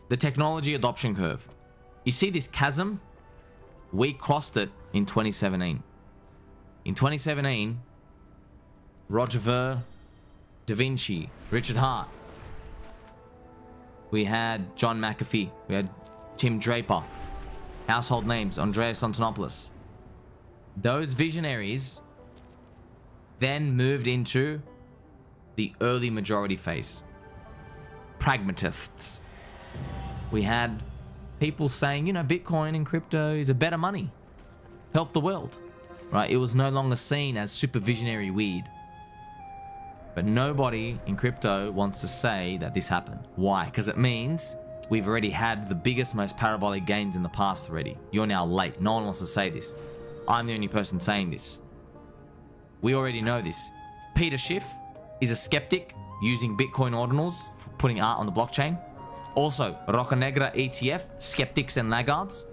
The technology adoption curve. You see this chasm? We crossed it in 2017. In 2017, Roger Ver, Da Vinci, Richard Hart. We had John McAfee. We had Tim Draper. Household names, Andreas Antonopoulos. Those visionaries then moved into the early majority phase. Pragmatists. We had people saying, you know, Bitcoin and crypto is a better money. Help the world. Right? It was no longer seen as super visionary weed. But nobody in crypto wants to say that this happened. Why? Because it means we've already had the biggest, most parabolic gains in the past already. You're now late. No one wants to say this. I'm the only person saying this. We already know this. Peter Schiff is a skeptic using Bitcoin ordinals for putting art on the blockchain. Also, Roca Negra ETF, skeptics and laggards.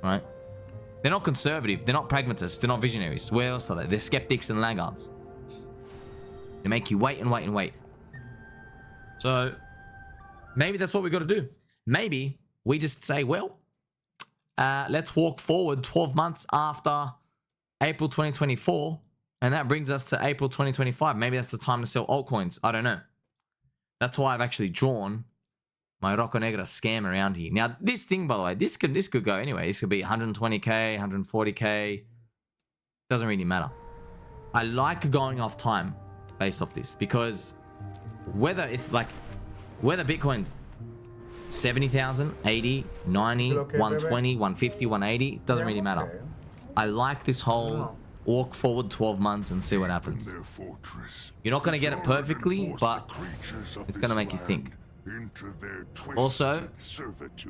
Right? They're not conservative. They're not pragmatists. They're not visionaries. Where else are they? They're skeptics and laggards. They make you wait and wait and wait. So maybe that's what we got to do. Maybe we just say, well, let's walk forward 12 months after April 2024. And that brings us to April 2025. Maybe that's the time to sell altcoins. I don't know. That's why I've actually drawn my Roca Negra scam around here. Now, this thing, by the way, this could go anyway. This could be 120k, 140k. Doesn't really matter. I like going off time based off this because whether Bitcoin's 70,000, 80, 90, 120, 150, 180, doesn't really matter. I like this whole walk forward 12 months and see what happens. You're not going to get it perfectly, but it's going to make you think. Also,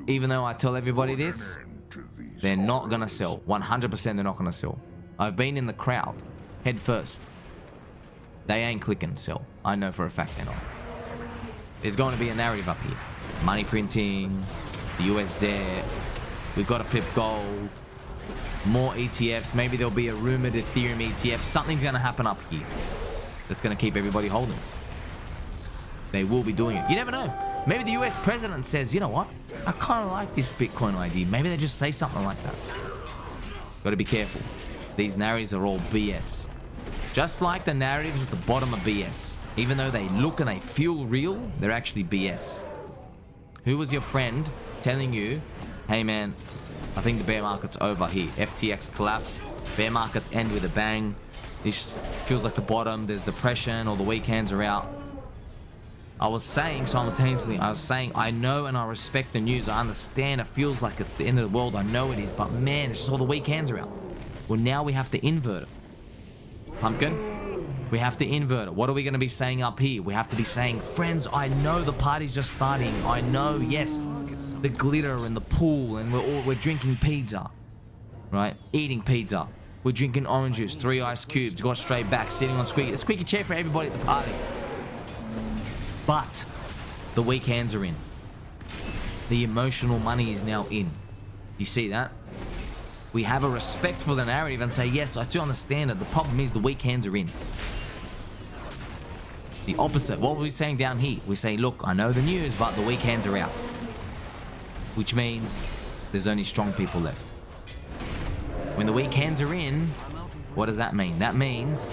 even though I tell everybody this, they're not going to sell. 100% they're not going to sell. I've been in the crowd, head first. They ain't clicking sell. I know for a fact they're not. There's going to be a narrative up here. Money printing, the US debt, we've got to flip gold, more ETFs, maybe there'll be a rumored Ethereum ETF. Something's going to happen up here that's going to keep everybody holding. They will be doing it. You never know. Maybe the US president says, you know what? I kind of like this Bitcoin idea. Maybe they just say something like that. Got to be careful. These narratives are all BS. Just like the narratives at the bottom are BS. Even though they look and they feel real, they're actually BS. Who was your friend telling you, hey man, I think the bear market's over here. FTX collapse. Bear markets end with a bang. This feels like the bottom. There's depression or the weekends are out. I was saying simultaneously, I know and I respect the news. I understand it feels like it's the end of the world. I know it is, but man, it's just all the weekends are out. Well, now we have to invert it. Pumpkin, we have to invert it. What are we going to be saying up here? We have to be saying, friends, I know the party's just starting. I know, yes, the glitter and the pool, and we're drinking pizza, right? Eating pizza. We're drinking orange juice, 3 ice cubes, got straight back, sitting on a squeaky chair for everybody at the party. But the weekends are in. The emotional money is now in. You see that? We have a respect for the narrative and say, yes, I do understand it. The problem is the weekends are in. The opposite. What were we saying down here? We say, look, I know the news, but the weekends are out. Which means there's only strong people left. When the weekends are in, what does that mean? That means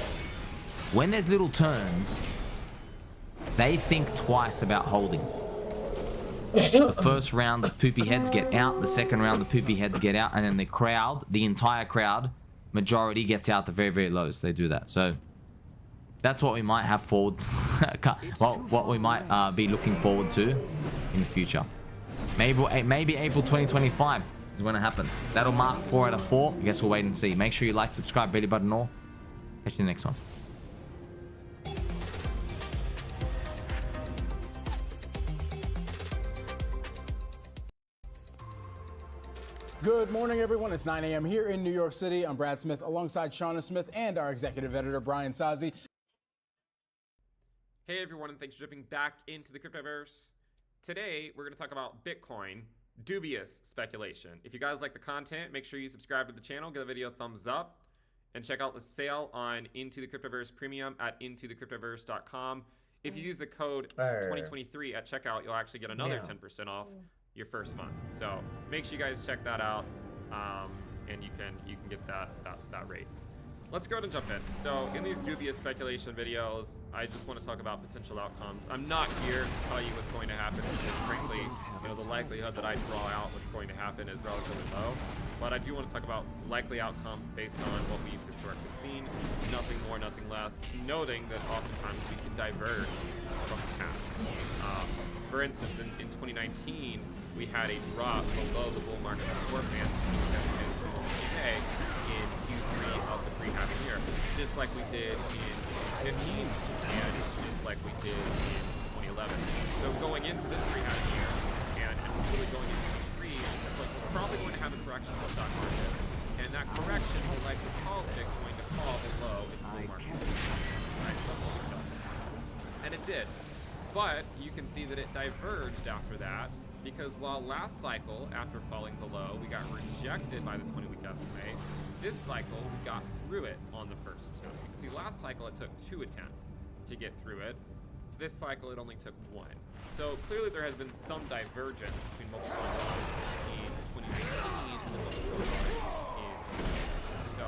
when there's little turns, they think twice about holding. The first round of poopy heads get out, the second round of poopy heads get out, and then the crowd, the entire crowd, majority gets out the very, very lows. They do that. So that's what we might have forward, what we might be looking forward to in the future. Maybe April 2025 is when it happens. That'll mark 4 out of 4. I guess we'll wait and see. Make sure you like, subscribe, belly button all. Catch you in the next one. Good morning, everyone. It's 9 a.m. here in New York City. I'm Brad Smith alongside Shauna Smith and our executive editor, Brian Sazi. Hey, everyone, and thanks for jumping back into the cryptoverse. Today, we're going to talk about Bitcoin, dubious speculation. If you guys like the content, make sure you subscribe to the channel, give the video a thumbs up, and check out the sale on Into the Cryptoverse Premium at intothecryptoverse.com. If you use the code 2023 at checkout, you'll actually get another 10% off your first month. So make sure you guys check that out, and you can get that rate. Let's go ahead and jump in. So in these dubious speculation videos, I just want to talk about potential outcomes. I'm not here to tell you what's going to happen because frankly, the likelihood that I draw out what's going to happen is relatively low. But I do want to talk about likely outcomes based on what we've historically seen. Nothing more, nothing less. Noting that oftentimes we can diverge from the past. For instance, in 2019, we had a drop below the bull market support band in Q3 of the pre-halving year, just like we did in 2015, and just like we did in 2011. So going into this pre-halving year, and really going into Q3, it's like we're probably going to have a correction of the stock market, and that correction will likely cause Bitcoin to fall below its bull market. Right? So that's what it does. And it did. But you can see that it diverged after that, because while last cycle, after falling below, we got rejected by the 20-week SMA, this cycle we got through it on the first attempt. You can see last cycle it took 2 attempts to get through it. This cycle it only took 1. So clearly there has been some divergence between what was going on in 2018 and what was going on in 2020. So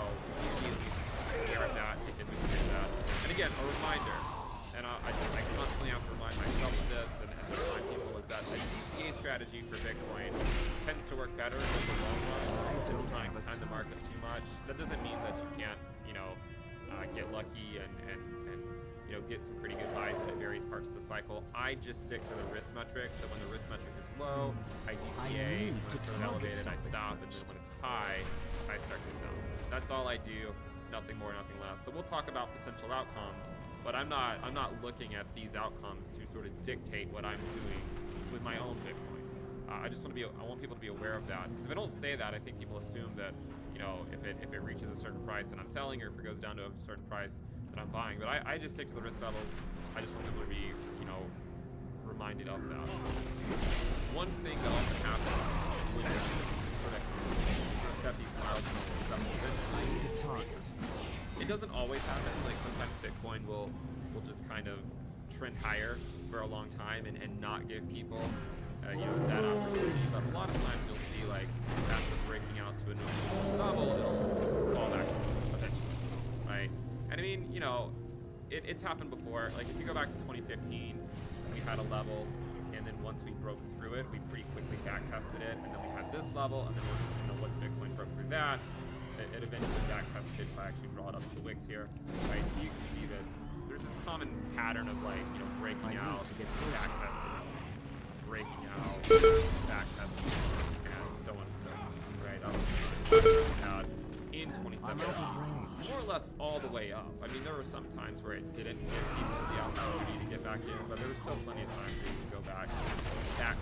you can be aware of that, take into that. And again, a reminder, and I constantly have to remind myself of this and remind people, is that a DCA strategy for Bitcoin tends to work better in the long run. It's trying to time the market too much. That doesn't mean that you can't, get lucky and get some pretty good buys at various parts of the cycle. I just stick to the risk metric. So when the risk metric is low, I DCA. When it's elevated, I stop, and then when it's high, I start to sell. That's all I do. Nothing more, nothing less. So we'll talk about potential outcomes. But I'm not looking at these outcomes to sort of dictate what I'm doing with my own Bitcoin. I want people to be aware of that, because if I don't say that, I think people assume that if it reaches a certain price and I'm selling, or if it goes down to a certain price that I'm buying. But I just stick to the risk levels. I just want people to be reminded of that. One thing that also happens when you sort of set these milestones up eventually. It doesn't always happen. Like sometimes Bitcoin will just kind of trend higher for a long time and not give people you know, that opportunity. But a lot of times you'll see like after breaking out to a new level, it'll fall back eventually, right? And I mean, you know, it's happened before. Like if you go back to 2015, we had a level, and then once we broke through it, we pretty quickly back tested it, and then we had this level, and then once Bitcoin broke through that, it eventually back tested it. If I actually draw it up to the wicks here, right? So you can see that there's this common pattern of like, you know, breaking out, back testing, breaking out, back testing, and so on and so on, right? Out in 2017, more or less all the way up. I mean, there were some times where it didn't give people the opportunity to get back in, but there was still plenty of times where you could go back test.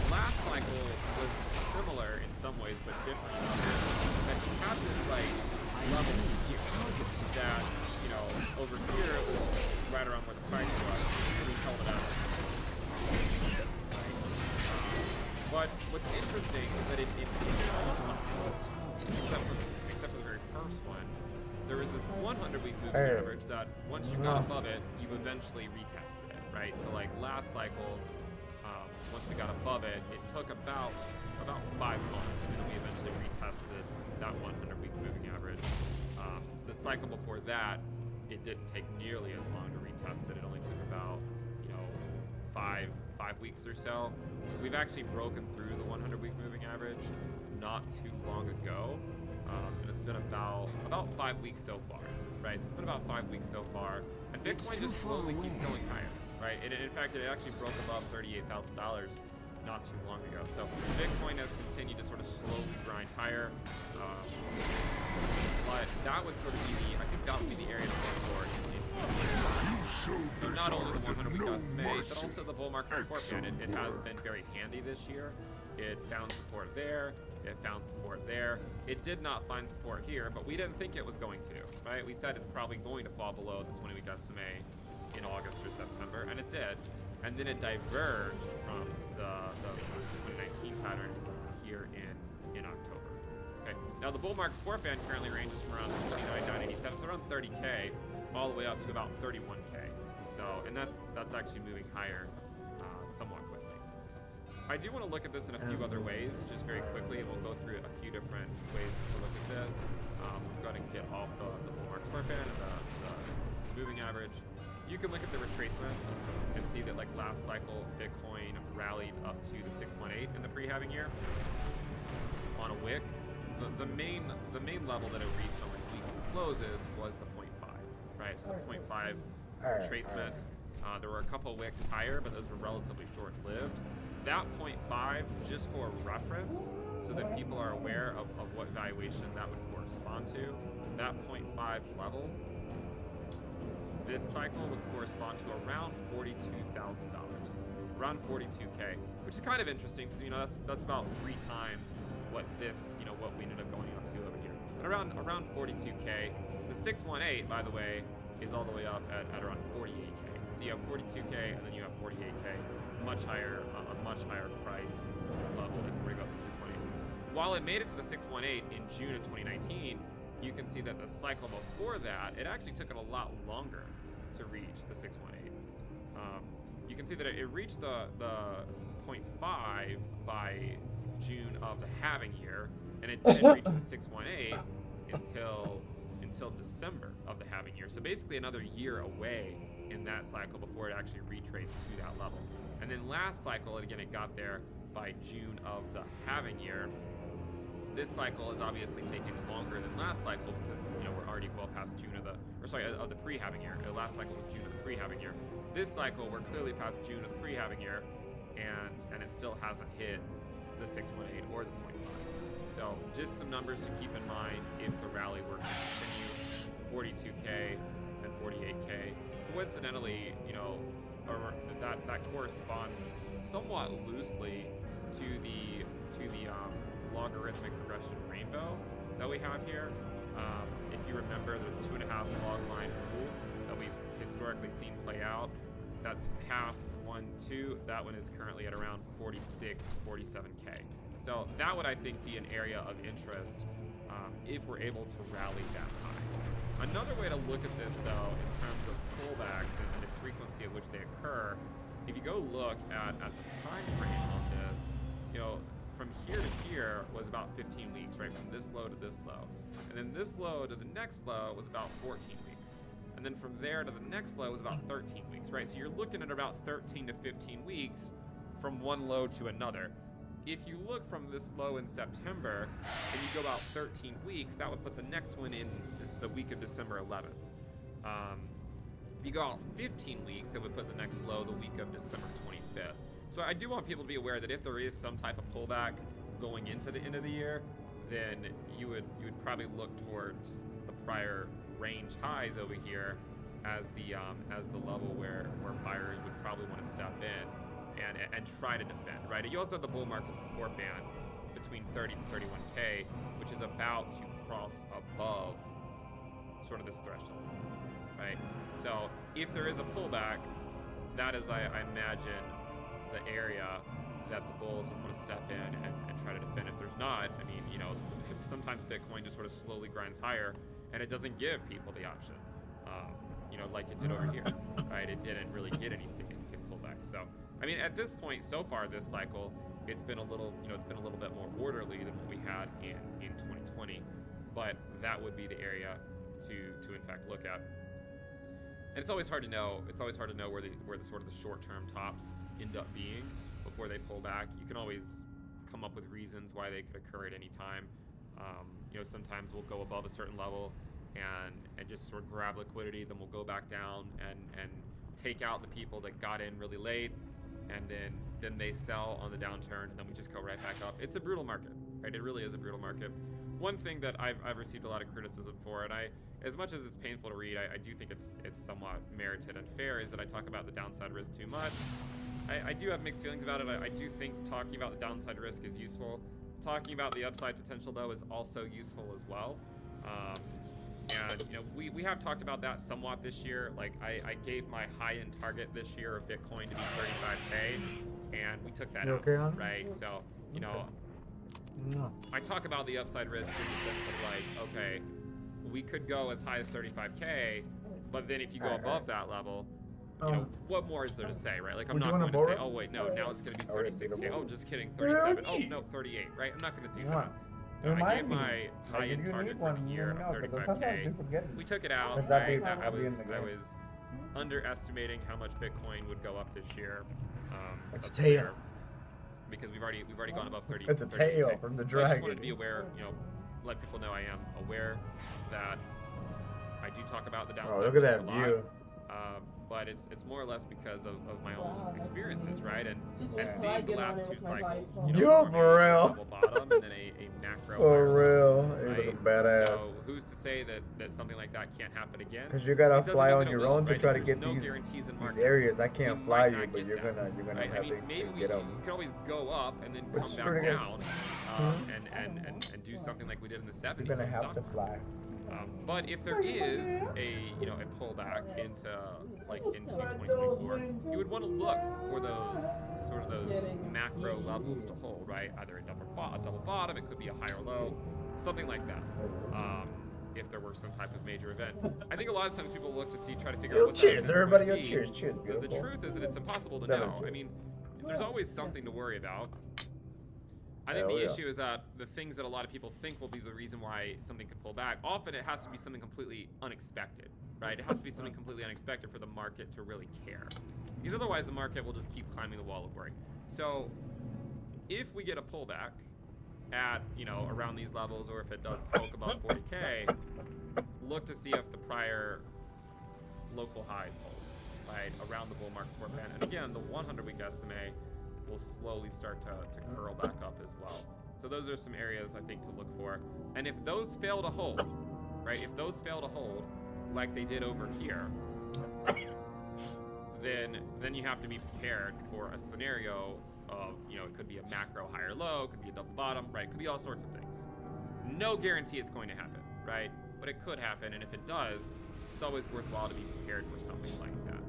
Last cycle was similar in some ways, but different enough that you have this like level that, you know, over here was right around where the price was, and we held it out. But what's interesting is that it all cycles, except for the very first one, there was this 100-week moving average that once you got above it, you eventually retested it, right? So like last cycle, once we got above it, it took about 5 months, and then we eventually retested that 100-week moving average. The cycle before that, it didn't take nearly as long to retest it. It only took about, you know, 5 weeks or so. We've actually broken through the 100-week moving average not too long ago, and it's been about 5 weeks so far, right? So it's been about 5 weeks so far, and Bitcoin just slowly keeps going higher, right? And in fact, it actually broke above $38,000 not too long ago. So Bitcoin has continued to sort of slowly grind higher, but that would sort of be I think that would be the area to look for in not only the 100-week SMA, but also the bull market support band. It has been very handy this year. It found support there. It found support there. It did not find support here, but we didn't think it was going to, right? We said it's probably going to fall below the 20-week SMA in August or September, and it did. And then it diverged from the 2019 pattern here in October. Okay. Now the bull market support band currently ranges from around 29,987, so around 30K, all the way up to about 31K. So, and that's actually moving higher somewhat quickly. I do want to look at this in a few other ways, just very quickly. We'll go through a few different ways to look at this. Let's go ahead and get off the bull market support band and the moving average. You can look at the retracements and see that like last cycle, Bitcoin rallied up to the 618 in the pre-halving year on a wick. The main level that it reached on like weekly closes was the 0.5, right? So the 0.5 retracement. There were a couple wicks higher, but those were relatively short-lived. That 0.5, just for reference, so that people are aware of what valuation that would correspond to, that 0.5 level, this cycle would correspond to around $42,000, around 42K, which is kind of interesting because, you know, that's about 3 times what this, you know, what we ended up going up to over here. But around 42K. The 618, by the way, is all the way up at around 48K. So you have 42K and then you have 48K, much higher, a much higher price level if we were to go up to 618. While it made it to the 618 in June of 2019, you can see that the cycle before that, it actually took it a lot longer to reach the 618. You can see that it reached the 0.5 by June of the halving year, and it didn't reach the 618 until December of the halving year. So basically another year away in that cycle before it actually retraced to that level. And then last cycle, again, it got there by June of the halving year. This cycle is obviously taking longer than last cycle because, you know, we're already well past June of the pre-halving year. The last cycle was June of the pre-halving year. This cycle, we're clearly past June of the pre-halving year, and it still hasn't hit the 618 or the 0.5. So just some numbers to keep in mind if the rally were to continue. 42K and 48K. Coincidentally, you know, that corresponds somewhat loosely to the logarithmic regression rainbow that we have here. If you remember the 2.5 log line rule that we've historically seen play out, that's half, 1, 2. That one is currently at around 46 to 47K. So that would, I think, be an area of interest if we're able to rally that high. Another way to look at this, though, in terms of frequency at which they occur, if you go look at the time frame on this, you know, from here to here was about 15 weeks, right? From this low to this low. And then this low to the next low was about 14 weeks. And then from there to the next low was about 13 weeks, right? So you're looking at about 13 to 15 weeks from one low to another. If you look from this low in September and you go about 13 weeks, that would put the next one in the week of December 11th. If you go out 15 weeks, it would put the next low the week of December 25th. So I do want people to be aware that if there is some type of pullback going into the end of the year, then you would probably look towards the prior range highs over here as the level where buyers would probably want to step in and try to defend, right? You also have the bull market support band between 30 and 31K, which is about to cross above sort of this threshold, right? So if there is a pullback, that is, I imagine, the area that the bulls would want to step in and try to defend. If there's not, I mean, you know, sometimes Bitcoin just sort of slowly grinds higher and it doesn't give people the option, you know, like it did over here, right? It didn't really get any significant pullback. So, I mean, at this point so far this cycle, it's been a little, you know, it's been a little bit more orderly than what we had in 2020, but that would be the area to in fact look at. And it's always hard to know. It's always hard to know where the sort of the short-term tops end up being before they pull back. You can always come up with reasons why they could occur at any time. You know, sometimes we'll go above a certain level and just sort of grab liquidity, then we'll go back down and take out the people that got in really late, and then they sell on the downturn, and then we just go right back up. It's a brutal market, right? It really is a brutal market. One thing that I've received a lot of criticism for, and as much as it's painful to read, I do think it's somewhat merited and fair, is that I talk about the downside risk too much. I do have mixed feelings about it. I do think talking about the downside risk is useful. Talking about the upside potential, though, is also useful as well. And, you know, we have talked about that somewhat this year. Like, I gave my high-end target this year of Bitcoin to be 35K, and we took that out, right? So, you know, I talk about the upside risk in the sense of, like, okay, we could go as high as 35K, but then if you go above that level, you know, what more is there to say, right? Like, I'm not going to say, oh, wait, no, now it's going to be 36K. Oh, just kidding, 37. Oh, no, 38, right? I'm not going to do that. I gave my high-end target for the year of 35K. We took it out, right? I was underestimating how much Bitcoin would go up this year. It's a tail. Because we've already gone above 30. It's a tail from the dragon. I just wanted to be aware, you know, let people know I am aware that I do talk about the downside. Oh, look at that view. But it's more or less because of my own experiences, right? And seeing the last two cycles, you know, for real. Double bottom and then a macro. For real, right? You're badass. So who's to say that something like that can't happen again? Because you gotta fly on your own to right? try to There's get no these areas. I can't fly you, but you're gonna right? have to get them. You can always go up and then Which come is back down, and do something like we did in the 70s. You're gonna have to fly. But if there is a pullback into 2024, you would want to look for those macro levels to hold, right? Either a double bottom, it could be a higher low, something like that. If there were some type of major event, I think a lot of times people look to try to figure out what cheers, that everybody! event's going to be. Cheers! The truth is that it's impossible to know. I mean, there's always something to worry about. I think the issue is that the things that a lot of people think will be the reason why something could pull back, often it has to be something completely unexpected, right? It has to be something completely unexpected for the market to really care. Because otherwise the market will just keep climbing the wall of worry. So if we get a pullback at, you know, around these levels, or if it does poke above 40K, look to see if the prior local highs hold, right? Around the bull market support band. And again, the 100-week SMA will slowly start to curl back up as well. So those are some areas I think to look for. And if those fail to hold, right? If those fail to hold like they did over here, then you have to be prepared for a scenario of, you know, it could be a macro higher low, it could be a double bottom, right? It could be all sorts of things. No guarantee it's going to happen, right? But it could happen, and if it does, it's always worthwhile to be prepared for something like that.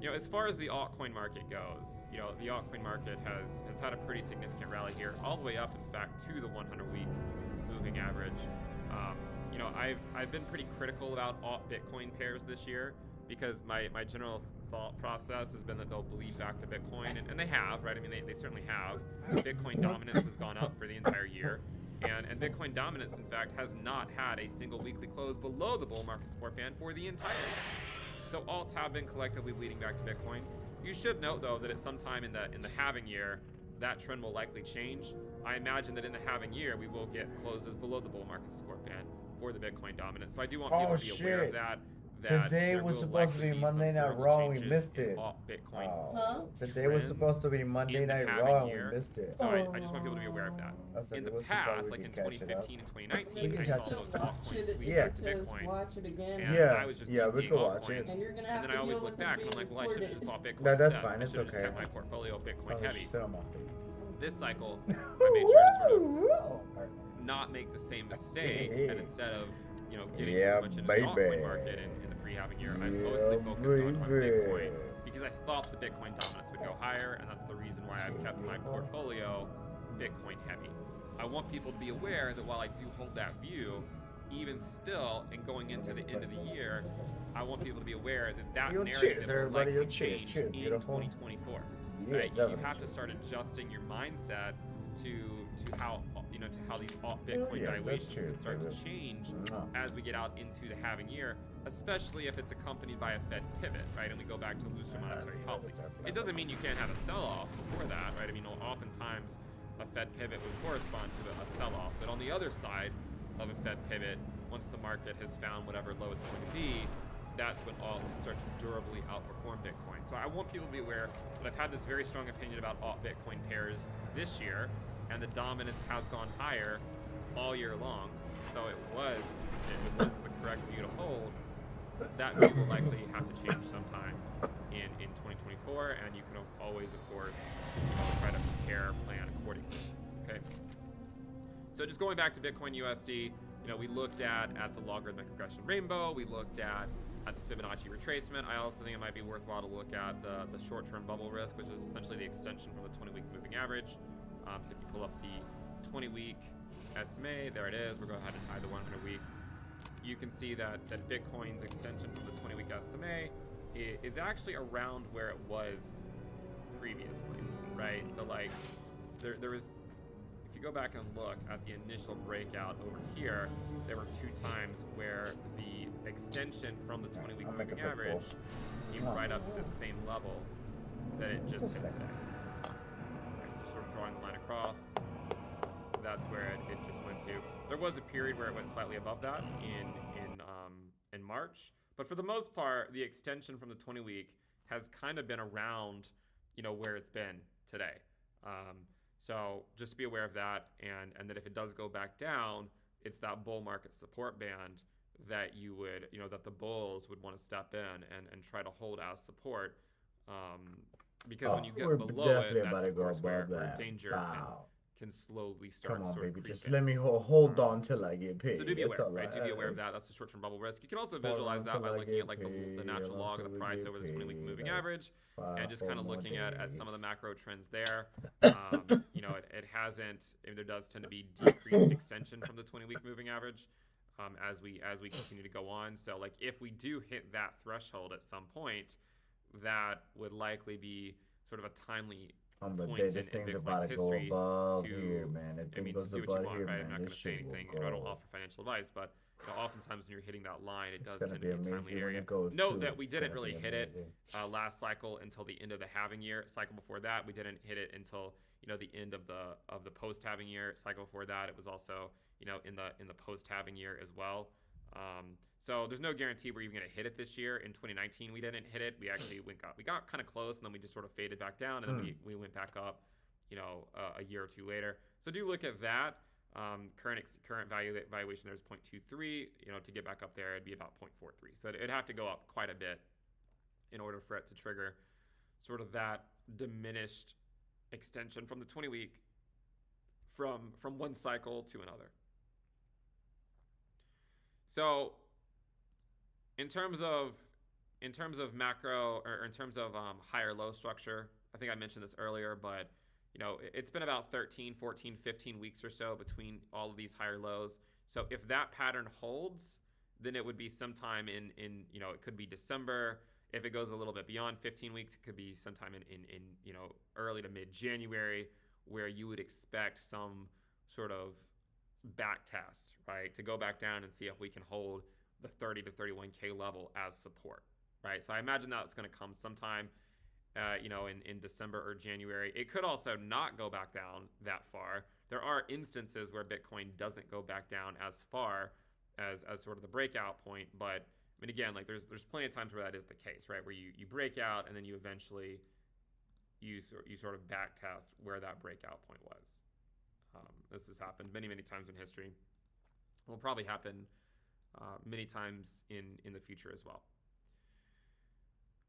You know, as far as the altcoin market goes, you know, the altcoin market has had a pretty significant rally here, all the way up, in fact, to the 100-week moving average. You know, I've been pretty critical about alt Bitcoin pairs this year. because my general thought process has been that they'll bleed back to Bitcoin, and they have, right? I mean, they certainly have. Bitcoin dominance has gone up for the entire year, and Bitcoin dominance, in fact, has not had a single weekly close below the bull market support band for the entire year. So alts have been collectively bleeding back to Bitcoin. You should note, though, that at some time in the halving year, that trend will likely change. I imagine that in the halving year, we will get closes below the bull market support band for the Bitcoin dominance. So I do want people to be aware of that. Today was supposed to be Monday Night Raw and we missed it. Bitcoin Today was supposed to be Monday Night Raw and we missed it. So I just want people to be aware of that. In the past, like in 2015 and 2019, I saw those altcoins bleed back to Bitcoin. And I was just DCing altcoins. And then I always look back and I'm like, well, I should have just bought Bitcoin. No, that's instead. fine. It's I should have okay. just kept my portfolio Bitcoin heavy. Oh, This cycle, I made sure to sort of not make the same mistake, and instead of getting too much into the altcoin market in the pre-halving year, I mostly focused on Bitcoin because I thought the Bitcoin dominance would go higher, and that's the reason why I've kept my portfolio Bitcoin heavy. I want people to be aware that while I do hold that view, even still, and going into the end of the year, I want people to be aware that that narrative will likely change in 2024. Right? You have to start adjusting your mindset to how these alt Bitcoin valuations can start to change as we get out into the halving year, especially if it's accompanied by a Fed pivot, right? And we go back to looser monetary policy. It doesn't mean you can't have a sell-off before that, right? I mean, oftentimes a Fed pivot would correspond to a sell-off, but on the other side of a Fed pivot, once the market has found whatever low it's going to be, that's when alt can start to durably outperform Bitcoin. So I want people to be aware that I've had this very strong opinion about alt Bitcoin pairs this year, and the dominance has gone higher all year long. So it was the correct view to hold. That view will likely have to change sometime in 2024, and you can always, of course, try to prepare, plan accordingly. Okay. So just going back to Bitcoin USD, we looked at the logarithmic regression rainbow. We looked at the Fibonacci retracement. I also think it might be worthwhile to look at the short-term bubble risk, which is essentially the extension from the 20-week moving average. So if you pull up the 20-week SMA, there it is. We'll go ahead and hide the 100-week. You can see that Bitcoin's extension from the 20-week SMA is actually around where it was previously, right? So like there was, if you go back and look at the initial breakout over here, there were 2 times where the extension from the 20-week moving average came right up to the same level that it just hit today. Okay, so sort of drawing the line across, that's where it just went to. There was a period where it went slightly above that in March, but for the most part, the extension from the 20-week has kind of been around, where it's been today. So just be aware of that, and that if it does go back down, it's that bull market support band that you would, that the bulls would want to step in and try to hold as support. Because when you get below it, that's of course where danger can slowly start. Come on, sort of baby, just creep in. let me hold on till I get paid. So do be That's aware, all right? I Do be aware of ask. that. That's the short-term bubble risk. You can also Hold on visualize that till by I looking get at like the paid, natural hold on log of till the we price get over the 20-week moving paid. average, and just kind of 4 looking more at some of the days. macro trends there. It hasn't. There does tend to be decreased extension from the 20-week moving average as we continue to go on. So like if we do hit that threshold at some point, that would likely be sort of a timely On the point day in this thing's Bitcoin's about to go history above to, here, man. That I thing mean, goes to do what you above want, here, right? I'm man. not going This to say shit will anything. I don't go. offer financial advice, but oftentimes when you're hitting that line, it does gonna tend to be be a timely amazing when area. it goes Note too. that we It's didn't gonna really be hit it amazing. last cycle until the end of the halving year. Cycle before that, we didn't hit it until the end of the post halving year. Cycle before that, it was also in the post halving year as well. So there's no guarantee we're even going to hit it this year. In 2019, we didn't hit it. We actually we got kind of close, and then we just sort of faded back down, and then we went back up, a year or two later. So do look at that. Current valuation there is 0.23. To get back up there, it'd be about 0.43. So it'd have to go up quite a bit in order for it to trigger sort of that diminished extension from the 20-week from one cycle to another. So in terms of macro, or in terms of higher low structure, I think I mentioned this earlier, but it's been about 13, 14, 15 weeks or so between all of these higher lows. So if that pattern holds, then it would be sometime in you know, it could be December. If it goes a little bit beyond 15 weeks, it could be sometime in you know, early to mid-January, where you would expect some sort of back test, right? To go back down and see if we can hold the 30 to 31K level as support, right? So I imagine that's going to come sometime, you know, in December or January. It could also not go back down that far. There are instances where Bitcoin doesn't go back down as far as sort of the breakout point, but I mean, again, like there's plenty of times where that is the case, right? Where you break out and then you eventually you sort of back test where that breakout point was. This has happened many times in history. It will probably happen many times in the future as well.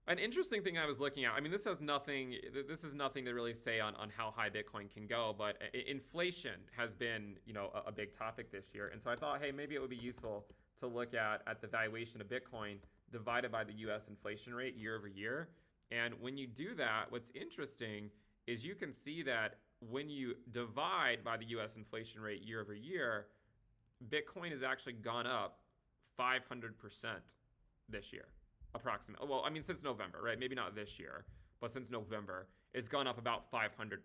An interesting thing I was looking at, I mean, this is nothing to really say on how high Bitcoin can go, but inflation has been, you know, a big topic this year. And so I thought, hey, maybe it would be useful to look at the valuation of Bitcoin divided by the US inflation rate year over year. And when you do that, what's interesting is you can see that when you divide by the US inflation rate year over year, Bitcoin has actually gone up 500% this year, approximately. Well, I mean, since November, right? Maybe not this year, but since November, it's gone up about 500%,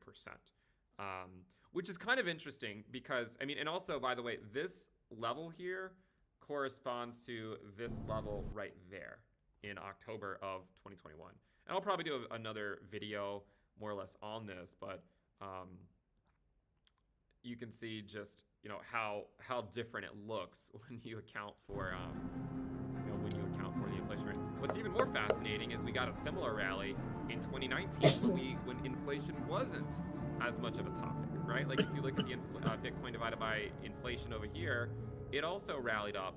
which is kind of interesting because, I mean, and also, by the way, this level here corresponds to this level right there in October of 2021. And I'll probably do another video more or less on this, but you can see just, you know, how different it looks when you account for the inflation rate. What's even more fascinating is we got a similar rally in 2019 when inflation wasn't as much of a topic, right? Like if you look at the Bitcoin divided by inflation over here, it also rallied up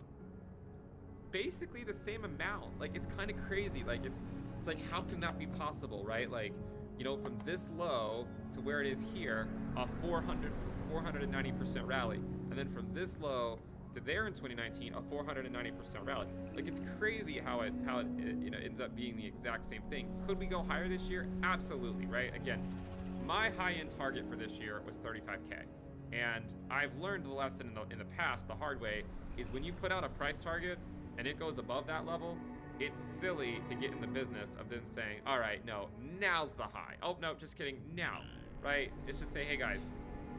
basically the same amount. Like it's kind of crazy. Like it's like, how can that be possible, right? Like, you know, from this low to where it is here, a 490% rally, and then from this low to there in 2019, a 490% rally. Like it's crazy how it you know, ends up being the exact same thing. Could we go higher this year? Absolutely, right? Again, my high-end target for this year was 35K, and I've learned the lesson in the past the hard way is when you put out a price target and it goes above that level, it's silly to get in the business of then saying, all right, no, now's the high. Oh, no, just kidding, now, right? It's just say, hey guys,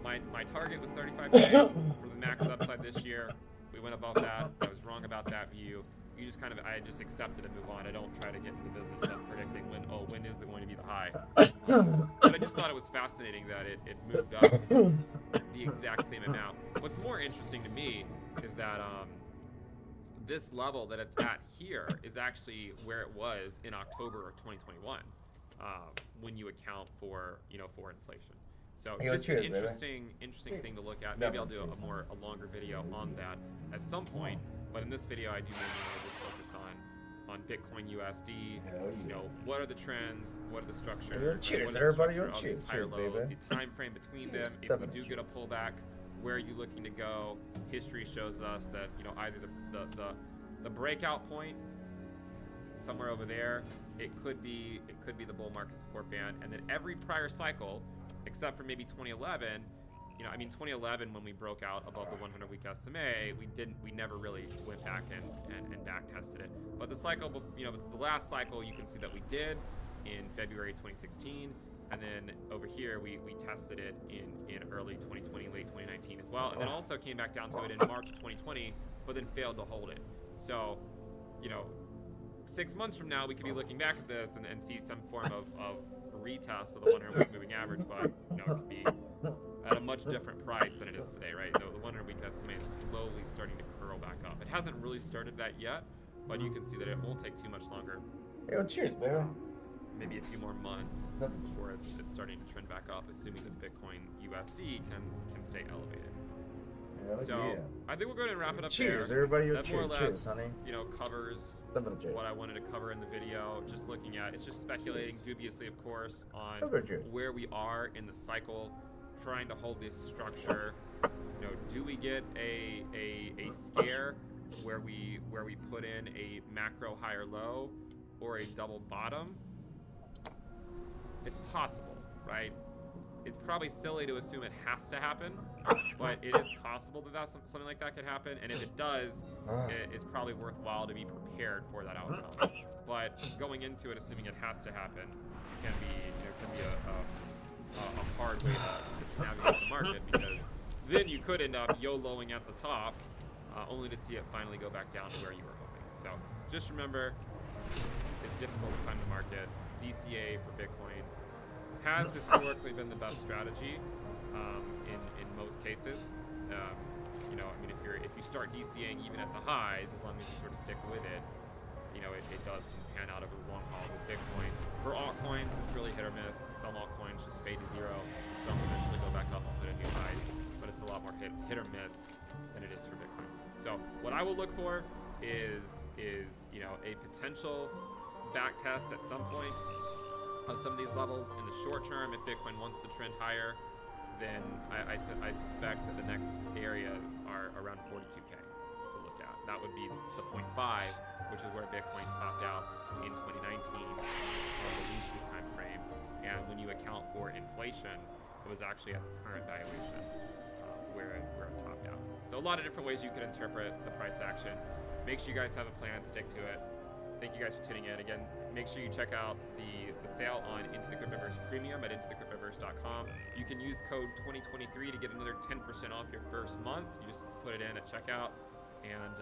my target was 35K for the max upside this year. We went above that. I was wrong about that view. You just kind of, I just accept it and move on. I don't try to get into the business of predicting when is going to be the high. But I just thought it was fascinating that it moved up the exact same amount. What's more interesting to me is that this level that it's at here is actually where it was in October of 2021 when you account for, you know, for inflation. So just an interesting thing to look at. Maybe I'll do a longer video on that at some point. But in this video, I do mainly want to just focus on Bitcoin USD. You know, what are the trends? What are the structure? Cheers, what is the everybody! structure of Cheers, these higher cheers, lows? baby. The time frame between them. If we do get a pullback, where are you looking to go? History shows us that, you know, either the breakout point somewhere over there, it could be the bull market support band, and then every prior cycle, except for maybe 2011, you know, I mean 2011 when we broke out above the 100-week SMA, we never really went back and back tested it. But the cycle, you know, the last cycle you can see that we did in February 2016. And then over here, we tested it in early 2020, late 2019 as well. And then also came back down to it in March 2020, but then failed to hold it. So, you know, 6 months from now, we could be looking back at this and see some form of retest of the 100-week moving average, but, you know, it could be at a much different price than it is today, right? The 100-week SMA is slowly starting to curl back up. It hasn't really started that yet, but you can see that it won't take too much longer. Yo, cheers, baby. Maybe a few more months before it's starting to trend back up, assuming that Bitcoin USD can stay elevated. So I think we'll go ahead and wrap it up cheers, there. Everybody, that more or less, cheers, honey. you know, covers what I wanted to cover in the video. Just looking at, it's just speculating dubiously, of course, on where we are in the cycle, trying to hold this structure. You know, do we get a scare where we put in a macro higher low or a double bottom? It's possible, right? It's probably silly to assume it has to happen, but it is possible that something like that could happen. And if it does, it's probably worthwhile to be prepared for that outcome. But going into it, assuming it has to happen, can be a hard way to navigate the market, because then you could end up YOLOing at the top, only to see it finally go back down to where you were hoping. So just remember, it's difficult to time the market. DCA for Bitcoin has historically been the best strategy in most cases. You know, I mean, if you start DCAing even at the highs, as long as you sort of stick with it, you know, it does seem to pan out over the long haul with Bitcoin. For altcoins, it's really hit or miss. Some altcoins just fade to zero. Some eventually go back up and put in new highs, but it's a lot more hit or miss than it is for Bitcoin. So what I will look for is you know, a potential back test at some point of some of these levels in the short term. If Bitcoin wants to trend higher, then I suspect that the next areas are around 42K to look at. That would be the 0.5, which is where Bitcoin topped out in 2019 on the weekly time frame. And when you account for inflation, it was actually at the current valuation where it topped out. So a lot of different ways you could interpret the price action. Make sure you guys have a plan, stick to it. Thank you guys for tuning in. Again, make sure you check out the sale on Into the Cryptoverse Premium at intothecryptoverse.com. You can use code 2023 to get another 10% off your first month. You just put it in at checkout, and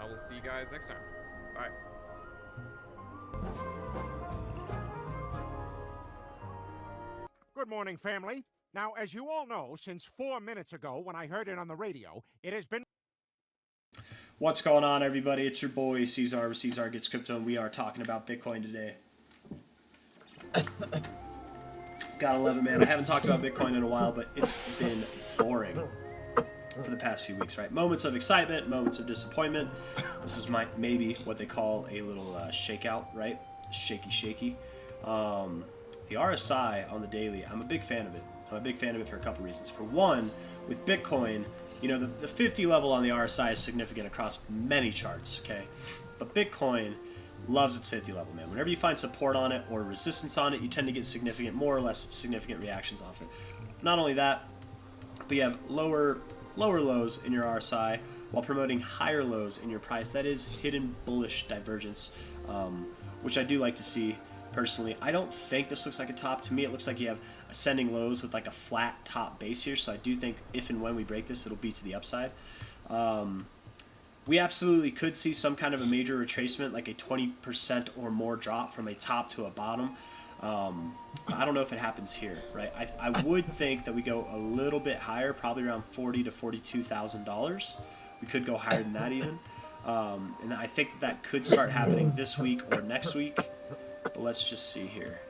I will see you guys next time. Bye. Good morning, family. Now, as you all know, since 4 minutes ago when I heard it on the radio, it has been... What's going on, everybody? It's your boy, Cesar with Cesar Gets Crypto, and we are talking about Bitcoin today. Gotta love it, man. I haven't talked about Bitcoin in a while, but it's been boring for the past few weeks, right? Moments of excitement, moments of disappointment. This is maybe what they call a little shakeout, right? Shaky. The RSI on the daily, I'm a big fan of it. I'm a big fan of it for a couple reasons. For one, with Bitcoin, you know, the 50 level on the RSI is significant across many charts, okay? But Bitcoin loves its 50 level, man. Whenever you find support on it or resistance on it, you tend to get significant, more or less significant reactions off it. Not only that, but you have lower lows in your RSI while promoting higher lows in your price. That is hidden bullish divergence, which I do like to see. Personally, I don't think this looks like a top. To me, it looks like you have ascending lows with like a flat top base here. So I do think if and when we break this, it'll be to the upside. We absolutely could see some kind of a major retracement, like a 20% or more drop from a top to a bottom. I don't know if it happens here, right? I would think that we go a little bit higher, probably around $40,000 to $42,000. We could go higher than that even. And I think that could start happening this week or next week. But let's just see here.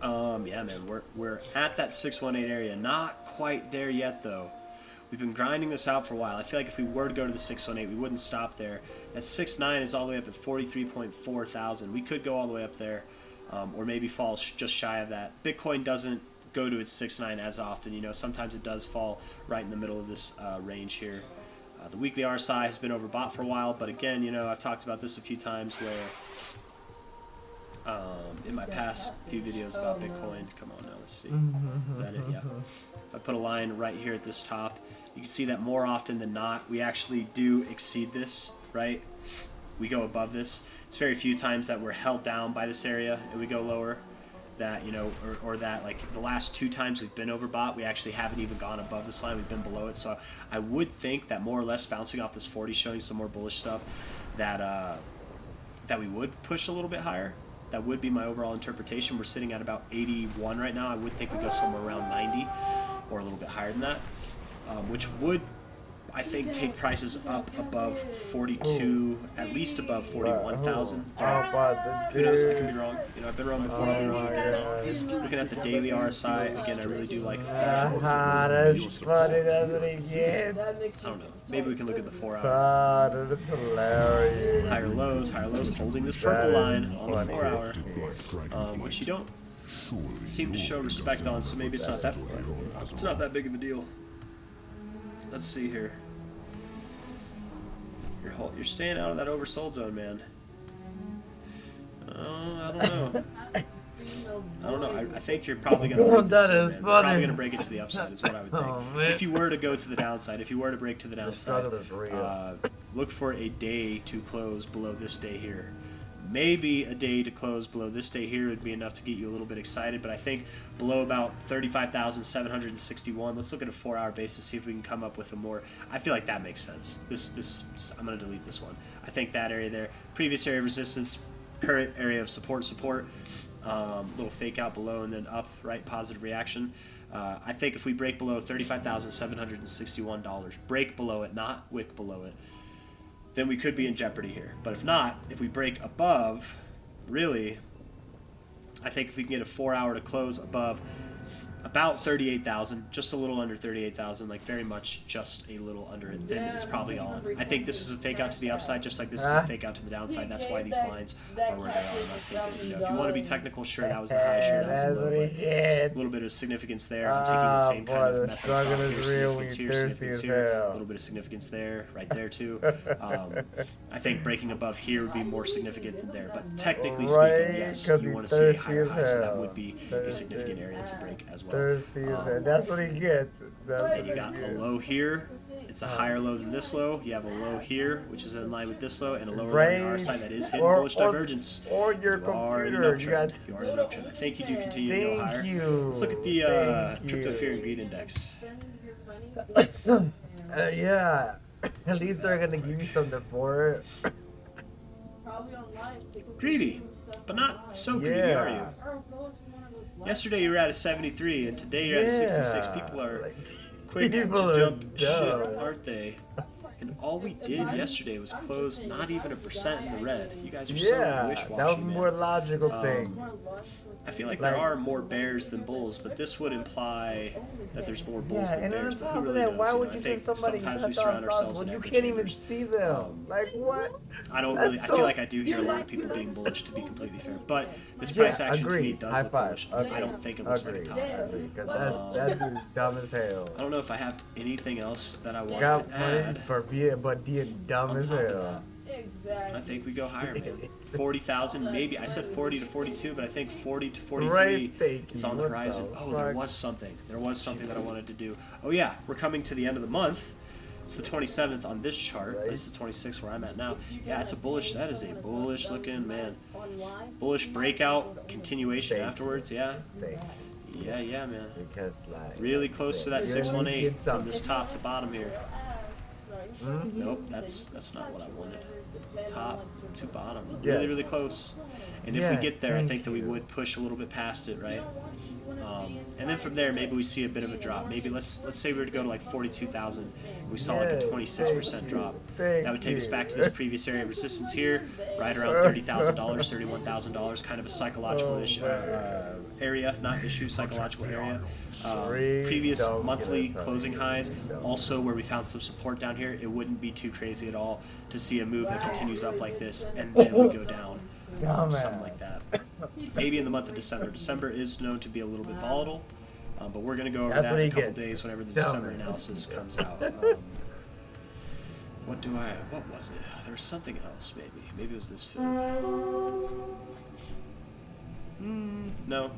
Yeah, man, we're at that 618 area. Not quite there yet, though. We've been grinding this out for a while. I feel like if we were to go to the 618, we wouldn't stop there. That 6.9 is all the way up at 43.4 thousand. We could go all the way up there, or maybe fall just shy of that. Bitcoin doesn't go to its 6.9 as often. You know, sometimes it does fall right in the middle of this range here. The weekly RSI has been overbought for a while, but again, you know, I've talked about this a few times where in my past few videos about Bitcoin. Come on now, let's see. Is that it? Yeah. If I put a line right here at this top, you can see that more often than not, we actually do exceed this, right? We go above this. It's very few times that we're held down by this area and we go lower. That, you know, or that, like the last 2 times we've been overbought, we actually haven't even gone above this line. We've been below it. So I would think that more or less bouncing off this 40, showing some more bullish stuff, that that we would push a little bit higher. That would be my overall interpretation. We're sitting at about 81 right now. I would think we go somewhere around 90 or a little bit higher than that, which would, I think, take prices up above 42, at least above 41,000. Who knows? I can be wrong. You know, I've been wrong before. I've been wrong again. Looking at the daily RSI, again, I really do like. That's funny, doesn't he? Yeah. I don't know. Maybe we can look at the 4 hour. That's hilarious. Higher lows, holding this purple line on the 4 hour, which you don't seem to show respect on. So maybe it's not that big of a deal. Let's see here. You're staying out of that oversold zone, man. I don't know. I don't know. I think you're probably going to break this That in, is man. funny. You're probably going to break it to the upside is what I would think. Oh, man. If you were to go to the downside, if you were to break to the downside, struggle is real. look for a day to close below this day here. Maybe a day to close below this day here would be enough to get you a little bit excited, but I think below about 35,761, let's look at a 4-hour basis, see if we can come up with a more, I feel like that makes sense. This I'm going to delete this one. I think that area there, previous area of resistance, current area of support, little fake out below and then up, right, positive reaction. I think if we break below $35,761, break below it, not wick below it, then we could be in jeopardy here. But if not, if we break above, really, I think if we can get a 4-hour to close above about 38,000, just a little under 38,000, like very much just a little under it, then it's probably on. I think this is a fake out to the upside, just like this is a fake out to the downside. That's why these lines are where they are. I'm not taking it. You know, if you want to be technical, sure, that was the high, sure, that was the low, but a little bit of significance there. I'm taking the same kind of method. Here, significance here, significance here, a little bit of significance there, right there too. I think breaking above here would be more significant than there, but technically speaking, yes, you want to see a higher high, so that would be a significant area to break as well. That's what he gets. And you got a low here. It's a higher low than this low. You have a low here, which is in line with this low, and a lower low on our side that is hidden bullish divergence. Or your computer. You are in an uptrend. I think you do continue to go higher. Let's look at the crypto fear and greed index. Yeah. At least they're gonna give you something for it. Greedy, but not so greedy, are you? Yesterday you were at a 73, and today you're at a 66. People are quick to jump ship, aren't they? And all we did yesterday was close not even 1% in the red. You guys are so wish-washy, that was a man. more logical thing. I feel like there are more bears than bulls, but this would imply that there's more bulls than bears. But who really knows? Why would I you think think somebody sometimes we surround ourselves when in you echo can't even chambers. see them? Like what? I don't really. I feel like I do hear a lot of people being bullish, to be completely fair. But this price action to me does look bullish. I don't think it looks like a top. Because that dude's dumb as hell. I don't know if I have anything else that I want Got to money add. for being dumb as hell. I think we go higher, man. 40,000, maybe. I said 40 to 42, but I think 40 to 43 Right, is on the horizon. Oh, there was something. There was something that I wanted to do. Oh yeah, we're coming to the end of the month. It's the 27th on this chart, but it's the 26th where I'm at now. Yeah, it's a bullish. That is a bullish looking, man. Bullish breakout, continuation afterwards. Yeah. Yeah, man. Because like really close to that 618 from this top to bottom here. Nope, that's not what I wanted. Top to bottom, really, really close. And if we get there, I think that we would push a little bit past it, right? And then from there, maybe we see a bit of a drop. Maybe let's say we were to go to like 42,000, and we saw like a 26% drop. That would take us back to this previous area of resistance here, right around $30,000, $31,000, kind of a psychological issue, area, not issue, psychological area. Previous monthly closing highs, also where we found some support down here. It wouldn't be too crazy at all to see a move that continues up like this, and then we go down. Something like that. Maybe in the month of December. December is known to be a little bit volatile, but we're going to go over that in a couple days whenever the December analysis comes out. What was it? There was something else, maybe. Maybe it was this fib. No, it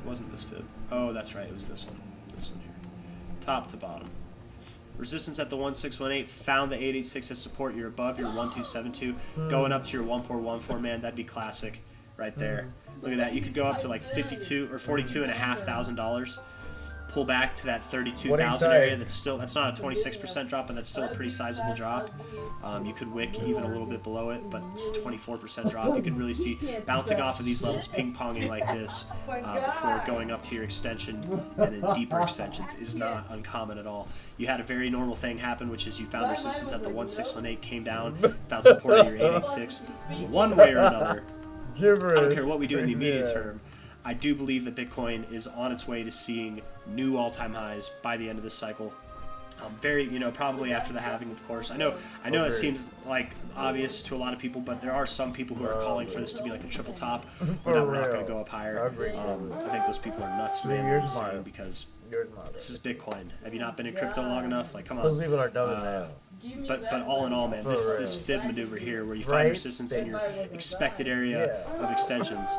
wasn't this fib. Oh, that's right. It was this one. This one here. Top to bottom. Resistance at the 1618, found the 886 as support. You're above your 1272, going up to your 1414, man. That'd be classic right there. Look at that. You could go up to like $52 or $42,500. Pull back to that 32,000 area. That's not a 26% drop, but that's still a pretty sizable drop. You could wick even a little bit below it, but it's a 24% drop. You could really see bouncing off of these levels, ping-ponging like this before going up to your extension, and then deeper extensions is not uncommon at all. You had a very normal thing happen, which is you found resistance at the 1618, came down, found support at your 886. One way or another, I don't care what we do in the immediate term, I do believe that Bitcoin is on its way to seeing new all-time highs by the end of this cycle. Probably after the halving, of course. I know it seems like obvious to a lot of people, but there are some people who are calling for this to be like a triple top, or that we're not going to go up higher. I think those people are nuts, man. They're insane because this is Bitcoin. Have you not been in crypto long enough? Like, come on. Those people are dumb as hell. But all in all, man, this fib maneuver here, where you find resistance in your expected area of extensions,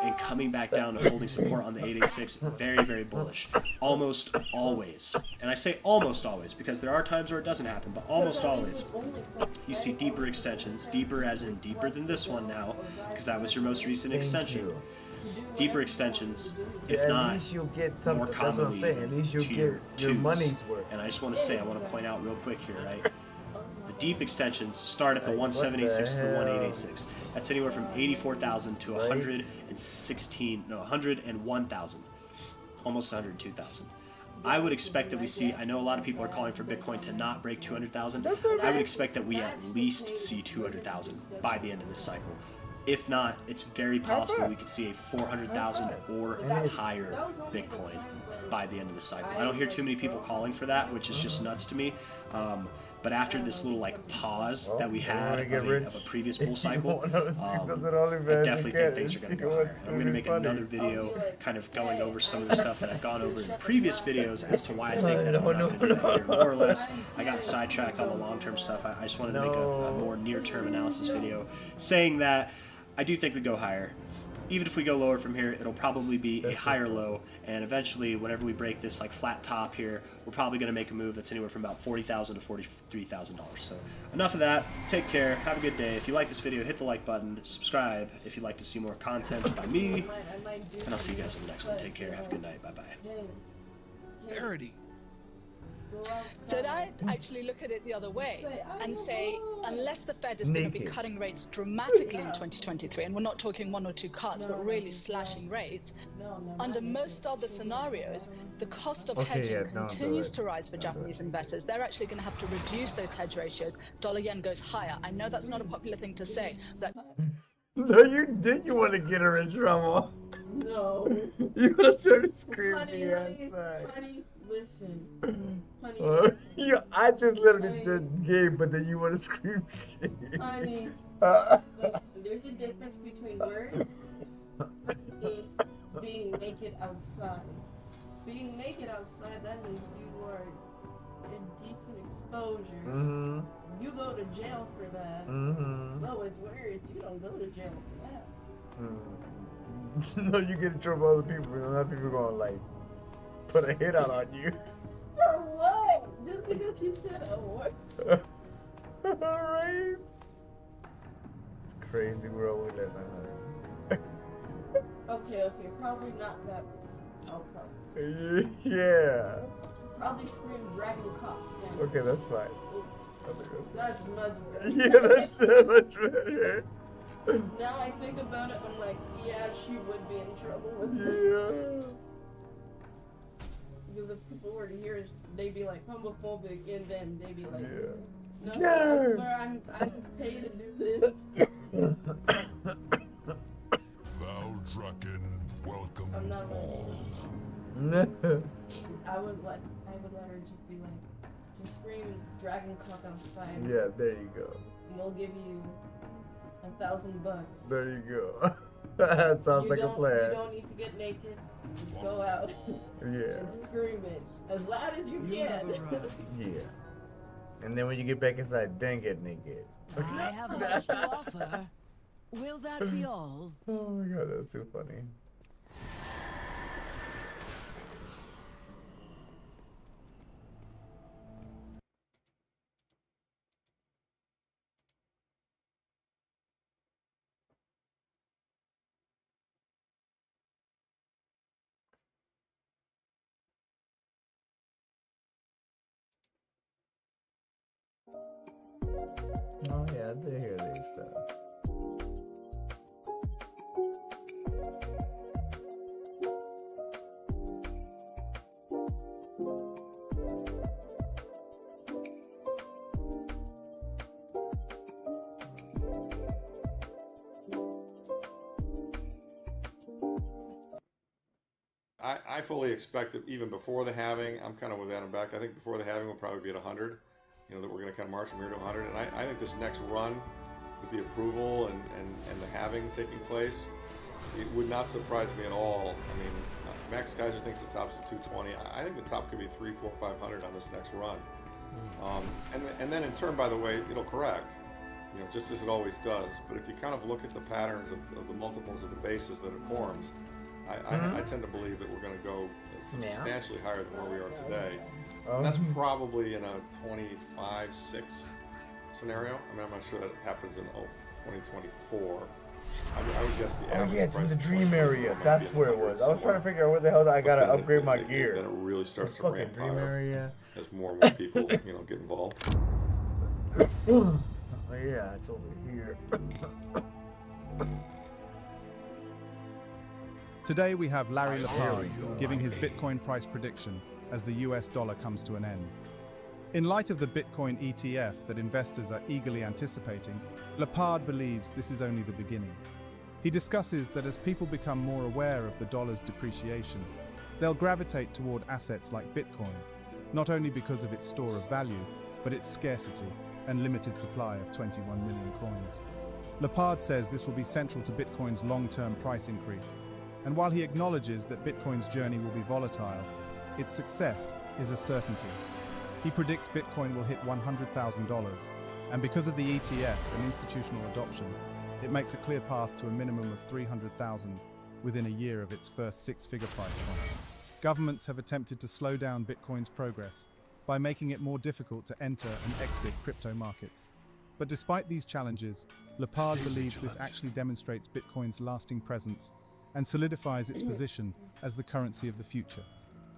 and coming back down to holding support on the 886, very, very bullish. Almost always. And I say almost always because there are times where it doesn't happen, but almost always you see deeper extensions, deeper as in deeper than this one now, because that was your most recent extension. Deeper extensions, if not at least you'll get some, more that's what I'm commonly saying. At least you'll tier get your twos. money's worth. And I just want to say, I want to point out real quick here, right? The deep extensions start at the 176 to the 1886. That's anywhere from 84,000 to 101,000, almost 102,000. I would expect that we see, I know a lot of people are calling for Bitcoin to not break 200,000. I would expect that we at least see 200,000 by the end of this cycle. If not, it's very possible we could see a 400,000 or higher Bitcoin by the end of the cycle. I don't hear too many people calling for that, which is just nuts to me. But after this little like pause that we had of a previous bull cycle, I definitely think things are going to go higher. I'm going to make another video kind of going over some of the stuff that I've gone over in previous videos as to why I think that I'm not going to do that here. More or less, I got sidetracked on the long-term stuff. I just wanted to make a more near-term analysis video saying that I do think we go higher. Even if we go lower from here, it'll probably be a higher low, and eventually, whenever we break this like flat top here, we're probably going to make a move that's anywhere from about $40,000 to $43,000. So enough of that. Take care. Have a good day. If you like this video, hit the like button. Subscribe if you'd like to see more content by me, and I'll see you guys in the next one. Take care. Have a good night. Bye bye. Parody. So I'd actually look at it the other way and say, unless the Fed is going to be cutting rates dramatically in 2023, and we're not talking 1 or 2 cuts, but really slashing rates, under most other scenarios, the cost of hedging continues to rise for Japanese investors. They're actually going to have to reduce those hedge ratios. Dollar-yen goes higher. I know that's not a popular thing to say, but... No, you did. You want to get her in trouble. No. You want to start screaming outside. Honey, listen. Honey, yeah, I just literally said game, but then you want to scream. honey, listen, there's a difference between words is being naked outside. Being naked outside, that means you are in decent exposure. You go to jail for that. But with words, you don't go to jail for that. No, you get in trouble with other people, and other people are going to like put a hit out on you. For what? Just because you said a word? Alright. It's a crazy world we live in. Okay, probably not that. Oh, probably. Yeah. Probably scream dragon cock. Yeah. Okay, that's fine. That's much better. Yeah, that's so much better. Now I think about it, I'm like, yeah, she would be in trouble with it. Yeah. Because if people were to hear it, they'd be like homophobic, and then they'd be like, no, Yeah. I swear I'm paid to do this. Thou Draken welcomes I'm not all. I would let her just be like, just scream dragon cock outside. Yeah, there you go. And we'll give you $1,000. There you go. That sounds like a plan. You don't need to get naked. Just go out. Yeah. And scream it as loud as you can. Yeah. And then when you get back inside, then get naked. I have much to offer. Will that be all? Oh my god, that's too funny. Oh yeah, I did hear this stuff. I fully expect that even before the halving, I'm kind of with Adam back. I think before the halving we'll probably be at 100. You know, that we're going to kind of march from here to 100. And I think this next run with the approval and the halving taking place, it would not surprise me at all. I mean, Max Kaiser thinks the top's at 220. I think the top could be 300, 400, 500 on this next run. And then in turn, by the way, it'll correct. just as it always does. But if you kind of look at the patterns of the multiples of the bases that it forms, I tend to believe that we're going to go substantially higher than where we are today. And that's probably in a 25-6 scenario. I mean, I'm not sure that happens in 2024. I would guess the average yeah, it's in price the of dream area. That's where it was. I was trying to figure out where the hell I gotta upgrade my gear. Then it really starts to Fucking ramp dream higher area. as more and more people, get involved. Oh yeah, it's over here. Today we have Larry Lepard giving his Bitcoin price prediction as the US dollar comes to an end. In light of the Bitcoin ETF that investors are eagerly anticipating, Lepard believes this is only the beginning. He discusses that as people become more aware of the dollar's depreciation, they'll gravitate toward assets like Bitcoin, not only because of its store of value, but its scarcity and limited supply of 21 million coins. Lepard says this will be central to Bitcoin's long-term price increase, and while he acknowledges that Bitcoin's journey will be volatile, its success is a certainty. He predicts Bitcoin will hit $100,000, and because of the ETF and institutional adoption, it makes a clear path to a minimum of 300,000 within a year of its first six-figure price point. Governments have attempted to slow down Bitcoin's progress by making it more difficult to enter and exit crypto markets. But despite these challenges, Lepard believes this actually demonstrates Bitcoin's lasting presence and solidifies its position as the currency of the future.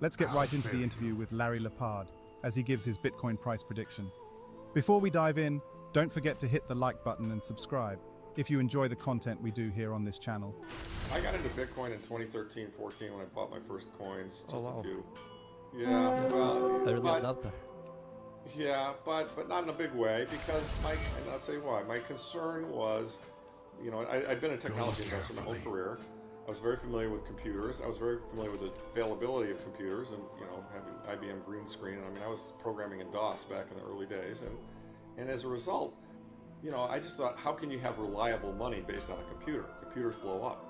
Let's get right into the interview with Larry Lepard as he gives his Bitcoin price prediction. Before we dive in, don't forget to hit the like button and subscribe if you enjoy the content we do here on this channel. I got into Bitcoin in 2013-14 when I bought my first coins, just a few. Yeah, but not in a big way, because and I'll tell you why. My concern was, I'd been a technology investor my whole career. I was very familiar with computers. I was very familiar with the availability of computers, and having IBM green screen. I was programming in DOS back in the early days, and as a result, I just thought, how can you have reliable money based on a computer? Computers blow up,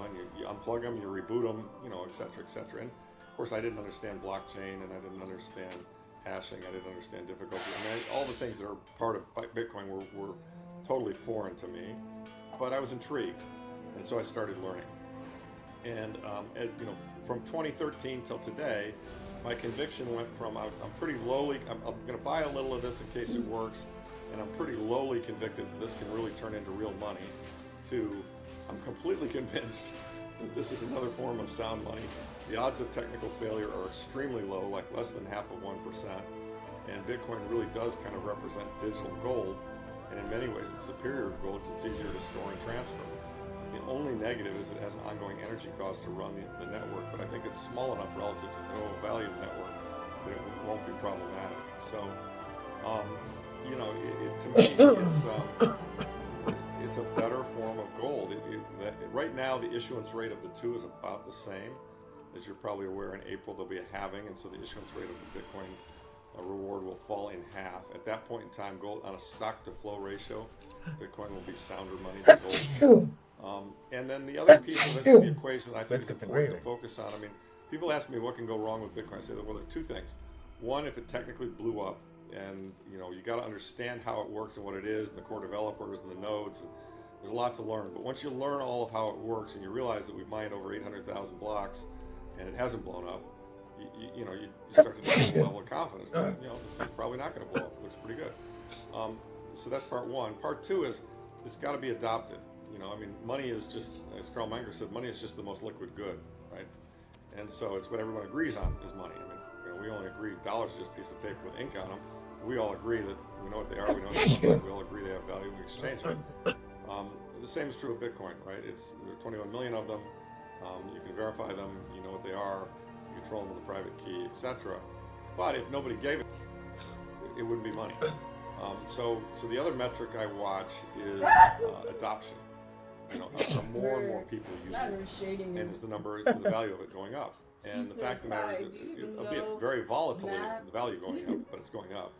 and you unplug them, you reboot them, et cetera, et cetera. And of course, I didn't understand blockchain, and I didn't understand hashing. I didn't understand difficulty. All the things that are part of Bitcoin were totally foreign to me, but I was intrigued. And so I started learning. And from 2013 till today, my conviction went from I'm pretty lowly, I'm going to buy a little of this in case it works, and I'm pretty lowly convicted that this can really turn into real money, to I'm completely convinced that this is another form of sound money. The odds of technical failure are extremely low, like less than 0.5%. And Bitcoin really does kind of represent digital gold, and in many ways it's superior to gold because it's easier to store and transfer. The only negative is it has an ongoing energy cost to run the network, but I think it's small enough relative to the total value of the network that it won't be problematic. So, to me, it's a better form of gold. Right now, the issuance rate of the two is about the same. As you're probably aware, in April there'll be a halving, and so the issuance rate of the Bitcoin reward will fall in half. At that point in time, gold on a stock-to-flow ratio, Bitcoin will be sounder money than gold. And then the other piece of the equation I think is important to focus on. People ask me what can go wrong with Bitcoin. I say, well, there are two things. One, if it technically blew up, and you got to understand how it works and what it is, and the core developers and the nodes. There's a lot to learn. But once you learn all of how it works, and you realize that we've mined over 800,000 blocks, and it hasn't blown up, you start to develop a level of confidence that this thing's probably not going to blow up. It looks pretty good. So that's part one. Part two is it's got to be adopted. Money is just, as Carl Menger said, money is just the most liquid good, right? And so it's what everyone agrees on is money. We only agree dollars are just a piece of paper with ink on them. We all agree that we know what they are, we know what they look like, we all agree they have value, we exchange them. The same is true of Bitcoin, right? There are 21 million of them. You can verify them, you know what they are, you control them with a private key, etc. But if nobody gave it, it wouldn't be money. So the other metric I watch is adoption. More and more people use it, and is the value of it going up? And the fact of the matter is, it'll be very volatile, the value going up, but it's going up.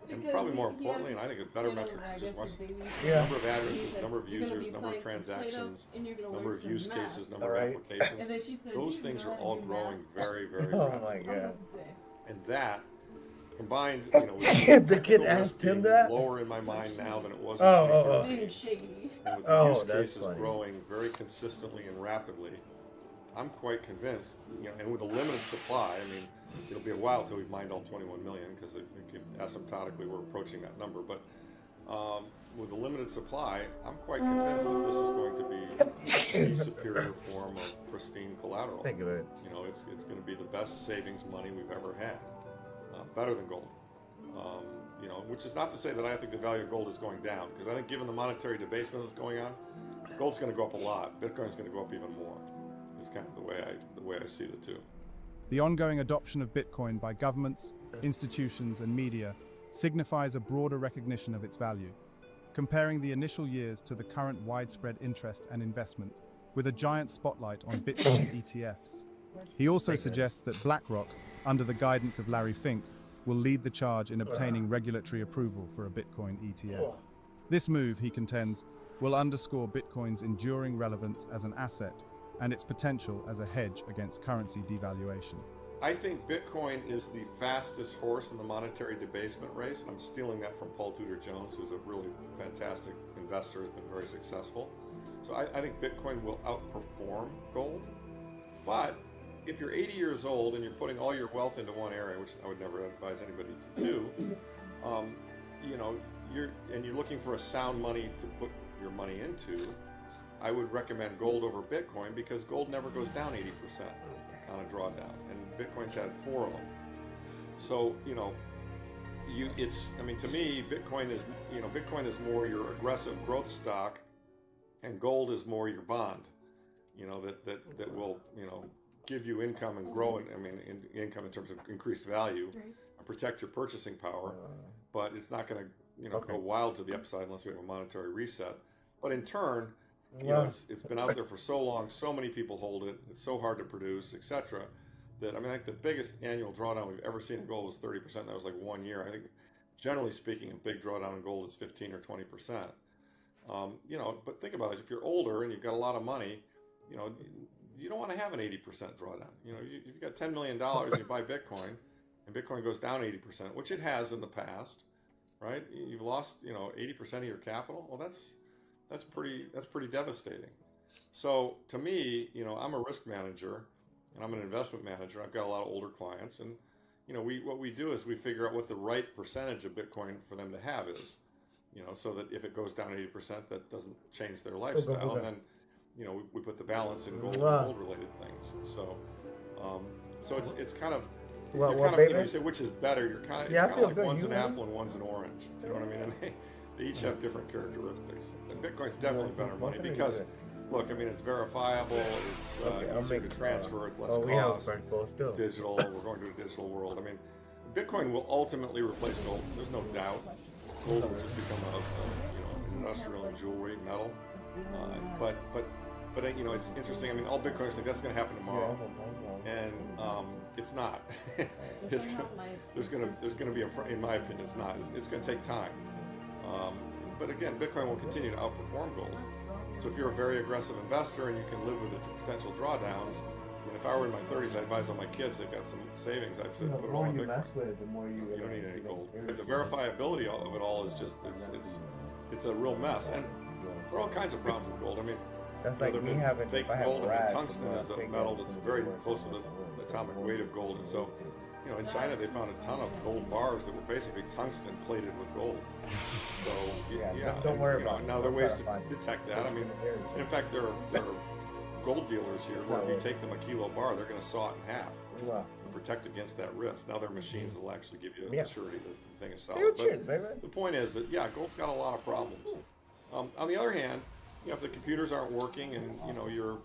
And probably more importantly, and I think a better metric is just watch the number of addresses, number of users, number of transactions, number of use cases, number of applications. Those things are all growing very, very rapidly. Oh my God. And that combined, you know, with The kid technical risk asked him being that? lower in my mind now than it was Oh, in 2013, Being shady. and with the Oh, use that's cases funny. growing very consistently and rapidly, I'm quite convinced, you know, and with a limited supply, I mean, it'll be a while till we've mined all 21 million, because asymptotically we're approaching that number, but with a limited supply, I'm quite convinced that this is going to be the superior form of pristine collateral. Think of it. You know, it's going to be the best savings money we've ever had, better than gold. You know, which is not to say that I think the value of gold is going down, because I think given the monetary debasement that's going on, gold's going to go up a lot. Bitcoin's going to go up even more. It's kind of the way I see the two. The ongoing adoption of Bitcoin by governments, institutions, and media signifies a broader recognition of its value, comparing the initial years to the current widespread interest and investment, with a giant spotlight on Bitcoin ETFs. He also suggests that BlackRock, under the guidance of Larry Fink, will lead the charge in obtaining regulatory approval for a Bitcoin ETF. This move, he contends, will underscore Bitcoin's enduring relevance as an asset and its potential as a hedge against currency devaluation. I think Bitcoin is the fastest horse in the monetary debasement race. I'm stealing that from Paul Tudor Jones, who's a really fantastic investor, has been very successful. So I think Bitcoin will outperform gold. But if you're 80 years old and you're putting all your wealth into one area, which I would never advise anybody to do, you know, you're looking for a sound money to put your money into, I would recommend gold over Bitcoin, because gold never goes down 80% on a drawdown, and Bitcoin's had 4 of them. So, you know, I mean, to me, Bitcoin is more your aggressive growth stock, and gold is more your bond, you know, that will, you know, give you income and grow, income in terms of increased value, and protect your purchasing power, but it's not going to, you know, go wild to the upside unless we have a monetary reset. But in turn, you know, it's been out there for so long, so many people hold it, it's so hard to produce, etc., that, I mean, I think the biggest annual drawdown we've ever seen in gold was 30%. That was like 1 year. I think, generally speaking, a big drawdown in gold is 15 or 20%. You know, but think about it. If you're older and you've got a lot of money, you know, you don't want to have an 80% drawdown. You know, you've got $10 million and you buy Bitcoin, and Bitcoin goes down 80%, which it has in the past, right? You've lost, you know, 80% of your capital. Well, that's pretty devastating. So to me, you know, I'm a risk manager and I'm an investment manager. I've got a lot of older clients, and you know, what we do is we figure out what the right percentage of Bitcoin for them to have is, you know, so that if it goes down 80%, that doesn't change their lifestyle. And then, you know, we put the balance in gold and gold related things. So, so it's kind of, you know, you say which is better. You're kind of, it's kind of like one's an apple and one's an orange. Do you know what I mean? And they each have different characteristics. And Bitcoin's definitely better money because, look, I mean, it's verifiable, it's easier to transfer, it's less cost, it's digital, we're going to a digital world. I mean, Bitcoin will ultimately replace gold, there's no doubt. Gold will just become a you know, industrial and jewelry metal. But you know, it's interesting. I mean, all Bitcoiners think that's going to happen tomorrow, and it's not. There's going to be in my opinion, it's not. It's going to take time. But again, Bitcoin will continue to outperform gold. So if you're a very aggressive investor and you can live with the potential drawdowns, I mean, if I were in my 30s, I'd advise all my kids, they've got some savings, I'd say put it all in Bitcoin. You don't need any gold. But the verifiability of it all is just, it's a real mess. And there are all kinds of problems with gold. I mean, that's like me having fake gold. I mean, tungsten is a metal that's very close to the atomic weight of gold. And so, you know, in China, they found a ton of gold bars that were basically tungsten plated with gold. So, yeah, don't worry about it. Now, there are ways to detect that. I mean, in fact, there are gold dealers here where if you take them a kilo bar, they're going to saw it in half to protect against that risk. Now, there are machines that will actually give you a surety that the thing is solid. But the point is that, yeah, gold's got a lot of problems. On the other hand, you know, if the computers aren't working and, you know, you're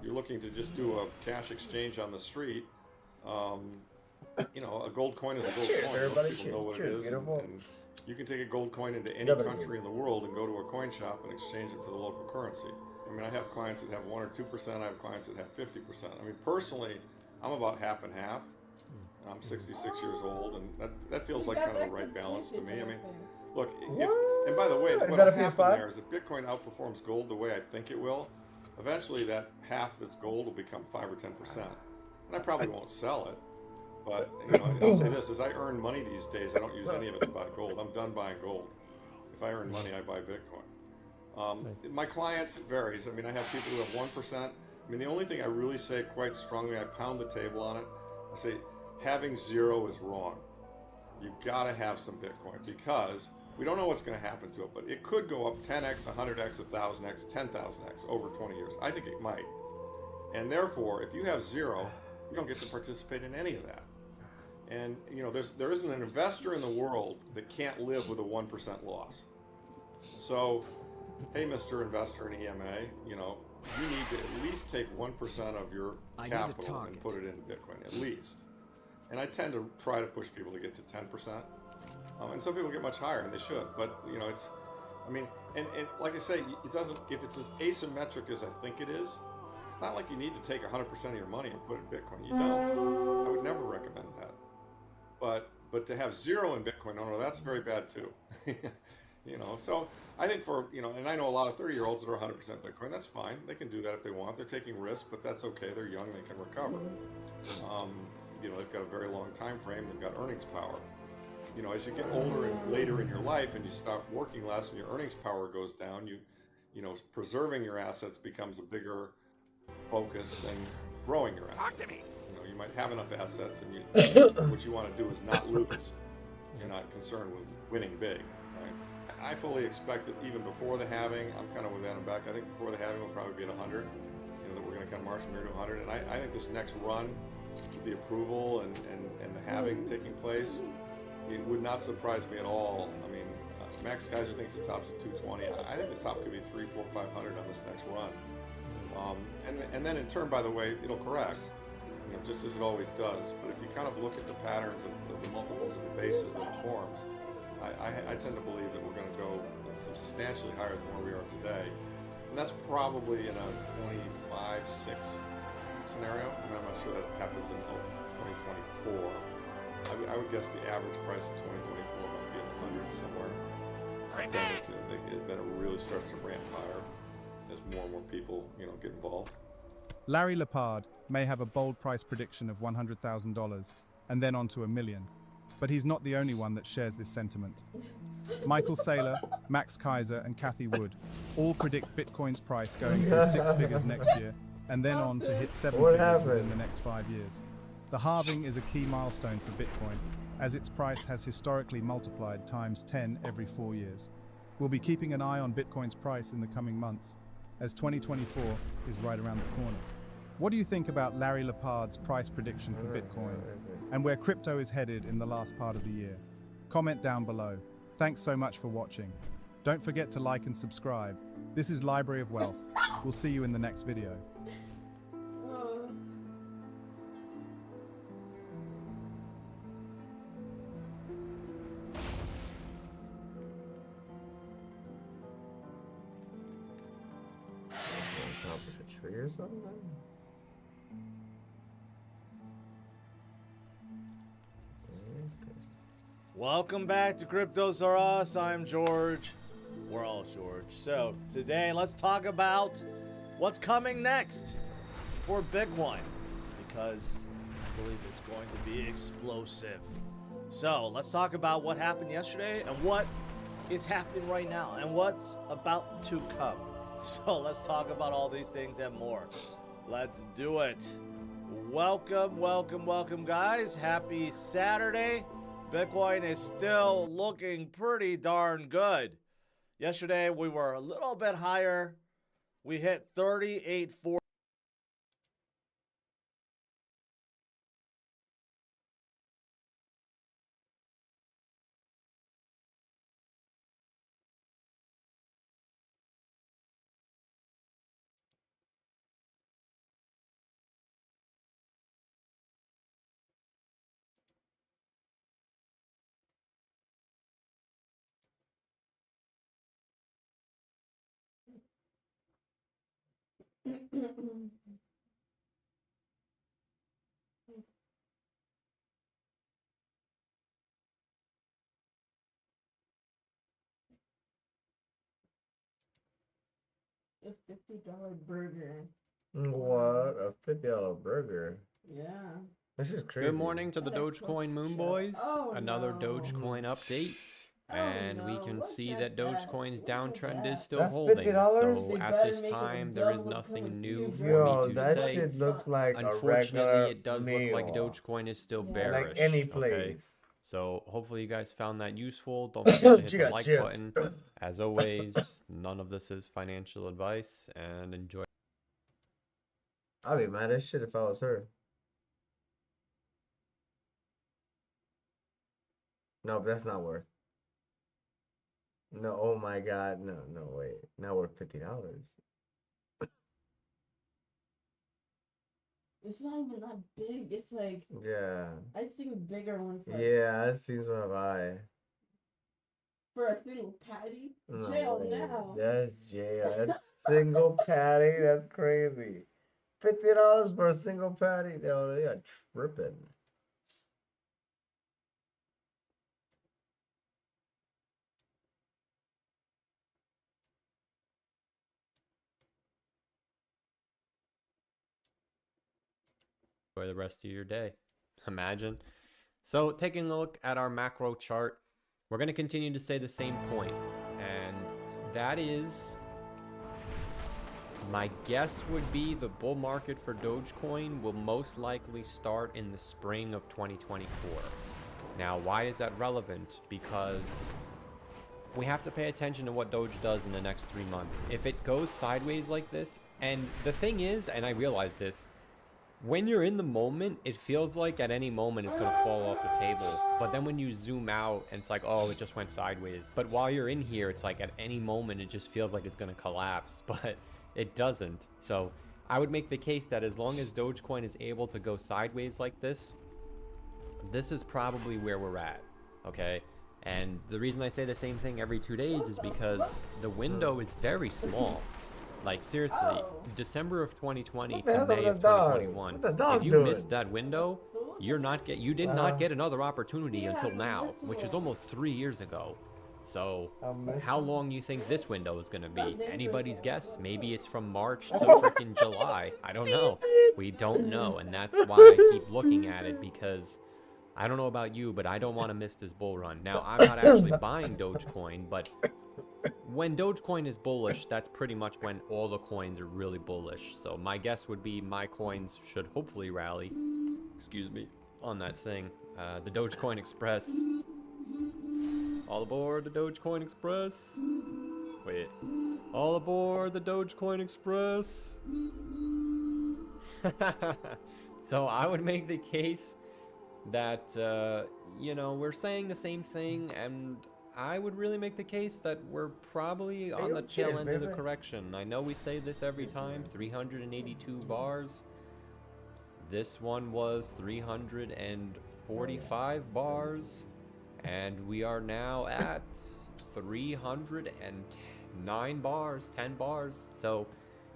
looking to just do a cash exchange on the street, you know, a gold coin is a gold coin. Most people know what it is. And you can take a gold coin into any country in the world and go to a coin shop and exchange it for the local currency. I mean, I have clients that have 1 or 2%. I have clients that have 50%. I mean, personally, I'm about half and half. I'm 66 years old, and that feels like kind of the right balance to me. I mean, look, and by the way, what will happen there is if Bitcoin outperforms gold the way I think it will, eventually that half that's gold will become 5 or 10%. And I probably won't sell it, But, you know, I'll say this, as I earn money these days, I don't use any of it to buy gold. I'm done buying gold. If I earn money, I buy Bitcoin. My clients, it varies. I mean, I have people who have 1%. I mean, the only thing I really say quite strongly, I pound the table on it, I say having zero is wrong. You've got to have some Bitcoin because we don't know what's going to happen to it, but it could go up 10x, 100x, 1000x, 10,000x over 20 years. I think it might. And therefore, if you have zero, you don't get to participate in any of that. And, you know, there isn't an investor in the world that can't live with a 1% loss. So, hey, Mr. Investor in EMA, you know, you need to at least take 1% of your capital and put it into Bitcoin, at least. And I tend to try to push people to get to 10%. And some people get much higher, and they should. But, you know, it's, I mean, and like I say, it doesn't, if it's as asymmetric as I think it is, it's not like you need to take 100% of your money and put it in Bitcoin. You don't. I would never recommend that. But to have zero in Bitcoin, no, that's very bad too. You know, so I think for, you know, and I know a lot of 30-year-olds that are 100% Bitcoin. That's fine. They can do that if they want. They're taking risks, but that's okay. They're young. They can recover. You know, they've got a very long time frame. They've got earnings power. You know, as you get older and later in your life and you start working less and your earnings power goes down, you know, preserving your assets becomes a bigger focus than growing your assets. You know, you might have enough assets and what you want to do is not lose. You're not concerned with winning big, right? I fully expect that even before the halving, I'm kind of with Adam back, I think before the halving we'll probably be at 100, you know, that we're going to kind of march from here to 100, and I think this next run, with the approval and the halving taking place, it would not surprise me at all. I mean, Max Kaiser thinks the top's at 220. I think the top could be 300, 400, 500 on this next run. And then in turn, by the way, it'll correct, you know, just as it always does. But if you kind of look at the patterns of the multiples of the bases that it forms, I tend to believe that we're going to go substantially higher than where we are today. And that's probably in a 25-6 scenario. I mean, I'm not sure that happens in 2024. I would guess the average price in 2024 might be at 100 somewhere. Then it really starts to ramp higher as more and more people, you know, get involved. Larry Lepard may have a bold price prediction of $100,000 and then on to $1 million, but he's not the only one that shares this sentiment. Michael Saylor, Max Kaiser, and Cathie Wood all predict Bitcoin's price going through 6 figures next year and then on to hit 7 figures within the next 5 years. The halving is a key milestone for Bitcoin, as its price has historically multiplied times 10 every 4 years. We'll be keeping an eye on Bitcoin's price in the coming months, as 2024 is right around the corner. What do you think about Larry Lepard's price prediction for Bitcoin and where crypto is headed in the last part of the year? Comment down below. Thanks so much for watching. Don't forget to like and subscribe. This is Library of Wealth. We'll see you in the next video. Tree or something? Welcome back to Cryptos Are Us. I'm George. We're all George. So today let's talk about what's coming next for Bitcoin, because I believe it's going to be explosive. So let's talk about what happened yesterday and what is happening right now and what's about to come. So let's talk about all these things and more. Let's do it. Welcome, welcome, welcome, guys. Happy Saturday. Bitcoin is still looking pretty darn good. Yesterday, we were a little bit higher. We hit 38.40. A $50 burger. What? A $50 burger? Yeah. This is crazy. Good morning to the Dogecoin Moon Boys. Oh, Another no. Dogecoin update. And we can see that Dogecoin's downtrend is still That's holding. $50? So at this time, there is nothing new for Yo, me to that say. shit looks like a regular Unfortunately, it does look like meal. Dogecoin is still bearish. Like any Okay? place. So hopefully you guys found that useful. Don't forget to hit the like Chipped. button. As always, none of this is financial advice, and enjoy. I'd be mad as shit if I was her. No, but that's not worth. No, oh my God, no, no, wait, not worth $50. It's not even that big. It's like Yeah, I've seen bigger ones. Like, yeah, that seems what have I. For a single patty, No jail way. now. That's jail. That's single patty. That's crazy. $50 for a single patty. No, they are tripping. Enjoy the rest of your day. Imagine. So taking a look at our macro chart, we're going to continue to say the same point, and that is, my guess would be the bull market for Dogecoin will most likely start in the spring of 2024. Now, why is that relevant? Because we have to pay attention to what Doge does in the next 3 months. If it goes sideways like this, and the thing is, and I realize this, when you're in the moment, it feels like at any moment it's going to fall off the table. But then when you zoom out and it's like, oh, it just went sideways. But while you're in here, it's like at any moment it just feels like it's going to collapse. But it doesn't. So I would make the case that as long as Dogecoin is able to go sideways like this, this is probably where we're at. Okay? And the reason I say the same thing every 2 days is because the window is very small. Like, seriously, December of 2020 to May of 2021. If you missed that window, you did not get another opportunity until now, which is almost 3 years ago. So, how long do you think this window is going to be? Anybody's guess? Maybe it's from March to freaking July. I don't know. We don't know, and that's why I keep looking at it, because I don't know about you, but I don't want to miss this bull run. Now, I'm not actually buying Dogecoin, but when Dogecoin is bullish, that's pretty much when all the coins are really bullish. So my guess would be my coins should hopefully rally, excuse me, on that thing. The Dogecoin Express. All aboard the Dogecoin Express. Wait. All aboard the Dogecoin Express. So I would make the case that, you know, we're saying the same thing, and I would really make the case that we're probably on the tail end of the correction. I know we say this every time, 382 bars. This one was 345 bars. And we are now at 309 bars, 10 bars. So,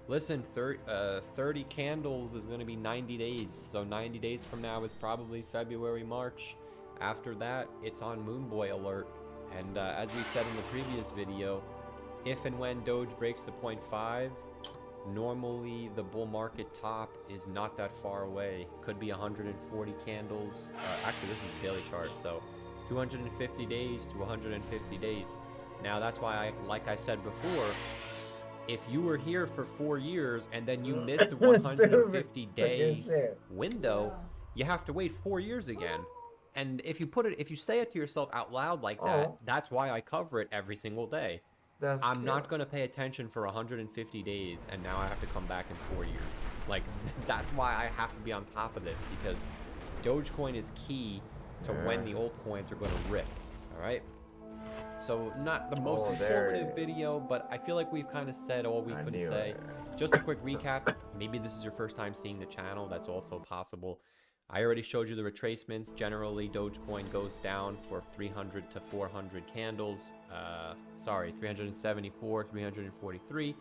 listen, 30 candles is going to be 90 days. So 90 days from now is probably February, March. After that, it's on Moonboy alert. And as we said in the previous video, if and when Doge breaks the 0.5, normally the bull market top is not that far away. Could be 140 candles. Actually, this is a daily chart, so 250 days to 150 days. Now, that's why, like I said before, if you were here for 4 years and then you missed the 150-day window, you have to wait 4 years again. And if you say it to yourself out loud like that, that's why I cover it every single day. I'm not going to pay attention for 150 days, and now I have to come back in 4 years. Like, that's why I have to be on top of this, because Dogecoin is key to when the old coins are going to rip. All right? So, not the most informative video, but I feel like we've kind of said all we could say. Just a quick recap. Maybe this is your first time seeing the channel. That's also possible. I already showed you the retracements. Generally, Dogecoin goes down for 300 to 400 candles. 374, 343.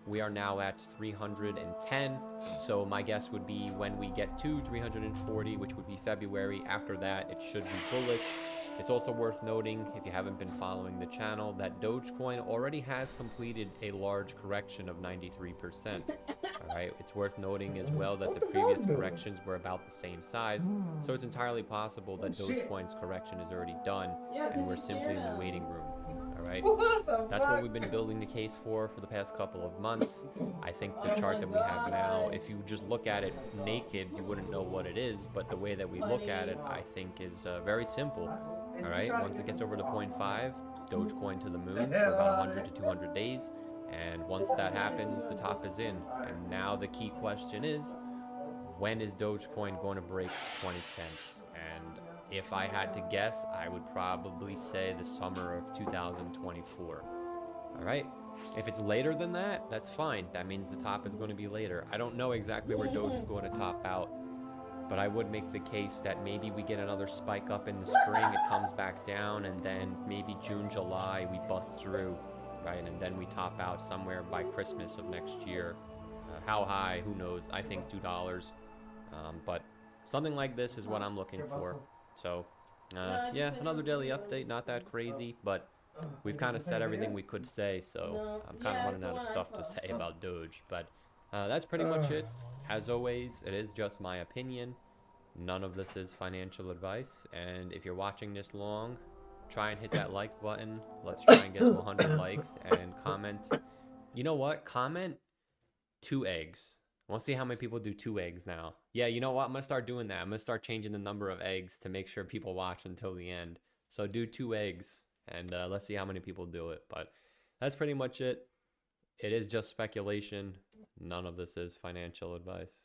We are now at 310. So my guess would be when we get to 340, which would be February, after that, it should be bullish. It's also worth noting, if you haven't been following the channel, that DogeCoin already has completed a large correction of 93%. Alright, it's worth noting as well that the previous corrections were about the same size, so it's entirely possible that DogeCoin's correction is already done, and we're simply in the waiting room. Alright, that's what we've been building the case for the past couple of months. I think the chart that we have now, if you just look at it naked, you wouldn't know what it is, but the way that we look at it, I think is very simple. Alright, once it gets over to 0.5, Dogecoin to the moon for about 100 to 200 days, and once that happens, the top is in. And now the key question is, when is Dogecoin going to break 20 cents? And if I had to guess, I would probably say the summer of 2024. Alright, if it's later than that, that's fine. That means the top is going to be later. I don't know exactly where Doge is going to top out, but I would make the case that maybe we get another spike up in the spring, it comes back down, and then maybe June, July, we bust through, right? And then we top out somewhere by Christmas of next year. How high? Who knows? I think $2. But something like this is what I'm looking for. So, yeah, another daily update, not that crazy, but we've kind of said everything we could say, so I'm kind of running out of stuff to say about Doge. But that's pretty much it. As always, it is just my opinion. None of this is financial advice, and if you're watching this long, try and hit that like button. Let's try and get to 100 likes, and comment. You know what? Comment 2 eggs. I want to see how many people do 2 eggs now. Yeah, you know what? I'm going to start doing that. I'm going to start changing the number of eggs to make sure people watch until the end. So do 2 eggs, and let's see how many people do it. But that's pretty much it. It is just speculation. None of this is financial advice.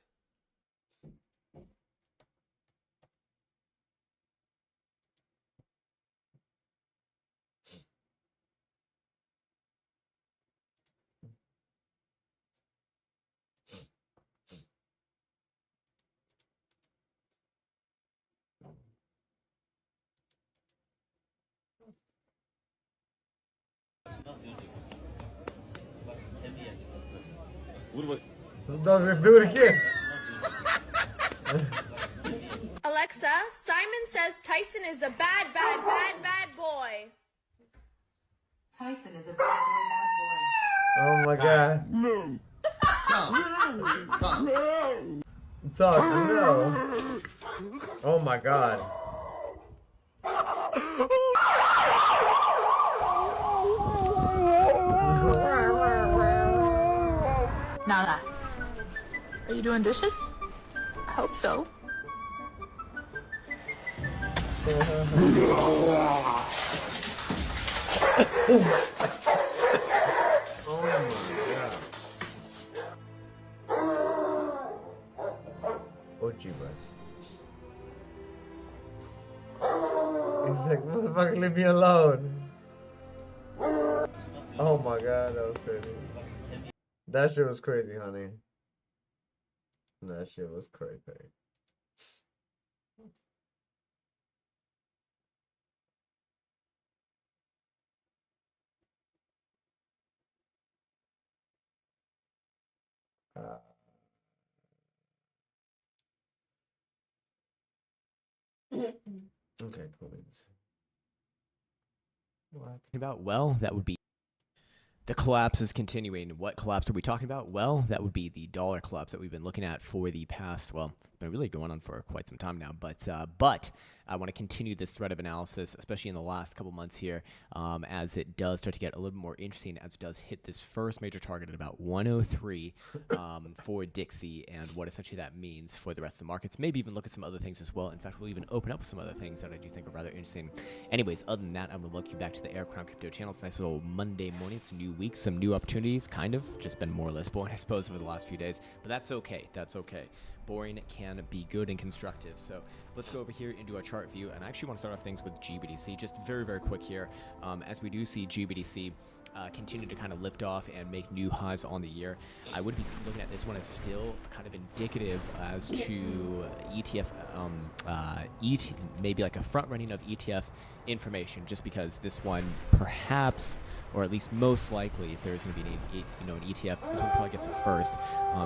Don't do it again. Alexa, Simon says Tyson is a bad boy. Tyson is a bad boy. Oh my god. No. Talk, no. Oh my god. Nala, are you doing dishes? I hope so. Oh my god. Oh jeebus. He's like, motherfucker, leave me alone. Oh my god, that was crazy. That shit was crazy, honey. That shit was crazy. Okay, cool. What? About, well, that would be the collapse is continuing. What collapse are we talking about? Well, that would be the dollar collapse that we've been looking at for the past, well, it's been really going on for quite some time now. But I want to continue this thread of analysis, especially in the last couple months here, as it does start to get a little more interesting, as it does hit this first major target at about 103 for Dixie, and what essentially that means for the rest of the markets. Maybe even look at some other things as well. In fact, we'll even open up some other things that I do think are rather interesting. Anyways, other than that, I'm going to look you back to the Air Crown Crypto channel. It's a nice little Monday morning. It's a new week, some new opportunities, kind of. Just been more or less boring, I suppose, over the last few days. But that's okay. That's okay. Boring can be good and constructive. So let's go over here into our chart view, and I actually want to start off things with GBTC. Just very, very quick here, as we do see GBTC continue to kind of lift off and make new highs on the year. I would be looking at this one as still kind of indicative as to ETF, maybe like a front running of ETF information, just because this one perhaps, or at least most likely, if there is going to be an ETF, this one probably gets it first,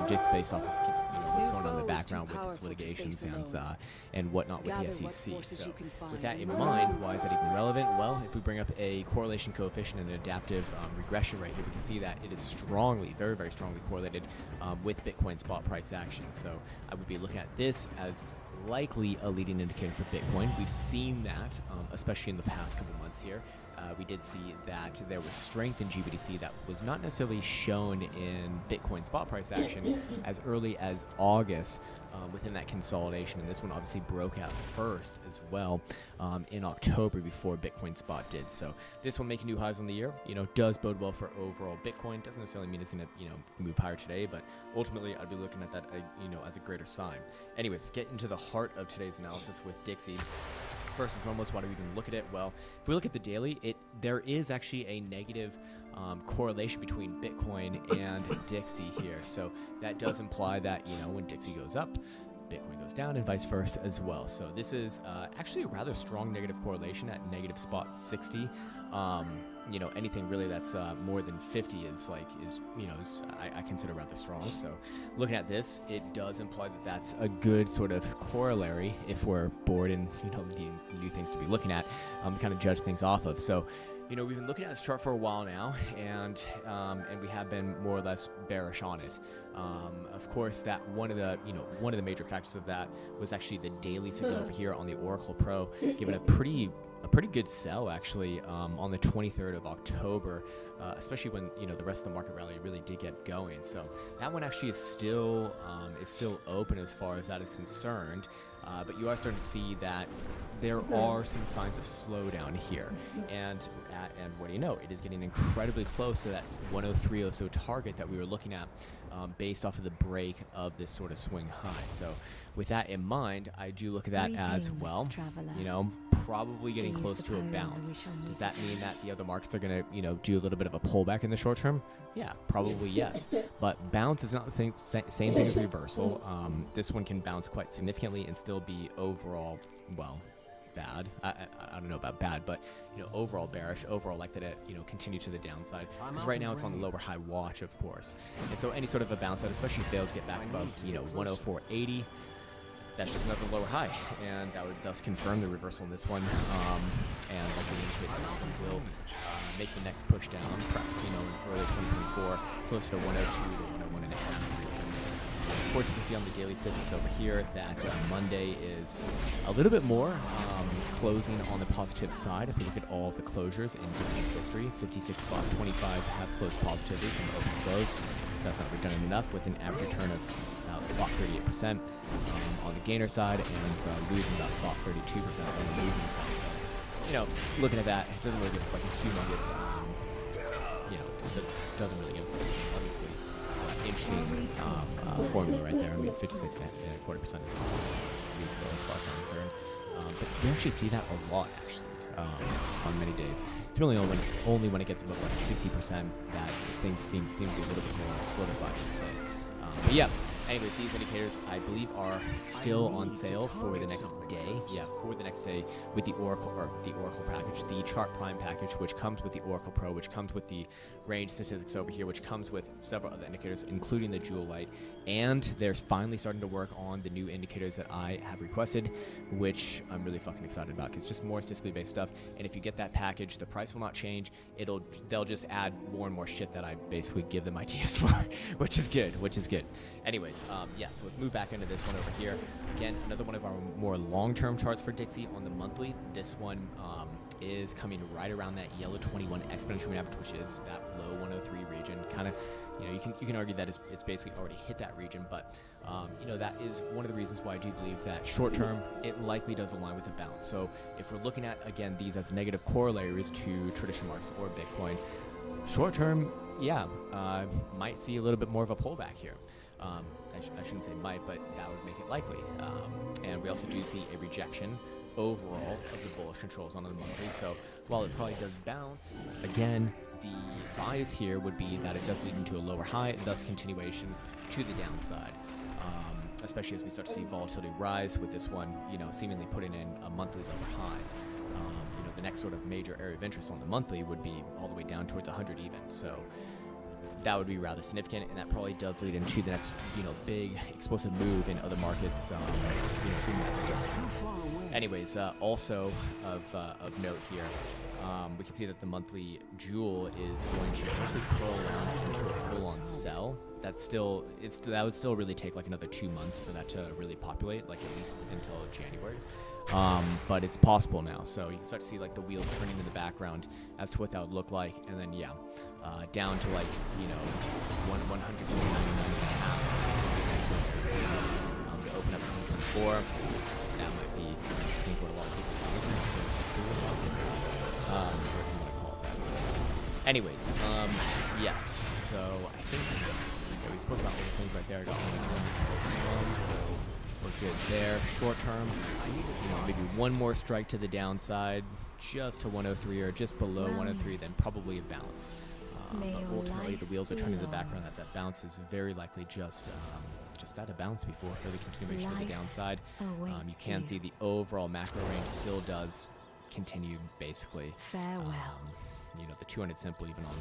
just based off of what's going on in the background with its litigations and whatnot with the SEC. So with that in mind, why is that even relevant? Well, if we bring up a correlation coefficient and an adaptive regression right here, we can see that it is strongly, very, very strongly correlated with Bitcoin spot price action. So I would be looking at this as likely a leading indicator for Bitcoin. We've seen that, especially in the past couple months here. We did see that there was strength in GBTC that was not necessarily shown in Bitcoin spot price action as early as August within that consolidation. And this one obviously broke out first as well in October before Bitcoin spot did. So this one making new highs on the year, does bode well for overall Bitcoin. Doesn't necessarily mean it's going to, move higher today, but ultimately I'd be looking at that, as a greater sign. Anyways, get into the heart of today's analysis with Dixie. First and foremost, why do we even look at it? Well, if we look at the daily, there is actually a negative correlation between Bitcoin and Dixie here. So that does imply that, when Dixie goes up, Bitcoin goes down and vice versa as well. So this is actually a rather strong negative correlation at negative spot 60. Anything really that's more than 50 is I consider rather strong. So looking at this, it does imply that that's a good sort of corollary if we're bored and needing new things to be looking at, kind of judge things off of. So we've been looking at this chart for a while now, and we have been more or less bearish on it. Of course, that one of the major factors of that was actually the daily signal over here on the Oracle Pro, giving a pretty good sell actually on the 23rd of October, especially when the rest of the market rally really did get going. So that one actually is still open as far as that is concerned. But you are starting to see that there are some signs of slowdown here, and what do you know? It is getting incredibly close to that 103 or so target that we were looking at, based off of the break of this sort of swing high. So with that in mind, I do look at that as well. Probably getting close to a bounce. Does that mean that the other markets are going to do a little bit of a pullback in the short term? Yeah, probably yes. But bounce is not the same thing as reversal. This one can bounce quite significantly and still be overall, bad. I don't know about bad, but overall bearish, overall likely to continue to the downside, because right now it's on the lower high watch, of course. And so any sort of a bounce out, especially if fails get back above 104.80, that's just another lower high, and that would thus confirm the reversal in this one, and likely indicate that this one will make the next push down, perhaps in early 2024, closer to 102 to 101.5. Of course, you can see on the daily statistics over here that Monday is a little bit more closing on the positive side. If we look at all of the closures in Dixie's history, 56 spot 25 have closed positively from open to close. That's not redundant enough, with an average return of spot 38% on the gainer side, and losing about spot 32% on the losing side. So, looking at that, it doesn't really give us like a humongous, it doesn't really give us like obviously interesting formula right there. I mean, 56.25% is reasonable as far as I'm concerned. But we actually see that a lot, actually, on many days. It's really only when it gets above like 60% that things seem to be a little bit more solidified, I'd say. But yeah. Anyways, these indicators, I believe, are still on sale for the next day. Yeah, for the next day with the Oracle package, the Chart Prime package, which comes with the Oracle Pro, which comes with the range statistics over here, which comes with several other indicators, including the Jewel Light. And they're finally starting to work on the new indicators that I have requested, which I'm really fucking excited about, because it's just more statistically based stuff. And if you get that package, the price will not change. They'll just add more and more shit that I basically give them ideas for, which is good. Anyways, yes, so let's move back into this one over here. Again, another one of our more long-term charts for Dixie on the monthly. This one is coming right around that yellow 21 exponential moving average, which is that low 103 region. Kind of, you can argue that it's basically already hit that region, but that is one of the reasons why I do believe that short term it likely does align with a bounce. So if we're looking at, again, these as negative corollaries to traditional markets or Bitcoin, short term, might see a little bit more of a pullback here. I shouldn't say might, but that would make it likely. And we also do see a rejection overall of the bullish controls on the monthly. So while it probably does bounce, again, the bias here would be that it does lead into a lower high, thus continuation to the downside. Especially as we start to see volatility rise with this one, seemingly putting in a monthly lower high. The next sort of major area of interest on the monthly would be all the way down towards 100 even. So that would be rather significant, and that probably does lead into the next, big explosive move in other markets. Assuming that just too far away. Anyways, also of note here, we can see that the monthly jewel is going to essentially curl around into a full-on sell. That would still really take like another 2 months for that to really populate, like at least until January. But it's possible now, so you can start to see like the wheels turning in the background as to what that would look like, and then down to like 100 to 99.5 to open up 2024. That might be, I think, what a lot of people anyways, yes. So I think we spoke about all the things right there. Got one, so we're good there. Short term, maybe one more strike to the downside, just to 103 or just below 103, then probably a bounce. But ultimately, the wheels are turning in the background. That bounce is very likely just at a bounce before further continuation to the downside. You can see the overall macro range still does continue basically. Farewell. The 200 simple, even on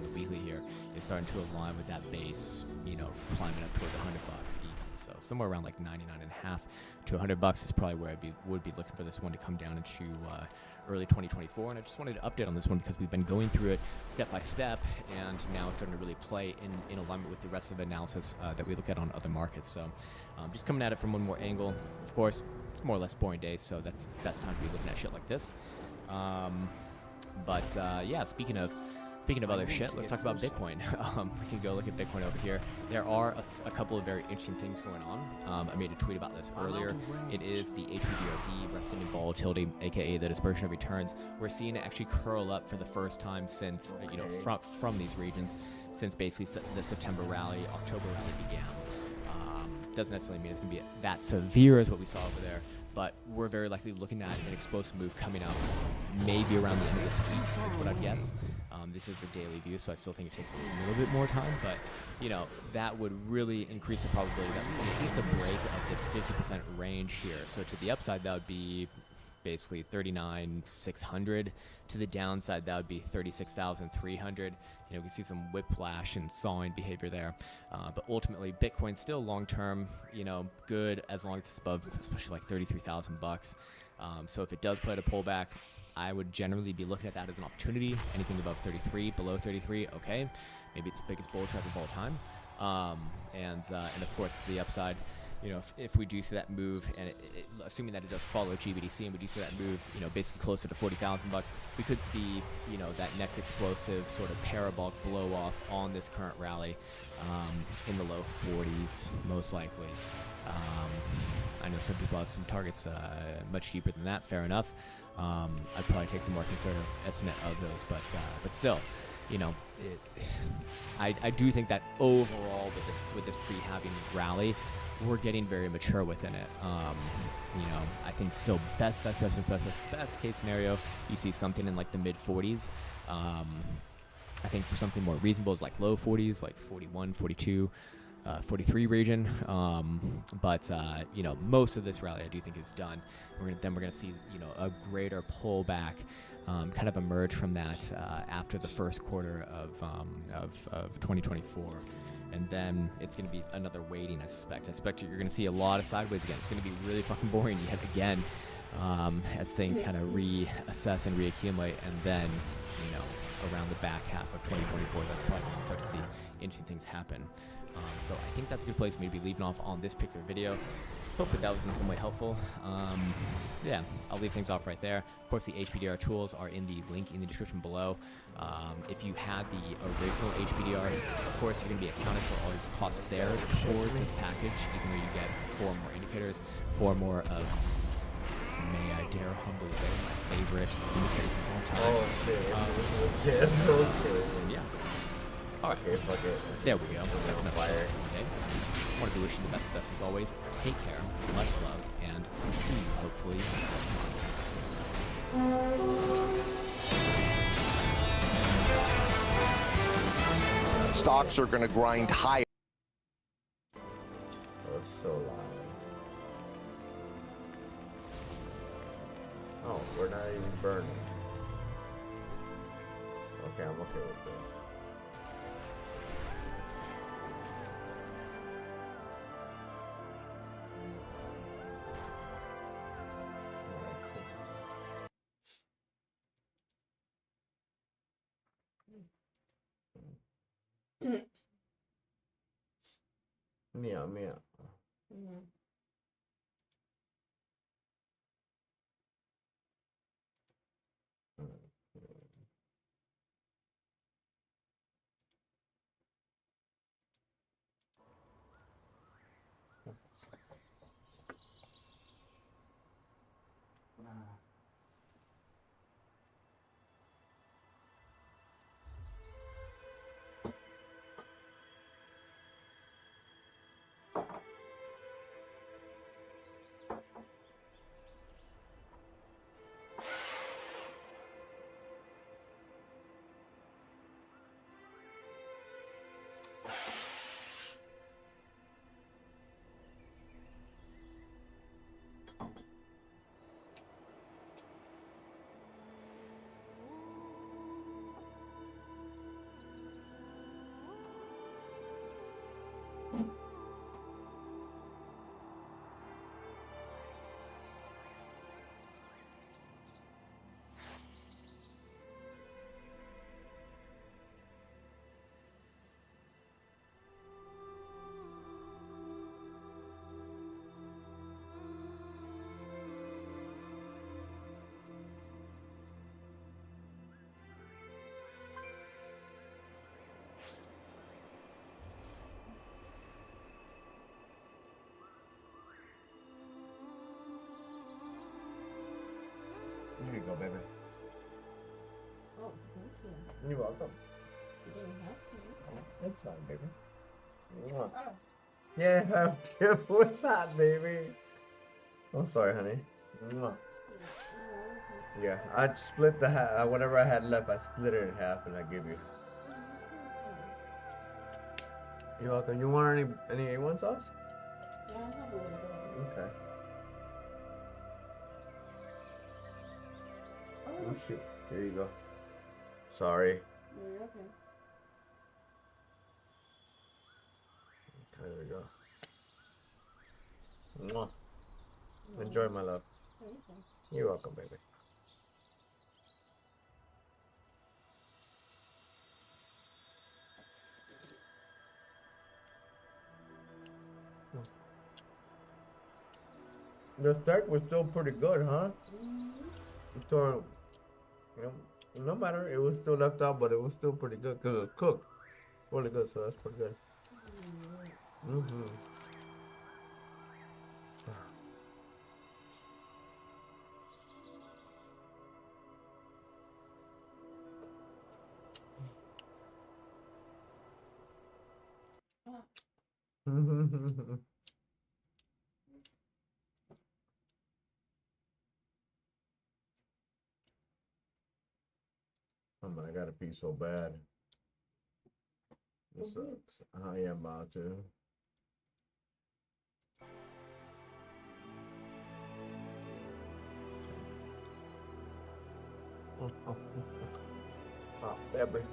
the weekly here, is starting to align with that base, climbing up toward the $100 even. So somewhere around like 99.5 to $100 is probably where would be looking for this one to come down into early 2024. And I just wanted to update on this one because we've been going through it step by step, and now it's starting to really play in alignment with the rest of the analysis that we look at on other markets. So just coming at it from one more angle. Of course, it's more or less boring day, so that's the best time to be looking at shit like this. But speaking of other shit, let's talk about Bitcoin. We can go look at Bitcoin over here. There are a couple of very interesting things going on. I made a tweet about this earlier. It is the HBDRV representing volatility, aka the dispersion of returns. We're seeing it actually curl up for the first time since from these regions, since basically the September rally, October rally began. Doesn't necessarily mean it's going to be that severe as what we saw over there, but we're very likely looking at an explosive move coming up maybe around the end of this week is what I guess. This is a daily view, so I still think it takes a little bit more time, but that would really increase the probability that we see at least a break of this 50% range here. So to the upside, that would be basically 39,600. To the downside, that would be 36,300. We can see some whiplash and sawing behavior there, but ultimately Bitcoin still long term good as long as it's above, especially like $33,000. So if it does play a pullback, I would generally be looking at that as an opportunity. Anything above 33, below 33, okay, maybe it's the biggest bull trap of all time. And of course to the upside, if we do see that move, and assuming that it does follow GBTC, and we do see that move, basically closer to $40,000, we could see, that next explosive sort of parabolic blow off on this current rally, in the low 40s, most likely. I know some people have some targets much deeper than that. Fair enough. I'd probably take the more conservative estimate of those, but still, I do think that overall with this pre-halving rally, we're getting very mature within it. I think still best case scenario, you see something in like the mid 40s. I think for something more reasonable is like low 40s, like 41, 42, 43 region. But most of this rally I do think is done. We're gonna see a greater pullback kind of emerge from that after the first quarter of 2024. And then it's going to be another waiting, I suspect. I suspect you're going to see a lot of sideways again. It's going to be really fucking boring yet again as things kind of reassess and reaccumulate. And then, around the back half of 2024, that's probably when you start to see interesting things happen. So I think that's a good place for me to be leaving off on this particular video. Hopefully that was in some way helpful. Yeah, I'll leave things off right there. Of course, the HBDR tools are in the link in the description below. If you had the original HBDR, of course, you're going to be accounted for all your costs there towards this package, even though you get 4 more indicators, 4 more of, may I dare humbly say, my favorite indicators of all time. Yeah. All right. Okay, fuck it. There we go. That's enough shit. Okay. I want to be wishing the best of us as always. Take care, much love, and see you hopefully Stocks are going to grind higher. Oh, it's so loud. Oh, we're not even burning. Okay, I'm okay with this. Meow, meow. Mhm. Here you go, baby. Oh, thank you. You're welcome. You didn't have to. It's fine, baby. Mwah. Oh. Yeah, careful. What's that, baby? I'm sorry, honey. Mwah. Yeah, I'd split the whatever I had left, I split it in half and I give you. You're welcome. You want any A1 sauce? Yeah, I'll have a little bit. Okay. Oh. Oh shoot. Here you go. Sorry. No, you're okay. There we go. Mwah. Enjoy, my love. Thank you. You're welcome, baby. The steak was still pretty good, huh? So, you know, no matter, it was still left out, but it was still pretty good because it was cooked really good, so that's pretty good. Mm-hmm. Oh man, I gotta pee so bad. It sucks. I am about to. Oh, baby.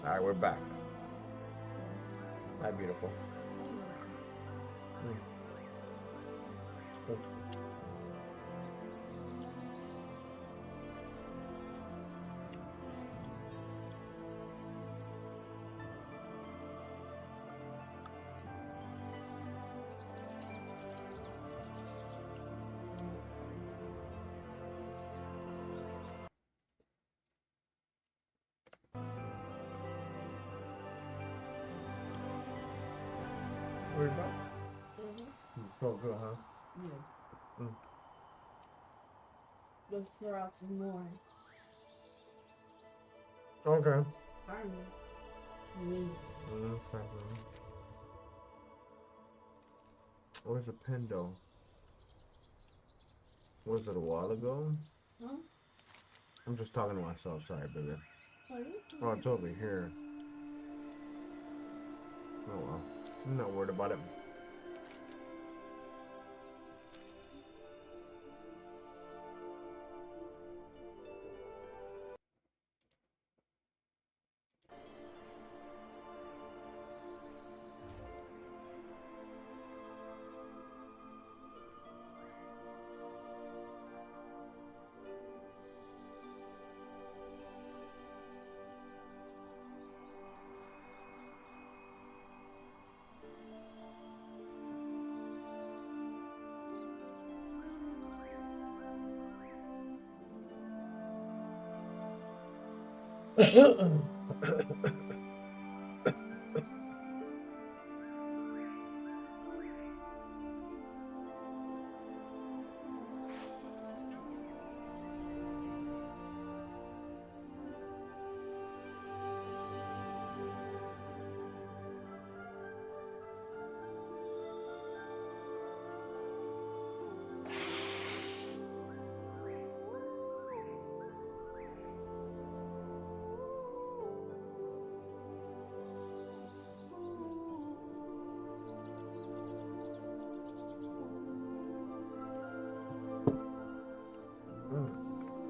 Alright, we're back. Hi, beautiful. Where's that? So good, huh? Yes. Mm. Let's throw out some more. Okay. Army. Meat. Where's the Pendo? Was it a while ago? Huh? I'm just talking to myself, sorry, baby. Are you? Oh, it's over here. Oh well. I'm not worried about it.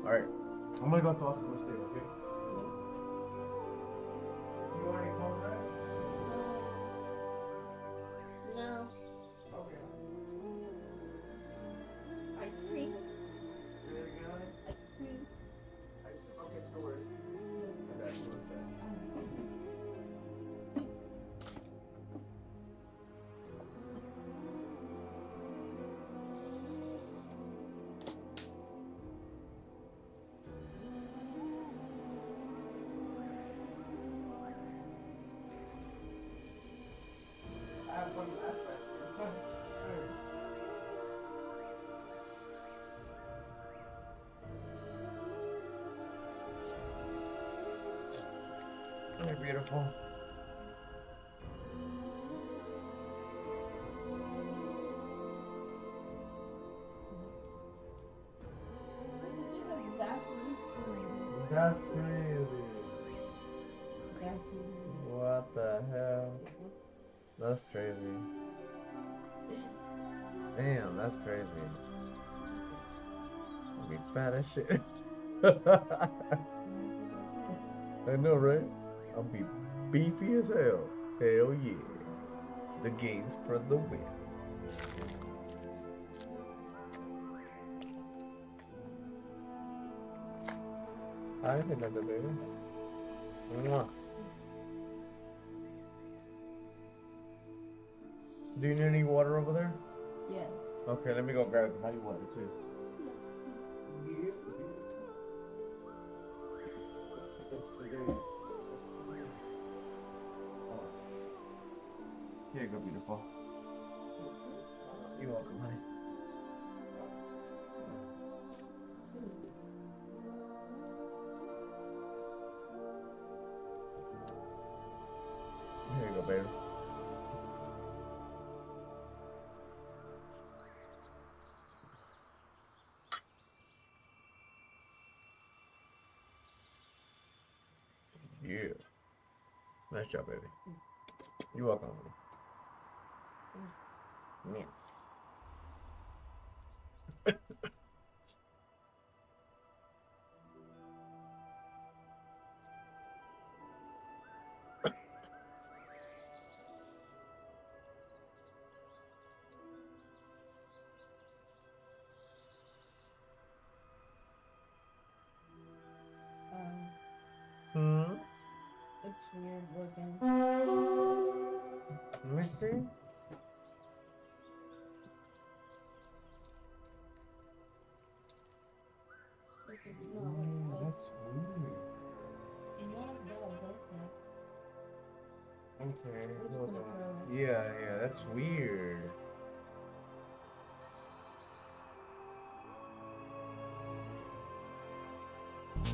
Alright. I'm gonna go toss some steak, okay? You want any cornbread? No. Okay. Ice cream. Say it again, honey? Ice cream. Okay, no worries. I got you one second. I have one left right here. Hey, beautiful. That's crazy. What the hell? That's crazy. Damn, that's crazy. I'll be fat as shit. I know, right? I'll be beefy as hell. Hell yeah. The game's for the win. I think that's a baby. Mwah. Do you need any water over there? Yeah. Okay, let me go grab some honey water too. Here you go, beautiful. You're welcome, honey. Here you go, baby. Yeah. Nice job, baby. You're welcome. Yeah. It's weird looking. Let me see. This is not like That's weird. this. Not that does that. Okay, hold on. Yeah, that's weird.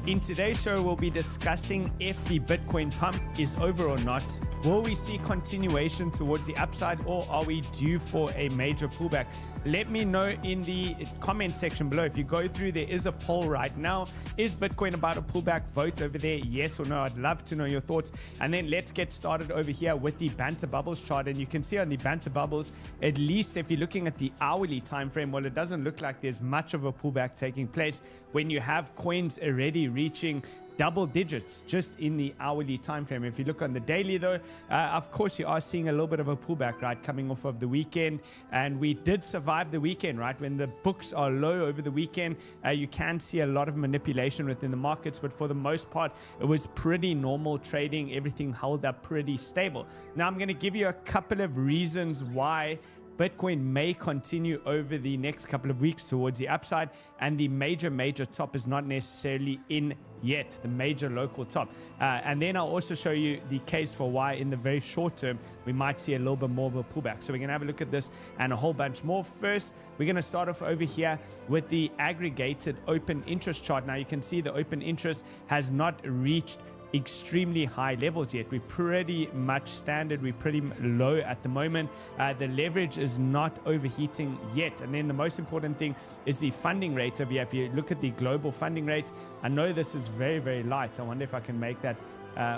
In today's show, we'll be discussing if the Bitcoin pump is over or not. Will we see continuation towards the upside, or are we due for a major pullback? Let me know in the comment section below. If you go through, there is a poll right now. Is Bitcoin about a pullback? Vote over there, yes or no. I'd love to know your thoughts. And then let's get started over here with the Banter Bubbles chart. And you can see on the Banter Bubbles, at least if you're looking at the hourly time frame, well, it doesn't look like there's much of a pullback taking place when you have coins already reaching double digits just in the hourly time frame. If you look on the daily though, of course you are seeing a little bit of a pullback, right, coming off of the weekend. And we did survive the weekend, right? When the books are low over the weekend, you can see a lot of manipulation within the markets, but for the most part it was pretty normal trading. Everything held up pretty stable. Now I'm going to give you a couple of reasons why Bitcoin may continue over the next couple of weeks towards the upside, and the major top is not necessarily in yet, the major local top. And then I'll also show you the case for why in the very short term we might see a little bit more of a pullback. So we're going to have a look at this and a whole bunch more. First, we're going to start off over here with the aggregated open interest chart. Now you can see the open interest has not reached extremely high levels yet. We're pretty much standard. We're pretty low at the moment. The leverage is not overheating yet. And then the most important thing is the funding rate over here. If you look at the global funding rates, I know this is very light. I wonder if I can make that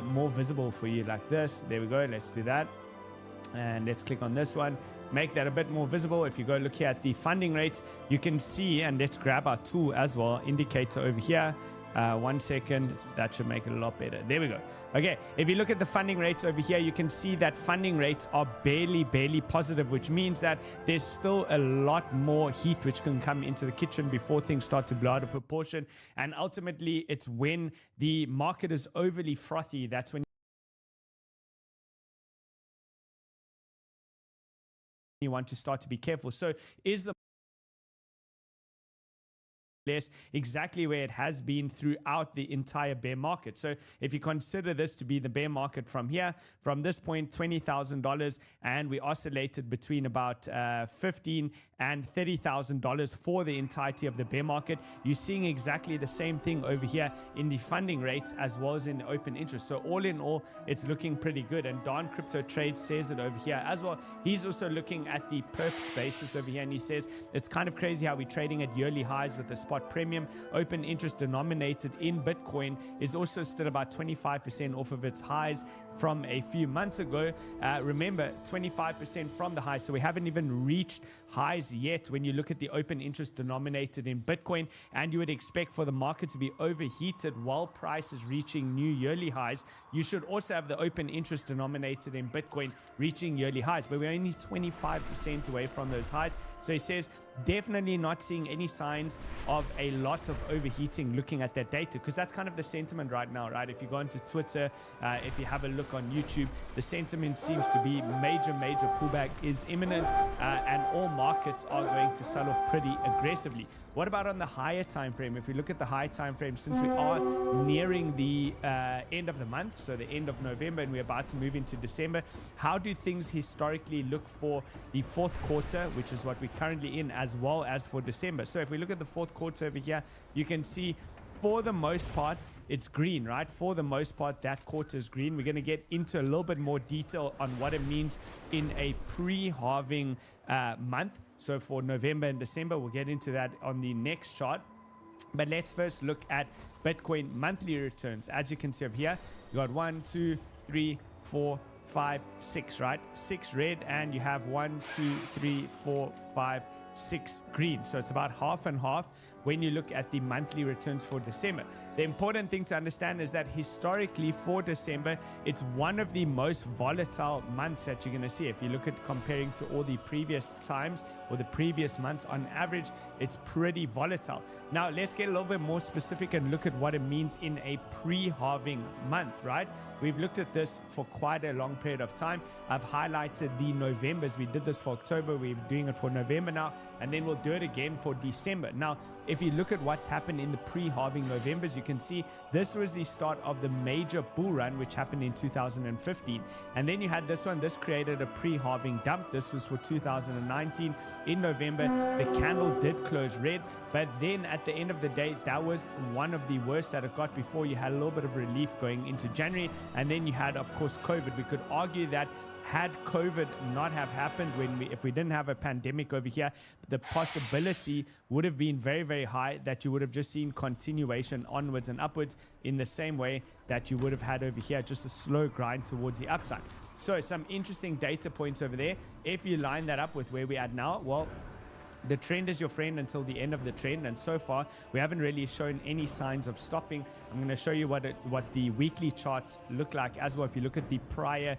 more visible for you like this. There we go. Let's do that. And let's click on this one. Make that a bit more visible. If you go look here at the funding rates, you can see, and let's grab our tool as well, indicator over here. 1 second, that should make it a lot better. There we go. Okay, if you look at the funding rates over here, you can see that funding rates are barely positive, which means that there's still a lot more heat which can come into the kitchen before things start to blow out of proportion. And ultimately, it's when the market is overly frothy, that's when you want to start to be careful. So is the less exactly where it has been throughout the entire bear market. So if you consider this to be the bear market from here, from this point, $20,000, and we oscillated between about $15,000 and $30,000 for the entirety of the bear market, you're seeing exactly the same thing over here in the funding rates as well as in the open interest. So all in all, it's looking pretty good. And Don Crypto Trade says it over here as well. He's also looking at the perps basis over here, and he says it's kind of crazy how we're trading at yearly highs with the spot premium. Open interest denominated in Bitcoin is also still about 25% off of its highs from a few months ago. Remember, 25% from the high, so we haven't even reached highs yet when you look at the open interest denominated in Bitcoin, and you would expect for the market to be overheated while price is reaching new yearly highs. You should also have the open interest denominated in Bitcoin reaching yearly highs, but we're only 25% away from those highs. So he says definitely not seeing any signs of a lot of overheating looking at that data, because that's kind of the sentiment right now, right? If you go onto Twitter, if you have a look on YouTube, the sentiment seems to be major pullback is imminent, and all markets are going to sell off pretty aggressively. What about on the higher time frame? If we look at the higher time frame, since we are nearing the end of the month, so the end of November, and we're about to move into December, how do things historically look for the fourth quarter, which is what we're currently in, as well as for December? So if we look at the fourth quarter over here, you can see for the most part it's green, right? For the most part, that quarter is green. We're going to get into a little bit more detail on what it means in a pre-halving month. So for November and December, we'll get into that on the next chart. But let's first look at Bitcoin monthly returns. As you can see over here, you got 1, 2, 3, 4, 5, 6, right? 6 red, and you have 1, 2, 3, 4, 5, 6 green. So it's about half and half when you look at the monthly returns for December. The important thing to understand is that historically for December, it's one of the most volatile months that you're going to see. If you look at comparing to all the previous times or the previous months, on average, it's pretty volatile. Now, let's get a little bit more specific and look at what it means in a pre-halving month, right? We've looked at this for quite a long period of time. I've highlighted the Novembers. We did this for October. We're doing it for November now, and then we'll do it again for December. Now, if if you look at what's happened in the pre-halving Novembers, you can see this was the start of the major bull run, which happened in 2015. And then you had this one. This created a pre-halving dump. This was for 2019. In November, the candle did close red. But then at the end of the day, that was one of the worst that it got before you had a little bit of relief going into January. And then you had, of course, COVID. We could argue that had COVID not have happened, if we didn't have a pandemic over here, the possibility would have been very, very high that you would have just seen continuation onwards and upwards in the same way that you would have had over here, just a slow grind towards the upside. So some interesting data points over there. If you line that up with where we're at now, well, the trend is your friend until the end of the trend, and so far we haven't really shown any signs of stopping. I'm going to show you what the weekly charts look like as well. If you look at the prior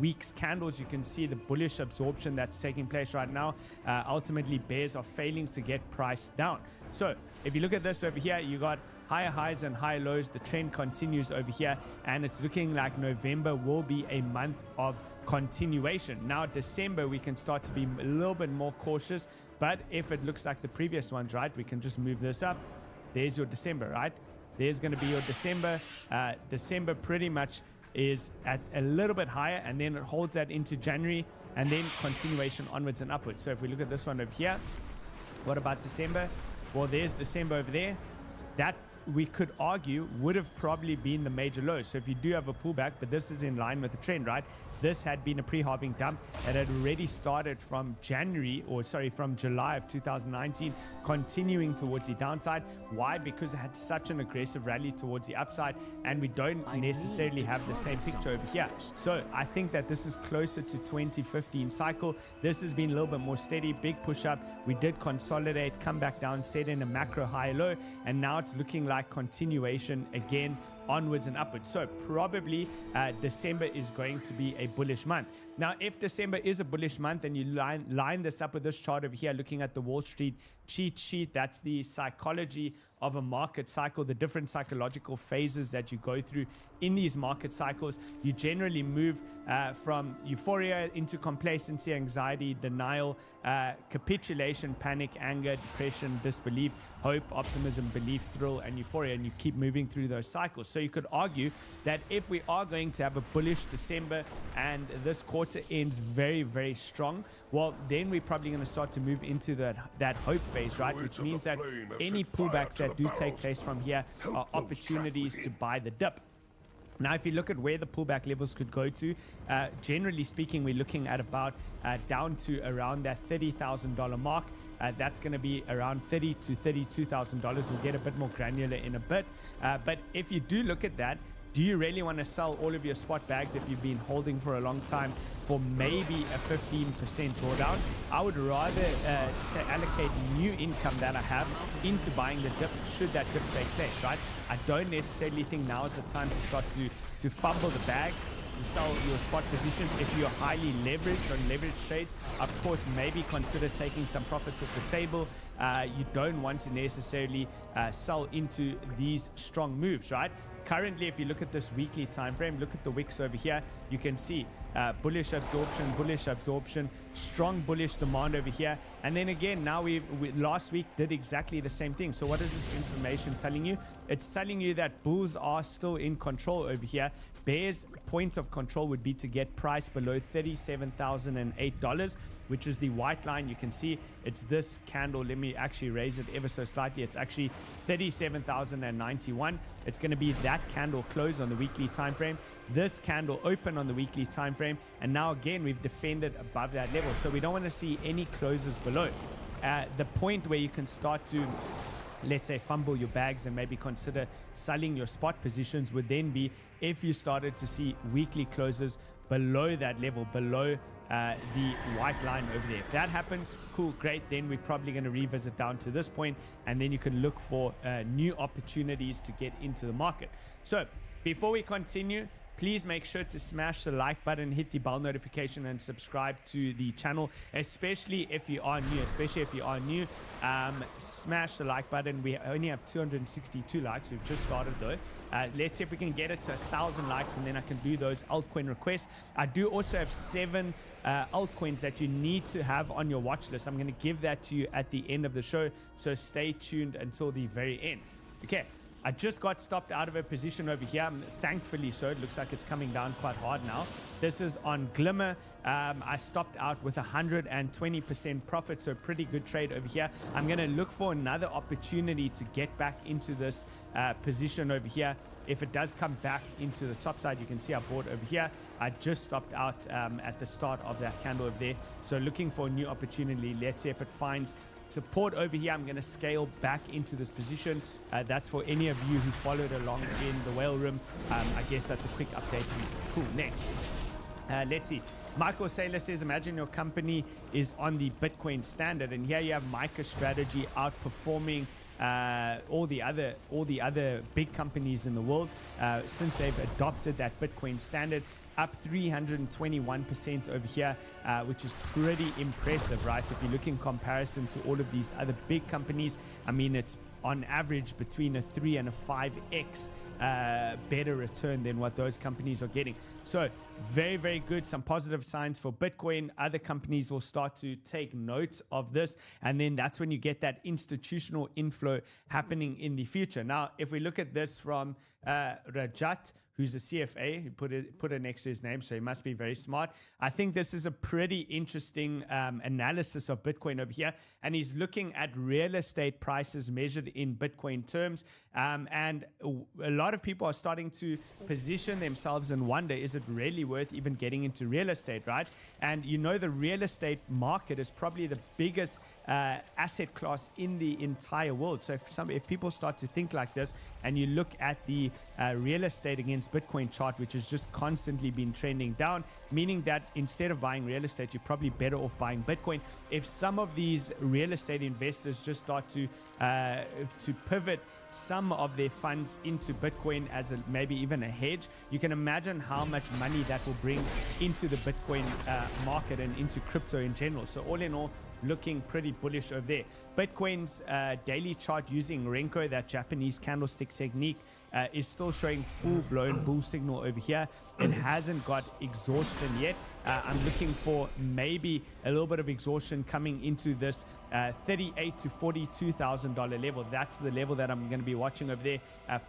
week's candles, you can see the bullish absorption that's taking place right now. Ultimately, bears are failing to get price down. So if you look at this over here, you got higher highs and higher lows. The trend continues over here, and it's looking like November will be a month of continuation. Now December, we can start to be a little bit more cautious, but if it looks like the previous ones, right, we can just move this up. There's your December, right? There's going to be your December. December pretty much is at a little bit higher, and then it holds that into January, and then continuation onwards and upwards. So if we look at this one over here, what about December? Well, there's December over there. That we could argue would have probably been the major low. So if you do have a pullback, but this is in line with the trend, right? This had been a pre-halving dump that had already started from from July of 2019, continuing towards the downside. Why? Because it had such an aggressive rally towards the upside, and we don't necessarily have the same picture over here. So I think that this is closer to 2015 cycle. This has been a little bit more steady, big push up. We did consolidate, come back down, set in a macro high low, and now it's looking like continuation again, onwards and upwards. So probably December is going to be a bullish month. Now, if December is a bullish month, and you line this up with this chart over here, looking at the Wall Street cheat sheet, that's the psychology of a market cycle, the different psychological phases that you go through in these market cycles. You generally move from euphoria into complacency, anxiety, denial, capitulation, panic, anger, depression, disbelief, hope, optimism, belief, thrill, and euphoria, and you keep moving through those cycles. So you could argue that if we are going to have a bullish December and this quarter ends very, very strong, well, then we're probably going to start to move into that hope phase, right? Which means that any pullbacks that do take place from here are opportunities to buy the dip. Now, if you look at where the pullback levels could go to, generally speaking, we're looking at about down to around that $30,000 mark. That's going to be around $30,000 to $32,000. We'll get a bit more granular in a bit. But if you do look at that, do you really want to sell all of your spot bags if you've been holding for a long time for maybe a 15% drawdown? I would rather allocate new income that I have into buying the dip should that dip take place, right? I don't necessarily think now is the time to start to fumble the bags, to sell your spot positions. If you're highly leveraged on leverage trades, of course, maybe consider taking some profits off the table. You don't want to necessarily sell into these strong moves, right? Currently, if you look at this weekly time frame, look at the wicks over here, you can see bullish absorption, strong bullish demand over here. And then again, now we last week did exactly the same thing. So what is this information telling you? It's telling you that bulls are still in control over here. Bears' point of control would be to get price below $37,008, which is the white line. You can see it's this candle. Let me actually raise it ever so slightly. It's actually $37,091. It's going to be that candle close on the weekly time frame, this candle open on the weekly time frame, and now again we've defended above that level. So we don't want to see any closes below. The point where you can start to, let's say, fumble your bags and maybe consider selling your spot positions would then be if you started to see weekly closes below that level, below the white line over there. If that happens, cool, great, then we're probably going to revisit down to this point, and then you can look for new opportunities to get into the market. So before we continue, please make sure to smash the like button, hit the bell notification, and subscribe to the channel, especially if you are new. Smash the like button. We only have 262 likes. We've just started though. Let's see if we can get it to 1,000 likes, and then I can do those altcoin requests. I do also have 7 altcoins that you need to have on your watch list. I'm going to give that to you at the end of the show, so stay tuned until the very end. Okay, I just got stopped out of a position over here, thankfully so. It looks like it's coming down quite hard now. This is on Glimmer. I stopped out with 120% profit, so pretty good trade over here. I'm going to look for another opportunity to get back into this position over here. If it does come back into the top side, you can see I bought over here. I just stopped out at the start of that candle over there. So looking for a new opportunity. Let's see if it finds support over here. I'm going to scale back into this position. That's for any of you who followed along in the whale room. I guess that's a quick update. Cool. Next, let's see. Michael Saylor says, imagine your company is on the Bitcoin standard, and here you have MicroStrategy outperforming all the other big companies in the world since they've adopted that Bitcoin standard. Up 321% over here, which is pretty impressive, right? If you look in comparison to all of these other big companies, I mean, it's on average between a 3 and a 5x better return than what those companies are getting. So very, very good. Some positive signs for Bitcoin. Other companies will start to take note of this, and then that's when you get that institutional inflow happening in the future. Now, if we look at this from Rajat, who's a CFA, who put it next to his name, so he must be very smart. I think this is a pretty interesting analysis of Bitcoin over here, and he's looking at real estate prices measured in Bitcoin terms, and a lot of people are starting to position themselves and wonder, is it really worth even getting into real estate, right? And you know, the real estate market is probably the biggest asset class in the entire world. So if people start to think like this, and you look at the real estate against Bitcoin chart, which has just constantly been trending down, meaning that instead of buying real estate, you're probably better off buying Bitcoin. If some of these real estate investors just start to pivot some of their funds into Bitcoin as maybe even a hedge, you can imagine how much money that will bring into the Bitcoin market and into crypto in general. So all in all, looking pretty bullish over there. Bitcoin's daily chart using Renko, that Japanese candlestick technique, is still showing full-blown bull signal over here. It hasn't got exhaustion yet. I'm looking for maybe a little bit of exhaustion coming into this $38,000 to $42,000 level. That's the level that I'm going to be watching over there.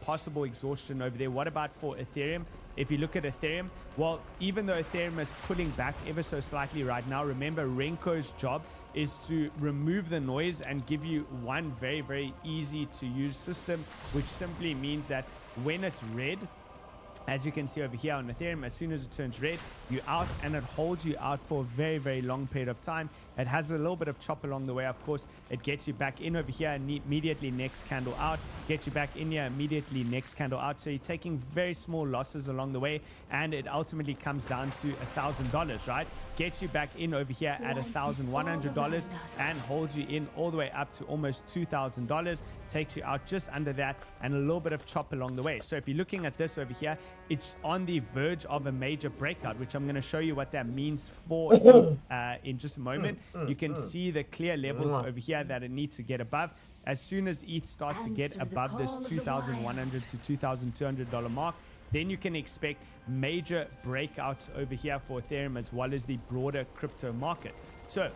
Possible exhaustion over there. What about for Ethereum? If you look at Ethereum, well, even though Ethereum is pulling back ever so slightly right now, remember Renko's job is to remove the noise and give you one very, very easy to use system, which simply means that when it's red, as you can see over here on Ethereum, as soon as it turns red, you're out, and it holds you out for a very, very long period of time. It has a little bit of chop along the way, of course. It gets you back in over here, and immediately next candle out, gets you back in here, immediately next candle out. So you're taking very small losses along the way, and it ultimately comes down to $1,000, right? Gets you back in over here at $1,100 and holds you in all the way up to almost $2,000, takes you out just under that, and a little bit of chop along the way. So if you're looking at this over here, it's on the verge of a major breakout, which I'm going to show you what that means for in just a moment. You can see the clear levels over here that it needs to get above. As soon as ETH starts to get above this $2,100 to $2,200 mark, then you can expect major breakouts over here for Ethereum as well as the broader crypto market. So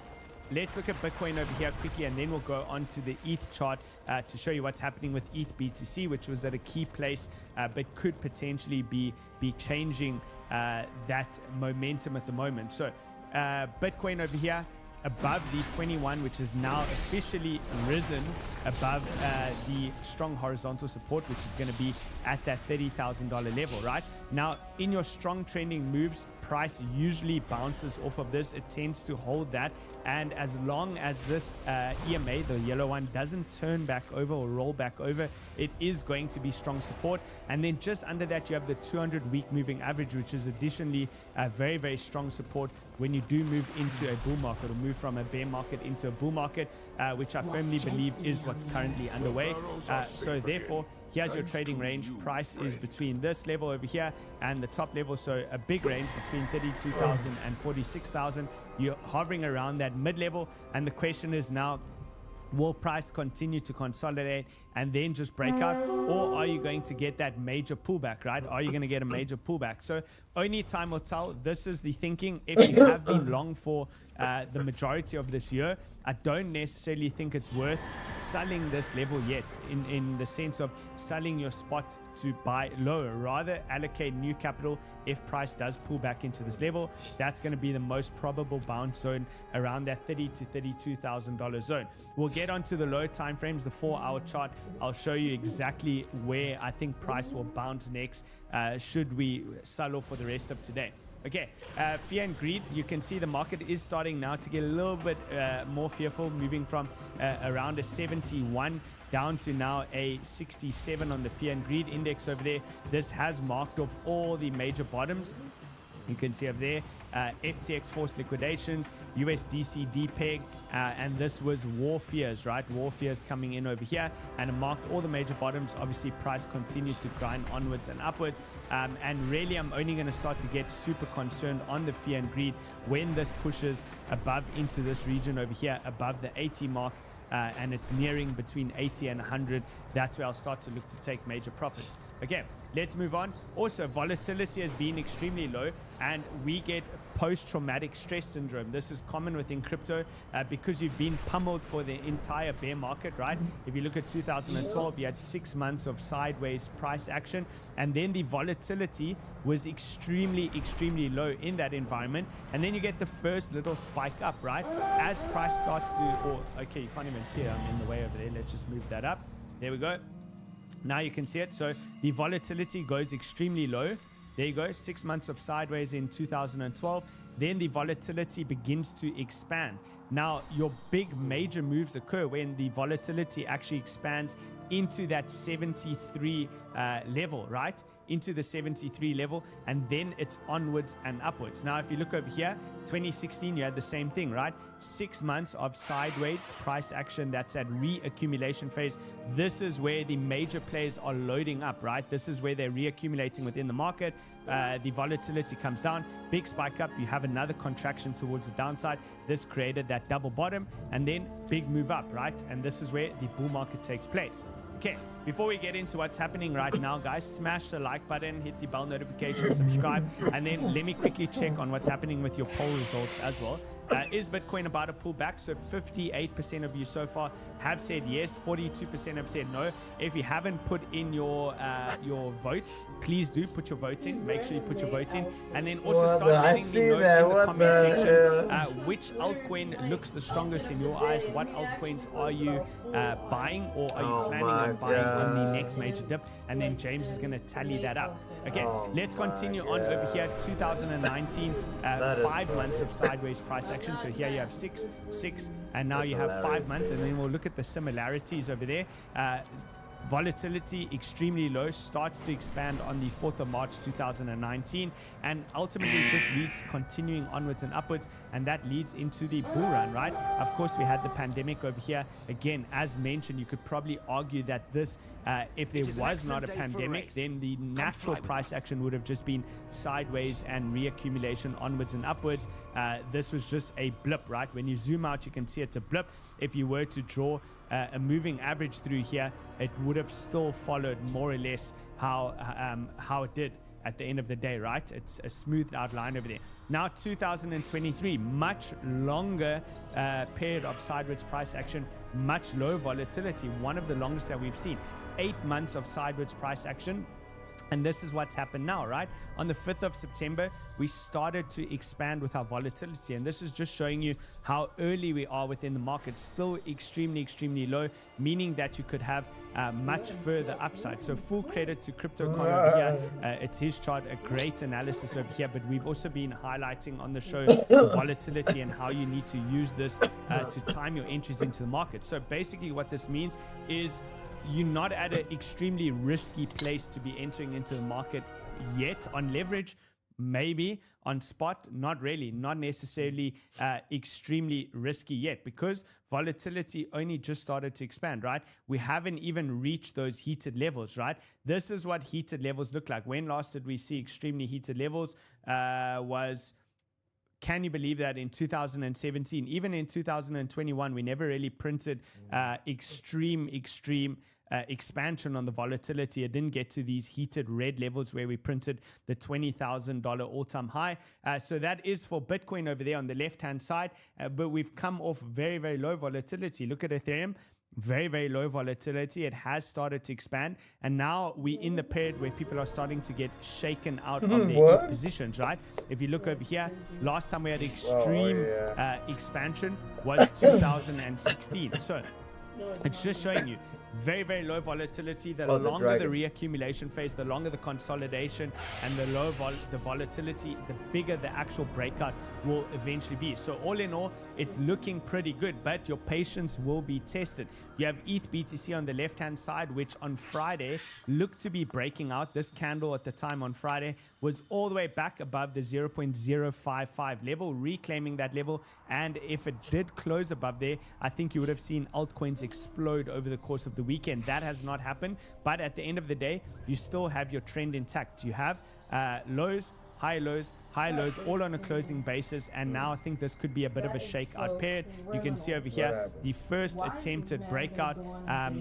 let's look at Bitcoin over here quickly, and then we'll go on to the ETH chart to show you what's happening with ETH BTC, which was at a key place, but could potentially be changing that momentum at the moment. So Bitcoin over here above the 21, which is now officially risen above the strong horizontal support, which is going to be at that $30,000 level. Right now, in your strong trending moves, price usually bounces off of this. It tends to hold that, and as long as this EMA, the yellow one, doesn't turn back over or roll back over, it is going to be strong support. And then just under that, you have the 200-week moving average, which is additionally a very, very strong support when you do move into a bull market, or move from a bear market into a bull market, which I firmly believe is what's currently underway. So therefore, here's your trading range. Price is between this level over here and the top level, so a big range between 32,000 and 46,000. You're hovering around that mid-level, and the question is now, Will price continue to consolidate and then just break out, or are you going to get that major pullback, right? Are you going to get a major pullback? So only time will tell. This is the thinking. If you have been long for the majority of this year, I don't necessarily think it's worth selling this level yet, in the sense of selling your spot to buy lower. Rather allocate new capital if price does pull back into this level. That's going to be the most probable bounce zone around that $30,000 to $32,000 zone. We'll get onto the lower time frames, the 4-hour chart. I'll show you exactly where I think price will bounce next, should we sell off for the rest of today. Okay, fear and greed. You can see the market is starting now to get a little bit more fearful, moving from around a 71 down to now a 67 on the fear and greed index over there. This has marked off all the major bottoms. You can see over there, FTX forced liquidations, USDC depeg, and this was war fears, right? War fears coming in over here, and it marked all the major bottoms. Obviously, price continued to grind onwards and upwards, and really, I'm only going to start to get super concerned on the fear and greed when this pushes above into this region over here, above the 80 mark. And it's nearing between 80 and 100. That's where I'll start to look to take major profits. Okay, let's move on. Also, volatility has been extremely low, and we get post-traumatic stress syndrome. This is common within crypto because you've been pummeled for the entire bear market, right? If you look at 2012, you had 6 months of sideways price action, and then the volatility was extremely low in that environment, and then you get the first little spike up, right? As price starts to, okay, you can't even see it, I'm in the way over there. Let's just move that up. There we go. Now you can see it. So the volatility goes extremely low. There you go, 6 months of sideways in 2012. Then the volatility begins to expand. Now, your big major moves occur when the volatility actually expands into that 73 level, right? Into the 73 level, and then it's onwards and upwards. Now, if you look over here, 2016, you had the same thing, right? 6 months of sideways price action. That's that reaccumulation phase. This is where the major players are loading up, right? This is where they're reaccumulating within the market. The volatility comes down, big spike up, you have another contraction towards the downside. This created that double bottom, and then big move up, right? And this is where the bull market takes place. Okay, before we get into what's happening right now, guys, smash the like button, hit the bell notification, subscribe, and then let me quickly check on what's happening with your poll results as well. Is Bitcoin about to pull back? So 58% of you so far have said yes, 42% have said no. If you haven't put in your vote, please do put your vote in. Make sure you put your vote in, and then also start letting me know in the comment section which altcoin looks the strongest in your eyes. What altcoins are you buying, or are you planning on buying on the next major dip? And then James is going to tally that up. Okay, let's continue on over here. 2019, 5 months of sideways price action. So here you have six, and now you have 5 months, and then we'll look at the similarities over there. Volatility extremely low, starts to expand on the 4th of March 2019, and ultimately just leads continuing onwards and upwards, and that leads into the bull run, right? Of course, we had the pandemic over here. Again, as mentioned, you could probably argue that this, if there was not a pandemic, then the natural price action would have just been sideways and reaccumulation onwards and upwards. This was just a blip, right? When you zoom out, you can see it's a blip. If you were to draw a moving average through here, it would have still followed more or less how it did at the end of the day, right? It's a smoothed out line over there. Now 2023, much longer period of sideways price action, much lower volatility, one of the longest that we've seen. 8 months of sideways price action. And this is what's happened now, right? On the 5th of September, we started to expand with our volatility. And this is just showing you how early we are within the market. Still extremely low, meaning that you could have much further upside. So full credit to CryptoCon over here. It's his chart, a great analysis over here. But we've also been highlighting on the show the volatility and how you need to use this to time your entries into the market. So basically what this means is you're not at an extremely risky place to be entering into the market yet. On leverage, maybe. On spot, not really. Not necessarily extremely risky yet, because volatility only just started to expand, right? We haven't even reached those heated levels, right? This is what heated levels look like. When last did we see extremely heated levels? Was can you believe that in 2017, even in 2021, we never really printed extreme expansion on the volatility. It didn't get to these heated red levels where we printed the $20,000 all-time high. So that is for Bitcoin over there on the left-hand side, but we've come off very, very low volatility. Look at Ethereum. Very, very low volatility. It has started to expand, and now we're in the period where people are starting to get shaken out of their ETH positions, right? If you look over here, last time we had extreme expansion was 2016. So it's just showing you very, very low volatility. The longer the reaccumulation phase, the longer the consolidation, and the lower the volatility, the bigger the actual breakout will eventually be. So all in all, it's looking pretty good, but your patience will be tested. You have ETH BTC on the left-hand side, which on Friday looked to be breaking out. This candle at the time on Friday was all the way back above the 0.055 level, reclaiming that level. And if it did close above there, I think you would have seen altcoins explode over the course of the weekend. That has not happened, but at the end of the day, you still have your trend intact. You have lows, high lows, all on a closing basis, and now I think this could be a bit of a shakeout period. You can see over here, the first attempted breakout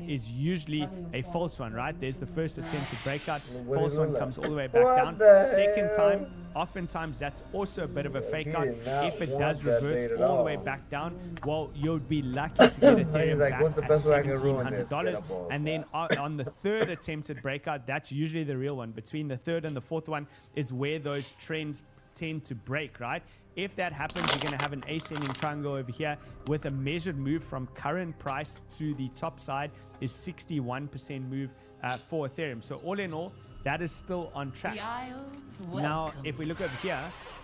is usually a false one, right? There's the first attempted breakout, false one comes all the way back down. Second time, oftentimes that's also a bit of a fake out. If it does revert all the way back down, well, you'll be lucky to get Ethereum back at $1,700. And then on the third attempted breakout, that's usually the real one. Between the third and the fourth one is where those trends tend to break, right? If that happens, you're going to have an ascending triangle over here with a measured move from current price to the top side is 61% move for Ethereum. So all in all, that is still on track. Now, if we look over here,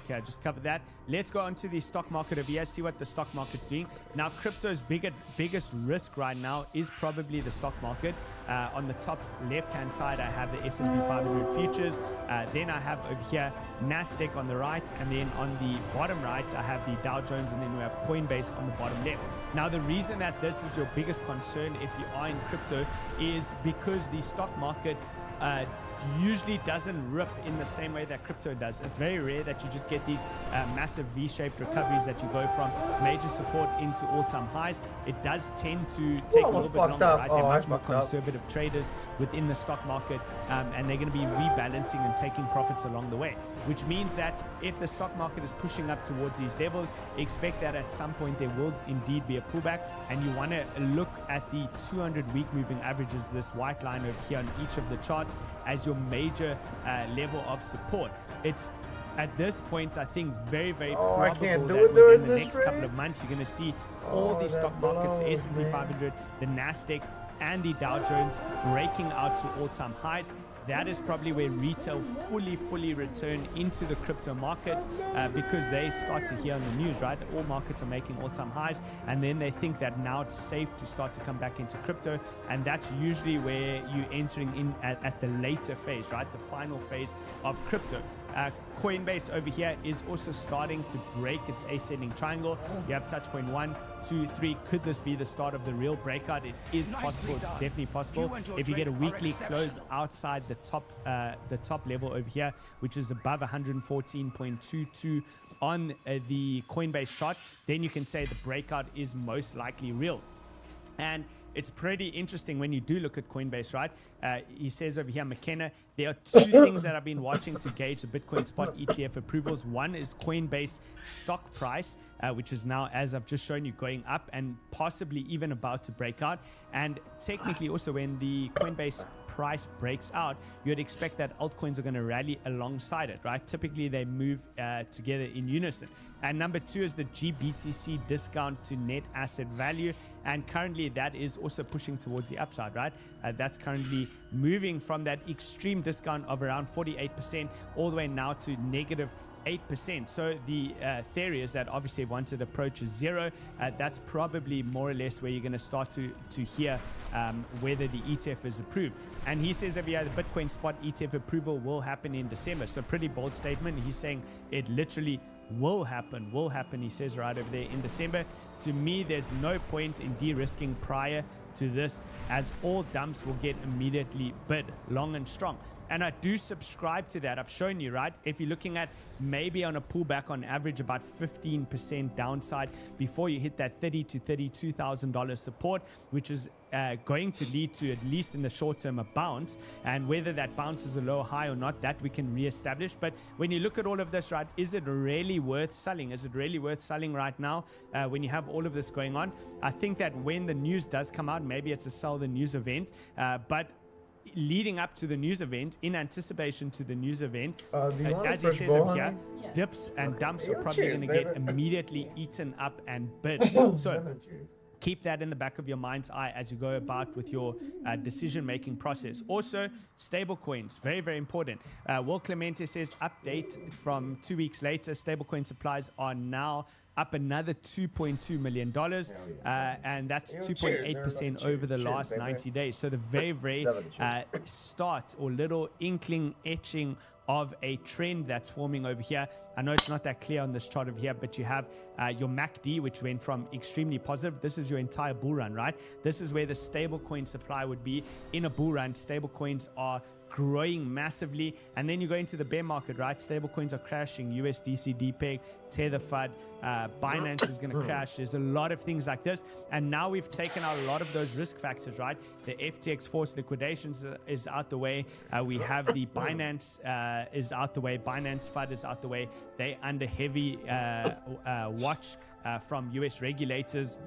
okay, I just covered that. Let's go on to the stock market over here, see what the stock market's doing. Now, crypto's biggest risk right now is probably the stock market. On the top left-hand side, I have the S&P 500 futures. Then I have over here NASDAQ on the right. And then on the bottom right, I have the Dow Jones. And then we have Coinbase on the bottom left. Now, the reason that this is your biggest concern if you are in crypto is because the stock market usually doesn't rip in the same way that crypto does. It's very rare that you just get these massive V-shaped recoveries that you go from major support into all-time highs. It does tend to take a little bit longer, right? They're much more conservative traders within the stock market, and they're going to be rebalancing and taking profits along the way, which means that if the stock market is pushing up towards these levels, expect that at some point there will indeed be a pullback, and you want to look at the 200-week moving averages, this white line over here on each of the charts, as your major level of support. It's at this point, I think, very, very probable that within the next couple of months, you're going to see all these stock markets, the S&P 500, the NASDAQ, and the Dow Jones breaking out to all-time highs. That is probably where retail fully return into the crypto market because they start to hear on the news, right? All markets are making all-time highs, and then they think that now it's safe to start to come back into crypto, and that's usually where you're entering in at the later phase, right? The final phase of crypto. Coinbase over here is also starting to break its ascending triangle. You have touch point 1, 2, 3. Could this be the start of the real breakout? It is possible. It's definitely possible. If you get a weekly close outside the top level over here, which is above 114.22 on the Coinbase chart, then you can say the breakout is most likely real. And it's pretty interesting when you do look at Coinbase, right? He says over here, McKenna, there are two things that I've been watching to gauge the Bitcoin spot ETF approvals. One is Coinbase stock price, which is now, as I've just shown you, going up and possibly even about to break out. And technically also when the Coinbase price breaks out, you'd expect that altcoins are going to rally alongside it, right? Typically they move together in unison. And number two is the GBTC discount to net asset value. And currently that is also pushing towards the upside, right? That's currently moving from that extreme discount of around 48% all the way now to negative 8%. So the theory is that obviously once it approaches zero, that's probably more or less where you're going to start to hear whether the ETF is approved. And he says over here, the Bitcoin spot ETF approval will happen in December. So pretty bold statement. He's saying it literally will happen, he says right over there in December. To me, there's no point in de-risking prior to this, as all dumps will get immediately bid long and strong. And I do subscribe to that. I've shown you, right? If you're looking at maybe on a pullback on average about 15% downside before you hit that $30,000 to $32,000 support, which is going to lead to, at least in the short term, a bounce. And whether that bounce is a low high or not, that we can reestablish. But when you look at all of this, right, is it really worth selling? Is it really worth selling right now when you have all of this going on? I think that when the news does come out, maybe it's a sell the news event, but leading up to the news event, in anticipation to the news event, as he says over here, dips and dumps are probably going to get immediately eaten up and bid. So keep that in the back of your mind's eye as you go about with your decision-making process. Also, stablecoins, very, very important. Will Clemente says, update from 2 weeks later, stablecoin supplies are now up another $2.2 million, and that's 2.8% over the last 90 days. So the very, very start or little inkling etching of a trend that's forming over here. I know it's not that clear on this chart over here, but you have your MACD, which went from extremely positive. This is your entire bull run, right? This is where the stablecoin supply would be in a bull run. Stablecoins are growing massively, and then you go into the bear market, right? Stablecoins are crashing. USDC, DPEG, Tether FUD, Binance is going to crash. There's a lot of things like this, and now we've taken out a lot of those risk factors, right? The FTX forced liquidations is out the way. We have the Binance is out the way. Binance FUD is out the way. They under heavy watch from US regulators.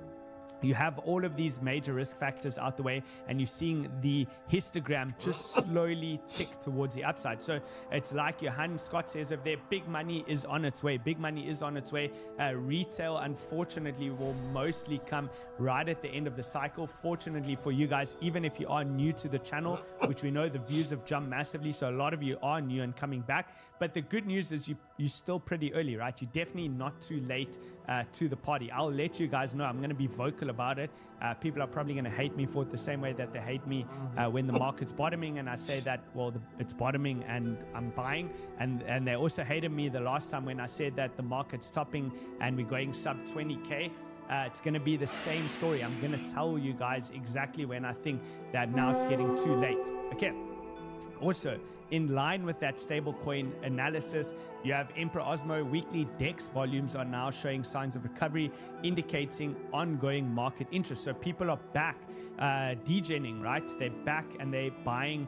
You have all of these major risk factors out the way, and you're seeing the histogram just slowly tick towards the upside. So it's like Johan Scott says over there, big money is on its way. Big money is on its way. Retail, unfortunately, will mostly come right at the end of the cycle. Fortunately for you guys, even if you are new to the channel, which we know the views have jumped massively, so a lot of you are new and coming back. But the good news is you're still pretty early, right? You're definitely not too late to the party. I'll let you guys know. I'm going to be vocal about it. People are probably going to hate me for it the same way that they hate me when the market's bottoming and I say that, well, it's bottoming and I'm buying. And they also hated me the last time when I said that the market's topping and we're going sub 20K. It's going to be the same story. I'm going to tell you guys exactly when I think that now it's getting too late. Okay. Also, in line with that stablecoin analysis, you have Emperor Osmo. Weekly DEX volumes are now showing signs of recovery, indicating ongoing market interest. So people are back degening, right? They're back and they're buying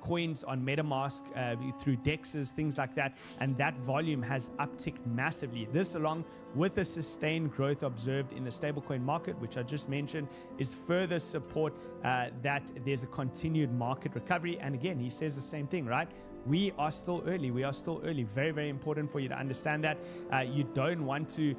coins on MetaMask through DEXs, things like that. And that volume has upticked massively. This, along with the sustained growth observed in the stablecoin market, which I just mentioned, is further support that there's a continued market recovery. And again, he says the same thing, right? We are still early. We are still early. Very, very important for you to understand that. You don't want to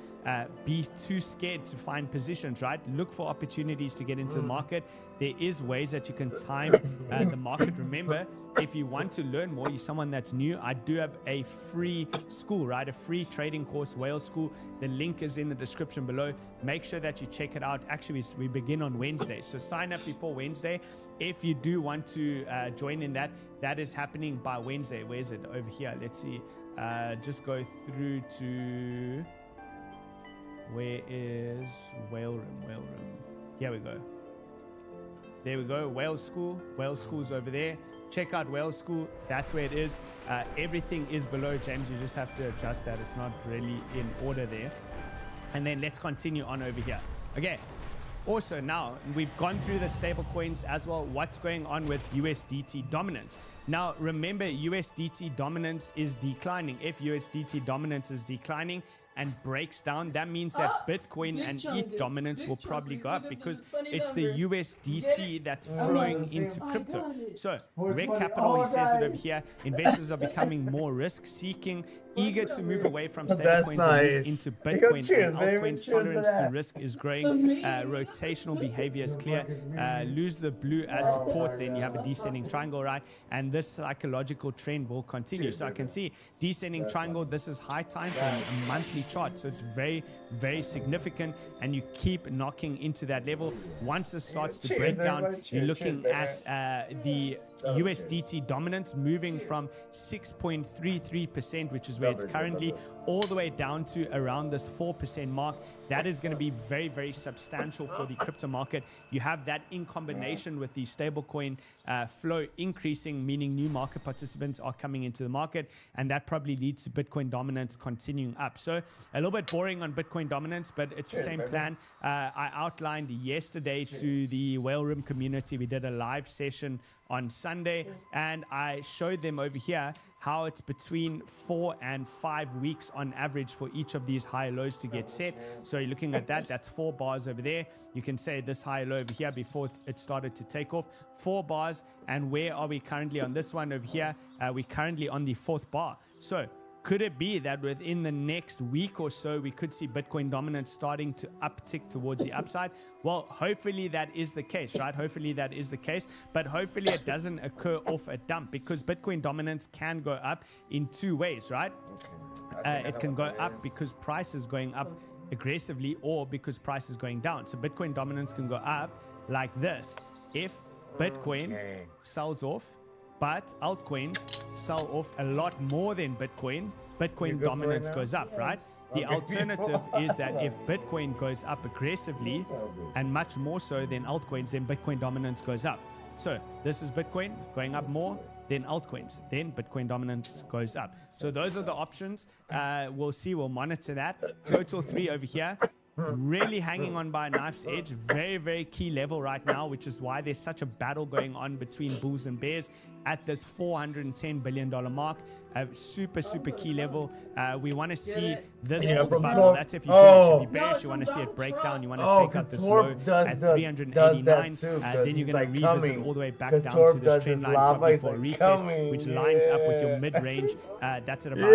be too scared to find positions, right? Look for opportunities to get into the market. There is ways that you can time the market. Remember, if you want to learn more, you're someone that's new, I do have a free school, right? A free trading course, Whale School. The link is in the description below. Make sure that you check it out. Actually, we begin on Wednesday. So sign up before Wednesday. If you do want to join in that, that is happening by Wednesday. Where is it? Over here. Let's see. Just go through to... Where is Whale Room? Whale Room. Here we go. There we go. Whale School. Whale School's over there. Check out Whale School. That's where it is. Everything is below, James. You just have to adjust that. It's not really in order there. And then let's continue on over here. Okay. Also, now we've gone through the stable coins as well. What's going on with USDT dominance? Now, remember, USDT dominance is declining. If USDT dominance is declining and breaks down, that means that Bitcoin and ETH dominance will probably go up because it's the USDT that's flowing into crypto. So, Rec Capital, he says it over here, investors are becoming more risk-seeking, eager to move away from stablecoins and move into Bitcoin and altcoins. Tolerance to risk is growing. Rotational behavior is clear. Lose the blue as support, then you have a descending triangle, right? And this psychological trend will continue. So I can see descending triangle. This is high time for a monthly chart. So it's very, very significant. And you keep knocking into that level. Once it starts to break down, you're looking at the USDT dominance moving from 6.33%, which is where it's currently, all the way down to around this 4% mark. That is going to be very, very substantial for the crypto market. You have that in combination with the stablecoin flow increasing, meaning new market participants are coming into the market, and that probably leads to Bitcoin dominance continuing up. So a little bit boring on Bitcoin dominance, but it's the same plan. I outlined yesterday to the Whale Room community. We did a live session on Sunday, and I showed them over here how it's between 4 and 5 weeks on average for each of these high lows to get set. So you're looking at that, that's 4 bars over there. You can say this high low over here before it started to take off, 4 bars. And where are we currently on this one over here? We're currently on the 4th bar. So could it be that within the next week or so, we could see Bitcoin dominance starting to uptick towards the upside? Well, hopefully that is the case, right? Hopefully that is the case, but hopefully it doesn't occur off a dump, because Bitcoin dominance can go up in 2 ways, right? It can go up because price is going up aggressively, or because price is going down. So Bitcoin dominance can go up like this if Bitcoin sells off, but altcoins sell off a lot more than Bitcoin dominance goes up, right? The alternative is that if Bitcoin goes up aggressively and much more so than altcoins, then Bitcoin dominance goes up. So this is Bitcoin going up more than altcoins, then Bitcoin dominance goes up. So those are the options. We'll see, we'll monitor that. Total 3 over here. Really hanging on by a knife's edge. Very, very key level right now, which is why there's such a battle going on between bulls and bears at this $410 billion mark. A super, super key level. We want to see this hold the bubble. That's if you're bullish. If you're bearish, you want to see it break down. You want to take out this low at 389. Then you're going to revisit all the way back down to this trend line probably for a retest, which lines up with your mid-range. That's at about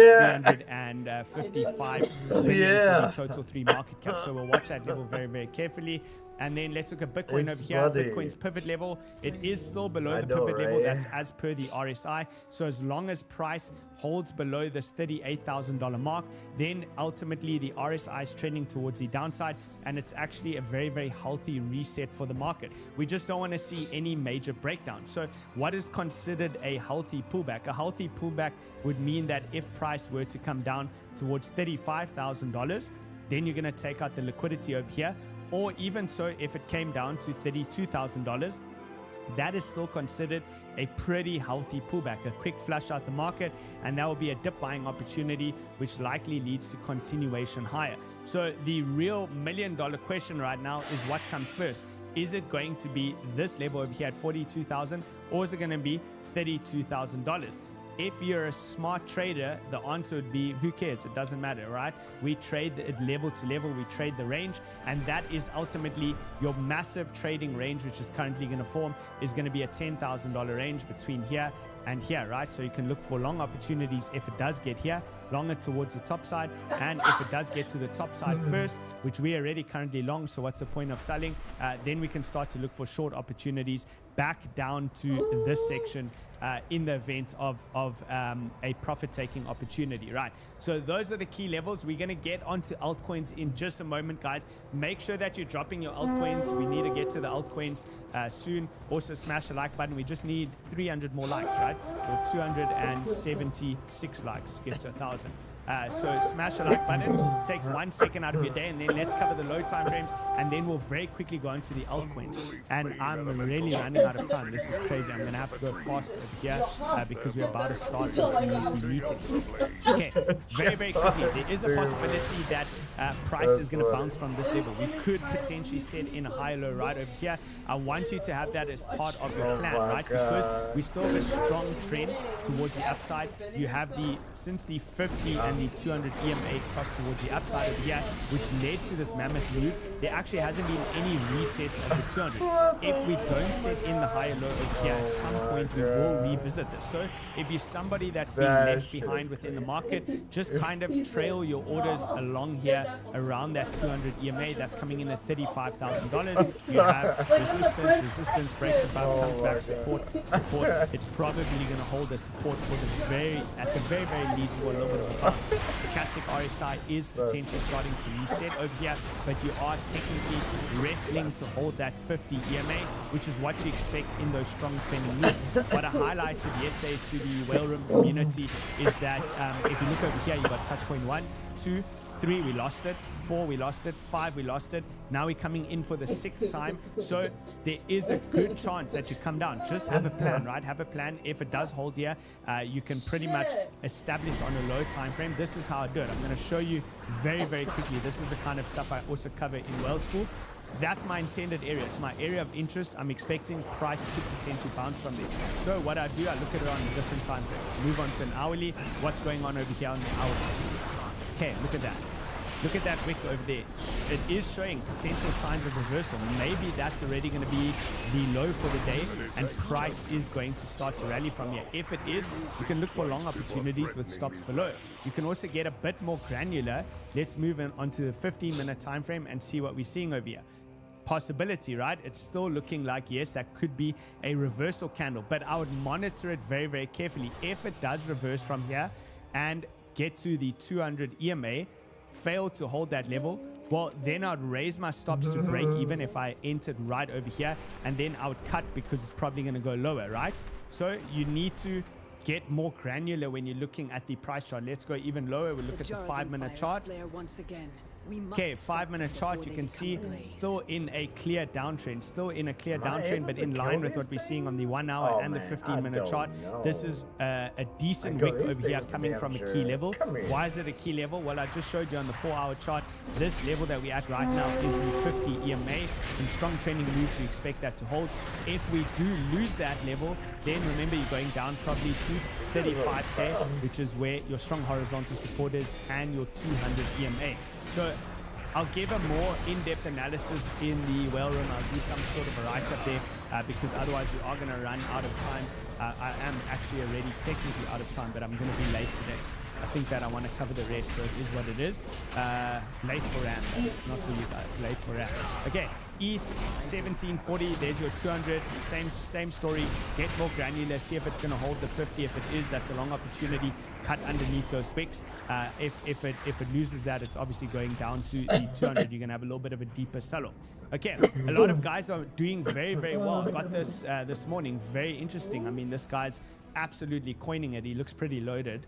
355 billion for the total 3 market cap. So we'll watch that level very, very carefully. And then let's look at Bitcoin over here. Bitcoin's pivot level, it is still below the pivot level. That's as per the RSI. So as long as price holds below this $38,000 mark, then ultimately the RSI is trending towards the downside, and it's actually a very, very healthy reset for the market. We just don't want to see any major breakdown. So what is considered a healthy pullback? A healthy pullback would mean that if price were to come down towards $35,000, then you're going to take out the liquidity over here. Or even so, if it came down to $32,000, that is still considered a pretty healthy pullback, a quick flush out the market, and that will be a dip buying opportunity, which likely leads to continuation higher. So the real $1 million question right now is what comes first. Is it going to be this level over here at 42,000, or is it going to be $32,000? If you're a smart trader, the answer would be, who cares? It doesn't matter, right? We trade it level to level, we trade the range, and that is ultimately your massive trading range, which is currently going to form, is going to be a $10,000 range between here and here, right? So you can look for long opportunities if it does get here, longer towards the top side, and if it does get to the top side first, which we are already currently long, so what's the point of selling? Then we can start to look for short opportunities back down to this section in the event of a profit-taking opportunity, right? So those are the key levels. We're going to get onto altcoins in just a moment, guys. Make sure that you're dropping your altcoins. We need to get to the altcoins soon. Also, smash the like button. We just need 300 more likes, right? Or 276 likes to get to 1,000. So smash the like button. It takes 1 second out of your day, and then let's cover the low time frames, and then we'll very quickly go into the altcoins. And I'm really running out of time. This is crazy. I'm going to have to go fast over here because we're about to start the meeting. Okay, very, very quickly. There is a possibility that price is going to bounce from this level. We could potentially set in a high low right over here. I want you to have that as part of your plan, right? Because we still have a strong trend towards the upside. You have since the 50 and the 200 EMA cross towards the upside over here, which led to this mammoth move. There actually hasn't been any retest of the 200. If we don't set in the higher low over here, at some point we will revisit this. So if you're somebody that's been left behind within the market, just kind of trail your orders along here around that 200 EMA that's coming in at $35,000. You have resistance, breaks above, comes back, support. It's probably going to hold the support for at the very, very least for a little bit of a bounce. Stochastic RSI is potentially starting to reset over here, but you are technically wrestling to hold that 50 EMA, which is what you expect in those strong trending moves. What I highlighted yesterday to the whale room community is that if you look over here, you got touch point 1, 2, 3, we lost it. 4, we lost it. 5, we lost it. Now we're coming in for the 6th time. So there is a good chance that you come down. Just have a plan, right? Have a plan. If it does hold here, you can pretty much establish on a low time frame. This is how I do it. I'm going to show you very, very quickly. This is the kind of stuff I also cover in Whale School. That's my intended area. It's my area of interest. I'm expecting price could potentially bounce from there. So what I do, I look at it on different time frames. Move on to an hourly. What's going on over here on the hourly? Okay, look at that. Look at that wick over there. It is showing potential signs of reversal. Maybe that's already going to be the low for the day, and price is going to start to rally from here. If it is, you can look for long opportunities with stops below. You can also get a bit more granular. Let's move on to the 15-minute time frame and see what we're seeing over here. Possibility, right? It's still looking like, yes, that could be a reversal candle, but I would monitor it very, very carefully. If it does reverse from here and get to the 200 EMA, fail to hold that level, well, then I'd raise my stops to break even if I entered right over here, and then I would cut because it's probably going to go lower, right? So you need to get more granular when you're looking at the price chart. Let's go even lower. We'll look at the 5-minute chart. Okay, 5-minute chart, you can see still in a clear downtrend, but in line with what we're seeing on the 1 hour and the 15-minute chart. This is a decent wick over here coming from a key level. Why is it a key level? Well, I just showed you on the 4-hour chart, this level that we're at right now is the 50 EMA. In strong trending moves, you expect that to hold. If we do lose that level, then remember you're going down probably to 35k, which is where your strong horizontal support is, and your 200 EMA. So I'll give a more in-depth analysis in the whale room. I'll do some sort of a write-up there because otherwise we are going to run out of time. I am actually already technically out of time, but I'm going to be late today. I think that I want to cover the rest, so it is what it is. Late for RAM. It's not for you guys. Late for RAM. Okay. ETH 1740, there's your 200, same story. Get more granular, see if it's going to hold the 50. If it is, that's a long opportunity. Cut underneath those wicks. If it loses that, it's obviously going down to the 200. You're going to have a little bit of a deeper sell-off. Okay, a lot of guys are doing very, very well. Got this this morning, very interesting. I mean, this guy's absolutely coining it. He looks pretty loaded.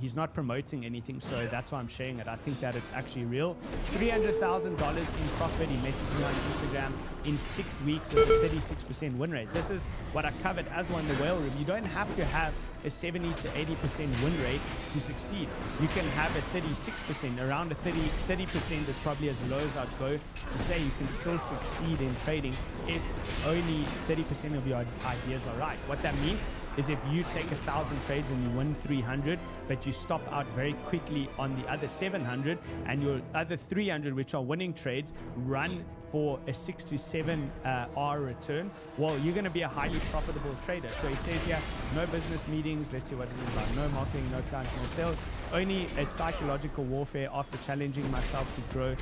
He's not promoting anything, so that's why I'm sharing it. I think that it's actually real. $300,000 in profit. He messaged me on Instagram in 6 weeks with a 36% win rate. This is what I covered as one in the whale room. You don't have to have a 70 to 80% win rate to succeed. You can have a 36%, around a 30% is probably as low as I'd go to say you can still succeed in trading if only 30% of your ideas are right. What that means is if you take 1,000 trades and you win 300, but you stop out very quickly on the other 700, and your other 300, which are winning trades, run for a 6 to 7 R return, well, you're going to be a highly profitable trader. So he says here, no business meetings. Let's see what this is about. No marketing, no clients, no sales. Only a psychological warfare after challenging myself to grow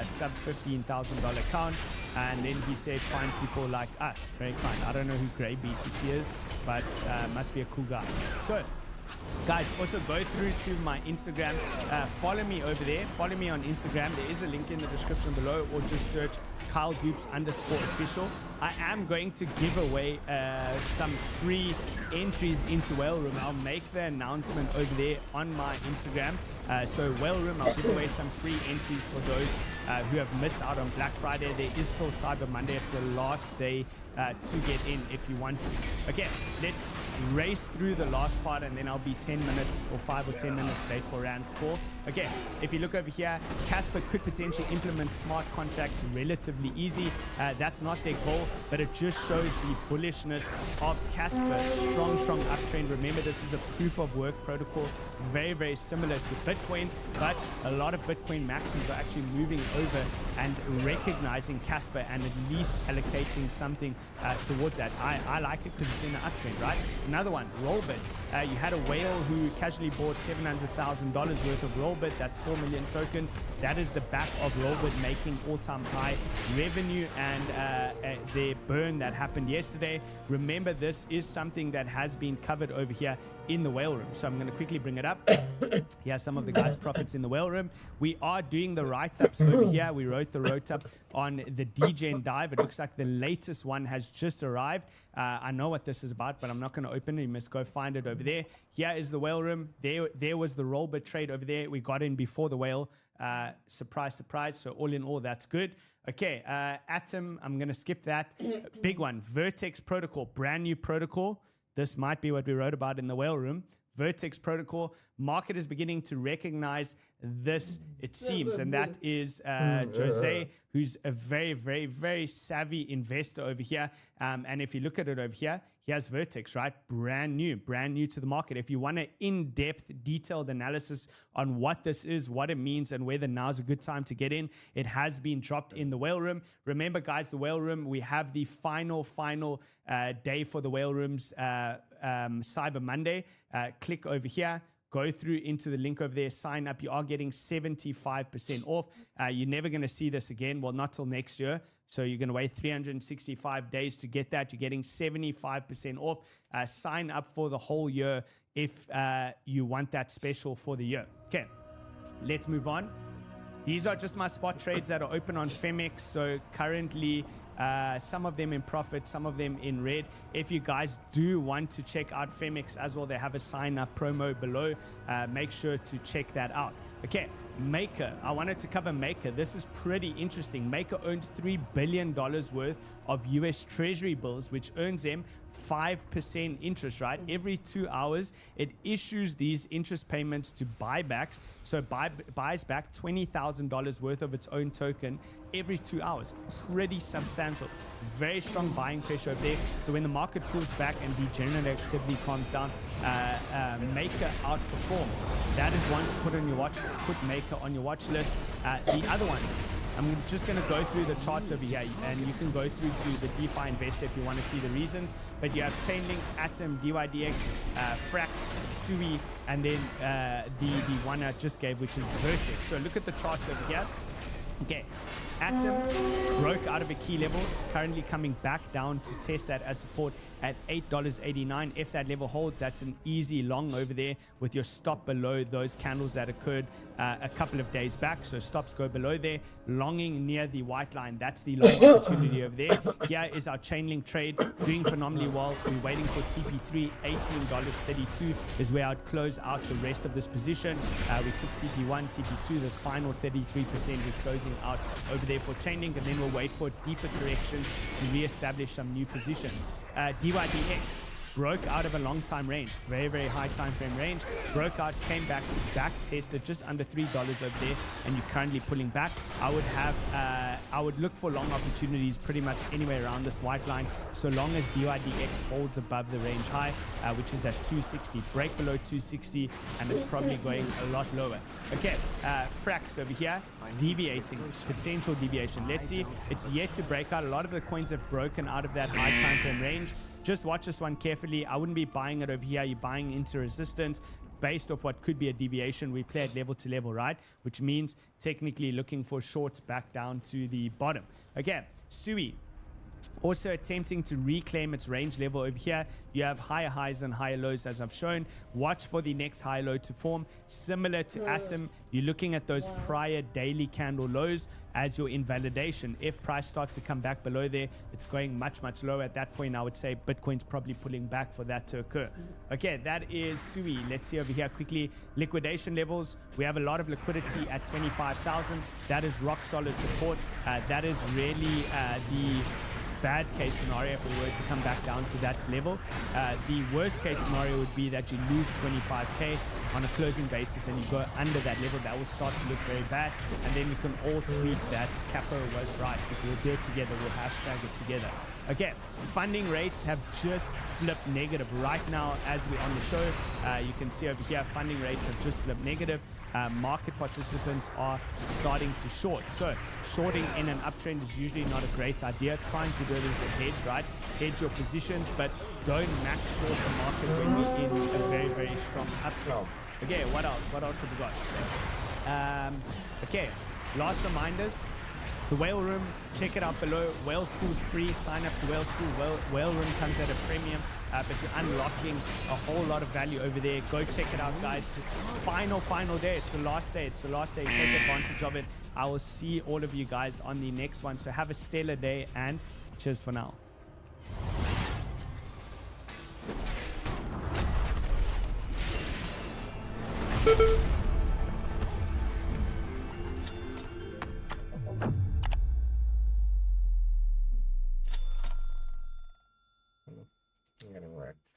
sub $15,000 account. And then he said, find people like us. Very kind. I don't know who Gray BTC is, but must be a cool guy. So guys, also go through to my Instagram. Follow me over there. Follow me on Instagram. There is a link in the description below, or just search KyleDupes_official. I am going to give away some free entries into Whale Room. I'll make the announcement over there on my Instagram. So Whale Room, I'll give away some free entries for those who have missed out on Black Friday. There is still Cyber Monday. It's the last day to get in if you want to. Okay, let's race through the last part, and then I'll be 10 minutes or 5 or 10 minutes late for Rand's call. Okay, if you look over here, Casper could potentially implement smart contracts relatively easy. That's not their goal, but it just shows the bullishness of Casper. Strong uptrend. Remember, this is a proof of work protocol, very, very similar to Bitcoin, but a lot of Bitcoin maxims are actually moving over and recognizing Casper and at least allocating something towards that. I like it because it's in the uptrend, right? Another one, Rollbit. You had a whale who casually bought $700,000 worth of Rollbit. That's 4 million tokens. That is the back of Rollbit making all-time high revenue and their burn that happened yesterday. Remember, this is something that has been covered over here in the whale room. So I'm going to quickly bring it up. Here are some of the guys' profits in the whale room. We are doing the write-ups over here. We wrote the write-up on the DGen dive. It looks like the latest one has just arrived. I know what this is about, but I'm not going to open it. You must go find it over there. Here is the whale room. There was the rollbit trade over there. We got in before the whale. Surprise, surprise. So all in all, that's good. Okay, Atom, I'm going to skip that. Big one, Vertex Protocol, brand new protocol. This might be what we wrote about in the whale room. Vertex Protocol. Market is beginning to recognize this, it seems, and that is Jose, who's a very, very, very savvy investor over here. And if you look at it over here, he has Vertex, right? Brand new to the market. If you want an in-depth, detailed analysis on what this is, what it means, and whether now's a good time to get in, it has been dropped in the whale room. Remember, guys, the whale room, we have the final day for the whale rooms, Cyber Monday. Click over here. Go through into the link over there, sign up. You are getting 75% off. You're never going to see this again. Well, not till next year. So you're going to wait 365 days to get that. You're getting 75% off. Sign up for the whole year if you want that special for the year. Okay, let's move on. These are just my spot trades that are open on Femex. So currently, some of them in profit, some of them in red. If you guys do want to check out Femex as well, they have a sign up promo below. Make sure to check that out. Okay, Maker. I wanted to cover Maker. This is pretty interesting. Maker owns $3 billion worth of US Treasury bills, which earns them 5% interest, right? Every 2 hours, it issues these interest payments to buybacks. So buys back $20,000 worth of its own token every 2 hours. Pretty substantial. Very strong buying pressure over there. So when the market pulls back and degenerate activity calms down, Maker outperforms. That is one to put on your watch list. Put Maker on your watch list. The other ones, I'm just going to go through the charts over here, and you can go through to the DeFi Investor if you want to see the reasons. But you have Chainlink, Atom, DYDX, Frax, Sui, and then the one I just gave, which is Vertex. So look at the charts over here. Okay, Atom broke out of a key level. It's currently coming back down to test that as support at $8.89. If that level holds, that's an easy long over there with your stop below those candles that occurred a couple of days back. So stops go below there. Longing near the white line, that's the long opportunity over there. Here is our Chainlink trade, doing phenomenally well. We're waiting for TP3, $18.32 is where I'd close out the rest of this position. We took TP1, TP2, the final 33%. We're closing out over there for Chainlink, and then we'll wait for a deeper correction to re-establish some new positions. DYDX broke out of a long time range, very, very high time frame range, broke out, came back to back test at just under $3 over there, and you're currently pulling back. I would look for long opportunities pretty much anywhere around this white line, so long as DYDX holds above the range high, which is at 260. Break below 260, and it's probably going a lot lower. Okay, Frax over here, deviating, potential deviation. Let's see, it's yet to break out. A lot of the coins have broken out of that high time frame range. Just watch this one carefully. I wouldn't be buying it over here. You're buying into resistance based off what could be a deviation. We play at level to level, right? Which means technically looking for shorts back down to the bottom. Okay, Sui. Also attempting to reclaim its range level over here. You have higher highs and higher lows as I've shown. Watch for the next high low to form. Similar to Atom, you're looking at those prior daily candle lows as your invalidation. If price starts to come back below there, it's going much, much lower. At that point, I would say Bitcoin's probably pulling back for that to occur. Okay, that is Sui. Let's see over here quickly. Liquidation levels. We have a lot of liquidity at 25,000. That is rock solid support. That is really the bad case scenario if we were to come back down to that level. The worst case scenario would be that you lose 25k on a closing basis and you go under that level. That will start to look very bad, and then we can all tweet that Capo was right. If we'll do it together, we'll hashtag it together. Okay, funding rates have just flipped negative right now as we're on the show. You can see over here, funding rates have just flipped negative. Market participants are starting to short. So shorting in an uptrend is usually not a great idea. It's fine to do it as a hedge, right? Hedge your positions, but don't max short the market when we're in a very, very strong uptrend. Okay, what else? What else have we got? Okay, last reminders. The Whale Room, check it out below. Whale School's free. Sign up to Whale School. Whale Room comes at a premium. but you're unlocking a whole lot of value over there. Go check it out, guys. Final day. It's the last day. Take advantage of it. I will see all of you guys on the next one. So have a stellar day and cheers for now. I'm getting wrecked.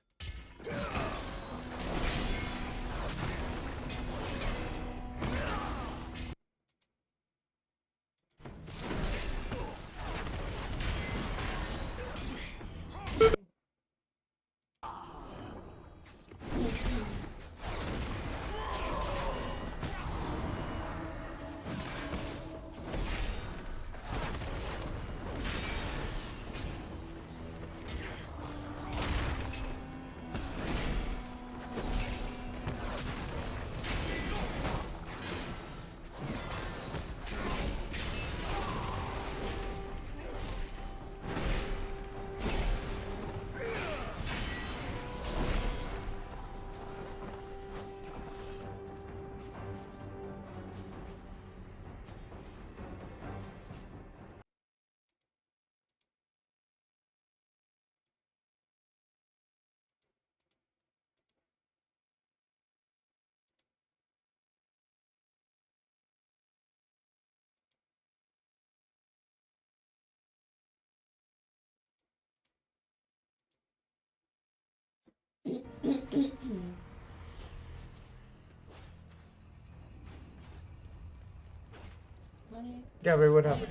Gabby, what happened?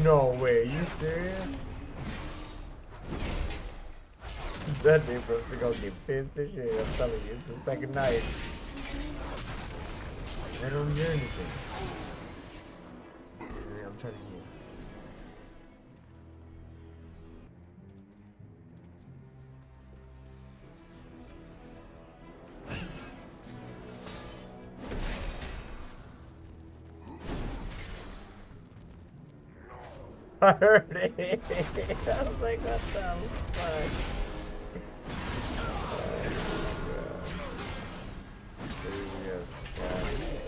No way, you serious? That day bro, is gonna get pissed as shit, I'm telling you, it's the second night. I don't hear anything. Yeah, I'm trying to hear. I heard it. I was like, what the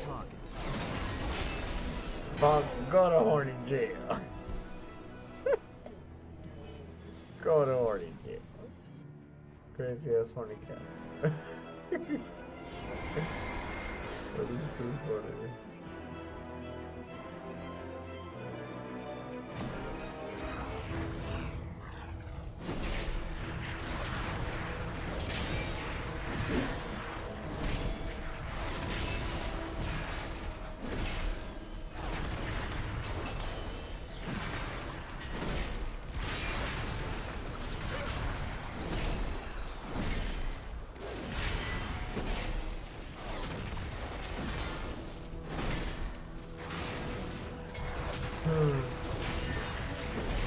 fuck? Fuck, go to horny jail. Go to horny jail. Crazy ass horny cats. That is so funny.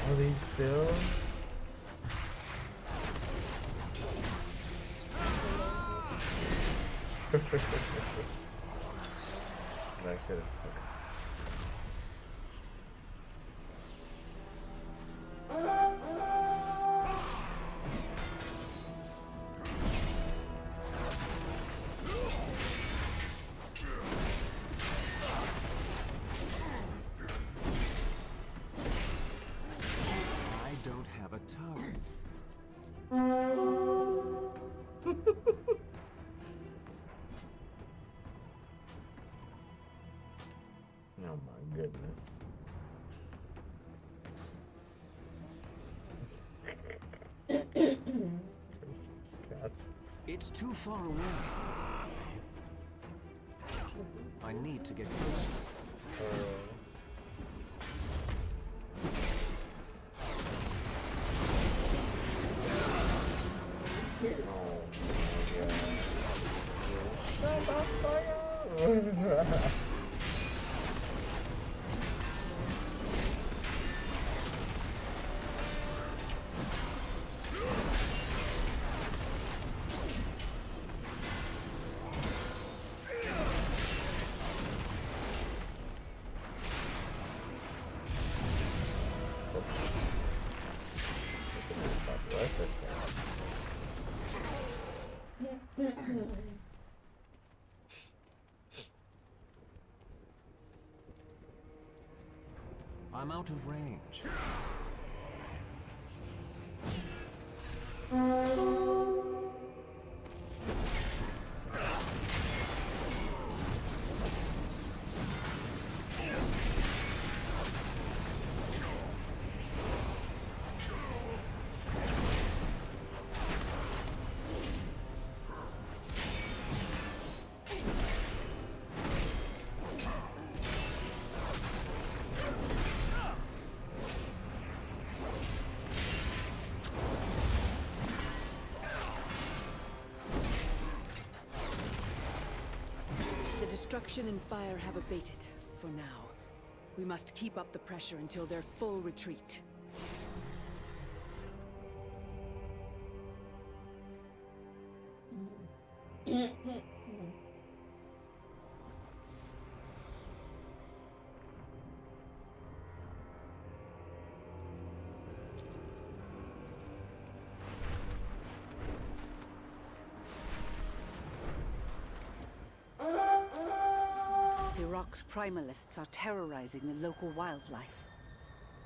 Are these still? I should have. Oh my goodness. Christmas cats. It's too far away. I need to get closer. I'm out of range. The destruction and fire have abated, for now. We must keep up the pressure until their full retreat. The rock's primalists are terrorizing the local wildlife.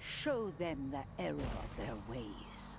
Show them the error of their ways.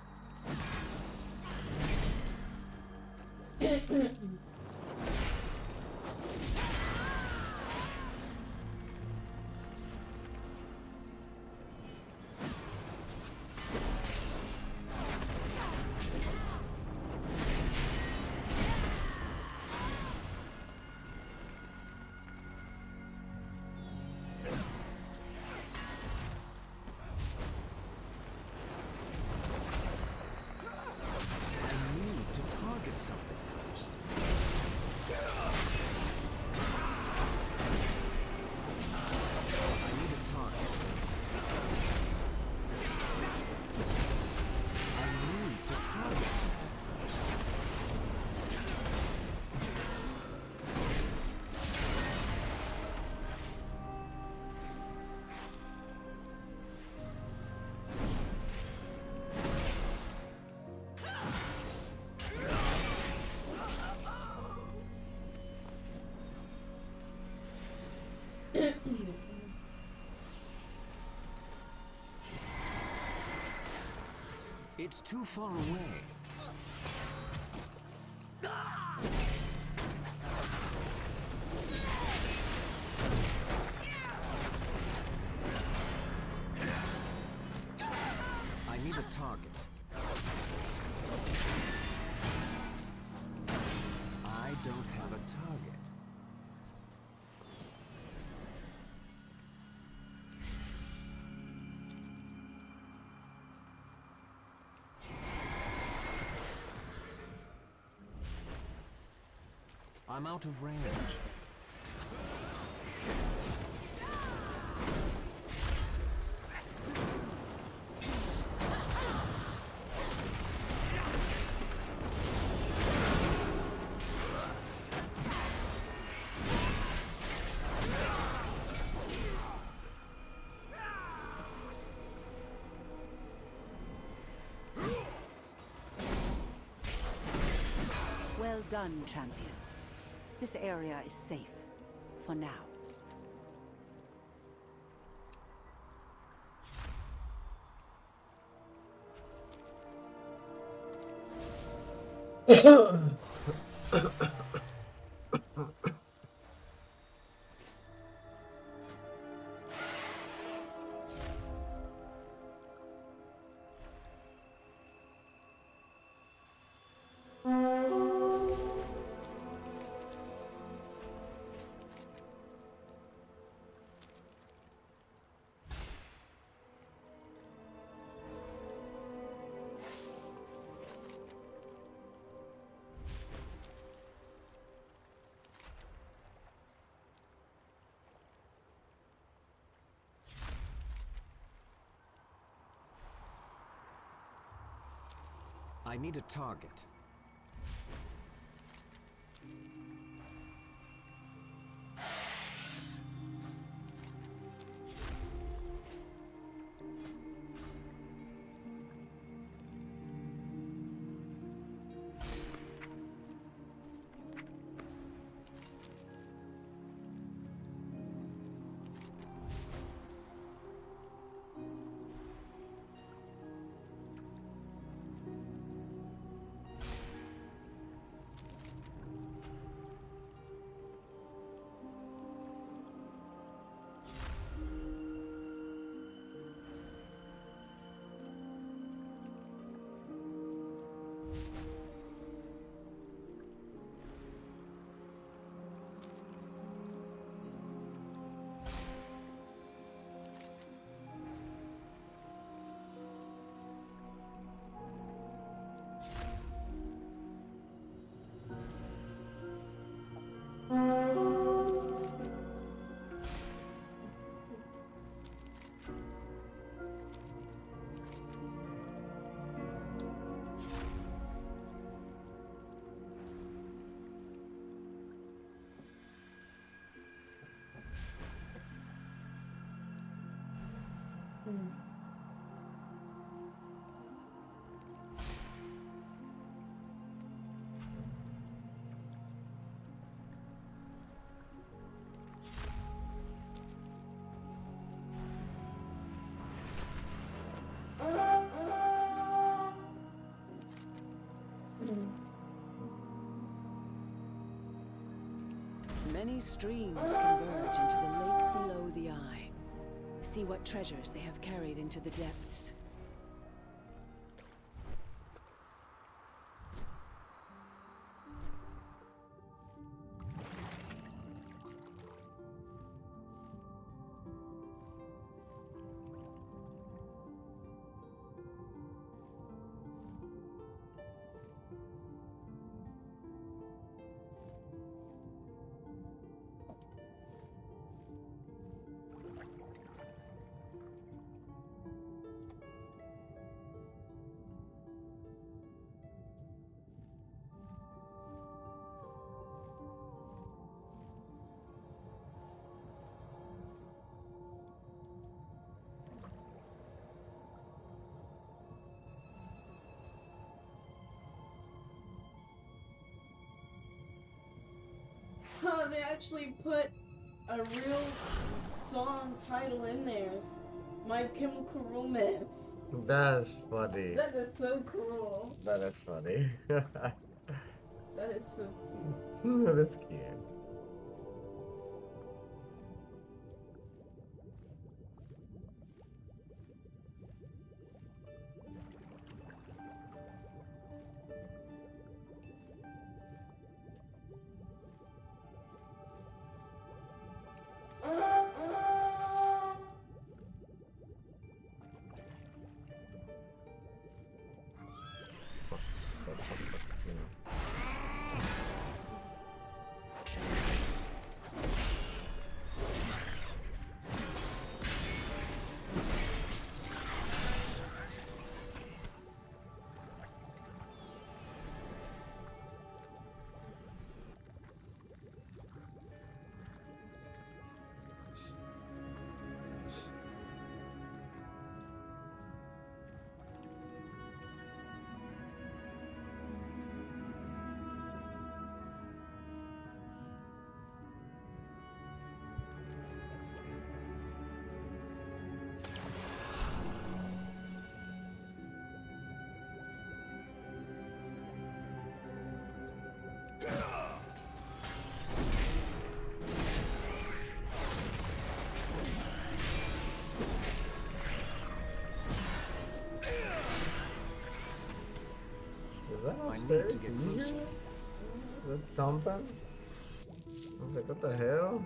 It's too far away. I need a target. I don't have a target. I'm out of range. Well done, champion. This area is safe, for now. I need a target. Many streams converge into the lake below the eye. See what treasures they have carried into the depths. They actually put a real song title in there. My Chemical Romance. That's funny. That is so cool. That is funny. That is so cute. That is cute. Is that upstairs? Did you hear that? The thumping? I was like, what the hell?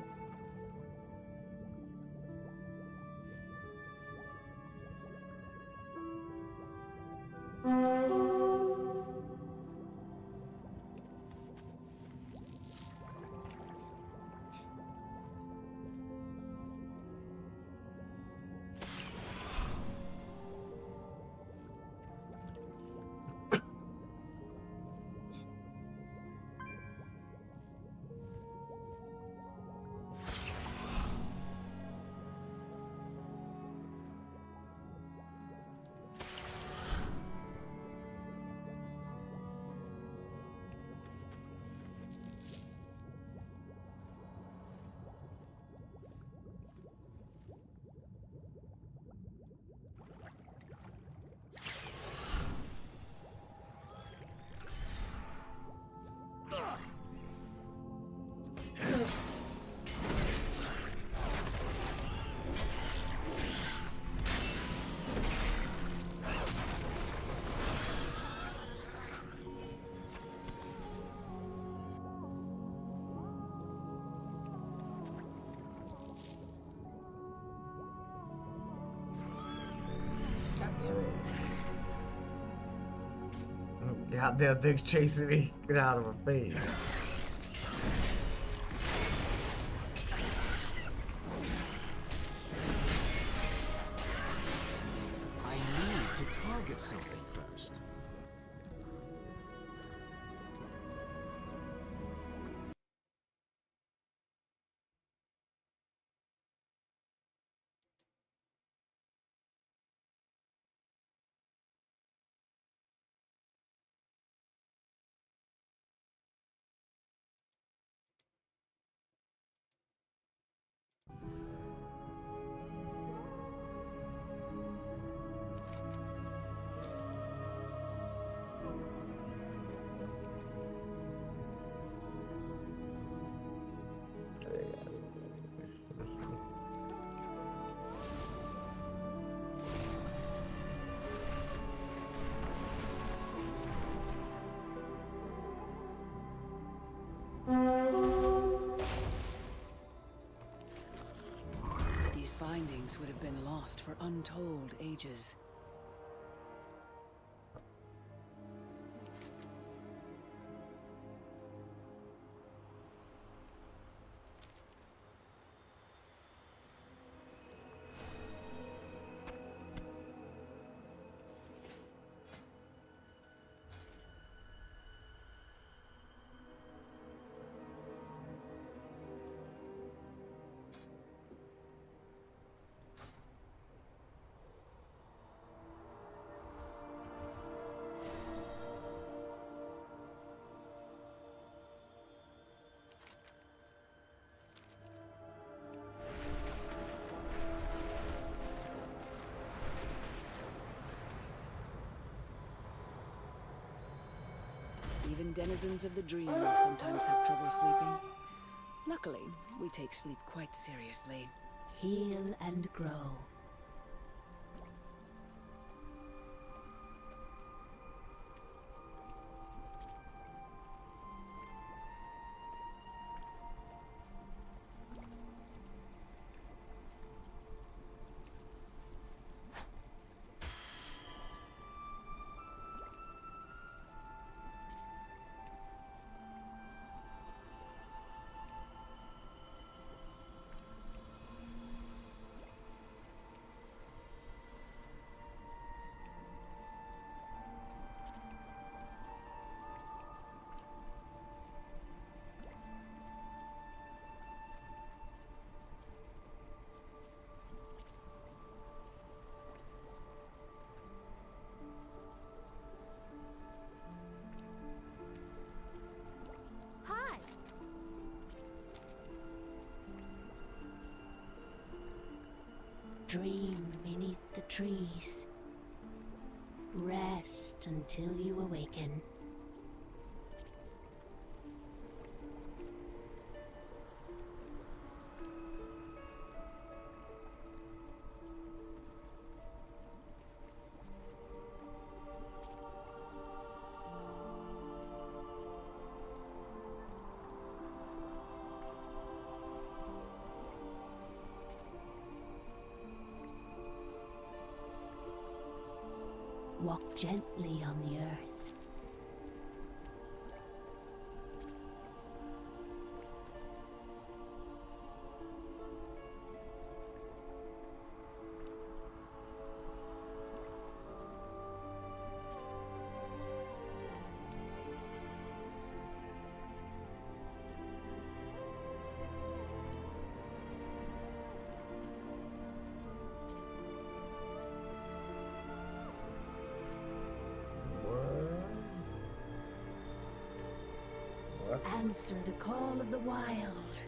Goddamn thing's chasing me. Get out of my face. I need to target something first. writings would have been lost for untold ages. Even denizens of the dream sometimes have trouble sleeping. Luckily, we take sleep quite seriously. Heal and grow. Hi. Dream beneath the trees. Rest until you awaken. Walk gently on the earth. Answer the call of the wild.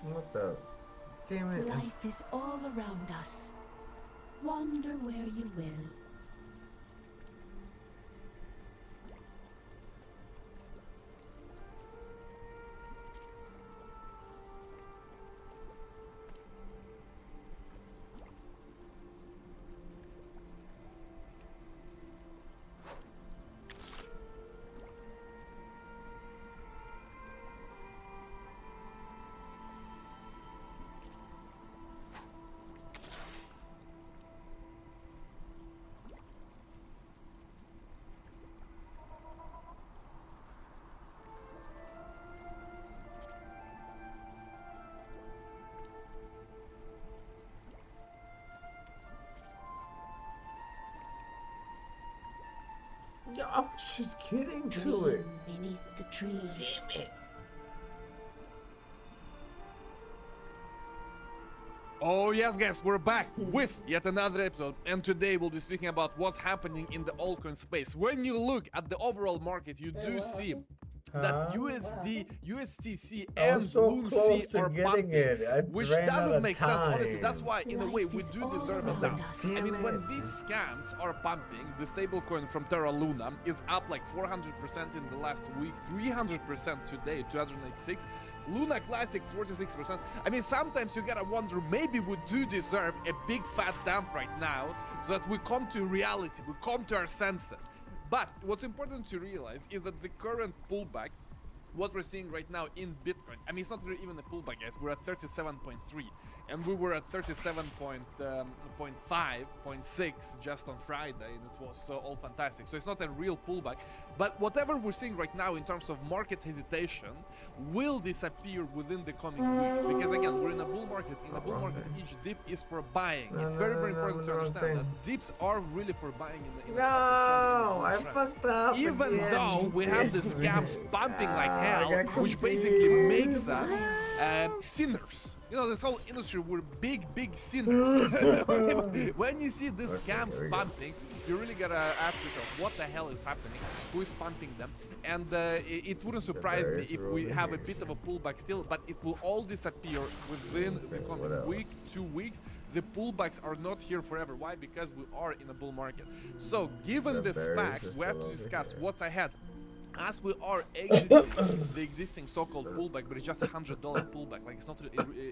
What the? Damn it. Life is all around us. Wander where you will. Yo, I was just getting to it. Beneath the trees. Damn it. Oh yes guys, we're back with yet another episode, and today we'll be speaking about what's happening in the altcoin space. When you look at the overall market, you do see that USD, USTC, and LUNC are pumping, which doesn't make sense, honestly. That's why, in a way, we do deserve a down. I mean, when these scams are pumping, the stablecoin from Terra Luna is up like 400% in the last week, 300% today, 286. Luna Classic 46%. I mean, sometimes you gotta wonder, maybe we do deserve a big fat dump right now, so that we come to reality, we come to our senses. But what's important to realize is that the current pullback, what we're seeing right now in Bitcoin, I mean, it's not really even a pullback, guys. We're at 37.3, and we were at 37.5, 0.6 just on Friday, and it was all fantastic. So it's not a real pullback, but whatever we're seeing right now in terms of market hesitation will disappear within the coming weeks, because again, we're in a bull market. In a bull market, each dip is for buying. It's very, very important to understand that dips are really for buying in the I fucked up. Even though we have the scams pumping like hell, which basically makes us sinners. You know, this whole industry, we're big sinners. When you see these scams pumping, you really gotta ask yourself, what the hell is happening? Who is pumping them? And it wouldn't surprise me if we have a bit of a pullback still, but it will all disappear within the coming week, 2 weeks. The pullbacks are not here forever. Why? Because we are in a bull market. So given this fact, we have to discuss what's ahead. As we are exiting the existing so-called pullback, but it's just $100 pullback, like it's not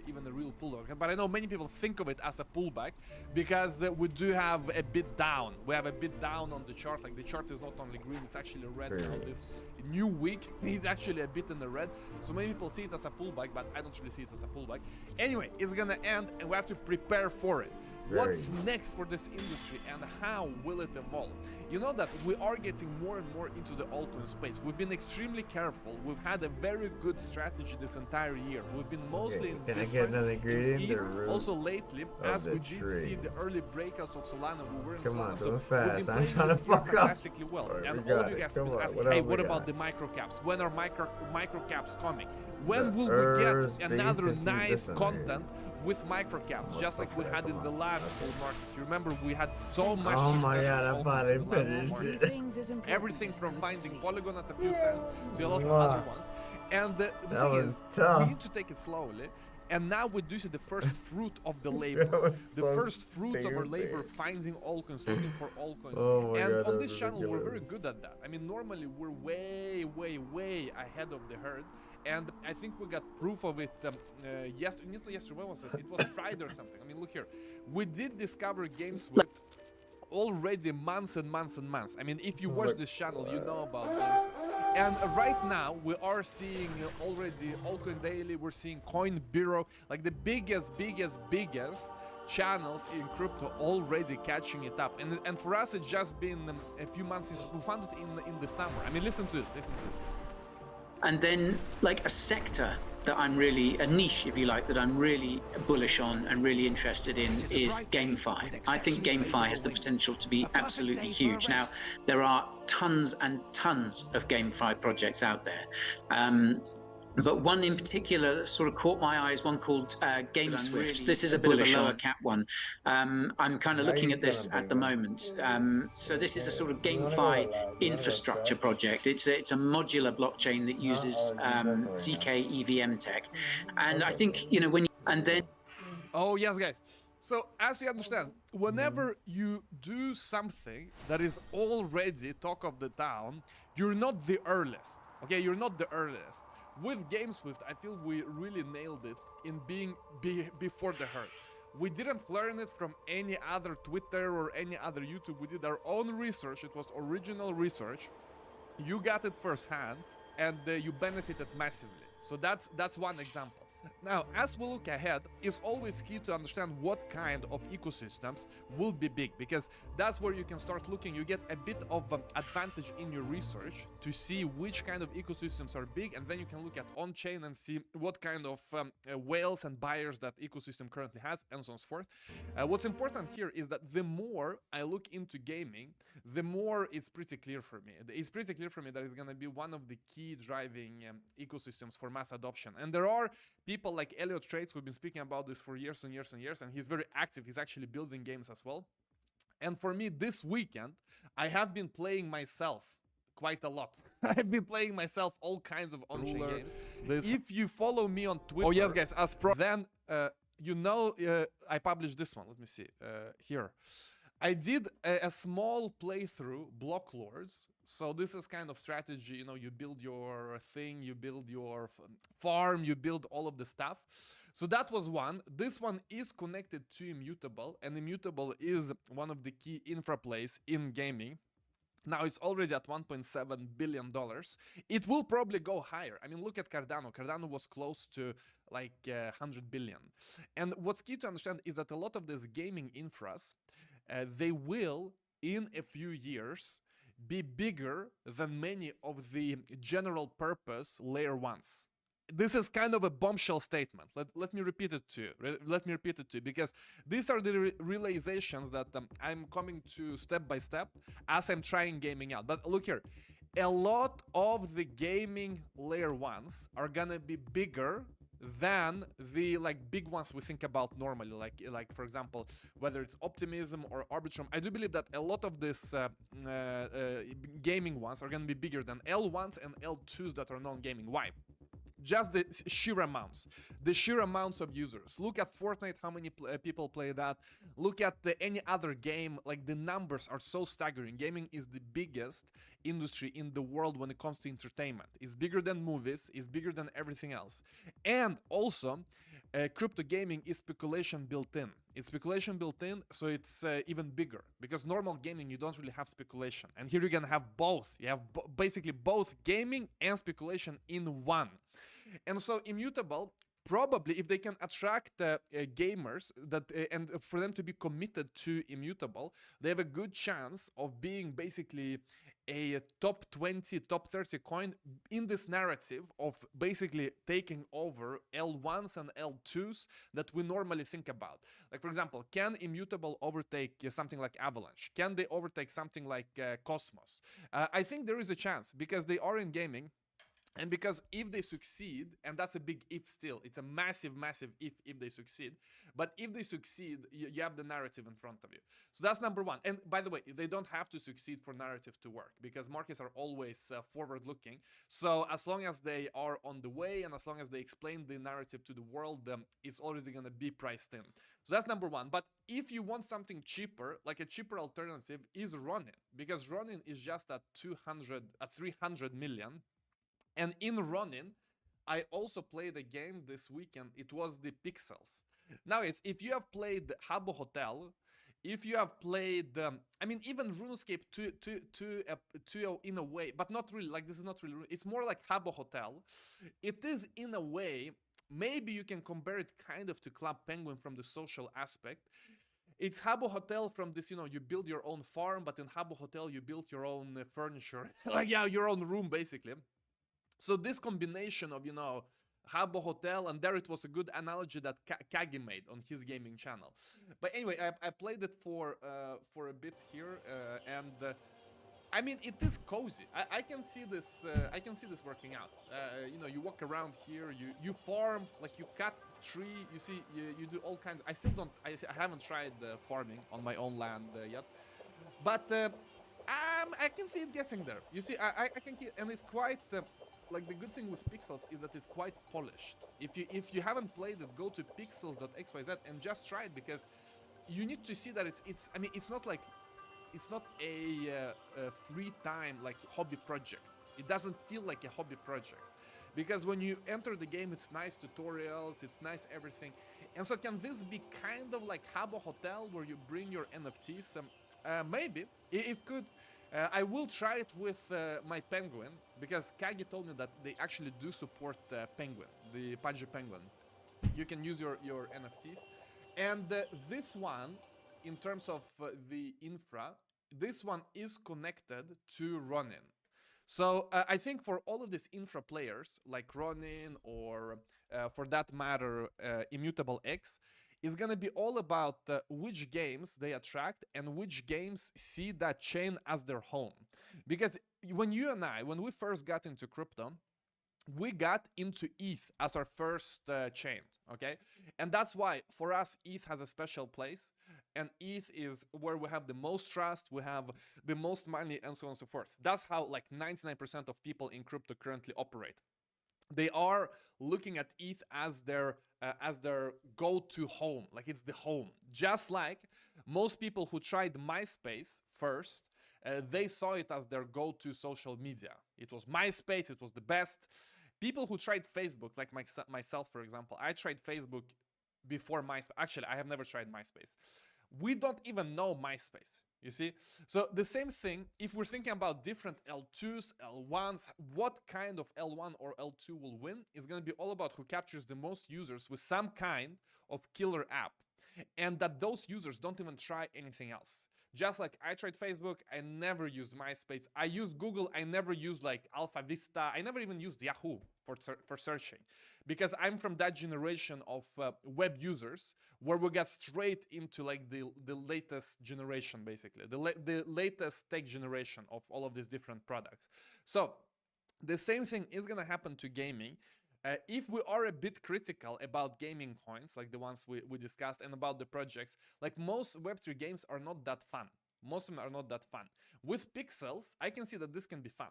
even a real pullback. But I know many people think of it as a pullback because we do have a bit down. We have a bit down on the chart. Like the chart is not only green, it's actually red on this new week. It's actually a bit in the red. So many people see it as a pullback, but I don't really see it as a pullback. Anyway, it's gonna end, and we have to prepare for it. What's next for this industry, and how will it evolve? You know that we are getting more and more into the altcoin space. We've been extremely careful. We've had a very good strategy this entire year. We've been mostly in Can I get another ingredient? also lately, as we did see the early breakouts of Solana, we were in Come Solana. on, So do it fast. we've been I'm playing trying to this year fuck up. fantastically well. Alright, And we all got of you it. guys Come have been on, asking, what hey, else we what got? about the microcaps? When are microcaps coming? When will we Earth's get another biggest nice diffuser. content with microcaps, just like we had in the last bull market? You remember we had so much Oh success my with god, I altcoins finally in the last finished bull it. market. Everything from finding Polygon at a few cents to a lot of Mwah. other ones. And the That thing was is, tough. we need to take it slowly. And now we do see the first fruit of the labor. The so first fruit of our labor, stupid. finding altcoins, looking for altcoins. Oh my And God, on that this was channel, we're very ridiculous. good at that. I mean, normally we're way ahead of the herd. And I think we got proof of it yesterday. When was it? It was Friday or something. I mean, look here. We did discover GameSwift already months and months. I mean, if you watch this channel, you know about GameSwift. And right now, we are seeing already Altcoin Daily, we're seeing Coin Bureau, like the biggest channels in crypto already catching it up. And for us, it's just been a few months since we found it in the summer. I mean, listen to this. And then, like a sector that I'm really, a niche, if you like, that I'm really bullish on and really interested in is GameFi. I think GameFi has the potential to be absolutely huge. Now, there are tons and tons of GameFi projects out there. But one in particular that sort of caught my eye is one called GameSwift. This is a bit of a lower cap one. I'm kind of looking at this at the moment. So this is a sort of GameFi infrastructure project. It's a modular blockchain that uses ZK EVM tech. And I think, you know, Oh, yes, guys. So, as you understand, whenever you do something that is already talk of the town, you're not the earliest. Okay, you're not the earliest. With GameSwift, I feel we really nailed it in being before the herd. We didn't learn it from any other Twitter or any other YouTube. We did our own research. It was original research. You got it firsthand, and you benefited massively. So that's one example. Now, as we look ahead, it's always key to understand what kind of ecosystems will be big, because that's where you can start looking. You get a bit of advantage in your research to see which kind of ecosystems are big, and then you can look at on-chain and see what kind of whales and buyers that ecosystem currently has, and so on and so forth. What's important here is that the more I look into gaming, the more it's pretty clear for me. It's pretty clear for me that it's going to be one of the key driving ecosystems for mass adoption. And there are people like Elliot Trades who've been speaking about this for years and years and years, and he's very active. He's actually building games as well. And for me, this weekend, I have been playing myself quite a lot. I've been playing myself all kinds of on-chain games. If you follow me on Twitter... Oh yes, guys, as Prot, then you know I published this one. Let me see. Here. I did a small playthrough, Block Lords. So this is kind of strategy, you know, you build your thing, you build your farm, you build all of the stuff. So that was one. This one is connected to Immutable, and Immutable is one of the key infra plays in gaming. Now it's already at $1.7 billion. It will probably go higher. I mean, look at Cardano. Cardano was close to like 100 billion. And what's key to understand is that a lot of these gaming infras, they will, in a few years, be bigger than many of the general purpose layer ones. This is kind of a bombshell statement. Let me repeat it to you. Let me repeat it to you, because these are the realizations that I'm coming to step by step as I'm trying gaming out. But look here, a lot of the gaming layer ones are gonna be bigger than the big ones we think about normally, like for example, whether it's Optimism or Arbitrum. I do believe that a lot of this gaming ones are going to be bigger than L1s and L2s that are non-gaming. Why? Just the sheer amounts of users. Look at Fortnite, how many people play that. Look at any other game. Like, the numbers are so staggering. Gaming is the biggest industry in the world when it comes to entertainment. It's bigger than movies, it's bigger than everything else. And also, crypto gaming is speculation built in. It's speculation built in, so it's even bigger. Because normal gaming, you don't really have speculation. And here you're gonna have both. You have basically both gaming and speculation in one. And so Immutable, probably, if they can attract gamers and for them to be committed to Immutable, they have a good chance of being basically a top 20, top 30 coin in this narrative of basically taking over L1s and L2s that we normally think about. Like, for example, can Immutable overtake something like Avalanche? Can they overtake something like Cosmos? I think there is a chance, because they are in gaming. And because if they succeed, and that's a big if still, it's a massive, massive if they succeed. But if they succeed, you have the narrative in front of you. So that's number one. And by the way, they don't have to succeed for narrative to work, because markets are always forward-looking. So as long as they are on the way, and as long as they explain the narrative to the world, it's already going to be priced in. So that's number one. But if you want something cheaper, like a cheaper alternative is Ronin, because Ronin is just at 300 million. And in Ronin, I also played a game this weekend. It was the Pixels. Now, if you have played Habbo Hotel, if you have played, I mean, even RuneScape 2.0 in a way, but not really, like, this is not really, it's more like Habbo Hotel. It is in a way, maybe you can compare it kind of to Club Penguin from the social aspect. It's Habbo Hotel from this, you know, you build your own farm, but in Habbo Hotel, you build your own furniture, like, yeah, your own room, basically. So this combination of, you know, Habbo Hotel, and there it was a good analogy that Kagi made on his gaming channel. But anyway, I played it for a bit here, and I mean, it is cozy. I can see this. I can see this working out. You know, you walk around here, you farm, like you cut tree. You see, you do all kinds. I still don't. I haven't tried farming on my own land yet, but I can see it getting there. You see, I can, and it's quite. Like, the good thing with Pixels is that it's quite polished. If you haven't played it, go to pixels.xyz and just try it, because you need to see that it's I mean, it's not a free time like hobby project. It doesn't feel like a hobby project, because when you enter the game, it's nice tutorials, it's nice everything. And so can this be kind of like Habbo Hotel, where you bring your NFTs? Maybe it could. I will try it with my Penguin, because Kagi told me that they actually do support Penguin, the Pudgy Penguin. You can use your NFTs. And this one, in terms of the infra, this one is connected to Ronin. So I think for all of these infra players, like Ronin or for that matter, Immutable X, is going to be all about which games they attract and which games see that chain as their home. Because when you and I, when we first got into crypto, we got into ETH as our first chain, okay? And that's why, for us, ETH has a special place. And ETH is where we have the most trust, we have the most money, and so on and so forth. That's how, like, 99% of people in crypto currently operate. They are looking at ETH as their go-to home, like it's the home. Just like most people who tried MySpace first, they saw it as their go-to social media. It was MySpace, it was the best. People who tried Facebook, like myself, for example, I tried Facebook before MySpace. Actually, I have never tried MySpace. We don't even know MySpace, you see? So the same thing, if we're thinking about different L2s, L1s, what kind of L1 or L2 will win is going to be all about who captures the most users with some kind of killer app. And that those users don't even try anything else. Just like I tried Facebook, I never used MySpace. I used Google, I never used like Alpha Vista. I never even used Yahoo for searching. Because I'm from that generation of web users where we got straight into like the latest generation, basically. The latest tech generation of all of these different products. So the same thing is going to happen to gaming. If we are a bit critical about gaming coins, like the ones we discussed, and about the projects, like most Web3 games are not that fun. Most of them are not that fun. With pixels, I can see that this can be fun.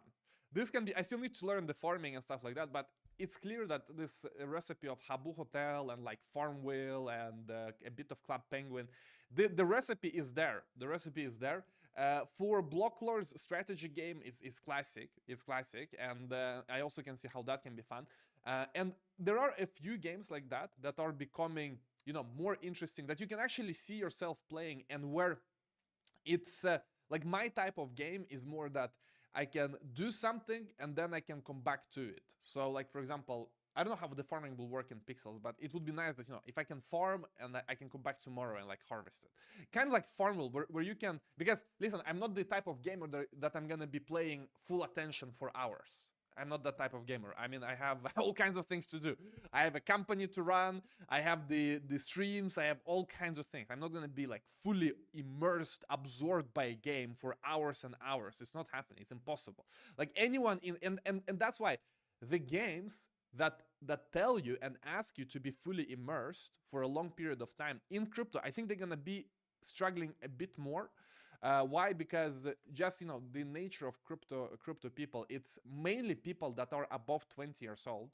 This can be, I still need to learn the farming and stuff like that, but it's clear that this recipe of Habu Hotel and like Farmville and a bit of Club Penguin, the recipe is there. The recipe is there. For Blocklord's strategy game is classic. It's classic, and I also can see how that can be fun. And there are a few games like that that are becoming, you know, more interesting, that you can actually see yourself playing, and where it's like my type of game is more that I can do something and then I can come back to it. So like, for example, I don't know how the farming will work in pixels, but it would be nice that, you know, if I can farm and I can come back tomorrow and like harvest it. Kind of like Farmville, where you can, because listen, I'm not the type of gamer that I'm gonna be playing full attention for hours. I'm not that type of gamer. I mean, I have all kinds of things to do. I have a company to run. I have the streams. I have all kinds of things. I'm not going to be like fully immersed, absorbed by a game for hours and hours. It's not happening. It's impossible. Like anyone and that's why the games that tell you and ask you to be fully immersed for a long period of time in crypto, I think they're going to be struggling a bit more. Why? Because just, you know, the nature of crypto people, it's mainly people that are above 20 years old.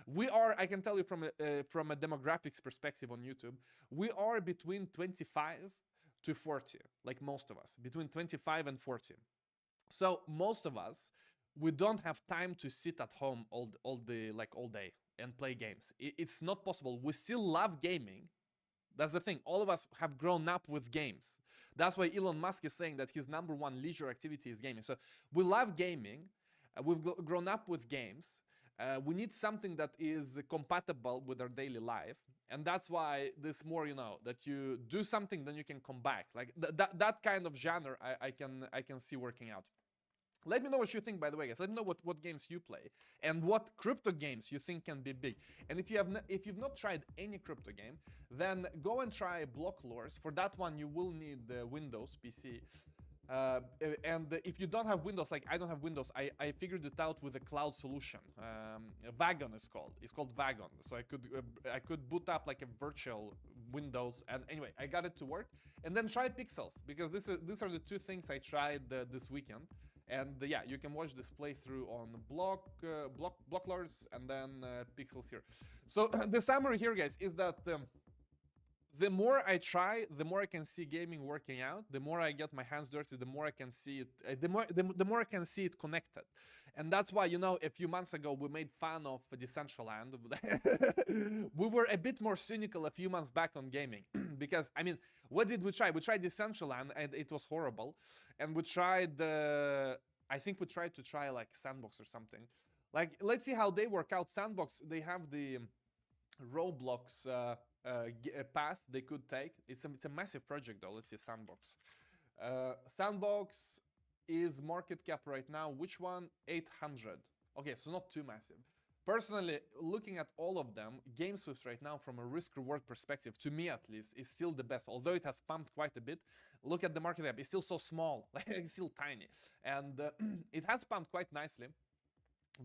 We are, I can tell you from a demographics perspective on YouTube, we are between 25 to 40, like most of us, between 25 and 40. So most of us, we don't have time to sit at home all day and play games. It's not possible. We still love gaming. That's the thing. All of us have grown up with games. That's why Elon Musk is saying that his #1 leisure activity is gaming. So we love gaming. We've grown up with games. We need something that is compatible with our daily life. And that's why this more, you know, that you do something, then you can come back. Like that kind of genre I can see working out. Let me know what you think, by the way, guys. Let me know what games you play and what crypto games you think can be big. And if you've not tried any crypto game, then go and try Blocklords. For that one, you will need the Windows PC. And if you don't have Windows, like I don't have Windows, I figured it out with a cloud solution. Wagon is called. It's called Wagon. So I could boot up like a virtual Windows. And anyway, I got it to work. And then try Pixels, because these are the two things I tried this weekend. And yeah, you can watch this playthrough on Blocklords and then Pixels here. So the summary here, guys, is that the more I try, the more I can see gaming working out. The more I get my hands dirty, the more I can see it. The more I can see it connected. And that's why, you know, a few months ago we made fun of Decentraland. We were a bit more cynical a few months back on gaming, because I mean, what did we try? We tried Decentraland and it was horrible. And we tried, I think we tried to try like Sandbox or something. Like, let's see how they work out. Sandbox, they have the Roblox path they could take. It's a massive project though. Let's see, Sandbox. Sandbox is market cap right now. Which one? 800. Okay, so not too massive. Personally, looking at all of them, GameSwift right now from a risk-reward perspective, to me at least, is still the best. Although it has pumped quite a bit, look at the market cap. It's still so small, like it's still tiny. And it has pumped quite nicely.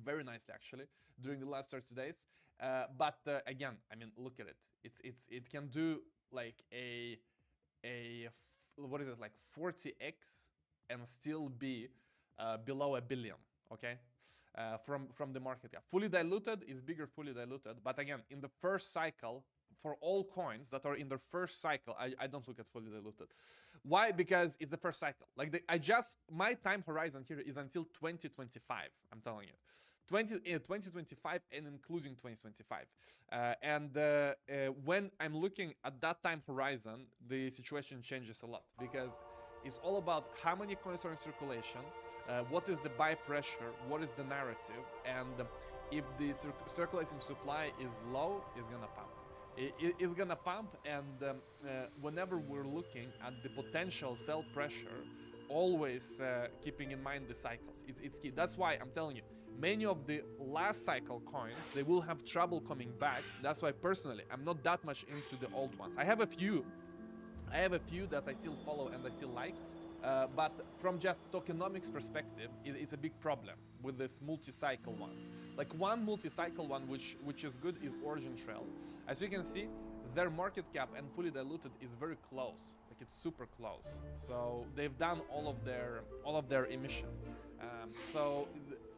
Very nicely actually during the last 30 days, but again, I mean, look at it. It can do like what is it, like 40x and still be below $1 billion. Okay, from the market cap. Fully diluted is bigger, fully diluted, but again, in the first cycle. For all coins that are in their first cycle, I don't look at fully diluted. Why? Because it's the first cycle. Like my time horizon here is until 2025. I'm telling you, 2025 and including 2025. When I'm looking at that time horizon, the situation changes a lot because it's all about how many coins are in circulation, what is the buy pressure, what is the narrative, and if the circulating supply is low, it's gonna pump. It's gonna pump, and whenever we're looking at the potential sell pressure, always keeping in mind the cycles. It's key. That's why I'm telling you, many of the last cycle coins, they will have trouble coming back. That's why personally, I'm not that much into the old ones. I have a few that I still follow and I still like. But from just tokenomics perspective, it's a big problem with this multi-cycle ones. Like one multi-cycle one which is good is Origin Trail. As you can see, their market cap and fully diluted is very close. Like it's super close. So they've done all of their emission.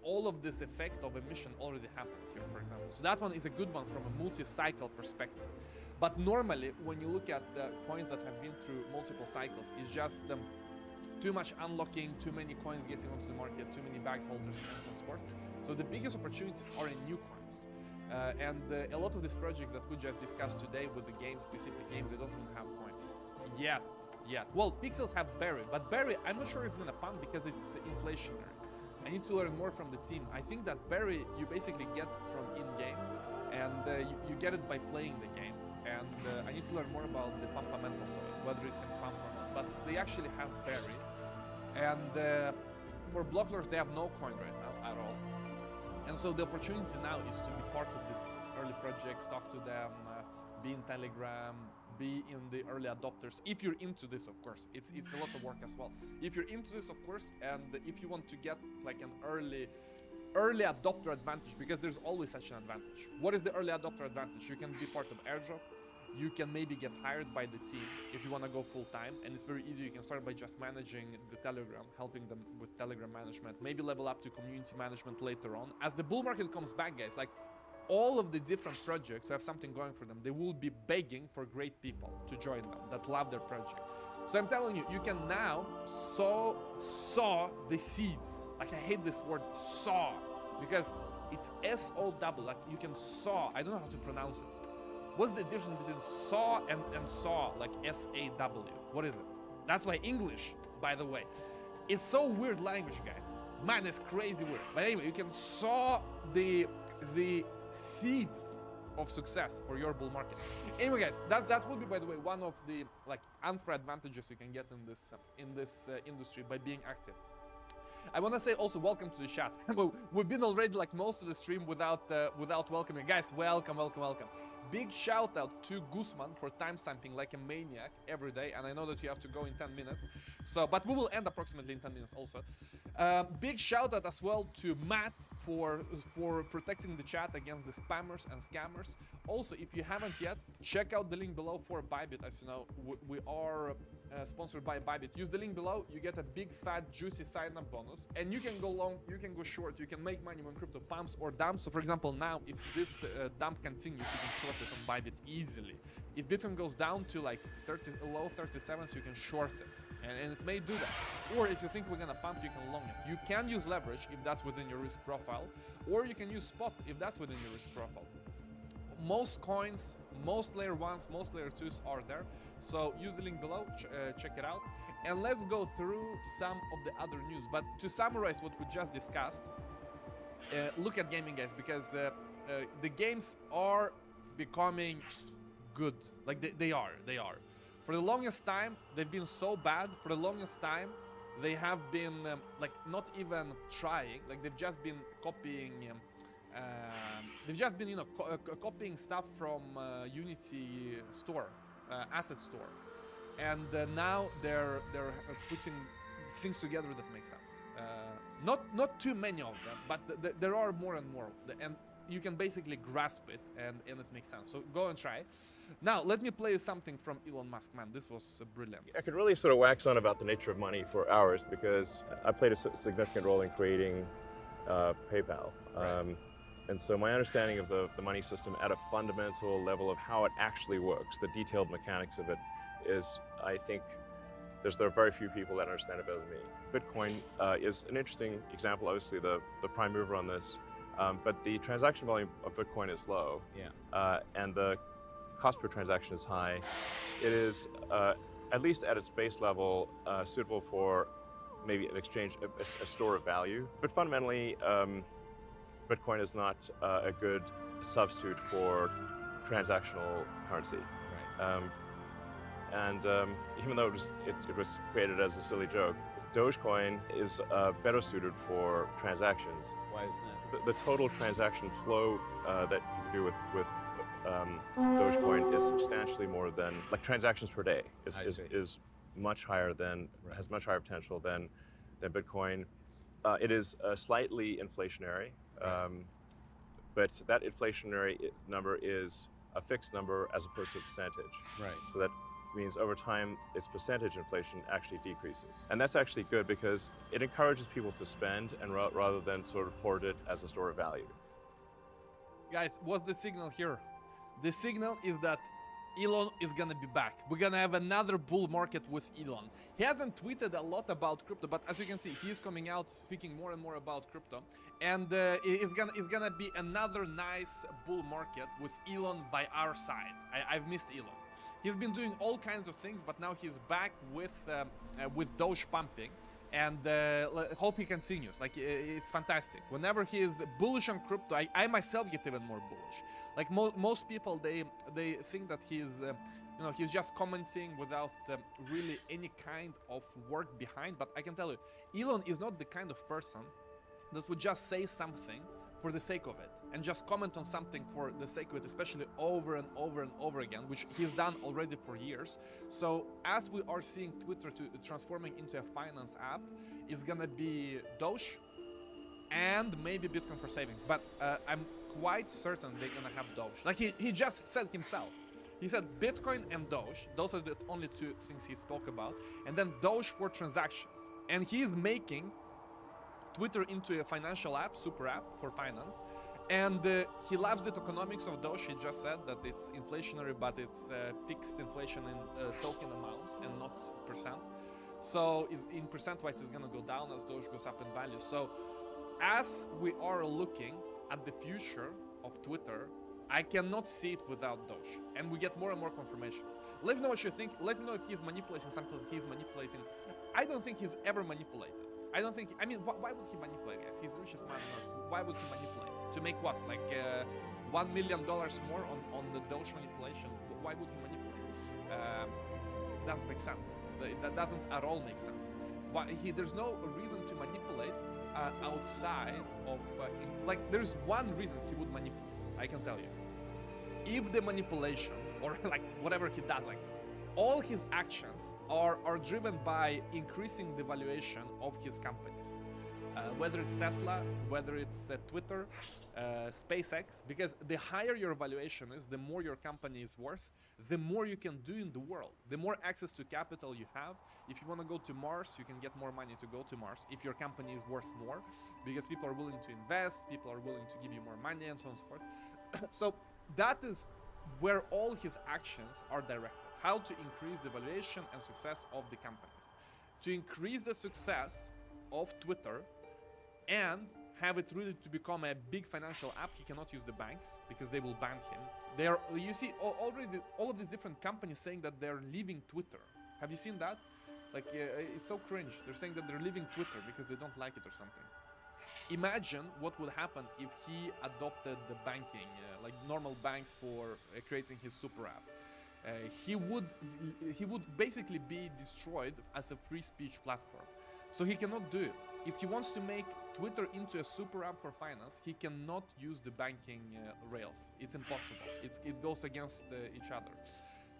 All of this effect of emission already happened here, for example. So that one is a good one from a multi-cycle perspective. But normally, when you look at the coins that have been through multiple cycles, it's just too much unlocking, too many coins getting onto the market, too many bag holders, and so on and so forth. So the biggest opportunities are in new coins. A lot of these projects that we just discussed today with the specific games, they don't even have coins. Yet. Well, Pixels have Berry, but Berry, I'm not sure it's gonna pump because it's inflationary. I need to learn more from the team. I think that Berry you basically get from in-game, and you get it by playing the game. And I need to learn more about the pumpamentals of it, whether it can pump or not. But they actually have Berry. And for Blocklords, they have no coin right now at all. And so the opportunity now is to be part of this early projects, talk to them, be in Telegram, be in the early adopters. If you're into this, of course, it's a lot of work as well. If you're into this, of course, and if you want to get like an early adopter advantage, because there's always such an advantage. What is the early adopter advantage? You can be part of airdrop. You can maybe get hired by the team if you want to go full time, and it's very easy. You can start by just managing the Telegram, helping them with Telegram management, maybe level up to community management later on. As the bull market comes back, guys, like all of the different projects who have something going for them, they will be begging for great people to join them that love their project. So I'm telling you, you can now sow the seeds. Like I hate this word sow because it's S-O-W, like you can sow. I don't know how to pronounce it. What's the difference between saw and saw, like S-A-W? What is it? That's why English, by the way. It's so weird language, guys. Man, it's crazy weird. But anyway, you can sow the seeds of success for your bull market. Anyway, guys, that will be, by the way, one of the like unfair advantages you can get in this industry by being active. I want to say also welcome to the chat. We've been already like most of the stream without welcoming. Guys, welcome. Big shout out to Guzman for timestamping like a maniac every day, and I know that you have to go in 10 minutes. So, but we will end approximately in 10 minutes also. Big shout out as well to Matt for protecting the chat against the spammers and scammers. Also, if you haven't yet, check out the link below for Bybit. As you know, we are sponsored by Bybit. Use the link below, you get a big fat juicy sign-up bonus, and you can go long, you can go short, you can make money when crypto pumps or dumps. So for example, now if this dump continues, you can short it on Bybit easily. If Bitcoin goes down to like low 37s, you can short it, and it may do that. Or if you think we're gonna pump, you can long it. You can use leverage if that's within your risk profile, or you can use spot if that's within your risk profile. Most coins, most layer 1s, most layer 2s are there. So use the link below, check it out. And let's go through some of the other news. But to summarize what we just discussed, look at gaming, guys, because the games are becoming good. Like they are. For the longest time, they've been so bad. For the longest time, they have been like not even trying. Like they've just been copying. They've just been, copying stuff from Unity store, asset store, and now they're putting things together that make sense. Not too many of them, but there are more and more, and you can basically grasp it, and it makes sense. So go and try. Now let me play you something from Elon Musk. Man, this was brilliant. I could really sort of wax on about the nature of money for hours because I played a significant role in creating PayPal. Right. And so my understanding of the money system at a fundamental level of how it actually works, the detailed mechanics of it, is, I think, there are very few people that understand it better than me. Bitcoin is an interesting example, obviously the prime mover on this, but the transaction volume of Bitcoin is low, and the cost per transaction is high. It is, at least at its base level, suitable for maybe an exchange, a store of value. But fundamentally, Bitcoin is not a good substitute for transactional currency. Right. Even though it was created as a silly joke, DogeCoin is better suited for transactions. Why is that? The total transaction flow that you can do with DogeCoin is substantially more than, like, transactions per day is much higher than, has much higher potential than Bitcoin. It is slightly inflationary, but that inflationary number is a fixed number as opposed to a percentage. Right. So that means over time, its percentage inflation actually decreases. And that's actually good because it encourages people to spend and rather than sort of hoard it as a store of value. Guys, what's the signal here? The signal is that Elon is gonna be back. We're gonna have another bull market with Elon. He hasn't tweeted a lot about crypto, but as you can see, he's coming out speaking more and more about crypto. And it's gonna be another nice bull market with Elon by our side. I've missed Elon. He's been doing all kinds of things, but now he's back with Doge pumping. And hope he continues. Like, it's fantastic. Whenever he is bullish on crypto, I myself get even more bullish. Like most people, they think that he's he's just commenting without really any kind of work behind. But I can tell you, Elon is not the kind of person that would just say something for the sake of it and just comment on something for the sake of it, especially over and over and over again, which he's done already for years. So as we are seeing Twitter transforming into a finance app, it's gonna be Doge and maybe Bitcoin for savings. But I'm quite certain they're gonna have Doge. Like he just said himself. He said Bitcoin and Doge, those are the only two things he spoke about, and then Doge for transactions. And he's making Twitter into a financial app, super app for finance. And he loves the tokenomics of Doge. He just said that it's inflationary, but it's fixed inflation in token amounts and not percent. So in percent-wise, it's gonna go down as Doge goes up in value. So as we are looking at the future of Twitter, I cannot see it without Doge. And we get more and more confirmations. Let me know what you think. Let me know if he's manipulating something he's manipulating. I don't think he's ever manipulated. I don't think, I mean, why would he manipulate, guys? He's the richest man on earth. Why would he manipulate? To make what? Like $1 million more on the Doge manipulation? Why would he manipulate? Doesn't make sense. That doesn't at all make sense. There's no reason to manipulate outside of, there's one reason he would manipulate, I can tell you. If the manipulation, or like whatever he does, like all his actions are driven by increasing the valuation of his companies. Whether it's Tesla, whether it's Twitter, SpaceX, because the higher your valuation is, the more your company is worth, the more you can do in the world, the more access to capital you have. If you want to go to Mars, you can get more money to go to Mars if your company is worth more, because people are willing to invest, people are willing to give you more money, and so on and so forth. So that is where all his actions are directed. How to increase the valuation and success of the companies. To increase the success of Twitter and have it really to become a big financial app, he cannot use the banks because they will ban him. You see already all of these different companies saying that they're leaving Twitter. Have you seen that? Like, it's so cringe. They're saying that they're leaving Twitter because they don't like it or something. Imagine what would happen if he adopted the banking, like normal banks for creating his super app. He would basically be destroyed as a free speech platform. So he cannot do it. If he wants to make Twitter into a super app for finance, he cannot use the banking rails. It's impossible. It goes against each other.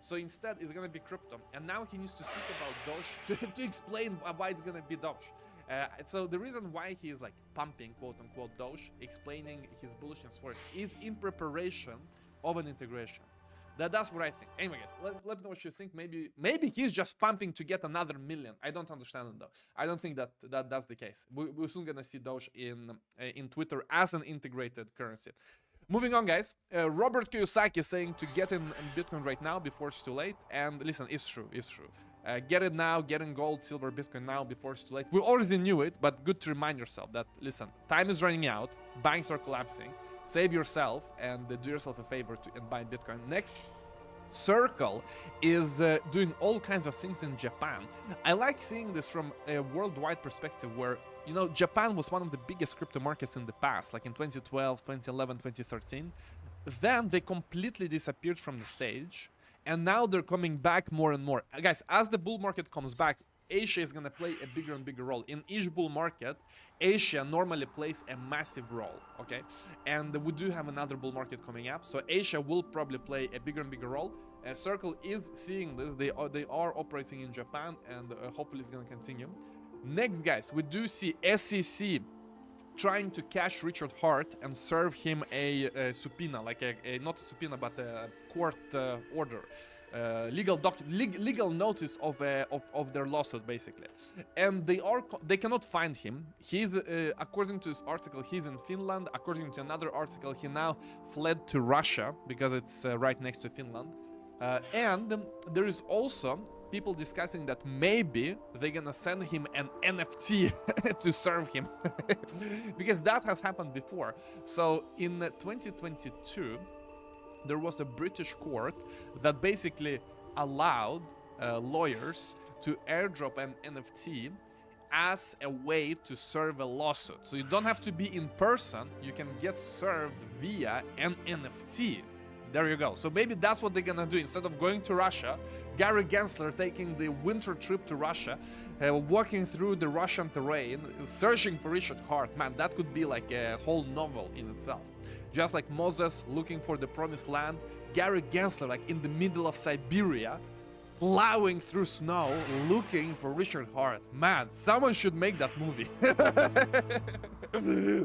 So instead, it's gonna be crypto. And now he needs to speak about Doge to explain why it's gonna be Doge. So the reason why he is like pumping quote-unquote Doge, explaining his bullishness for it, is in preparation of an integration. That's what I think. Anyway, guys, let me know what you think. Maybe he's just pumping to get another million. I don't understand it though. I don't think that's the case. We're soon gonna see Doge in Twitter as an integrated currency. Moving on, guys. Robert Kiyosaki is saying to get in Bitcoin right now before it's too late. And listen, it's true. Get it now, get in gold, silver, Bitcoin now before it's too late. We already knew it, but good to remind yourself that, listen, time is running out, banks are collapsing, save yourself and do yourself a favor and buy Bitcoin. Next, Circle is doing all kinds of things in Japan. I like seeing this from a worldwide perspective where, you know, Japan was one of the biggest crypto markets in the past, like in 2012, 2011, 2013. Then they completely disappeared from the stage. And now they're coming back more and more. Guys, as the bull market comes back, Asia is going to play a bigger and bigger role. In each bull market, Asia normally plays a massive role, okay? And we do have another bull market coming up, so Asia will probably play a bigger and bigger role. Circle is seeing this. They are operating in Japan, and hopefully it's going to continue. Next, guys, we do see SEC trying to catch Richard Hart and serve him a subpoena, like not a subpoena, but a court order. Legal notice of their lawsuit, basically. And they cannot find him. He's according to this article, he's in Finland. According to another article, he now fled to Russia because it's right next to Finland. And there is also people discussing that maybe they're gonna send him an NFT to serve him because that has happened before. So in 2022 there was a British court that basically allowed lawyers to airdrop an NFT as a way to serve a lawsuit. So you don't have to be in person, you can get served via an NFT. There you go. So maybe that's what they're gonna do. Instead of going to Russia, Gary Gensler taking the winter trip to Russia, walking through the Russian terrain, searching for Richard Hart. Man, that could be like a whole novel in itself. Just like Moses looking for the promised land, Gary Gensler like in the middle of Siberia, plowing through snow, looking for Richard Hart. Man, someone should make that movie.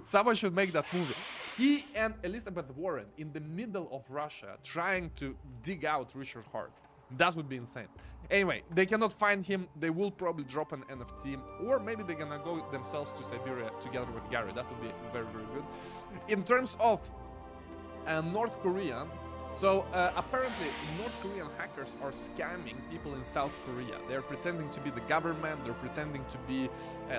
Someone should make that movie. He and Elizabeth Warren in the middle of Russia trying to dig out Richard Hart. That would be insane. Anyway, they cannot find him. They will probably drop an NFT, or maybe they're gonna go themselves to Siberia together with Gary. That would be very, very good. In terms of North Korea, so apparently North Korean hackers are scamming people in South Korea. They're pretending to be the government, they're pretending to be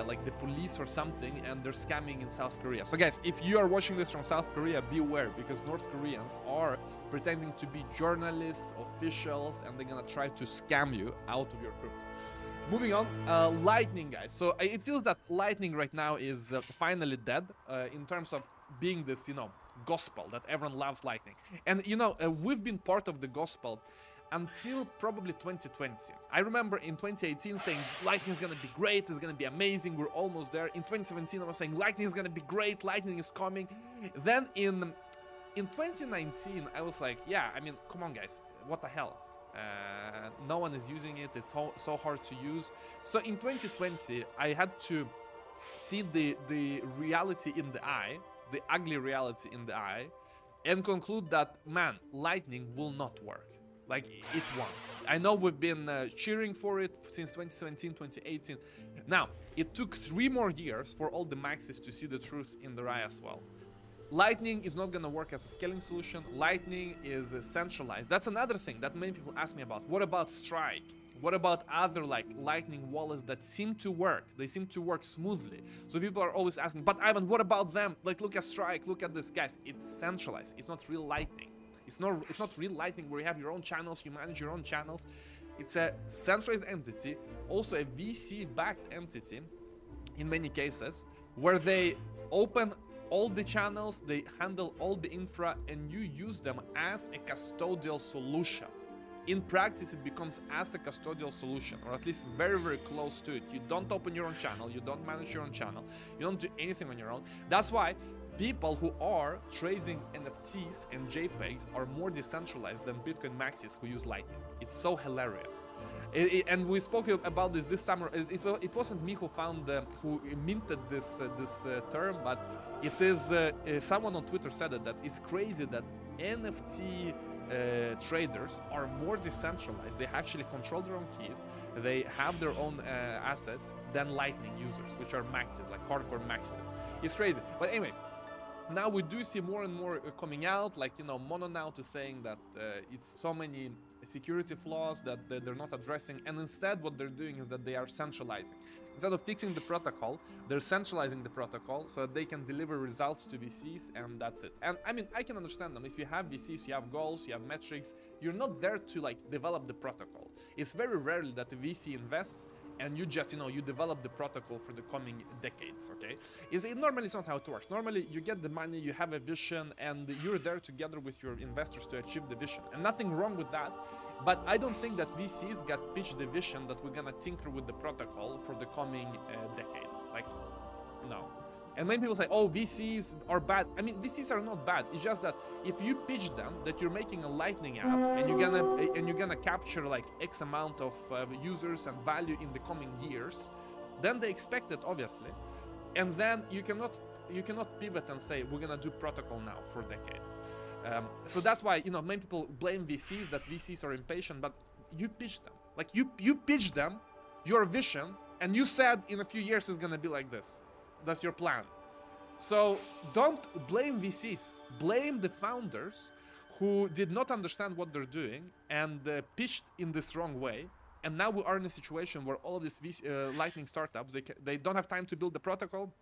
like the police or something, and they're scamming in South Korea. So guys, if you are watching this from South Korea, beware, because North Koreans are pretending to be journalists, officials, and they're gonna try to scam you out of your crypto. Moving on, Lightning, guys. So it feels that Lightning right now is finally dead in terms of being this, you know, gospel that everyone loves Lightning. And you know, we've been part of the gospel until probably 2020. I remember in 2018 saying Lightning is gonna be great, it's gonna be amazing, we're almost there. In 2017 I was saying Lightning is gonna be great, Lightning is coming. Then in 2019 I was like, yeah, I mean, come on guys, what the hell? No one is using it, it's so hard to use. So in 2020 I had to see the reality in the eye, the ugly reality in the eye, and conclude that, man, Lightning will not work. Like, it won't. I know we've been cheering for it since 2017, 2018. Now, it took 3 more years for all the maxis to see the truth in their eye as well. Lightning is not going to work as a scaling solution. Lightning is centralized. That's another thing that many people ask me about. What about Strike? What about other like Lightning wallets that seem to work? They seem to work smoothly. So people are always asking, but Ivan, what about them? Like, look at Strike, look at this. Guys, it's centralized. It's not real Lightning. It's not real Lightning where you have your own channels, you manage your own channels. It's a centralized entity, also a VC-backed entity in many cases, where they open all the channels, they handle all the infra, and you use them as a custodial solution. In practice, it becomes as a custodial solution, or at least very, very close to it. You don't open your own channel, you don't manage your own channel, you don't do anything on your own. That's why people who are trading NFTs and JPEGs are more decentralized than Bitcoin maxis who use Lightning. It's so hilarious. And we spoke about this summer. It wasn't me who who minted this term, but it is someone on Twitter said that it's crazy that NFT traders are more decentralized. They actually control their own keys. They have their own assets than Lightning users, which are maxis, like hardcore maxis. It's crazy. But anyway, now we do see more and more coming out, like, you know, Mononaut is saying that it's so many security flaws that they're not addressing, and instead what they're doing is that they are centralizing. Instead of fixing the protocol, they're centralizing the protocol so that they can deliver results to VCs, and that's it. And I mean, I can understand them. If you have VCs, you have goals, you have metrics, you're not there to like develop the protocol. It's very rarely that the VC invests and you just, you know, you develop the protocol for the coming decades, okay? Normally it's not how it works. Normally you get the money, you have a vision, and you're there together with your investors to achieve the vision. And nothing wrong with that, but I don't think that VCs got pitched the vision that we're gonna tinker with the protocol for the coming decade. Like, no. And many people say, oh, VCs are bad. I mean, VCs are not bad. It's just that if you pitch them that you're making a Lightning app and you're gonna capture like X amount of users and value in the coming years, then they expect it, obviously. And then you cannot pivot and say we're gonna do protocol now for a decade. So that's why, you know, many people blame VCs that VCs are impatient, but you pitch them. Like you pitch them your vision, and you said in a few years it's gonna be like this. That's your plan. So don't blame VCs. Blame the founders who did not understand what they're doing and pitched in this wrong way. And now we are in a situation where all of these Lightning startups, they don't have time to build the protocol.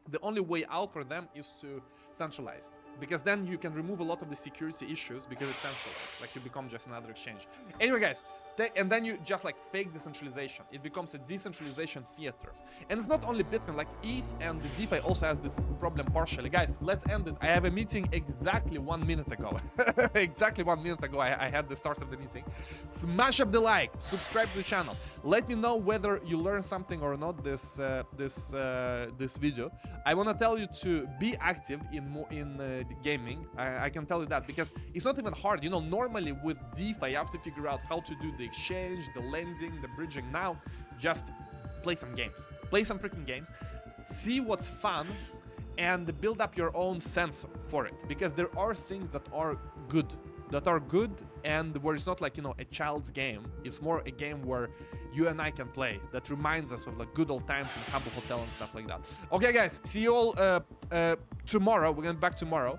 The only way out for them is to centralize, because then you can remove a lot of the security issues because it's centralized, like you become just another exchange. Anyway, guys, and then you just like fake decentralization. It becomes a decentralization theater. And it's not only Bitcoin, like ETH and the DeFi also has this problem partially. Guys, let's end it. I have a meeting exactly 1 minute ago. Exactly 1 minute ago, I had the start of the meeting. Smash up the like, subscribe to the channel. Let me know whether you learned something or not this video. I want to tell you to be active in gaming. I can tell you that because it's not even hard. You know, normally with DeFi, you have to figure out how to do the exchange, the lending, the bridging. Now, just play some games. Play some freaking games. See what's fun and build up your own sense for it. Because there are things that are good. And where it's not like, you know, a child's game. It's more a game where you and I can play that reminds us of like good old times in Humble Hotel and stuff like that. Okay, guys, see you all tomorrow. We're going back tomorrow.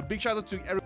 Big shout out to everyone.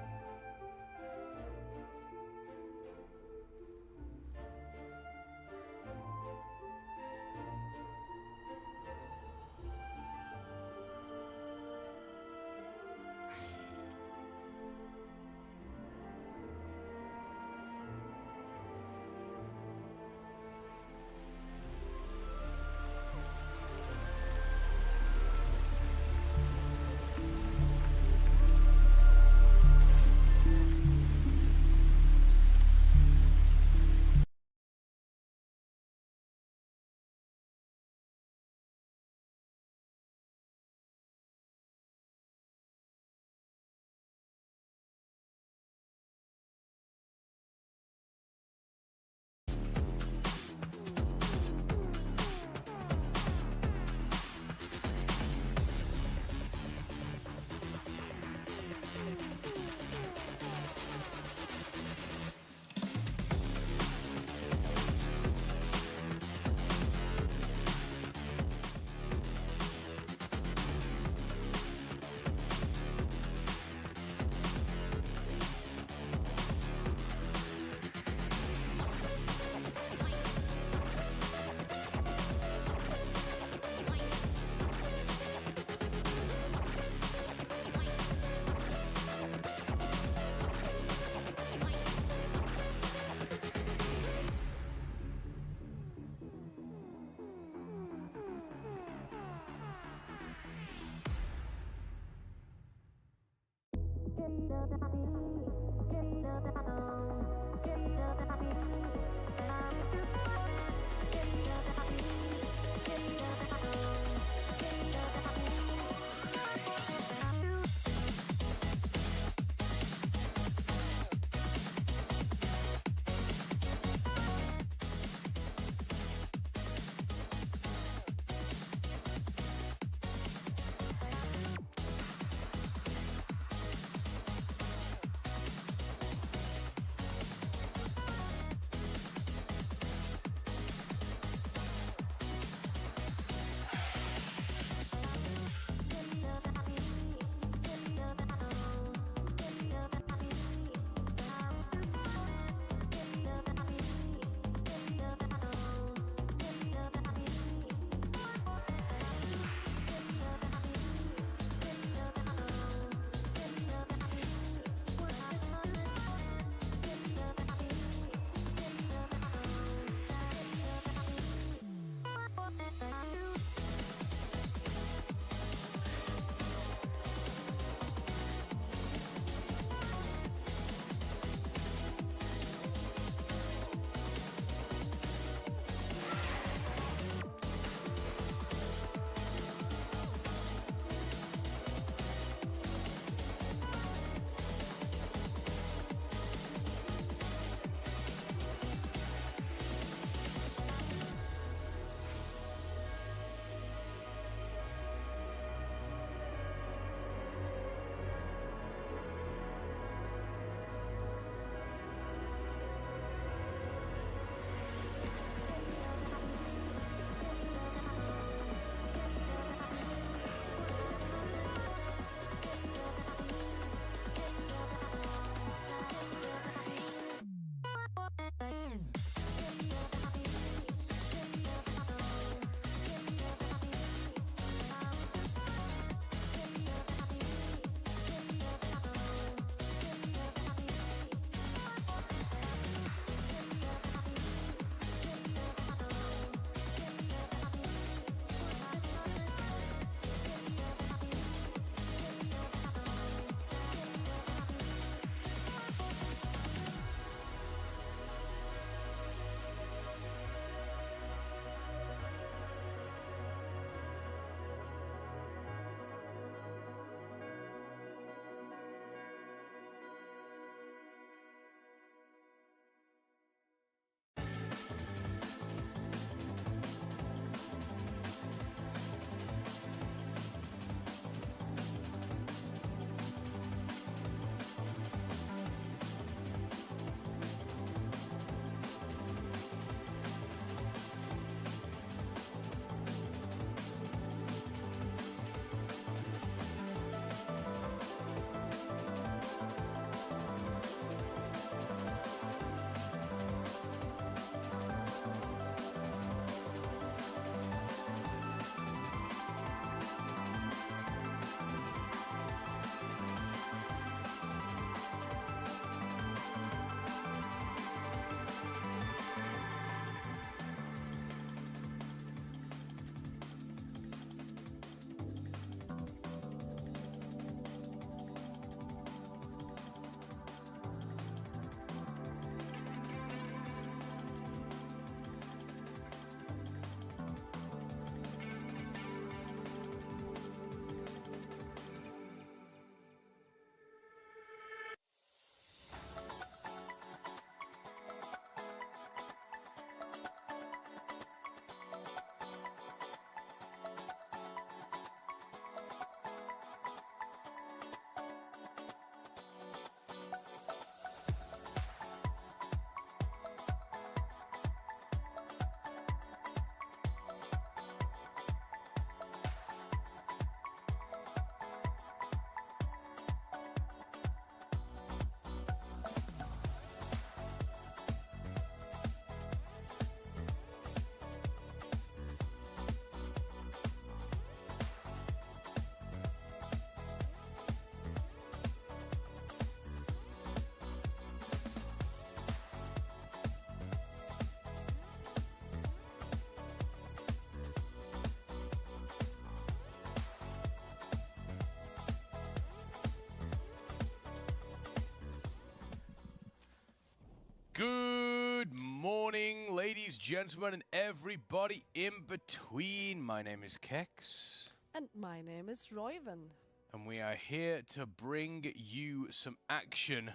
gentlemen, and everybody in between. My name is Kex. And my name is Royven. And we are here to bring you some action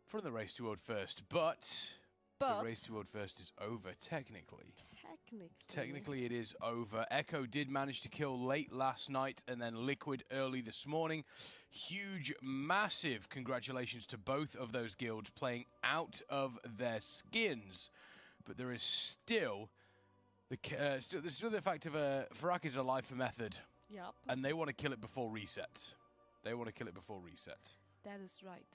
from the Race to World First. But the Race to World First is over, technically. Technically, it is over. Echo did manage to kill late last night and then Liquid early this morning. Huge, massive congratulations to both of those guilds playing out of their skins. But there is still the fact of Farak is a life method. Yep. And they want to kill it before resets. That is right.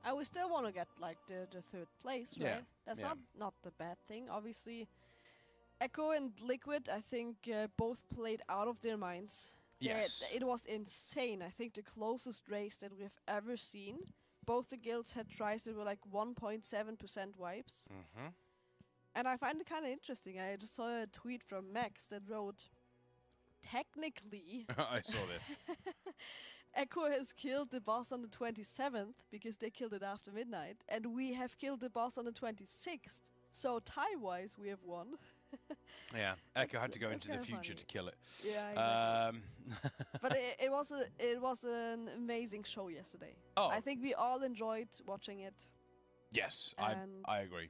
And we still want to get like the third place, right? Yeah. That's not the bad thing. Obviously, Echo and Liquid, I think, both played out of their minds. Yes. It was insane. I think the closest race that we've ever seen. Both the guilds had tries that were like 1.7% wipes. Mm-hmm. And I find it kind of interesting. I just saw a tweet from Max that wrote, technically, I saw this. Echo has killed the boss on the 27th because they killed it after midnight, and we have killed the boss on the 26th. So tie-wise, we have won. Yeah, Echo had to go into the future to kill it. Yeah, exactly. But it was an amazing show yesterday. Oh. I think we all enjoyed watching it. Yes, I agree.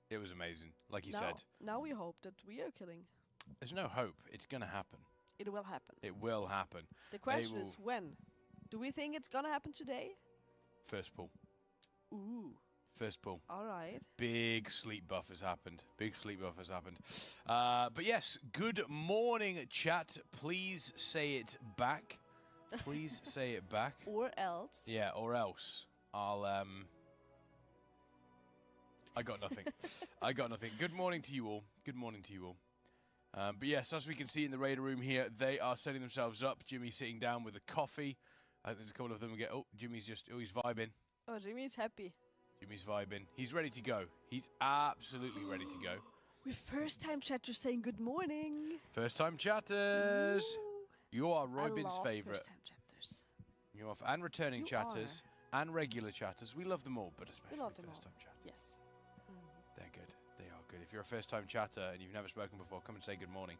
It was amazing, like you said. Now we hope that we are killing. There's no hope. It's going to happen. It will happen. It will happen. The question is when. Do we think it's going to happen today? First pull. Ooh. First pull. All right. Big sleep buff has happened. But yes, good morning, chat. Please say it back. Please say it back. Or else. Yeah, or else. I got nothing. Good morning to you all. But yes, as we can see in the Raider room here, they are setting themselves up. Jimmy's sitting down with a coffee. I think there's a couple of them. Jimmy's he's vibing. Oh, Jimmy's happy. Jimmy's vibing. He's ready to go. He's absolutely ready to go. We're first-time chatters saying good morning. First-time chatters. Ooh. You are Roybin's favorite. First-time chatters. You are, and returning chatters, and regular chatters. We love them all, but especially first-time chatters. Yes. They're good. They are good. If you're a first-time chatter and you've never spoken before, come and say good morning.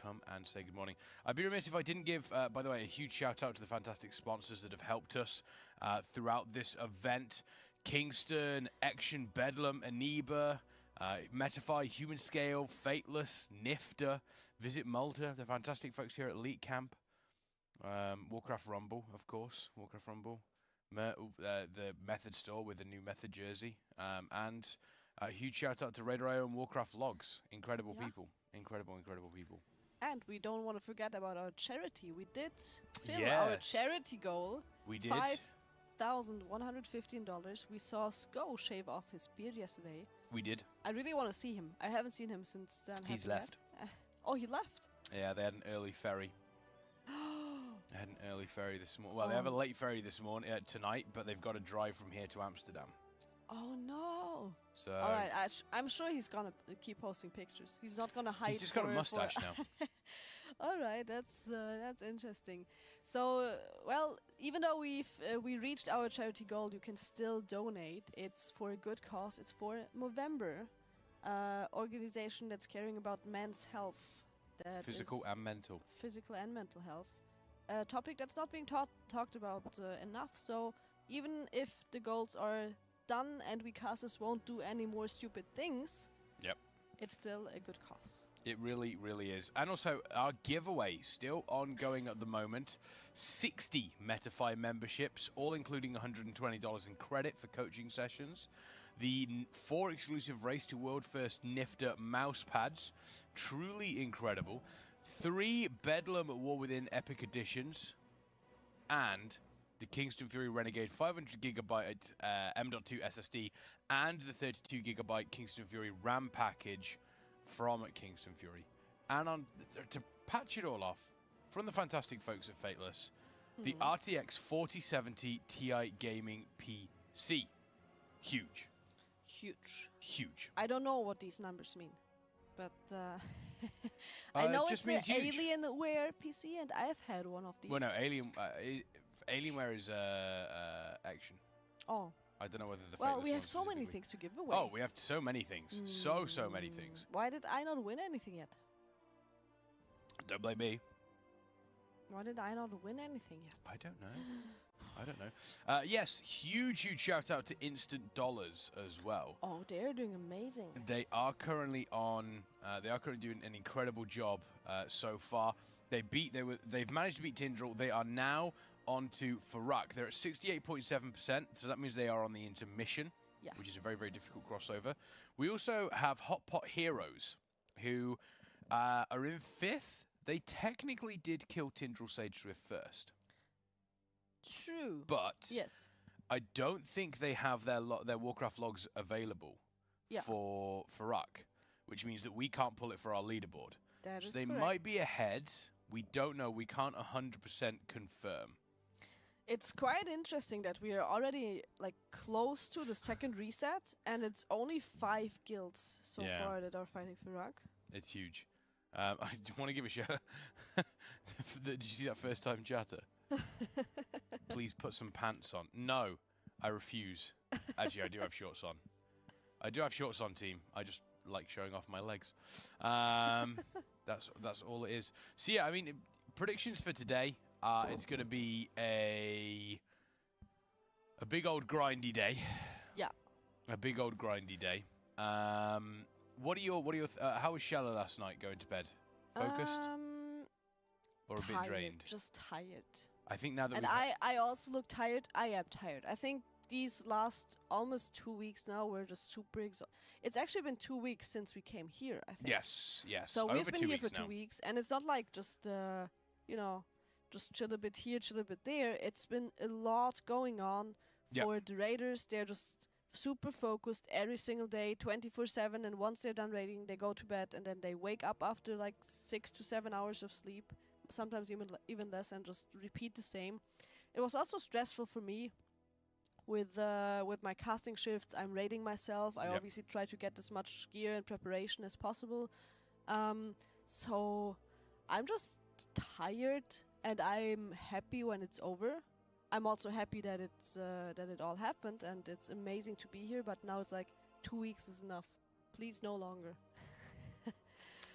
Come and say good morning. I'd be remiss if I didn't give, by the way, a huge shout-out to the fantastic sponsors that have helped us throughout this event. Kingston, Action, Bedlam, Aniba, Metafy, Human Scale, Fateless, Nifter, Visit Malta, the fantastic folks here at Elite Camp. Warcraft Rumble, of course. Warcraft Rumble. The Method store with the new Method jersey. And a huge shout-out to Raider.io and Warcraft Logs. Incredible people. Incredible people. And we don't want to forget about our charity. We did fill our charity goal. We did. $5,115. We saw Sko shave off his beard yesterday. We did. I really want to see him. I haven't seen him since Dan. He's left. Oh, he left? Yeah, they had an early ferry. They had an early ferry this morning. Well, they have a late ferry this morning, tonight, but they've got to drive from here to Amsterdam. Oh no! So all right, I'm sure he's gonna keep posting pictures. He's not gonna hide. He's just got a mustache now. All right, that's interesting. So, well, even though we reached our charity goal, you can still donate. It's for a good cause. It's for Movember, organization that's caring about men's health. Physical and mental. Physical and mental health. A topic that's not being talked about enough. So even if the goals are done and we casters won't do any more stupid things, yep, it's still a good cause. It really, really is. And also, our giveaway still ongoing at the moment. 60 Metafy memberships, all including $120 in credit for coaching sessions. The 4 exclusive Race to World First Nifter mouse pads, truly incredible. 3 Bedlam War Within Epic Editions, and the Kingston Fury Renegade 500GB M.2 SSD, and the 32GB Kingston Fury RAM package from Kingston Fury. And to patch it all off, from the fantastic folks at Fateless, the RTX 4070 Ti Gaming PC. Huge. I don't know what these numbers mean, but I know it's an Alienware PC, and I've had one of these. Well, no, Alienware is Action. Oh. I don't know whether the Well, Fateless we have ones so many specifically- things to give away. Oh, we have so many things. So many things. Why did I not win anything yet? Don't blame me. Why did I not win anything yet? I don't know. I don't know. Yes, huge shout out to Instant Dollars as well. Oh, they're doing amazing. They are currently on. They are currently doing an incredible job so far. They've managed to beat Tindril. They are now on to Farak. They're at 68.7%, so that means they are on the intermission, which is a very, very difficult crossover. We also have Hot Pot Heroes, who are in 5th. They technically did kill Tindril Sage Swift first. True. But yes, I don't think they have their Warcraft logs available for Farak, which means that we can't pull it for our leaderboard. That so is they correct. might be ahead. We don't know. We can't 100% confirm. It's quite interesting that we are already like close to the second reset, and it's only 5 guilds so far that are fighting Farak. It's huge. I want to give a shout. Did you see that first time chatter? Please put some pants on. No, I refuse. Actually, I do have shorts on. I do have shorts on, team. I just like showing off my legs. That's all it is. So yeah, I mean, predictions for today. It's going to be a big old grindy day. Yeah. A big old grindy day. What are your how was Shella last night going to bed? Focused? Or a bit Tired, drained? just tired. I think now that And I also look tired. I am tired. I think these last almost 2 weeks now were just super exhausted. It's actually been 2 weeks since we came here, I think. Yes. So Over we've been 2 here weeks for 2 now. weeks, and it's not like just just chill a bit here, chill a bit there. It's been a lot going on for the raiders. They're just super focused every single day, 24/7, and once they're done raiding, they go to bed, and then they wake up after like 6 to 7 hours of sleep, sometimes even less, and just repeat the same. It was also stressful for me with my casting shifts. I'm raiding myself. I obviously try to get as much gear and preparation as possible. So I'm just tired, and I'm happy when it's over. I'm also happy that it all happened, and it's amazing to be here. But now it's like 2 weeks is enough. Please, no longer.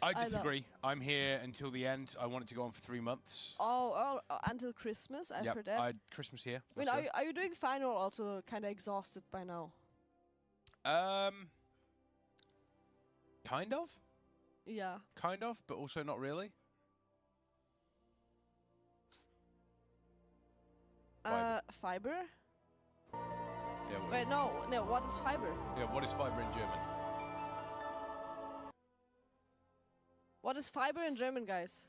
I disagree. I'm here until the end. I want it to go on for 3 months. Oh, until Christmas. I've heard that. Christmas here. I mean, are you doing fine or also kind of exhausted by now? Kind of. Yeah. Kind of, but also not really. Fiber? Yeah. Wait, no. What is fiber? Yeah. What is fiber in German? What is fiber in German, guys?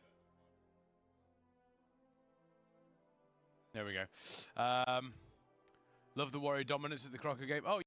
There we go. Love the Warrior dominance at the Crocker game. Oh.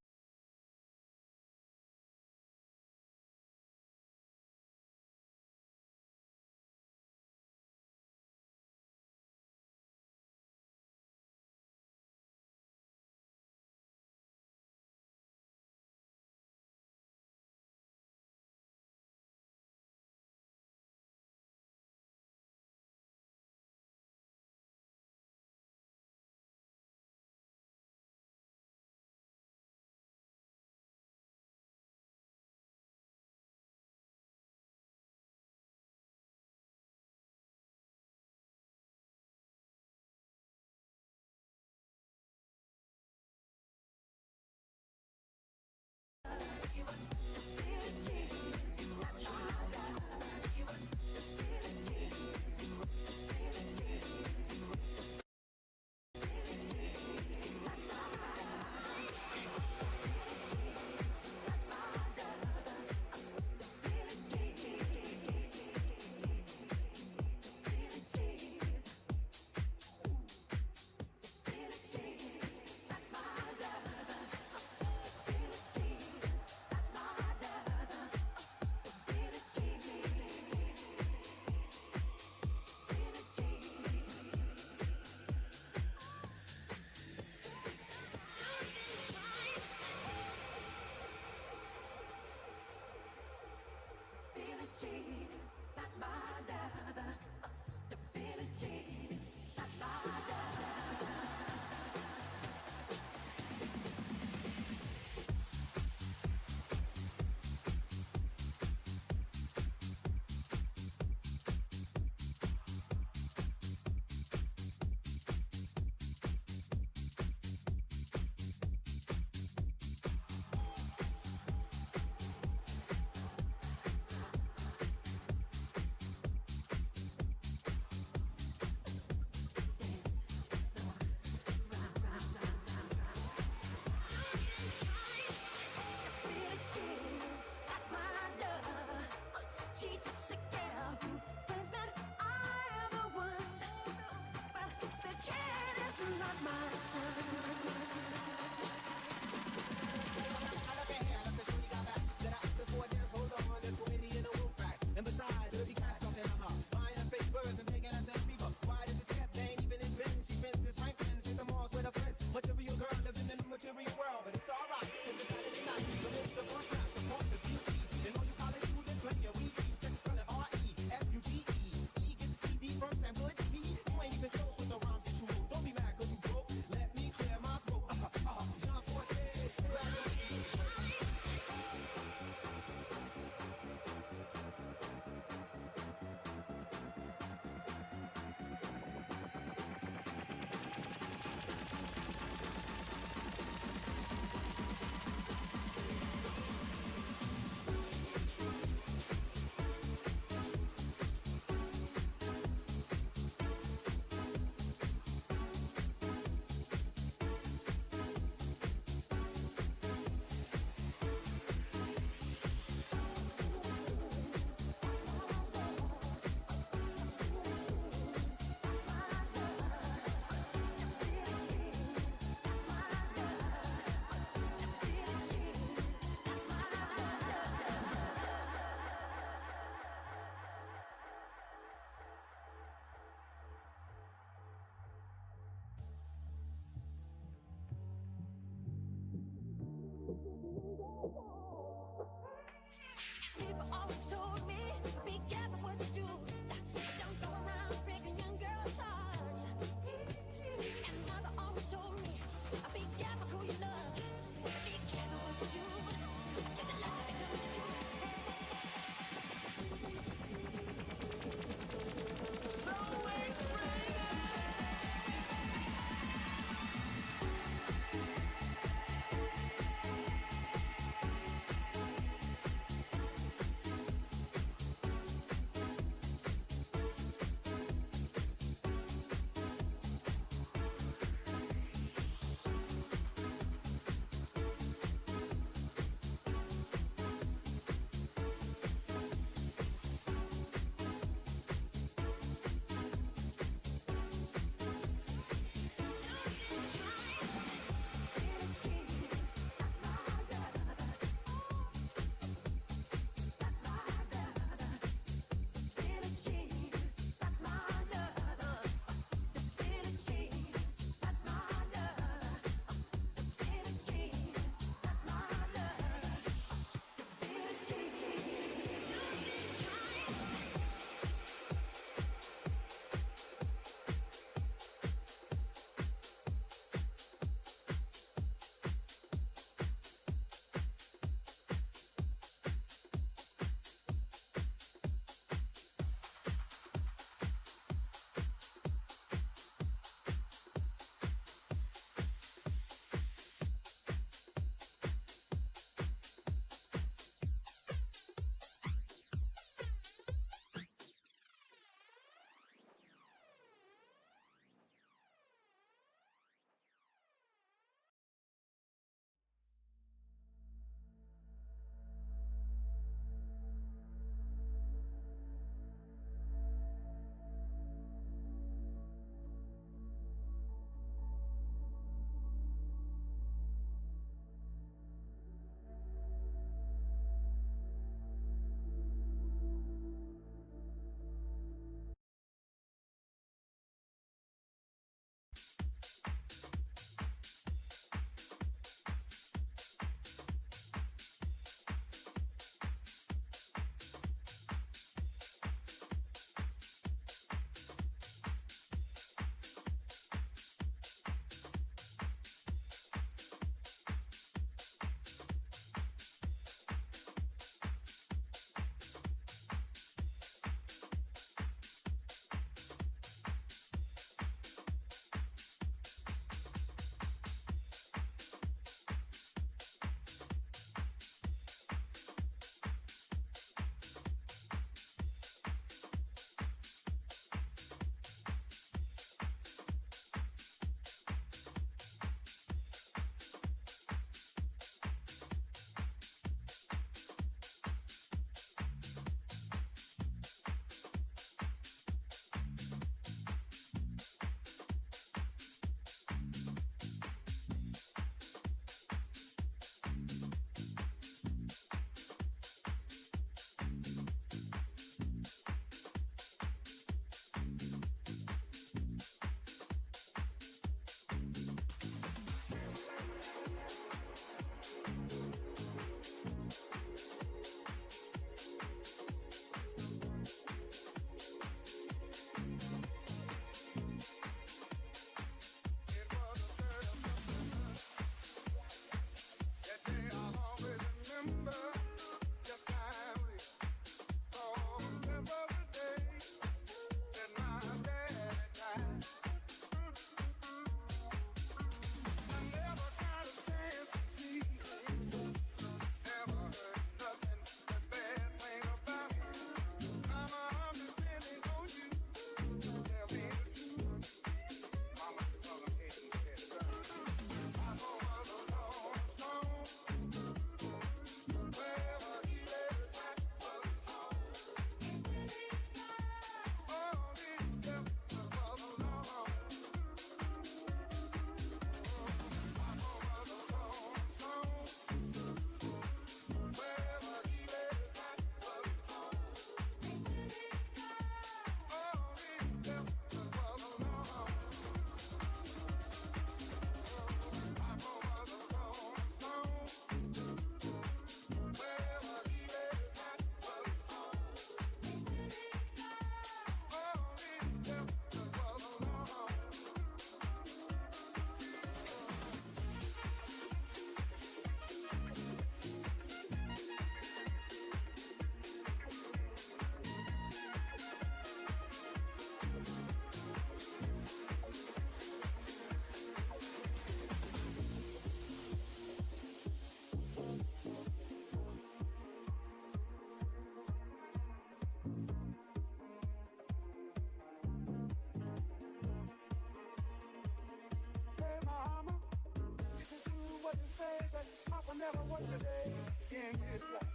never want today in his life.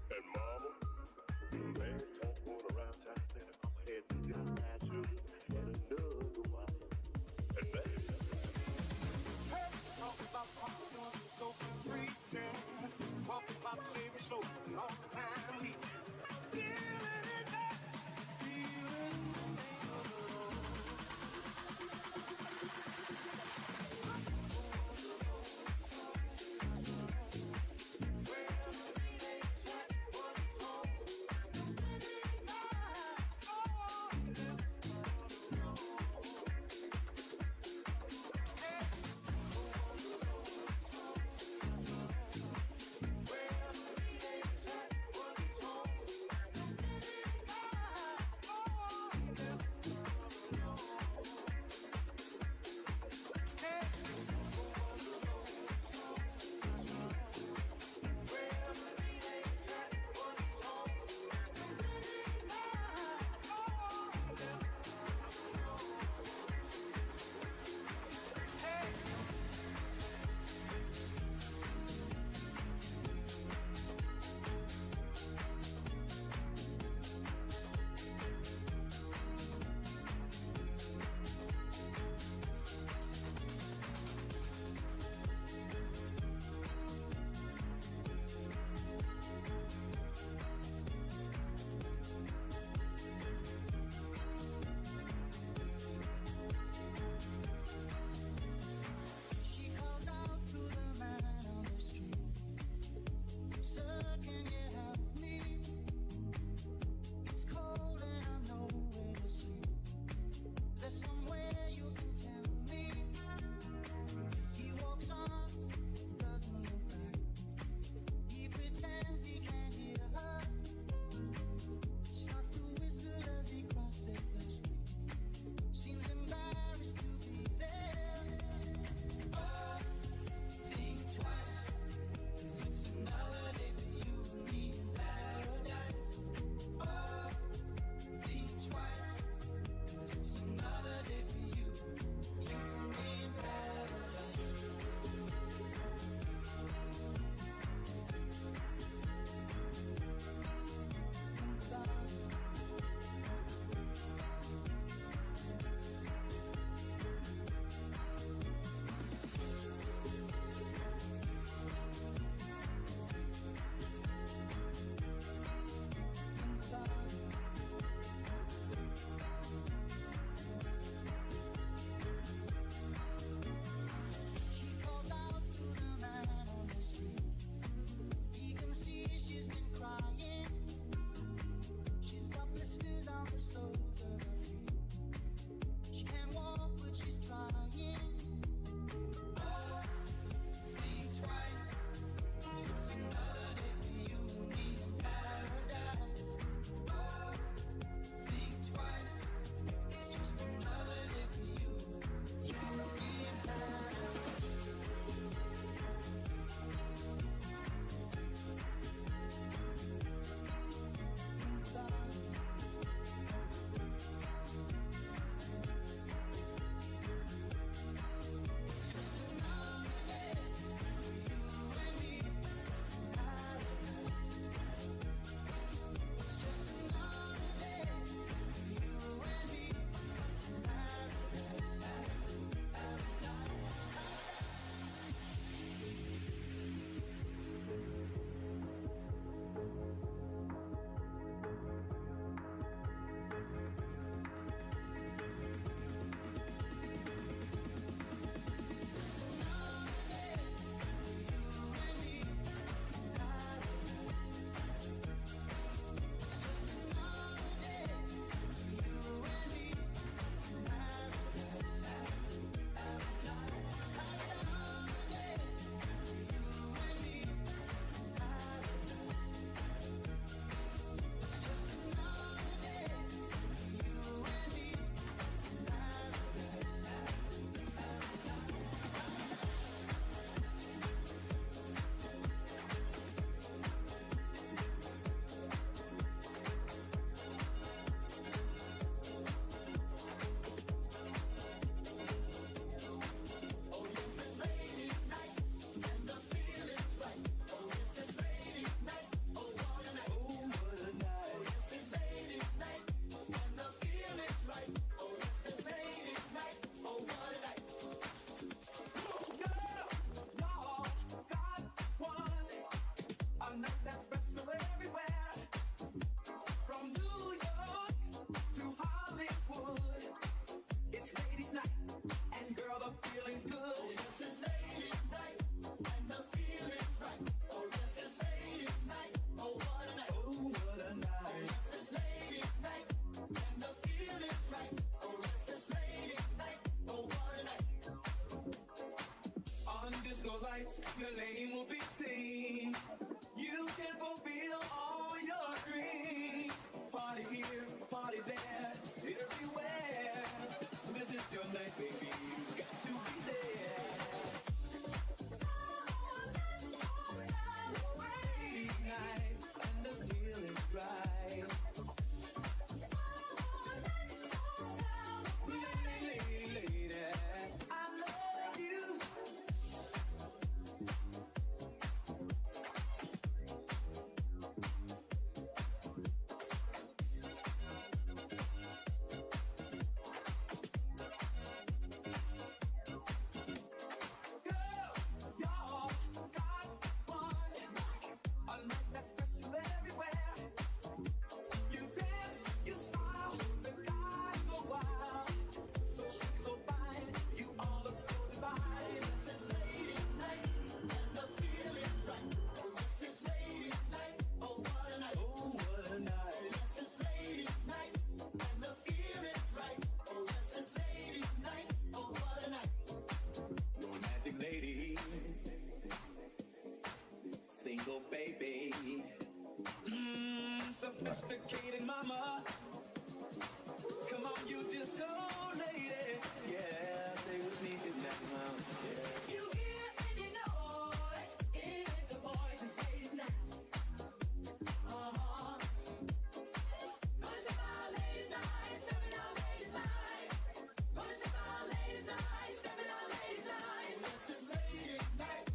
And mama, man, talk going around town saying I'm ahead to get my children and another wife. And that hey, talk about Papa doing so free, yeah. Talk about the favorite show and all the time we feeling it now. Feeling lights, your name will be seen. You can fulfill all your dreams. Party here, party there, everywhere. This is your night, baby. You got to be there. Late night, and the feeling's right. Lady, I love you. Lady, single baby, sophisticated mama. Come on, you disco lady, yeah, stay with me tonight, mom. Yeah. You hear any noise? It's the boys and ladies now. Gonna save our ladies' night, stepping our ladies' night. Gonna save our ladies' night, stepping our ladies' night. This is ladies' night,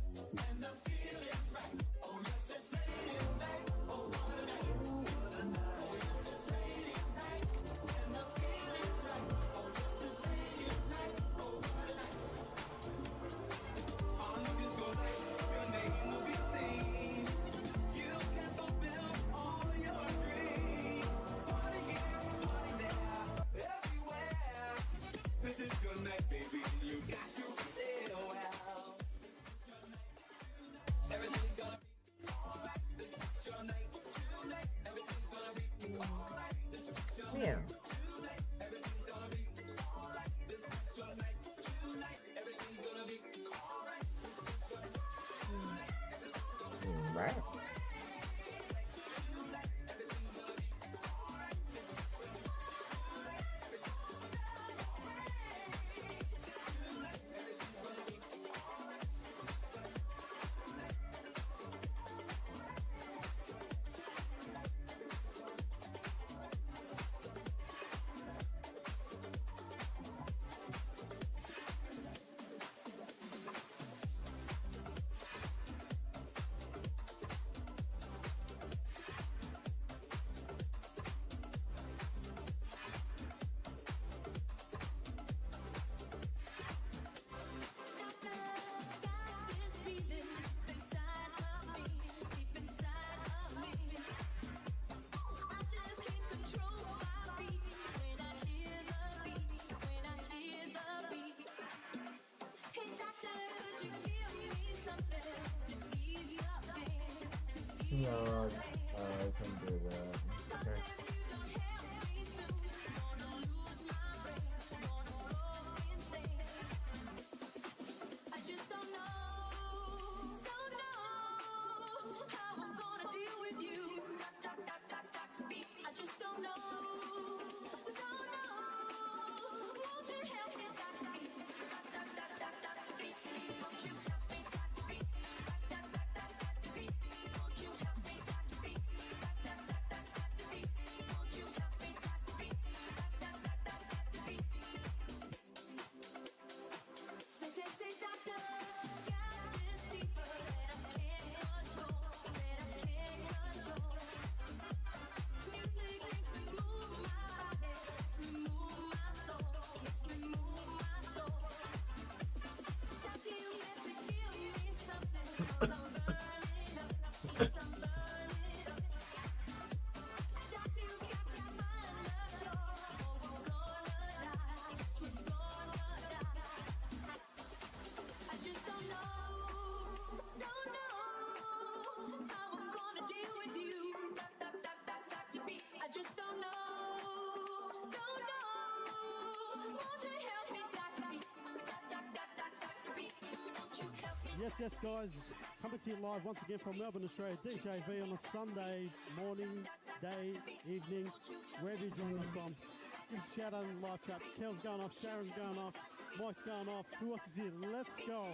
and the feeling's right. Oh yes, it's ladies' night. Oh what a night, oh what a night. Oh yes, it's ladies' night, and the feeling's right. Oh yes, it's ladies' night. Oh what a night. On the disco lights, your name will be seen. You can fulfill all your dreams. Party here, party there, everywhere. This is your night, baby. You got to feel well. Everything's gonna be alright. This is your night tonight. Everything's gonna be alright. This is your night tonight. Everything's gonna be alright. This is your night tonight. Everything's gonna be alright. This is your night tonight. Right. No, I can do that. Okay. Won't you help me, Dr. B? Yes, guys. Coming to you live once again from Melbourne, Australia. DJV on a Sunday morning, day, evening, wherever you're joining us from. Give us a shout out in the live chat. Kel's going off, Sharon's going off, Mike's going off. Who else is here? Let's go.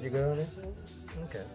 You got it? Okay.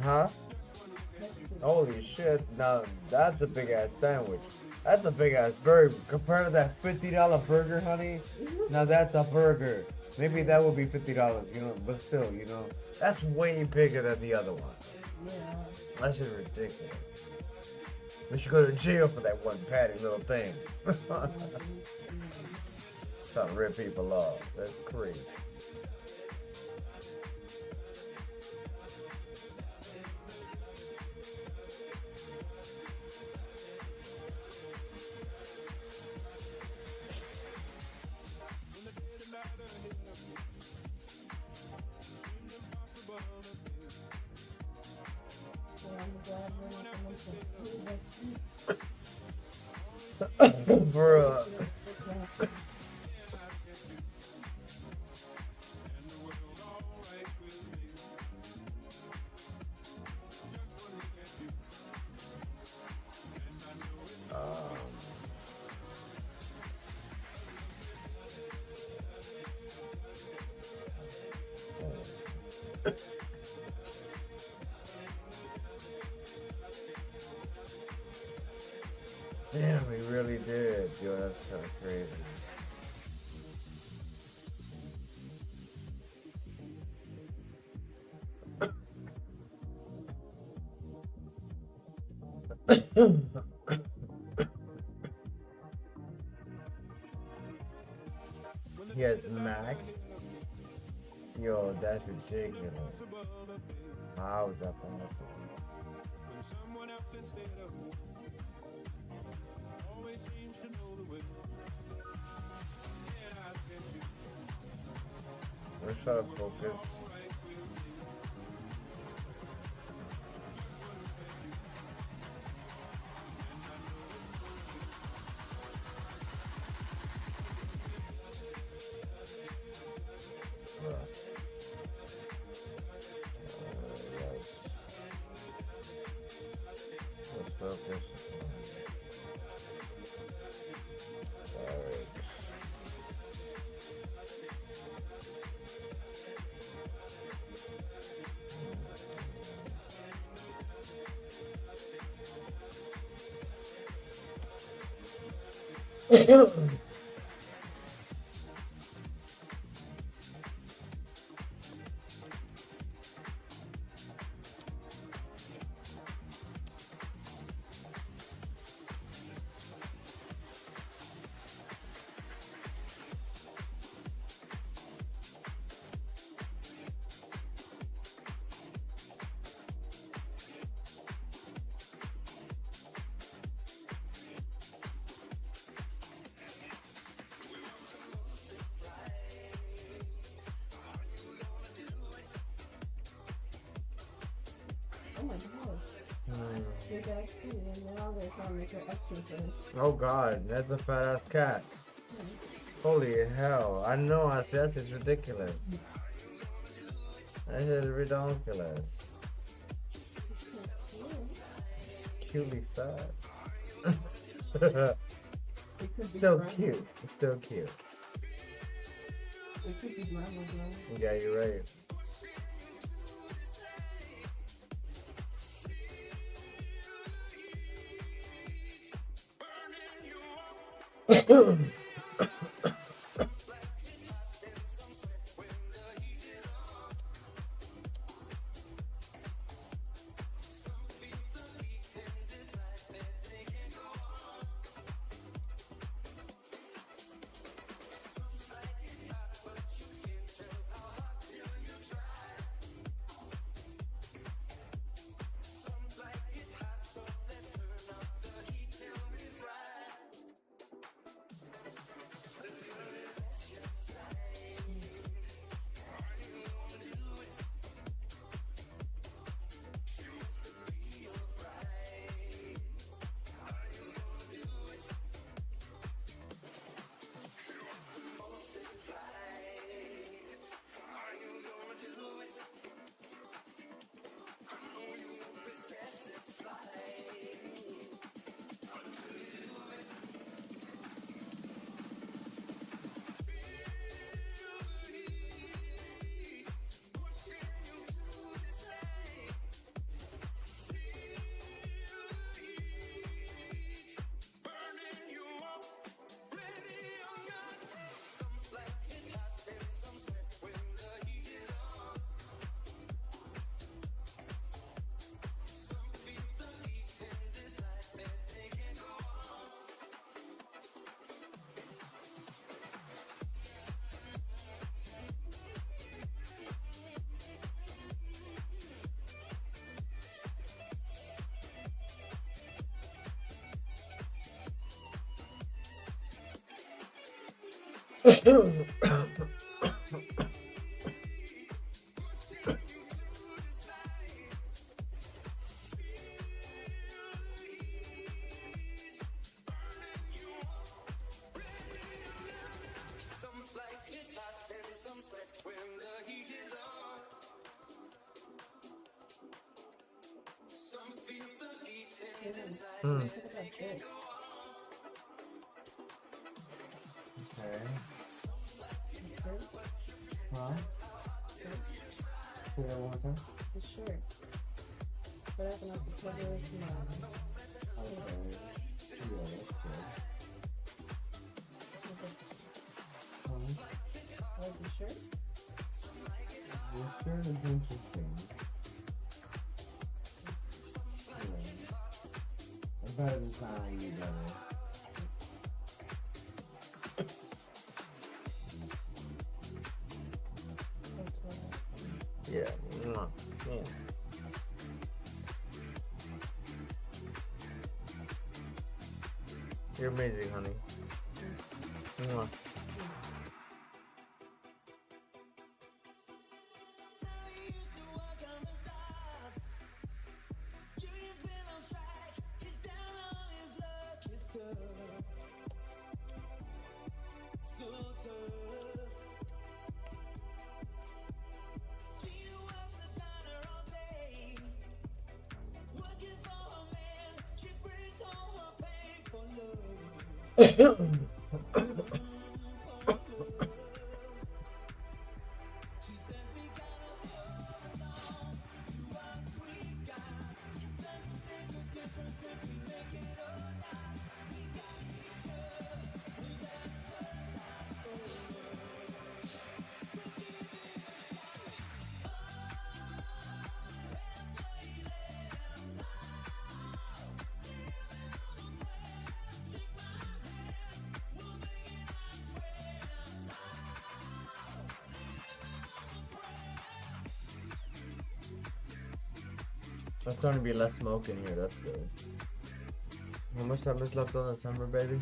Huh? Holy shit! Now that's a big ass sandwich. That's a big ass burger compared to that $50 burger, honey. Now that's a burger. Maybe that would be $50, you know, but still, you know, that's way bigger than the other one. Yeah. That shit ridiculous. We should go to jail for that one patty little thing. Trying to rip people off. That's crazy. Bruh. Damn, he really did. Yo, that's kind of crazy. He has max. Yo, that's ridiculous. How is that possible? Let's try to focus. Let's focus. Alright. Oh my gosh. Big ass food, and now they're trying to make an exercise. Oh god, that's a fat ass cat. Holy hell. I know, I said it's ridiculous. That shit is ridiculous. Cutely fat. Still cute. It's still cute. It could be grandma's now. Yeah, you're right. Hmm. Okay. Huh? Say that one more time. The shirt. What happened after February 9? Okay. Yeah, that's good. Where's the shirt? The shirt is interesting. Yeah. It's better than time you better. Yeah. Mwah. Yeah. You're amazing, honey. Mwah. There's going to be less smoke in here, that's good. How much time is left on the summer, baby?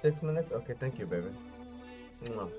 Six minutes? Okay, thank you, baby. Mwah.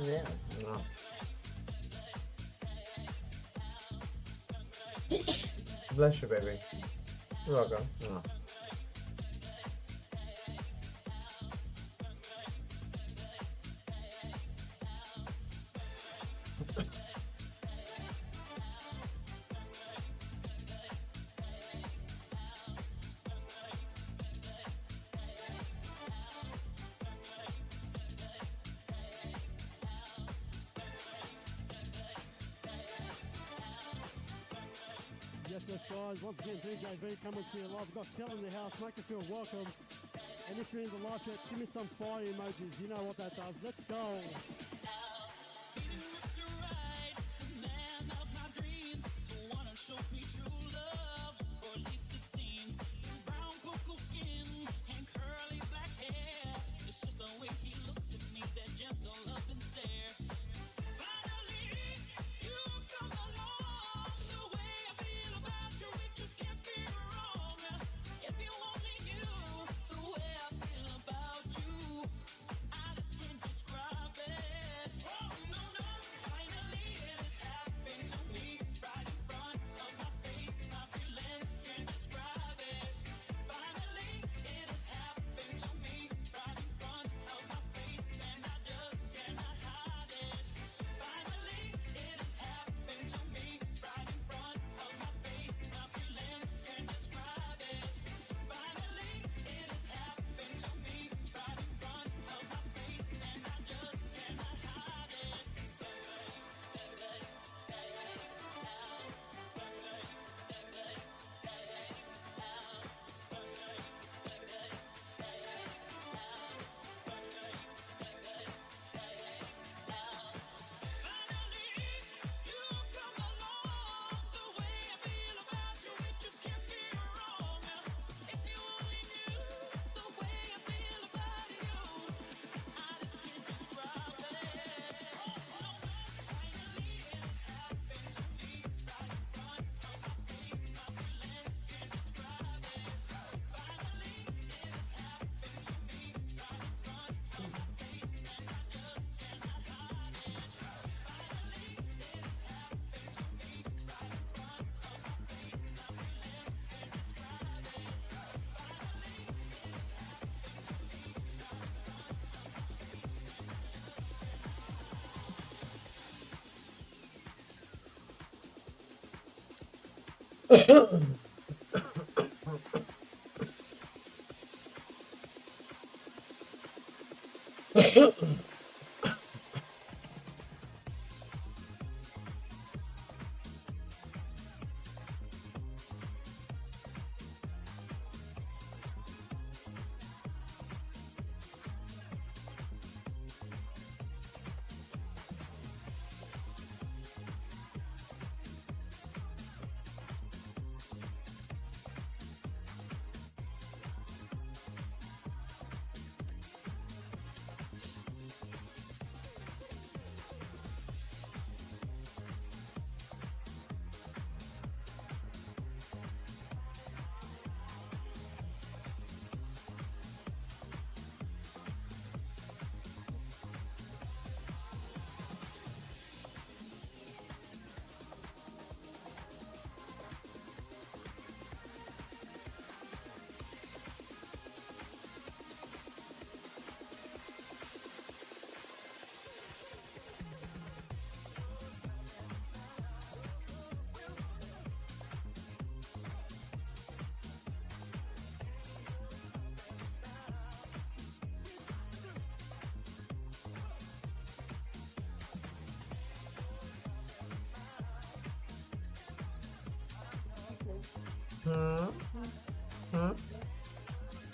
Yeah. Mwah. Bless you, baby. You're welcome. Mwah. Yes, us, guys. Once again, DJV coming to you live. We've got Kel in the house. Make you feel welcome. And if you're in the live chat, give me some fire emojis. You know what that does. Let's go.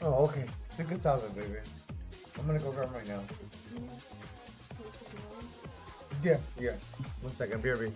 Oh, okay. It's a good topic, baby. I'm gonna go grab 'em right now. Yeah, yeah. 1 second, BRB.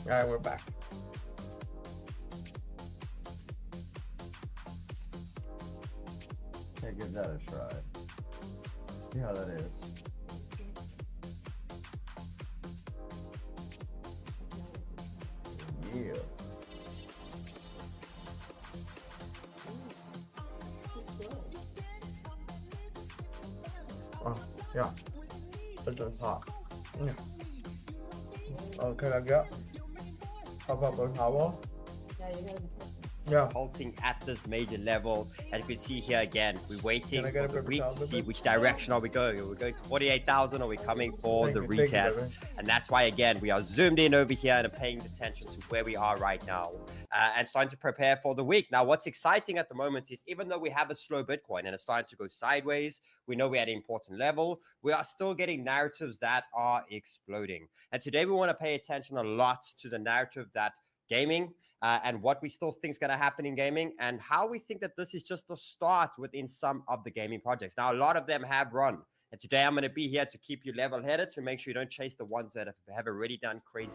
Alright, we're back. Okay, give that a try. See how that is. Yeah. Oh, yeah. It's hot. Yeah. Okay, I get. How about the towel? Yeah, you gotta be Yeah. Halting at this major level, and you can see here again, we're waiting Can I get for a the paper week towel, to see baby? which direction are we going. Are we going to 48,000? Are we coming for Thank the you, thank you, retest? baby. And that's why, again, we are zoomed in over here and are paying attention to where we are right now and starting to prepare for the week. Now, what's exciting at the moment is even though we have a slow Bitcoin and it's starting to go sideways, we know we're at an important level, we are still getting narratives that are exploding. And today we want to pay attention a lot to the narrative that gaming and what we still think is going to happen in gaming, and how we think that this is just a start within some of the gaming projects. Now, a lot of them have run, and today I'm going to be here to keep you level-headed, to make sure you don't chase the ones that have already done crazy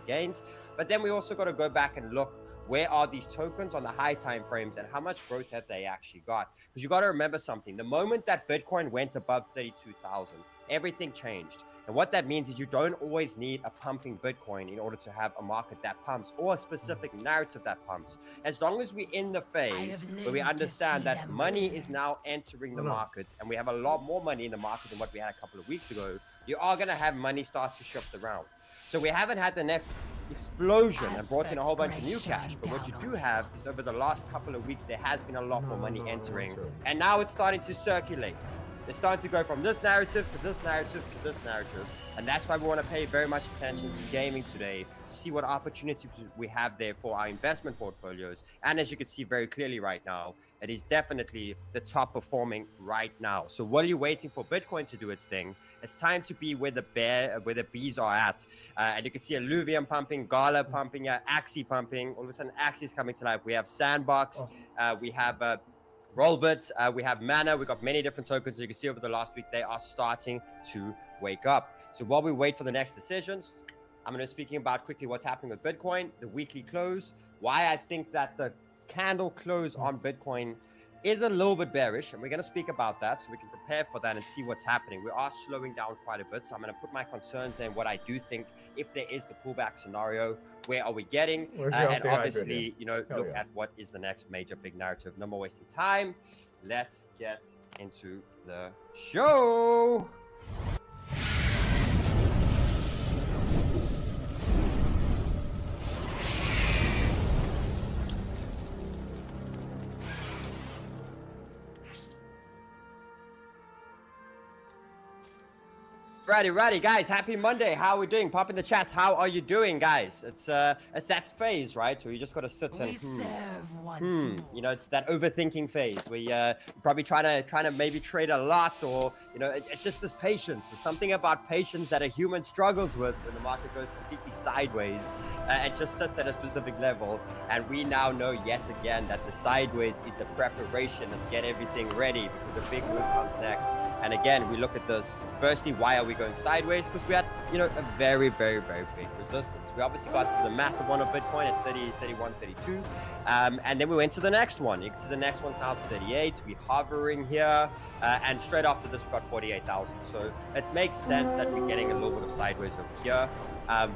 gains. But then we also got to go back and look, where are these tokens on the high time frames and how much growth have they actually got? Because you got to remember something. The moment that Bitcoin went above 32,000, everything changed. And what that means is you don't always need a pumping Bitcoin in order to have a market that pumps or a specific narrative that pumps. As long as we're in the phase where we understand that money is now entering the market and we have a lot more money in the market than what we had a couple of weeks ago, you are going to have money start to shift around. So we haven't had the next explosion and brought in a whole bunch of new cash, but what you do have is over the last couple of weeks, there has been a lot more money entering, and now it's starting to circulate. It's starting to go from this narrative to this narrative to this narrative. And that's why we want to pay very much attention to gaming today, to see what opportunities we have there for our investment portfolios. And as you can see very clearly right now, it is definitely the top performing right now. So while you're waiting for Bitcoin to do its thing, it's time to be where the bees are at. And you can see Illuvium pumping, Gala pumping, Axie pumping. All of a sudden, Axie's coming to life. We have Sandbox, we have Rollbit, we have Mana, we've got many different tokens. As you can see over the last week, they are starting to wake up. So while we wait for the next decisions, I'm going to be speaking about quickly what's happening with Bitcoin, the weekly close, why I think that the candle close on Bitcoin is a little bit bearish, and we're going to speak about that so we can prepare for that and see what's happening. We are slowing down quite a bit, so I'm going to put my concerns in what I do think if there is the pullback scenario, where are we getting, and obviously, you know, look at what is the next major big narrative. No more wasting time. Let's get into the show. Righty, guys. Happy Monday. How are we doing? Pop in the chats. How are you doing, guys? It's that phase, right? So you just got to sit and you know, it's that overthinking phase where you're probably trying to maybe trade a lot, or you know, it's just this patience. There's something about patience that a human struggles with when the market goes completely sideways and just sits at a specific level. And we now know yet again that the sideways is the preparation and get everything ready, because a big move comes next. And again, we look at this. Firstly, why are we going sideways? Because we had, you know, a very, very, very big resistance. We obviously got to the massive one of Bitcoin at 30, 31, 32. And then we went to the next one. You can see the next one's now 38. We're hovering here. And straight after this, we've got 48,000. So it makes sense that we're getting a little bit of sideways over here.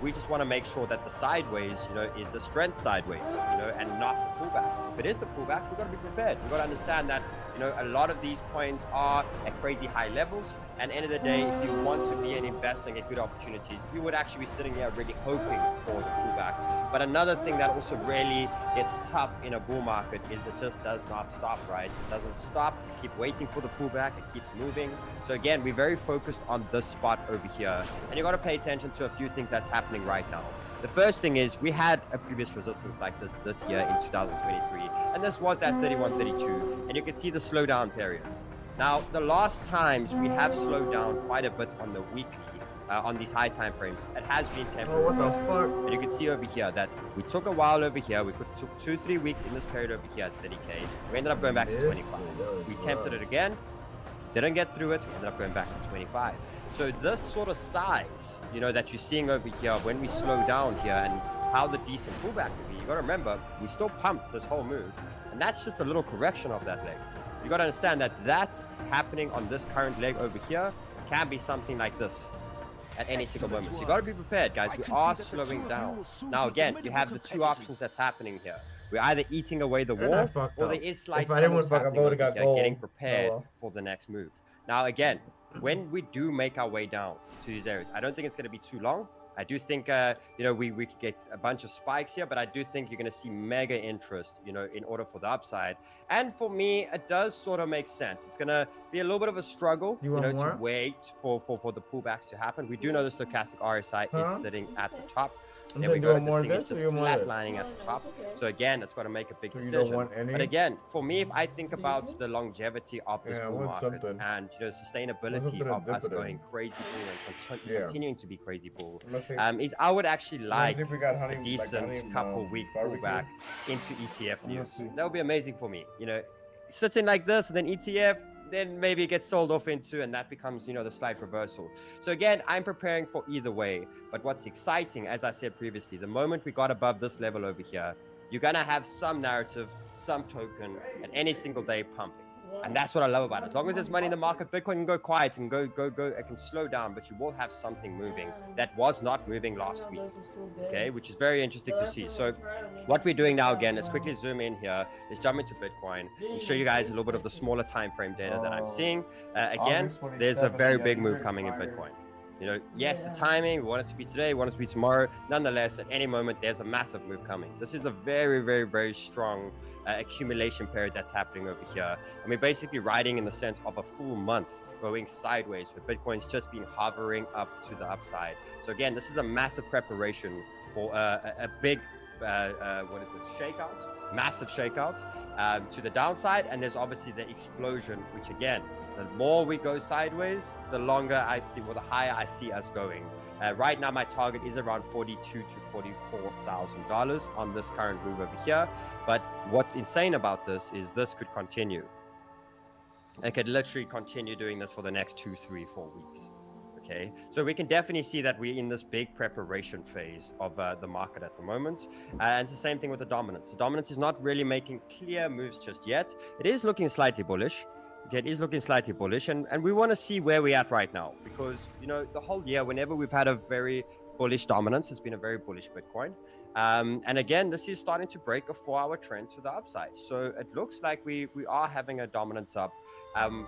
We just want to make sure that the sideways, you know, is a strength sideways, you know, and not the pullback. If it is the pullback, we've got to be prepared. We've got to understand that, you know, a lot of these coins are at crazy high levels. And end of the day, if you want to be investing at good opportunities, you would actually be sitting here really hoping for the pullback. But another thing that also really gets tough in a bull market is it just does not stop, right? It doesn't stop. You keep waiting for the pullback. It keeps moving. So again, we're very focused on this spot over here. And you got to pay attention to a few things that's happening right now. The first thing is we had a previous resistance like this year in 2023. And this was at 31, 32. And you can see the slowdown periods. Now, the last times we have slowed down quite a bit on the weekly, on these high time frames, it has been temporary. Oh, what the fuck? And you can see over here that we took a while over here. We took 2-3 weeks in this period over here at 30K. We ended up going back to 25. We tempted it again, didn't get through it. We ended up going back to 25. So this sort of size, you know, that you're seeing over here when we slow down here and how the decent pullback would be, you got to remember, we still pumped this whole move. And that's just a little correction of that leg. You got to understand that that's happening on this current leg over here can be something like this at any single moment. So you got to be prepared, guys. We are slowing down. Now, again, you have the two options that's happening here. We're either eating away the wall, or there is slight signals happening over here, getting prepared for the next move. Now, again, when we do make our way down to these areas, I don't think it's going to be too long. I do think, you know, we could get a bunch of spikes here, but I do think you're going to see mega interest, you know, in order for the upside. And for me, it does sort of make sense. It's going to be a little bit of a struggle, you know, to wait for the pullbacks to happen. We do know the stochastic RSI is sitting at the top. There we go. This thing is just flatlining at the top. So again, it's got to make a big decision. But again, for me, if I think about the longevity of this bull market and, you know, sustainability of us going crazy bull and continuing to be crazy bull, is I would actually like a decent couple week pullback into ETF news. That would be amazing for me. You know, sitting like this and then ETF, then maybe it gets sold off into, and that becomes, you know, the slight reversal. So again, I'm preparing for either way. But what's exciting, as I said previously, the moment we got above this level over here, you're going to have some narrative, some token, and any single day pumping. And that's what I love about it. As long as there's money in the market, Bitcoin can go quiet and go. It can slow down, but you will have something moving that was not moving last week. Okay, which is very interesting to see. So what we're doing now, again, let's quickly zoom in here. Let's jump into Bitcoin and show you guys a little bit of the smaller time frame data that I'm seeing. Again, there's a very big move coming in Bitcoin. You know, yes, the timing, we want it to be today, we want it to be tomorrow. Nonetheless, at any moment, there's a massive move coming. This is a very, very, very strong accumulation period that's happening over here. And we're basically riding in the sense of a full month going sideways, with Bitcoin's just been hovering up to the upside. So again, this is a massive preparation for a big, shakeout, massive shakeout to the downside. And there's obviously the explosion, which again, the more we go sideways, the longer I see, or the higher I see us going. Right now, my target is around $42,000 to $44,000 on this current move over here. But what's insane about this is this could continue. I could literally continue doing this for the next 2, 3, 4 weeks. Okay, so we can definitely see that we're in this big preparation phase of the market at the moment. And it's the same thing with the dominance. The dominance is not really making clear moves just yet. It is looking slightly bullish. Okay, it is looking slightly bullish, and we want to see where we're at right now, because, you know, the whole year, whenever we've had a very bullish dominance, it's been a very bullish Bitcoin. And again, this is starting to break a 4-hour trend to the upside. So it looks like we are having a dominance up.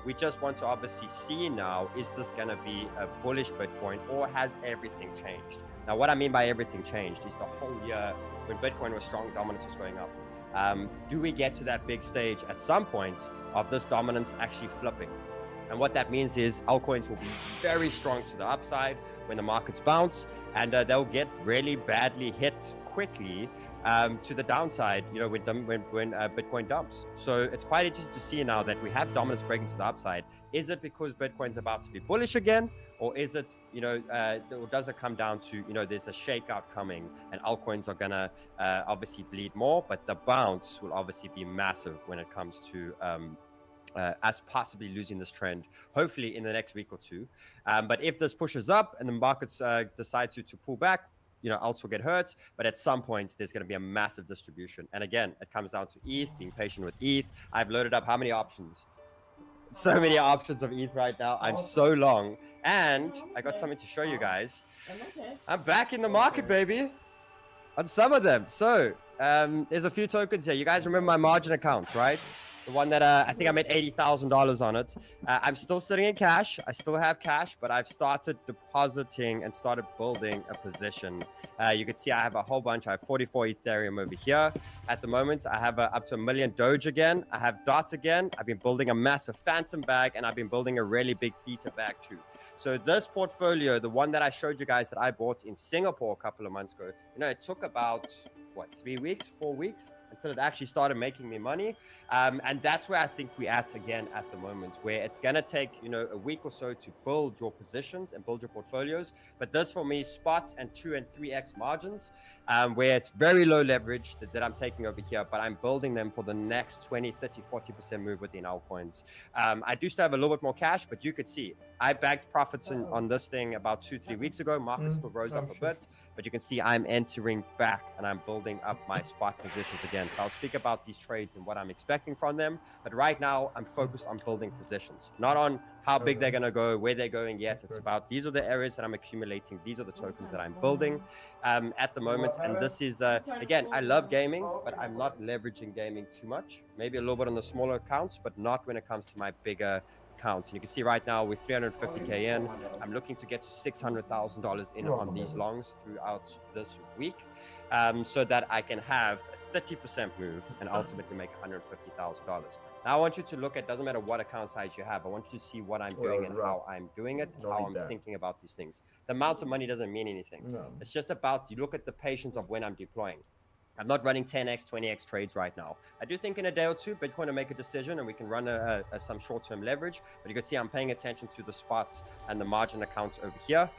We just want to obviously see now, is this going to be a bullish Bitcoin, or has everything changed? Now, what I mean by everything changed is the whole year when Bitcoin was strong, dominance was going up. Do we get to that big stage at some point of this dominance actually flipping? And what that means is altcoins will be very strong to the upside when the markets bounce, and they'll get really badly hit quickly to the downside, you know, when Bitcoin dumps. So it's quite interesting to see now that we have dominance breaking to the upside. Is it because Bitcoin's about to be bullish again? Or is it, you know, or does it come down to, you know, there's a shakeout coming and altcoins are going to obviously bleed more, but the bounce will obviously be massive when it comes to us possibly losing this trend, hopefully in the next week or two. But if this pushes up and the markets decide to pull back, you know, alts will get hurt, but at some point there's going to be a massive distribution. And again, it comes down to ETH, being patient with ETH. I've loaded up how many options? So many options of ETH right now. I'm so long. And I got something to show you guys. I'm back in the market, baby, on some of them. So there's a few tokens here. You guys remember my margin account, right? The one that I think I made $80,000 on it. I'm still sitting in cash. I still have cash, but I've started depositing and started building a position. You can see I have a whole bunch. I have 44 Ethereum over here. At the moment, I have up to 1 million Doge again. I have DOT again. I've been building a massive Phantom bag, and I've been building a really big Theta bag too. So this portfolio, the one that I showed you guys that I bought in Singapore a couple of months ago, you know, it took about, what, 3 weeks, 4 weeks? until it actually started making me money. And that's where I think we're at again at the moment, where it's going to take, a week or so to build your positions and build your portfolios. But this for me, spot and 2 and 3x margins, where it's very low leverage that I'm taking over here, but I'm building them for the next 20, 30, 40% move within altcoins. I do still have a little bit more cash, but you could see I bagged profits on this thing about 2-3 weeks ago. Market still rose up a bit, but you can see I'm entering back and I'm building up my spot positions again. So I'll speak about these trades and what I'm expecting from them. But right now I'm focused on building positions, not on how big they're going to go, where they're going yet. It's about these are the areas that I'm accumulating. These are the tokens that I'm building at the moment. And this is, again, I love gaming, but I'm not leveraging gaming too much. Maybe a little bit on the smaller accounts, but not when it comes to my bigger accounts. And you can see right now with 350K in, I'm looking to get to $600,000 in on these longs throughout this week, so that I can have a 30% move and ultimately make $150,000. Now I want you to look at, doesn't matter what account size you have, I want you to see what I'm doing and how I'm doing it, and how I'm thinking about these things. The amount of money doesn't mean anything. It's just about, you look at the patience of when I'm deploying. I'm not running 10x, 20x trades right now. I do think in a day or two, Bitcoin will make a decision and we can run some short-term leverage, but you can see I'm paying attention to the spots and the margin accounts over here.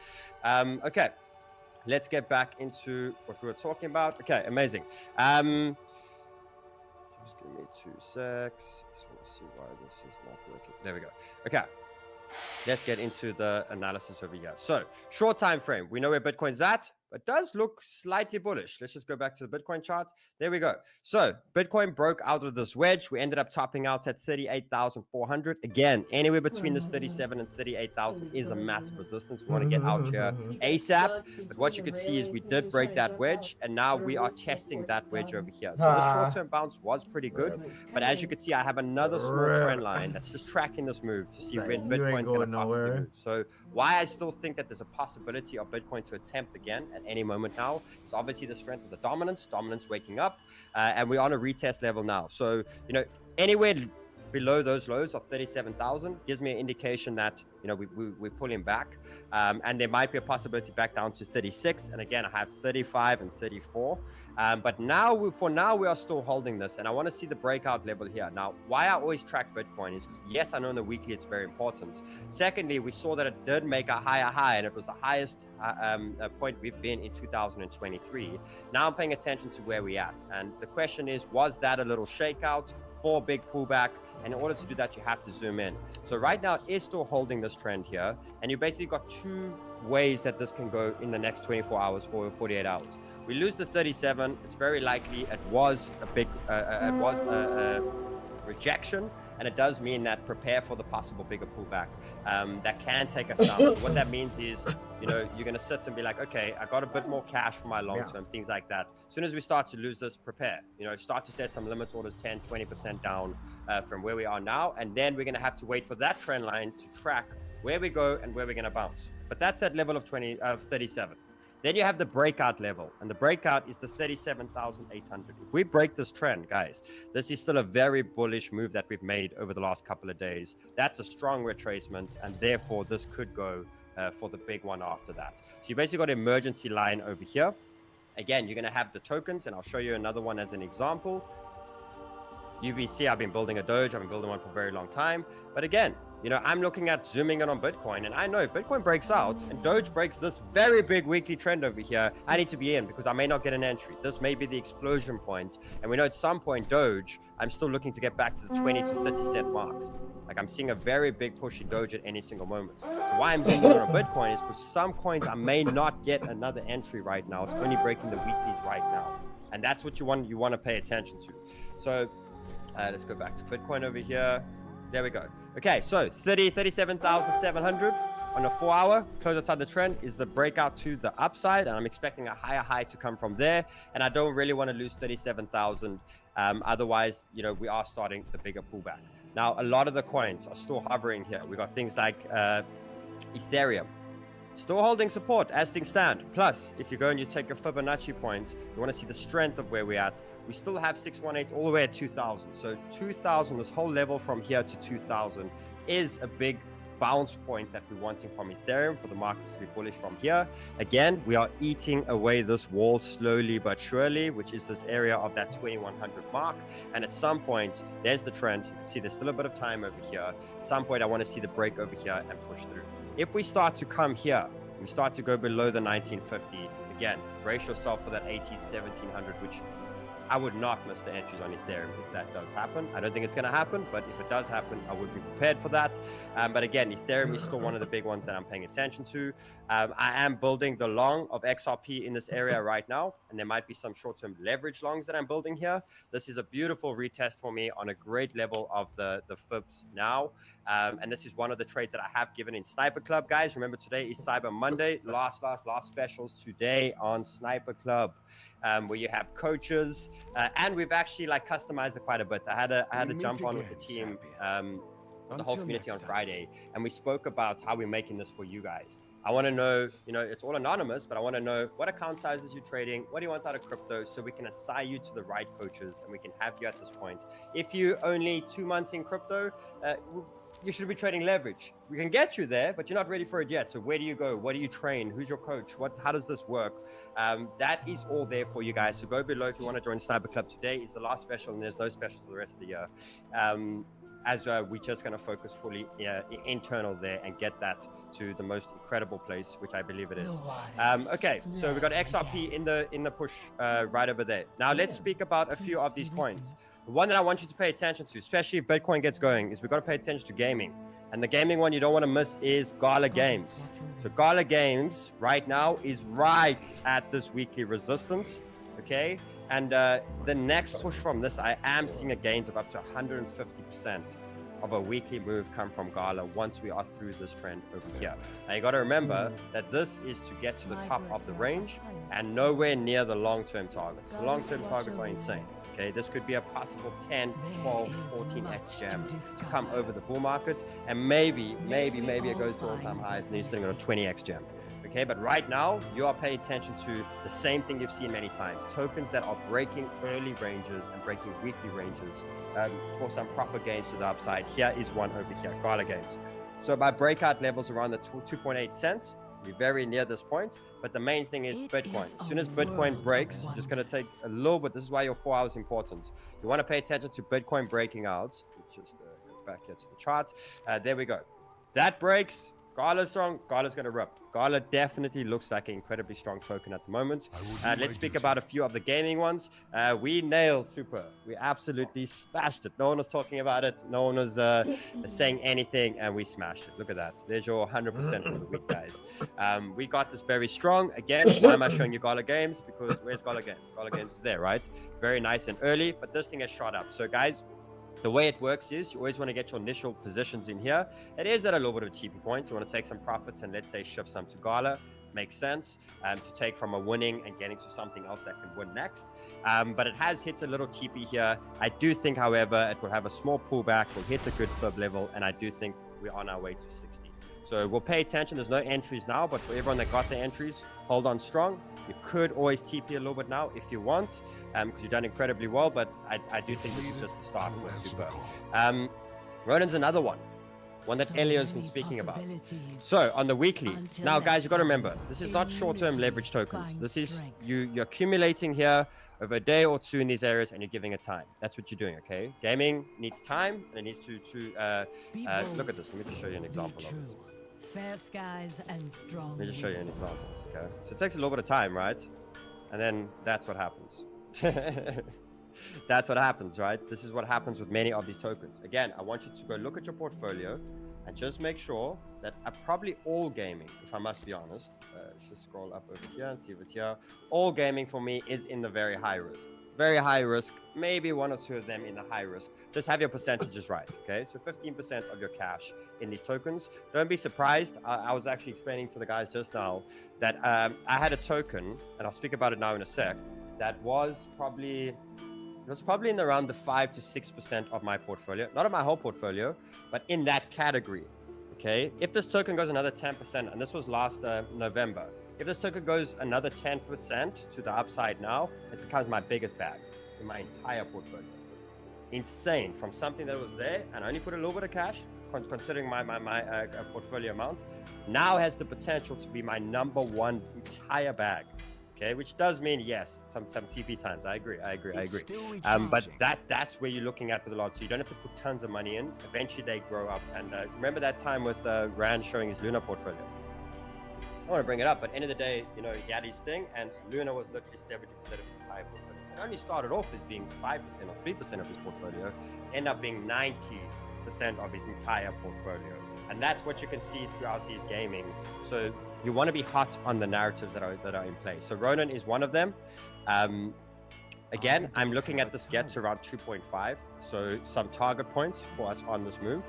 Okay, let's get back into what we were talking about. Okay, amazing. Just give me 2 secs. Just want to see why this is not working. There we go. Okay. Let's get into the analysis over here. So short time frame, we know where Bitcoin's at, but does look slightly bullish. Let's just go back to the Bitcoin chart. There we go. So Bitcoin broke out of this wedge. We ended up topping out at 38,400. Again, anywhere between this 37 and 38,000 is a massive resistance. We want to get out here ASAP. But what you can see is we did break that wedge, and now we are testing that wedge over here. So the short-term bounce was pretty good. But as you can see, I have another small trend line that's just tracking this move to see when Bitcoin's going to possibly move. So why I still think that there's a possibility of Bitcoin to attempt again at any moment now is obviously the strength of the dominance waking up, and we're on a retest level now. So, anywhere below those lows of 37,000 gives me an indication that, we're pulling back, and there might be a possibility back down to 36. And again, I have 35 and 34. But now, for now, we are still holding this, and I want to see the breakout level here. Now, why I always track Bitcoin is because, yes, I know in the weekly it's very important. Secondly, we saw that it did make a higher high, and it was the highest point we've been in 2023. Now I'm paying attention to where we're at, and the question is, was that a little shakeout for a big pullback? And in order to do that, you have to zoom in. So right now, it's still holding this trend here, and you basically got 2 ways that this can go in the next 24 hours, 48 hours. We lose the 37. It's very likely it was a big, rejection, and it does mean that prepare for the possible bigger pullback that can take us down. So what that means is, you're going to sit and be like, okay, I got a bit more cash for my long term, things like that. As soon as we start to lose this, prepare. Start to set some limit orders 10, 20% down from where we are now, and then we're going to have to wait for that trend line to track where we go and where we're going to bounce. But that's at level of 37. Then you have the breakout level, and the breakout is the 37,800. If we break this trend, guys, this is still a very bullish move that we've made over the last couple of days. That's a strong retracement, and therefore this could go for the big one after that. So you basically got an emergency line over here. Again, you're going to have the tokens, and I'll show you another one as an example. UBC, I've been building a Doge. I've been building one for a very long time. But again, I'm looking at zooming in on Bitcoin, and I know if Bitcoin breaks out and Doge breaks this very big weekly trend over here, I need to be in because I may not get an entry. This may be the explosion point. And we know at some point, Doge, I'm still looking to get back to the 20 to 30 cent marks. Like I'm seeing a very big push in Doge at any single moment. So why I'm zooming in on Bitcoin is because some coins I may not get another entry right now. It's only breaking the weeklies right now. And that's what you want to pay attention to. So let's go back to Bitcoin over here. There we go. Okay, so 37,700 on a 4-hour. Close outside the trend is the breakout to the upside, and I'm expecting a higher high to come from there. And I don't really want to lose 37,000. Otherwise, we are starting the bigger pullback. Now, a lot of the coins are still hovering here. We got things like Ethereum. Still holding support as things stand. Plus, if you go and you take your Fibonacci points, you want to see the strength of where we're at. We still have 618 all the way at 2,000. So 2,000, this whole level from here to 2,000 is a big bounce point that we're wanting from Ethereum for the markets to be bullish from here. Again, we are eating away this wall slowly but surely, which is this area of that 2100 mark. And at some point, there's the trend. You can see there's still a bit of time over here. At some point, I want to see the break over here and push through. If we start to come here, we start to go below the 1950, again, brace yourself for that 1700, which I would not miss the entries on Ethereum if that does happen. I don't think it's going to happen, but if it does happen, I would be prepared for that. But again, Ethereum is still one of the big ones that I'm paying attention to. I am building the long of XRP in this area right now, and there might be some short-term leverage longs that I'm building here. This is a beautiful retest for me on a great level of the fibs now. And this is one of the trades that I have given in Sniper Club, guys. Remember, today is Cyber Monday. Last specials today on Sniper Club, where you have coaches, and we've actually like customized it quite a bit. I had a jump on with the team, the whole community on Friday, and we spoke about how we're making this for you guys. I want to know, it's all anonymous, but I want to know what account sizes you're trading, what do you want out of crypto, so we can assign you to the right coaches and we can have you at this point. If you're only 2 months in crypto, you should be trading leverage. We can get you there, but you're not ready for it yet. So where do you go? What do you train? Who's your coach? How does this work? That is all there for you guys. So go below if you want to join Sniper Club. Today is the last special, and there's no specials for the rest of the year. As we're just going to focus fully internal there and get that to the most incredible place, which I believe it is. Okay, so we got XRP in the push right over there. Now let's speak about a few of these coins. The one that I want you to pay attention to, especially if Bitcoin gets going, is we've got to pay attention to gaming. And the gaming one you don't want to miss is Gala Games. So Gala Games right now is right at this weekly resistance, okay? And the next push from this, I am seeing a gains of up to 150% of a weekly move come from Gala once we are through this trend over here. Now you got to remember that this is to get to the top of the range and nowhere near the long-term targets. The long-term targets are insane. Okay, this could be a possible 10, 12, 14x jam to come over the bull market, and maybe it goes to all-time highs and you're sitting on a 20x jam. Okay, but right now you are paying attention to the same thing you've seen many times: tokens that are breaking early ranges and breaking weekly ranges for some proper gains to the upside. Here is one over here, Gala Games. So by breakout levels around the 2.8 cents, we're very near this point. But the main thing is Bitcoin. As soon as Bitcoin breaks, just going to take a little bit. This is why your 4 hours is important. You want to pay attention to Bitcoin breaking out. Let's just go back here to the chart. There we go. That breaks. Gala's strong. Gala's going to rip. Gala definitely looks like an incredibly strong token at the moment. Let's speak about a few of the gaming ones. We nailed Super. We absolutely smashed it. No one was talking about it. No one was saying anything, and we smashed it. Look at that. There's your 100% for the week, guys. We got this very strong. Again, why am I showing you Gala Games? Because where's Gala Games? Gala Games is there, right? Very nice and early, but this thing has shot up. So, guys, the way it works is you always want to get your initial positions in here. It is at a little bit of a TP point. You want to take some profits and let's say shift some to Gala. Makes sense to take from a winning and getting to something else that can win next. But it has hit a little TP here. I do think, however, it will have a small pullback. We'll hit a good fib level, and I do think we're on our way to 60. So we'll pay attention. There's no entries now, but for everyone that got the entries, hold on strong. You could always TP a little bit now if you want, because you've done incredibly well, but I do think this is just the start for Super. Ronin's another one that Elio's been speaking about. So on the weekly, now guys, you've got to remember, this is not short-term leverage tokens. This is you're accumulating here over a day or two in these areas, and you're giving it time. That's what you're doing, okay? Gaming needs time, and it needs to look at this. Let me just show you an example of it. Fair skies and strong. Let me just show you an example. Okay, so it takes a little bit of time, right? And then that's what happens. That's what happens, right? This is what happens with many of these tokens. Again, I want you to go look at your portfolio and just make sure that probably all gaming, if I must be honest, let's just scroll up over here and see if it's here. All gaming for me is in the very high risk. Very high risk, maybe one or two of them in the high risk. Just have your percentages right, okay? So 15% of your cash in these tokens. Don't be surprised. I was actually explaining to the guys just now that I had a token, and I'll speak about it now in a sec, that was probably in around the 5 to 6% of my portfolio. Not of my whole portfolio, but in that category, okay? If this token goes another 10%, and this was last November, if this token goes another 10% to the upside now, it becomes my biggest bag in my entire portfolio. Insane. From something that was there, and I only put a little bit of cash, considering my portfolio amount, now has the potential to be my #1 entire bag. Okay, which does mean yes, some TP times. I agree. But that's where you're looking at with a lot. So you don't have to put tons of money in. Eventually they grow up. And remember that time with Rand showing his Luna portfolio. I want to bring it up, but end of the day, you know, he had his thing, and Luna was literally 70% of his entire portfolio. It only started off as being 5% or 3% of his portfolio, ended up being 90% of his entire portfolio. And that's what you can see throughout these gaming. So you want to be hot on the narratives that are in place. So Ronin is one of them. Again, I'm looking at this get to around 2.5. So some target points for us on this move.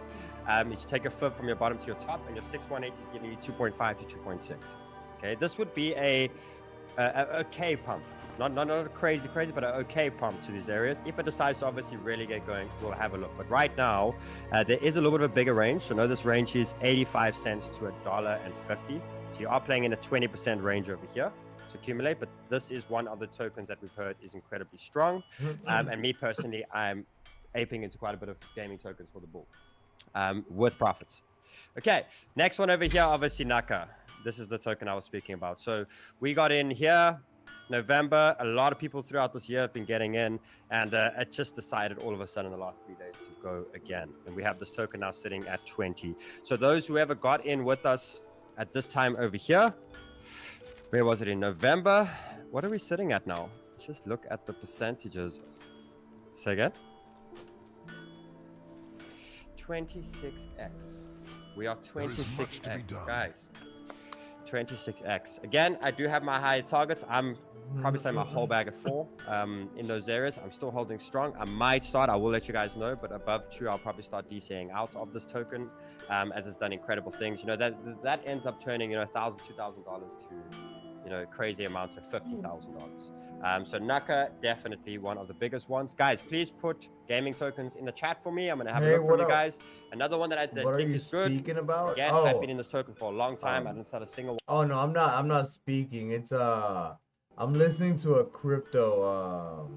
Is you take a fib from your bottom to your top, and your 618 is giving you 2.5 to 2.6. Okay, this would be a okay pump. Not a crazy, but an okay pump to these areas. If it decides to obviously really get going, we'll have a look. But right now, there is a little bit of a bigger range. So know this range is 85 cents to $1.50. So you are playing in a 20% range over here to accumulate. But this is one of the tokens that we've heard is incredibly strong. And me personally, I'm aping into quite a bit of gaming tokens for the bull with profits. Okay, next one over here, obviously Naka. This is the token I was speaking about. So we got in here November. A lot of people throughout this year have been getting in, and it just decided all of a sudden in the last 3 days to go again. And we have this token now sitting at 20. So those who ever got in with us at this time over here, where was it in November? What are we sitting at now? Just look at the percentages. Say again. 26x. We are 26x, guys. 26x. Again, I do have my higher targets. I'm probably saying my whole bag at 4 in those areas. I'm still holding strong. I might start, I will let you guys know, but above 2, I'll probably start DCing out of this token as it's done incredible things. You know, that ends up turning, you know, $1,000, $2,000 to, you know, crazy amounts of $50,000. So Naka, definitely one of the biggest ones. Guys, please put gaming tokens in the chat for me. I'm going to have a look from you guys. Another one that I think is good. Speaking about? Again, I've been in this token for a long time. I didn't start a single one. Oh no, I'm not speaking. It's I'm listening to a crypto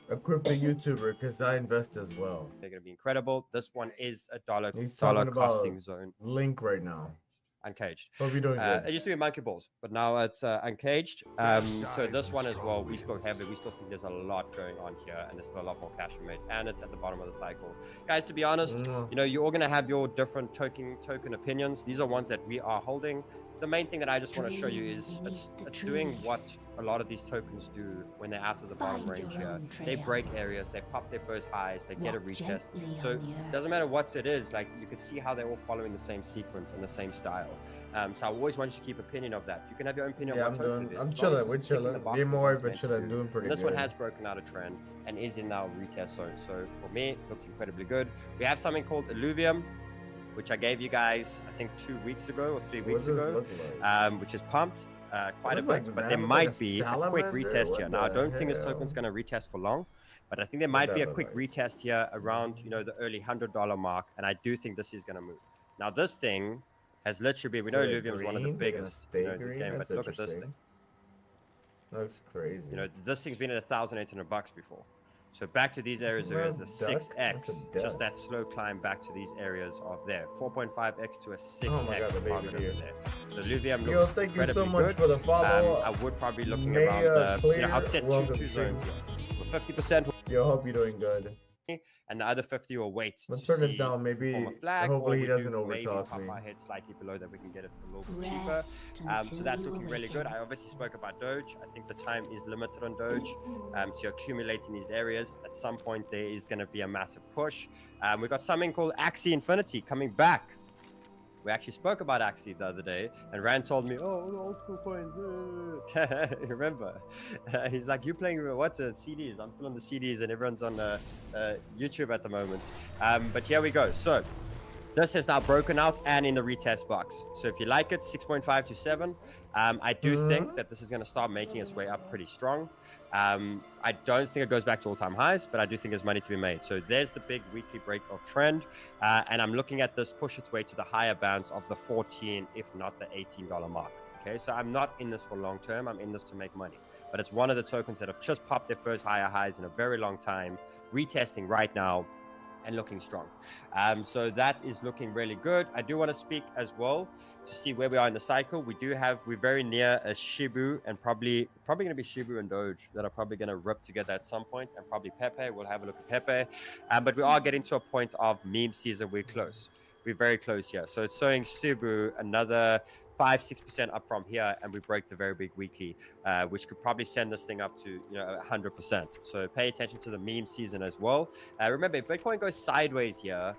YouTuber because I invest as well. They're going to be incredible. This one is a dollar talking costing about zone. Link right now. Uncaged. Hope you're doing good. It used to be Monkey Balls, but now it's Uncaged. So this one as well, we still have it. We still think there's a lot going on here, and there's still a lot more cash made, and it's at the bottom of the cycle. Guys, to be honest, you know, you're all going to have your different token opinions. These are ones that we are holding. The main thing that I just want to show you is it's doing what a lot of these tokens do when they're out of the bottom range here. They break areas, they pop their first highs, they get a retest. So it doesn't matter what it is, like you can see how they're all following the same sequence and the same style. So I always want you to keep opinion of that. You can have your own opinion on what token it is. I'm chilling, we're chilling. Be more, but chilling, doing pretty good. This one has broken out a trend and is in our retest zone. So for me, it looks incredibly good. We have something called Illuvium, which I gave you guys, I think 2 weeks ago or 3 weeks ago, which is pumped quite a bit, but there might be a quick retest here. Now, I don't think this token's going to retest for long, but I think there might be a quick retest here around, you know, the early $100 mark, and I do think this is going to move. Now, this thing has literally been, we know Illuvium is one of the biggest in the game, but look at this thing. Looks crazy. You know, this thing's been at $1,800 before. So back to these areas, there is a 6x, just that slow climb back to these areas of there. 4.5x to a 6x target over there. So Illuvium looks thank you so much good. for the follow. I would probably be looking around, you know, I'd set two zones here. With 50%. Yo, hope you're doing good. And the other 50 will wait. Let's turn this down, maybe. Hopefully he doesn't overtalk me. Our head slightly below that we can get it a little bit cheaper. So that's looking really good. I obviously spoke about Doge. I think the time is limited on Doge to accumulate in these areas. At some point, there is going to be a massive push. We've got something called Axie Infinity coming back. We actually spoke about Axie the other day, and Rand told me, "Oh, the old school coins." Remember? He's like, "You playing what CDs?" I'm still on the CDs, and everyone's on YouTube at the moment. But here we go. So this has now broken out and in the retest box. So if you like it, 6.5 to 7. I do think that this is going to start making its way up pretty strong. I don't think it goes back to all-time highs, but I do think there's money to be made. So there's the big weekly break of trend. And I'm looking at this push its way to the higher bands of the 14, if not the $18 mark. Okay, so I'm not in this for long term. I'm in this to make money. But it's one of the tokens that have just popped their first higher highs in a very long time, retesting right now. and looking strong. So that is looking really good. I do want to speak as well to see where we are in the cycle. We're very near a Shibu, and probably going to be Shibu and Doge that are probably going to rip together at some point, and probably Pepe. We'll have a look at Pepe. But we are getting to a point of meme season. We're close. We're very close here. So it's showing Shibu another 5-6% up from here, and we break the very big weekly, which could probably send this thing up to 100%. So pay attention to the meme season as well. Remember, if Bitcoin goes sideways here,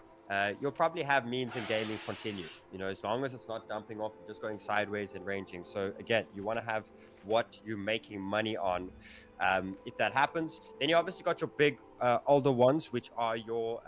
you'll probably have memes and gaming continue. As long as it's not dumping off, just going sideways and ranging. So again, you want to have what you're making money on. If that happens, then you obviously got your big older ones, which are your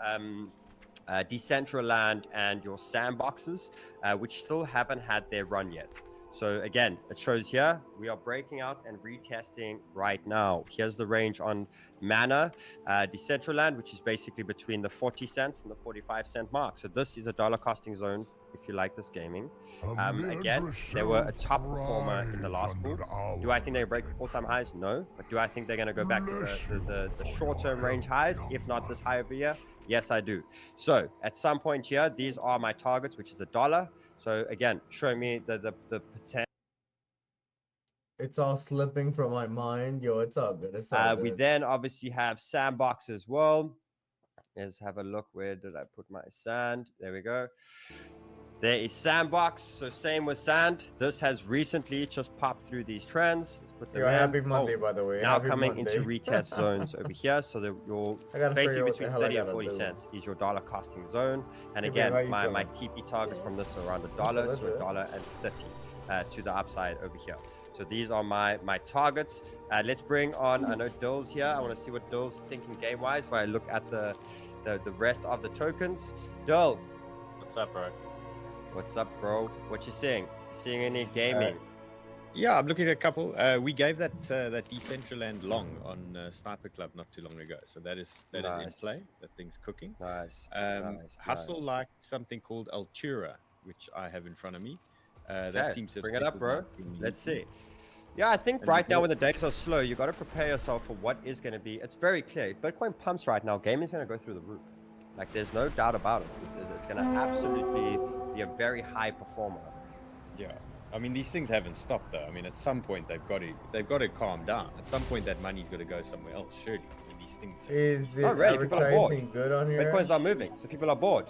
Decentraland and your sandboxes, which still haven't had their run yet. So again, it shows here we are breaking out and retesting right now. Here's the range on Mana, Decentraland, which is basically between the 40 cents and the 45 cent mark. So this is a dollar costing zone if you like this gaming. Again, they were a top performer in the last pool. Do I think they break all-time highs? No. But do I think they're going to go back to the short-term range highs, if not this high over here? Yes, I do. So at some point here, these are my targets, which is $1. So again, showing me the potential. It's all slipping from my mind. Yo, it's all good. It's all good. We then obviously have Sandbox as well. Let's have a look. Where did I put my sand? There we go. There is Sandbox. So same with Sand. This has recently just popped through these trends. Let's put them in. Happy Monday, by the way. Now Happy coming Monday. into retest zones over here. So your basically between 30 and 40 cents is your dollar costing zone. And again, my TP targets from this are around $1 to $1.50 to the upside over here. So these are my targets. Let's bring on, I know Dill's here. I want to see what Dill's thinking game-wise while I look at the rest of the tokens. Dill. What's up, bro? What's up, bro? What you seeing? Seeing any gaming? Yeah, I'm looking at a couple. We gave that Decentraland long on Sniper Club not too long ago, so that is in play. That thing's cooking. Nice. Hustle liked something called Altura, which I have in front of me. That seems to bring it up, bro. Let's see. Yeah, I think right now when the days are slow, you got to prepare yourself for what is going to be. It's very clear. If Bitcoin pumps right now, gaming's going to go through the roof. Like, there's no doubt about it. It's going to absolutely be a very high performer. Yeah, I mean, these things haven't stopped though. I mean, at some point they've got to calm down. At some point that money's got to go somewhere else. Surely, I mean, these things. Is advertising good on here? Bitcoin's not moving, so people are bored.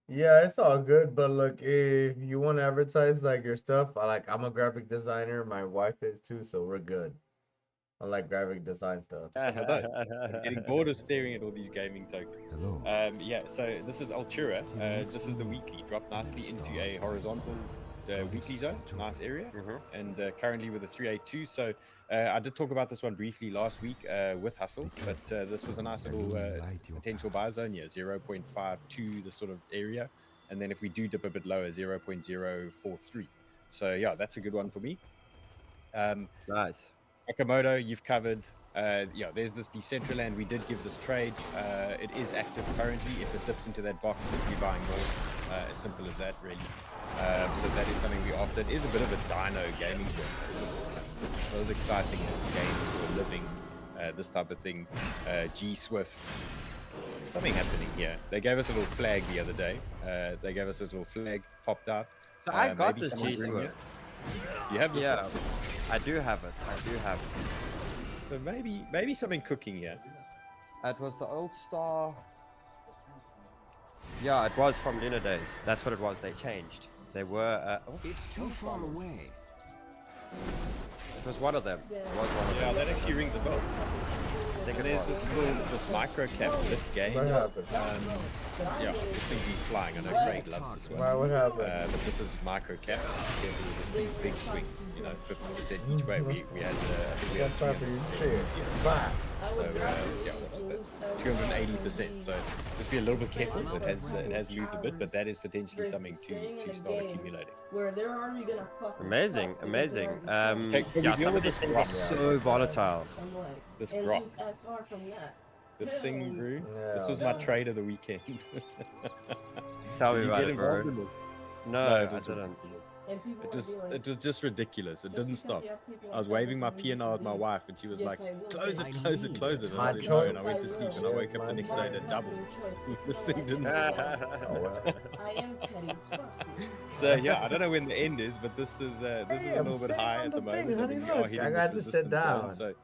Yeah, it's all good, but look, if you want to advertise like your stuff, I'm a graphic designer. My wife is too, so we're good. I like graphic design stuff. I'm getting bored of staring at all these gaming tokens. Hello. Yeah, so this is Altura. This is the weekly. Dropped nicely into a horizontal weekly zone. Nice area. And currently with a 382. So I did talk about this one briefly last week with Hustle, but this was a nice little potential buy zone. Yeah, 0.52, this sort of area. And then if we do dip a bit lower, 0.043. So yeah, that's a good one for me. Nice. Nakamoto, you've covered. Yeah, there's this Decentraland. We did give this trade. It is active currently. If it dips into that box, we'll be buying more. As simple as that, really. So that is something we're after. It is a bit of a dino gaming joint. It was exciting as games for a living, this type of thing. G Swift. Something happening here. They gave us a little flag the other day. They gave us a little flag, popped out. So I got this G Swift. You have this one? I do have it. So maybe something cooking here. It was the old star. Yeah, it was from Lunar Days. That's what it was. They changed. They were. It's too far away. It was one of them. It was one of them. Yeah, that actually rings a bell. I think there's this micro cap lift game. Yeah, this thing be flying. I know Craig loves this one. What happened? But this is micro cap. This thing big swings. 50% each way. We had. I think we had 300%. So yeah, what was that? 280%. So just be a little bit careful. It has moved a bit, but that is potentially something to start accumulating. Where they're already gonna fuck. Amazing. Yeah, some of these things are so volatile. This grok. This thing grew. This was my trade of the weekend. Tell me about it, bro. No, I didn't. And people It would be like, was just ridiculous. It didn't because stop. you have people I was like that waving my doesn't mean P&L at my you wife, and she was Yes, like, I will. "Close it, I close it, need close it." And I My said no, and I choice. went to sleep, and I wake up the next day and it doubled. This thing didn't stop. I am petty. Fuck you. So yeah, I don't know when the end is, but this is a Hey, little I'm bit sitting high on at the the thing, moment. I honey, mean, we are look, hitting I this got to resistance sit zone, down. so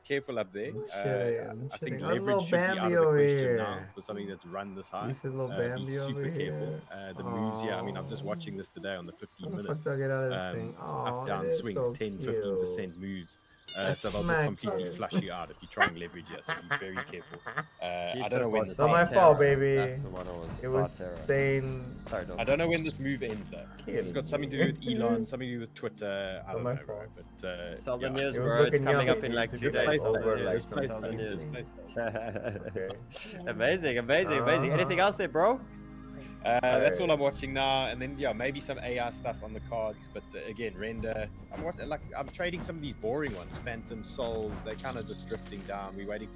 careful up there. I'm I think sitting on leverage little should be out Bambi of the over question now here. for something that's run this high. You see little Be Bambi over super careful. here. The moves, yeah, I mean, I'm just watching this today on the 15 How the fuck minutes. do I get out of this thing? Up, Oh, down it is swings, so 10, cute. 15% moves. I So they'll just smacked completely you. flush you out if you try and leverage here, so be very careful. I don't know when this It's not my fault, baby. That's the one that was It was Star Terror. saying. Sorry, I don't know when this move ends though. It's got something to do with Elon, something to do with Twitter. I don't know, bro. But Sell the yeah. news, It was bro. It's looking coming yummy. up in like It's 2 days. over, like, Sell the something. news. Okay. Amazing, amazing, amazing. Anything else there, bro? That's all I'm watching now, and then yeah, maybe some AI stuff on the cards. But again, render. I'm trading some of these boring ones. Phantom, Soul. They're kind of just drifting down. We're waiting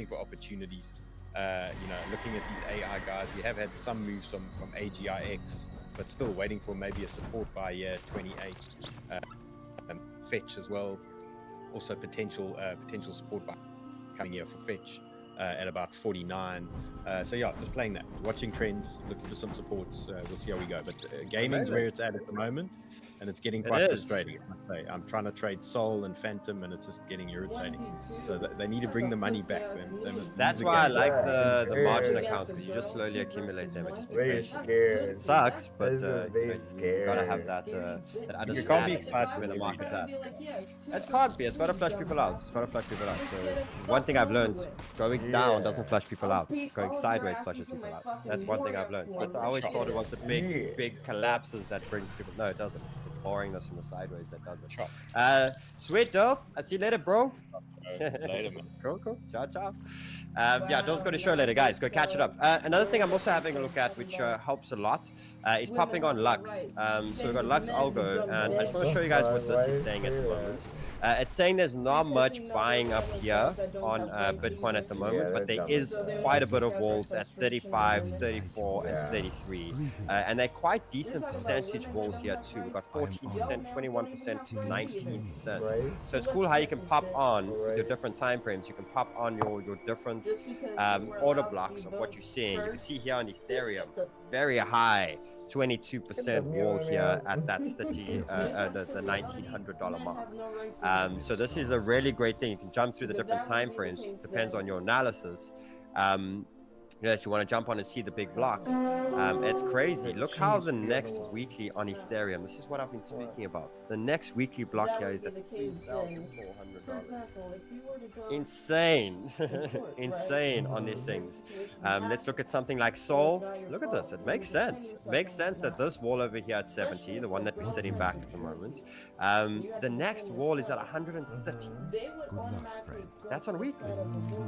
for opportunities. Looking at these AI guys, we have had some moves from AGIX, but still waiting for maybe a support by year 28. And Fetch as well. Also potential support by coming here for Fetch. At about 49. So yeah, just playing that, watching trends, looking for some supports. We'll see how we go. But gaming's where it's at the moment, and it's getting quite frustrating. I must say. I'm trying to trade Soul and Phantom, and it's just getting irritating. So they need to bring the money back. They must. That's why I like the margin accounts, because you just slowly accumulate them and just be Very patient. scared. It sucks, but you gotta have that understanding. You can't be excited where the every market's at. Yes, It can't be. It's got to flush people out. It's got to flush people out. So one thing I've learned: going down doesn't flush people out. Going sideways flushes people out. That's one thing I've learned. But I always thought it was the big collapses that brings people. No, it doesn't. It's the boringness in the sideways that does it. Sweet, dope. I'll see you later, bro. Later, man. Cool. Ciao, ciao. Yeah, Doge's got a show later, guys. Go catch it up. Another thing I'm also having a look at, which helps a lot, is popping on Lux. So we've got Lux Algo, and I just want to show you guys what this is saying at the moment. It's saying there's not much buying up here on Bitcoin at the moment, but there is quite a bit of walls at 35, 34, and 33. And they're quite decent percentage walls here too. We've got 14%, 21% to 19%. So it's cool how you can pop on with your different time frames. You can pop on your different order blocks of what you're seeing. You can see here on Ethereum, very high. 22% wall here at that the $1,900 mark. So this is a really great thing. You can jump through the different time frames. Depends on your analysis. If you want to jump on and see the big blocks, it's crazy. Look how the next weekly on Ethereum, this is what I've been speaking about. The next weekly block here is at $3,400. Insane. Insane on these things. Let's look at something like Sol. Look at this. It makes sense. It makes sense that this wall over here at 70, the one that we're sitting back at the moment, the next wall is at 130. That's on weekly.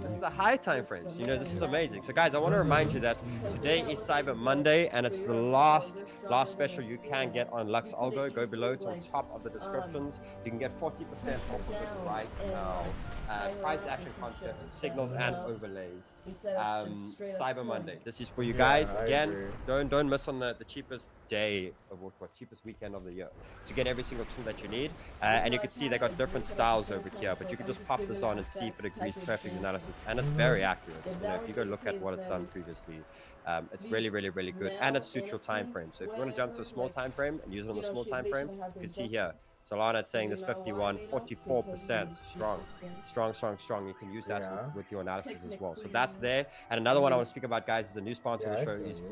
This is the high time frames. This is amazing. So guys, I want to remind you that today is Cyber Monday, and it's the last special you can get on Lux Algo. Go below to the top of the descriptions. You can get 40% off of it right now. Price action concepts, signals and overlays. Cyber Monday. This is for you guys. Again, don't miss on the cheapest day of cheapest weekend of the year to get every single tool that you need. And you can see they got different styles over here, but you can just pop this on and see if it agrees perfect analysis, and it's very accurate. If you go look at what it's done previously, it's really good, and it suits your time frame. So if you want to jump to a small time frame and use it on the small time frame, you can see here Solana, it's saying this 51, 44% strong. You can use that with your analysis as well. So that's there. And another one I want to speak about, guys, is the new sponsor of the show is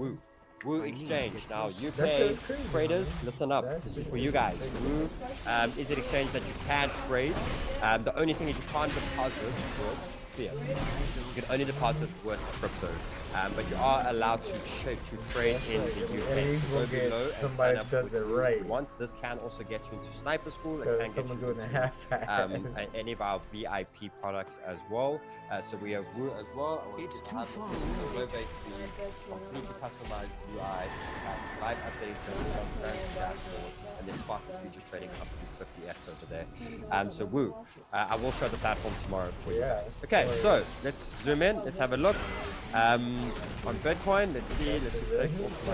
Woo Exchange. Now, UK traders, listen up. This is for you guys. Woo is an exchange that you can trade. The only thing is you can't deposit with fiat. You can only deposit with crypto. But you are allowed to trade in the UK. Go below and sign up does it right. Once this can also get you into sniper school. It can get you into any of our VIP products as well. So we have Woo as well. It's too far. Low-based fees, completely customized UI, live updates, and transparent dashboard, and this spot is future trading up to 50x over there. So Woo, I will show the platform tomorrow for you guys. Okay, so let's zoom in. Let's have a look. On Bitcoin, let's just take off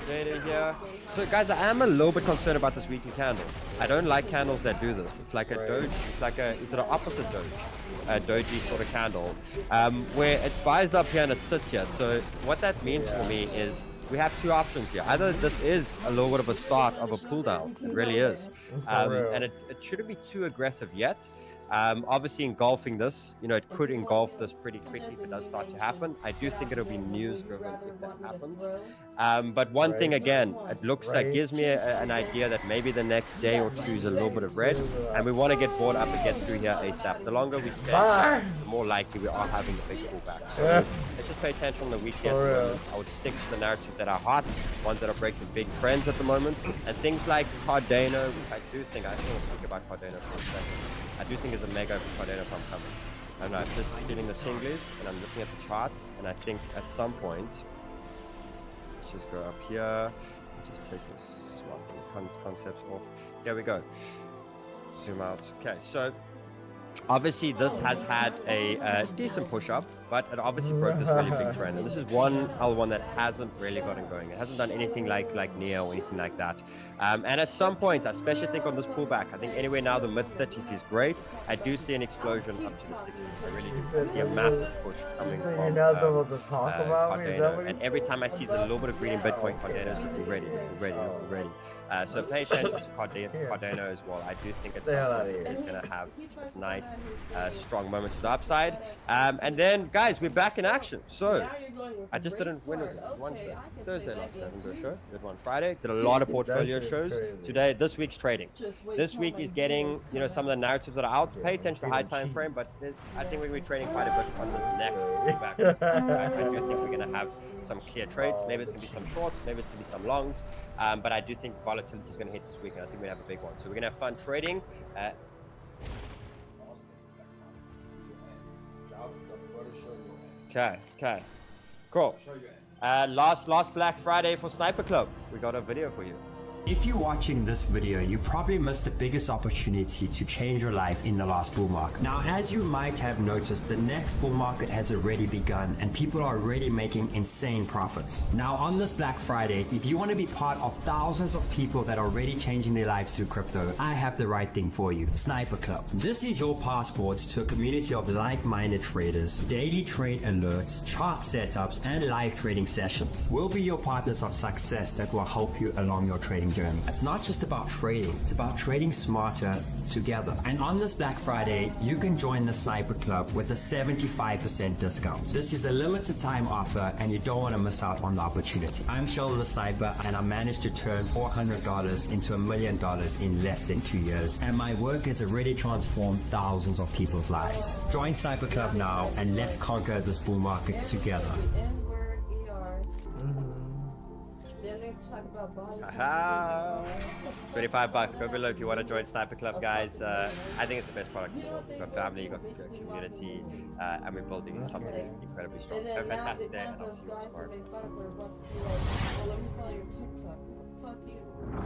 Data here. So guys, I am a little bit concerned about this weekly candle. I don't like candles that do this. It's like a doge. It's like a, is it an opposite doge? A doji sort of candle, where it buys up here and it sits here. So what that means for me is we have two options here. Either this is a little bit of a start of a pull down. It really is. And it shouldn't be too aggressive yet. Obviously engulfing this, you know, it could engulf this pretty quickly if it does start to happen. I do think it'll be news driven if that happens. But one thing again, it looks that gives me an idea that maybe the next day or two is a little bit of red, and we want to get bought up and get through here ASAP. The longer we spend, the more likely we are having a big pullback. So let's just pay attention on the weekend. I would stick to the narratives that are hot, ones that are breaking big trends at the moment, and things like Cardano, which I do think, I actually want to speak about Cardano for a second. I do think it's a mega for Cardano if I'm coming. I don't know, I'm just feeling the tinglies, and I'm looking at the chart, and I think at some point, let's just go up here, just take this swap concepts off. Here we go. Zoom out. Okay, so obviously this has had a decent push up, but it obviously broke this really big trend. And this is one L1 that hasn't really gotten going. It hasn't done anything like Neo or anything like that. And at some point, I especially think on this pullback, I think anywhere now the mid-30s is great. I do see an explosion up to the 60s. I really do. I see a massive push coming from Cardano. And every time I see a little bit of green in Bitcoin, Cardano is looking ready. So pay attention to Cardano as well. I do think it's something that is going to have this nice, strong moment to the upside. And then, guys, we're back in action. So I just didn't win. Was it one show? Thursday last night, didn't do a show. Did one Friday. Did a lot of portfolio shows. Today, this week's trading. This week is getting, you know, some of the narratives that are out. Pay attention to the high time frame, but I think we're going to be trading quite a bit on this next pullback. I do think we're going to have some clear trades. Maybe it's going to be some shorts, maybe it's going to be some longs. But I do think volatility is going to hit this week, and I think we have a big one. So we're going to have fun trading. Okay, cool. Last Black Friday for Sniper Club. We got a video for you. If you're watching this video, you probably missed the biggest opportunity to change your life in the last bull market. Now, as you might have noticed, the next bull market has already begun and people are already making insane profits. Now, on this Black Friday, if you want to be part of thousands of people that are already changing their lives through crypto, I have the right thing for you. Sniper Club. This is your passport to a community of like-minded traders, daily trade alerts, chart setups, and live trading sessions. We'll be your partners of success that will help you along your trading journey. It's not just about trading, it's about trading smarter together. And on this Black Friday, you can join the Sniper Club with a 75% discount. This is a limited time offer and you don't want to miss out on the opportunity. I'm Sheldon the Sniper and I managed to turn $400 into $1 million in less than 2 years. And my work has already transformed thousands of people's lives. Join Sniper Club now and let's conquer this bull market together. Aha! $25. Go below if you want to join Sniper Club, guys. I think it's the best product in the world. You've got family, you've got community, and we're building something that's incredibly strong. Have a fantastic day, and I'll see you tomorrow.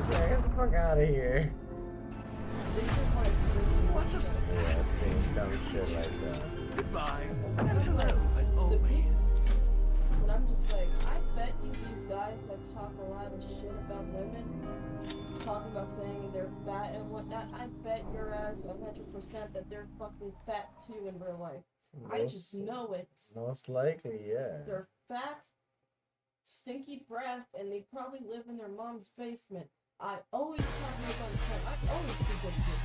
Get the fuck out of here. What the Yeah, saying dumb shit like that. Goodbye. And hello, as always. But I'm just like, I bet you these guys that talk a lot of shit about women, talking about saying they're fat and whatnot, I bet your ass 100% that they're fucking fat too in real life. I just know it. Most likely, yeah. They're fat, stinky breath, and they probably live in their mom's basement. I always have you on time. I always do good shit.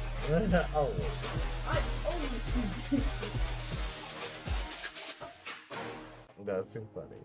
Always. I always do good shit. That's too funny.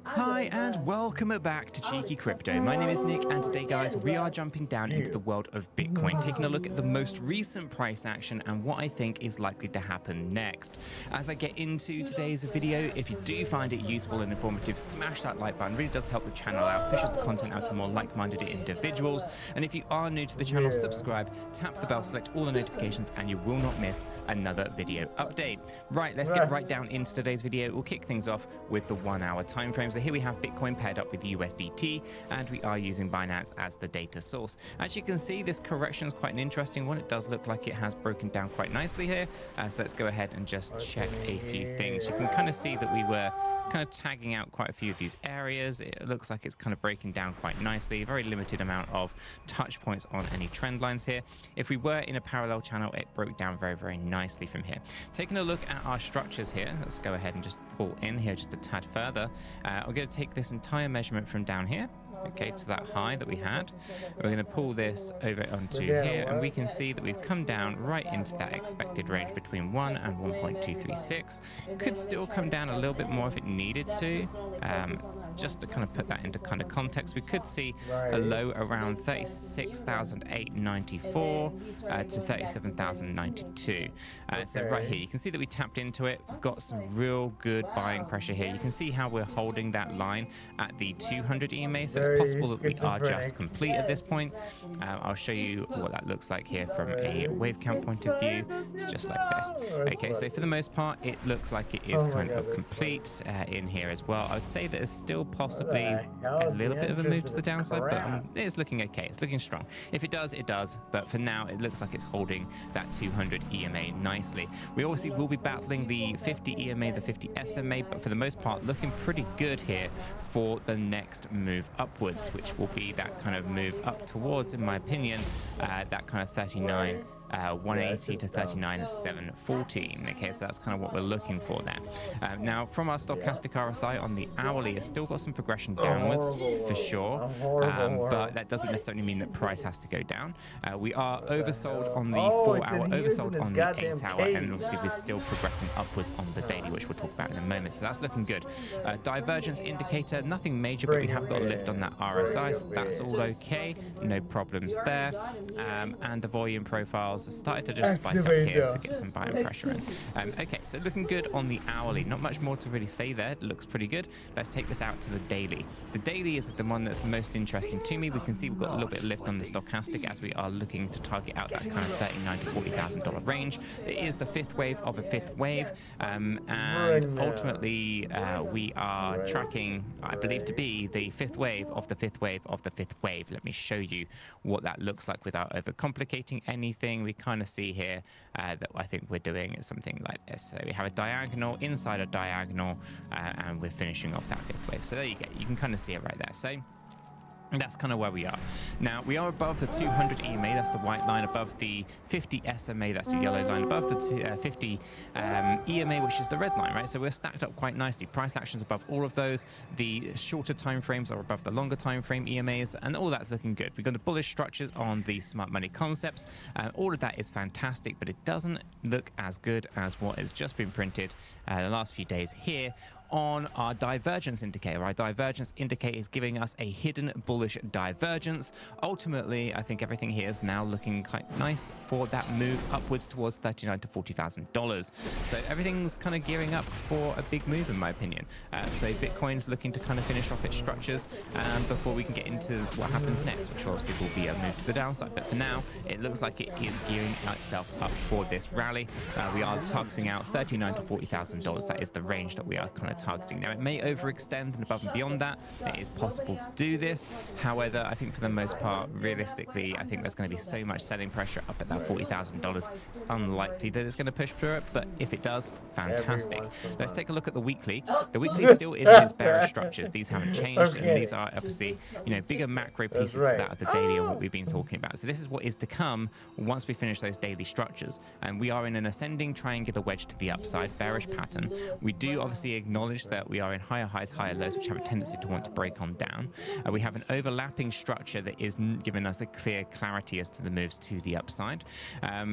Hi and welcome back to Cheeky Crypto. My name is Nick and today guys we are jumping down into the world of Bitcoin, taking a look at the most recent price action and what I think is likely to happen next. As I get into today's video, if you do find it useful and informative, smash that like button. It really does help the channel out, pushes the content out to more like-minded individuals. And if you are new to the channel, subscribe, tap the bell, select all the notifications and you will not miss another video update. Right, let's get right down into today's video. We'll kick things off with the 1 hour time frames. So here we have Bitcoin paired up with USDT, and we are using Binance as the data source. As you can see, this correction is quite an interesting one. It does look like it has broken down quite nicely here. So let's go ahead and just check a few things. You can kind of see that we were kind of tagging out quite a few of these areas. It looks like it's kind of breaking down quite nicely. Very limited amount of touch points on any trend lines here. If we were in a parallel channel, it broke down very, very nicely from here. Taking a look at our structures here, let's go ahead and just pull in here just a tad further. We're going to take this entire measurement from down here, okay, to that high that we had. We're going to pull this over onto here, and we can see that we've come down right into that expected range between 1 and 1.236. Could still come down a little bit more if it needed to. Just to kind of put that into kind of context, we could see a low around 36,894 to 37,092. So right here, you can see that we tapped into it. We've got some real good buying pressure here. You can see how we're holding that line at the 200 EMA, so it's possible that we are just complete at this point. I'll show you what that looks like here from a wave count point of view. It's just like this. Okay, so for the most part, it looks like it is kind of complete in here as well. I would say that there's still possibly a little bit of a move to the downside, but it's looking okay. It's looking strong. If it does, it does. But for now, it looks like it's holding that 200 EMA nicely. We obviously will be battling the 50 EMA, the 50 SMA, but for the most part, looking pretty good here for the next move upwards, which will be that kind of move up towards, in my opinion, that kind of 39. 180 to 39,714. Okay, so that's kind of what we're looking for there. Now, from our stochastic RSI on the hourly, it's still got some progression downwards for sure, but that doesn't necessarily mean that price has to go down. We are oversold on the 4-hour, oversold on the 8-hour, and obviously we're still progressing upwards on the daily, which we'll talk about in a moment. So that's looking good. Divergence indicator, nothing major, but we have got a lift on that RSI, so that's all okay. No problems there. And the volume profiles started to just spike up here to get some buying pressure in. Okay, so looking good on the hourly. Not much more to really say there. It looks pretty good. Let's take this out to the daily. The daily is the one that's most interesting to me. We can see we've got a little bit of lift on the stochastic as we are looking to target out that kind of $39,000 to $40,000 range. It is the fifth wave of a fifth wave, and ultimately we are tracking, I believe, to be the fifth wave of the fifth wave of the fifth wave. Let me show you what that looks like without overcomplicating anything. We kind of see here that I think we're doing something like this. So we have a diagonal inside a diagonal, and we're finishing off that fifth wave. So there you go. You can kind of see it right there. So that's kind of where we are. Now, we are above the 200 EMA, that's the white line, above the 50 SMA, that's the yellow line, above the 50 EMA, which is the red line, right? So we're stacked up quite nicely. Price actions above all of those. The shorter time frames are above the longer time frame EMAs, and all that's looking good. We've got the bullish structures on the smart money concepts. All of that is fantastic, but it doesn't look as good as what has just been printed the last few days here on our divergence indicator. Our divergence indicator is giving us a hidden bullish divergence. Ultimately, I think everything here is now looking quite nice for that move upwards towards $39,000 to $40,000. So everything's kind of gearing up for a big move, in my opinion. So Bitcoin's looking to kind of finish off its structures before we can get into what happens next, which obviously will be a move to the downside. But for now, it looks like it is gearing itself up for this rally. We are targeting out $39,000 to $40,000. That is the range that we are kind of targeting. Now, it may overextend and above and beyond that. It is possible to do this. However, I think for the most part, realistically, I think there's going to be so much selling pressure up at that $40,000. It's unlikely that it's going to push through it, but if it does, fantastic. Let's take a look at the weekly. The weekly still is in its bearish structures. These haven't changed, and these are obviously, you know, bigger macro pieces to that of the daily and what we've been talking about. So this is what is to come once we finish those daily structures. And we are in an ascending triangular wedge to the upside, bearish pattern. We do obviously acknowledge that we are in higher highs, higher lows, which have a tendency to want to break on down. We have an overlapping structure that is giving us a clear clarity as to the moves to the upside.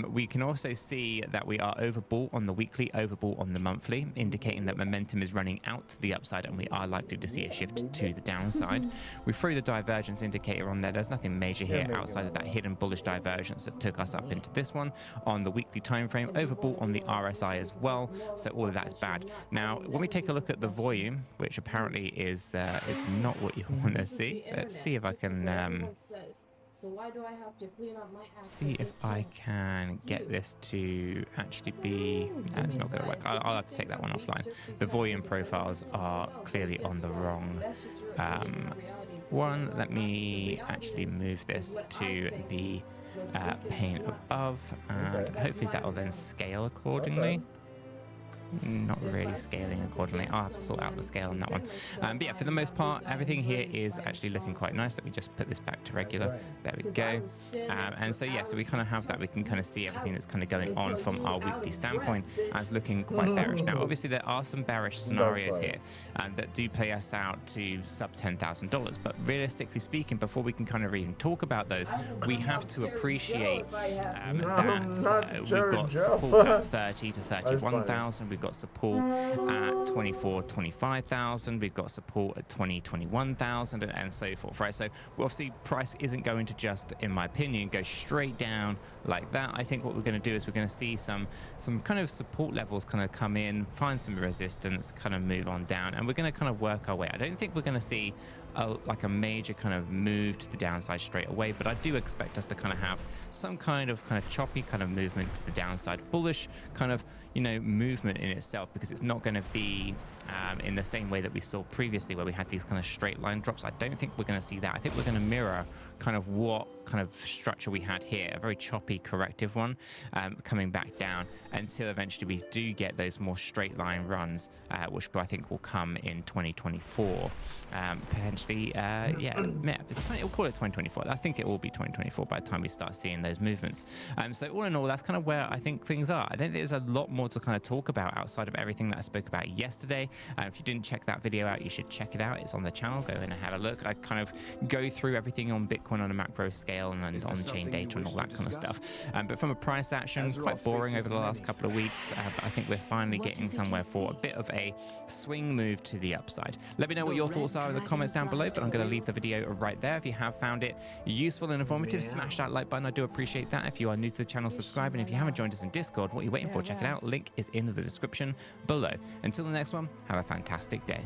We can also see that we are overbought on the weekly, overbought on the monthly, indicating that momentum is running out to the upside and we are likely to see a shift to the downside. We threw the divergence indicator on there. There's nothing major here outside of that hidden bullish divergence that took us up into this one on the weekly time frame, overbought on the RSI as well. So all of that is bad. Now, when we take a look at the volume, which apparently is not what you want to see. Let's see if I can So why do I have to clean up my act? See if I can get this to actually be. It's not going to work. I'll have to take that one offline. The volume profiles are clearly on the wrong one. Let me actually move this to the pane above, and hopefully that will then scale accordingly. Not really scaling accordingly. I'll have to sort out the scale on that one. But yeah, for the most part, everything here is actually looking quite nice. Let me just put this back to regular. There we go. And so yeah, so we kind of have that. We can kind of see everything that's kind of going on from our weekly standpoint as looking quite bearish. Now, obviously, there are some bearish scenarios here that do play us out to sub $10,000. But realistically speaking, before we can kind of even talk about those, we have to appreciate that we've got support at 30 to 31,000. We've got support at 24, 25,000. We've got support at 20, 21,000, and so forth, right? So obviously price isn't going to just, in my opinion, go straight down like that. I think what we're going to do is we're going to see some kind of support levels kind of come in, find some resistance, kind of move on down, and we're going to kind of work our way. I don't think we're going to see like a major kind of move to the downside straight away, but I do expect us to kind of have some kind of choppy kind of movement to the downside, bullish kind of, you know, movement in itself, because it's not going to be in the same way that we saw previously where we had these kind of straight line drops. I don't think we're going to see that. I think we're going to mirror kind of what kind of structure we had here, a very choppy corrective one, coming back down until eventually we do get those more straight line runs, which I think will come in 2024, potentially. Yeah, we'll call it 2024. I think it will be 2024 by the time we start seeing those movements. So all in all, that's kind of where I think things are. I don't think there's a lot more to kind of talk about outside of everything that I spoke about yesterday. If you didn't check that video out, you should check it out. It's on the channel. Go in and have a look. I kind of go through everything on Bitcoin on a macro scale and on-chain data and all that kind of stuff. But from a price action, quite boring over the last couple of weeks. I think we're finally getting somewhere for a bit of a swing move to the upside. Let me know what your thoughts are in the comments down below, but I'm going to leave the video right there. If you have found it useful and informative, smash that like button. I do appreciate that. If you are new to the channel, subscribe. And if you haven't joined us in Discord, what are you waiting for? Check it out. Link is in the description below. Until the next one, have a fantastic day.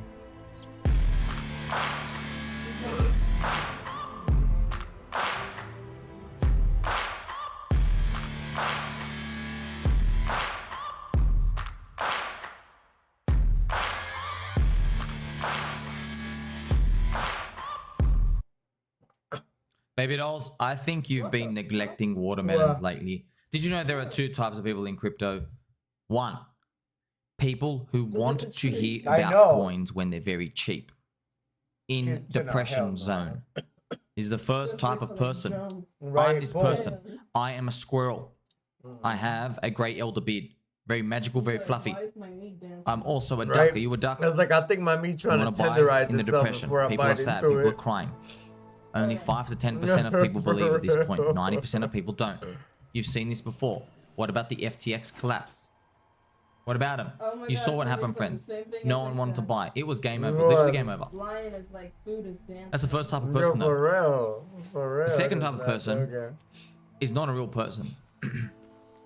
Baby dolls, I think you've been neglecting watermelons lately. Did you know there are two types of people in crypto? One, people who want to hear about coins when they're very cheap. In depression zone. Is the first type of person. I'm this person. I am a squirrel. I have a great elder beard. Very magical, very fluffy. I'm also a duck. Are you a duck? It's like, I think my meat trying to tenderize in the depression. People are sad. People are crying. Only 5 to 10% of people believe at this point. 90% of people don't. You've seen this before. What about the FTX collapse? What about him? Oh you God, saw what happened, friends. No one wanted to buy. It was game over. It was literally game over. That's the first type of person, though. For real. The second type of person is not a real person.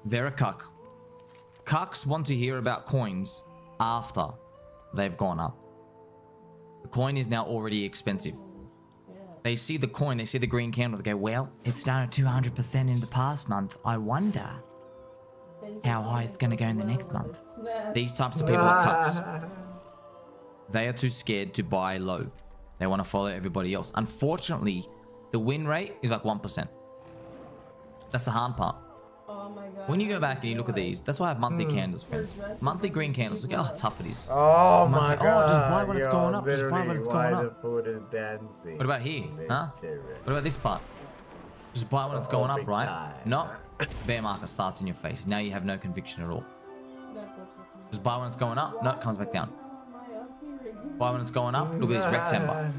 They're a cuck. Cucks want to hear about coins after they've gone up. The coin is now already expensive. They see the coin, they see the green candle, they go, well, it's down at 200% in the past month. I wonder how high it's going to go in the next month. These types of people are cucks. They are too scared to buy low. They want to follow everybody else. Unfortunately, the win rate is like 1%. That's the hard part. When you go back and you look at these, that's why I have monthly candles, friends. Monthly green candles. Look at how tough it is. Oh my God. Oh, just buy when it's going up. Just buy when it's going up. What about here? Huh? What about this part? Just buy when it's going up, right? No. Bear market starts in your face. Now you have no conviction at all. Just buy when it's going up. No, it comes back down. Buy when it's going up. Look at this rectangle.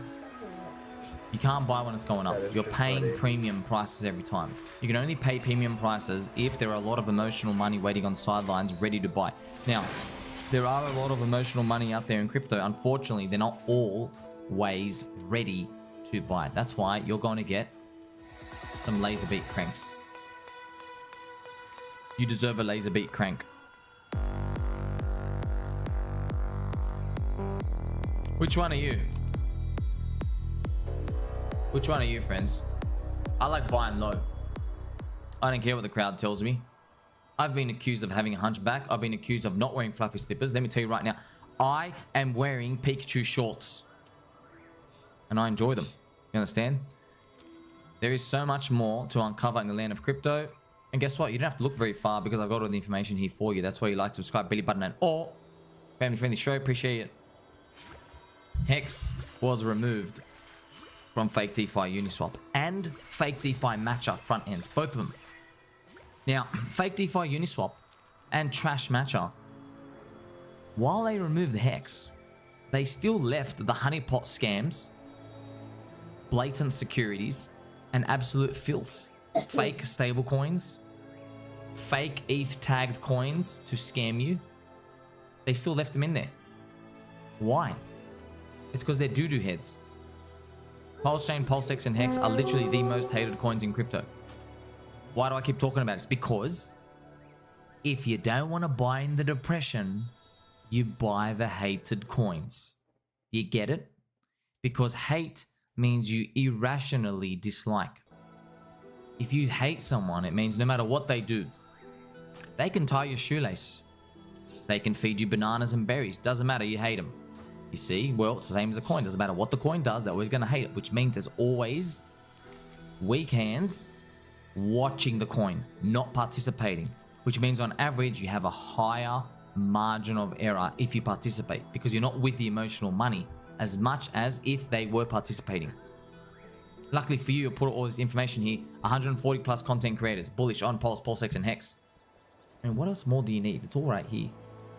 You can't buy when it's going up. You're paying premium prices every time. You can only pay premium prices if there are a lot of emotional money waiting on sidelines ready to buy. Now, there are a lot of emotional money out there in crypto. Unfortunately, they're not always ready to buy. That's why you're going to get some laser beat cranks. You deserve a laser beat crank. Which one are you? Which one are you, friends? I like buying low. I don't care what the crowd tells me. I've been accused of having a hunchback. I've been accused of not wearing fluffy slippers. Let me tell you right now, I am wearing Pikachu shorts. And I enjoy them. You understand? There is so much more to uncover in the land of crypto. And guess what? You don't have to look very far because I've got all the information here for you. That's why you like to subscribe, Billy Button, and all. Family friendly show. Appreciate it. Hex was removed from fake DeFi Uniswap and fake DeFi Matcha front ends. Both of them. Now, fake DeFi Uniswap and Trash Matcha, while they removed the Hex, they still left the honeypot scams, blatant securities, and absolute filth. Fake stablecoins, fake ETH tagged coins to scam you. They still left them in there. Why? It's because they're doo-doo heads. Pulse Chain, PulseX, and Hex are literally the most hated coins in crypto. Why do I keep talking about it? It's because if you don't want to buy in the depression, you buy the hated coins. You get it? Because hate means you irrationally dislike. If you hate someone, it means no matter what they do, they can tie your shoelace. They can feed you bananas and berries. Doesn't matter, you hate them. You see? Well, it's the same as a coin. Doesn't matter what the coin does, they're always going to hate it, which means there's always weak hands watching the coin, not participating, which means on average you have a higher margin of error if you participate because you're not with the emotional money as much as if they were participating. Luckily for you, I put all this information here. 140 plus content creators, bullish on Pulse, PulseX, and Hex. I mean, what else more do you need? It's all right here.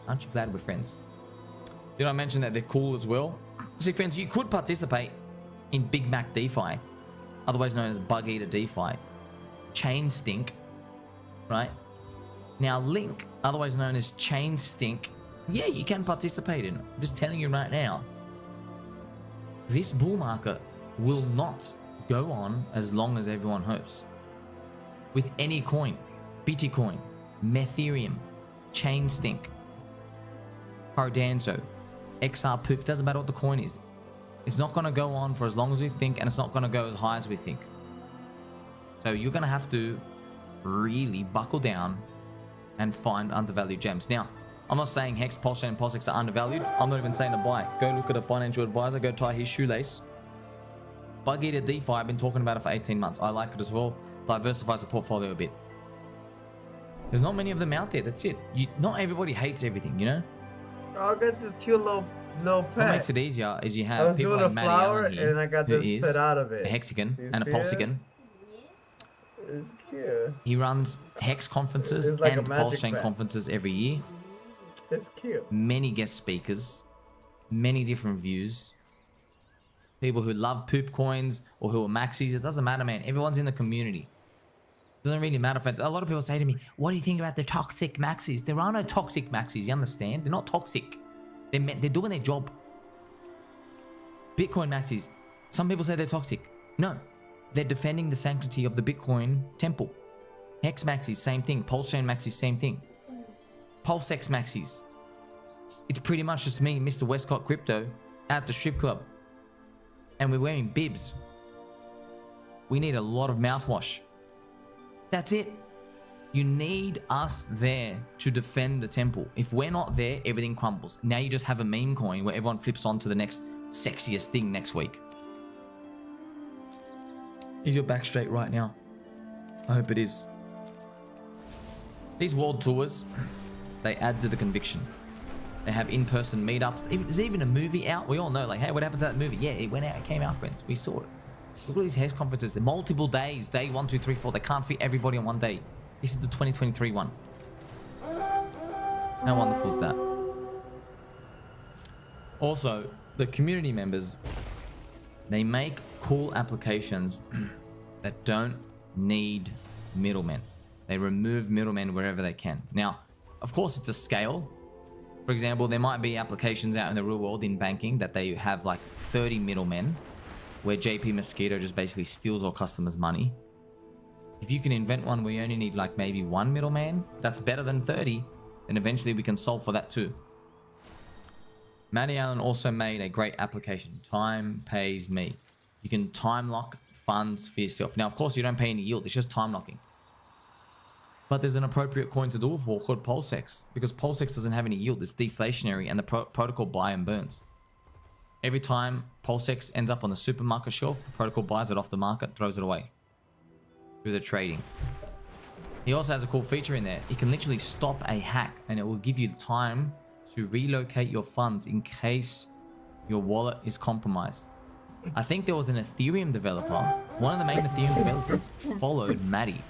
Aren't you glad we're friends? Did I mention that they're cool as well? See, friends, you could participate in Big Mac DeFi, otherwise known as Bug Eater DeFi. Chain Stink, right? Now, Link, otherwise known as Chain Stink, yeah, you can participate in it. I'm just telling you right now. This bull market will not go on as long as everyone hopes. With any coin, Bitcoin, Ethereum, Chain Stink, Cardano, XR Poop, doesn't matter what the coin is. It's not going to go on for as long as we think, and it's not going to go as high as we think. So you're going to have to really buckle down and find undervalued gems. Now, I'm not saying Hex, Pulse Chain, and PulseX are undervalued. I'm not even saying to buy. Go look at a financial advisor. Go tie his shoelace. Bug Eater DeFi, I've been talking about it for 18 months. I like it as well. Diversifies the portfolio a bit. There's not many of them out there. That's it. Not everybody hates everything, you know? I'll get this cute little pet. What makes it easier is you have people like Matty Allen here, and I got who this is pet out of it. a Hexican You and a see Pulsican. It's cute. He runs Hex conferences It's like a and magic Pulse Chain pet. conferences every year. It's cute. Many guest speakers, many different views. People who love poop coins or who are maxis. It doesn't matter, man. Everyone's in the community. It doesn't really matter. Friends. A lot of people say to me, what do you think about the toxic maxis? There are no toxic maxis. You understand? They're not toxic. They're doing their job. Bitcoin maxis. Some people say they're toxic. No. They're defending the sanctity of the Bitcoin temple. Hex maxis, same thing. Pulse Chain maxis, same thing. PulseX maxis. It's pretty much just me, Mr. Westcott Crypto, at the strip club. And we're wearing bibs. We need a lot of mouthwash. That's it. You need us there to defend the temple. If we're not there, everything crumbles. Now you just have a meme coin where everyone flips on to the next sexiest thing next week. Is your back straight right now? I hope it is. These world tours, they add to the conviction. They have in-person meetups. There's even a movie out. We all know, like, hey, what happened to that movie? Yeah, it went out. It came out, friends. We saw it. Look at these Hex conferences. They're multiple days. Day 1, 2, 3, 4. They can't fit everybody on one day. This is the 2023 one. How wonderful is that? Also, the community members, they make cool applications that don't need middlemen. They remove middlemen wherever they can. Now, of course, it's a scale. For example, there might be applications out in the real world in banking that they have like 30 middlemen where JP Mosquito just basically steals all customers' money. If you can invent one where you only need like maybe one middleman, that's better than 30. Then eventually we can solve for that too. Matty Allen also made a great application, Time Pays Me. You can time lock funds for yourself. Now, of course, you don't pay any yield. It's just time locking. But there's an appropriate coin to do it for called PulseX, because PulseX doesn't have any yield. It's deflationary, and the protocol buy and burns. Every time PulseX ends up on the supermarket shelf, the protocol buys it off the market, throws it away through the trading. He also has a cool feature in there. He can literally stop a hack, and it will give you time to relocate your funds in case your wallet is compromised. I think there was an Ethereum developer. One of the main Ethereum developers followed Maddie.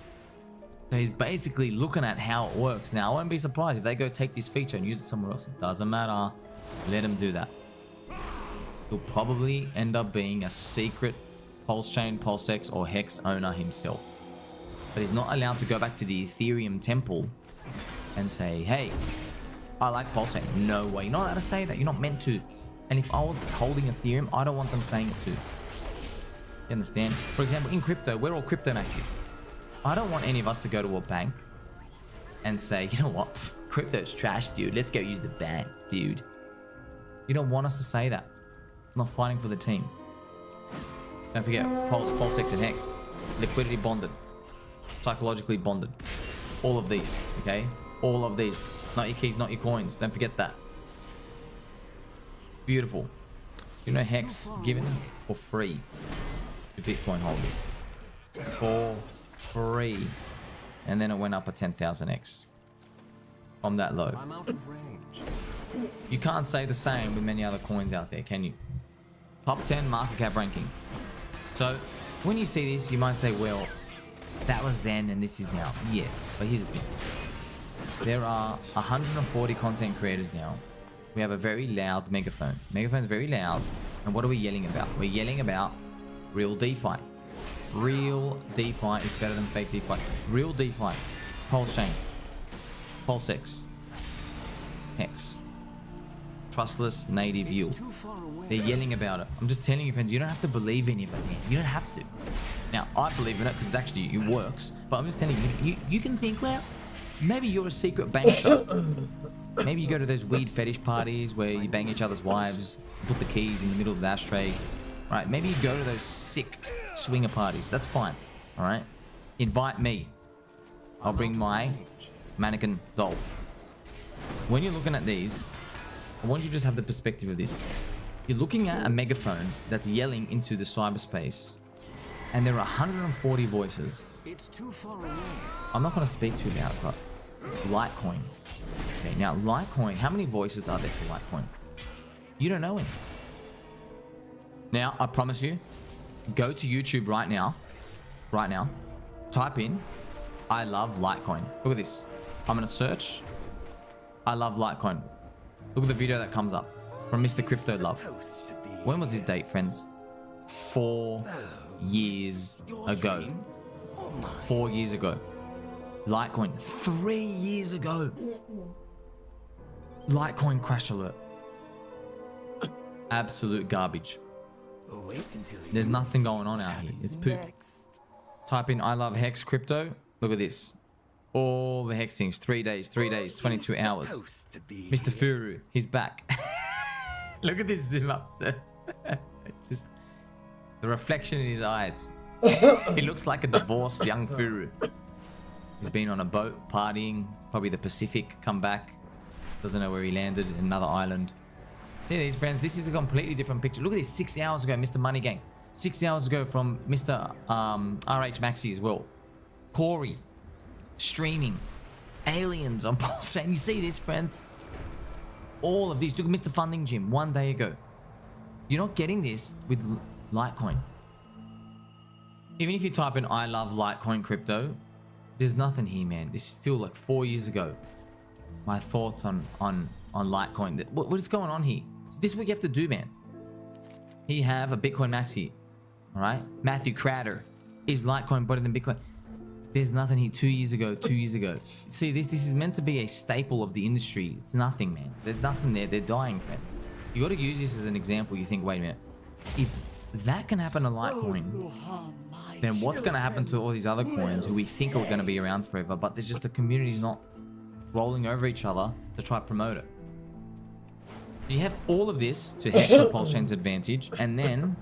So he's basically looking at how it works. Now, I won't be surprised if they go take this feature and use it somewhere else. It doesn't matter. Let him do that. He'll probably end up being a secret Pulse Chain, PulseX, or Hex owner himself. But he's not allowed to go back to the Ethereum temple and say, hey, I like Pulse Chain. No way. You're not allowed to say that. You're not meant to. And if I was holding Ethereum, I don't want them saying it too. You understand? For example, in crypto, we're all crypto maxis. I don't want any of us to go to a bank and say, you know what, crypto's trash, dude. Let's go use the bank, dude. You don't want us to say that. I'm not fighting for the team. Don't forget, PulseX and Hex. Liquidity bonded. Psychologically bonded. All of these, okay? All of these. Not your keys, not your coins. Don't forget that. Beautiful. You know Hex given for free to Bitcoin holders. For free. And then it went up a 10,000x from that low. I'm out of range. You can't say the same with many other coins out there, can you? Top 10 market cap ranking. So when you see this, you might say, well, that was then and this is now. Yeah, but here's the thing. There are 140 content creators now. We have a very loud megaphone. Megaphone's very loud. And what are we yelling about? We're yelling about real DeFi. Real DeFi is better than fake DeFi. Real DeFi. Pulse Chain. PulseX. Hex. Trustless native yield. They're yelling about it. I'm just telling you, friends, you don't have to believe any of it, man. You don't have to. Now, I believe in it because actually it works. But I'm just telling you, you can think, well, maybe you're a secret bankster. Maybe you go to those weird fetish parties where you bang each other's wives, put the keys in the middle of the ashtray. Right? Maybe you go to those sick swinger parties. That's fine. All right? Invite me. I'll bring my mannequin doll. When you're looking at these, I want you to just have the perspective of this. You're looking at a megaphone that's yelling into the cyberspace, and there are 140 voices. It's too far away. I'm not going to speak too loud, but Litecoin. Okay, now Litecoin, how many voices are there for Litecoin? You don't know any. Now, I promise you, go to YouTube right now, type in, I love Litecoin. Look at this. I'm going to search, I love Litecoin. Look at the video that comes up from Mr. Crypto Love. When was his date, friends? 4 years ago. 4 years ago. Litecoin, 3 years ago. Litecoin crash alert. Absolute garbage. There's nothing going on out here. It's poop. Type in I love Hex crypto. Look at this. All the Hex things. 3 days, 22 hours. Mr. Furu, he's back. Look at this zoom up, sir. Just the reflection in his eyes. He looks like a divorced young Furu. He's been on a boat, partying, probably the Pacific, come back. Doesn't know where he landed, in another island. See these, friends, this is a completely different picture. Look at this, 6 hours ago, Mr. Money Gang. 6 hours ago from Mr. RH Maxi as well. Corey, streaming. Aliens on Pulse Chain. You see this, friends? All of these. Look at Mr. Funding Gym 1 day ago. You're not getting this with Litecoin. Even if you type in I love Litecoin crypto, there's nothing here, man. This is still like 4 years ago. My thoughts on Litecoin. What is going on here? This is what you have to do, man. Here you have a Bitcoin Maxi. All right? Matthew Crowder. Is Litecoin better than Bitcoin? There's nothing here 2 years ago, 2 years ago. See, this is meant to be a staple of the industry. It's nothing, man. There's nothing there. They're dying, friends. You got to use this as an example. You think, wait a minute. If that can happen to Litecoin, then what's going to happen to all these other coins who we think are going to be around forever, but there's just the community's not rolling over each other to try to promote it. You have all of this to Hex and Pulse Chain's advantage, and then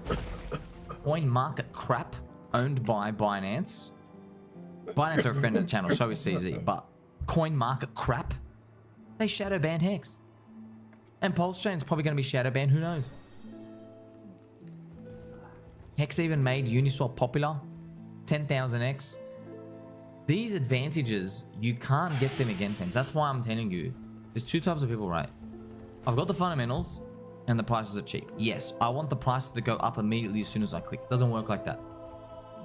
coin market crap owned by Binance. Binance are a friend of the channel, so is CZ, but coin market crap, they shadow banned Hex. And Pulse Chain's probably going to be shadow banned, who knows? Hex even made Uniswap popular, 10,000x. These advantages, you can't get them again, friends. That's why I'm telling you, there's two types of people, right? I've got the fundamentals and the prices are cheap. Yes, I want the prices to go up immediately as soon as I click. It doesn't work like that.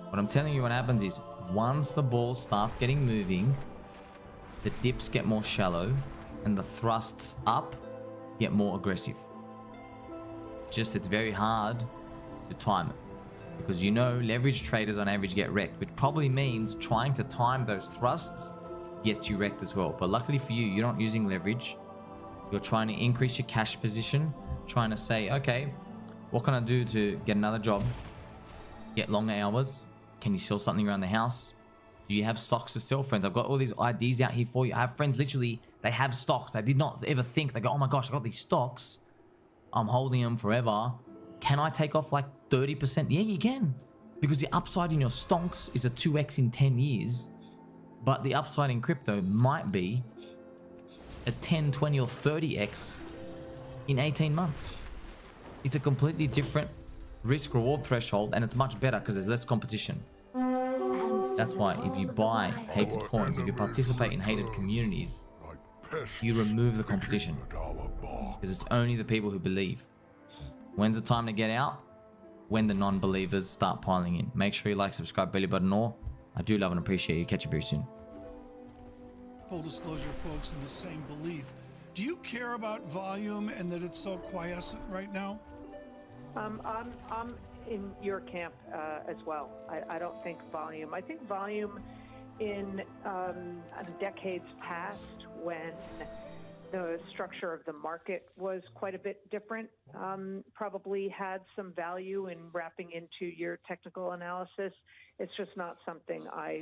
What I'm telling you, what happens is once the ball starts getting moving, the dips get more shallow and the thrusts up get more aggressive. Just it's very hard to time it because you know leverage traders on average get wrecked, which probably means trying to time those thrusts gets you wrecked as well. But luckily for you, you're not using leverage. You're trying to increase your cash position, trying to say, okay, what can I do to get another job, get longer hours? Can you sell something around the house? Do you have stocks to sell, friends? I've got all these IDs out here for you. I have friends literally, they have stocks. They did not ever think, they go, oh my gosh, I got these stocks. I'm holding them forever. Can I take off like 30%? Yeah, you can. Because the upside in your stocks is a 2x in 10 years. But the upside in crypto might be a 10, 20 or 30x in 18 months. It's a completely different risk reward threshold and it's much better because there's less competition. That's why if you buy hated coins, if you participate in hated communities, you remove the competition because it's only the people who believe. When's the time to get out? When the non-believers start piling in. Make sure you like, subscribe, belly button all. I do love and appreciate you. Catch you very soon. Full disclosure, folks, in the same belief. Do you care about volume and that it's so quiescent right now? I'm in your camp as well. I don't think volume. I think volume in decades past, when the structure of the market was quite a bit different, probably had some value in wrapping into your technical analysis. It's just not something I...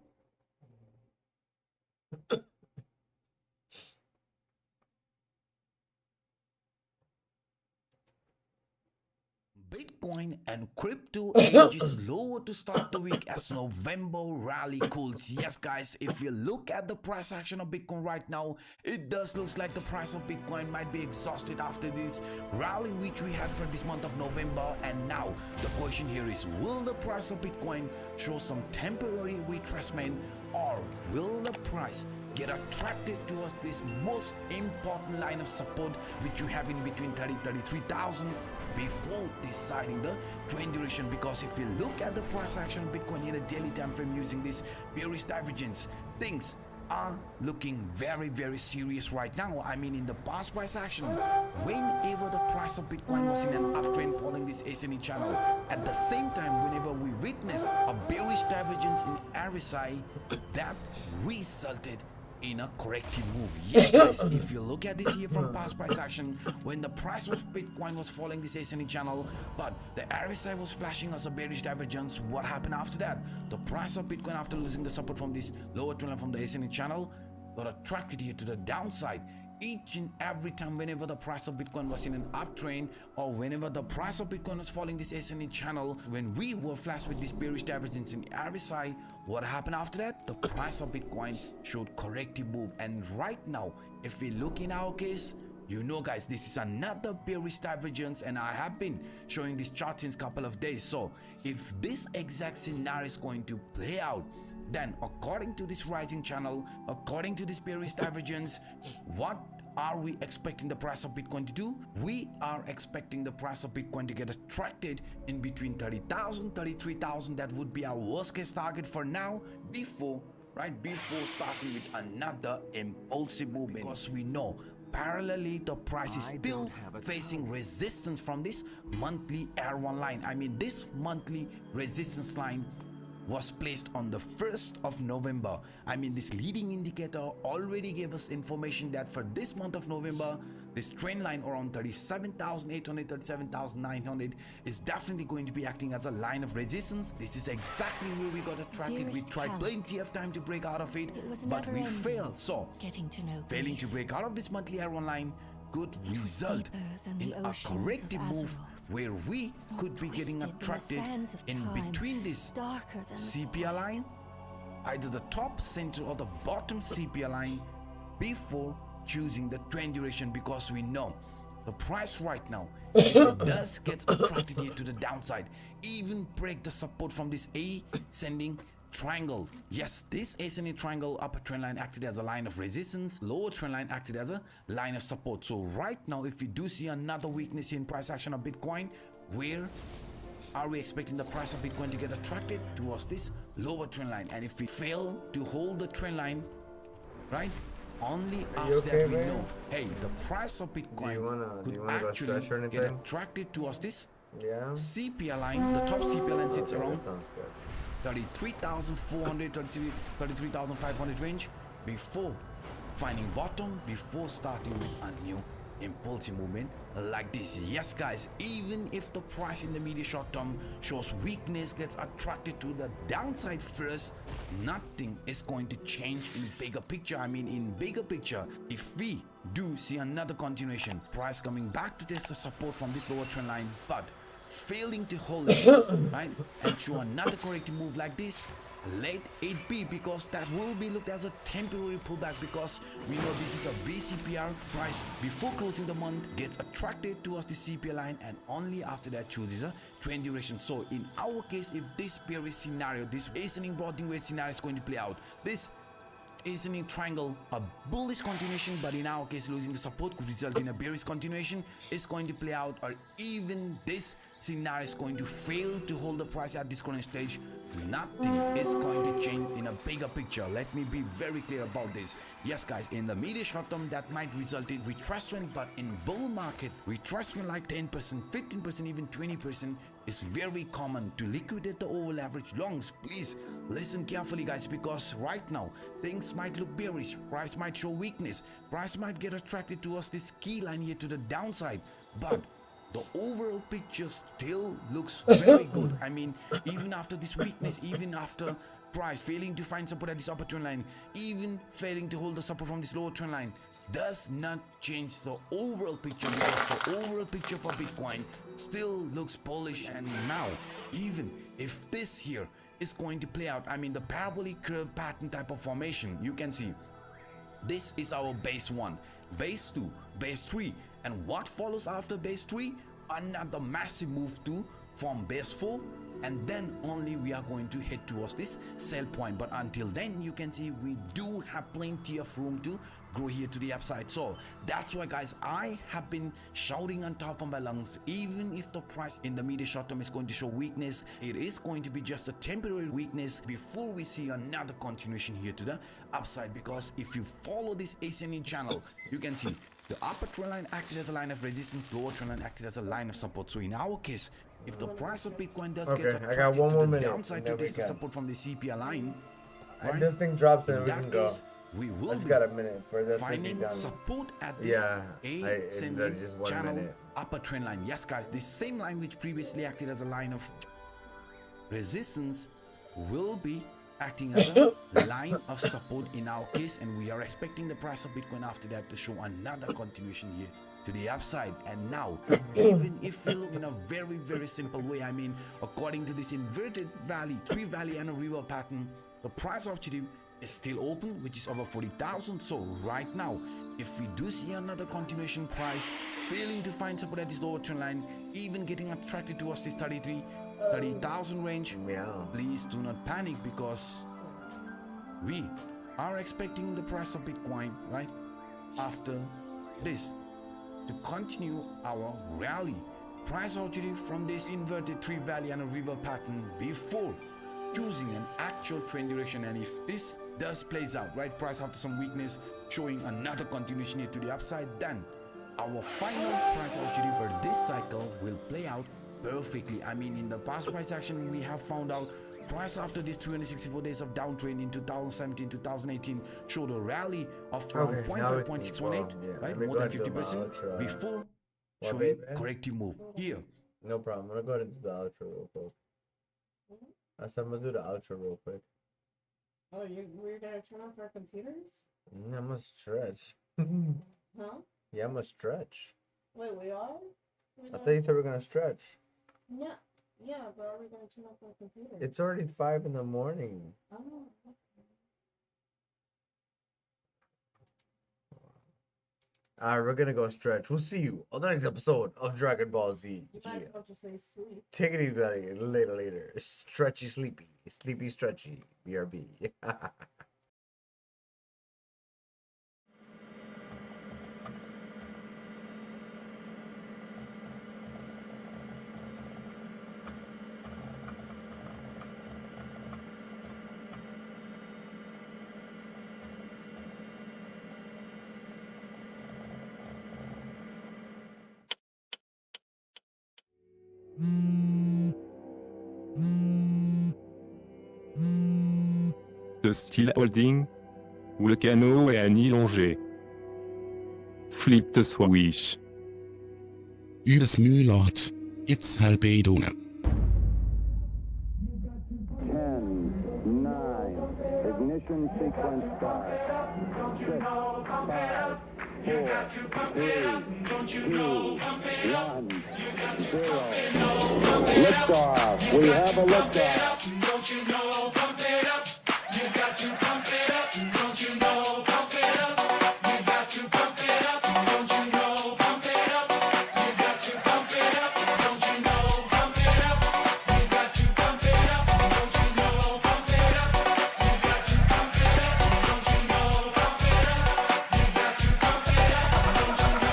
Bitcoin and crypto edges lower to start the week as November rally cools. Yes, guys, if you look at the price action of Bitcoin right now, it does look like the price of Bitcoin might be exhausted after this rally which we had for this month of November. And now the question here is, will the price of Bitcoin show some temporary retracement, or will the price get attracted towards this most important line of support which you have in between 33,000 before deciding the trend duration? Because if you look at the price action of Bitcoin in a daily time frame using this bearish divergence, things are looking very, very serious right now. I mean, in the past price action, whenever the price of Bitcoin was in an uptrend following this SNE channel, at the same time, whenever we witnessed a bearish divergence in RSI, that resulted in a corrective move. Yes, guys, if you look at this here from past price action, when the price of Bitcoin was following this SNE channel, but the RSI was flashing as a bearish divergence, what happened after that? The price of Bitcoin, after losing the support from this lower trend line from the SNE channel, got attracted here to the downside. Each and every time whenever the price of Bitcoin was in an uptrend, or whenever the price of Bitcoin was following this SNE channel, when we were flashed with this bearish divergence in RSI, what happened after that? The price of Bitcoin showed corrective move. And right now, if we look in our case, you know, guys, this is another bearish divergence, and I have been showing this chart since a couple of days. So if this exact scenario is going to play out, then according to this rising channel, according to this bearish divergence, what are we expecting the price of Bitcoin to do? We are expecting the price of Bitcoin to get attracted in between 30,000, 33,000. That would be our worst case target for now, before starting with another impulsive movement, because we know parallelly the price is still facing resistance from this monthly R1 line. I mean, this monthly resistance line was placed on the 1st of November. I mean, this leading indicator already gave us information that for this month of November, this trend line around 37,800, 37,900 is definitely going to be acting as a line of resistance. This is exactly where we got attracted. We tried plenty of time to break out of it, but we failed. So, failing to break out of this monthly R1 line could result in a corrective move where we could be getting attracted in between this CPI line, either the top, center, or the bottom CPI line, before choosing the trend duration, because we know the price right now, if it does get attracted here to the downside, even break the support from this ascending triangle. Yes, this ascending triangle, upper trend line acted as a line of resistance, lower trend line acted as a line of support. So right now, if we do see another weakness in price action of Bitcoin, where are we expecting the price of Bitcoin to get attracted towards this lower trend line? And if we fail to hold the trend line, right, only after that we know, hey, the price of Bitcoin could actually get attracted towards this CPI line. The top CPI line sits around 33,400, 33,500 range before finding bottom, before starting a new impulsive movement like this. Yes guys, even if the price in the medium short term shows weakness, gets attracted to the downside first, nothing is going to change in bigger picture. I mean, in bigger picture, if we do see another continuation, price coming back to test the support from this lower trend line, but failing to hold it, right, and show another corrective move like this, let it be, because that will be looked as a temporary pullback, because we know this is a VCPR. Price before closing the month gets attracted towards the CPI line, and only after that chooses a trend duration. So in our case, if this bearish scenario, this ascending broadening wedge scenario is going to play out, this ascending triangle, a bullish continuation, but in our case losing the support could result in a bearish continuation, is going to play out, or even this scenario is going to fail to hold the price at this current stage, nothing is going to change in a bigger picture. Let me be very clear about this. Yes guys, in the medium short term that might result in retracement, but in bull market, retracement like 10%, 15%, even 20% is very common. To liquidate the over leverage longs, please listen carefully guys, because right now things might look bearish, price might show weakness, price might get attracted towards this key line here to the downside, but the overall picture still looks very good. I mean, even after this weakness, even after price failing to find support at this upper trend line, even failing to hold the support from this lower trend line, does not change the overall picture, because the overall picture for Bitcoin still looks bullish. And now, even if this here is going to play out, I mean, the parabolic curve pattern type of formation, you can see this is our base 1, base 2, base 3, and what follows after base 3? Another massive move to form base 4, and then only we are going to head towards this sell point. But until then, you can see we do have plenty of room to grow here to the upside. So that's why guys, I have been shouting on top of my lungs, even if the price in the medium short term is going to show weakness, it is going to be just a temporary weakness before we see another continuation here to the upside. Because if you follow this ascending channel, you can see the upper trend line acted as a line of resistance, lower trend line acted as a line of support. So in our case, if the price of Bitcoin does get attracted to the downside to test the support from the CPI line, right, this thing drops and in we that can go. case, we will be got a minute for that finding support at this ascending channel upper trend line. Yes guys, this same line which previously acted as a line of resistance will be acting as a line of support in our case, and we are expecting the price of Bitcoin after that to show another continuation here to the upside. And now, even if we look in a very, very simple way, I mean, according to this inverted valley, 3 valley and a river pattern, the price opportunity is still open, which is over 40,000. So right now, if we do see another continuation, price failing to find support at this lower trend line, even getting attracted towards this 30,000 range, please do not panic, because we are expecting the price of Bitcoin right after this to continue our rally. Price opportunity from this inverted 3 valley and a river pattern before choosing an actual trend direction. And if this does plays out, right, price after some weakness showing another continuation here to the upside, then our final price opportunity for this cycle will play out perfectly. I mean, in the past price action, we have found out price after these 364 days of downtrend in 2017, 2018 showed a rally of around 0.5, 0.618, right, more than 50% before showing corrective move here. No problem. I'm gonna go into the outro real quick. I said I'm gonna do the outro real quick. Oh, we're gonna turn off our computers? I'm gonna stretch. Huh? Yeah, I'm gonna stretch. Wait, we are? I thought you said we're gonna stretch. Yeah, yeah, but are we gonna turn off our computer? It's already 5 in the morning. Oh, okay. Alright, we're gonna go stretch. We'll see you on the next episode of Dragon Ball Z. You might as well just say sleep. Take it easy, buddy. Later. Stretchy, sleepy. Sleepy, stretchy. BRB. De style holding, où le canot est à nid longé. Flip the switch. Übers Mühlort, it's Halbedone. 10, 9, ignition sequence start. 6, 5, 4, 3, 2, 1, 0. Liftoff. We have a liftoff. Don't you know, pump it up. You got to pump it up. Don't you know, pump it up. You got to pump it up. Don't you know, pump it up. You got to pump it up. Don't you know, pump it up. You got to pump it up. Don't you know, pump it up. You got to pump it up. Don't you know, pump it up. You got to pump it up. Don't you know, pump it up. You got to pump it up. Don't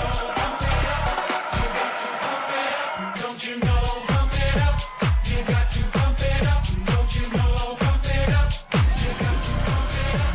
you know, pump it up. You got to pump it up. Don't you know, pump it up. You got to pump it up. Don't you know, pump it up. You got to pump it up. Don't you know, pump it up. You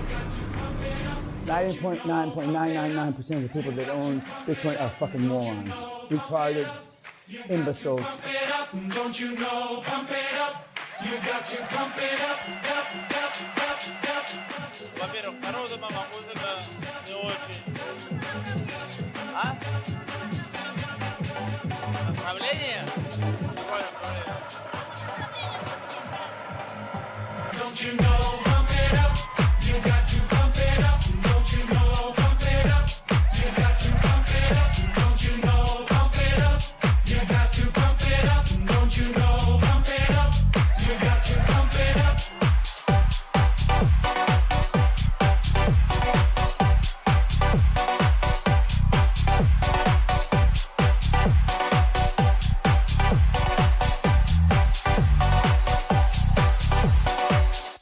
got to pump it up. Point 9.999% of the people that own Bitcoin are fucking morons, retarded, imbeciles. Pump it up. Don't you know, pump it up. You got to pump it up. Во-первых, народу мама музыка не очень. А? Направление? Какое направление? Don't you know?